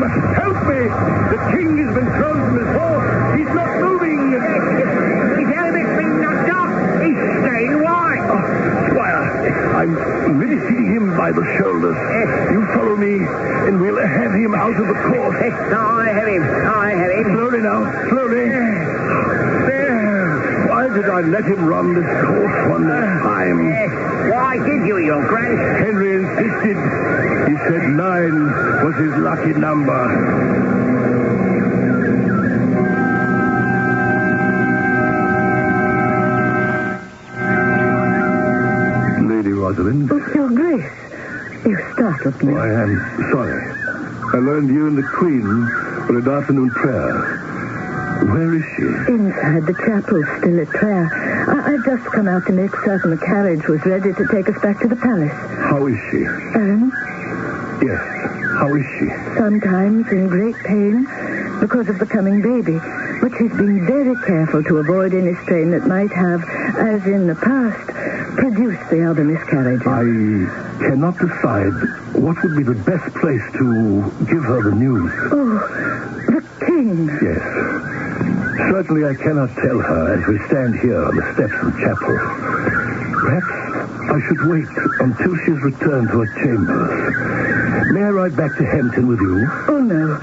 Help me! The king has been thrown from his horse. He's not moving. His helmet's been knocked off. He's staying wide. Squire, I'm really feeding him by the shoulders. You follow me, and we'll have him out of the course. I have him. Slowly now, slowly. There. Why did I let him run this course one time? Why did you, Your Grace? Henry insisted. He said 9 was his lucky number. Rosalind. Oh, Your Grace. You startled me. Oh, I am sorry. I learned you and the Queen were at afternoon prayer. Where is she? Inside the chapel, still at prayer. I've just come out to make certain the carriage was ready to take us back to the palace. How is she? Aaron? Yes. How is she? Sometimes in great pain because of the coming baby. But she's been very careful to avoid any strain that might have, as in the past, produced the other miscarriages. I cannot decide what would be the best place to give her the news. Oh, the king. Yes. Certainly I cannot tell her as we stand here on the steps of the chapel. Perhaps I should wait until she has returned to her chambers. May I ride back to Hampton with you? Oh, no.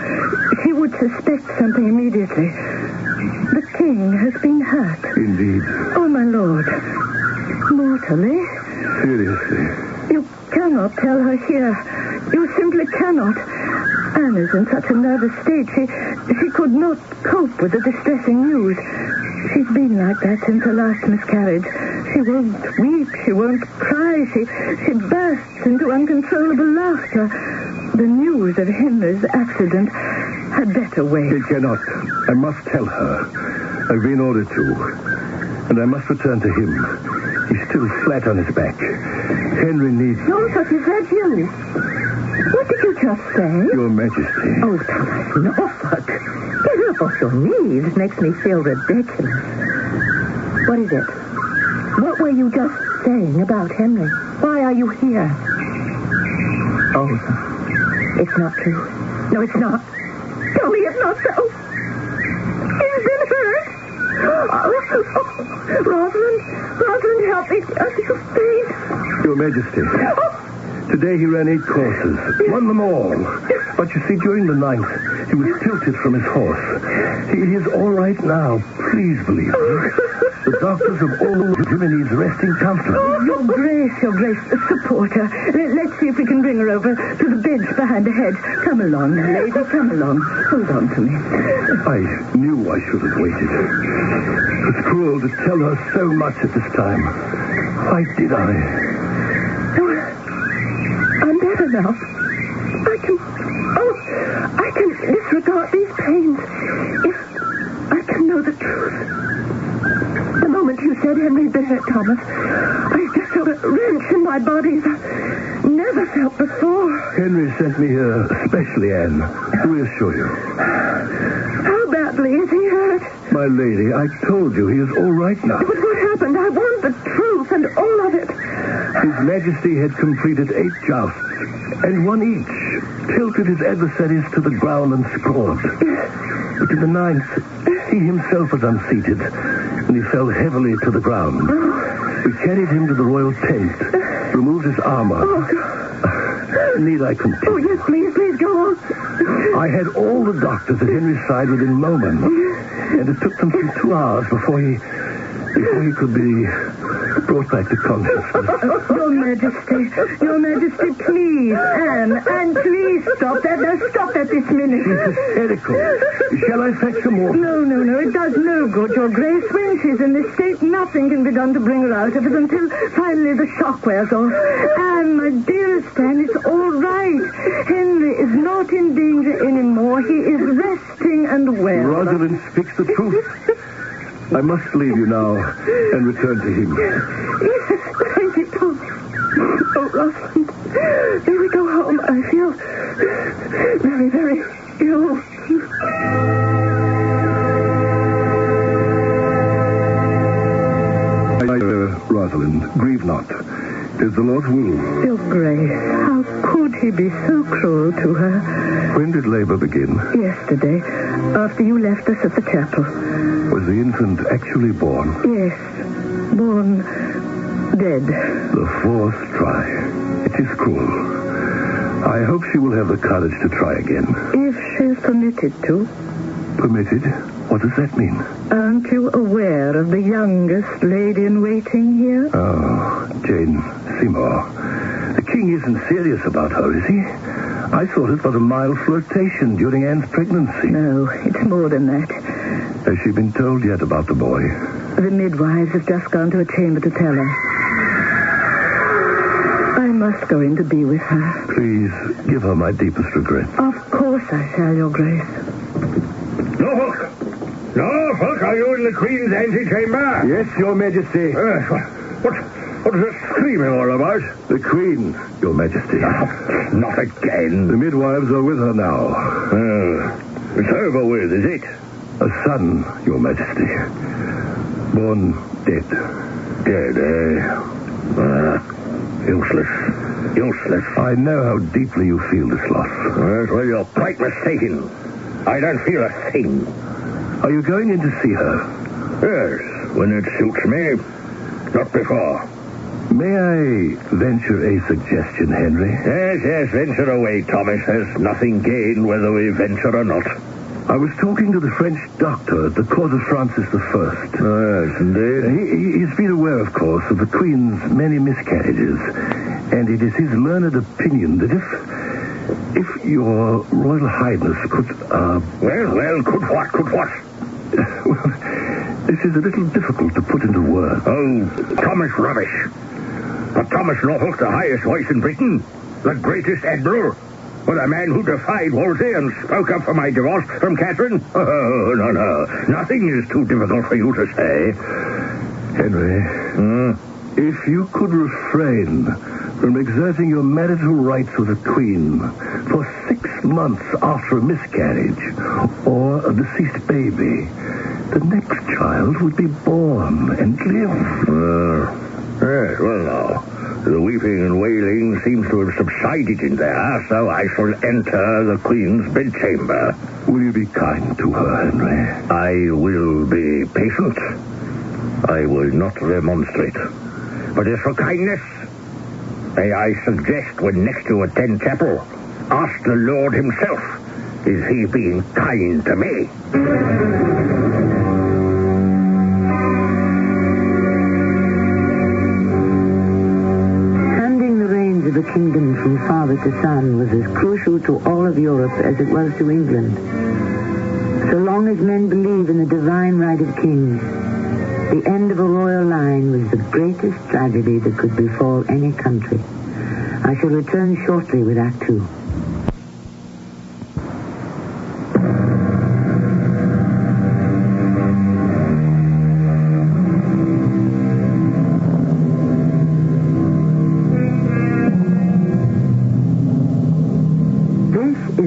She would suspect something immediately. The king has been hurt. Indeed. Oh, my lord. Mortally? Seriously. You cannot tell her here. You simply cannot. Anne is in such a nervous state. She could not cope with the distressing news. She's been like that since her last miscarriage. She won't weep. She won't cry. She bursts into uncontrollable laughter. The news of Henry's accident had better wait. It cannot. I must tell her. I've been ordered to. And I must return to him. He's still flat on his back. Henry needs... Norfolk, is that you? What did you just say? Your Majesty. Oh, Thomas Norfolk. Get up off your knees. It makes me feel ridiculous. What is it? What were you just saying about Henry? Why are you here? Oh, it's not true. No, it's not. Tell me it's not so. He's been hurt. Oh, Rosalind, help me. Please. Your Majesty. Today he ran 8 courses. Won them all. But you see, during the night, he was tilted from his horse. He is all right now. Please believe me. The doctors have all given him needs resting comfortably. Oh, Your Grace, support her. Let's see if we can bring her over to the bench behind the hedge. Come along, lady, come along. Hold on to me. I knew I should have waited. It was cruel to tell her so much at this time. Why did I? I'm better now. I can disregard these pains if I can know the truth. The moment you said Henry'd been hurt, Thomas, I just felt a wrench in my body as I never felt before. Henry sent me here especially, Anne, to reassure you. How badly is he hurt? My lady, I told you he is all right now. But what happened? I want the truth and all of it. His Majesty had completed 8 jousts, and won each, tilted his adversaries to the ground and scored. But in the 9th, he himself was unseated, and he fell heavily to the ground. We carried him to the royal tent, removed his armor. Need I continue? Oh, yes, please go on. I had all the doctors at Henry's side within moments, and it took them some 2 hours before he could be brought back to consciousness. Your Majesty, please, Anne, please stop that. Now, stop that this minute. She's hysterical. Shall I fetch some more? No, it does no good, Your Grace. When she's in this state, nothing can be done to bring her out of it until finally the shock wears off. Anne, my dearest Anne, it's all right. Henry is not in danger anymore. He is resting and well. Rosalind speaks the truth. I must leave you now and return to him. Yes, thank you, Tom. Oh, Rosalind, may we go home? I feel very, very ill. Rosalind, grieve not. Tis the Lord's will. Your Grace, how could he be so cruel to her? When did labor begin? Yesterday, after you left us at the chapel. Was the infant actually born? Yes, born dead. The 4th try. It is cruel. I hope she will have the courage to try again. If she's permitted to. Permitted? What does that mean? Aren't you aware of the youngest lady-in-waiting here? Oh, Jane Seymour. The king isn't serious about her, is he? I thought it was a mild flirtation during Anne's pregnancy. No, it's more than that. Has she been told yet about the boy? The midwives have just gone to a chamber to tell her. must go in to be with her. Please, give her my deepest regrets. Of course I shall, Your Grace. Norfolk! Norfolk, are you in the Queen's antechamber? Yes, Your Majesty. What is this screaming all about? The Queen, Your Majesty. Not again. The midwives are with her now. It's over with, is it? A son, Your Majesty. Born dead. Dead, eh? Useless. I know how deeply you feel this loss. Well, you're quite mistaken. I don't feel a thing. Are you going in to see her? Yes, when it suits me. Not before. May I venture a suggestion, Henry? Yes, venture away, Thomas. There's nothing gained whether we venture or not. I was talking to the French doctor at the court of Francis I. Yes, indeed. He's been aware, of course, of the Queen's many miscarriages, and it is his learned opinion that if your Royal Highness could, Well, could what? Well, this is a little difficult to put into words. Oh, Thomas rubbish. But Thomas Norfolk, the highest voice in Britain, the greatest admiral, well, a man who defied Wolsey and spoke up for my divorce from Catherine? Oh, no. Nothing is too difficult for you to say. Henry, if you could refrain from exerting your marital rights with the Queen for 6 months after a miscarriage or a deceased baby, the next child would be born and live. Yes, well, now, the weeping and wailing seems to have subsided in there, so I shall enter the Queen's bedchamber. Will you be kind to her, Henry? I will be patient. I will not remonstrate. But as for kindness, may I suggest when next you attend chapel, ask the Lord himself, is he being kind to me? The kingdom from father to son was as crucial to all of Europe as it was to England. So long as men believe in the divine right of kings, the end of a royal line was the greatest tragedy that could befall any country. I shall return shortly with Act 2.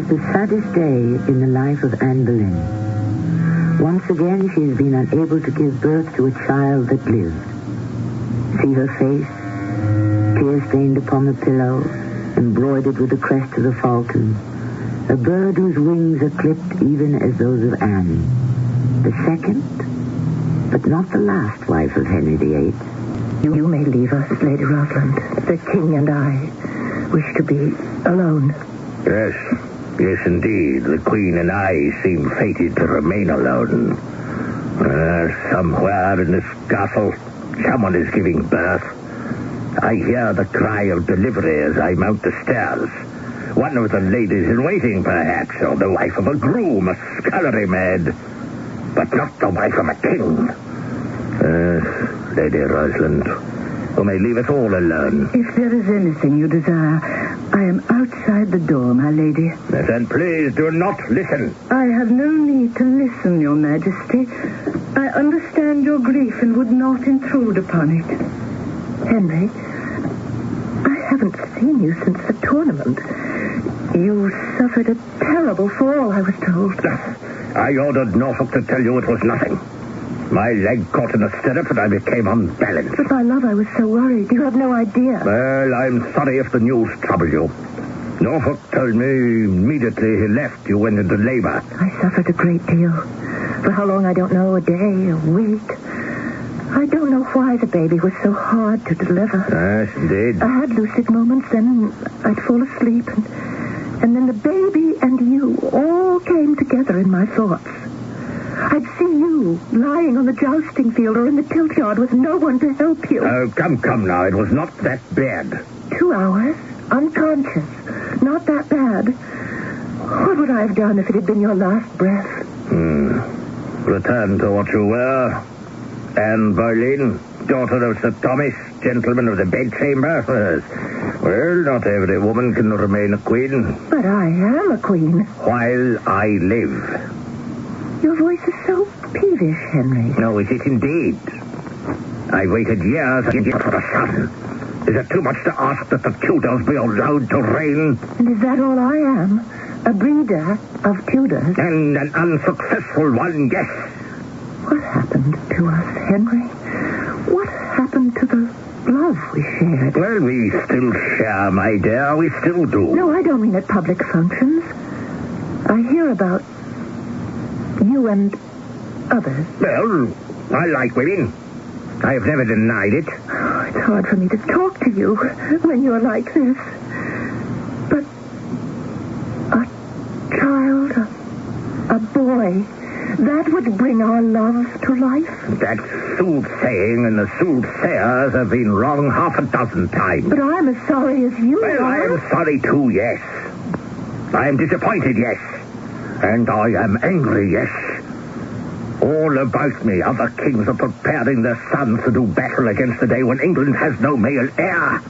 The saddest day in the life of Anne Boleyn. Once again, she has been unable to give birth to a child that lived. See her face, tear-stained upon the pillow, embroidered with the crest of the falcon, a bird whose wings are clipped even as those of Anne, the second, but not the last wife of Henry VIII. You may leave us, Lady Rosalind. The King and I wish to be alone. Yes, indeed. The Queen and I seem fated to remain alone. Somewhere in this castle, someone is giving birth. I hear the cry of delivery as I mount the stairs. One of the ladies in waiting, perhaps, or the wife of a groom, a scullery maid. But not the wife of a king. Lady Rosalind, you may leave us all alone. If there is anything you desire, I am outside the door, my lady. Then please do not listen. I have no need to listen, Your Majesty. I understand your grief and would not intrude upon it. Henry, I haven't seen you since the tournament. You suffered a terrible fall, I was told. I ordered Norfolk to tell you it was nothing. My leg caught in a stirrup and I became unbalanced. But, my love, I was so worried. You have no idea. Well, I'm sorry if the news troubled you. Norfolk told me immediately he left you went into labor. I suffered a great deal. For how long, I don't know, a day, a week. I don't know why the baby was so hard to deliver. Yes, indeed. I had lucid moments, then I'd fall asleep, and then the baby and you all came together in my thoughts. I'd see you lying on the jousting field or in the tilt yard with no one to help you. Oh, come now. It was not that bad. 2 hours, unconscious. Not that bad. What would I have done if it had been your last breath? Return to what you were. Anne Boleyn, daughter of Sir Thomas, gentleman of the bedchamber. Well, not every woman can remain a queen. But I am a queen. While I live. Your voice is so peevish, Henry. No, is it indeed? I waited years for a son. Is it too much to ask that the Tudors be allowed to reign? And is that all I am? A breeder of Tudors? And an unsuccessful one, yes. What happened to us, Henry? What happened to the love we shared? Well, we still share, my dear. We still do. No, I don't mean at public functions. I hear about you and others. Well, I like women. I have never denied it. Oh, it's hard for me to talk to you when you're like this. But a child, a boy, that would bring our love to life? That's soothsaying, and the soothsayers have been wrong half a dozen times. But I'm as sorry as you are. I am sorry too, yes. I am disappointed, yes. And I am angry, yes. All about me, other kings are preparing their sons to do battle against the day when England has no male heir.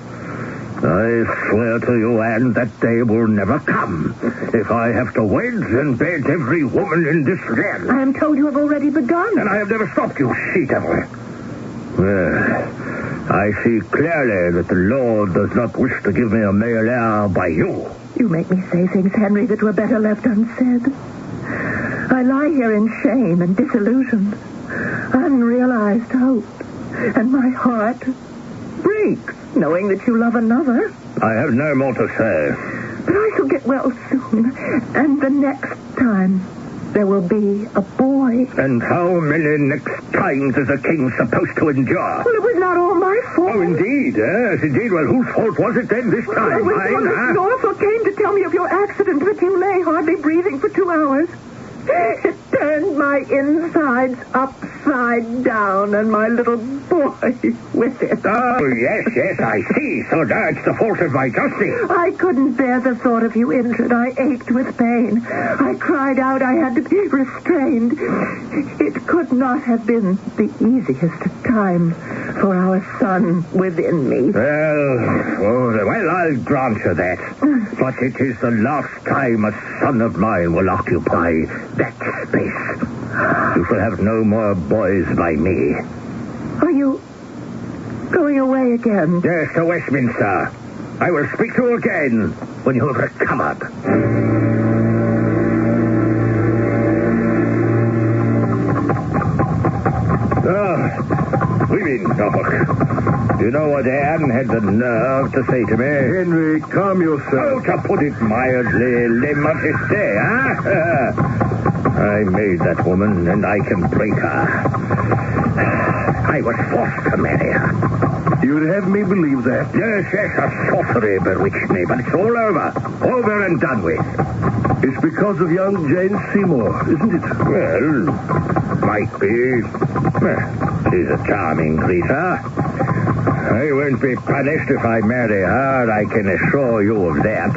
I swear to you, Anne, that day will never come. If I have to wed and bed every woman in this land. I am told you have already begun. And I have never stopped you, she-devil. Well, I see clearly that the Lord does not wish to give me a male heir by you. You make me say things, Henry, that were better left unsaid. I lie here in shame and disillusion, unrealized hope, and my heart breaks, knowing that you love another. I have no more to say. But I shall get well soon, and the next time there will be a boy. And how many next times is a king supposed to endure? Well, it was not all my fault. Oh, indeed, yes, indeed. Well, whose fault was it then this time? When Thomas Norfolk came to tell me of your accident, that you lay hardly breathing for 2 hours. It turned my insides upside down, and my little boy with it. Oh, yes, I see. So that's the fault of my justice. I couldn't bear the thought of you injured. I ached with pain. I cried out. I had to be restrained. It could not have been the easiest time for our son within me. Well, I'll grant you that. But it is the last time a son of mine will occupy that space. You shall have no more boys by me. Are you going away again? Yes, to Westminster. I will speak to you again when you have recovered. Women, Norfolk. You know what Anne had the nerve to say to me? Henry, calm yourself. Oh, to put it mildly, les majestés, huh? I made that woman, and I can break her. I was forced to marry her. You'd have me believe that? Yes, a sorcery bewitched me, but it's all over. Over and done with. It's because of young Jane Seymour, isn't it? Well, might be. She's a charming creature. I won't be punished if I marry her, I can assure you of that.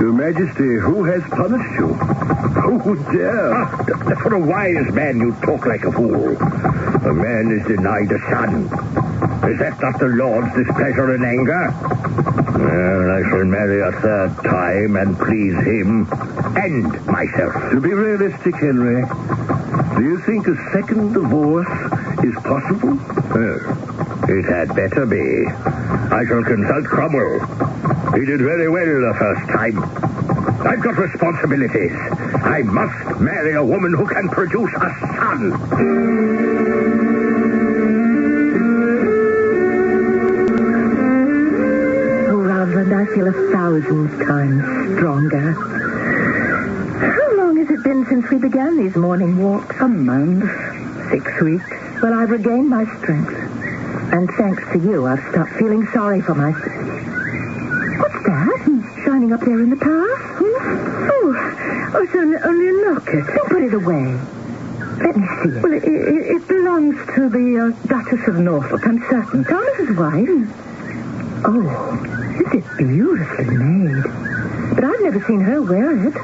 Your Majesty, who has punished you? Who would dare? For a wise man, you talk like a fool. A man is denied a son. Is that not the Lord's displeasure and anger? Well, I shall marry a third time and please him and myself. To be realistic, Henry, do you think a second divorce is possible? It had better be. I shall consult Cromwell. He did very well the first time. I've got responsibilities. I must marry a woman who can produce a son. Oh, Rosalind, I feel 1,000 times stronger. How long has it been since we began these morning walks? A month. 6 weeks. Well, I've regained my strength. And thanks to you, I've stopped feeling sorry for myself. What's that? Shining up there in the path? Oh, it's only a locket. Don't put it away. Let me see it. Well, it belongs to the Duchess of Norfolk, I'm certain. Thomas's wife. Oh, this is beautifully made. But I've never seen her wear it.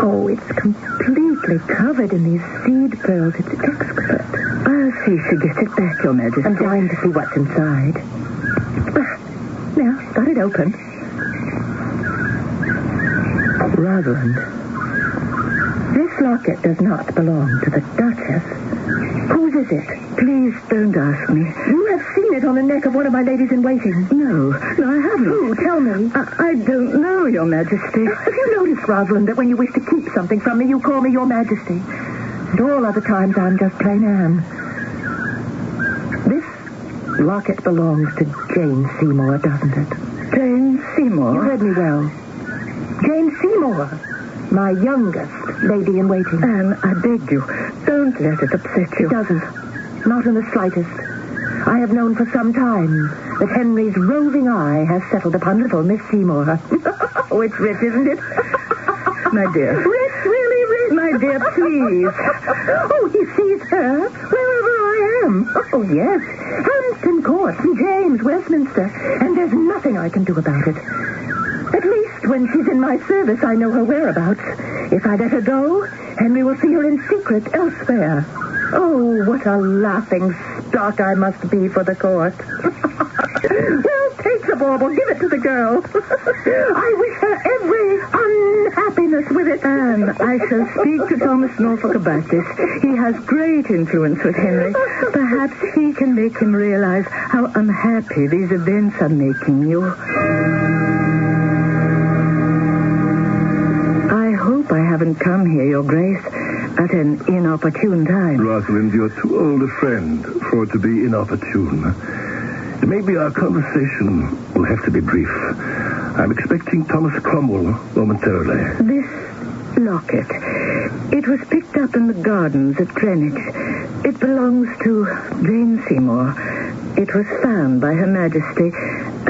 Oh, it's completely covered in these seed pearls. It's exquisite. I'll see she gets it back, Your Majesty. I'm dying to see what's inside. Now, got it open. Rosalind, this locket does not belong to the Duchess. Whose is it? Please don't ask me. You have seen it on the neck of one of my ladies-in-waiting. No, I haven't. Who? Tell me. I don't know, Your Majesty. Have you noticed, Rosalind, that when you wish to keep something from me, you call me Your Majesty? And all other times, I'm just plain Anne. This locket belongs to Jane Seymour, doesn't it? Jane Seymour? You heard me well. Jane Seymour. My youngest lady-in-waiting. Anne, I beg you, don't let it upset you. It doesn't. Not in the slightest. I have known for some time that Henry's roving eye has settled upon little Miss Seymour. Oh, it's rich, isn't it? My dear. Rich, really rich? My dear, please. Oh, he sees her wherever I am. Oh, yes. Hampton Court, St. James, Westminster. And there's nothing I can do about it. At least when she's in my service, I know her whereabouts. If I let her go, Henry will see her in secret elsewhere. Oh, what a laughing stock I must be for the court. Well, take the bauble. Give it to the girl. I wish her every unhappiness with it. Anne, I shall speak to Thomas Norfolk about this. He has great influence with Henry. Perhaps he can make him realize how unhappy these events are making you. I hope I haven't come here, Your Grace, at an inopportune time. Rosalind, you're too old a friend for it to be inopportune. Maybe our conversation will have to be brief. I'm expecting Thomas Cromwell momentarily. This locket, it was picked up in the gardens at Greenwich. It belongs to Jane Seymour. It was found by Her Majesty,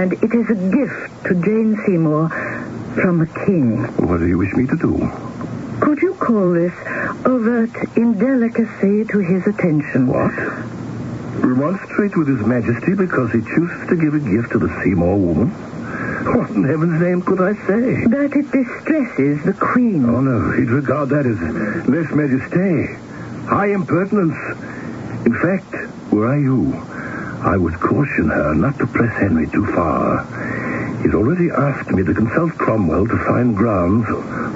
and it is a gift to Jane Seymour from a king. What do you wish me to do? Could you call this overt indelicacy to his attention? What? Remonstrate with His Majesty because he chooses to give a gift to the Seymour woman? What in heaven's name could I say? That it distresses the Queen. Oh, no. He'd regard that as lèse majesté. High impertinence. In fact, were I you, I would caution her not to press Henry too far. He's already asked me to consult Cromwell to find grounds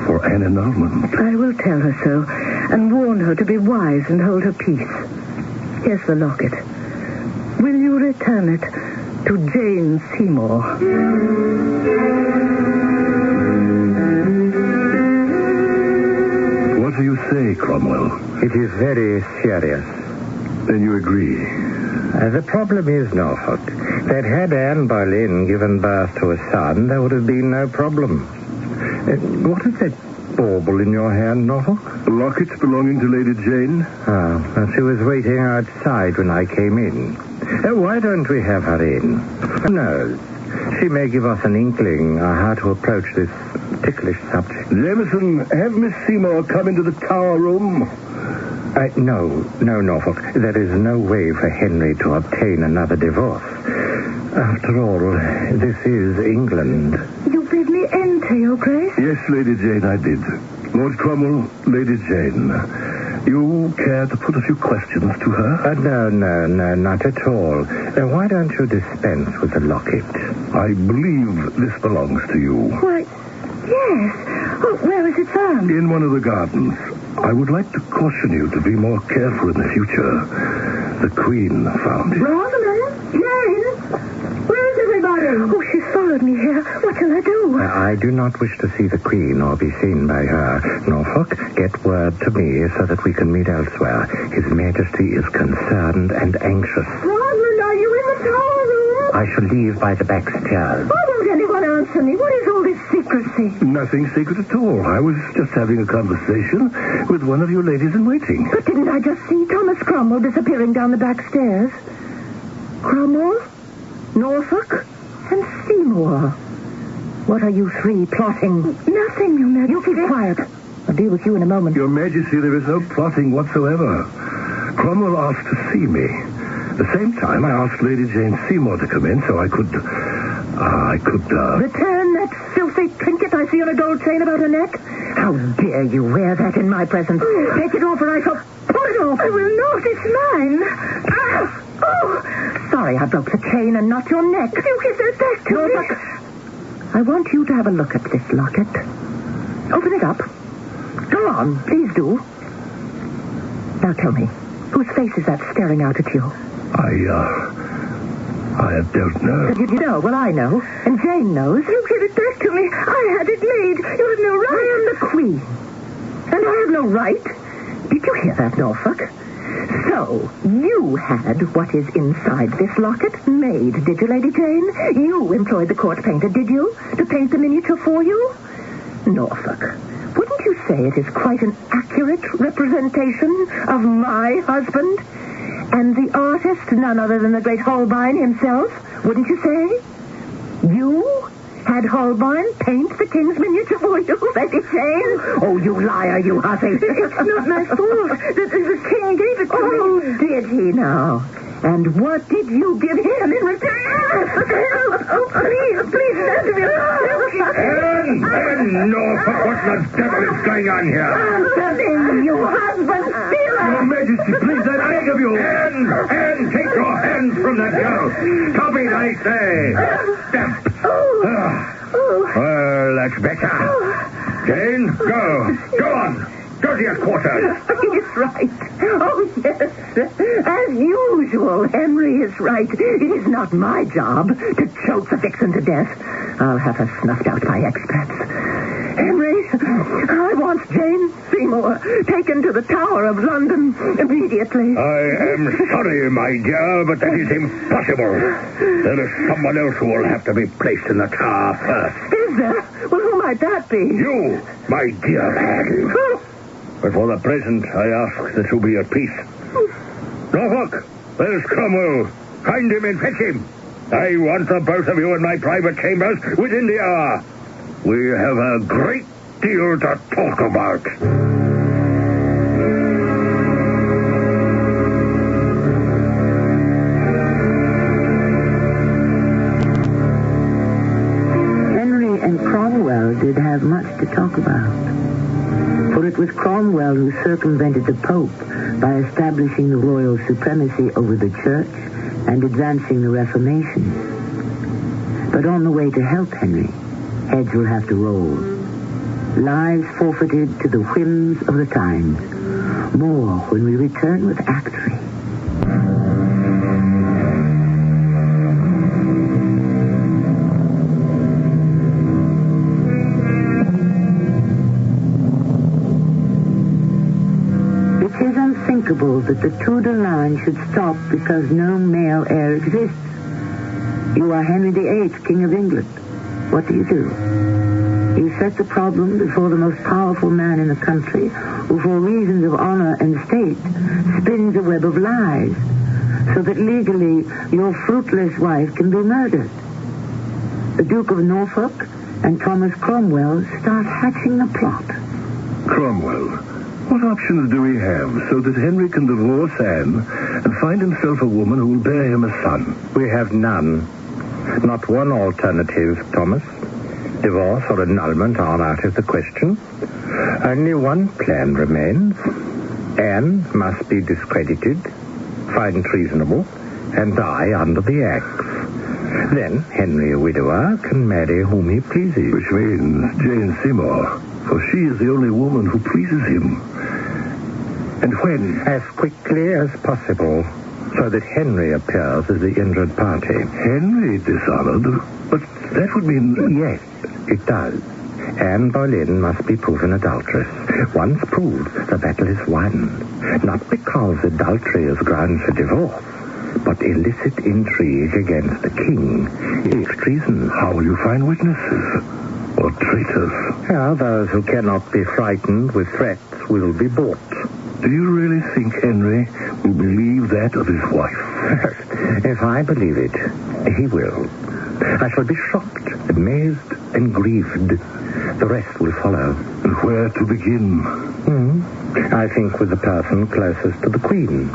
for an annulment. I will tell her so, and warn her to be wise and hold her peace. Here's the locket. Will you return it to Jane Seymour? What do you say, Cromwell? It is very serious. Then you agree? The problem is, Norfolk, that had Anne Boleyn given birth to a son, there would have been no problem. What is that bauble in your hand, Norfolk? A locket belonging to Lady Jane. She was waiting outside when I came in. Why don't we have her in? Who knows? She may give us an inkling how to approach this ticklish subject. Jameson, have Miss Seymour come into the tower room. No, Norfolk. There is no way for Henry to obtain another divorce. After all, this is England. You bid me enter, Your Grace? Yes, Lady Jane, I did. Lord Cromwell, Lady Jane. You care to put a few questions to her? No, not at all. Why don't you dispense with the locket? I believe this belongs to you. Why, yes. Oh, where is it found? In one of the gardens. I would like to caution you to be more careful in the future. The Queen found it. Rosalind? Jane? Where is everybody? Oh, she's followed me here. What shall I do? I do not wish to see the Queen or be seen by her. Norfolk, get word to me so that we can meet elsewhere. His Majesty is concerned and anxious. Rosalind, are you in the tower room? I shall leave by the back stairs. Why won't anyone answer me? What is all this secrecy? Nothing secret at all. I was just having a conversation with one of your ladies-in-waiting. But didn't I just see Thomas Cromwell disappearing down the back stairs? Cromwell, Norfolk, and Seymour. What are you three plotting? Nothing, Your Majesty. You keep quiet. I'll deal with you in a moment. Your Majesty, there is no plotting whatsoever. Cromwell asked to see me. At the same time, I asked Lady Jane Seymour to come in so I could... Return that filthy trinket I see on a gold chain about her neck? How dare you wear that in my presence? Take it off or I shall pull it off. I will not. It's mine. Sorry I broke the chain and not your neck. You give that back to me. I want you to have a look at this locket. Open it up. Go on, please do. Now tell me, whose face is that staring out at you? I don't know. You know, well, I know. And Jane knows. You give it back to me. I had it made. You have no right. I am the queen. And I have no right. Did you hear that, Norfolk? So, you had what is inside this locket made, did you, Lady Jane? You employed the court painter, did you? To paint the miniature for you? Norfolk, wouldn't you say it is quite an accurate representation of my husband? And the artist, none other than the great Holbein himself, wouldn't you say? You had Holbein paint the king's miniature for you, Lady Jane? Oh, you liar, you hussy. It's not my fault. The king gave it to me. Oh, did he now? And what did you give him in return? Oh, please, stand to me. Norfolk, what the devil is going on here? Something, you husband stealer. Your Majesty, please, I beg of you. Anne, take your hands from that girl. Stop it, I say. Stop. Well, that's better. Jane, go on. Go to your quarters. He's right. Oh, yes. As usual, Henry is right. It is not my job to choke the vixen to death. I'll have her snuffed out by experts. Henry, I want Jane Seymour taken to the Tower of London immediately. I am sorry, my dear, but that is impossible. There is someone else who will have to be placed in the tower first. Is there? Well, who might that be? You, my dear Anne. But for the present, I ask that you be at peace. Norfolk, where's Cromwell? Find him and fetch him. I want the both of you in my private chambers within the hour. We have a great deal to talk about. Henry and Cromwell did have much to talk about. For it was Cromwell who circumvented the Pope by establishing the royal supremacy over the Church and advancing the Reformation. But on the way to help Henry, heads will have to roll. Lives forfeited to the whims of the times. More when we return with Act 3. It is unthinkable that the Tudor line should stop because no male heir exists. You are Henry VIII, King of England. What do? You set the problem before the most powerful man in the country, who for reasons of honor and state spins a web of lies, so that legally your fruitless wife can be murdered. The Duke of Norfolk and Thomas Cromwell start hatching the plot. Cromwell, what options do we have so that Henry can divorce Anne and find himself a woman who will bear him a son? We have none. Not one alternative, Thomas. Divorce or annulment are out of the question. Only one plan remains. Anne must be discredited, fined treasonable, and die under the axe. Then Henry, a widower, can marry whom he pleases. Which means Jane Seymour, for she is the only woman who pleases him. And when? As quickly as possible, so that Henry appears as the injured party. Henry dishonored? But that would mean... Yes, it does. Anne Boleyn must be proven adulteress. Once proved, the battle is won. Not because adultery is ground for divorce, but illicit intrigue against the king is treason. How will you find witnesses? Or traitors? Yeah, those who cannot be frightened with threats will be bought. Do you really think Henry will believe that of his wife? If I believe it, he will. I shall be shocked, amazed, and grieved. The rest will follow. And where to begin? I think with the person closest to the Queen,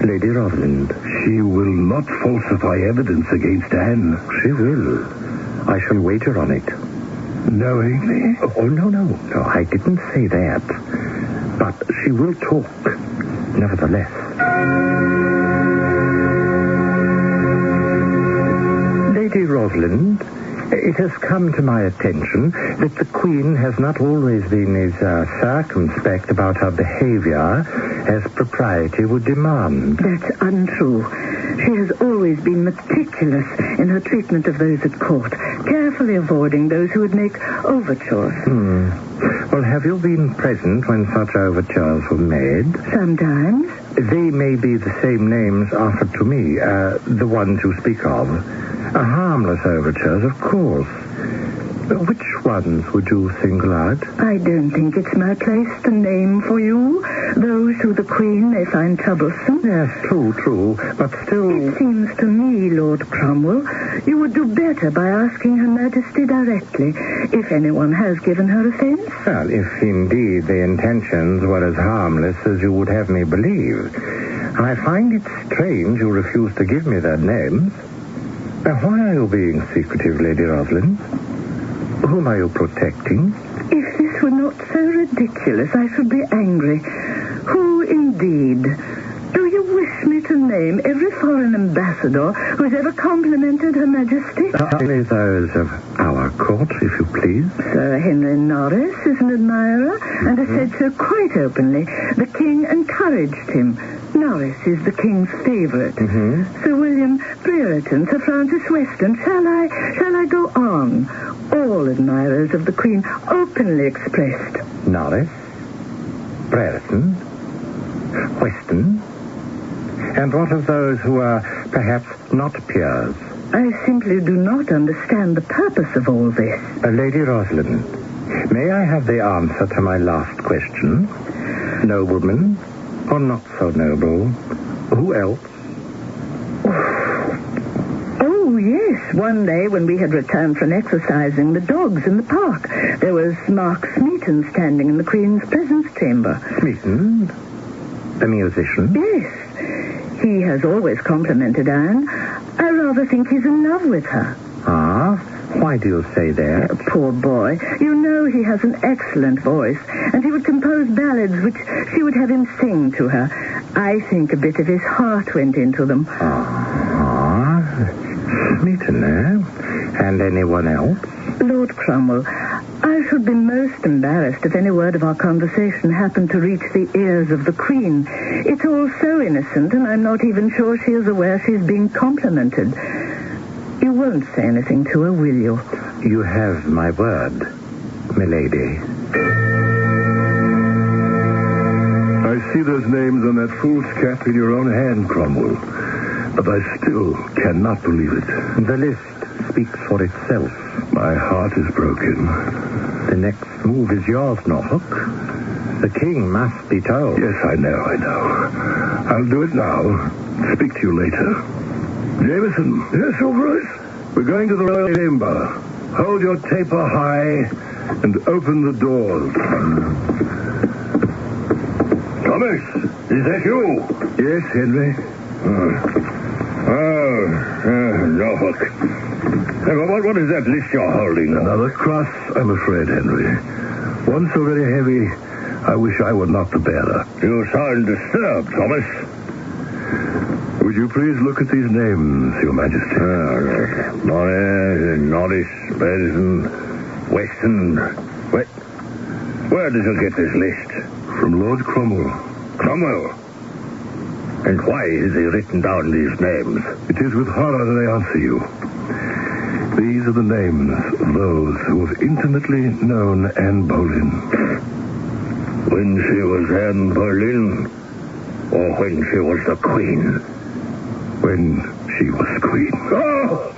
Lady Rosalind. She will not falsify evidence against Anne. She will. I shall wager on it. Knowingly? Oh, no, I didn't say that. But she will talk, nevertheless. Lady Rosalind, It has come to my attention that the Queen has not always been as circumspect about her behavior as propriety would demand. That's untrue. She has always been meticulous in her treatment of those at court, carefully avoiding those who would make overtures. Well, have you been present when such overtures were made? Sometimes. They may be the same names offered to me, the ones you speak of. Harmless overtures, of course. Which ones would you single out? I don't think it's my place to name for you those who the Queen may find troublesome. Yes, true, but still... It seems to me, Lord Cromwell, you would do better by asking Her Majesty directly if anyone has given her offense. Well, if indeed the intentions were as harmless as you would have me believe. I find it strange you refuse to give me their names. Why are you being secretive, Lady Rosalind? Whom are you protecting? If this were not so ridiculous, I should be angry. Who, indeed? Do you wish me to name every foreign ambassador who has ever complimented Her Majesty? Only those of our court, if you please. Sir Henry Norris is an admirer, and has said so quite openly. The King encouraged him. Norris is the King's favourite. Sir William Brereton, Sir Francis Weston. Shall I go on? All admirers of the Queen openly expressed. Norris, Brereton, Weston, and what of those who are perhaps not peers? I simply do not understand the purpose of all this. Lady Rosalind, may I have the answer to my last question? Nobleman, or not so noble? Who else? Oh, yes. One day when we had returned from exercising the dogs in the park, there was Mark Smeaton standing in the Queen's presence chamber. Smeaton? The musician? Yes. He has always complimented Anne. I rather think he's in love with her. Ah? Why do you say that? Poor boy. You know he has an excellent voice, and he would compose ballads which she would have him sing to her. I think a bit of his heart went into them. Smeaton, eh? And anyone else? Lord Cromwell, I should be most embarrassed if any word of our conversation happened to reach the ears of the Queen. It's all so innocent, and I'm not even sure she is aware she's being complimented. You won't say anything to her, will you? You have my word, milady. I see those names on that fool's cap in your own hand, Cromwell. But I still cannot believe it. The list speaks for itself. My heart is broken. The next move is yours, Norfolk. The King must be told. Yes, I know. I'll do it now. Speak to you later. Jameson. Yes, Sir Bruce? We're going to the royal chamber. Hold your taper high and open the doors. Thomas, is that you? Yes, Henry. Norfolk. What is that list you're holding? Another cross, I'm afraid, Henry. One so very heavy, I wish I were not the bearer. You sound disturbed, Thomas. Would you please look at these names, Your Majesty? Norris, Brereton, Weston. Where did you get this list? From Lord Cromwell. Cromwell? And why has he written down these names? It is with horror that I answer you. These are the names of those who have intimately known Anne Boleyn. When she was Anne Boleyn, or when she was the Queen? When she was Queen. Oh,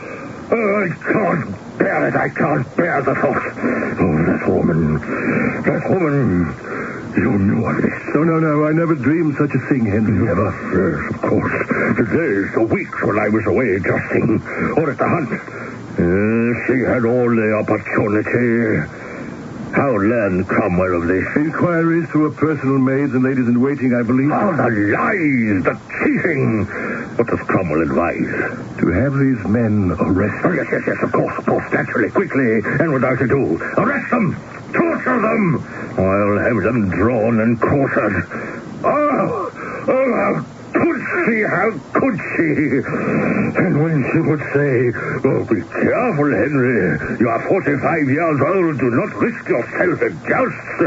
I can't bear it. I can't bear the thought. Oh, that woman. You knew of this. No. I never dreamed such a thing, Henry. Never? Yes, of course. The days, the weeks when I was away jousting or at the hunt. She had all the opportunity. How learned Cromwell of this? Inquiries through her personal maids and ladies in waiting, I believe. Oh, the lies, the cheating. What does Cromwell advise? To have these men arrested. Oh, yes, of course, naturally, quickly, and without ado. Arrest them! Torture them! I'll have them drawn and quartered. Oh, how good See, how could she? And when she would say, oh, be careful, Henry. You are 45 years old. Do not risk yourself in jousts.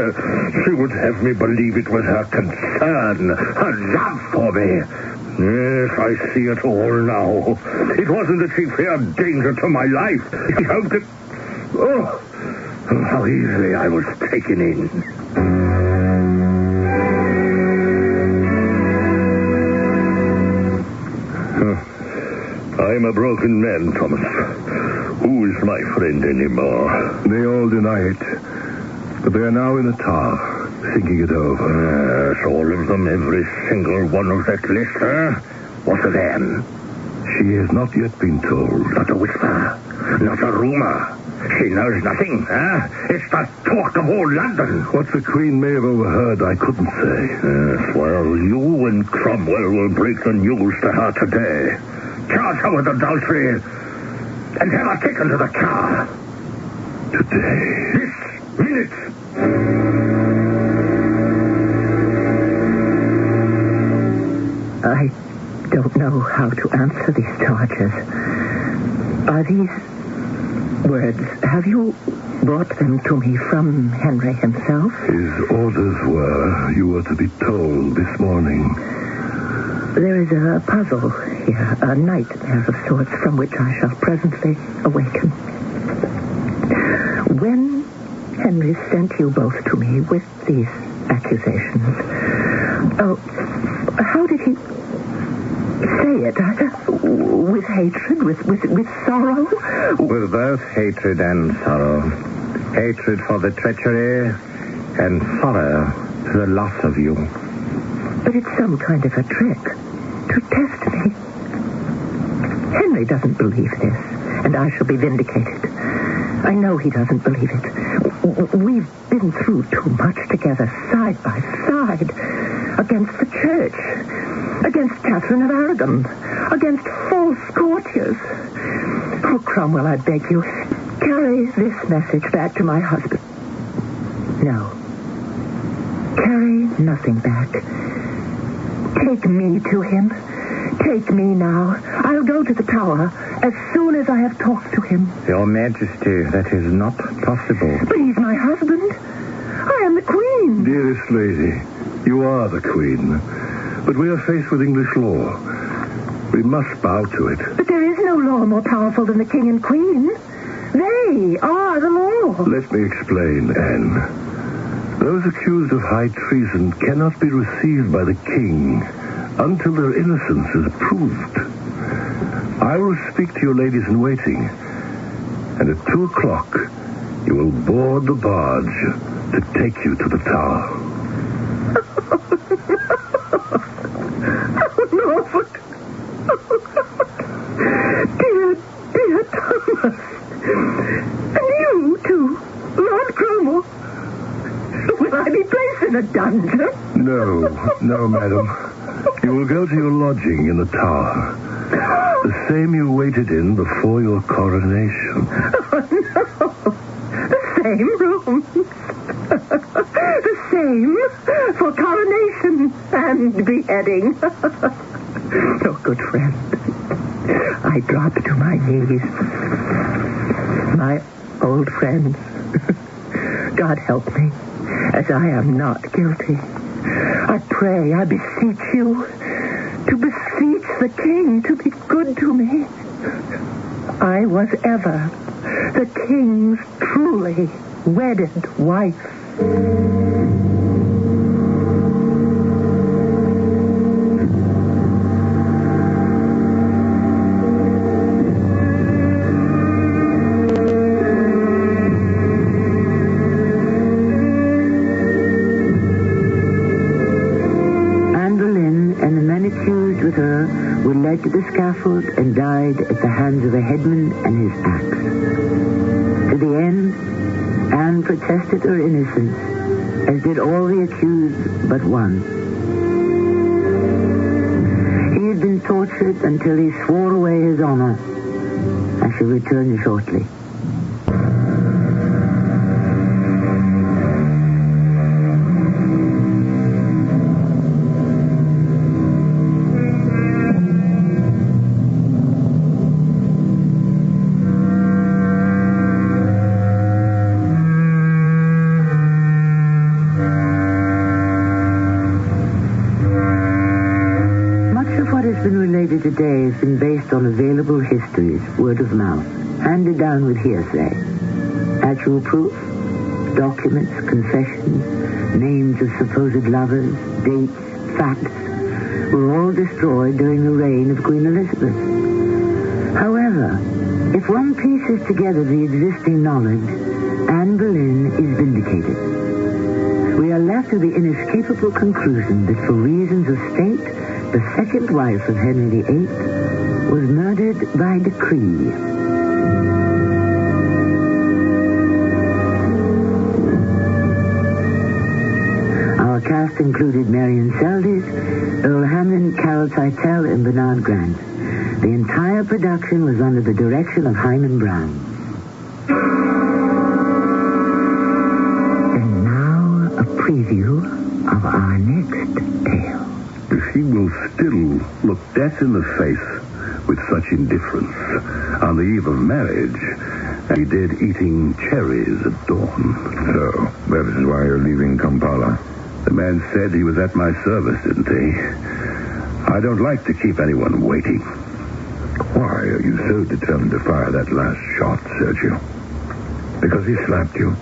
She would have me believe it was her concern, her love for me. Yes, I see it all now. It wasn't that she feared danger to my life. She hoped that... Oh, how easily I was taken in. I'm a broken man, Thomas. Who is my friend anymore? They all deny it. But they are now in the tower, thinking it over. Yes, all of them, every single one of that list, huh? What of them? She has not yet been told. Not a whisper, not a rumor. She knows nothing, huh? It's the talk of all London. What the Queen may have overheard, I couldn't say. Yes, well, you and Cromwell will break the news to her today. Charge her with adultery and have her taken to the Tower. Today. This minute. I don't know how to answer these charges. Are these words, have you brought them to me from Henry himself? His orders were you were to be told this morning. There is a puzzle here, a nightmare of sorts from which I shall presently awaken. When Henry sent you both to me with these accusations, how did he say it? With hatred? With sorrow? With both hatred and sorrow. Hatred for the treachery and sorrow for the loss of you. But it's some kind of a trick to test me. Henry doesn't believe this, and I shall be vindicated. I know he doesn't believe it. We've been through too much together, side by side, against the church, against Catherine of Aragon, against false courtiers. Oh, Cromwell, I beg you, carry this message back to my husband. No. Carry nothing back. Take me to him. Take me now. I'll go to the Tower as soon as I have talked to him. Your Majesty, that is not possible. But he's my husband. I am the Queen. Dearest lady, you are the Queen. But we are faced with English law. We must bow to it. But there is no law more powerful than the King and Queen. They are the law. Let me explain, Anne. Those accused of high treason cannot be received by the King until their innocence is proved. I will speak to your ladies-in-waiting, and at 2 o'clock you will board the barge to take you to the Tower. Oh, Norfolk. Dear Thomas. And you, too, Lord Cromwell. Will I be placed in a dungeon? No, madam. You will go to your lodging in the Tower. The same you waited in before your coronation. Oh, no. The same rooms. The same for coronation and beheading. Oh, good friend. I drop to my knees. My old friends. God help me, as I am not guilty. I pray, I beseech you, to beseech the King to be good to me. I was ever the King's truly wedded wife. To the scaffold and died at the hands of a headman and his axe. To the end, Anne protested her innocence, as did all the accused but one. He had been tortured until he swore away his honor. I shall return shortly. today has been based on available histories, word of mouth, handed down with hearsay. Actual proof, documents, confessions, names of supposed lovers, dates, facts, were all destroyed during the reign of Queen Elizabeth. However, if one pieces together the existing knowledge, Anne Boleyn is vindicated. We are left with the inescapable conclusion that for reasons of state, the second wife of Henry VIII was murdered by decree. Our cast included Marion Seldes, Earl Hammond, Carol Teitel, and Bernard Grant. The entire production was under the direction of Hyman Brown. And now, a preview of our next tale. If he will still look death in the face with such indifference on the eve of marriage, as he did eating cherries at dawn. So, that is why you're leaving Kampala. The man said he was at my service, didn't he? I don't like to keep anyone waiting. Why are you so determined to fire that last shot, Sergio? Because he slapped you?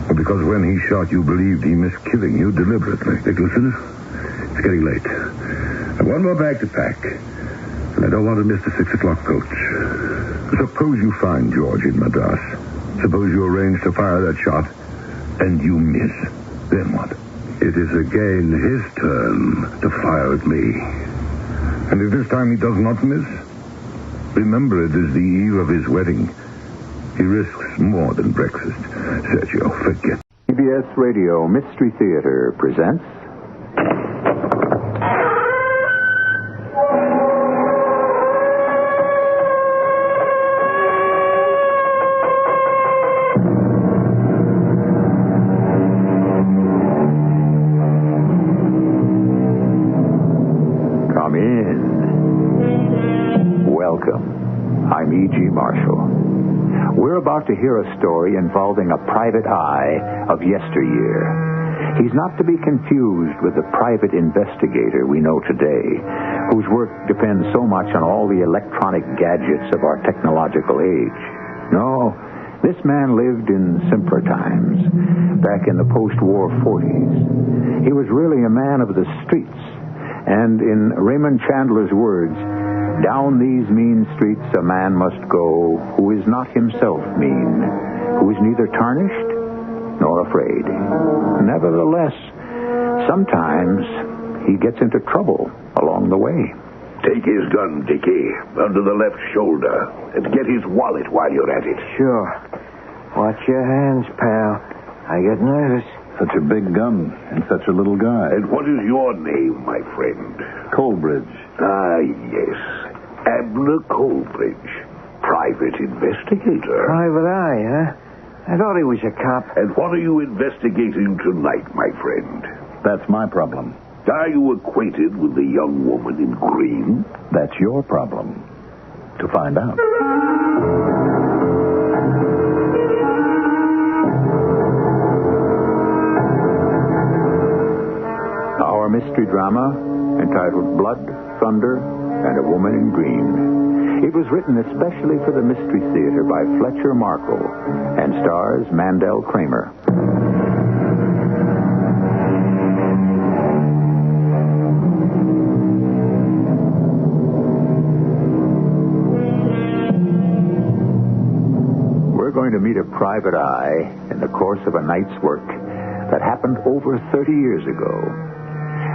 Or because when he shot you believed he missed killing you deliberately? Nicholson, it's getting late. I've one more bag to pack. And I don't want to miss the 6 o'clock coach. Suppose you find George in Madras. Suppose you arrange to fire that shot, and you miss. Then what? It is again his turn to fire at me. And if this time he does not miss, remember it is the eve of his wedding. He risks more than breakfast. Sergio, forget. CBS Radio Mystery Theater presents... Come in. Welcome. I'm E.G. Marshall. We're about to hear a story involving a private eye of yesteryear. He's not to be confused with the private investigator we know today, whose work depends so much on all the electronic gadgets of our technological age. No, this man lived in simpler times, back in the post-war 40s. He was really a man of the streets, and in Raymond Chandler's words, down these mean streets a man must go who is not himself mean, who is neither tarnished nor afraid. Nevertheless, sometimes he gets into trouble along the way. Take his gun, Dickie, under the left shoulder, and get his wallet while you're at it. Sure. Watch your hands, pal. I get nervous. Such a big gun and such a little guy. And what is your name, my friend? Colbridge. Ah, yes. Abner Colbridge. Private investigator. Private eye, huh? I thought he was a cop. And what are you investigating tonight, my friend? That's my problem. Are you acquainted with the young woman in green? That's your problem. To find out. Our mystery drama, entitled Blood, Thunder, and a Woman in Green. It was written especially for the Mystery Theater by Fletcher Markle and stars Mandel Kramer. We're going to meet a private eye in the course of a night's work that happened over 30 years ago.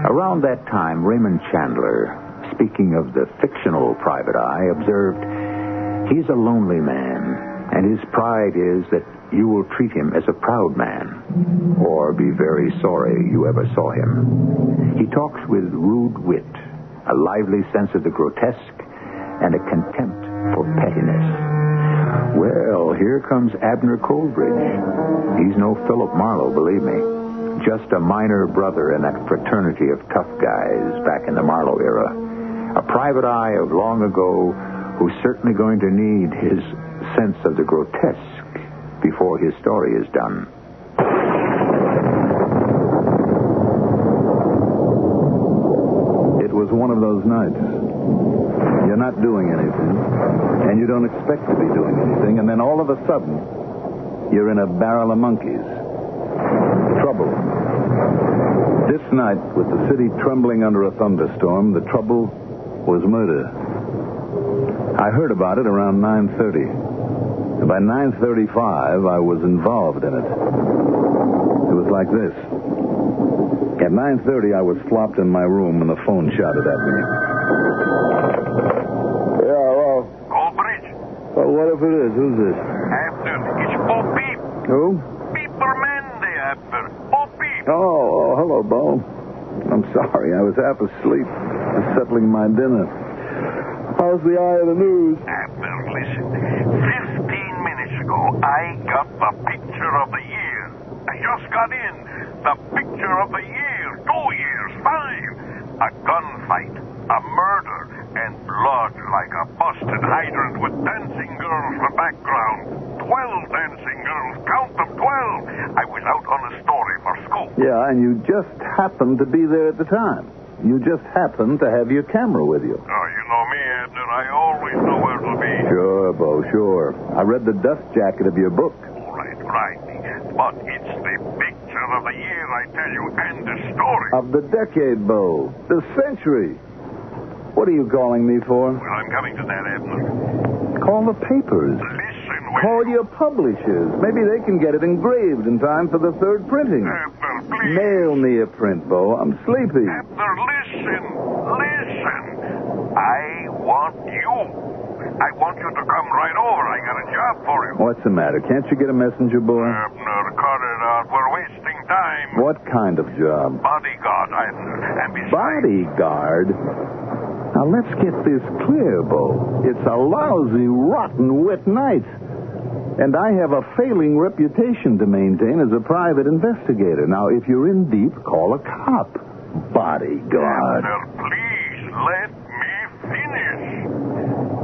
Around that time, Raymond Chandler, speaking of the fictional private eye, observed, he's a lonely man, and his pride is that you will treat him as a proud man, or be very sorry you ever saw him. He talks with rude wit, a lively sense of the grotesque, and a contempt for pettiness. Well, here comes Abner Colbridge. He's no Philip Marlowe, believe me. Just a minor brother in that fraternity of tough guys back in the Marlowe era. A private eye of long ago who's certainly going to need his sense of the grotesque before his story is done. It was one of those nights. You're not doing anything, and you don't expect to be doing anything, and then all of a sudden, you're in a barrel of monkeys. Trouble. This night, with the city trembling under a thunderstorm, the trouble was murder. I heard about it around 9:30. By 9:35, I was involved in it. It was like this. At 9:30, I was flopped in my room, and the phone shouted at me. Yeah, hello. Goldbridge. Well, what if it is? Who's this? Abner, it's Bo Peep. Who? Peepermende, Abner. Bo Peep. Oh, hello, Bo. I'm sorry, I was half asleep, settling my dinner. How's the eye of the news? Abner, listen. 15 minutes ago, I got the picture of the year. I just got in. The picture of the year. 2 years, 5. A gunfight, a murder, and blood like a busted hydrant with dancing girls for background. 12 dancing girls. Count them, 12. I was out on a story for school. Yeah, and you just happened to be there at the time. You just happened to have your camera with you. Oh, you know me, Abner. I always know where to be. Sure, Bo, sure. I read the dust jacket of your book. Right. But it's the picture of the year, I tell you, and the story. Of the decade, Bo. The century. What are you calling me for? Well, I'm coming to that, Abner. Call the papers. Listen, Call your publishers. Maybe they can get it engraved in time for the third printing. Abner, please. Mail me a print, Bo. I'm sleepy. Abner, listen. I want you. I want you to come right over. I got a job for you. What's the matter? Can't you get a messenger boy? Abner, cut it out. We're wasting time. What kind of job? Bodyguard, Abner. And besides... Bodyguard? Now, let's get this clear, Bo. It's a lousy, rotten, wet night. And I have a failing reputation to maintain as a private investigator. Now, if you're in deep, call a cop. Bodyguard. Abner, please let me finish.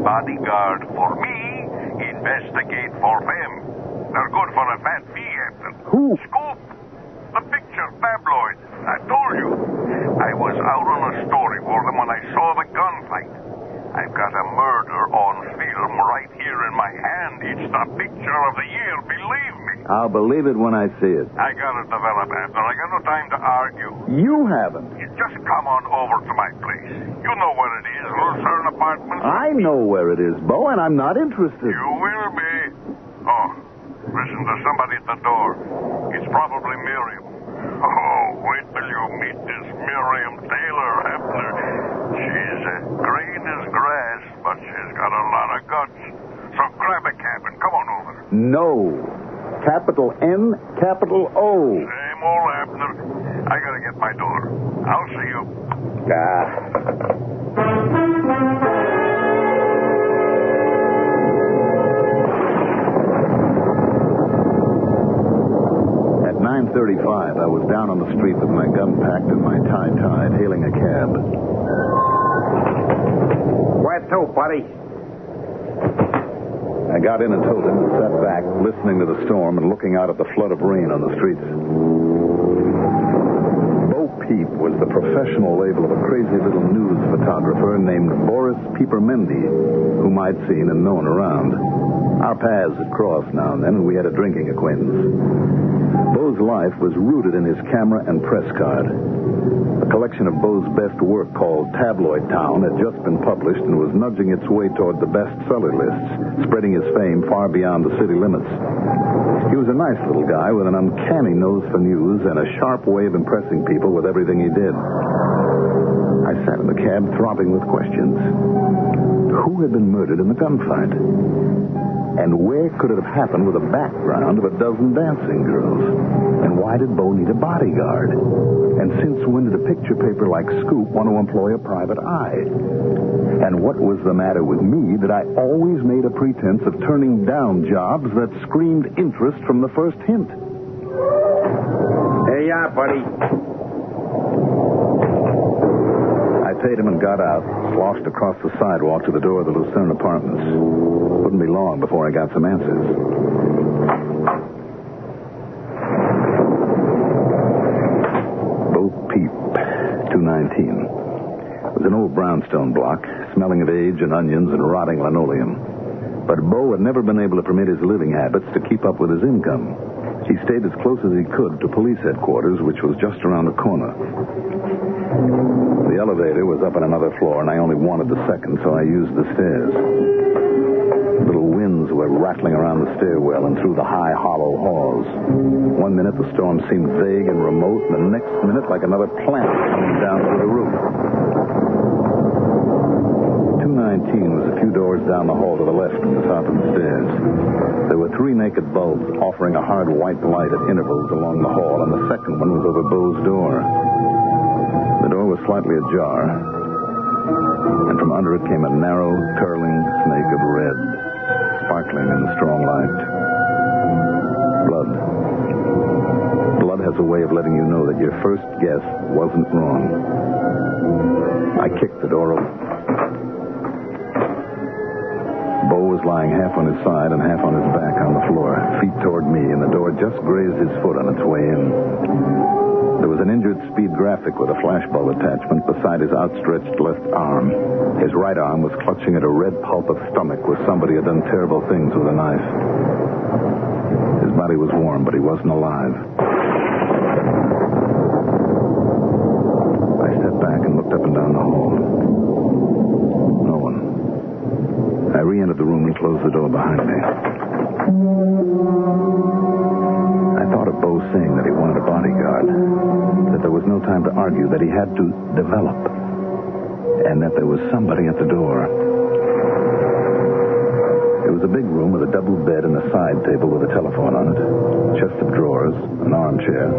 Bodyguard for me, investigate for them. They're good for a fat fee, Abner. Who? Scoop. The picture tabloid. I told you. I was out on a story for them when I saw the gunfight. I've got a murder on film right here in my hand. It's the picture of the year, believe me. I'll believe it when I see it. I gotta develop, Abner. I got no time to argue. You haven't. You just come on over to my place. You know where it is, Lucerne Apartments. I know where it is, Bo, and I'm not interested. You will be. Oh, listen, there's somebody at the door. It's probably Miriam. Oh, wait till you meet this Miriam Taylor, Abner. She's green as grass, but she's got a lot of guts. So grab a cab and come on over. No. Capital N, capital O. Same old Abner. I gotta get my door. I'll see you. At 9:35, I was down on the street with my gun packed and my tie tied, hailing a cab. Where to, buddy? I got in and told him and sat back, listening to the storm and looking out at the flood of rain on the streets. Bo Peep was the professional label of a crazy little news photographer named Boris Peepermende, whom I'd seen and known around. Our paths had crossed now and then, and we had a drinking acquaintance. Bo's life was rooted in his camera and press card. A collection of Bo's best work called Tabloid Town had just been published and was nudging its way toward the bestseller lists, spreading his fame far beyond the city limits. He was a nice little guy with an uncanny nose for news and a sharp way of impressing people with everything he did. I sat in the cab throbbing with questions. Who had been murdered in the gunfight? And where could it have happened with a background of a dozen dancing girls? And why did Bo need a bodyguard? And since when did a picture paper like Scoop want to employ a private eye? And what was the matter with me that I always made a pretense of turning down jobs that screamed interest from the first hint? Here you are, buddy. I paid him and got out, sloshed across the sidewalk to the door of the Lucerne Apartments. Wouldn't be long before I got some answers. Bo Peep, 219. It was an old brownstone block, smelling of age and onions and rotting linoleum. But Bo had never been able to permit his living habits to keep up with his income. He stayed as close as he could to police headquarters, which was just around the corner. The elevator was up on another floor, and I only wanted the second, so I used the stairs. Little winds were rattling around the stairwell and through the high, hollow halls. One minute the storm seemed vague and remote, and the next minute like another planet coming down through the roof. 219 was a few doors down the hall to the left from the top of the stairs. There were 3 naked bulbs offering a hard white light at intervals along the hall, and the second one was over Bo's door. The door was slightly ajar, and from under it came a narrow, curling snake of red, sparkling in the strong light. Blood. Blood has a way of letting you know that your first guess wasn't wrong. I kicked the door open. Bo was lying half on his side and half on his back on the floor, feet toward me, and the door just grazed his foot on its way in. There was an injured speed graphic with a flashbulb attachment beside his outstretched left arm. His right arm was clutching at a red pulp of stomach where somebody had done terrible things with a knife. His body was warm, but he wasn't alive. I stepped back and looked up and down the hall. No one. I re-entered the room and closed the door behind me. I thought of Bo saying that he wanted a bodyguard, that there was no time to argue, that he had to develop, and that there was somebody at the door. It was a big room with a double bed and a side table with a telephone on it, a chest of drawers, an armchair,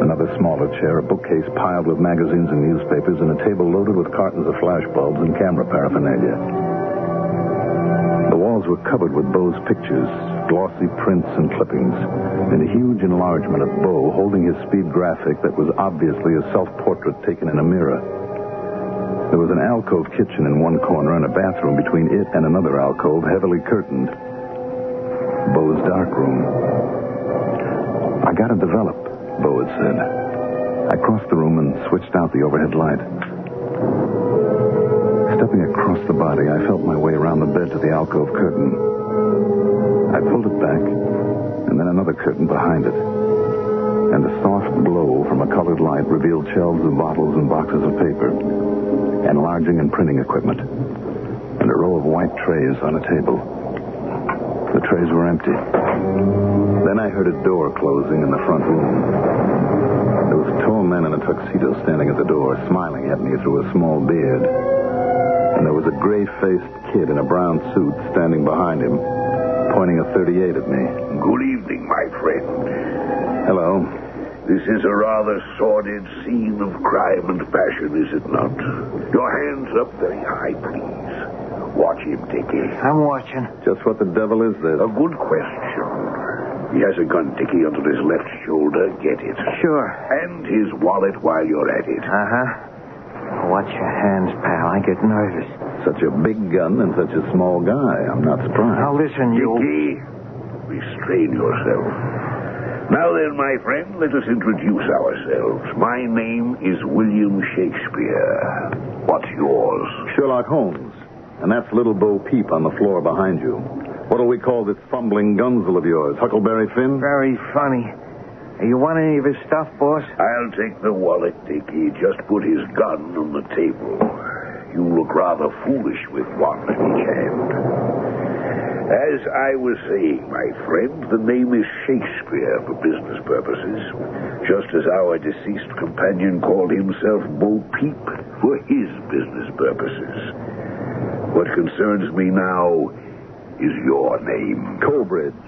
another smaller chair, a bookcase piled with magazines and newspapers, and a table loaded with cartons of flashbulbs and camera paraphernalia. The walls were covered with Bo's pictures, glossy prints and clippings, and a huge enlargement of Bo holding his speed graphic that was obviously a self-portrait taken in a mirror. There was an alcove kitchen in one corner and a bathroom between it and another alcove heavily curtained. Bo's dark room. I got to develop, Bo had said. I crossed the room and switched out the overhead light. Stepping across the body, I felt my way around the bed to the alcove curtain. I pulled it back, and then another curtain behind it. And the soft glow from a colored light revealed shelves of bottles and boxes of paper, enlarging and printing equipment, and a row of white trays on a table. The trays were empty. Then I heard a door closing in the front room. There was a tall man in a tuxedo standing at the door, smiling at me through a small beard. And there was a gray-faced kid in a brown suit standing behind him, pointing a .38 at me. Good evening, my friend. Hello. This is a rather sordid scene of crime and passion, is it not? Your hands up very high, please. Watch him, Dickie. I'm watching. Just what the devil is this? A good question. He has a gun, Dickie, under his left shoulder. Get it. Sure. And his wallet while you're at it. Uh-huh. Watch your hands, pal. I get nervous. Such a big gun and such a small guy. I'm not surprised. Now, listen, you... Dickie, restrain yourself. Now then, my friend, let us introduce ourselves. My name is William Shakespeare. What's yours? Sherlock Holmes. And that's little Bo Peep on the floor behind you. What'll we call this fumbling gunzel of yours? Huckleberry Finn? Very funny. You want any of his stuff, boss? I'll take the wallet, Dickie. Just put his gun on the table. You look rather foolish with one in each hand. As I was saying, my friend, the name is Shakespeare for business purposes, just as our deceased companion called himself Bo Peep for his business purposes. What concerns me now is your name. Coleridge.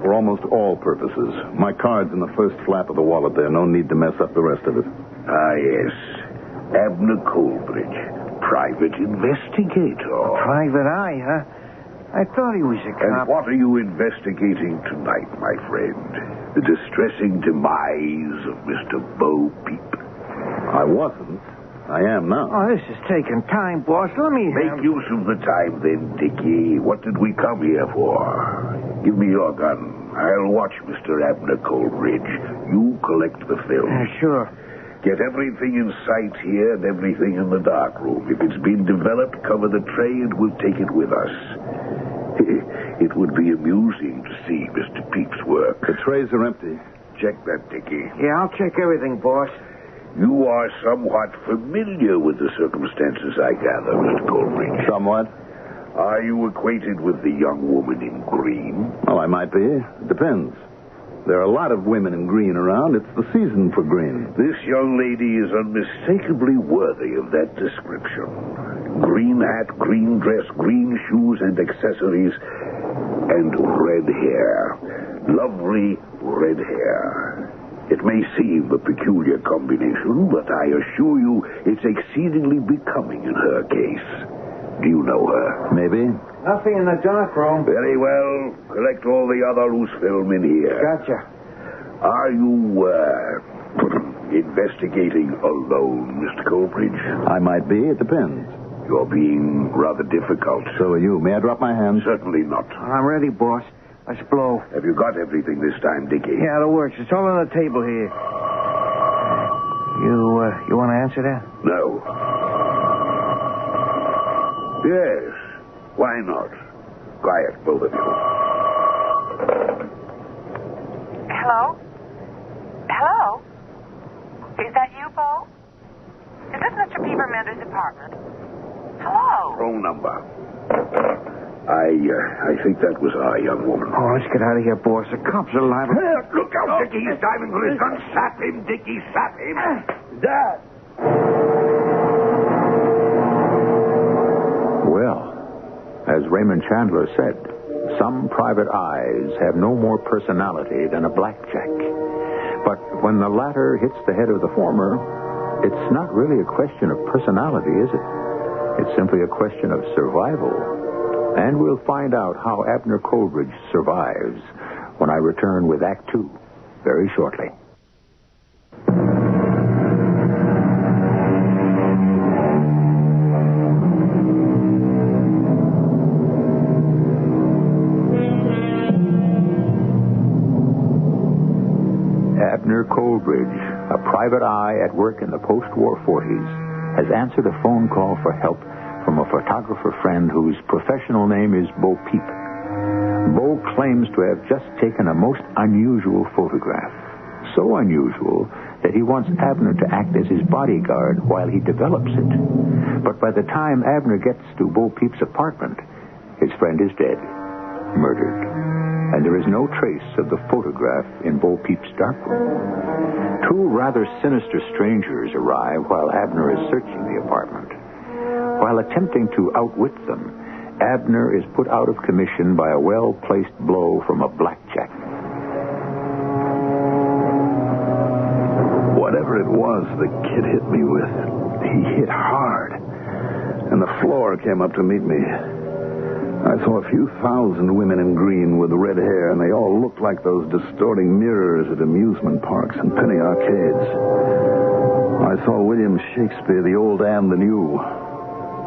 For almost all purposes. My card's in the first flap of the wallet there. No need to mess up the rest of it. Ah, yes. Abner Coleridge. Private investigator. A private eye, huh? I thought he was a cop. And what are you investigating tonight, my friend? The distressing demise of Mr. Bo Peep. I wasn't. I am now. Oh, this is taking time, boss. Let me... Make use of the time, then, Dickie. What did we come here for? Give me your gun. I'll watch Mr. Abner Coleridge. You collect the film. Sure. Get everything in sight here and everything in the dark room. If it's been developed, cover the tray and we'll take it with us. It would be amusing to see Mr. Pepys' work. The trays are empty. Check that, Dickie. Yeah, I'll check everything, boss. You are somewhat familiar with the circumstances, I gather, Mr. Coleridge. Somewhat. Are you acquainted with the young woman in green? Oh, I might be. It depends. There are a lot of women in green around. It's the season for green. This young lady is unmistakably worthy of that description. Green hat, green dress, green shoes and accessories, and red hair. Lovely red hair. It may seem a peculiar combination, but I assure you it's exceedingly becoming in her case. Do you know her? Maybe. Nothing in the dark room. Very well. Collect all the other loose film in here. Gotcha. Are you, investigating alone, Mr. Coleridge? I might be. It depends. You're being rather difficult. So are you. May I drop my hand? Certainly not. I'm ready, boss. Let's blow. Have you got everything this time, Dickie? Yeah, it works. It's all on the table here. You want to answer that? No. Yes. Why not? Quiet, both of you. Hello? Hello? Is that you, Bo? Is this Mr. Peter Mender's apartment? Hello? Wrong number. I think that was our young woman. Oh, let's get out of here, boss. The cops are liable. Look out, Dickie. He's diving for his gun. Sap him, Dickie. Sap him. Dad. Well, as Raymond Chandler said, some private eyes have no more personality than a blackjack. But when the latter hits the head of the former, it's not really a question of personality, is it? It's simply a question of survival. And we'll find out how Abner Coleridge survives when I return with Act Two very shortly. Abner Coleridge, a private eye at work in the post-war 40s, has answered a phone call for help from a photographer friend whose professional name is Bo Peep. Bo claims to have just taken a most unusual photograph. So unusual that he wants Abner to act as his bodyguard while he develops it. But by the time Abner gets to Bo Peep's apartment, his friend is dead, murdered. And there is no trace of the photograph in Bo Peep's darkroom. Two rather sinister strangers arrive while Abner is searching the apartment. While attempting to outwit them, Abner is put out of commission by a well-placed blow from a blackjack. Whatever it was the kid hit me with, he hit hard. And the floor came up to meet me. I saw a few thousand women in green with red hair, and they all looked like those distorting mirrors at amusement parks and penny arcades. I saw William Shakespeare, the old and the new.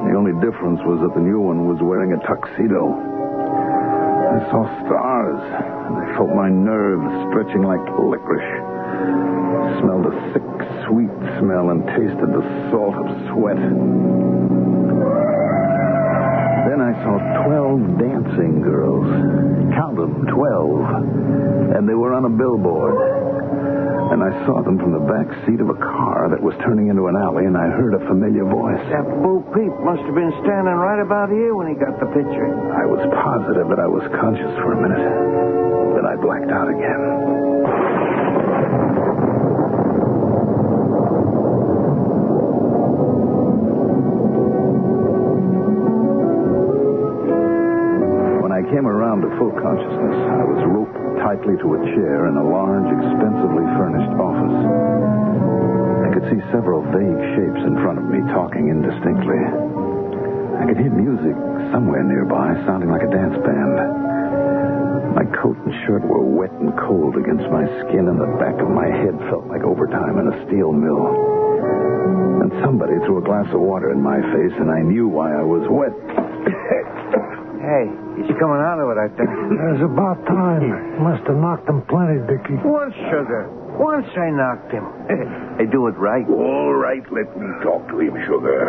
The only difference was that the new one was wearing a tuxedo. I saw stars, and I felt my nerves stretching like licorice. Smelled a thick, sweet smell and tasted the salt of sweat. Then I saw 12 dancing girls. Count them, 12. And they were on a billboard. And I saw them from the back seat of a car that was turning into an alley, and I heard a familiar voice. That Bo Peep must have been standing right about here when he got the picture. I was positive that I was conscious for a minute. Then I blacked out again. Came around to full consciousness. I was roped tightly to a chair in a large, expensively furnished office. I could see several vague shapes in front of me talking indistinctly. I could hear music somewhere nearby, sounding like a dance band. My coat and shirt were wet and cold against my skin, and the back of my head felt like overtime in a steel mill. And somebody threw a glass of water in my face, and I knew why I was wet. Hey, he's coming out of it, I think. It's about time. Must have knocked him plenty, Dickie. Once, Sugar. Once I knocked him. I do it right. All right, let me talk to him, Sugar.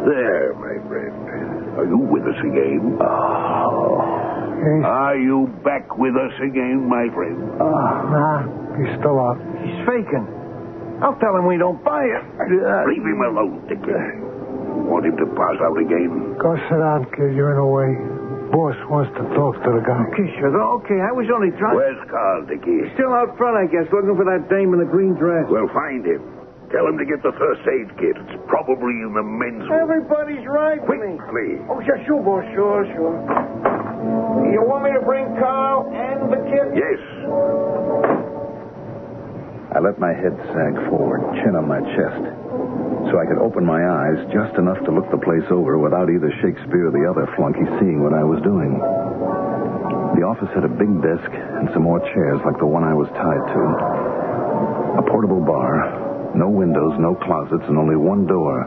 There, my friend. Are you with us again? Oh. Are you back with us again, my friend? Nah, he's still out. He's faking. I'll tell him we don't buy it. Leave him alone, Dickie. Want him to pass out again? Go sit down, kid. You're in the way. Boss wants to talk to the guy. Okay, Sugar. Okay, I was only trying... Where's Carl, Dickie? Still out front, I guess, looking for that dame in the green dress. Well, find him. Tell him to get the first aid kit. It's probably in the men's room. Everybody's right with me. Quickly. Oh, sure, boss. Sure. You want me to bring Carl and the kid? Yes. I let my head sag forward, chin on my chest, so I could open my eyes just enough to look the place over without either Shakespeare or the other flunky seeing what I was doing. The office had a big desk and some more chairs like the one I was tied to. A portable bar, no windows, no closets, and only one door.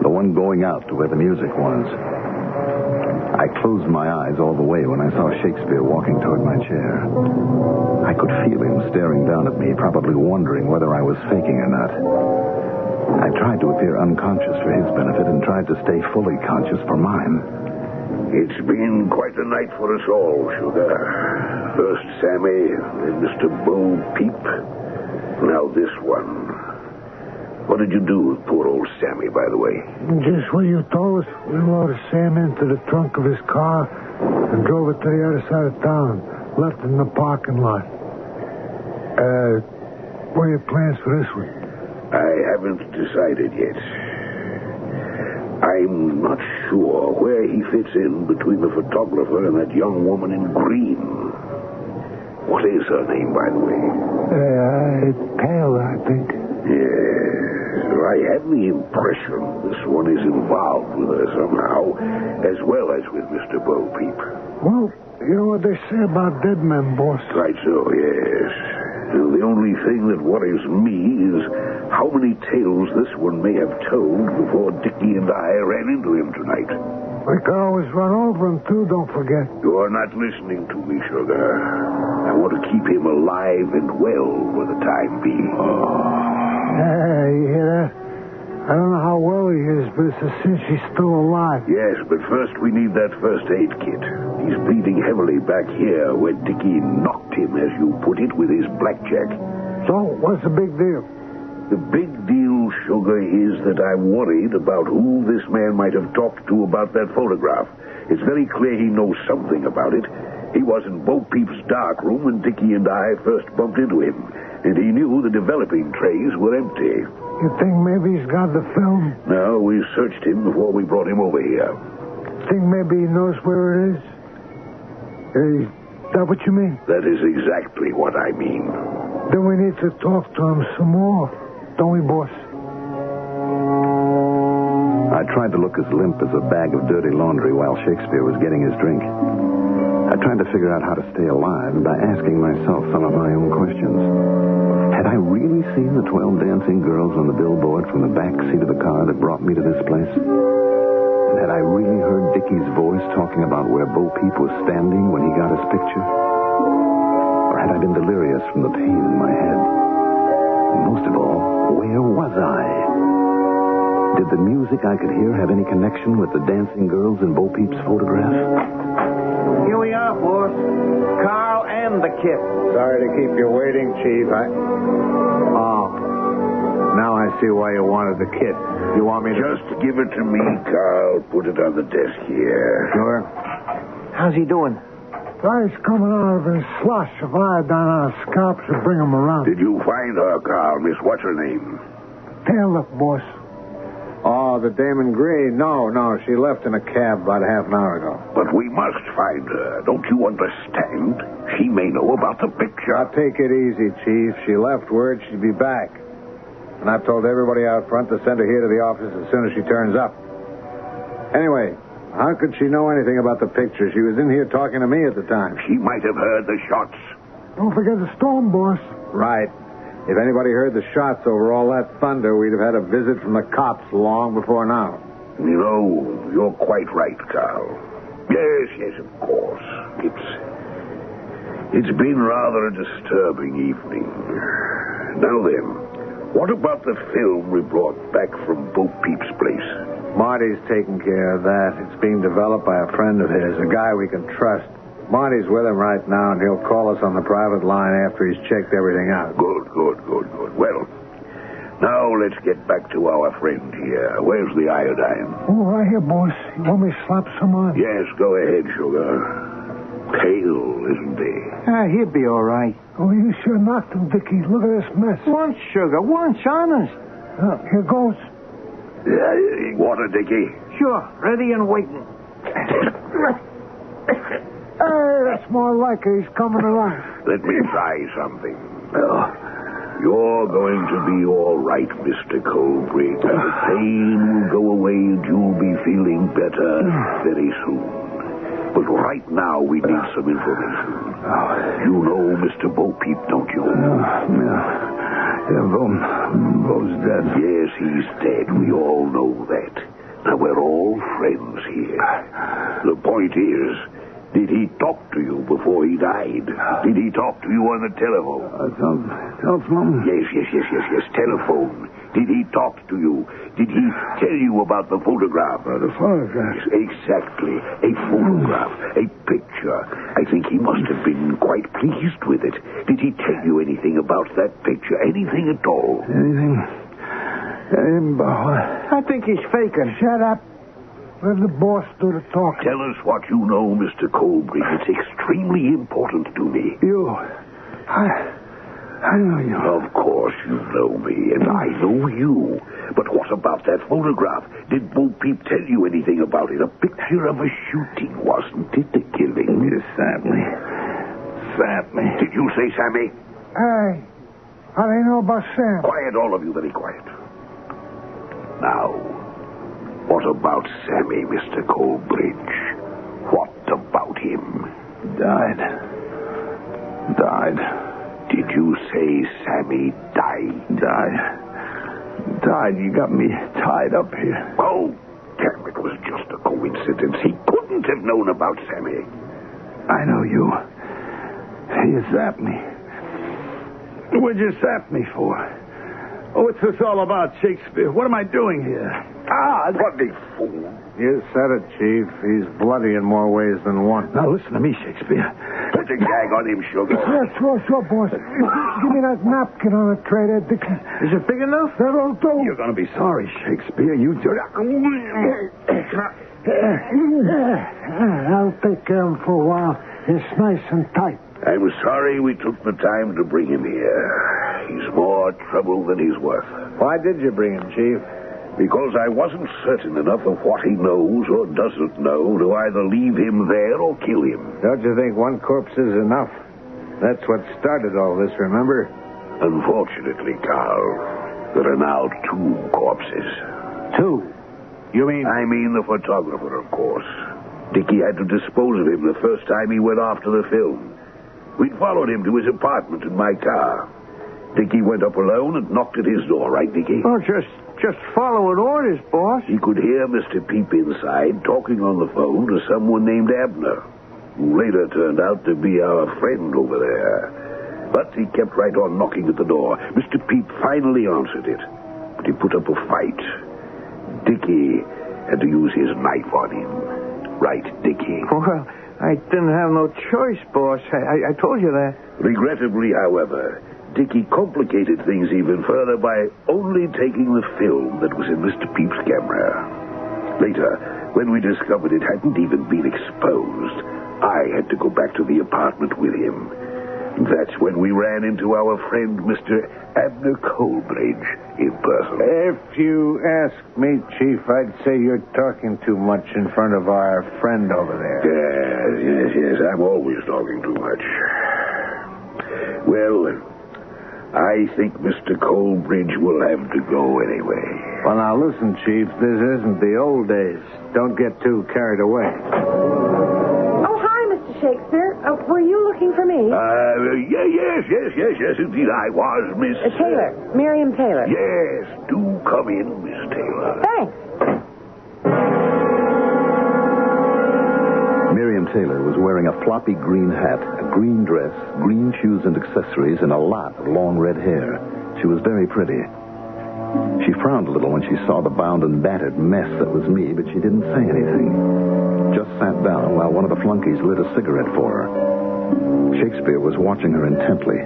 The one going out to where the music was. I closed my eyes all the way when I saw Shakespeare walking toward my chair. I could feel him staring down at me, probably wondering whether I was faking or not. I tried to appear unconscious for his benefit and tried to stay fully conscious for mine. It's been quite a night for us all, Sugar. First Sammy, then Mr. Bo Peep. Now this one. What did you do with poor old Sammy, by the way? Just what you told us. We loaded Sam into the trunk of his car and drove it to the other side of town. Left it in the parking lot. What are your plans for this week? I haven't decided yet. I'm not sure where he fits in between the photographer and that young woman in green. What is her name, by the way? Taylor, I think. Yes. I have the impression this one is involved with her somehow, as well as with Mr. Bo Peep. Well, you know what they say about dead men, boss? Right so, yes. The only thing that worries me is how many tales this one may have told before Dickie and I ran into him tonight. We could always run over him, too, don't forget. You're not listening to me, Sugar. I want to keep him alive and well for the time being. Hey, you hear that? I don't know how well he is, but it's a cinch he's still alive. Yes, but first we need that first aid kit. He's bleeding heavily back here where Dickie knocked him, as you put it, with his blackjack. So, what's the big deal? The big deal, Sugar, is that I'm worried about who this man might have talked to about that photograph. It's very clear he knows something about it. He was in Bo Peep's dark room when Dickie and I first bumped into him, and he knew the developing trays were empty. You think maybe he's got the film? No, we searched him before we brought him over here. Think maybe he knows where it is? Is that what you mean? That is exactly what I mean. Then we need to talk to him some more, don't we, boss? I tried to look as limp as a bag of dirty laundry while Shakespeare was getting his drink. I tried to figure out how to stay alive by asking myself some of my own questions. Had I really seen the 12 dancing girls on the billboard from the back seat of the car that brought me to this place? And had I really heard Dickie's voice talking about where Bo Peep was standing when he got his picture? Or had I been delirious from the pain in my head? And most of all, where was I? Did the music I could hear have any connection with the dancing girls in Bo Peep's photograph? Here we are, boss. Carl and the kid. Sorry to keep you waiting, Chief. Now I see why you wanted the kit. You want me to... Just give it to me, Carl. Put it on the desk here. Sure. How's he doing? Guy's coming out of his slush. If I had done on a scalp, should bring him around. Did you find her, Carl? Miss, what's her name? Taylor, boss. Oh, the dame in green. No, she left in a cab about half an hour ago. But we must find her. Don't you understand? She may know about the picture. Now, take it easy, Chief. She left word she'd be back. And I've told everybody out front to send her here to the office as soon as she turns up. Anyway, how could she know anything about the picture? She was in here talking to me at the time. She might have heard the shots. Don't forget the storm, boss. Right. If anybody heard the shots over all that thunder, we'd have had a visit from the cops long before now. You know, you're quite right, Carl. Yes, of course. It's been rather a disturbing evening. Now then, what about the film we brought back from Bo Peep's place? Marty's taking care of that. It's being developed by a friend of his, a guy we can trust. Marty's with him right now, and he'll call us on the private line after he's checked everything out. Good. Well, now let's get back to our friend here. Where's the iodine? Oh, right here, boss. You want me to slap some on? Yes, go ahead, Sugar. Pale, isn't he? He'll be all right. Oh, you sure knocked him, Dickie. Look at this mess. Once, Sugar. Once, honest. Here goes. Water, Dickie? Sure. Ready and waiting. That's more like it. He's coming around. Let me try something. You're going to be all right, Mr. Colbridge. The pain will go away and you'll be feeling better very soon. But right now we need some information. You know Mr. Bo Peep, don't you? Yeah, Bo's dead. Yes, he's dead. We all know that. Now, we're all friends here. The point is, did he talk to you before he died? Did he talk to you on the telephone? Telephone? Yes, telephone. Did he talk to you? Did he tell you about the photograph? The photograph? Yes, exactly. A photograph. A picture. I think he must have been quite pleased with it. Did he tell you anything about that picture? Anything at all? Anything? I think he's faking. Shut up. Let the boss do the talking. Tell us what you know, Mr. Colbridge. It's extremely important to me. I know you. Of course you know me, and I know you. But what about that photograph? Did Bo Peep tell you anything about it? A picture of a shooting, wasn't it? A killing? Yes, Sammy. Did you say Sammy? Hey, how do you know about Sam? Quiet, all of you, very quiet. Now, what about Sammy, Mr. Colbridge? What about him? Died. Did you say Sammy died? Died. You got me tied up here. Oh, damn, it was just a coincidence. He couldn't have known about Sammy. I know you. You zapped me. What'd you zap me for? Oh, what's this all about, Shakespeare? What am I doing here? Bloody fool. You said it, Chief. He's bloody in more ways than one. Now, listen to me, Shakespeare. Put the gag on him, Sugar. Yeah, sure, boss. Give me that napkin on the tray there, Dickie. Is it big enough? That'll do. You're going to be sorry, Shakespeare. I'll take care of him for a while. It's nice and tight. I'm sorry we took the time to bring him here. He's more trouble than he's worth. Why did you bring him, Chief? Because I wasn't certain enough of what he knows or doesn't know to either leave him there or kill him. Don't you think one corpse is enough? That's what started all this, remember? Unfortunately, Carl, there are now 2 corpses. 2? You mean? I mean the photographer, of course. Dickie had to dispose of him the first time he went off to the film. We'd followed him to his apartment in my car. Dickie went up alone and knocked at his door, right, Dickie? Oh, just following orders, boss. He could hear Mr. Peep inside talking on the phone to someone named Abner, who later turned out to be our friend over there. But he kept right on knocking at the door. Mr. Peep finally answered it, but he put up a fight. Dickie had to use his knife on him. Right, Dickie? Well, I didn't have no choice, boss. I told you that. Regrettably, however, Dickie complicated things even further by only taking the film that was in Mr. Peep's camera. Later, when we discovered it hadn't even been exposed, I had to go back to the apartment with him. That's when we ran into our friend, Mr. Abner Colbridge, in person. If you ask me, Chief, I'd say you're talking too much in front of our friend over there. Yes, I'm always talking too much. Well, I think Mr. Colbridge will have to go anyway. Well, now, listen, Chief, this isn't the old days. Don't get too carried away. Oh, hi, Mr. Shakespeare. Were you looking for me? Yes, indeed I was, Miss... Taylor. Miriam Taylor. Yes, do come in, Miss Taylor. Thanks. Taylor was wearing a floppy green hat, a green dress, green shoes and accessories, and a lot of long red hair. She was very pretty. She frowned a little when she saw the bound and battered mess that was me, but she didn't say anything. Just sat down while one of the flunkies lit a cigarette for her. Shakespeare was watching her intently.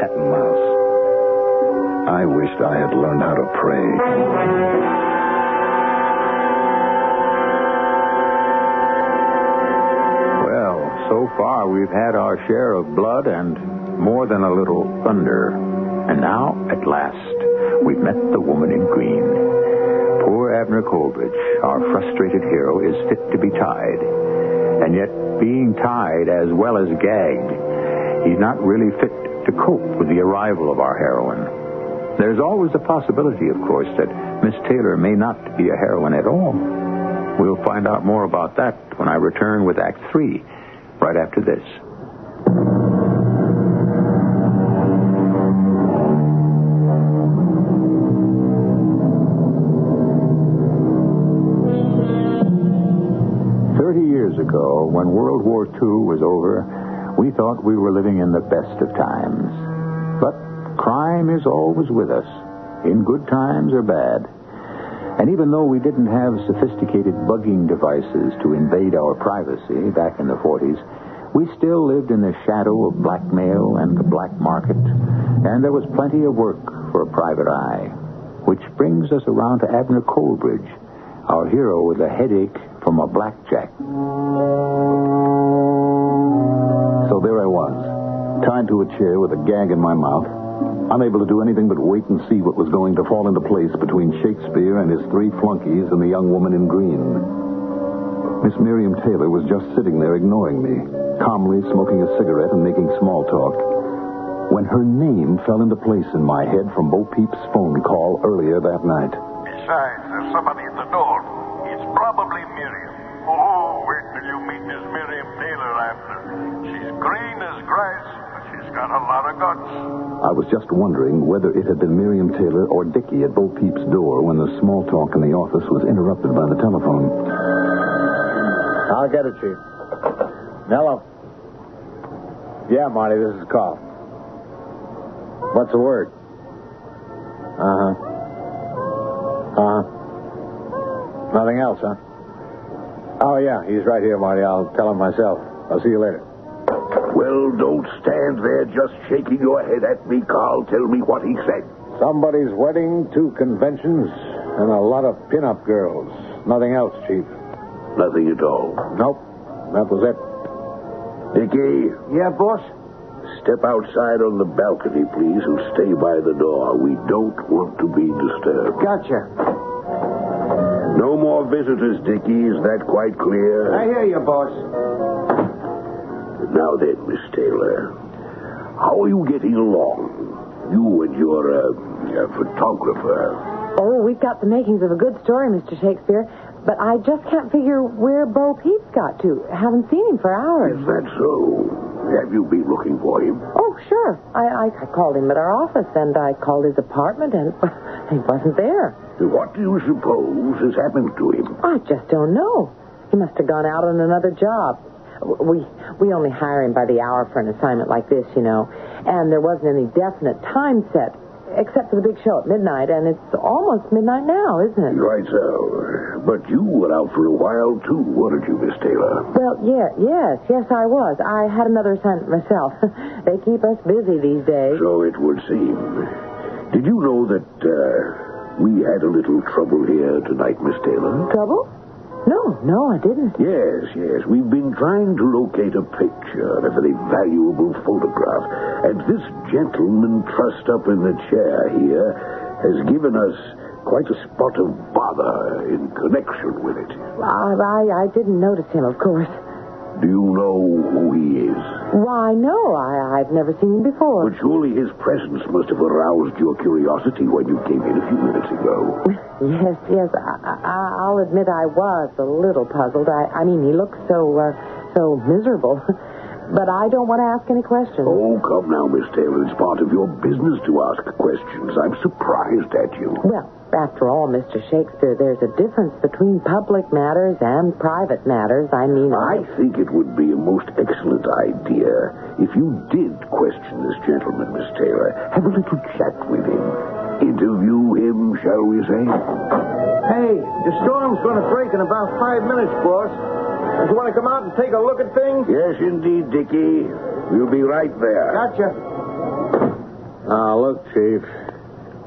Cat and mouse. I wished I had learned how to pray. Well, so far we've had our share of blood and more than a little thunder. And now, at last, we've met the woman in green. Poor Abner Coleridge, our frustrated hero, is fit to be tied. And yet, being tied as well as gagged, he's not really fit to cope with the arrival of our heroine. There's always the possibility, of course, that Miss Taylor may not be a heroine at all. We'll find out more about that when I return with Act 3, right after this. Ago, when World War II was over, we thought we were living in the best of times. But crime is always with us, in good times or bad. And even though we didn't have sophisticated bugging devices to invade our privacy back in the 40s, we still lived in the shadow of blackmail and the black market, and there was plenty of work for a private eye. Which brings us around to Abner Coleridge, our hero with a headache from a blackjack. So there I was, tied to a chair with a gag in my mouth, unable to do anything but wait and see what was going to fall into place between Shakespeare and his three flunkies and the young woman in green. Miss Miriam Taylor was just sitting there ignoring me, calmly smoking a cigarette and making small talk, when her name fell into place in my head from Bo Peep's phone call earlier that night. Besides, there's somebody at the door. It's probably Miriam. Oh, wait till you meet Miss Miriam Taylor after. She's green as grass, but she's got a lot of guts. I was just wondering whether it had been Miriam Taylor or Dickie at Bo Peep's door when the small talk in the office was interrupted by the telephone. I'll get it, Chief. Hello. Yeah, Marty, this is Carl. What's the word? Nothing else, huh? Oh, yeah, he's right here, Marty. I'll tell him myself. I'll see you later. Well, don't stand there just shaking your head at me, Carl. Tell me what he said. Somebody's wedding, 2 conventions, and a lot of pin-up girls. Nothing else, Chief. Nothing at all? Nope. That was it. Dickie? Yeah, boss? Step outside on the balcony, please, and stay by the door. We don't want to be disturbed. Gotcha. No more visitors, Dickie. Is that quite clear? I hear you, boss. Now then, Miss Taylor, how are you getting along? You and your photographer. Oh, we've got the makings of a good story, Mr. Shakespeare, but I just can't figure where Bo Peep's got to. Haven't seen him for hours. Is that so? Have you been looking for him? Oh, sure. I called him at our office, and I called his apartment, and he wasn't there. What do you suppose has happened to him? I just don't know. He must have gone out on another job. We only hire him by the hour for an assignment like this, you know. And there wasn't any definite time set, except for the big show at midnight, and it's almost midnight now, isn't it? Right so. But you were out for a while, too, weren't you, Miss Taylor? Well, yes, I was. I had another assignment myself. They keep us busy these days. So it would seem. Did you know that, we had a little trouble here tonight, Miss Taylor? Trouble? No, I didn't. Yes. We've been trying to locate a picture, a very valuable photograph. And this gentleman trussed up in the chair here has given us quite a spot of bother in connection with it. I didn't notice him, of course. Do you know who he is? Why, no, I've never seen him before. But surely his presence must have aroused your curiosity when you came in a few minutes ago. Yes, I'll admit I was a little puzzled. I mean, he looked so miserable. But I don't want to ask any questions. Oh, come now, Miss Taylor. It's part of your business to ask questions. I'm surprised at you. Well, after all, Mr. Shakespeare, there's a difference between public matters and private matters. I think it would be a most excellent idea if you did question this gentleman, Miss Taylor. Have a little chat with him. Interview him, shall we say? Hey, the storm's going to break in about 5 minutes, boss. You want to come out and take a look at things? Yes, indeed, Dickie. We'll be right there. Gotcha. Now, look, Chief.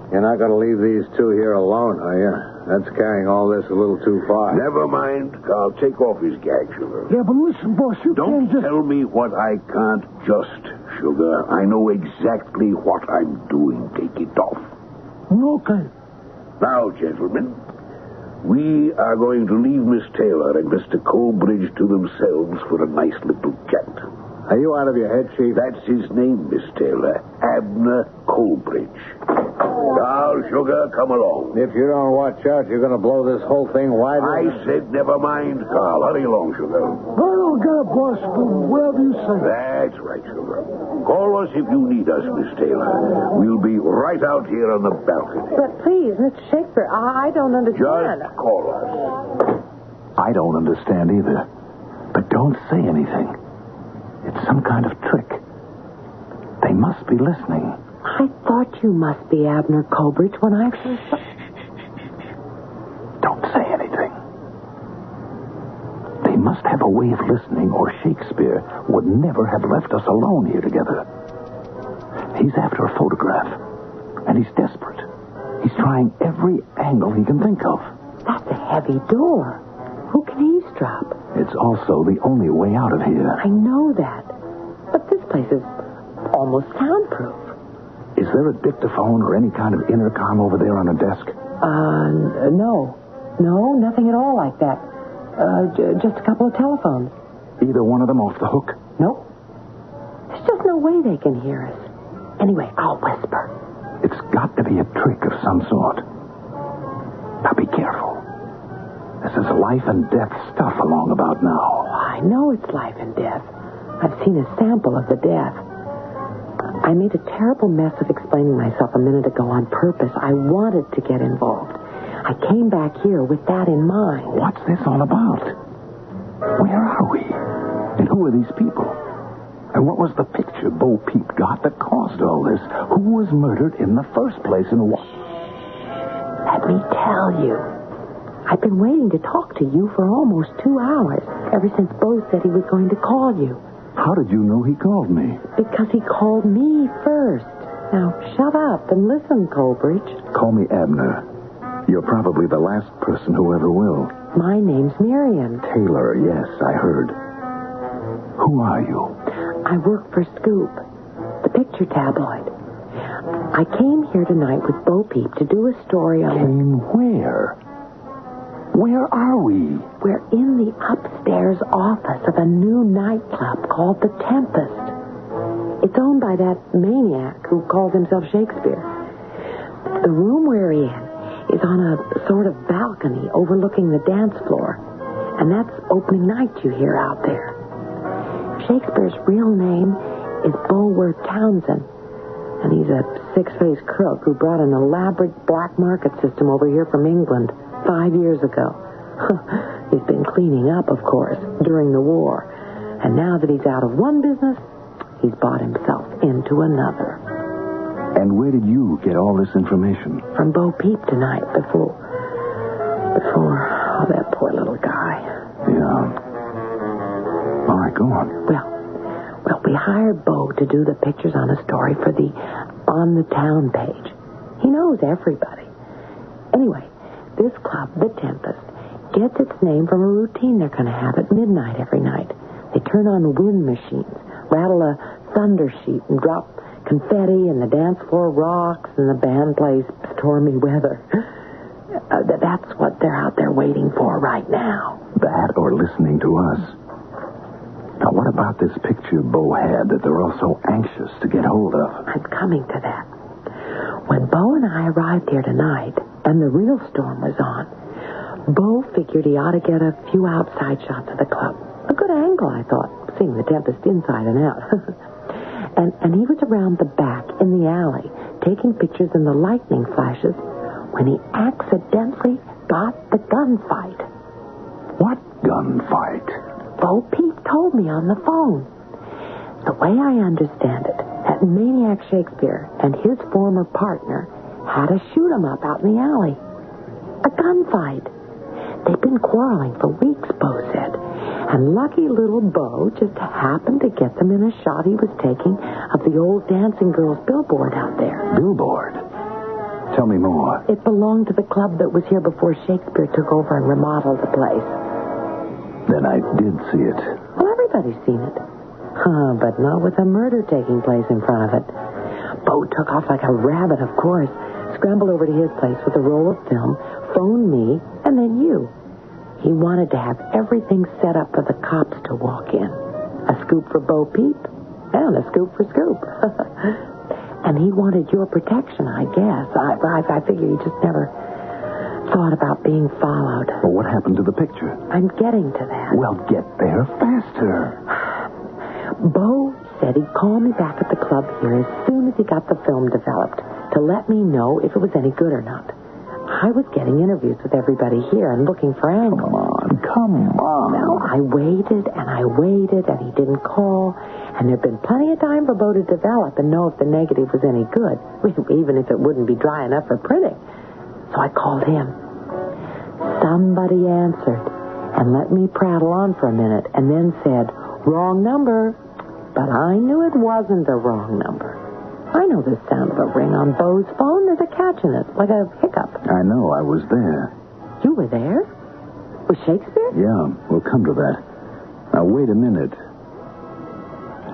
You're not going to leave these two here alone, are you? That's carrying all this a little too far. Never mind. I'll take off his gag, Sugar. Yeah, but listen, boss, you Don't can't just... tell me what I can't just, Sugar. I know exactly what I'm doing. Take it off. Okay. Now, gentlemen, we are going to leave Miss Taylor and Mr. Colbridge to themselves for a nice little chat. Are you out of your head, Chief? That's his name, Miss Taylor. Abner Colbridge. Now, Sugar, come along. If you don't watch out, you're going to blow this whole thing wide open. I said never mind, Carl. Hurry along, Sugar. I don't got it, boss, but whatever you say. That's right, Sugar. Call us if you need us, Miss Taylor. We'll be right out here on the balcony. But please, Mr. Shakespeare, I don't understand. Just call us. I don't understand either. But don't say anything. It's some kind of trick. They must be listening. I thought you must be Abner Colbridge when I first saw... Don't say anything. They must have a way of listening, or Shakespeare would never have left us alone here together. He's after a photograph, and he's desperate. He's trying every angle he can think of. That's a heavy door. Who can eavesdrop? It's also the only way out of here. I know that. But this place is almost soundproof. Is there a dictaphone or any kind of intercom over there on a desk? No. No, nothing at all like that. Just a couple of telephones. Either one of them off the hook? Nope. There's just no way they can hear us. Anyway, I'll whisper. It's got to be a trick of some sort. Now be careful. This is life and death stuff along about now. Oh, I know it's life and death. I've seen a sample of the death. I made a terrible mess of explaining myself a minute ago on purpose. I wanted to get involved. I came back here with that in mind. What's this all about? Where are we? And who are these people? And what was the picture Bo Peep got that caused all this? Who was murdered in the first place and what? Let me tell you. I've been waiting to talk to you for almost 2 hours, ever since Bo said he was going to call you. How did you know he called me? Because he called me first. Now, shut up and listen, Colbridge. Call me Abner. You're probably the last person who ever will. My name's Miriam. Taylor, yes, I heard. Who are you? I work for Scoop, the picture tabloid. I came here tonight with Bo Peep to do a story on... Came where? Where are we? We're in the upstairs office of a new nightclub called The Tempest. It's owned by that maniac who calls himself Shakespeare. The room we're in is on a sort of balcony overlooking the dance floor. And that's opening night you hear out there. Shakespeare's real name is Bulwer Townsend. And he's a six-faced crook who brought an elaborate black market system over here from England 5 years ago. He's been cleaning up, of course, during the war. And now that he's out of one business, he's bought himself into another. And where did you get all this information? From Bo Peep tonight, before that poor little guy. Yeah. All right, go on. Well, we hired Bo to do the pictures on a story for the On the Town page. He knows everybody. Anyway, this club, The Tempest, gets its name from a routine they're going to have at midnight every night. They turn on wind machines, rattle a thunder sheet, and drop confetti, and the dance floor rocks, and the band plays Stormy Weather. That's what they're out there waiting for right now. That or listening to us. Now, what about this picture Bo had that they're all so anxious to get hold of? I'm coming to that. When Bo and I arrived here tonight, and the real storm was on, Bo figured he ought to get a few outside shots of the club. A good angle, I thought. sing The Tempest inside and out. and he was around the back in the alley, taking pictures in the lightning flashes, when he accidentally got the gunfight. What gunfight? Bo Peep told me on the phone. The way I understand it, that maniac Shakespeare and his former partner had a shoot-'em-up out in the alley. A gunfight. They've been quarreling for weeks, Bo said. And lucky little Bo just happened to get them in a shot he was taking of the old Dancing Girls billboard out there. Billboard? Tell me more. It belonged to the club that was here before Shakespeare took over and remodeled the place. Then I did see it. Well, everybody's seen it. But not with a murder taking place in front of it. Bo took off like a rabbit, of course. Scrambled over to his place with a roll of film, phoned me, and then you. He wanted to have everything set up for the cops to walk in. A scoop for Bo Peep, and a scoop for Scoop. And he wanted your protection, I guess. I figure he just never thought about being followed. Well, what happened to the picture? I'm getting to that. Well, get there faster. Bo said he'd call me back at the club here as soon as he got the film developed to let me know if it was any good or not. I was getting interviews with everybody here and looking for angles. Come on. Well, I waited, and he didn't call. And there'd been plenty of time for Bo to develop and know if the negative was any good, even if it wouldn't be dry enough for printing. So I called him. Somebody answered and let me prattle on for a minute and then said, "Wrong number." But I knew it wasn't a wrong number. I know the sound of a ring on Bo's phone. There's a catch in it, like a hiccup. I know. I was there. You were there? With Shakespeare? Yeah, we'll come to that. Now, wait a minute.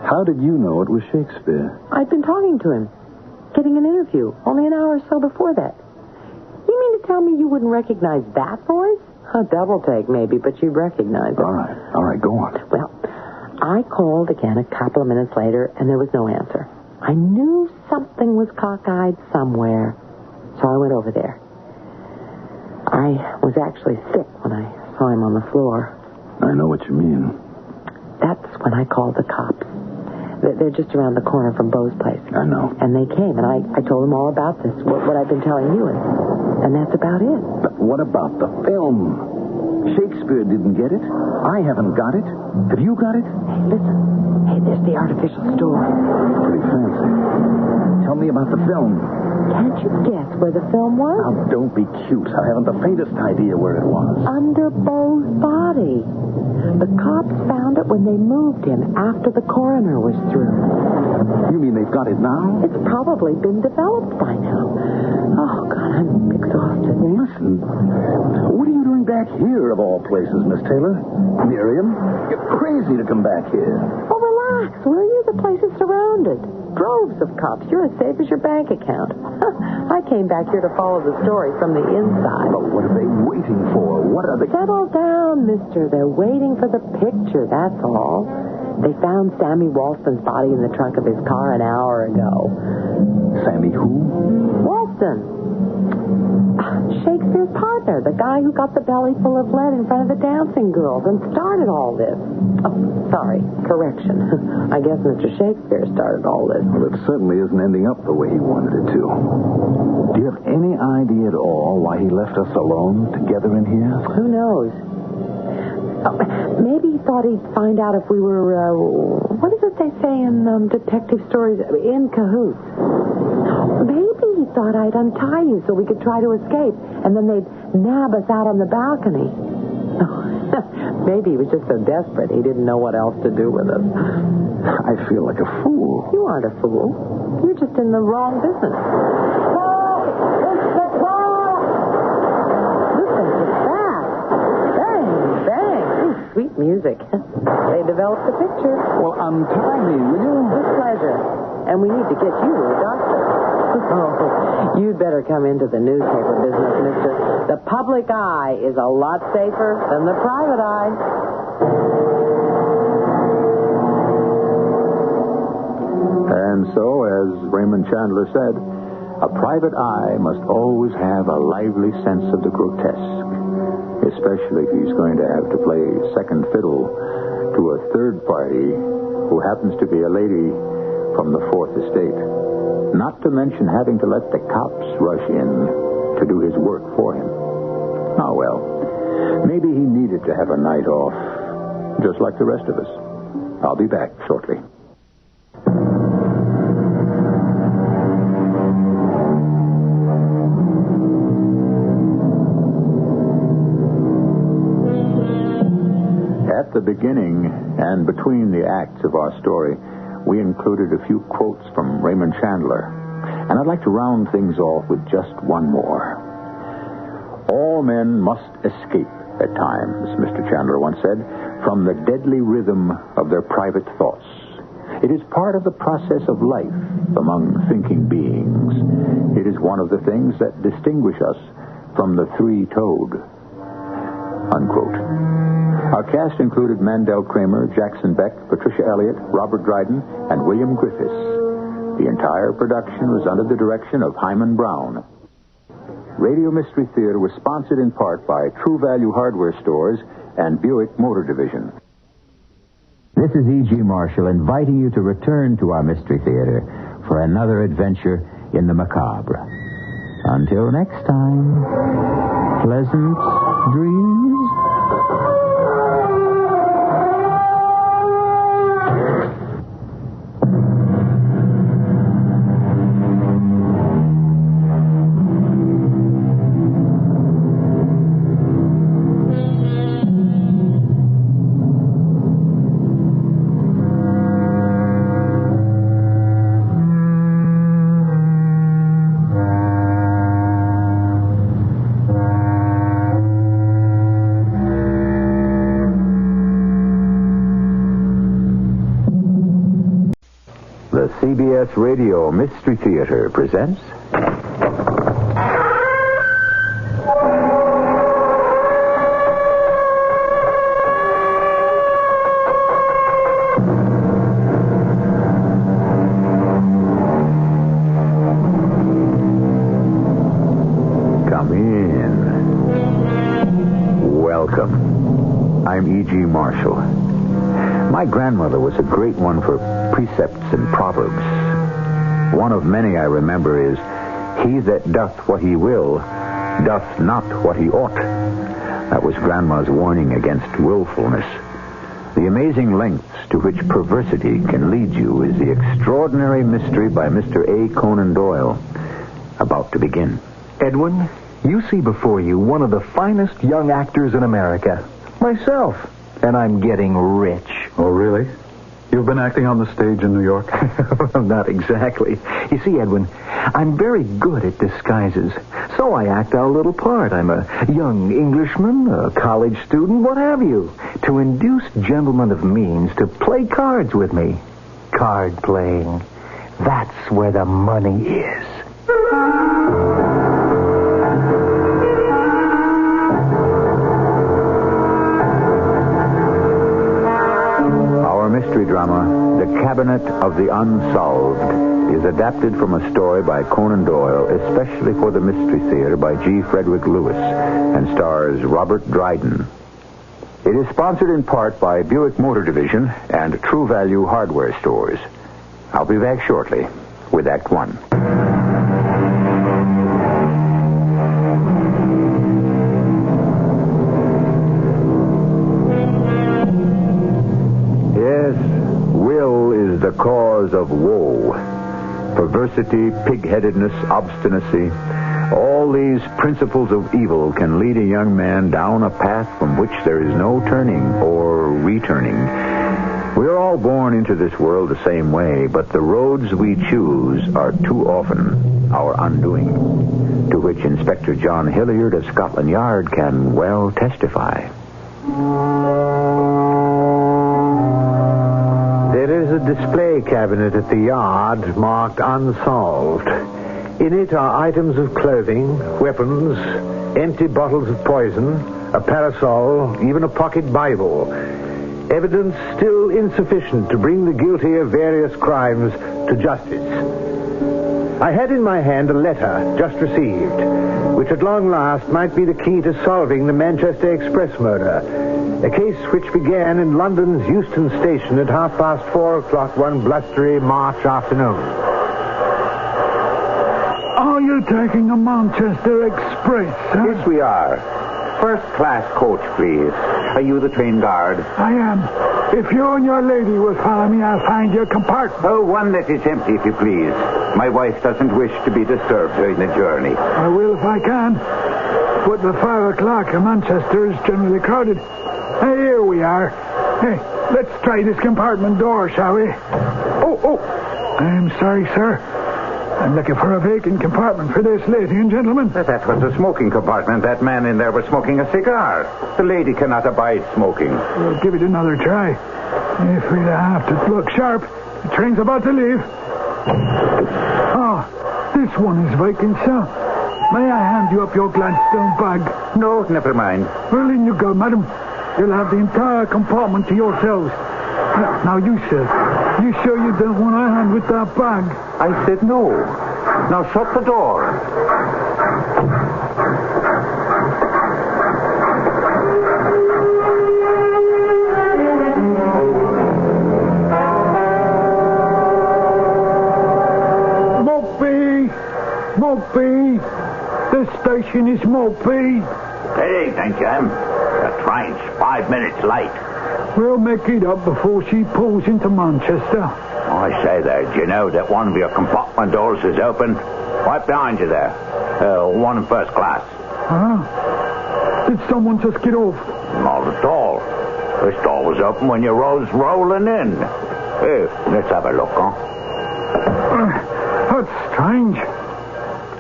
How did you know it was Shakespeare? I'd been talking to him, getting an interview, only an hour or so before that. You mean to tell me you wouldn't recognize that voice? A double take, maybe, but you'd recognize it. All right, go on. Well, I called again a couple of minutes later, and there was no answer. I knew something was cockeyed somewhere, so I went over there. I was actually sick when I saw him on the floor. I know what you mean. That's when I called the cops. They're just around the corner from Bo's place. I know. And they came, and I told them all about this, what I've been telling you, and that's about it. But what about the film? Shakespeare didn't get it. I haven't got it. Have you got it? Hey, listen. Hey, there's the artificial store. Pretty fancy. Tell me about the film. Can't you guess where the film was? Now, don't be cute. I haven't the faintest idea where it was. Under Bo's body. The cops found it when they moved him after the coroner was through. You mean they've got it now? It's probably been developed by now. Oh, God, I'm exhausted. Listen, what are you doing back here, of all places, Miss Taylor? Miriam, you're crazy to come back here. Oh, relax, will you? The place is surrounded. Droves of cops. You're as safe as your bank account. I came back here to follow the story from the inside. But what are they waiting for? What are they... Settle down, mister. They're waiting for the picture, that's all. They found Sammy Walston's body in the trunk of his car an hour ago. Sammy who? Walston. Shakespeare's partner, the guy who got the belly full of lead in front of the dancing girls and started all this. Oh, sorry. Correction. I guess Mr. Shakespeare started all this. Well, it certainly isn't ending up the way he wanted it to. Do you have any idea at all why he left us alone together in here? Who knows? Oh, maybe he thought he'd find out if we were, what is it they say in detective stories? In cahoots. Maybe he thought I'd untie you so we could try to escape, and then they'd nab us out on the balcony. Maybe he was just so desperate he didn't know what else to do with us. I feel like a fool. You aren't a fool. You're just in the wrong business. Listen to that. Bang, bang. Ooh, sweet music. They developed a picture. Well, untie me, will you? With pleasure. And we need to get you to a doctor. Oh, you'd better come into the newspaper business, mister. The public eye is a lot safer than the private eye. And so, as Raymond Chandler said, a private eye must always have a lively sense of the grotesque, especially if he's going to have to play second fiddle to a third party who happens to be a lady from the Fourth Estate. Not to mention having to let the cops rush in to do his work for him. Oh, well, maybe he needed to have a night off, just like the rest of us. I'll be back shortly. At the beginning and between the acts of our story, we included a few quotes from Raymond Chandler. And I'd like to round things off with just one more. All men must escape at times, Mr. Chandler once said, from the deadly rhythm of their private thoughts. It is part of the process of life among thinking beings. It is one of the things that distinguish us from the three-toed. Unquote. Our cast included Mandel Kramer, Jackson Beck, Patricia Elliott, Robert Dryden, and William Griffiths. The entire production was under the direction of Hyman Brown. Radio Mystery Theater was sponsored in part by True Value Hardware Stores and Buick Motor Division. This is E.G. Marshall inviting you to return to our Mystery Theater for another adventure in the macabre. Until next time, pleasant dreams. The CBS Radio Mystery Theater presents... Come in. Welcome. I'm E.G. Marshall. My grandmother was a great one for precepts and proverbs. One of many I remember is, "He that doth what he will, doth not what he ought." That was Grandma's warning against willfulness. The amazing lengths to which perversity can lead you is the extraordinary mystery by Mr. A. Conan Doyle. About to begin. Edwin, you see before you one of the finest young actors in America. Myself. And I'm getting rich. Oh, really? You've been acting on the stage in New York? Well, not exactly. You see, Edwin, I'm very good at disguises. So I act out a little part. I'm a young Englishman, a college student, what have you, to induce gentlemen of means to play cards with me. Card playing. That's where the money is. Mystery drama, The Cabinet of the Unsolved, is adapted from a story by Conan Doyle, especially for the Mystery Theater by G. Frederick Lewis, and stars Robert Dryden. It is sponsored in part by Buick Motor Division and True Value Hardware Stores. I'll be back shortly with Act One. The cause of woe. Perversity, pig-headedness, obstinacy, all these principles of evil can lead a young man down a path from which there is no turning or returning. We are all born into this world the same way, but the roads we choose are too often our undoing, to which Inspector John Hilliard of Scotland Yard can well testify. There is a display cabinet at the yard marked Unsolved. In it are items of clothing, weapons, empty bottles of poison, a parasol, even a pocket Bible. Evidence still insufficient to bring the guilty of various crimes to justice. I had in my hand a letter just received, which at long last might be the key to solving the Manchester Express murder. A case which began in London's Euston Station at 4:30 one blustery March afternoon. Are you taking a Manchester Express, sir? Yes, we are. First-class coach, please. Are you the train guard? I am. If you and your lady will follow me, I'll find your compartment. Oh, one that is empty, if you please. My wife doesn't wish to be disturbed during the journey. I will if I can. But the 5 o'clock in Manchester is generally crowded. Hey, here we are. Hey, let's try this compartment door, shall we? Oh. I'm sorry, sir. I'm looking for a vacant compartment for this lady and gentleman. But that was a smoking compartment. That man in there was smoking a cigar. The lady cannot abide smoking. We'll give it another try. If we have to look sharp, the train's about to leave. This one is vacant, sir. May I hand you up your Gladstone bag? No, never mind. Well, in you go, madam. You'll have the entire compartment to yourselves. Now, you, sir. You sure you don't want a hand with that bag? I said no. Now shut the door. Mopey! This station is Mopey. Hey, thank you. The train's 5 minutes late. We'll make it up before she pulls into Manchester. I say there, do you know that one of your compartment doors is open? Right behind you there. One in first class. Huh? Did someone just get off? Not at all. This door was open when you rose rolling in. Here, let's have a look, huh? That's strange.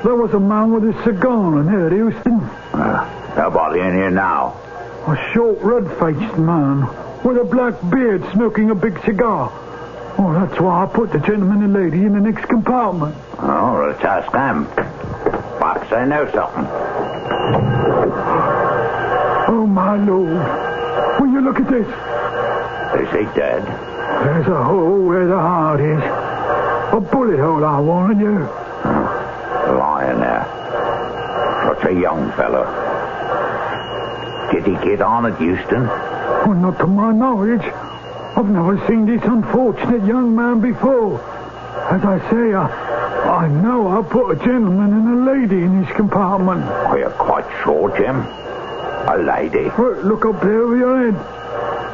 There was a man with a cigar in here, Houston. Nobody in here now. A short, red-faced man with a black beard smoking a big cigar. Oh, that's why I put the gentleman and lady in the next compartment. Oh, let's ask them. Perhaps they know something. Oh, my Lord. Will you look at this? Is he dead? There's a hole where the heart is. A bullet hole, I warn you. Lying there. Such a young fellow. Did he get on at Euston? Well, not to my knowledge. I've never seen this unfortunate young man before. As I say, I know I put a gentleman and a lady in his compartment. Are you quite sure, Jim? A lady? Well, look up there over your head.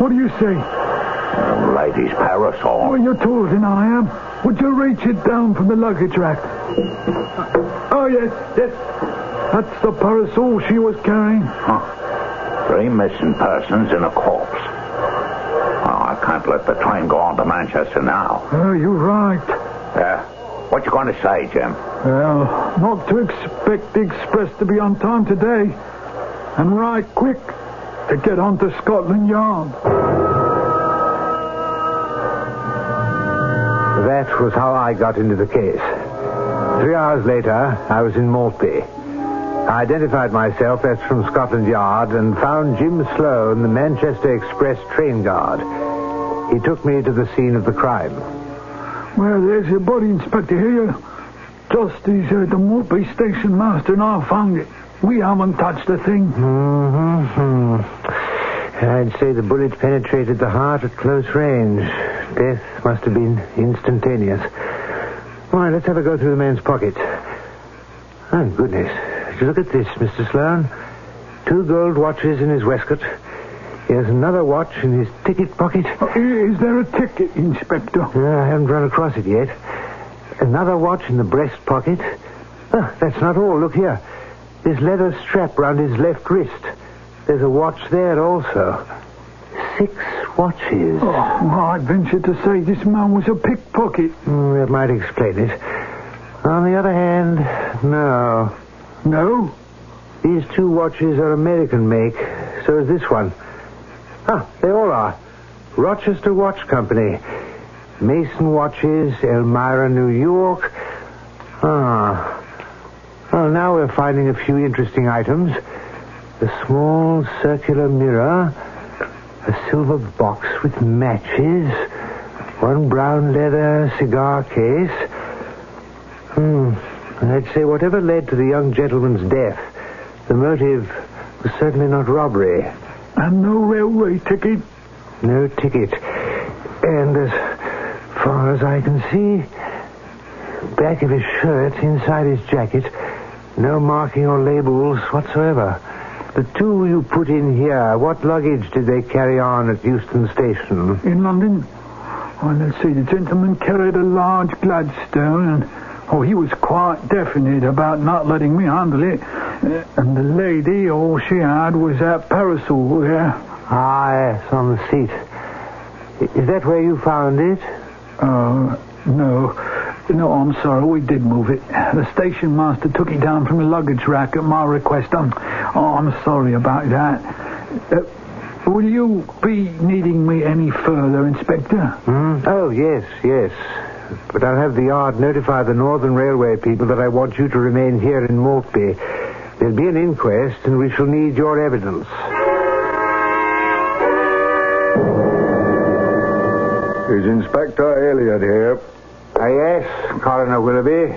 What do you see? A lady's parasol. Well, you're taller than I am. Would you reach it down from the luggage rack? Oh, yes. That's the parasol she was carrying. Huh. 3 missing persons and a corpse. Oh, I can't let the train go on to Manchester now. Oh, you're right. What you going to say, Jim? Well, not to expect the express to be on time today. And right quick to get on to Scotland Yard. That was how I got into the case. 3 hours later, I was in Maltby. I identified myself as from Scotland Yard and found Jim Sloan, the Manchester Express train guard. He took me to the scene of the crime. Well, there's your body, Inspector, here. Just as the Maltby station master and I found it. We haven't touched a thing. I'd say the bullet penetrated the heart at close range. Death must have been instantaneous. All right, let's have a go through the man's pockets. Oh, goodness. Look at this, Mr. Sloan. 2 gold watches in his waistcoat. Here's another watch in his ticket pocket. Is there a ticket, Inspector? I haven't run across it yet. Another watch in the breast pocket. Oh, that's not all. Look here. This leather strap round his left wrist. There's a watch there also. 6 watches. Oh, I'd venture to say this man was a pickpocket. That might explain it. On the other hand, no. No? These 2 watches are American make. So is this one. They all are. Rochester Watch Company. Mason Watches, Elmira, New York. Well, now we're finding a few interesting items. A small circular mirror. A silver box with matches. 1 brown leather cigar case. I'd say whatever led to the young gentleman's death, the motive was certainly not robbery. And no railway ticket? No ticket. And as far as I can see, back of his shirt, inside his jacket, no marking or labels whatsoever. The two you put in here, what luggage did they carry on at Euston Station? In London? Well, let's see, the gentleman carried a large Gladstone, and he was quite definite about not letting me handle it. And the lady, all she had was that parasol there. Ah, yes, on the seat. Is that where you found it? No, I'm sorry, we did move it. The station master took it down from the luggage rack at my request. I'm sorry about that. Will you be needing me any further, Inspector? Oh, yes. But I'll have the yard notify the Northern Railway people that I want you to remain here in Maltby. There'll be an inquest, and we shall need your evidence. Is Inspector Elliot here? Yes, Coroner Willoughby.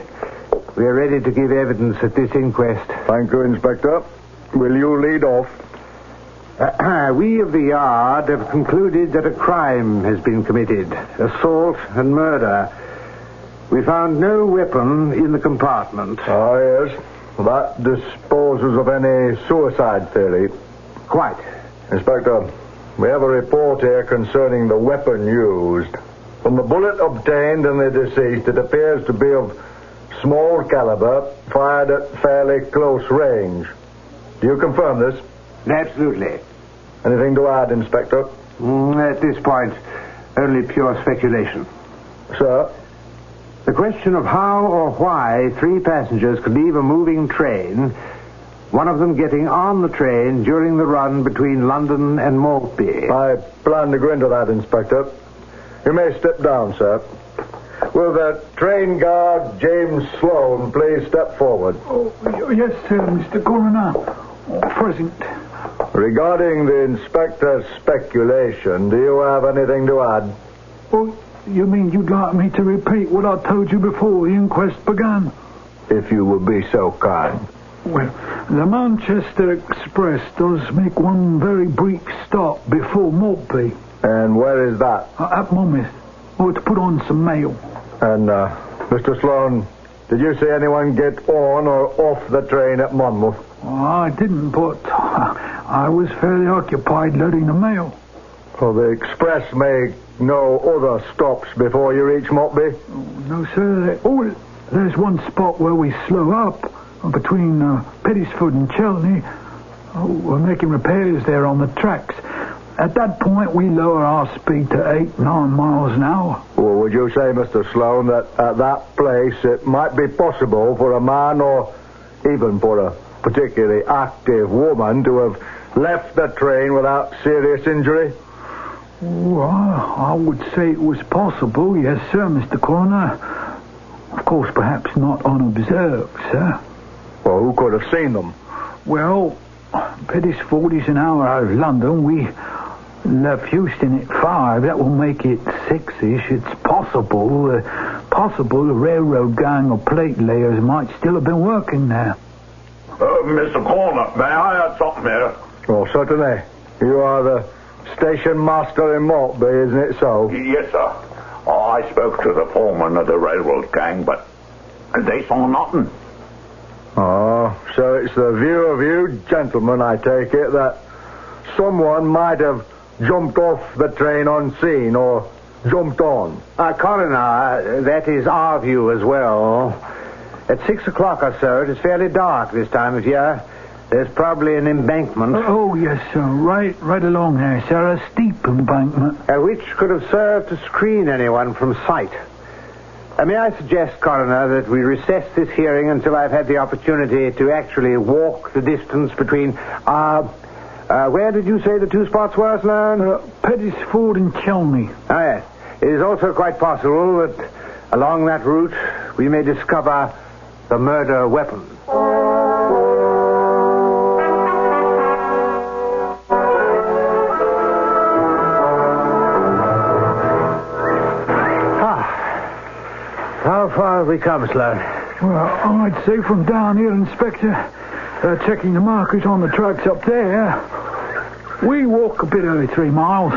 We are ready to give evidence at this inquest. Thank you, Inspector. Will you lead off? We of the yard have concluded that a crime has been committed. Assault and murder. We found no weapon in the compartment. Ah, yes. That disposes of any suicide theory. Quite. Inspector, we have a report here concerning the weapon used. From the bullet obtained in the deceased, it appears to be of small caliber, fired at fairly close range. Do you confirm this? Absolutely. Anything to add, Inspector? At this point, only pure speculation. Sir? The question of how or why three passengers could leave a moving train, one of them getting on the train during the run between London and Maltby. I plan to go into that, Inspector. You may step down, sir. Will the train guard, James Sloan, please step forward? Oh, yes, sir, Mr. Coroner. Present. Regarding the inspector's speculation, do you have anything to add? Oh, you mean you'd like me to repeat what I told you before the inquest began? If you would be so kind. Well, the Manchester Express does make one very brief stop before Maltby. And where is that? At Monmouth. To put on some mail. And, Mr. Sloan, did you see anyone get on or off the train at Monmouth? I didn't, but I was fairly occupied loading the mail. Well, the express make no other stops before you reach Maltby? No, sir. There's one spot where we slow up between Pettisford and Cheltenham. We're making repairs there on the tracks. At that point, we lower our speed to 8-9 miles an hour. Well, would you say, Mr. Sloan, that at that place it might be possible for a man or even for a particularly active woman to have left the train without serious injury? Oh, I would say it was possible, yes, sir, Mr. Coroner. Of course, perhaps not unobserved, sir. Well, who could have seen them? Well, Pettisford is an hour out of London. We left Euston at 5. That will make it 6-ish. It's possible the railroad gang or plate layers might still have been working there. Mr. Corner, may I add something here? Oh, certainly. You are the station master in Maltby, isn't it so? Yes, sir. I spoke to the foreman of the railroad gang, but they saw nothing. Oh, so it's the view of you gentlemen, I take it, that someone might have jumped off the train unseen or jumped on. Coroner, that is our view as well. At 6 o'clock or so, it is fairly dark this time of year. There's probably an embankment. Oh, yes, sir. Right along there, sir. A steep embankment. Which could have served to screen anyone from sight. May I suggest, Coroner, that we recess this hearing until I've had the opportunity to actually walk the distance between where did you say the two spots were, Sloan? Pettisford and Cheltenham. Oh, yes. It is also quite possible that along that route we may discover the murder weapon. How far have we come, Sloan? Well, I'd say from down here, Inspector, checking the markers on the tracks up there. We walk a bit over 3 miles.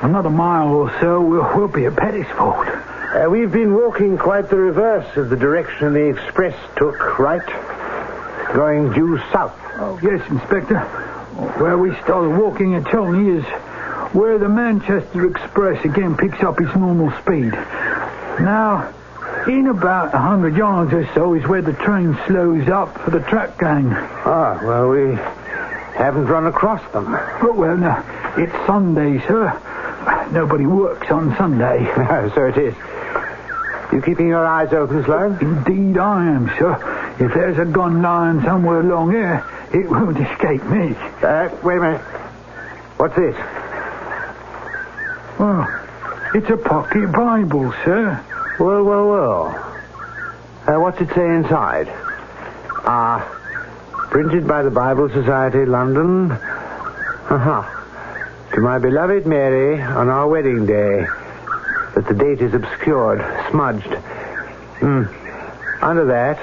Another mile or so, we'll be at Pettisford. We've been walking quite the reverse of the direction the express took, right? Going due south. Oh, yes, Inspector. Where we started walking at Tony is where the Manchester Express again picks up its normal speed. Now, in about 100 yards or so is where the train slows up for the track gang. Ah, well, we haven't run across them. But, well, no, it's Sunday, sir. Nobody works on Sunday. So it is. You keeping your eyes open, Sloan? Indeed I am, sir. If there's a gun lying somewhere along here, it won't escape me. Wait a minute. What's this? Well, it's a pocket Bible, sir. Well. What's it say inside? Printed by the Bible Society, London. To my beloved Mary on our wedding day. But the date is obscured, smudged. Under that,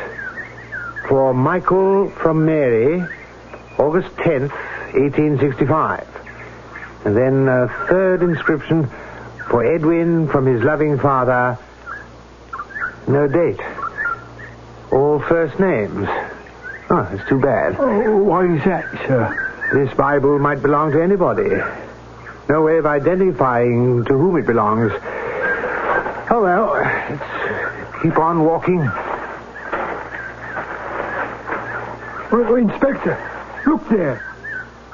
for Michael from Mary, August 10th, 1865. And then a third inscription, for Edwin from his loving father. No date. All first names. Oh, it's too bad. Oh, why is that, sir? This Bible might belong to anybody. No way of identifying to whom it belongs. Oh, well, let's keep on walking. Well, Inspector, look there.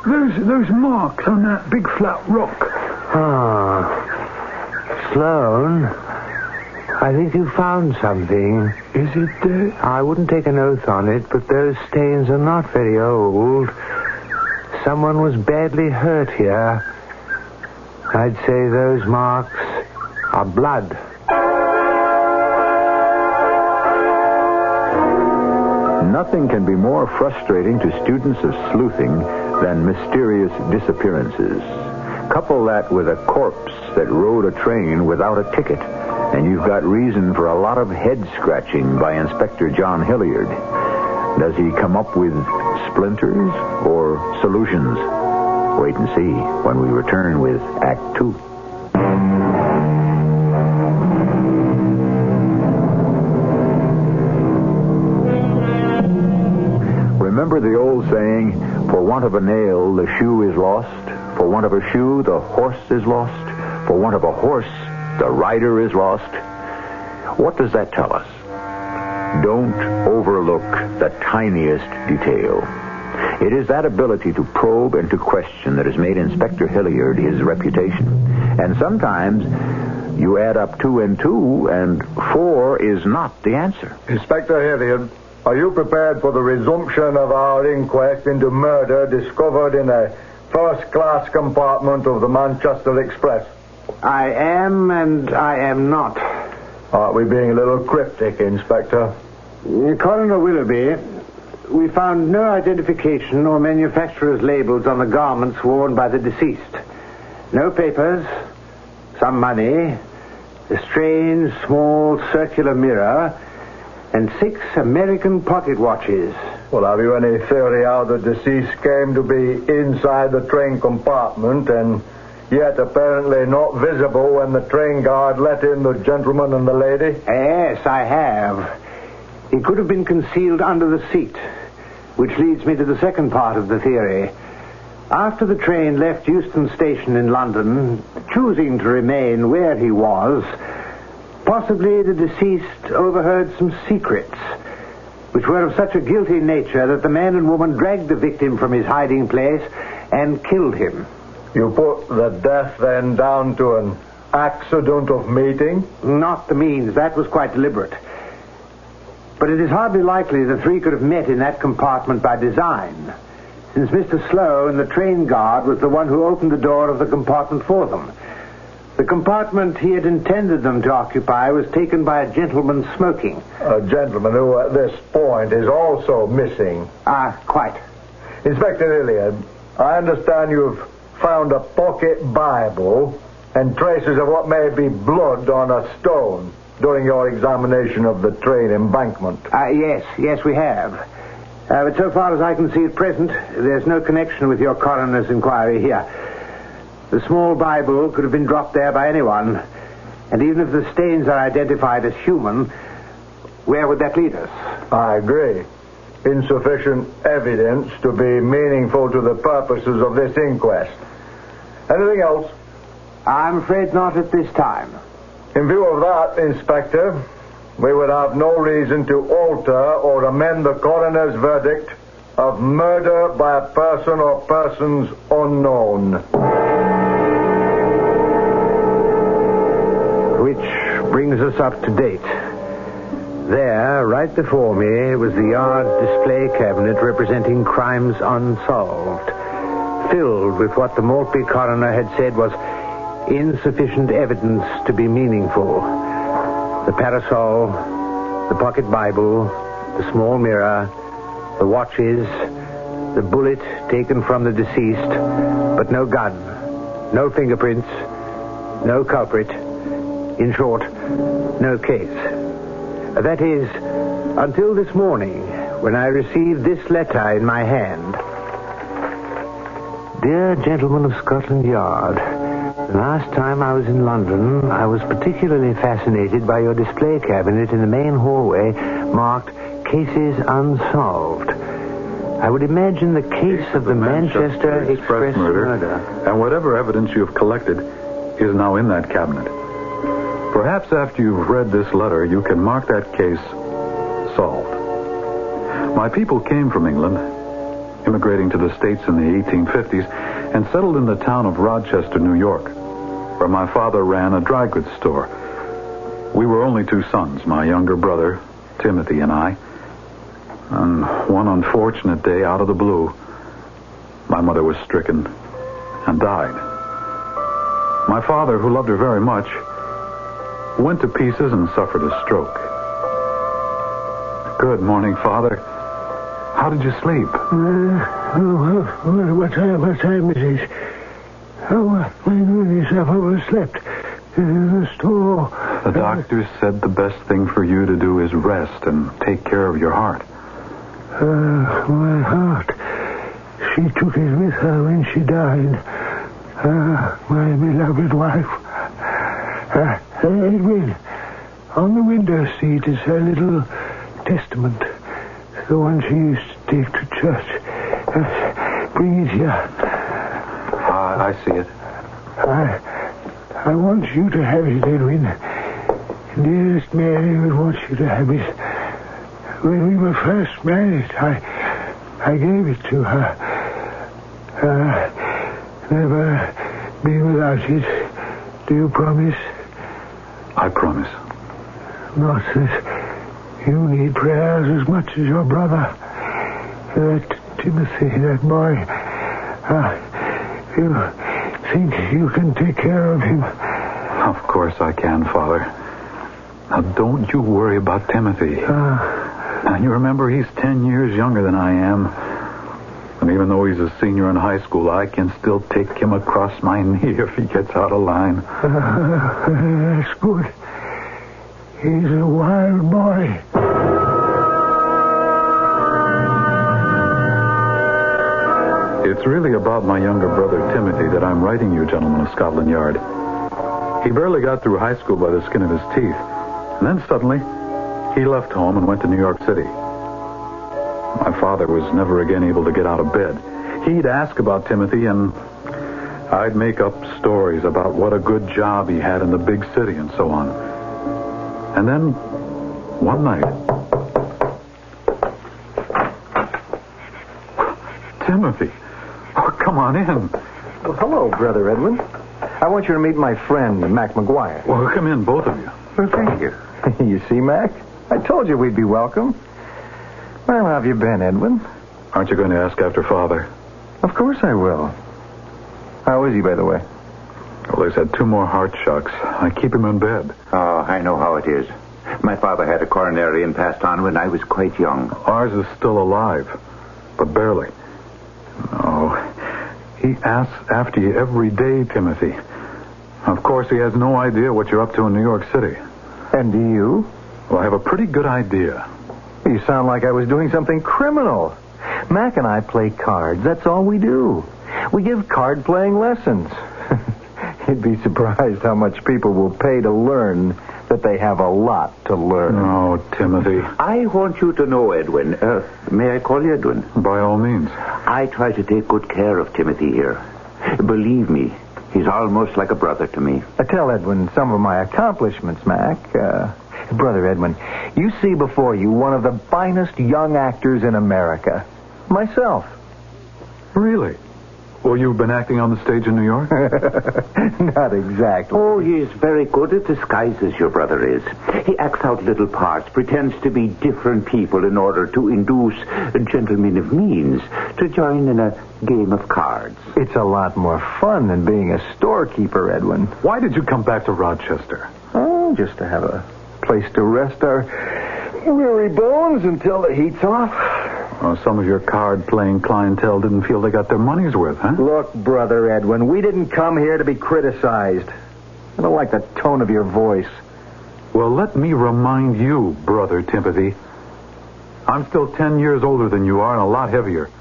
Those marks on that big flat rock. Sloan, I think you found something. Is it I wouldn't take an oath on it, but those stains are not very old. Someone was badly hurt here. I'd say those marks are blood. Nothing can be more frustrating to students of sleuthing than mysterious disappearances. Couple that with a corpse that rode a train without a ticket, and you've got reason for a lot of head scratching by Inspector John Hilliard. Does he come up with splinters or solutions? Wait and see when we return with Act 2. Remember the old saying, for want of a nail, the shoe is lost. For want of a shoe, the horse is lost. For want of a horse, the rider is lost. What does that tell us? Don't overlook the tiniest detail. It is that ability to probe and to question that has made Inspector Hilliard his reputation. And sometimes you add up 2 and 2, and 4 is not the answer. Inspector Hilliard, are you prepared for the resumption of our inquest into murder discovered in a first-class compartment of the Manchester Express? I am and I am not. Aren't we being a little cryptic, Inspector? Coroner Willoughby, we found no identification or manufacturer's labels on the garments worn by the deceased. No papers, some money, a strange small circular mirror, and 6 American pocket watches. Well, have you any theory how the deceased came to be inside the train compartment and yet apparently not visible when the train guard let in the gentleman and the lady? Yes, I have. He could have been concealed under the seat, which leads me to the second part of the theory. After the train left Euston Station in London, choosing to remain where he was, possibly the deceased overheard some secrets, which were of such a guilty nature that the man and woman dragged the victim from his hiding place and killed him. You put the death then down to an accident of meeting? Not the means. That was quite deliberate. But it is hardly likely the 3 could have met in that compartment by design, since Mr. Sloan, the train guard, was the one who opened the door of the compartment for them. The compartment he had intended them to occupy was taken by a gentleman smoking. A gentleman who, at this point, is also missing. Quite. Inspector Hilliard, I understand you've found a pocket Bible and traces of what may be blood on a stone during your examination of the train embankment. Yes, we have. But so far as I can see at present, there's no connection with your coroner's inquiry here. The small Bible could have been dropped there by anyone. And even if the stains are identified as human, where would that lead us? I agree. Insufficient evidence to be meaningful to the purposes of this inquest. Anything else? I'm afraid not at this time. In view of that, Inspector, we would have no reason to alter or amend the coroner's verdict of murder by a person or persons unknown. Which brings us up to date. There, right before me, was the yard display cabinet representing crimes unsolved, filled with what the Maltby coroner had said was insufficient evidence to be meaningful. The parasol, the pocket Bible, the small mirror, the watches, the bullet taken from the deceased, but no gun, no fingerprints, no culprit. In short, no case. That is, until this morning, when I received this letter in my hand. Dear gentlemen of Scotland Yard, the last time I was in London, I was particularly fascinated by your display cabinet in the main hallway marked Cases Unsolved. I would imagine the case of the Manchester Express murder. And whatever evidence you have collected is now in that cabinet. Perhaps after you've read this letter, you can mark that case solved. My people came from England, immigrating to the States in the 1850s, and settled in the town of Rochester, New York, where my father ran a dry goods store. We were only two sons, my younger brother, Timothy, and I. On one unfortunate day, out of the blue, my mother was stricken and died. My father, who loved her very much, went to pieces and suffered a stroke. Good morning, Father. How did you sleep? What time is it? When I've overslept in the store. The doctor said the best thing for you to do is rest and take care of your heart. My heart. She took it with her when she died. My beloved wife. Edwin, on the window seat is her little testament. The one she used to take to church. Bring it here. I see it. I want you to have it, Edwin. Dearest Mary would want you to have it. When we were first married, I gave it to her. Never be without it. Do you promise? I promise. Not that you need prayers as much as your brother. That Timothy, that boy. You think you can take care of him? Of course I can, Father. Now, don't you worry about Timothy. Now, you remember, he's 10 years younger than I am. And even though he's a senior in high school, I can still take him across my knee if he gets out of line. That's good. He's a wild boy. It's really about my younger brother, Timothy, that I'm writing you, gentlemen of Scotland Yard. He barely got through high school by the skin of his teeth. And then suddenly, he left home and went to New York City. My father was never again able to get out of bed. He'd ask about Timothy, and I'd make up stories about what a good job he had in the big city and so on. And then, one night... Timothy! Oh, come on in. Well, hello, Brother Edwin. I want you to meet my friend, Mac McGuire. Well, come in, both of you. Well, thank you. You see, Mac? I told you we'd be welcome. Well, how have you been, Edwin? Aren't you going to ask after Father? Of course I will. How is he, by the way? Well, he's had 2 more heart shocks. I keep him in bed. Oh, I know how it is. My father had a coronary and passed on when I was quite young. Ours is still alive, but barely. No, he asks after you every day, Timothy. Of course, he has no idea what you're up to in New York City. And do you? Well, I have a pretty good idea. You sound like I was doing something criminal. Mac and I play cards. That's all we do. We give card-playing lessons. You'd be surprised how much people will pay to learn that they have a lot to learn. Oh, Timothy. I want you to know, Edwin. May I call you Edwin? By all means. I try to take good care of Timothy here. Believe me, he's almost like a brother to me. Tell Edwin some of my accomplishments, Mac. Brother Edwin, you see before you one of the finest young actors in America. Myself. Really? Well, you've been acting on the stage in New York? Not exactly. Oh, he's very good at disguises, your brother is. He acts out little parts, pretends to be different people in order to induce gentlemen of means to join in a game of cards. It's a lot more fun than being a storekeeper, Edwin. Why did you come back to Rochester? Oh, just to have a place to rest our weary bones until the heat's off. Well, some of your card-playing clientele didn't feel they got their money's worth, huh? Look, Brother Edwin, we didn't come here to be criticized. I don't like the tone of your voice. Well, let me remind you, Brother Timothy. I'm still 10 years older than you are and a lot heavier.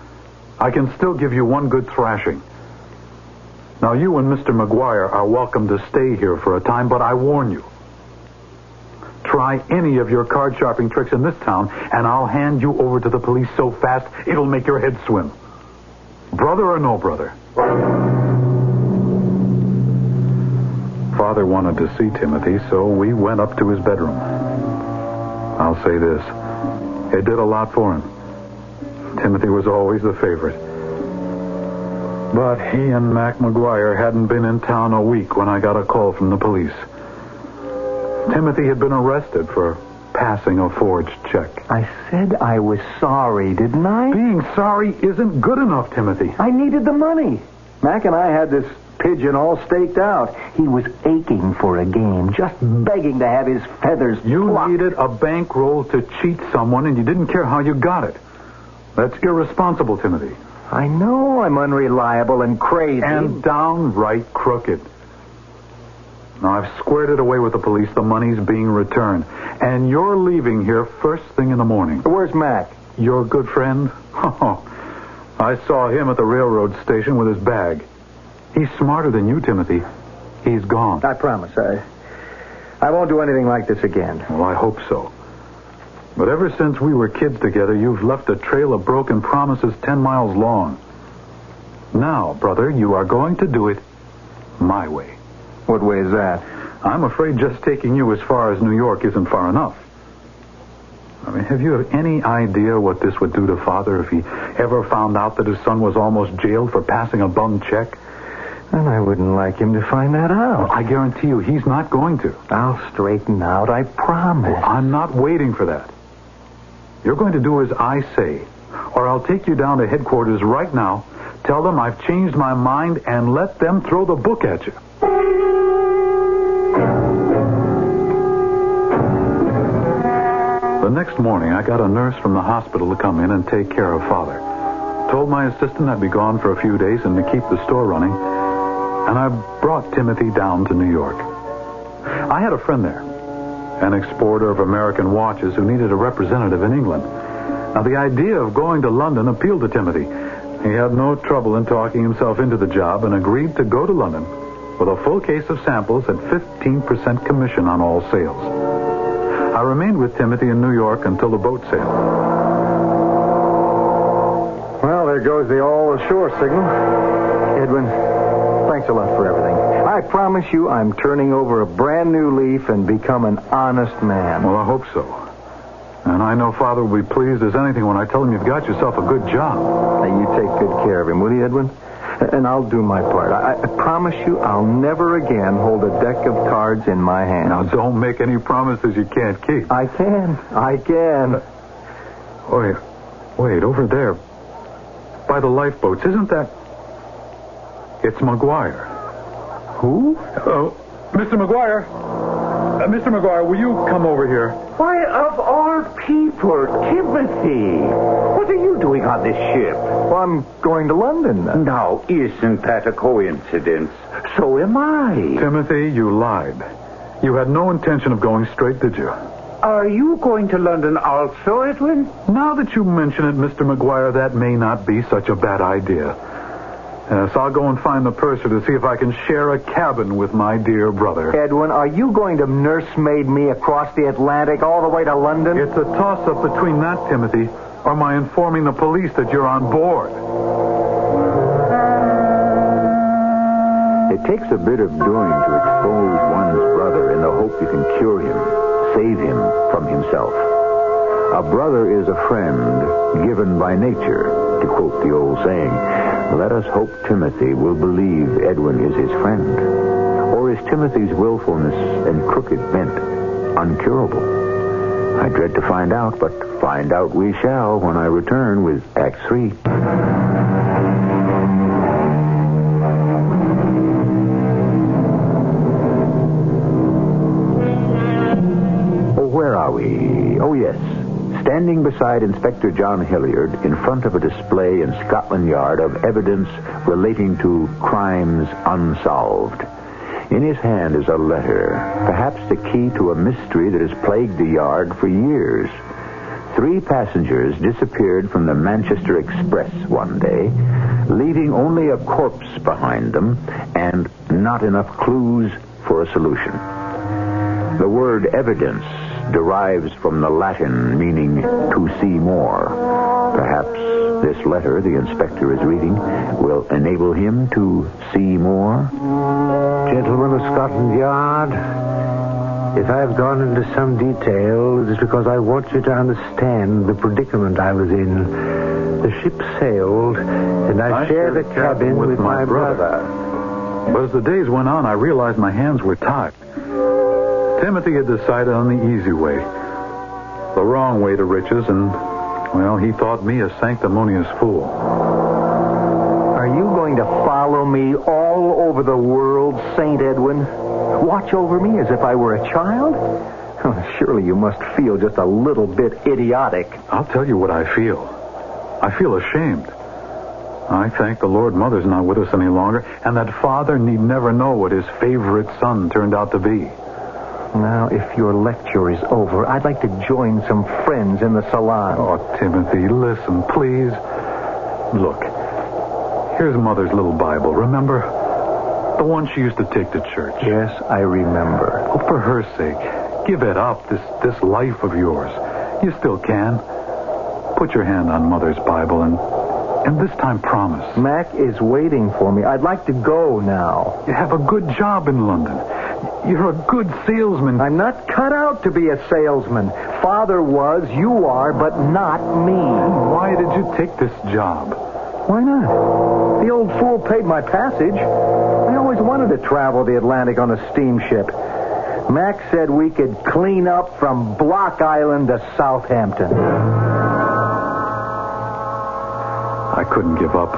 I can still give you one good thrashing. Now, you and Mr. McGuire are welcome to stay here for a time, but I warn you. Try any of your card sharping tricks in this town, and I'll hand you over to the police so fast it'll make your head swim. Brother or no brother? Father wanted to see Timothy, so we went up to his bedroom. I'll say this. It did a lot for him. Timothy was always the favorite. But he and Mac McGuire hadn't been in town a week when I got a call from the police. Timothy had been arrested for passing a forged check. I said I was sorry, didn't I? Being sorry isn't good enough, Timothy. I needed the money. Mac and I had this pigeon all staked out. He was aching for a game, just begging to have his feathers plucked. You needed a bankroll to cheat someone, and you didn't care how you got it. That's irresponsible, Timothy. I know I'm unreliable and crazy. And downright crooked. Now, I've squared it away with the police. The money's being returned. And you're leaving here first thing in the morning. Where's Mac? Your good friend? Oh, I saw him at the railroad station with his bag. He's smarter than you, Timothy. He's gone. I promise. I won't do anything like this again. Well, I hope so. But ever since we were kids together, you've left a trail of broken promises 10 miles long. Now, brother, you are going to do it my way. What way is that? I'm afraid just taking you as far as New York isn't far enough. I mean, have you any idea what this would do to Father if he ever found out that his son was almost jailed for passing a bum check? And I wouldn't like him to find that out. Well, I guarantee you he's not going to. I'll straighten out, I promise. Well, I'm not waiting for that. You're going to do as I say, or I'll take you down to headquarters right now, tell them I've changed my mind, and let them throw the book at you. The next morning, I got a nurse from the hospital to come in and take care of Father. Told my assistant I'd be gone for a few days and to keep the store running. And I brought Timothy down to New York. I had a friend there, an exporter of American watches who needed a representative in England. Now, the idea of going to London appealed to Timothy. He had no trouble in talking himself into the job and agreed to go to London with a full case of samples at 15% commission on all sales. I remained with Timothy in New York until the boat sailed. Well, there goes the all-ashore signal. Edwin, thanks a lot for everything. I promise you I'm turning over a brand new leaf and become an honest man. Well, I hope so. And I know Father will be pleased as anything when I tell him you've got yourself a good job. Now, you take good care of him, will you, Edwin? And I'll do my part. I promise you I'll never again hold a deck of cards in my hand. Now, don't make any promises you can't keep. I can. Wait, over there, by the lifeboats, isn't that... It's McGuire. Who? Mr. McGuire. Mr. McGuire, will you come over here? Why, of all people, Timothy, what are you doing on this ship? Well, I'm going to London. Now, isn't that a coincidence? So am I. Timothy, you lied. You had no intention of going straight, did you? Are you going to London also, Edwin? Now that you mention it, Mr. McGuire, that may not be such a bad idea. Yes, I'll go and find the purser to see if I can share a cabin with my dear brother. Edwin, are you going to nursemaid me across the Atlantic all the way to London? It's a toss-up between that, Timothy, or my informing the police that you're on board. It takes a bit of doing to expose one's brother in the hope you can cure him, save him from himself. A brother is a friend given by nature, to quote the old saying. Let us hope Timothy will believe Edwin is his friend. Or is Timothy's willfulness and crooked bent uncurable? I dread to find out, but find out we shall when I return with Act 3. Where are we? Oh, yes. Standing beside Inspector John Hilliard in front of a display in Scotland Yard of evidence relating to crimes unsolved. In his hand is a letter, perhaps the key to a mystery that has plagued the yard for years. 3 passengers disappeared from the Manchester Express one day, leaving only a corpse behind them and not enough clues for a solution. The word evidence derives from the Latin meaning to see more. Perhaps this letter the inspector is reading will enable him to see more. Gentlemen of Scotland Yard, if I've gone into some detail, it is because I want you to understand the predicament I was in. The ship sailed, and I shared the cabin with my brother. But as the days went on, I realized my hands were tied. Timothy had decided on the easy way, the wrong way to riches, and, well, he thought me a sanctimonious fool. Are you going to follow me all over the world, St. Edwin? Watch over me as if I were a child? Surely you must feel just a little bit idiotic. I'll tell you what I feel. I feel ashamed. I thank the Lord Mother's not with us any longer, and that Father need never know what his favorite son turned out to be. Now, if your lecture is over, I'd like to join some friends in the salon. Oh, Timothy, listen, please. Look, here's Mother's little Bible, remember? The one she used to take to church. Yes, I remember. Oh, for her sake, give it up, this life of yours. You still can. Put your hand on Mother's Bible and this time promise. Mac is waiting for me. I'd like to go now. You have a good job in London. You're a good salesman. I'm not cut out to be a salesman. Father was, you are, but not me. Why did you take this job? Why not? The old fool paid my passage. I always wanted to travel the Atlantic on a steamship. Mac said we could clean up from Block Island to Southampton. I couldn't give up.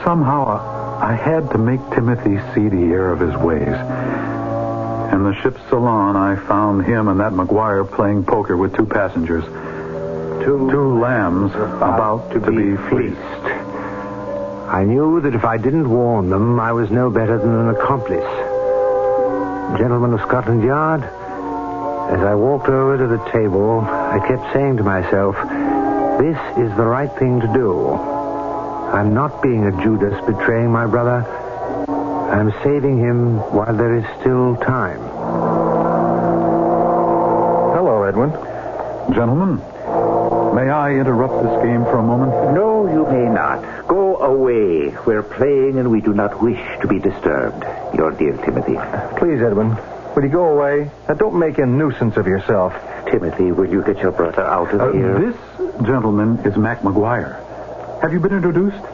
Somehow I had to make Timothy see the error of his ways. In the ship's salon, I found him and that McGuire playing poker with 2 passengers. Two lambs about to be fleeced. I knew that if I didn't warn them, I was no better than an accomplice. Gentlemen of Scotland Yard, as I walked over to the table, I kept saying to myself, this is the right thing to do. I'm not being a Judas betraying my brother. I'm saving him while there is still time. Hello, Edwin. Gentlemen, may I interrupt this game for a moment? No, you may not. Go away. We're playing and we do not wish to be disturbed. Your dear Timothy. Please, Edwin, will you go away? Now, don't make a nuisance of yourself. Timothy, will you get your brother out of here? This gentleman is Mac McGuire. Have you been introduced?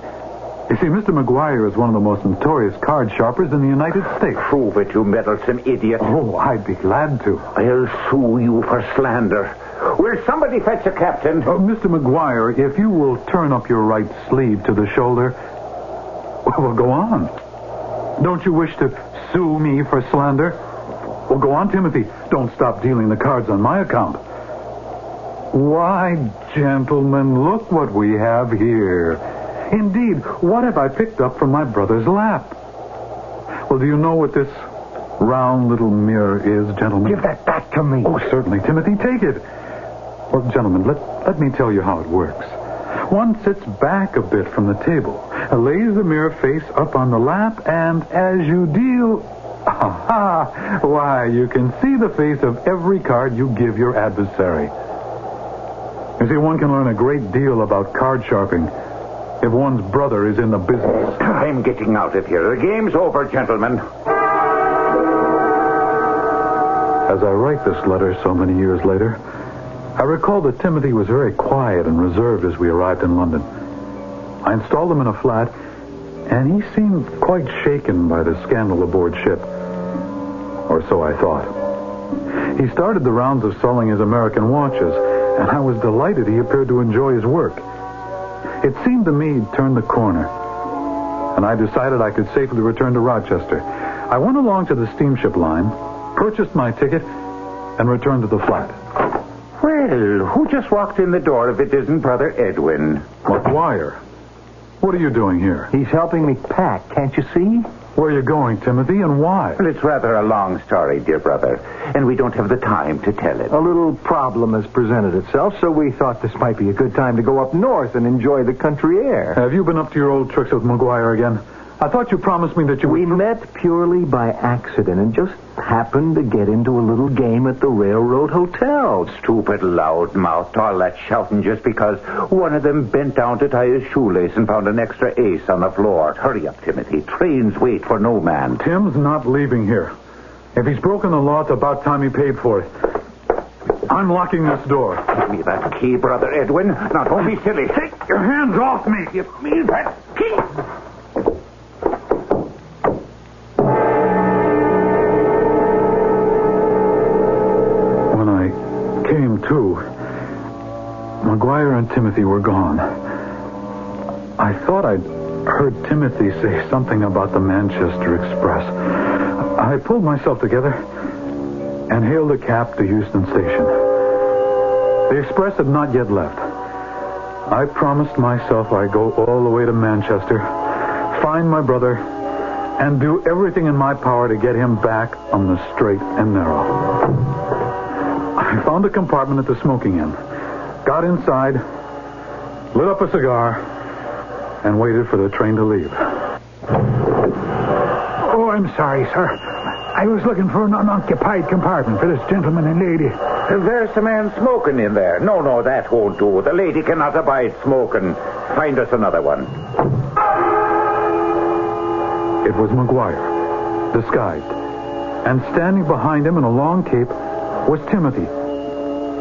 You see, Mr. McGuire is one of the most notorious card sharpers in the United States. Prove it, you meddlesome idiot. Oh, I'd be glad to. I'll sue you for slander. Will somebody fetch a captain? Mr. McGuire, if you will turn up your right sleeve to the shoulder, well, go on. Don't you wish to sue me for slander? Well, go on, Timothy. Don't stop dealing the cards on my account. Why, gentlemen, look what we have here. Indeed, what have I picked up from my brother's lap? Well, do you know what this round little mirror is, gentlemen? Give that back to me. Oh, certainly, Timothy. Take it. Well, gentlemen, let me tell you how it works. One sits back a bit from the table, lays the mirror face up on the lap, and as you deal... why, you can see the face of every card you give your adversary. You see, one can learn a great deal about card sharping if one's brother is in the business. I'm getting out of here. The game's over, gentlemen. As I write this letter so many years later, I recall that Timothy was very quiet and reserved as we arrived in London. I installed him in a flat, and he seemed quite shaken by the scandal aboard ship. Or so I thought. He started the rounds of selling his American watches, and I was delighted he appeared to enjoy his work. It seemed to me he'd turned the corner, and I decided I could safely return to Rochester. I went along to the steamship line, purchased my ticket, and returned to the flat. Well, who just walked in the door if it isn't Brother Edwin? McGuire. What are you doing here? He's helping me pack, can't you see? Where are you going, Timothy, and why? Well, it's rather a long story, dear brother, and we don't have the time to tell it. A little problem has presented itself, so we thought this might be a good time to go up north and enjoy the country air. Have you been up to your old tricks with McGuire again? I thought you promised me that you would... We met purely by accident and just happened to get into a little game at the Railroad Hotel. Stupid loudmouth, all that shouting just because one of them bent down to tie his shoelace and found an extra ace on the floor. Hurry up, Timothy. Trains wait for no man. Tim's not leaving here. If he's broken the law, it's about time he paid for it. I'm locking this door. Give me that key, Brother Edwin. Now, don't be silly. Take your hands off me. Give me that key. Too. McGuire and Timothy were gone. I thought I'd heard Timothy say something about the Manchester Express. I pulled myself together and hailed a cab to Euston Station. The express had not yet left. I promised myself I'd go all the way to Manchester, find my brother, and do everything in my power to get him back on the straight and narrow. I found a compartment at the smoking inn, got inside, lit up a cigar, and waited for the train to leave. Oh, I'm sorry, sir. I was looking for an unoccupied compartment for this gentleman and lady. There's a man smoking in there. No, that won't do. The lady cannot abide smoking. Find us another one. It was McGuire, disguised, and standing behind him in a long cape was Timothy,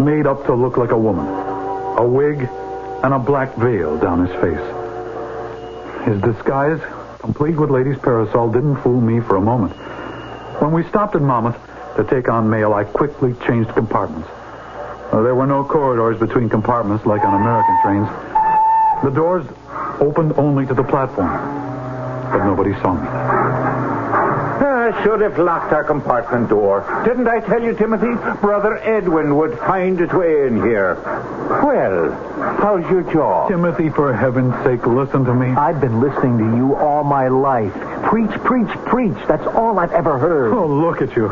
made up to look like a woman, a wig and a black veil down his face. His disguise, complete with lady's parasol, didn't fool me for a moment. When we stopped at Monmouth to take on mail, I quickly changed compartments. There were no corridors between compartments like on American trains. The doors opened only to the platform, but nobody saw me. I should have locked our compartment door. Didn't I tell you, Timothy? Brother Edwin would find his way in here. Well, how's your jaw? Timothy, for heaven's sake, listen to me. I've been listening to you all my life. Preach, preach, preach. That's all I've ever heard. Oh, look at you.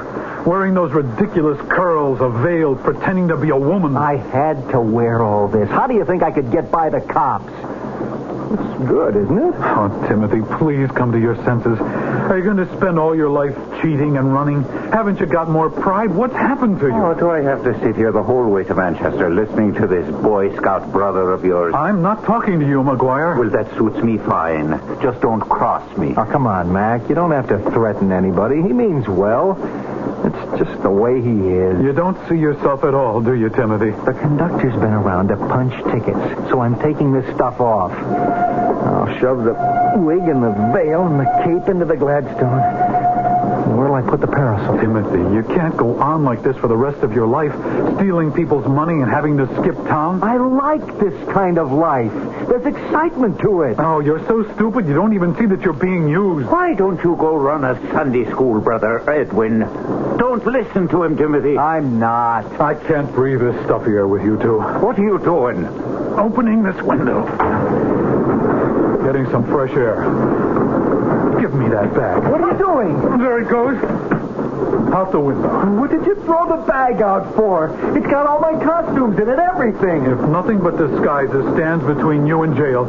Wearing those ridiculous curls, a veil, pretending to be a woman. I had to wear all this. How do you think I could get by the cops? It's good, isn't it? Oh, Timothy, please come to your senses. Are you going to spend all your life cheating and running? Haven't you got more pride? What's happened to you? Oh, do I have to sit here the whole way to Manchester listening to this Boy Scout brother of yours? I'm not talking to you, McGuire. Well, that suits me fine. Just don't cross me. Oh, come on, Mac. You don't have to threaten anybody. He means well. It's just the way he is. You don't see yourself at all, do you, Timothy? The conductor's been around to punch tickets, so I'm taking this stuff off. I'll shove the wig and the veil and the cape into the Gladstone. Where'll I put the parasol? Timothy, you can't go on like this for the rest of your life, stealing people's money and having to skip town. I like this kind of life. There's excitement to it. Oh, you're so stupid you don't even see that you're being used. Why don't you go run a Sunday school, Brother Edwin? Don't listen to him, Timothy. I'm not. I can't breathe this stuff here with you two. What are you doing? Opening this window. Getting some fresh air. Give me that bag. What are you doing? There it goes. Out the window. What did you throw the bag out for? It's got all my costumes in it, everything. If nothing but disguises stands between you and jail,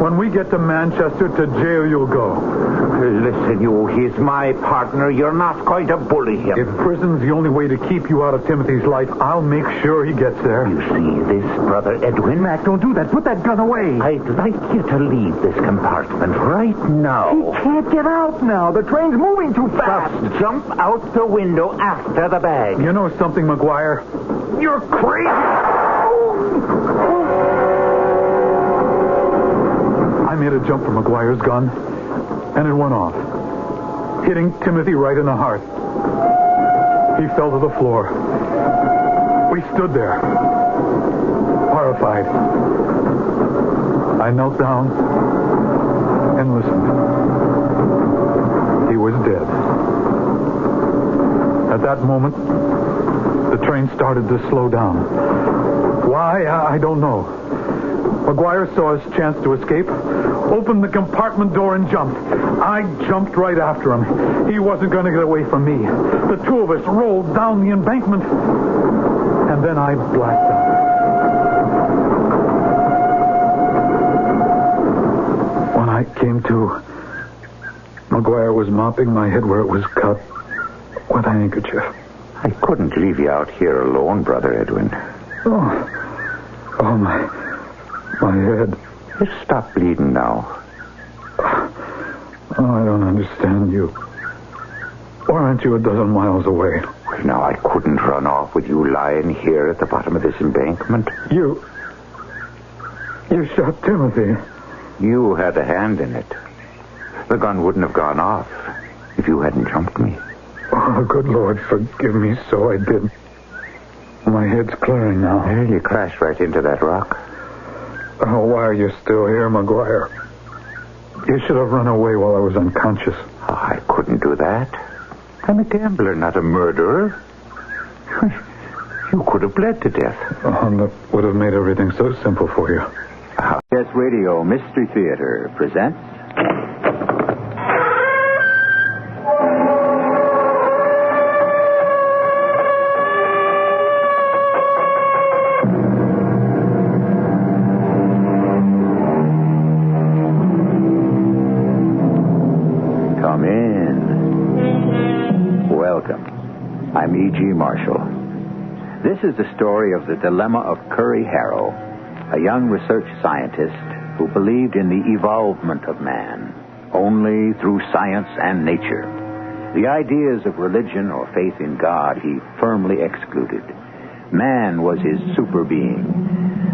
when we get to Manchester, to jail you'll go. Listen, you, he's my partner. You're not going to bully him. If prison's the only way to keep you out of Timothy's life, I'll make sure he gets there. You see this, Brother Edwin? Mac, don't do that. Put that gun away. I'd like you to leave this compartment right now. He can't get out now. The train's moving too fast. Just jump out the window after the bag. You know something, McGuire? You're crazy. I made a jump for McGuire's gun, and it went off, hitting Timothy right in the heart. He fell to the floor. We stood there, horrified. I knelt down and listened. He was dead. At that moment, the train started to slow down. Why, I don't know. McGuire saw his chance to escape, opened the compartment door and jumped. I jumped right after him. He wasn't going to get away from me. The two of us rolled down the embankment, and then I blacked out. When I came to, McGuire was mopping my head where it was cut with a handkerchief. I couldn't leave you out here alone, Brother Edwin. Oh, my head. Just stop bleeding now. Oh, I don't understand you. Or aren't you a dozen miles away? Well, now, I couldn't run off with you lying here at the bottom of this embankment. You shot Timothy. You had a hand in it. The gun wouldn't have gone off if you hadn't jumped me. Oh, good Lord, forgive me, so I did. My head's clearing now. Well, you crashed right into that rock. Oh, why are you still here, McGuire? You should have run away while I was unconscious. Oh, I couldn't do that. I'm a gambler, not a murderer. You could have bled to death. Oh, that would have made everything so simple for you. CBS Radio Mystery Theater presents... Come in. Welcome. I'm E.G. Marshall. This is the story of the dilemma of Curry Harrow, a young research scientist who believed in the evolvement of man only through science and nature. The ideas of religion or faith in God he firmly excluded. Man was his super being.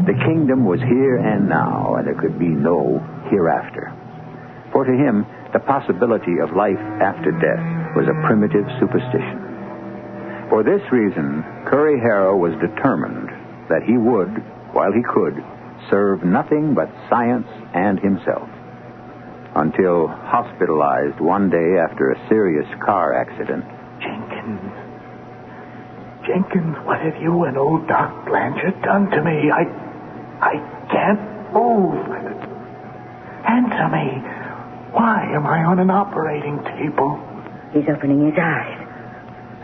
The kingdom was here and now, and there could be no hereafter. For to him, the possibility of life after death was a primitive superstition. For this reason, Curry Harrow was determined that he would, while he could, serve nothing but science and himself. Until hospitalized one day after a serious car accident. Jenkins, what have you and old Doc Blanchard done to me? I can't move. Answer me. Why am I on an operating table? He's opening his eyes.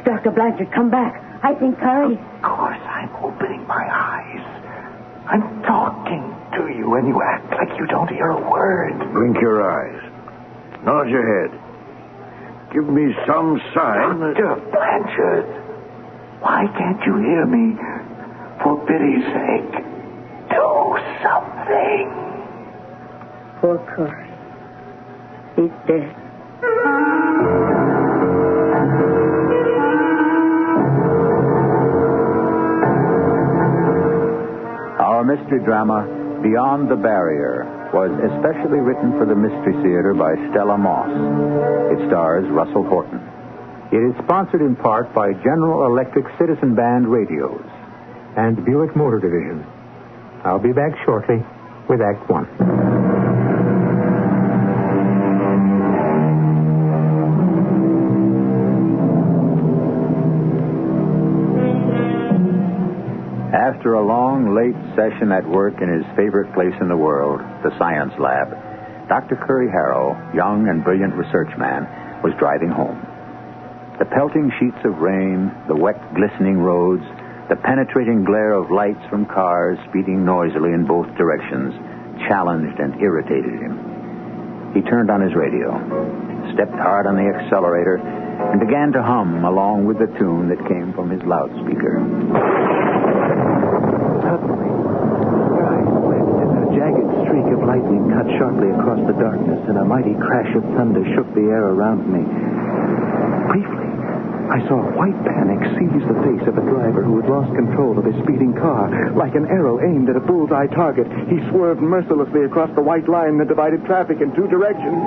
Dr. Blanchard, come back. I think Curry... Of course I'm opening my eyes. I'm talking to you, and you act like you don't hear a word. Blink your eyes. Nod your head. Give me some sign that... Dr. Blanchard, why can't you hear me? For pity's sake, do something. Poor Curry. He's dead. Our mystery drama, Beyond the Barrier, was especially written for the Mystery Theater by Stella Moss. It stars Russell Horton. It is sponsored in part by General Electric Citizen Band Radios and Buick Motor Division. I'll be back shortly with Act One. After a long, late session at work in his favorite place in the world, the science lab, Dr. Curry Harrow, young and brilliant research man, was driving home. The pelting sheets of rain, the wet, glistening roads, the penetrating glare of lights from cars speeding noisily in both directions challenged and irritated him. He turned on his radio, stepped hard on the accelerator, and began to hum along with the tune that came from his loudspeaker. Suddenly, where I lived, a jagged streak of lightning cut sharply across the darkness, and a mighty crash of thunder shook the air around me. Briefly, I saw white panic seize the face of a driver who had lost control of his speeding car. Like an arrow aimed at a bullseye target, he swerved mercilessly across the white line that divided traffic in two directions.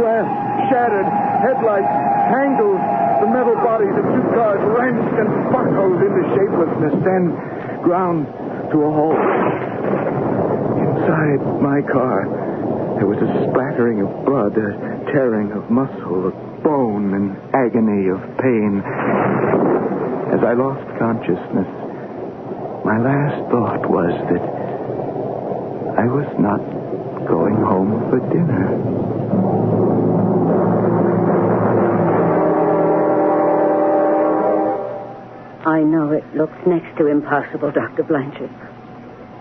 Glass shattered, headlights tangled, the metal bodies of two cars wrenched and buckled into shapelessness, then ground to a halt. Inside my car, there was a splattering of blood, a tearing of muscle, of bone, and agony of pain. As I lost consciousness, my last thought was that I was not going home for dinner. I know it looks next to impossible, Dr. Blanchard.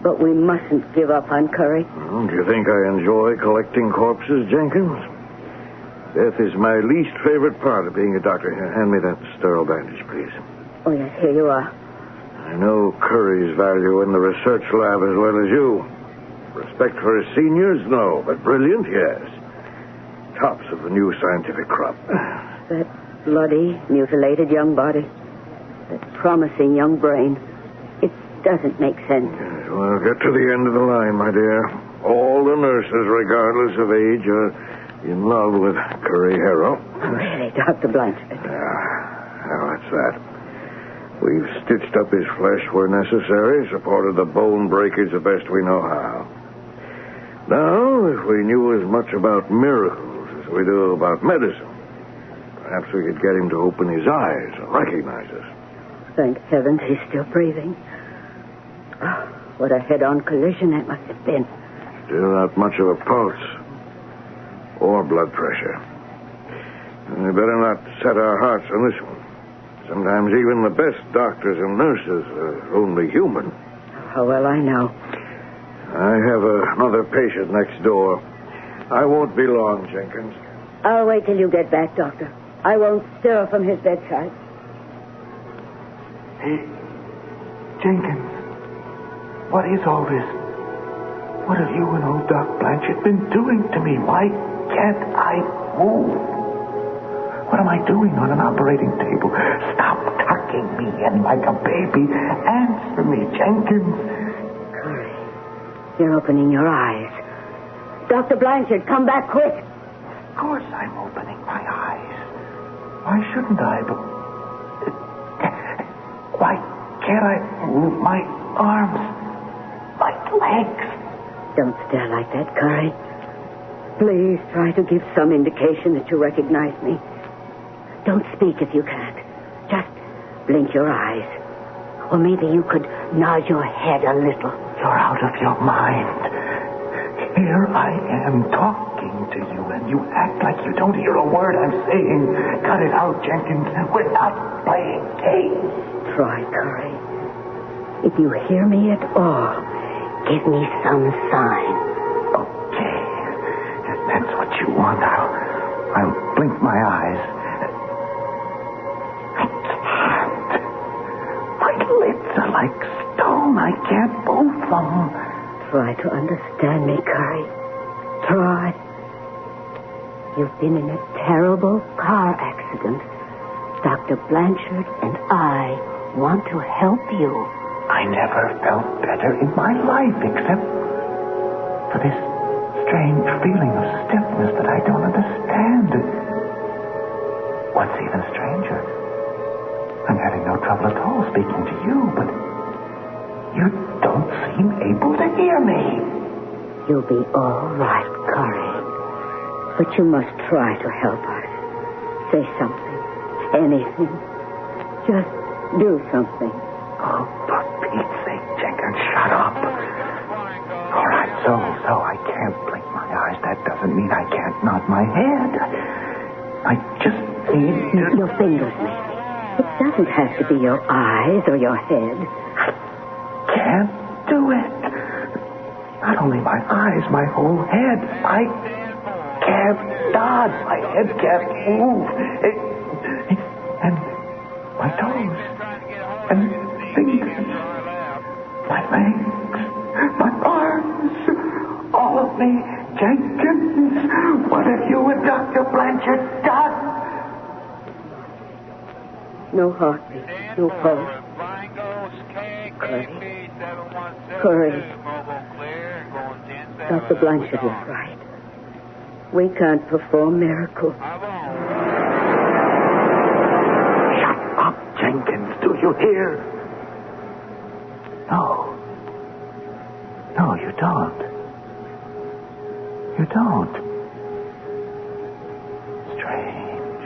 But we mustn't give up on Curry. Do you think I enjoy collecting corpses, Jenkins? Death is my least favorite part of being a doctor. Here, hand me that sterile bandage, please. Oh, yes, here you are. I know Curry's value in the research lab as well as you. Respect for his seniors, no, but brilliant, yes. Tops of the new scientific crop. That bloody, mutilated young body. That promising young brain. It doesn't make sense. Yes, well, get to the end of the line, my dear. All the nurses, regardless of age, are in love with Curry Harrow. Really, Dr. Blanchard? Now, that's that. We've stitched up his flesh where necessary, supported the bone breakage the best we know how. Now, if we knew as much about miracles as we do about medicine, perhaps we could get him to open his eyes and recognize us. Thank heavens he's still breathing. Oh, what a head-on collision that must have been. Still not much of a pulse or blood pressure. We better not set our hearts on this one. Sometimes even the best doctors and nurses are only human. Oh, well, I know. I have another patient next door. I won't be long, Jenkins. I'll wait till you get back, Doctor. I won't stir from his bedside. Hey, Jenkins, what is all this? What have you and old Doc Blanchard been doing to me? Why can't I move? What am I doing on an operating table? Stop tucking me in like a baby. Answer me, Jenkins. Curry, you're opening your eyes. Dr. Blanchard, come back quick. Of course I'm opening my eyes. Why shouldn't I? But why can't I move my arms, my legs? Don't stare like that, Curry. Please try to give some indication that you recognize me. Don't speak if you can't. Just blink your eyes. Or maybe you could nod your head a little. You're out of your mind. Here I am talking to you, and you act like you don't hear a word I'm saying. Cut it out, Jenkins. We're not playing games. Try, Curry. If you hear me at all, give me some sign. Okay. If that's what you want, I'll blink my eyes. Lids are like stone. I can't move them. Try to understand me, Curry. Try. You've been in a terrible car accident. Dr. Blanchard and I want to help you. I never felt better in my life except for this strange feeling of stiffness that I don't understand. What's even stranger? I'm having no trouble at all speaking to you, but you don't seem able to hear me. You'll be all right, Curry. But you must try to help us. Say something. Anything. Just do something. Oh, for Pete's sake, Jenkins, shut up. All right, so I can't blink my eyes. That doesn't mean I can't nod my head. I just need to... Your fingers, maybe. It doesn't have to be your eyes or your head. Can't do it. Not only my eyes, my whole head. I can't dodge. My head can't move. And my toes. And fingers. My legs. My arms. All of me. Jenkins, what have you and Dr. Blanchard done? No heartbeat. No pulse. Curry. Dr. Blanchard was right. We can't perform miracles. Shut up, Jenkins. Do you hear? No. No, you don't. You don't. Strange.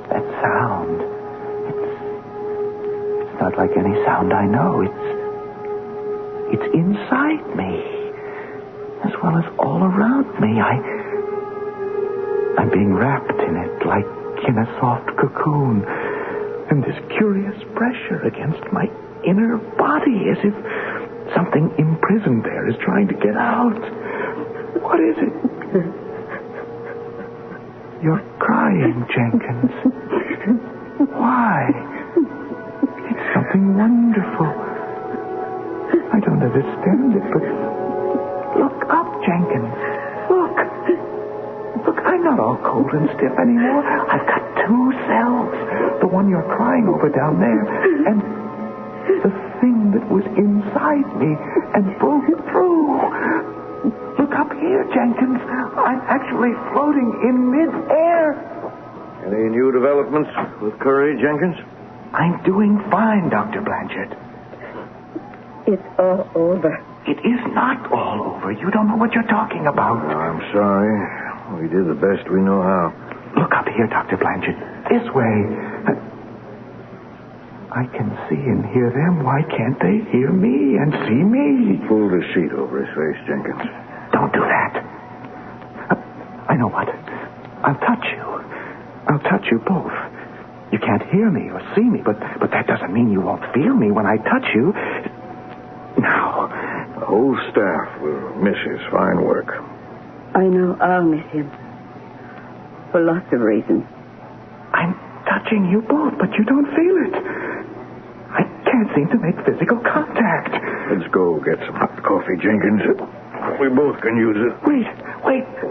That sound. It's not like any sound I know. It's inside me, as well as all around me. I'm being wrapped in it like in a soft cocoon, and this curious pressure against my inner body, as if something imprisoned there is trying to get out. What is it? You're crying, Jenkins. Why? It's something wonderful. I don't understand it, but look up, Jenkins. Look. Look, I'm not all cold and stiff anymore. I've got 2 cells. The one you're crying over down there, and the thing that was inside me and broke through. Look up here, Jenkins. I'm actually floating in mid-air. Any new developments with Curry, Jenkins? I'm doing fine, Dr. Blanchard. It's all over. It is not all over. You don't know what you're talking about. I'm sorry. We did the best we know how. Look up here, Dr. Blanchard. This way. I can see and hear them. Why can't they hear me and see me? Pull the sheet over his face, Jenkins. Don't do that. I know what. I'll touch you. I'll touch you both. You can't hear me or see me, but that doesn't mean you won't feel me when I touch you. Now. The whole staff will miss his fine work. I know I'll miss him. For lots of reasons. I'm touching you both, but you don't feel it. I can't seem to make physical contact. Let's go get some hot coffee, Jenkins. We both can use it. Wait.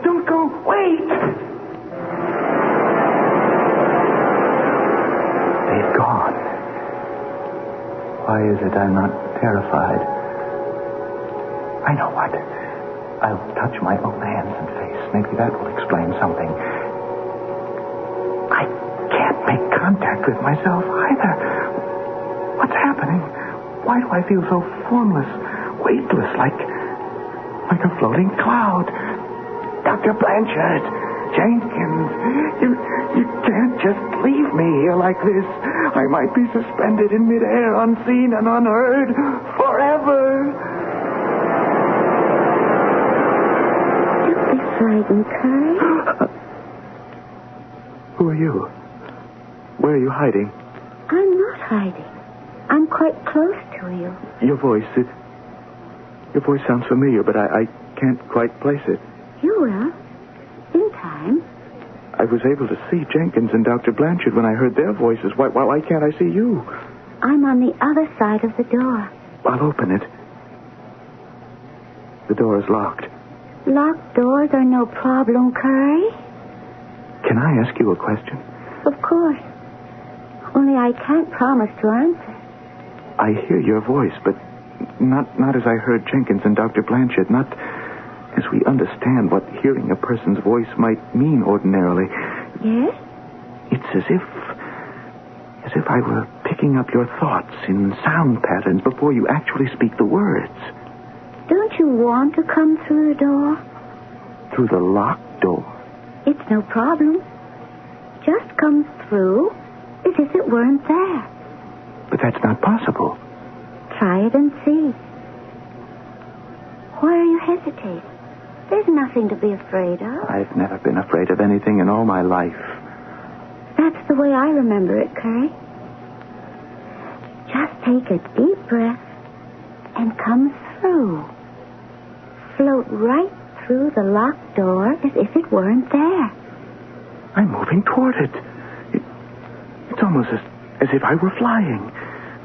Don't go. Wait. They've gone. Why is it I'm not terrified? I know what. I'll touch my own hands and face. Maybe that will explain something. I can't make contact with myself either. What's happening? Why do I feel so formless, weightless, like a floating cloud? Dr. Blanchard, Jenkins, you can't just leave me here like this. I might be suspended in midair, unseen and unheard, forever. Don't be frightened, Curry. Who are you? Where are you hiding? I'm not hiding. I'm quite close to you. Your voice sounds familiar, but I can't quite place it. You will. In time. I was able to see Jenkins and Dr. Blanchard when I heard their voices. Why can't I see you? I'm on the other side of the door. I'll open it. The door is locked. Locked doors are no problem, Curry. Can I ask you a question? Of course. Only I can't promise to answer. I hear your voice, but not as I heard Jenkins and Dr. Blanchard, not as we understand what hearing a person's voice might mean ordinarily. Yes? It's as if I were picking up your thoughts in sound patterns before you actually speak the words. Don't you want to come through the door? Through the locked door? It's no problem. Just come through as if it weren't there. But that's not possible. Try it and see. Why are you hesitating? There's nothing to be afraid of. I've never been afraid of anything in all my life. That's the way I remember it, Curry. Just take a deep breath and come through. Float right through the locked door as if it weren't there. I'm moving toward it. It's almost as if I were flying.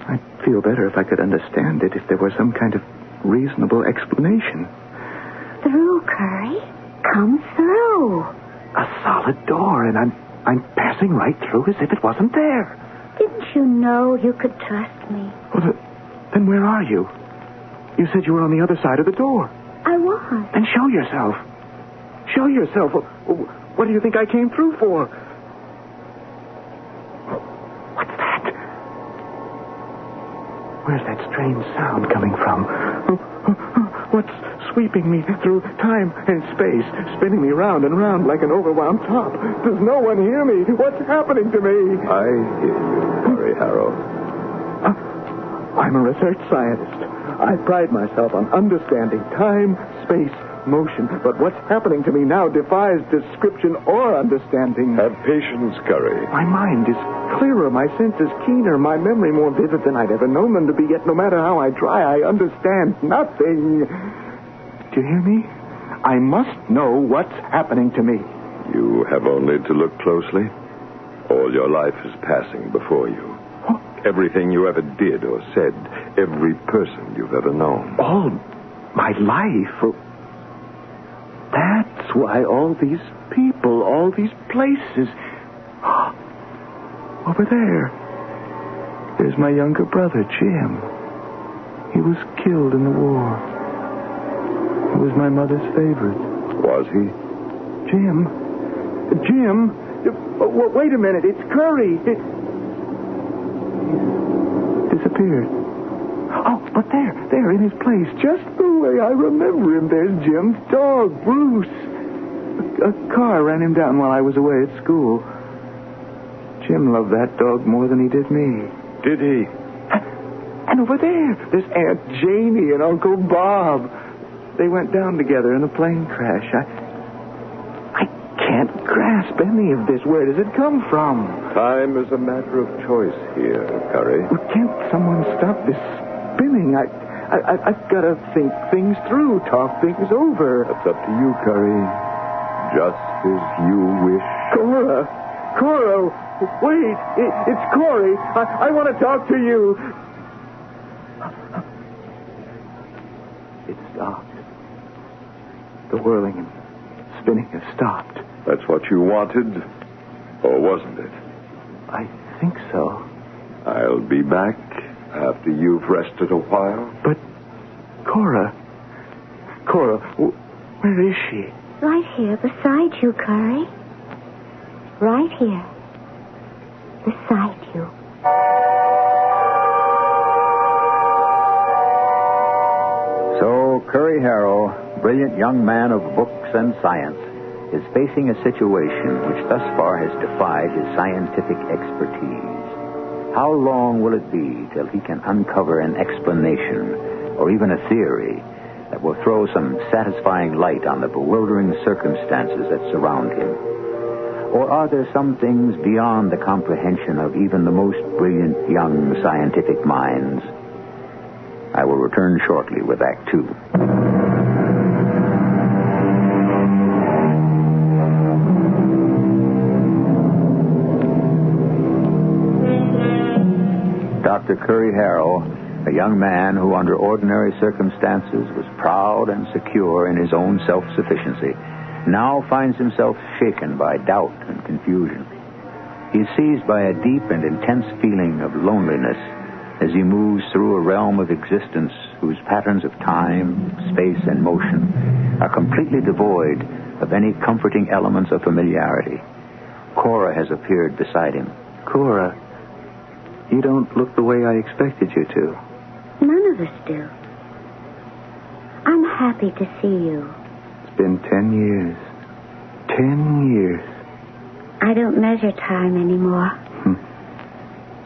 I'd feel better if I could understand it, if there were some kind of reasonable explanation. Through, Curry. Come through. A solid door, and I'm passing right through as if it wasn't there. Didn't you know you could trust me? Well, then where are you? You said you were on the other side of the door. I was. Then show yourself. Show yourself. What do you think I came through for? What's that? Where's that strange sound coming from? What's sweeping me through time and space, spinning me round and round like an overwound top? Does no one hear me? What's happening to me? I hear you, Harry Harrow. I'm a research scientist. I pride myself on understanding time, space, motion. But what's happening to me now defies description or understanding. Have patience, Curry. My mind is clearer, my senses keener, my memory more vivid than I'd ever known them to be. Yet no matter how I try, I understand nothing. Do you hear me? I must know what's happening to me. You have only to look closely. All your life is passing before you. Everything you ever did or said, every person you've ever known. All my life? That's why all these people, all these places... Over there. There's my younger brother, Jim. He was killed in the war. He was my mother's favorite. Was he? Jim? Wait a minute. It's Curry. He disappeared. Oh, but there in his place, just the way I remember him, there's Jim's dog, Bruce. A car ran him down while I was away at school. Jim loved that dog more than he did me. Did he? And over there's Aunt Janie and Uncle Bob. They went down together in a plane crash. I can't grasp any of this. Where does it come from? Time is a matter of choice here, Curry. Well, can't someone stop this spinning? I've got to think things through, talk things over. That's up to you, Curry. Just as you wish. Cora, wait. It's Corey. I want to talk to you. It stopped. The whirling and spinning has stopped. That's what you wanted, or wasn't it? I think so. I'll be back after you've rested a while. But, Cora, where is she? Right here beside you, Curry. Right here. Beside you. So, Curry Harrow, brilliant young man of books and science, is facing a situation which thus far has defied his scientific expertise. How long will it be till he can uncover an explanation, or even a theory, that will throw some satisfying light on the bewildering circumstances that surround him? Or are there some things beyond the comprehension of even the most brilliant young scientific minds? I will return shortly with Act Two. Dr. Curry Harrow, a young man who under ordinary circumstances was proud and secure in his own self-sufficiency, now finds himself shaken by doubt and confusion. He is seized by a deep and intense feeling of loneliness as he moves through a realm of existence whose patterns of time, space, and motion are completely devoid of any comforting elements of familiarity. Cora has appeared beside him. Cora, you don't look the way I expected you to. None of us do. I'm happy to see you. It's been 10 years. 10 years. I don't measure time anymore.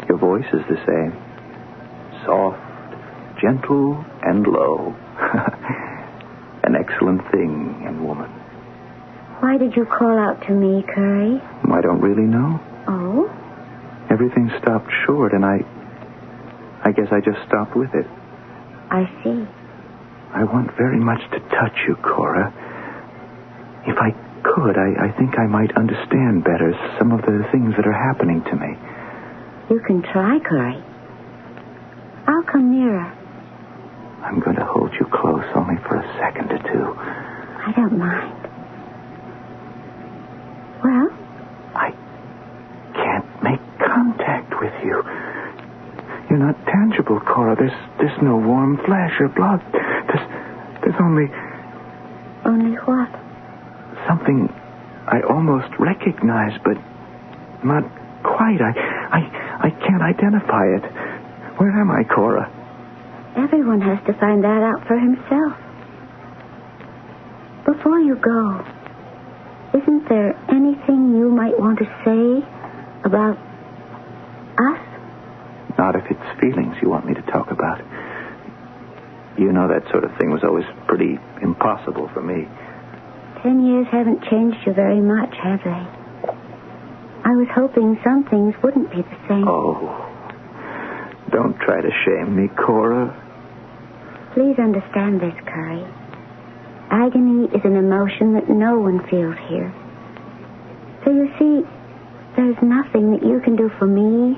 Your voice is the same. Soft, gentle, and low. an excellent thing in woman. Why did you call out to me, Curry? I don't really know. Oh? Everything stopped short, and I guess I just stopped with it. I see. I want very much to touch you, Cora. If I could, I think I might understand better some of the things that are happening to me. You can try, Curry. I'll come nearer. I'm going to hold you close only for a second or two. I don't mind. Well? I can't make contact with you. You're not tangible, Cora. There's no warm flesh or blood. There's only... Only what? Something I almost recognize, but not quite. I can't identify it. Where am I, Cora? Everyone has to find that out for himself. Before you go, isn't there anything you might want to say about us? Not if it's feelings you want me to talk about. You know that sort of thing was always pretty impossible for me. 10 years haven't changed you very much, have they? I was hoping some things wouldn't be the same. Oh, don't try to shame me, Cora. Please understand this, Curry. Agony is an emotion that no one feels here. So you see, there's nothing that you can do for me,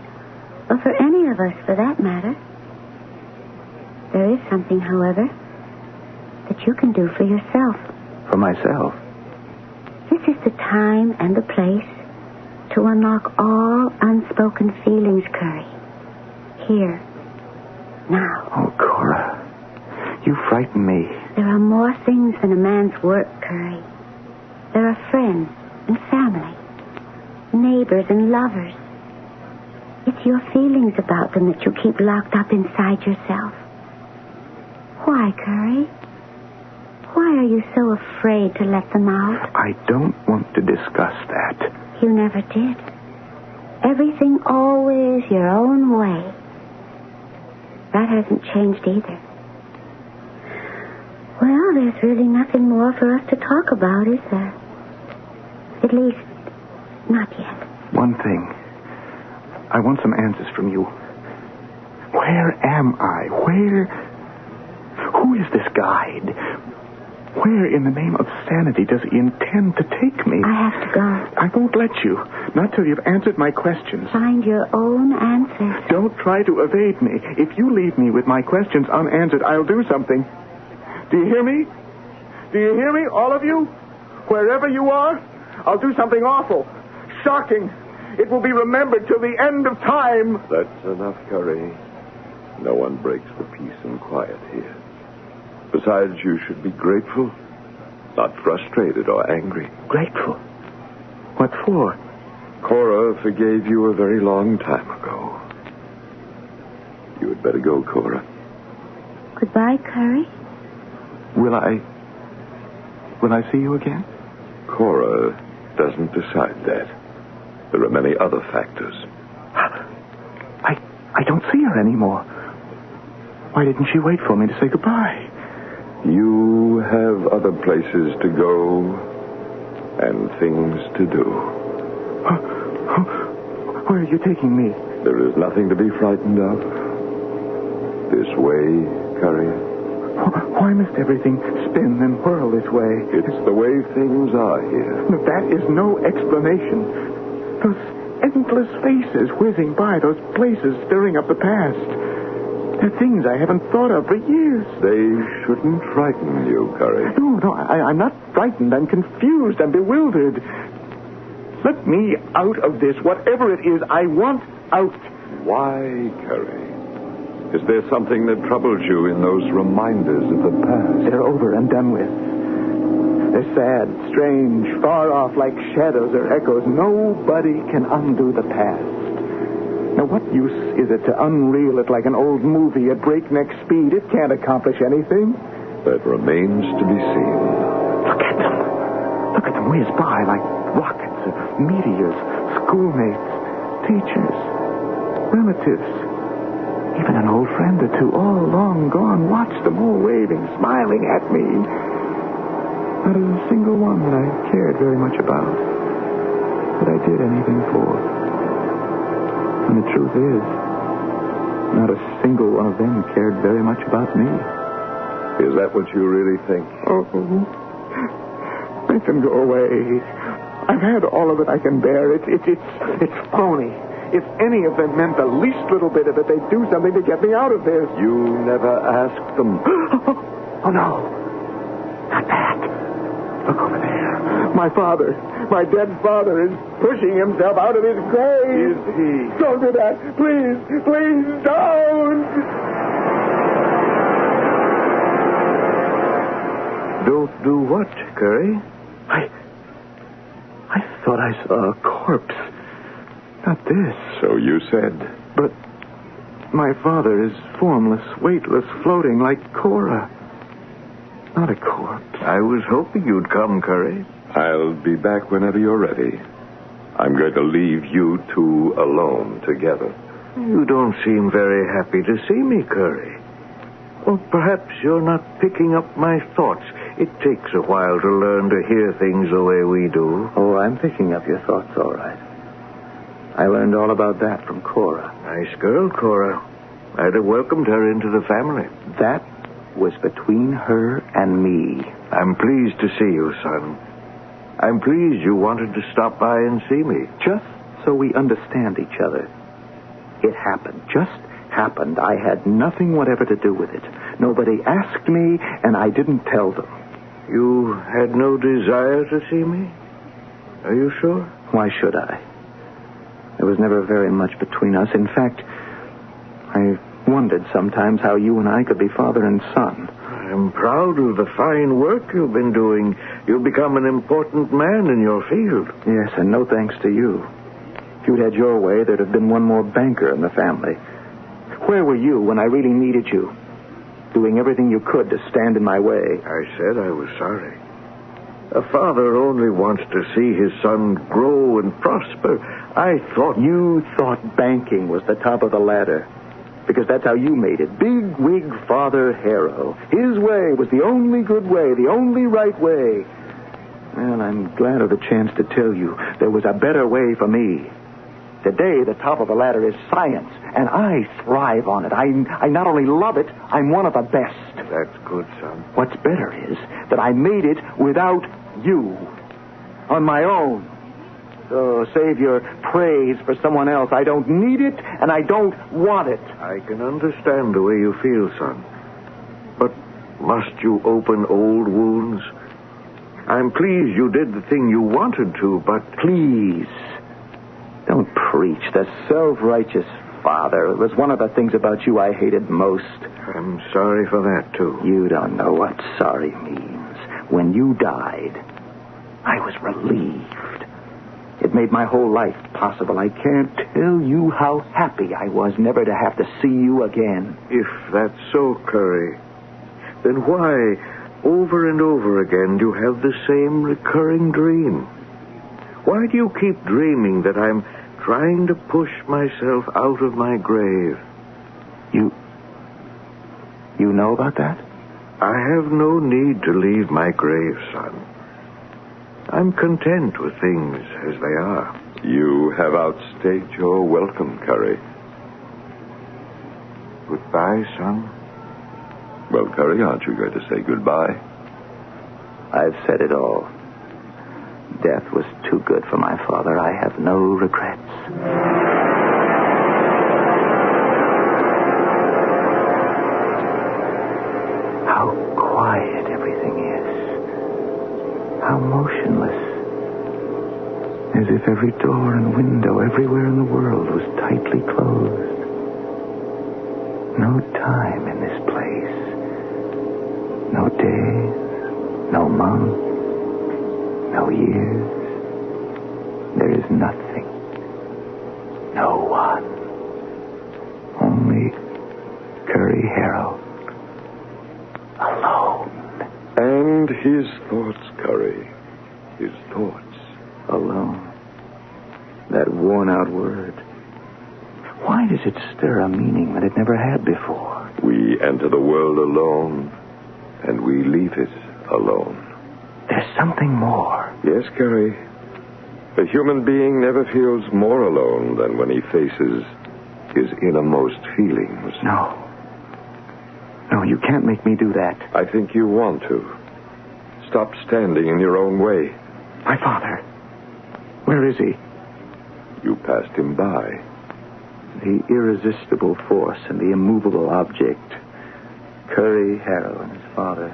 or for any of us, for that matter. There is something, however, that you can do for yourself. For myself? This is the time and the place to unlock all unspoken feelings, Curry. Here. Now. Oh, Cora. You frighten me. There are more things than a man's work, Curry. There are friends and family, neighbors and lovers. It's your feelings about them that you keep locked up inside yourself. Why, Curry? Why are you so afraid to let them out? I don't want to discuss that. You never did. Everything always your own way. That hasn't changed either. Well, there's really nothing more for us to talk about, is there? At least, not yet. One thing. I want some answers from you. Where am I? Who is this guide? Where in the name of sanity does he intend to take me? I have to go. I won't let you. Not till you've answered my questions. Find your own answers. Don't try to evade me. If you leave me with my questions unanswered, I'll do something. Do you hear me? Do you hear me, all of you? Wherever you are, I'll do something awful, shocking. It will be remembered till the end of time. That's enough, Curry. No one breaks the peace and quiet here. Besides, you should be grateful, not frustrated or angry. Grateful? What for? Cora forgave you a very long time ago. You had better go, Cora. Goodbye, Curry. Will I see you again? Cora doesn't decide that. There are many other factors. I don't see her anymore. Why didn't she wait for me to say goodbye? You have other places to go and things to do. Where are you taking me? There is nothing to be frightened of. This way, Curry. Why must everything spin and whirl this way? It's the way things are here. No, that is no explanation. Those endless faces whizzing by, those places stirring up the past. They're things I haven't thought of for years. They shouldn't frighten you, Curry. No, I'm not frightened. I'm confused. I'm bewildered. Let me out of this. Whatever it is, I want out. Why, Curry? Is there something that troubles you in those reminders of the past? They're over and done with. They're sad, strange, far off, like shadows or echoes. Nobody can undo the past. Now, what use is it to unreel it like an old movie at breakneck speed? It can't accomplish anything. That remains to be seen. Look at them. Look at them whiz by like rockets or meteors, schoolmates, teachers, relatives. Even an old friend or two, all long gone. Watch them all waving, smiling at me. Not a single one that I cared very much about, that I did anything for. And the truth is, not a single one of them cared very much about me. Is that what you really think? Oh, make them go away. I've had all of it I can bear. It's phony. If any of them meant the least little bit of it, they'd do something to get me out of this. You never asked them. Oh, no. Not that. Look over there. My father, my dead father, is pushing himself out of his grave. Is he? Don't do that. Please, please don't. Don't do what, Curry? I thought I saw a corpse. Not this. So you said. But my father is formless, weightless, floating like Cora. Not a corpse. I was hoping you'd come, Curry. I'll be back whenever you're ready. I'm going to leave you two alone together. You don't seem very happy to see me, Curry. Or perhaps you're not picking up my thoughts. It takes a while to learn to hear things the way we do. Oh, I'm picking up your thoughts, all right. I learned all about that from Cora. Nice girl, Cora. I'd have welcomed her into the family. That was between her and me. I'm pleased to see you, son. I'm pleased you wanted to stop by and see me. Just so we understand each other. It happened. Just happened. I had nothing whatever to do with it. Nobody asked me, and I didn't tell them. You had no desire to see me? Are you sure? Why should I? There was never very much between us. In fact, I wondered sometimes how you and I could be father and son. I'm proud of the fine work you've been doing. You've become an important man in your field. Yes, and no thanks to you. If you'd had your way, there'd have been one more banker in the family. Where were you when I really needed you? Doing everything you could to stand in my way. I said I was sorry. A father only wants to see his son grow and prosper. I thought... You thought banking was the top of the ladder. Because that's how you made it. Big wig Father Harrow. His way was the only good way, the only right way. Well, I'm glad of the chance to tell you there was a better way for me. Today, the top of the ladder is science, and I thrive on it. I not only love it, I'm one of the best. That's good, son. What's better is that I made it without you. On my own. So save your praise for someone else. I don't need it, and I don't want it. I can understand the way you feel, son. But must you open old wounds? I'm pleased you did the thing you wanted to, but... Please. Don't preach. The self-righteous father. It was one of the things about you I hated most. I'm sorry for that, too. You don't know what sorry means. When you died, I was relieved. It made my whole life possible. I can't tell you how happy I was never to have to see you again. If that's so, Curry, then why, over and over again, do you have the same recurring dream? Why do you keep dreaming that I'm trying to push myself out of my grave? You know about that? I have no need to leave my grave, son. I'm content with things as they are. You have outstayed your welcome, Curry. Goodbye, son. Well, Curry, aren't you going to say goodbye? I've said it all. Death was too good for my father. I have no regrets. How quiet everything is. How motionless. As if every door and window everywhere in the world was tightly closed. No time in this place. No days. No months. No years. There is nothing. No one. Only Curry Harrow. Alone. And his thoughts, Curry. His thoughts. Alone. That worn-out word. Why does it stir a meaning that it never had before? We enter the world alone, and we leave it alone. there's something more. Yes, Curry. A human being never feels more alone than when he faces his innermost feelings. No. No, you can't make me do that. I think you want to. Stop standing in your own way. My father. Where is he? You passed him by. The irresistible force and the immovable object. Curry Harrow and his father.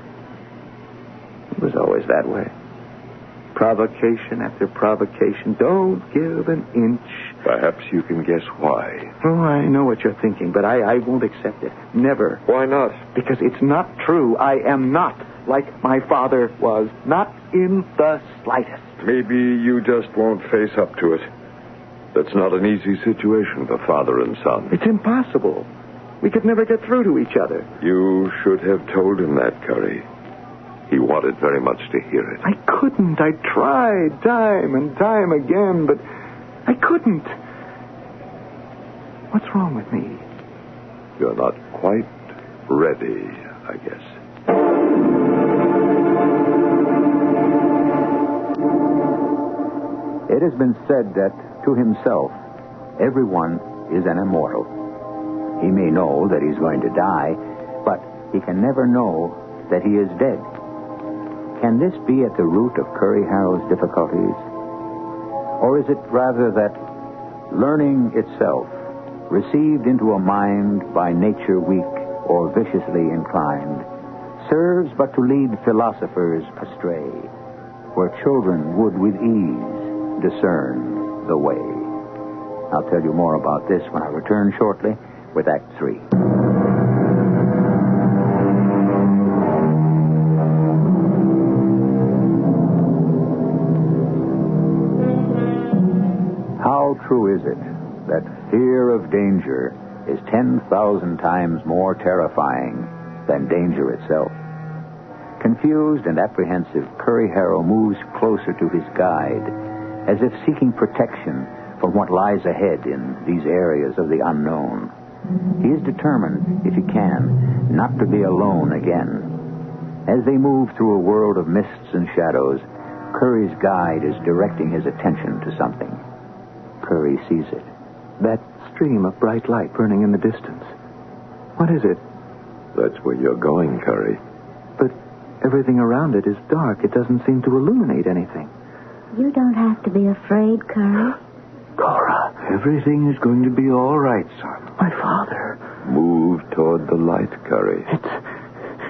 It was always that way. Provocation after provocation. Don't give an inch. Perhaps you can guess why. Oh, I know what you're thinking, but I won't accept it. Never. Why not? Because it's not true. I am not like my father was. Not in the slightest. Maybe you just won't face up to it. That's not an easy situation for father and son. It's impossible. We could never get through to each other. You should have told him that, Curry. He wanted very much to hear it. I couldn't. I tried time and time again, but I couldn't. What's wrong with me? You're not quite ready, I guess. It has been said that to himself, everyone is an immortal. He may know that he's going to die, but he can never know that he is dead. Can this be at the root of Curry Harrow's difficulties? Or is it rather that learning itself, received into a mind by nature weak or viciously inclined, serves but to lead philosophers astray, where children would with ease discern the way? I'll tell you more about this when I return shortly with Act 3. How true is it that fear of danger is 10,000 times more terrifying than danger itself? Confused and apprehensive, Curry Harrow moves closer to his guide, as if seeking protection from what lies ahead in these areas of the unknown. He is determined, if he can, not to be alone again. As they move through a world of mists and shadows, Curry's guide is directing his attention to something. Curry sees it. That stream of bright light burning in the distance. What is it? That's where you're going, Curry. But everything around it is dark. It doesn't seem to illuminate anything. You don't have to be afraid, Curry. Cora, everything is going to be all right, son. My father. Move toward the light, Curry.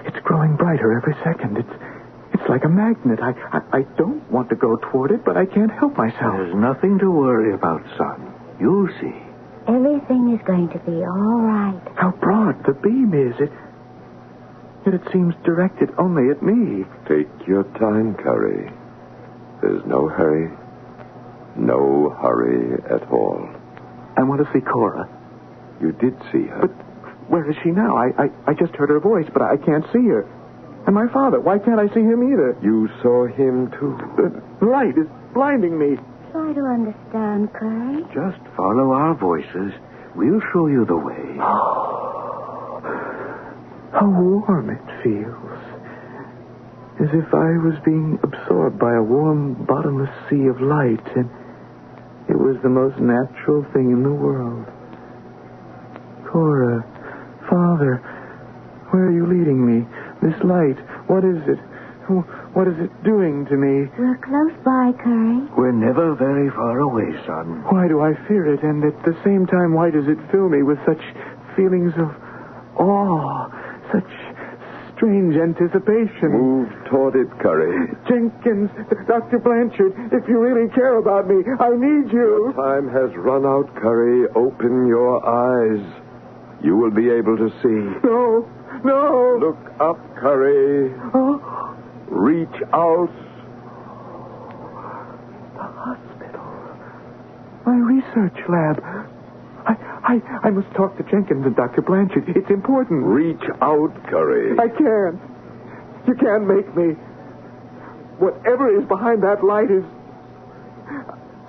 It's growing brighter every second. It's like a magnet. I don't want to go toward it, but I can't help myself. There's nothing to worry about, son. You'll see. Everything is going to be all right. How broad the beam is. Yet it seems directed only at me. Take your time, Curry. There's no hurry. No hurry at all. I want to see Cora. You did see her. But where is she now? I just heard her voice, but I can't see her. And my father, why can't I see him either? You saw him, too. The light is blinding me. Try to understand, Curry. Just follow our voices. We'll show you the way. How warm it feels. As if I was being absorbed by a warm, bottomless sea of light, and it was the most natural thing in the world. Cora, Father, where are you leading me? This light, what is it? What is it doing to me? We're close by, Curry. We're never very far away, son. Why do I fear it? And at the same time, why does it fill me with such feelings of awe, such strange anticipation? Move toward it, Curry. Jenkins, Dr. Blanchard, if you really care about me, I need you. Your time has run out, Curry. Open your eyes. You will be able to see. No. Look up, Curry. Oh. Reach out. The hospital. My research lab. I must talk to Jenkins and Dr. Blanchard. It's important. Reach out, Curry. I can't. You can't make me. Whatever is behind that light is...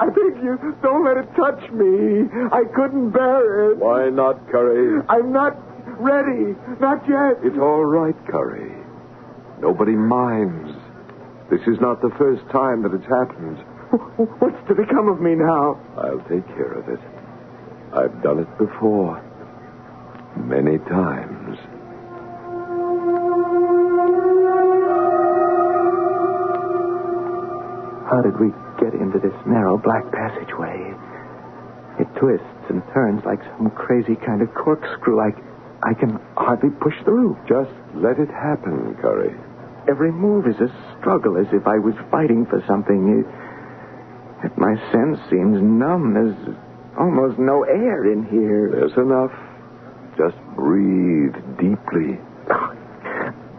I beg you, don't let it touch me. I couldn't bear it. Why not, Curry? I'm not ready. Not yet. It's all right, Curry. Nobody minds. This is not the first time that it's happened. What's to become of me now? I'll take care of it. I've done it before. Many times. How did we get into this narrow black passageway? It twists and turns like some crazy kind of corkscrew. I can hardly push through. Just let it happen, Curry. Every move is a struggle, as if I was fighting for something. My sense seems numb. There's almost no air in here. There's enough. Just breathe deeply.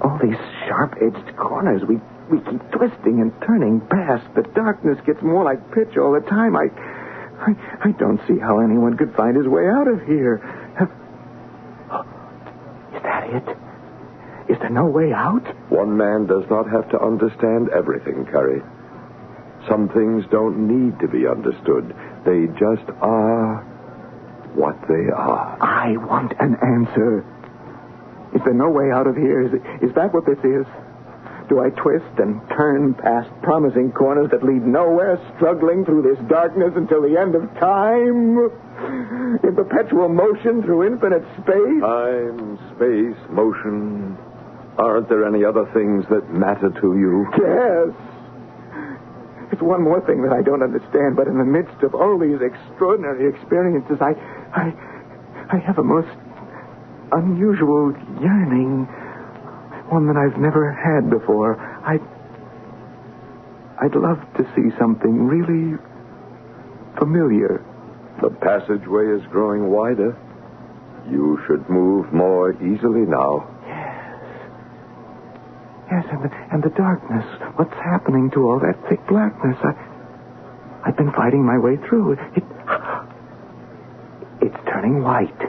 All these sharp-edged corners, we keep twisting and turning past. The darkness gets more like pitch all the time. I don't see how anyone could find his way out of here. Is that it? Is there no way out? One man does not have to understand everything, Curry. Some things don't need to be understood. They just are what they are. I want an answer. Is there no way out of here? Is that what this is? Do I twist and turn past promising corners that lead nowhere, struggling through this darkness until the end of time? In perpetual motion through infinite space? Time, space, motion. Aren't there any other things that matter to you? Yes. It's one more thing that I don't understand, but in the midst of all these extraordinary experiences, I have a most unusual yearning. One that I've never had before. I'd love to see something really familiar. The passageway is growing wider. You should move more easily now. Yes, and the darkness. What's happening to all that thick blackness? I've been fighting my way through. It's turning white.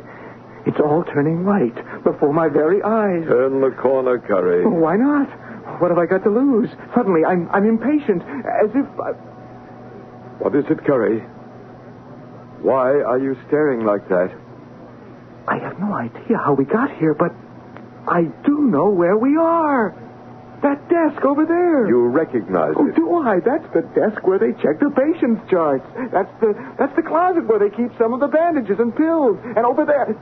It's all turning white before my very eyes. Turn the corner, Curry. Why not? What have I got to lose? Suddenly, I'm impatient, as if... What is it, Curry? Why are you staring like that? I have no idea how we got here, but I do know where we are. That desk over there. You recognize it. Do I? That's the desk where they check the patient's charts. That's the closet where they keep some of the bandages and pills. And over there,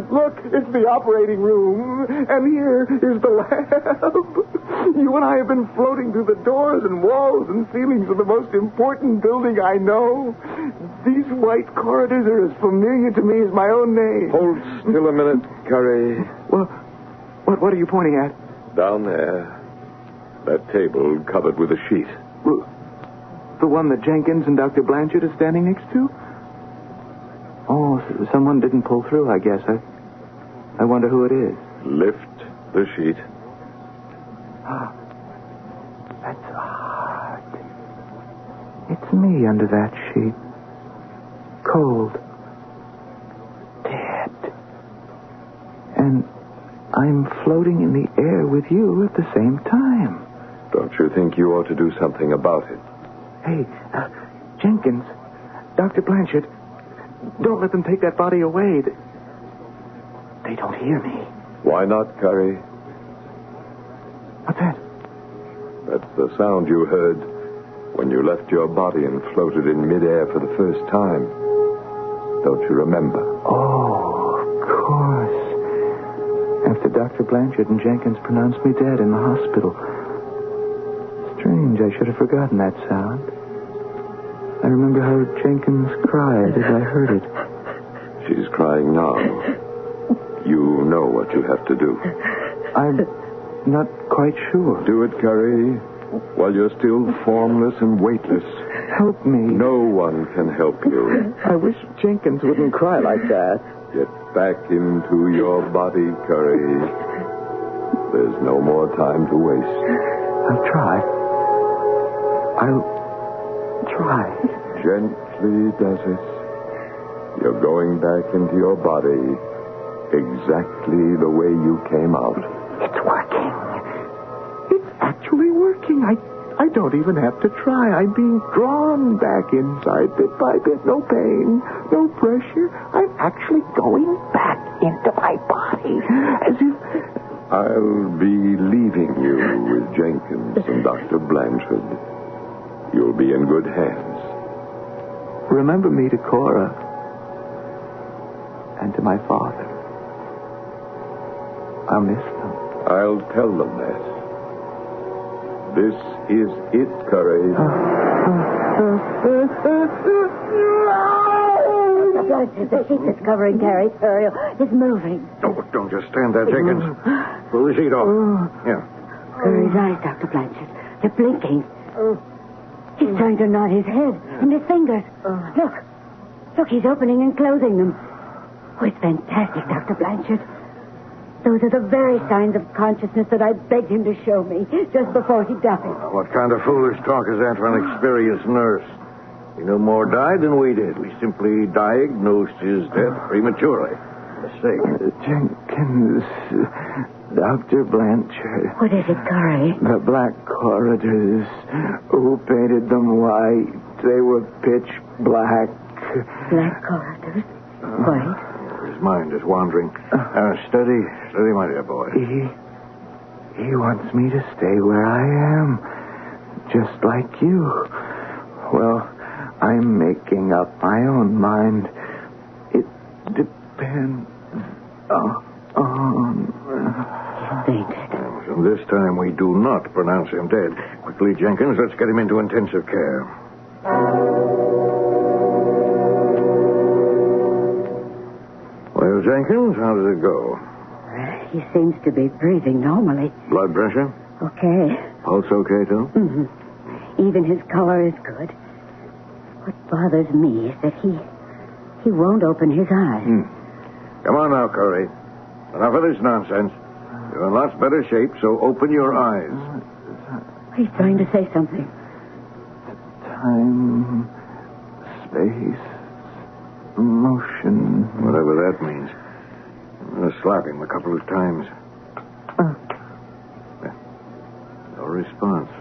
look, it's the operating room. And here is the lab. You and I have been floating through the doors and walls and ceilings of the most important building I know. These white corridors are as familiar to me as my own name. Hold still a minute, Curry. Well, what are you pointing at? Down there. That table covered with a sheet. The one that Jenkins and Dr. Blanchard are standing next to? Oh, someone didn't pull through, I guess. I wonder who it is. Lift the sheet. That's odd. It's me under that sheet. Cold. Dead. And I'm floating in the air with you at the same time. Don't you think you ought to do something about it? Hey, Jenkins, Dr. Blanchard, don't let them take that body away. They don't hear me. Why not, Curry? What's that? That's the sound you heard when you left your body and floated in midair for the first time. Don't you remember? Oh, of course. After Dr. Blanchard and Jenkins pronounced me dead in the hospital. Strange, I should have forgotten that sound. I remember how Jenkins cried as I heard it. She's crying now. You know what you have to do. I'm not quite sure. Do it, Curry, while you're still formless and weightless. Help me. No one can help you. I wish Jenkins wouldn't cry like that. Get back into your body, Curry. There's no more time to waste. I'll try. Gently does it. You're going back into your body exactly the way you came out. It's working. It's actually working. I don't even have to try. I'm being drawn back inside bit by bit. No pain, no pressure. I'm actually going back into my body. As if I'll be leaving you with Jenkins and Dr. Blanchard. You'll be in good hands. Remember me to Cora and to my father. I'll miss them. I'll tell them that. This is it, Curry. The sheet that's covering Carrie's burial is moving. Don't just stand there, Jenkins. Pull the sheet off. Yeah. Curry's eyes, Dr. Blanchard. They're blinking. He's trying to nod his head and his fingers. Look, he's opening and closing them. Oh, it's fantastic, Dr. Blanchard. Those are the very signs of consciousness that I begged him to show me just before he died. What kind of foolish talk is that for an experienced nurse? He no more died than we did. We simply diagnosed his death prematurely. Mistake. Jenkins, Dr. Blanchard. What is it, Curry? The black corridors. Who painted them white? They were pitch black. Black corridors? White? His mind is wandering. Steady, my dear boy. He wants me to stay where I am, just like you. Well, I'm making up my own mind. It depends on... From this time, we do not pronounce him dead. Quickly, Jenkins, let's get him into intensive care. Well, Jenkins, how does it go? He seems to be breathing normally. Blood pressure? Okay. Pulse okay, too? Mm-hmm. Even his color is good. What bothers me is that he won't open his eyes. Come on now, Curry. Enough of this nonsense. You're in lots better shape, so open your eyes. He's trying to say something. Time, space, motion. Whatever that means. I'm going to slap him a couple of times. No response.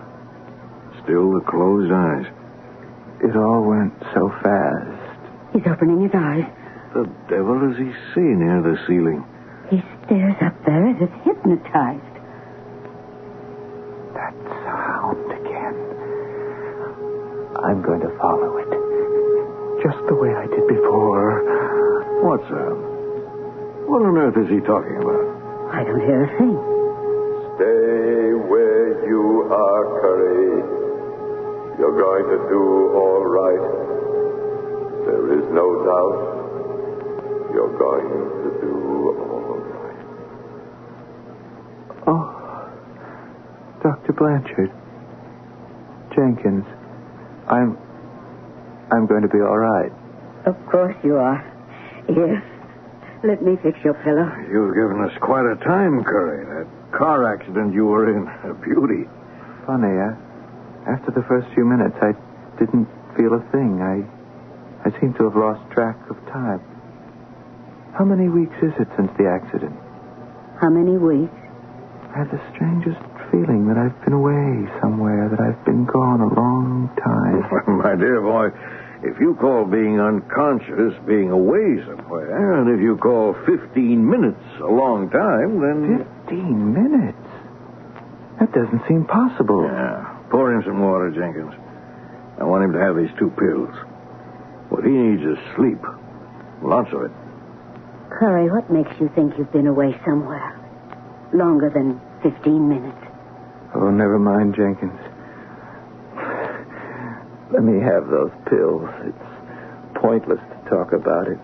Still the closed eyes. It all went so fast. He's opening his eyes. The devil does he see near the ceiling? He stares up there as if hypnotized. That sound again. I'm going to follow it. Just the way I did before. What sound? What on earth is he talking about? I don't hear a thing. Stay where you are, Curry. You're going to do all right. There is no doubt. You're going to do all right. Oh, Dr. Blanchard. Jenkins. I'm going to be all right. Of course you are. Here, let me fix your pillow. You've given us quite a time, Curry. That car accident you were in, a beauty. Funny, after the first few minutes, I didn't feel a thing. I seem to have lost track of time. How many weeks is it since the accident? How many weeks? I have the strangest feeling that I've been away somewhere, that I've been gone a long time. My dear boy, if you call being unconscious being away somewhere, and if you call 15 minutes a long time, then... 15 minutes? That doesn't seem possible. Yeah. Pour him some water, Jenkins. I want him to have these 2 pills. What he needs is sleep. Lots of it. Curry, what makes you think you've been away somewhere? Longer than 15 minutes. Oh, never mind, Jenkins. Let me have those pills. It's pointless to talk about it.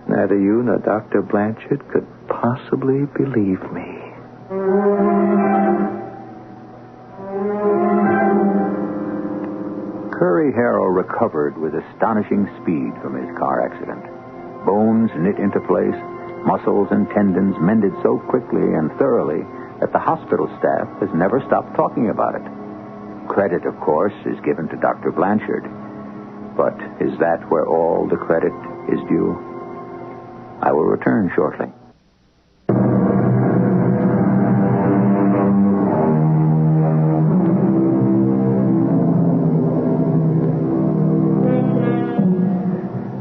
Neither you nor Dr. Blanchard could possibly believe me. Curry Harrow recovered with astonishing speed from his car accident. Bones knit into place, muscles and tendons mended so quickly and thoroughly that the hospital staff has never stopped talking about it. Credit, of course, is given to Dr. Blanchard. But is that where all the credit is due? I will return shortly.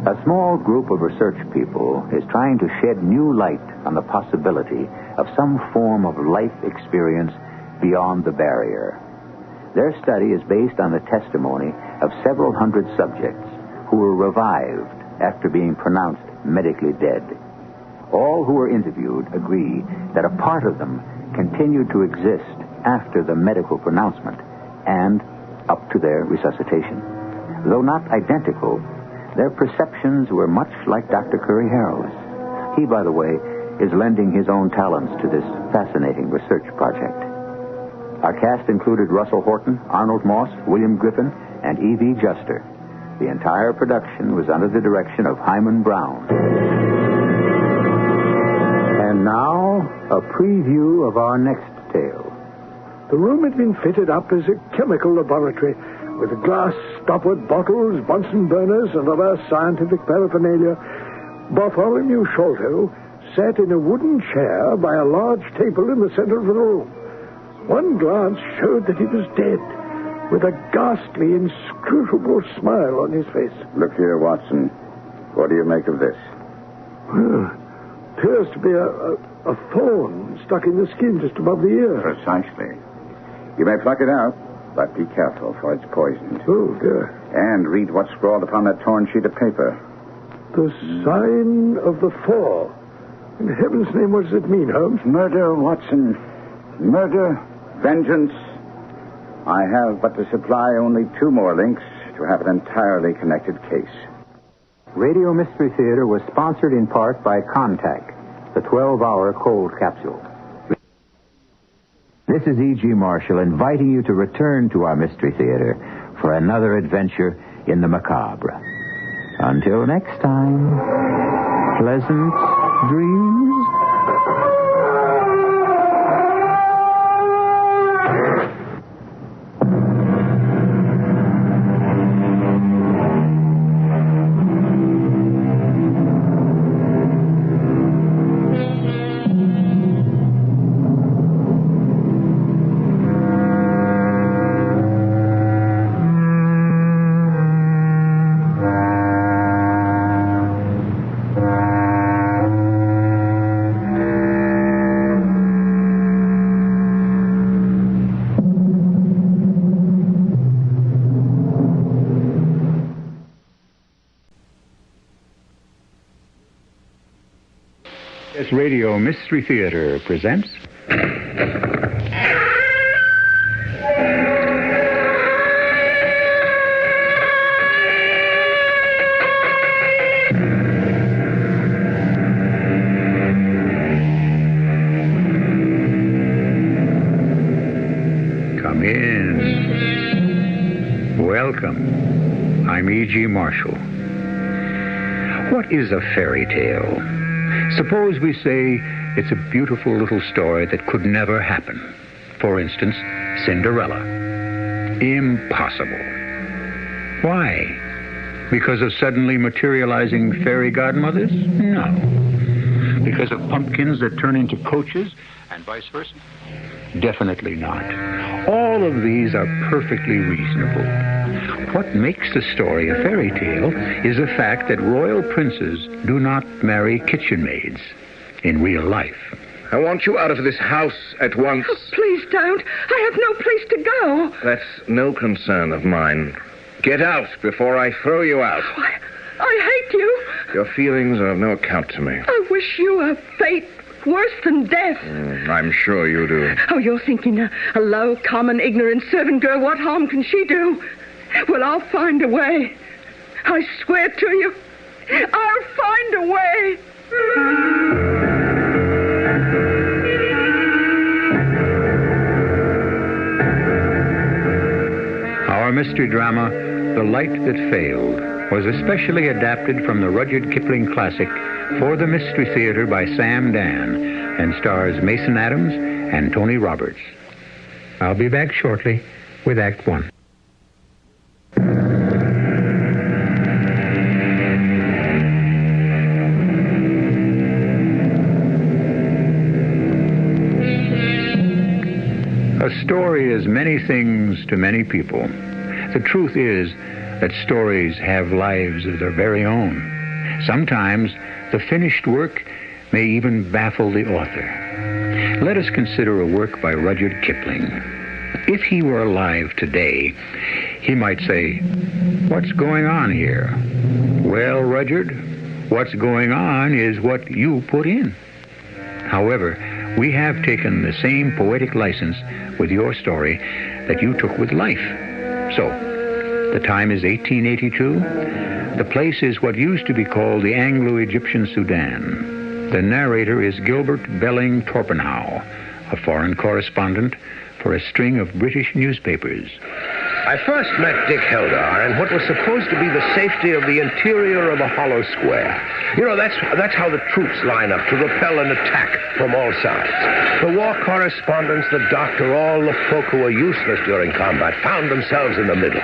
A small group of research people is trying to shed new light on the possibility of some form of life experience beyond the barrier. Their study is based on the testimony of several hundred subjects who were revived after being pronounced medically dead. All who were interviewed agree that a part of them continued to exist after the medical pronouncement and up to their resuscitation. Though not identical, their perceptions were much like Dr. Curry Harrell's. He, by the way, is lending his own talents to this fascinating research project. Our cast included Russell Horton, Arnold Moss, William Griffin, and E.V. Juster. The entire production was under the direction of Hyman Brown. And now, a preview of our next tale. The room had been fitted up as a chemical laboratory with glass stoppered bottles, Bunsen burners, and other scientific paraphernalia. Bartholomew Sholto sat in a wooden chair by a large table in the center of the room. One glance showed that he was dead, with a ghastly, inscrutable smile on his face. Look here, Watson. What do you make of this? Well, appears to be a thorn stuck in the skin just above the ear. Precisely. You may pluck it out, but be careful, for it's poisoned. Oh, dear. And read what's scrawled upon that torn sheet of paper. The sign of the four. In heaven's name, what does it mean, Holmes? Murder, Watson. Murder, vengeance. I have but to supply only 2 more links to have an entirely connected case. Radio Mystery Theater was sponsored in part by Contact, the 12-hour cold capsule. This is E.G. Marshall inviting you to return to our Mystery Theater for another adventure in the macabre. Until next time, pleasant dreams. CBS Radio Mystery Theater presents... Come in. Welcome. I'm E.G. Marshall. What is a fairy tale? Suppose we say it's a beautiful little story that could never happen. For instance, Cinderella. Impossible. Why? Because of suddenly materializing fairy godmothers? No. Because of pumpkins that turn into coaches and vice versa? Definitely not. All of these are perfectly reasonable. What makes the story a fairy tale is the fact that royal princes do not marry kitchen maids in real life. I want you out of this house at once. Oh, please don't. I have no place to go. That's no concern of mine. Get out before I throw you out. Oh, I hate you. Your feelings are of no account to me. I wish you a fate worse than death. I'm sure you do. Oh, you're thinking a low, common, ignorant servant girl. What harm can she do? Well, I'll find a way. I swear to you, I'll find a way. Our mystery drama, The Light That Failed, was especially adapted from the Rudyard Kipling classic for the Mystery Theater by Sam Dan and stars Mason Adams and Tony Roberts. I'll be back shortly with Act One. A story is many things to many people. The truth is that stories have lives of their very own. Sometimes the finished work may even baffle the author. Let us consider a work by Rudyard Kipling. If he were alive today, he might say, "What's going on here?" Well, Rudyard, what's going on is what you put in. However, we have taken the same poetic license with your story that you took with life. So, the time is 1882. The place is what used to be called the Anglo-Egyptian Sudan. The narrator is Gilbert Belling Torpenhow, a foreign correspondent for a string of British newspapers. I first met Dick Heldar in what was supposed to be the safety of the interior of a hollow square. You know, that's how the troops line up to repel an attack from all sides. The war correspondents, the doctor, all the folk who were useless during combat found themselves in the middle.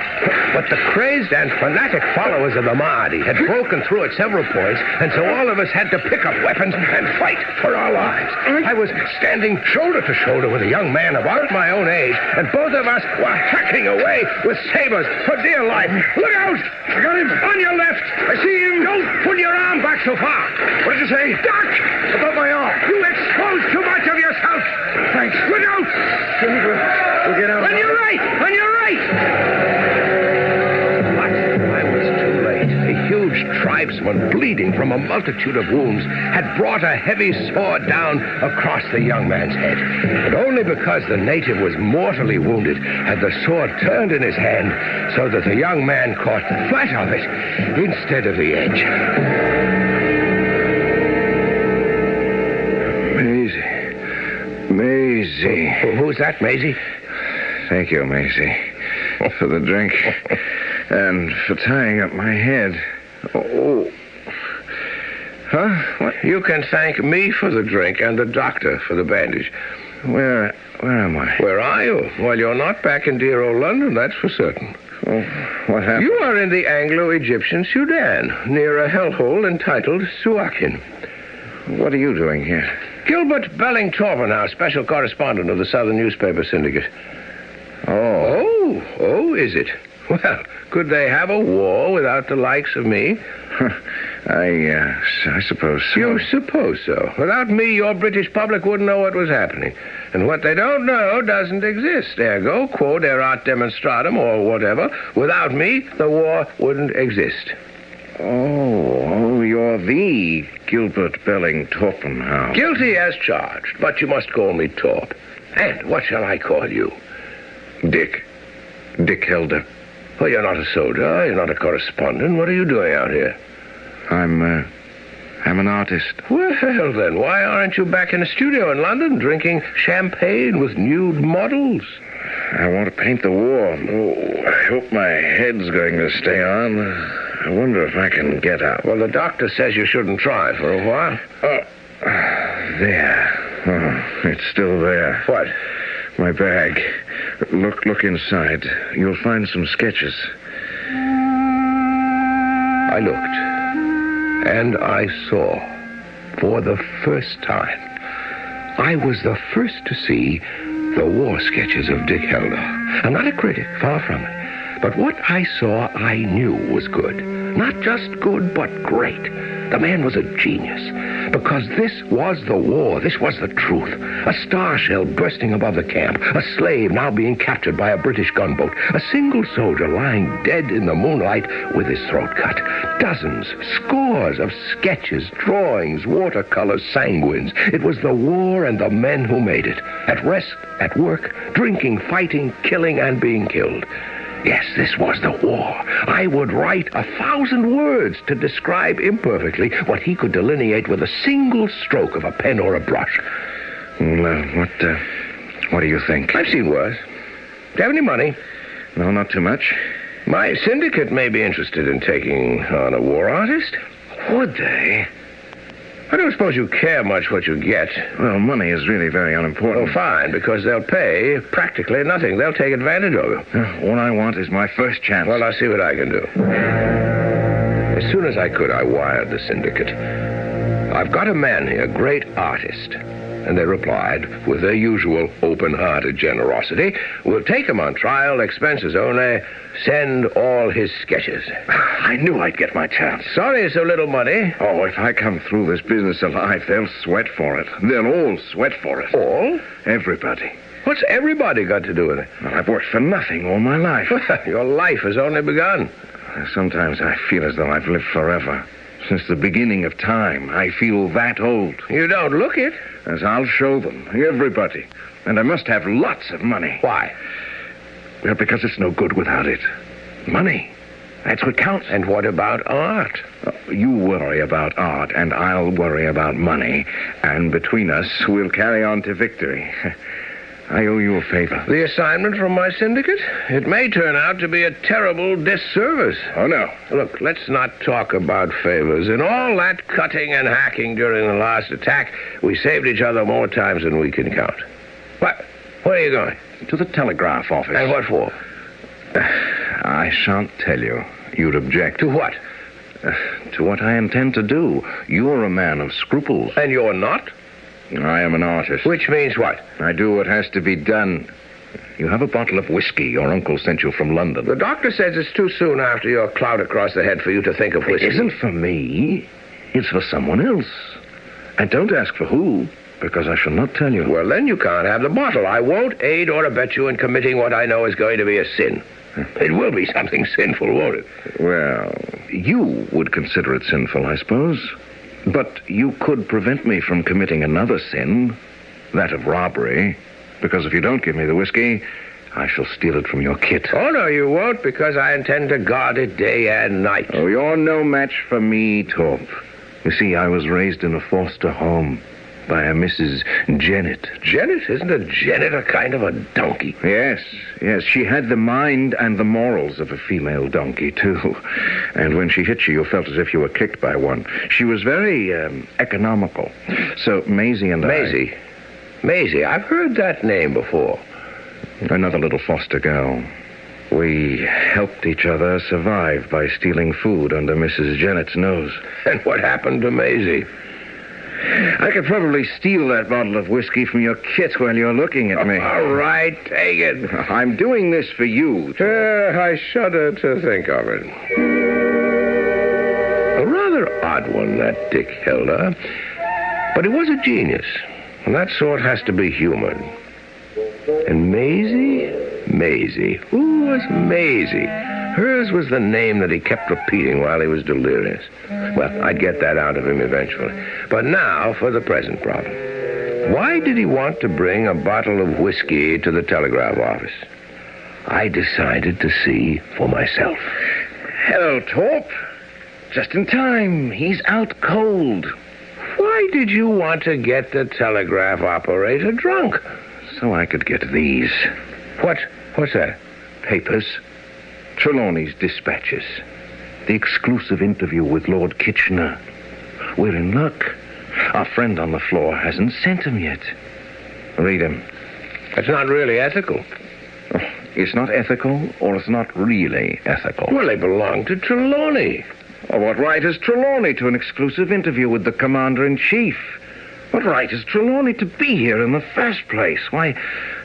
But the crazed and fanatic followers of the Mahdi had broken through at several points, and so all of us had to pick up weapons and fight for our lives. I was standing shoulder to shoulder with a young man about my own age, and both of us were hacking away with sabers for dear life. Look out! I got him! On your left! I see him! Don't pull your arm back so far! What did you say? Duck! Above my arm! You exposed too much of yourself! Thanks. Look out! We'll get out. On your right! On your right! But I was too late. A huge tribesman, bleeding from a multitude of wounds, had brought a heavy sword down across the young man's head. But only because the native was mortally wounded had the sword turned in his hand so that the young man caught the flat of it instead of the edge. Maisie. Who's that, Maisie? Thank you, Maisie, for the drink and for tying up my head. Oh. Huh? What? You can thank me for the drink and the doctor for the bandage. Where am I? Where are you? Well, you're not back in dear old London, that's for certain. Oh, what happened? You are in the Anglo-Egyptian Sudan, near a hellhole entitled Suakin. What are you doing here? Gilbert Belling Torpenhow, special correspondent of the Southern Newspaper Syndicate. Oh, is it? Well, could they have a war without the likes of me? I suppose so. You suppose so. Without me, your British public wouldn't know what was happening. And what they don't know doesn't exist. Ergo, quod erat demonstratum, or whatever. Without me, the war wouldn't exist. Oh, you're the Gilbert Belling Torpenhow. Guilty as charged, but you must call me Torp. And what shall I call you? Dick Helder. Well, you're not a soldier, you're not a correspondent. What are you doing out here? I'm an artist. Well, then, why aren't you back in a studio in London drinking champagne with nude models? I want to paint the war. Oh, I hope my head's going to stay on. I wonder if I can get out. Well, the doctor says you shouldn't try for a while. There. Oh, it's still there. What? My bag. Look inside. You'll find some sketches. I looked, and I saw, for the first time, I was the first to see the war sketches of Dick Helder. I'm not a critic, far from it. But what I saw, I knew was good. Not just good, but great. The man was a genius. Because this was the war. This was the truth. A star shell bursting above the camp. A slave now being captured by a British gunboat. A single soldier lying dead in the moonlight with his throat cut. Dozens, scores of sketches, drawings, watercolors, sanguines. It was the war and the men who made it. At rest, at work, drinking, fighting, killing, and being killed. Yes, this was the war. I would write 1,000 words to describe imperfectly what he could delineate with a single stroke of a pen or a brush. What do you think? I've seen worse. Do you have any money? No, not too much. My syndicate may be interested in taking on a war artist. Would they? I don't suppose you care much what you get. Well, money is really very unimportant. Oh, fine, because they'll pay practically nothing. They'll take advantage of you. What I want is my first chance. Well, I'll see what I can do. As soon as I could, I wired the syndicate. I've got a man here, great artist. And they replied, with their usual open-hearted generosity, "We'll take him on trial, expenses only. Send all his sketches." I knew I'd get my chance. Sorry so little money. Oh, if I come through this business alive, they'll sweat for it. They'll all sweat for it. All? Everybody. What's everybody got to do with it? Well, I've worked for nothing all my life. Your life has only begun. Sometimes I feel as though I've lived forever. Since the beginning of time, I feel that old. You don't look it. As I'll show them, everybody. And I must have lots of money. Why? Well, because it's no good without it. Money. That's what counts. And what about art? You worry about art, and I'll worry about money. And between us, we'll carry on to victory. I owe you a favor. The assignment from my syndicate? It may turn out to be a terrible disservice. Oh, no. Look, let's not talk about favors. In all that cutting and hacking during the last attack, we saved each other more times than we can count. What? Where are you going? To the telegraph office. And what for? I shan't tell you. You'd object. To what? To what I intend to do. You're a man of scruples. And you're not? I am an artist. Which means what? I do what has to be done. You have a bottle of whiskey your uncle sent you from London. The doctor says it's too soon after your clout across the head for you to think of whiskey. It isn't for me. It's for someone else. And don't ask for who, because I shall not tell you. Well, then you can't have the bottle. I won't aid or abet you in committing what I know is going to be a sin. It will be something sinful, won't it? Well, you would consider it sinful, I suppose. But you could prevent me from committing another sin, that of robbery, because if you don't give me the whiskey, I shall steal it from your kit. Oh, no, you won't, because I intend to guard it day and night. Oh, you're no match for me, Torp. You see, I was raised in a foster home by a Mrs. Jennett. Jennett? Isn't a Jennett a kind of a donkey? Yes. She had the mind and the morals of a female donkey, too. And when she hit you, you felt as if you were kicked by one. She was very economical. So Maisie and Maisie, I've heard that name before. Another little foster girl. We helped each other survive by stealing food under Mrs. Jennett's nose. And what happened to Maisie? I could probably steal that bottle of whiskey from your kit while you're looking at me. All right, take it. I'm doing this for you. I shudder to think of it. A rather odd one, that Dick Hilda. But he was a genius. And that sort has to be human. And Maisie. Who was Maisie? Hers was the name that he kept repeating while he was delirious. Well, I'd get that out of him eventually. But now for the present problem. Why did he want to bring a bottle of whiskey to the telegraph office? I decided to see for myself. Hello, Torp. Just in time. He's out cold. Why did you want to get the telegraph operator drunk? So I could get these. What's that? Papers. Trelawney's dispatches. The exclusive interview with Lord Kitchener. We're in luck. Our friend on the floor hasn't sent him yet. Read him. That's not really ethical. It's not ethical, or it's not really ethical. Well, they belong to Trelawney. Oh, what right has Trelawney to an exclusive interview with the Commander-in-Chief? What right has Trelawney to be here in the first place? Why,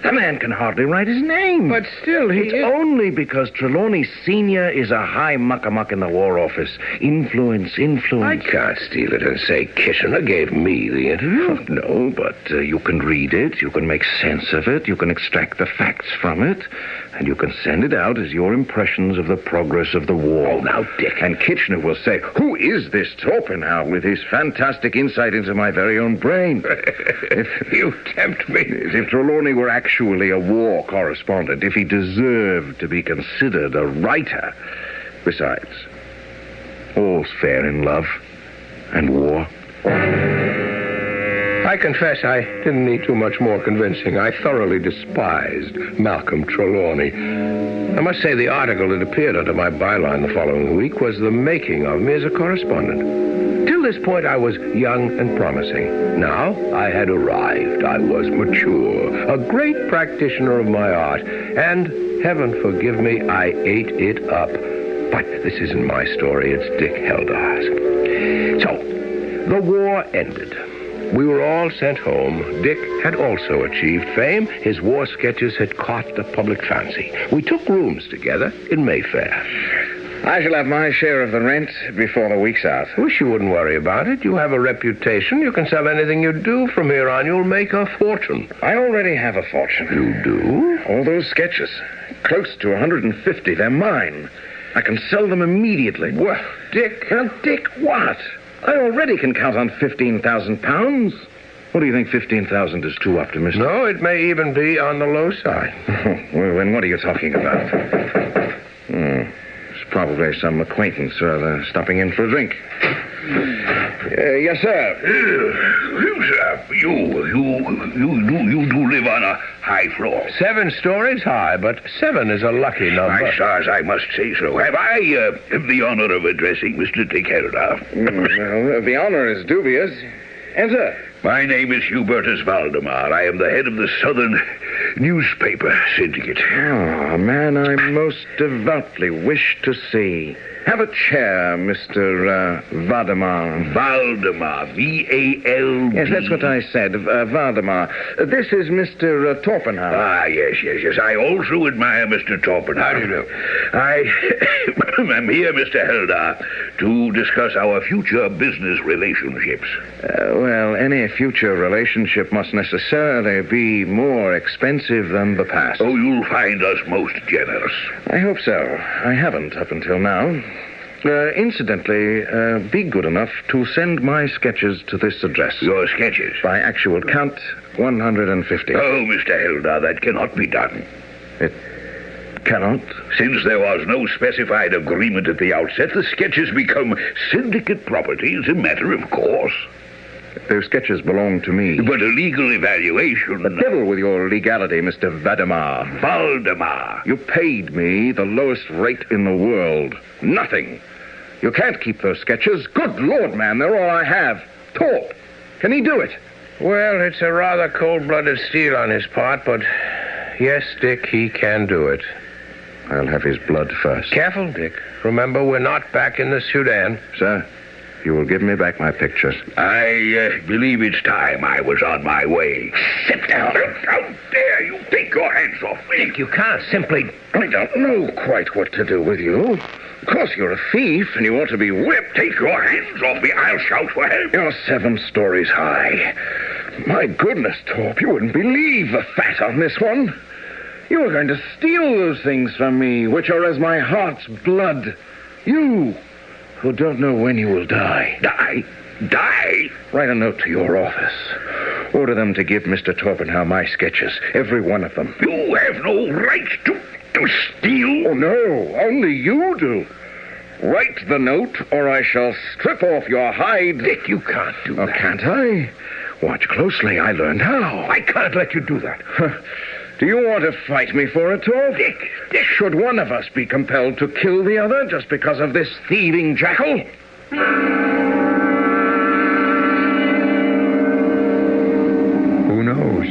the man can hardly write his name. But still, It's only because Trelawney Sr. is a high muck-a-muck in the War Office. Influence. I can't steal it and say Kitchener gave me the interview. No, but you can read it, you can make sense of it, you can extract the facts from it, and you can send it out as your impressions of the progress of the war. Oh, now, Dick. And Kitchener will say, who is this Torpenhow with his fantastic insight into my very own brain? If you tempt me. If Trelawney were actually a war correspondent, if he deserved to be considered a writer. Besides, all's fair in love and war. I confess I didn't need too much more convincing. I thoroughly despised Malcolm Trelawney. I must say the article that appeared under my byline the following week was the making of me as a correspondent. Till this point, I was young and promising. Now, I had arrived. I was mature, a great practitioner of my art, and, heaven forgive me, I ate it up. But this isn't my story, it's Dick Heldar's. So, the war ended. We were all sent home. Dick had also achieved fame. His war sketches had caught the public fancy. We took rooms together in Mayfair. I shall have my share of the rent before the week's out. Wish you wouldn't worry about it. You have a reputation. You can sell anything you do. From here on, you'll make a fortune. I already have a fortune. You do? All those sketches. Close to 150. They're mine. I can sell them immediately. Well, Dick... Well, Dick, what? I already can count on £15,000. What do you think 15,000 is too optimistic? No, it may even be on the low side. Well, then what are you talking about? It's probably some acquaintance stopping in for a drink. Yes, sir. You do live on a high floor. 7 stories high, but 7 is a lucky number. My stars, I must say so. Have I the honor of addressing Mr. Dick Helda? Well, the honor is dubious. Enter. My name is Hubertus Valdemar. I am the head of the Southern Newspaper Syndicate. Oh, a man I most devoutly wish to see. Have a chair, Mr. Valdemar. Valdemar, V-A-L-D. Yes, that's what I said, Valdemar. This is Mr. Torpenhow. Ah, yes. I also admire Mr. Torpenhow. How do you do? I am here, Mr. Helda, to discuss our future business relationships. Well, any future relationship must necessarily be more expensive than the past. Oh, you'll find us most generous. I hope so. I haven't up until now. Incidentally, be good enough to send my sketches to this address. Your sketches? By actual count, 150. Oh, Mr. Helda, that cannot be done. It cannot? Since there was no specified agreement at the outset, the sketches become syndicate property as a matter of course. Those sketches belong to me. But a legal evaluation... The devil with your legality, Mr. Valdemar. Valdemar. You paid me the lowest rate in the world. Nothing. You can't keep those sketches. Good Lord, man, they're all I have. Torp, can he do it? Well, it's a rather cold-blooded steal on his part, but yes, Dick, he can do it. I'll have his blood first. Careful, Dick. Remember, we're not back in the Sudan. Sir, you will give me back my pictures. I believe it's time I was on my way. Sit down. How dare you take your hands off me? Dick, you can't simply... I don't know quite what to do with you. Of course, you're a thief, and you ought to be whipped. Take your hands off me. I'll shout for help. You're 7 stories high. My goodness, Torp, you wouldn't believe the fat on this one. You were going to steal those things from me, which are as my heart's blood. You... who don't know when you will die. Die? Write a note to your office. Order them to give Mr. Torpenhow my sketches, every one of them. You have no right to steal. Oh, no, only you do. Write the note, or I shall strip off your hide. Dick, you can't do that. Oh, can't I? Watch closely. I learned how. I can't let you do that. Do you want to fight me for it, Torp? Dick! Should one of us be compelled to kill the other just because of this thieving jackal? Who knows?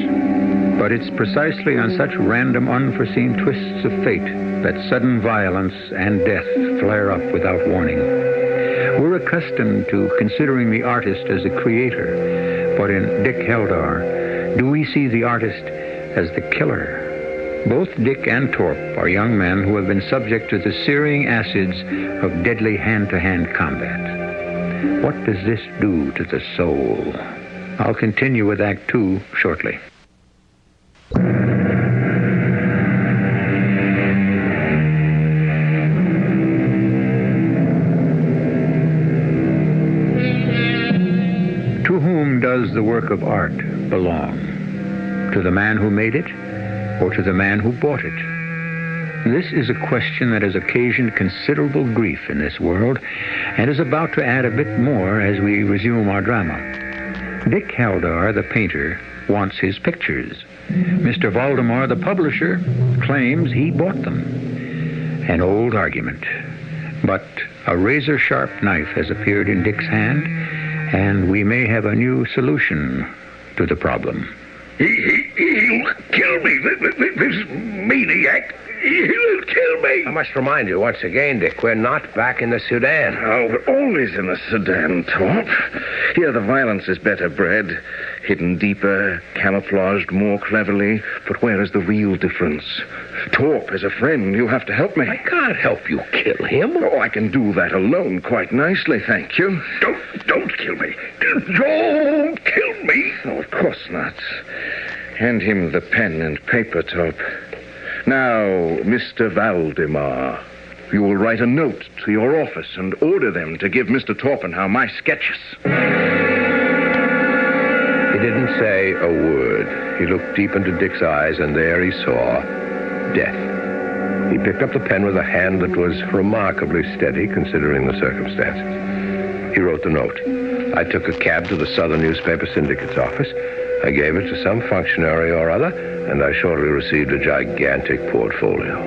But it's precisely on such random, unforeseen twists of fate that sudden violence and death flare up without warning. We're accustomed to considering the artist as a creator, but in Dick Heldar, do we see the artist as the killer? Both Dick and Torp are young men who have been subject to the searing acids of deadly hand-to-hand combat. What does this do to the soul? I'll continue with Act 2 shortly. To whom does the work of art belong? To the man who made it, or to the man who bought it? This is a question that has occasioned considerable grief in this world, and is about to add a bit more as we resume our drama. Dick Heldar, the painter, wants his pictures. Mr. Valdemar, the publisher, claims he bought them. An old argument. But a razor-sharp knife has appeared in Dick's hand, and we may have a new solution to the problem. He'll kill me. This maniac. He'll kill me. I must remind you once again, Dick, we're not back in the Sudan. Oh, we're always in the Sudan, Torp. Here the violence is better bred, hidden deeper, camouflaged more cleverly. But where is the real difference? Torp, as a friend, you have to help me. I can't help you kill him. Oh, I can do that alone quite nicely, thank you. Don't kill me. Don't kill me. Oh, of course not. Hand him the pen and paper, Torp. Now, Mr. Valdemar, you will write a note to your office and order them to give Mr. Torpenhow my sketches. He didn't say a word. He looked deep into Dick's eyes, and there he saw death. He picked up the pen with a hand that was remarkably steady, considering the circumstances. He wrote the note. I took a cab to the Southern Newspaper Syndicate's office. I gave it to some functionary or other, and I shortly received a gigantic portfolio.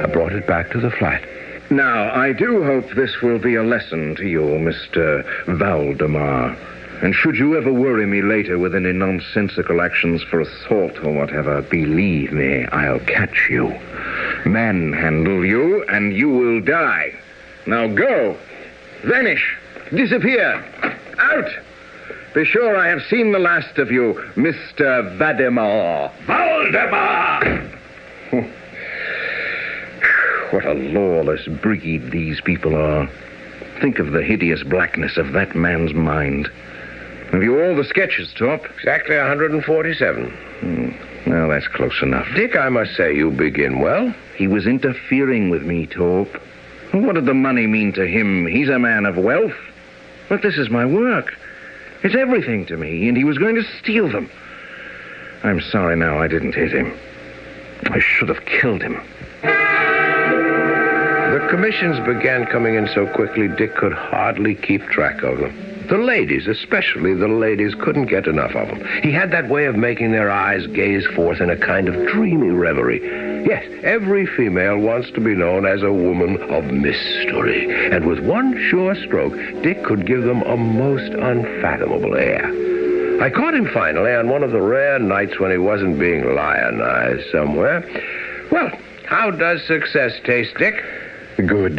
I brought it back to the flat. Now, I do hope this will be a lesson to you, Mr. Valdemar. And should you ever worry me later with any nonsensical actions for assault or whatever, believe me, I'll catch you, manhandle you, and you will die. Now go. Vanish. Disappear. Out. Be sure I have seen the last of you, Mr. Valdemar. Valdemar! What a lawless breed these people are. Think of the hideous blackness of that man's mind. Have you all the sketches, Torp? Exactly 147. Well, that's close enough. Dick, I must say you begin well. He was interfering with me, Torp. What did the money mean to him? He's a man of wealth. But this is my work. It's everything to me, and he was going to steal them. I'm sorry now I didn't hit him. I should have killed him. The commissions began coming in so quickly, Dick could hardly keep track of them. The ladies, especially the ladies, couldn't get enough of him. He had that way of making their eyes gaze forth in a kind of dreamy reverie. Yes, every female wants to be known as a woman of mystery. And with one sure stroke, Dick could give them a most unfathomable air. I caught him finally on one of the rare nights when he wasn't being lionized somewhere. Well, how does success taste, Dick? Good.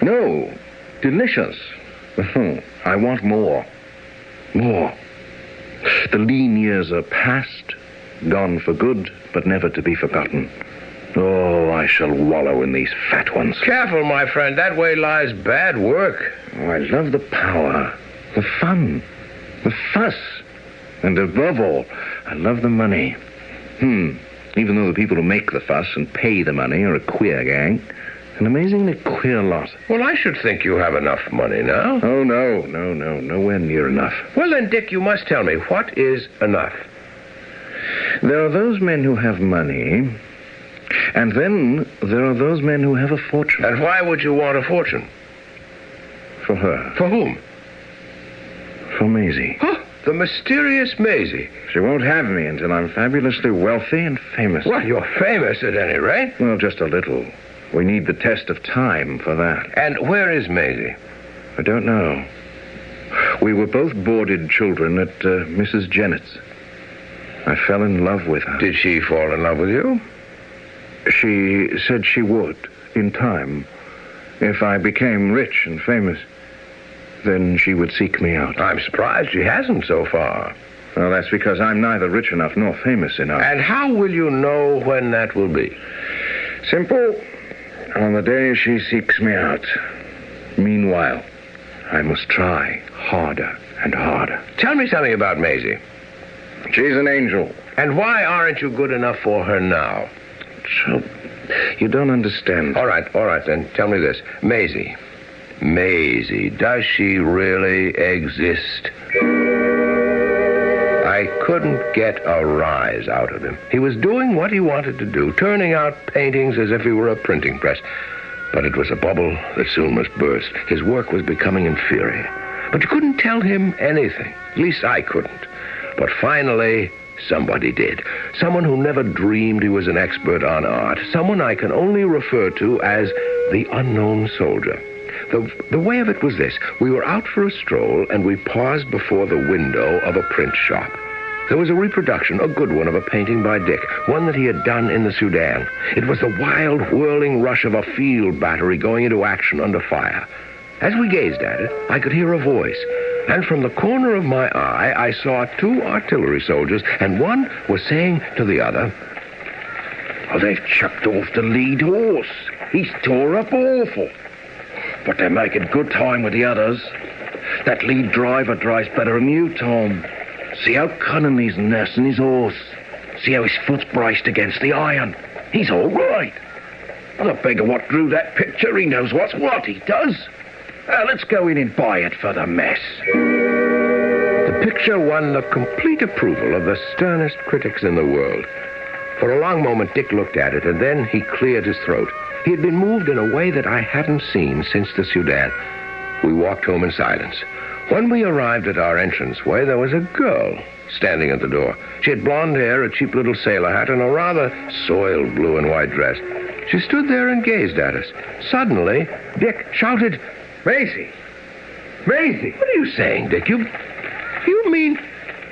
No, delicious. I want more. More. The lean years are past, gone for good, but never to be forgotten. Oh, I shall wallow in these fat ones. Careful, my friend. That way lies bad work. Oh, I love the power, the fun, the fuss. And above all, I love the money. Even though the people who make the fuss and pay the money are a queer gang. An amazingly queer lot. Well, I should think you have enough money now. Oh, no. Nowhere near enough. Well, then, Dick, you must tell me, what is enough? There are those men who have money, and then there are those men who have a fortune. And why would you want a fortune? For her. For whom? For Maisie. Huh? The mysterious Maisie. She won't have me until I'm fabulously wealthy and famous. Well, you're famous at any rate. Well, just a little. We need the test of time for that. And where is Maisie? I don't know. We were both boarded children at Mrs. Jennett's. I fell in love with her. Did she fall in love with you? She said she would, in time. If I became rich and famous, then she would seek me out. I'm surprised she hasn't so far. Well, that's because I'm neither rich enough nor famous enough. And how will you know when that will be? Simple. On the day she seeks me out. Meanwhile, I must try harder and harder. Tell me something about Maisie. She's an angel. And why aren't you good enough for her now? So, you don't understand. All right, then. Tell me this. Maisie, does she really exist? I couldn't get a rise out of him. He was doing what he wanted to do, turning out paintings as if he were a printing press. But it was a bubble that soon must burst. His work was becoming inferior. But you couldn't tell him anything. At least I couldn't. But finally, somebody did. Someone who never dreamed he was an expert on art. Someone I can only refer to as the unknown soldier. The way of it was this. We were out for a stroll, and we paused before the window of a print shop. There was a reproduction, a good one, of a painting by Dick, one that he had done in the Sudan. It was the wild, whirling rush of a field battery going into action under fire. As we gazed at it, I could hear a voice, and from the corner of my eye, I saw 2 artillery soldiers, and one was saying to the other, "Oh, they've chucked off the lead horse. He's tore up awful. But they're making good time with the others. That lead driver drives better than you, Tom. See how cunning he's nursing his horse. See how his foot's braced against the iron. He's all right. And the beggar what drew that picture, he knows what's what, he does. Let's go in and buy it for the mess." The picture won the complete approval of the sternest critics in the world. For a long moment, Dick looked at it, and then he cleared his throat. He had been moved in a way that I hadn't seen since the Sudan. We walked home in silence. When we arrived at our entranceway, there was a girl standing at the door. She had blonde hair, a cheap little sailor hat, and a rather soiled blue and white dress. She stood there and gazed at us. Suddenly, Dick shouted, "Maisie! Maisie!" "What are you saying, Dick? You mean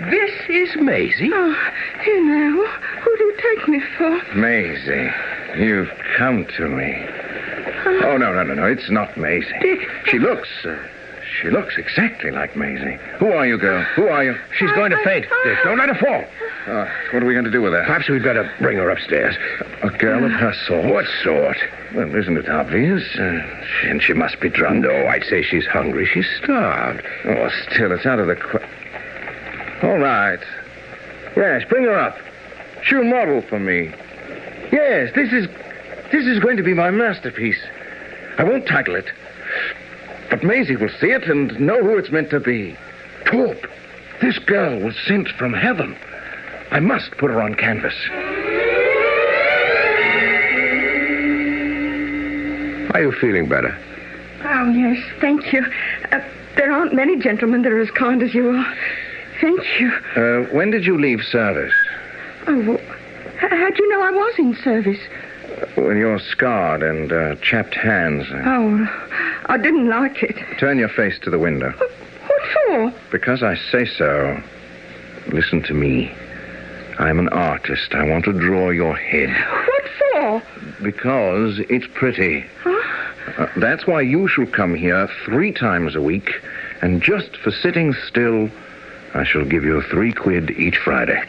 this is Maisie?" "Oh, here now. Who do you take me for?" Maisie, you've come to me. Oh, no, it's not Maisie. Dick. She looks exactly like Maisie. Who are you, girl? Who are you? She's going to faint, Dick. Don't let her fall. What are we going to do with her? Perhaps we'd better bring her upstairs. A girl of her sort? What sort? Well, isn't it obvious? And she must be drunk. No, I'd say she's hungry. She's starved. Oh, still, it's out of the All right. Yes, bring her up. She'll model for me. Yes, this is going to be my masterpiece. I won't title it, but Maisie will see it and know who it's meant to be. Torp, this girl was sent from heaven. I must put her on canvas. Are you feeling better? Oh, yes, thank you. There aren't many gentlemen that are as kind as you are. Thank you. When did you leave service? Oh, well, how'd you know I was in service? When you're scarred and chapped hands. Oh, I didn't like it. Turn your face to the window. What for? Because I say so. Listen to me. I'm an artist. I want to draw your head. What for? Because it's pretty. Huh? That's why you shall come here 3 times a week, and just for sitting still, I shall give you 3 quid each Friday.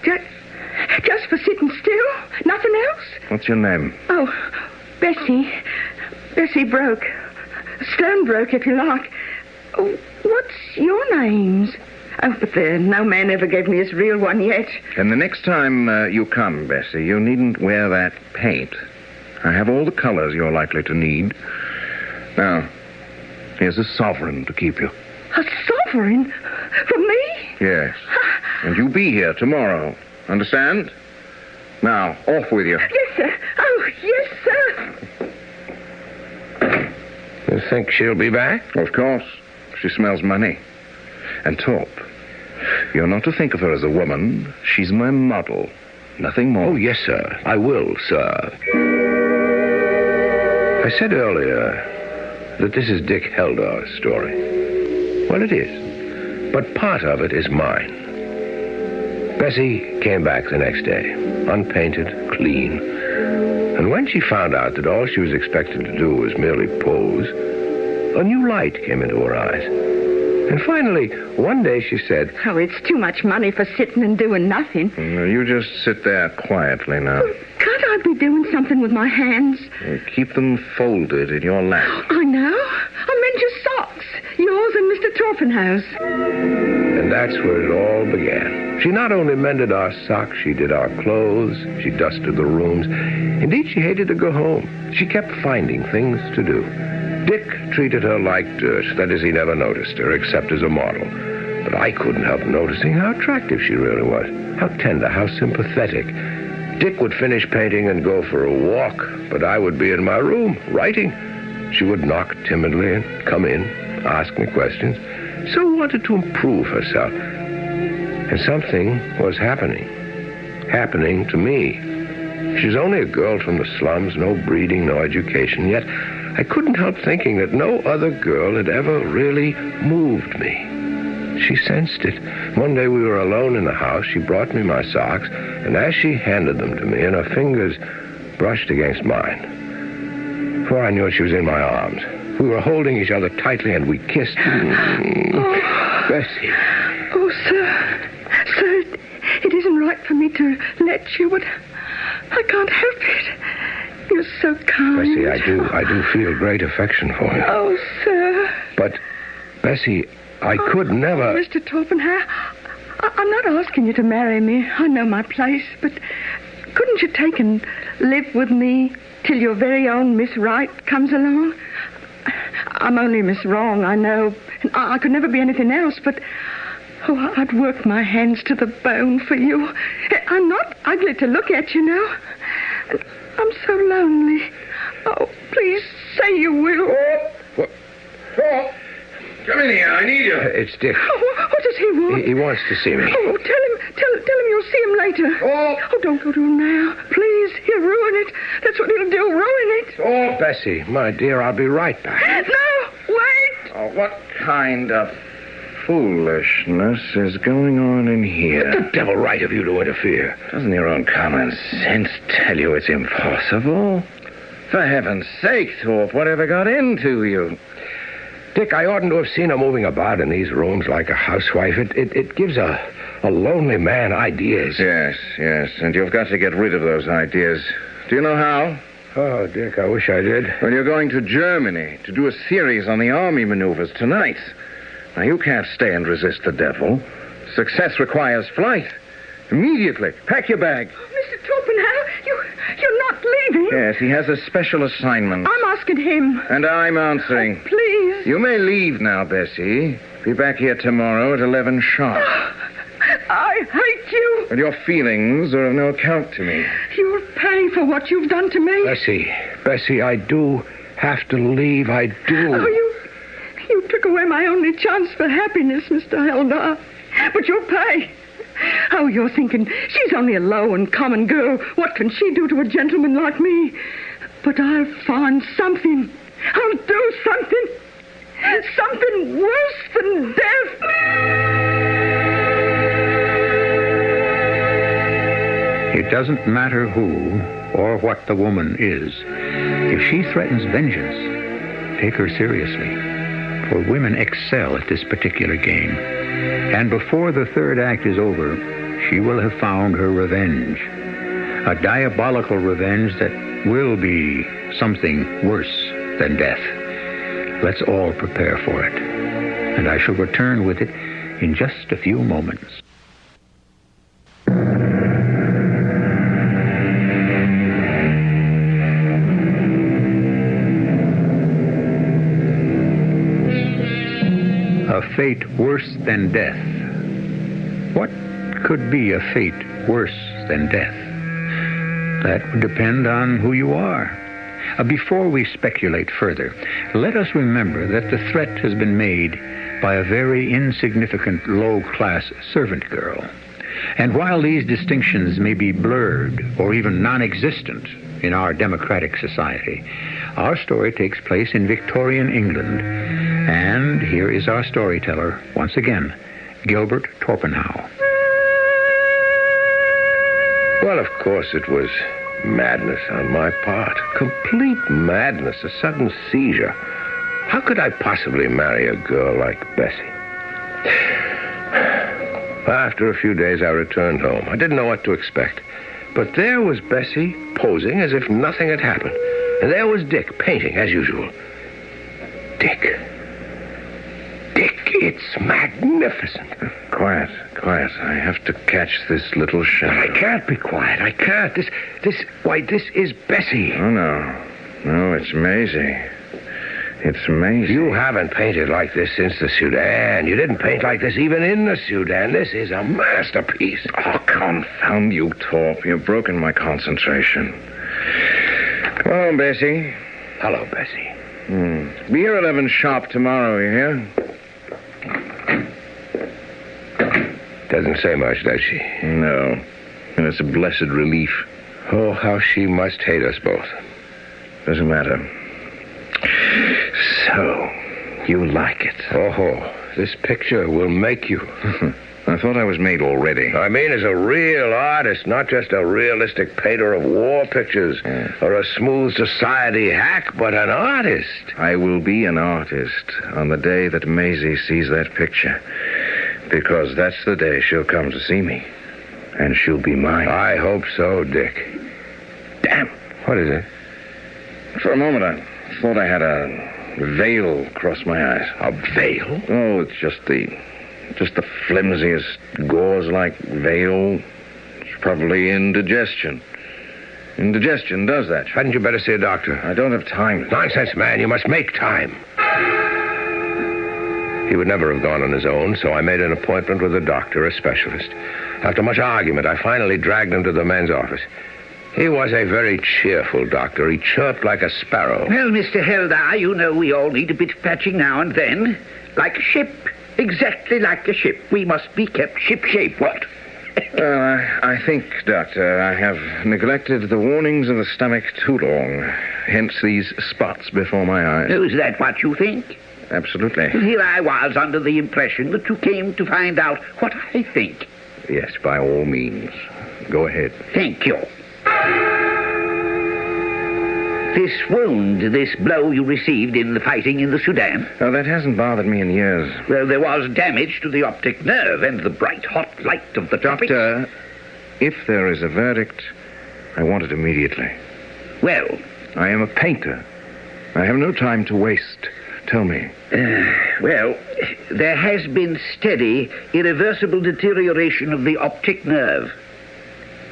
Just for sitting still? Nothing else? What's your name? Oh, Bessie. Bessie Broke. Stonebroke, if you like. Oh, what's your names? Oh, but there, no man ever gave me his real one yet. And the next time you come, Bessie, you needn't wear that paint. I have all the colors you're likely to need. Now, here's a sovereign to keep you. A sovereign? For me? Yes. And you'll be here tomorrow. Understand? Now, off with you. Yes, sir. Oh, yes, sir. You think she'll be back? Of course. She smells money. And Torp, you're not to think of her as a woman. She's my model. Nothing more. Oh, yes, sir. I will, sir. I said earlier that this is Dick Heldar's story. Well, it is. But part of it is mine. Bessie came back the next day, unpainted, clean. And when she found out that all she was expected to do was merely pose, a new light came into her eyes. And finally, one day she said, "Oh, it's too much money for sitting and doing nothing." You just sit there quietly now. Can't I be doing something with my hands? Keep them folded in your lap. I know. I meant your socks. Yours and Mr. Torpenhow's. And that's where it all began. She not only mended our socks, she did our clothes, she dusted the rooms. Indeed, she hated to go home. She kept finding things to do. Dick treated her like dirt. That is, he never noticed her, except as a model. But I couldn't help noticing how attractive she really was. How tender, how sympathetic. Dick would finish painting and go for a walk, but I would be in my room, writing. She would knock timidly and come in, ask me questions. So wanted to improve herself. And something was happening. Happening to me. She's only a girl from the slums, no breeding, no education, yet I couldn't help thinking that no other girl had ever really moved me. She sensed it. One day we were alone in the house. She brought me my socks, and as she handed them to me, and her fingers brushed against mine, before I knew it, she was in my arms. We were holding each other tightly, and we kissed. Bessie. Oh, sir. Sir, it isn't right for me to let you, but I can't help it. You're so kind. Bessie, I do feel great affection for you. Oh, sir. But, Bessie, I could never... Mr. Torpenhow, I'm not asking you to marry me. I know my place, but couldn't you take and live with me till your very own Miss Right comes along? I'm only Miss Wrong, I know. I could never be anything else, but... Oh, I'd work my hands to the bone for you. I'm not ugly to look at, you know. I'm so lonely. Oh, please say you will. What? Come in here. I need you. It's Dick. Oh, what does he want? He wants to see me. Oh, tell him you'll see him later. Oh, don't go to him now. Please, he'll ruin it. That's what he'll do, ruin it. Oh, Bessie, my dear, I'll be right back. No, wait. Oh, what kind of foolishness is going on in here? What the devil right of you to interfere? Doesn't your own common sense tell you it's impossible? For heaven's sake, Thorpe, whatever got into you? Dick, I oughtn't to have seen her moving about in these rooms like a housewife. It gives a lonely man ideas. Yes, and you've got to get rid of those ideas. Do you know how? Oh, Dick, I wish I did. Well, you're going to Germany to do a series on the army maneuvers tonight. Now, you can't stay and resist the devil. Success requires flight. Immediately. Pack your bag. Mr. Torpenhow, you're not leaving. Yes, he has a special assignment. I'm asking him. And I'm answering. Oh, please. You may leave now, Bessie. Be back here tomorrow at 11 sharp. I hate you. And your feelings are of no account to me. You'll pay for what you've done to me. Bessie, I do have to leave. I do. Oh, you took away my only chance for happiness, Mr. Heldar. But you'll pay. Oh, you're thinking, she's only a low and common girl. What can she do to a gentleman like me? But I'll find something. I'll do something. Something worse than death. It doesn't matter who or what the woman is. If she threatens vengeance, take her seriously. For women excel at this particular game. And before the third act is over, she will have found her revenge. A diabolical revenge that will be something worse than death. Let's all prepare for it. And I shall return with it in just a few moments. A fate worse than death. What could be a fate worse than death? That would depend on who you are. Before we speculate further, let us remember that the threat has been made by a very insignificant low-class servant girl. And while these distinctions may be blurred or even non-existent in our democratic society, our story takes place in Victorian England. And here is our storyteller, once again, Gilbert Torpenhow. Well, of course, it was madness on my part. Complete madness, a sudden seizure. How could I possibly marry a girl like Bessie? After a few days, I returned home. I didn't know what to expect. But there was Bessie posing as if nothing had happened. And there was Dick painting, as usual. Dick, it's magnificent. Quiet. I have to catch this little shadow. I can't be quiet. I can't. This is Bessie. Oh, no, it's Maisie. It's Maisie. You haven't painted like this since the Sudan. You didn't paint like this even in the Sudan. This is a masterpiece. Oh, confound you, Torp. You've broken my concentration. Come on, Bessie. Hello, Bessie. Be here 11 sharp tomorrow, you hear? Doesn't say much, does she? No. And it's a blessed relief. Oh, how she must hate us both. Doesn't matter. So, You like it. Oh, this picture will make you. I thought I was made already. I mean, as a real artist, not just a realistic painter of war pictures or a smooth society hack, but an artist. I will be an artist on the day that Maisie sees that picture. Because that's the day she'll come to see me. And she'll be mine. I hope so, Dick. Damn. What is it? For a moment, I thought I had a veil across my eyes. A veil? Oh, it's just the flimsiest gauze-like veil. It's probably indigestion. Indigestion does that. Hadn't you better see a doctor? I don't have time. Nonsense, man. You must make time. He would never have gone on his own, so I made an appointment with a doctor, a specialist. After much argument, I finally dragged him to the men's office. He was a very cheerful doctor. He chirped like a sparrow. Well, Mr. Heldar, you know we all need a bit of patching now and then. Like a ship. Exactly like a ship. We must be kept ship-shape, what? I think, Doctor, I have neglected the warnings of the stomach too long. Hence these spots before my eyes. Oh, is that what you think? Absolutely. Here I was under the impression that you came to find out what I think. Yes, by all means. Go ahead. Thank you. This wound, this blow you received in the fighting in the Sudan? Oh, that hasn't bothered me in years. Well, there was damage to the optic nerve and the bright, hot light of the tropics. Doctor, if there is a verdict, I want it immediately. Well? I am a painter. I have no time to waste. Tell me. Well, there has been steady, irreversible deterioration of the optic nerve.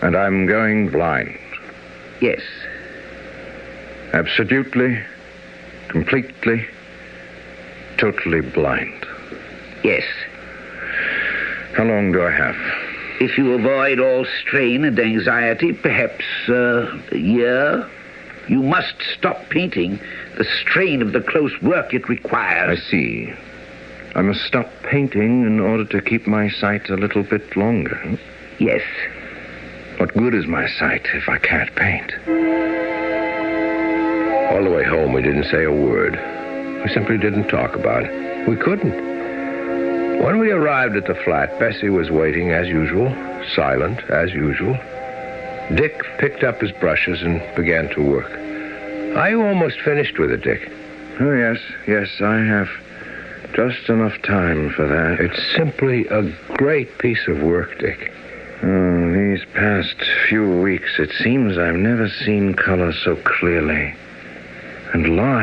And I'm going blind? Yes. Absolutely, completely, totally blind? Yes. How long do I have? If you avoid all strain and anxiety, perhaps a year. You must stop painting. The strain of the close work it requires. I see. I must stop painting in order to keep my sight a little bit longer. Yes. What good is my sight if I can't paint? All the way home, we didn't say a word. We simply didn't talk about it. We couldn't. When we arrived at the flat, Bessie was waiting as usual, silent as usual. Dick picked up his brushes and began to work. Are you almost finished with it, Dick? Oh, yes. Yes, I have just enough time for that. It's simply a great piece of work, Dick. Oh, these past few weeks, it seems I've never seen color so clearly. And light.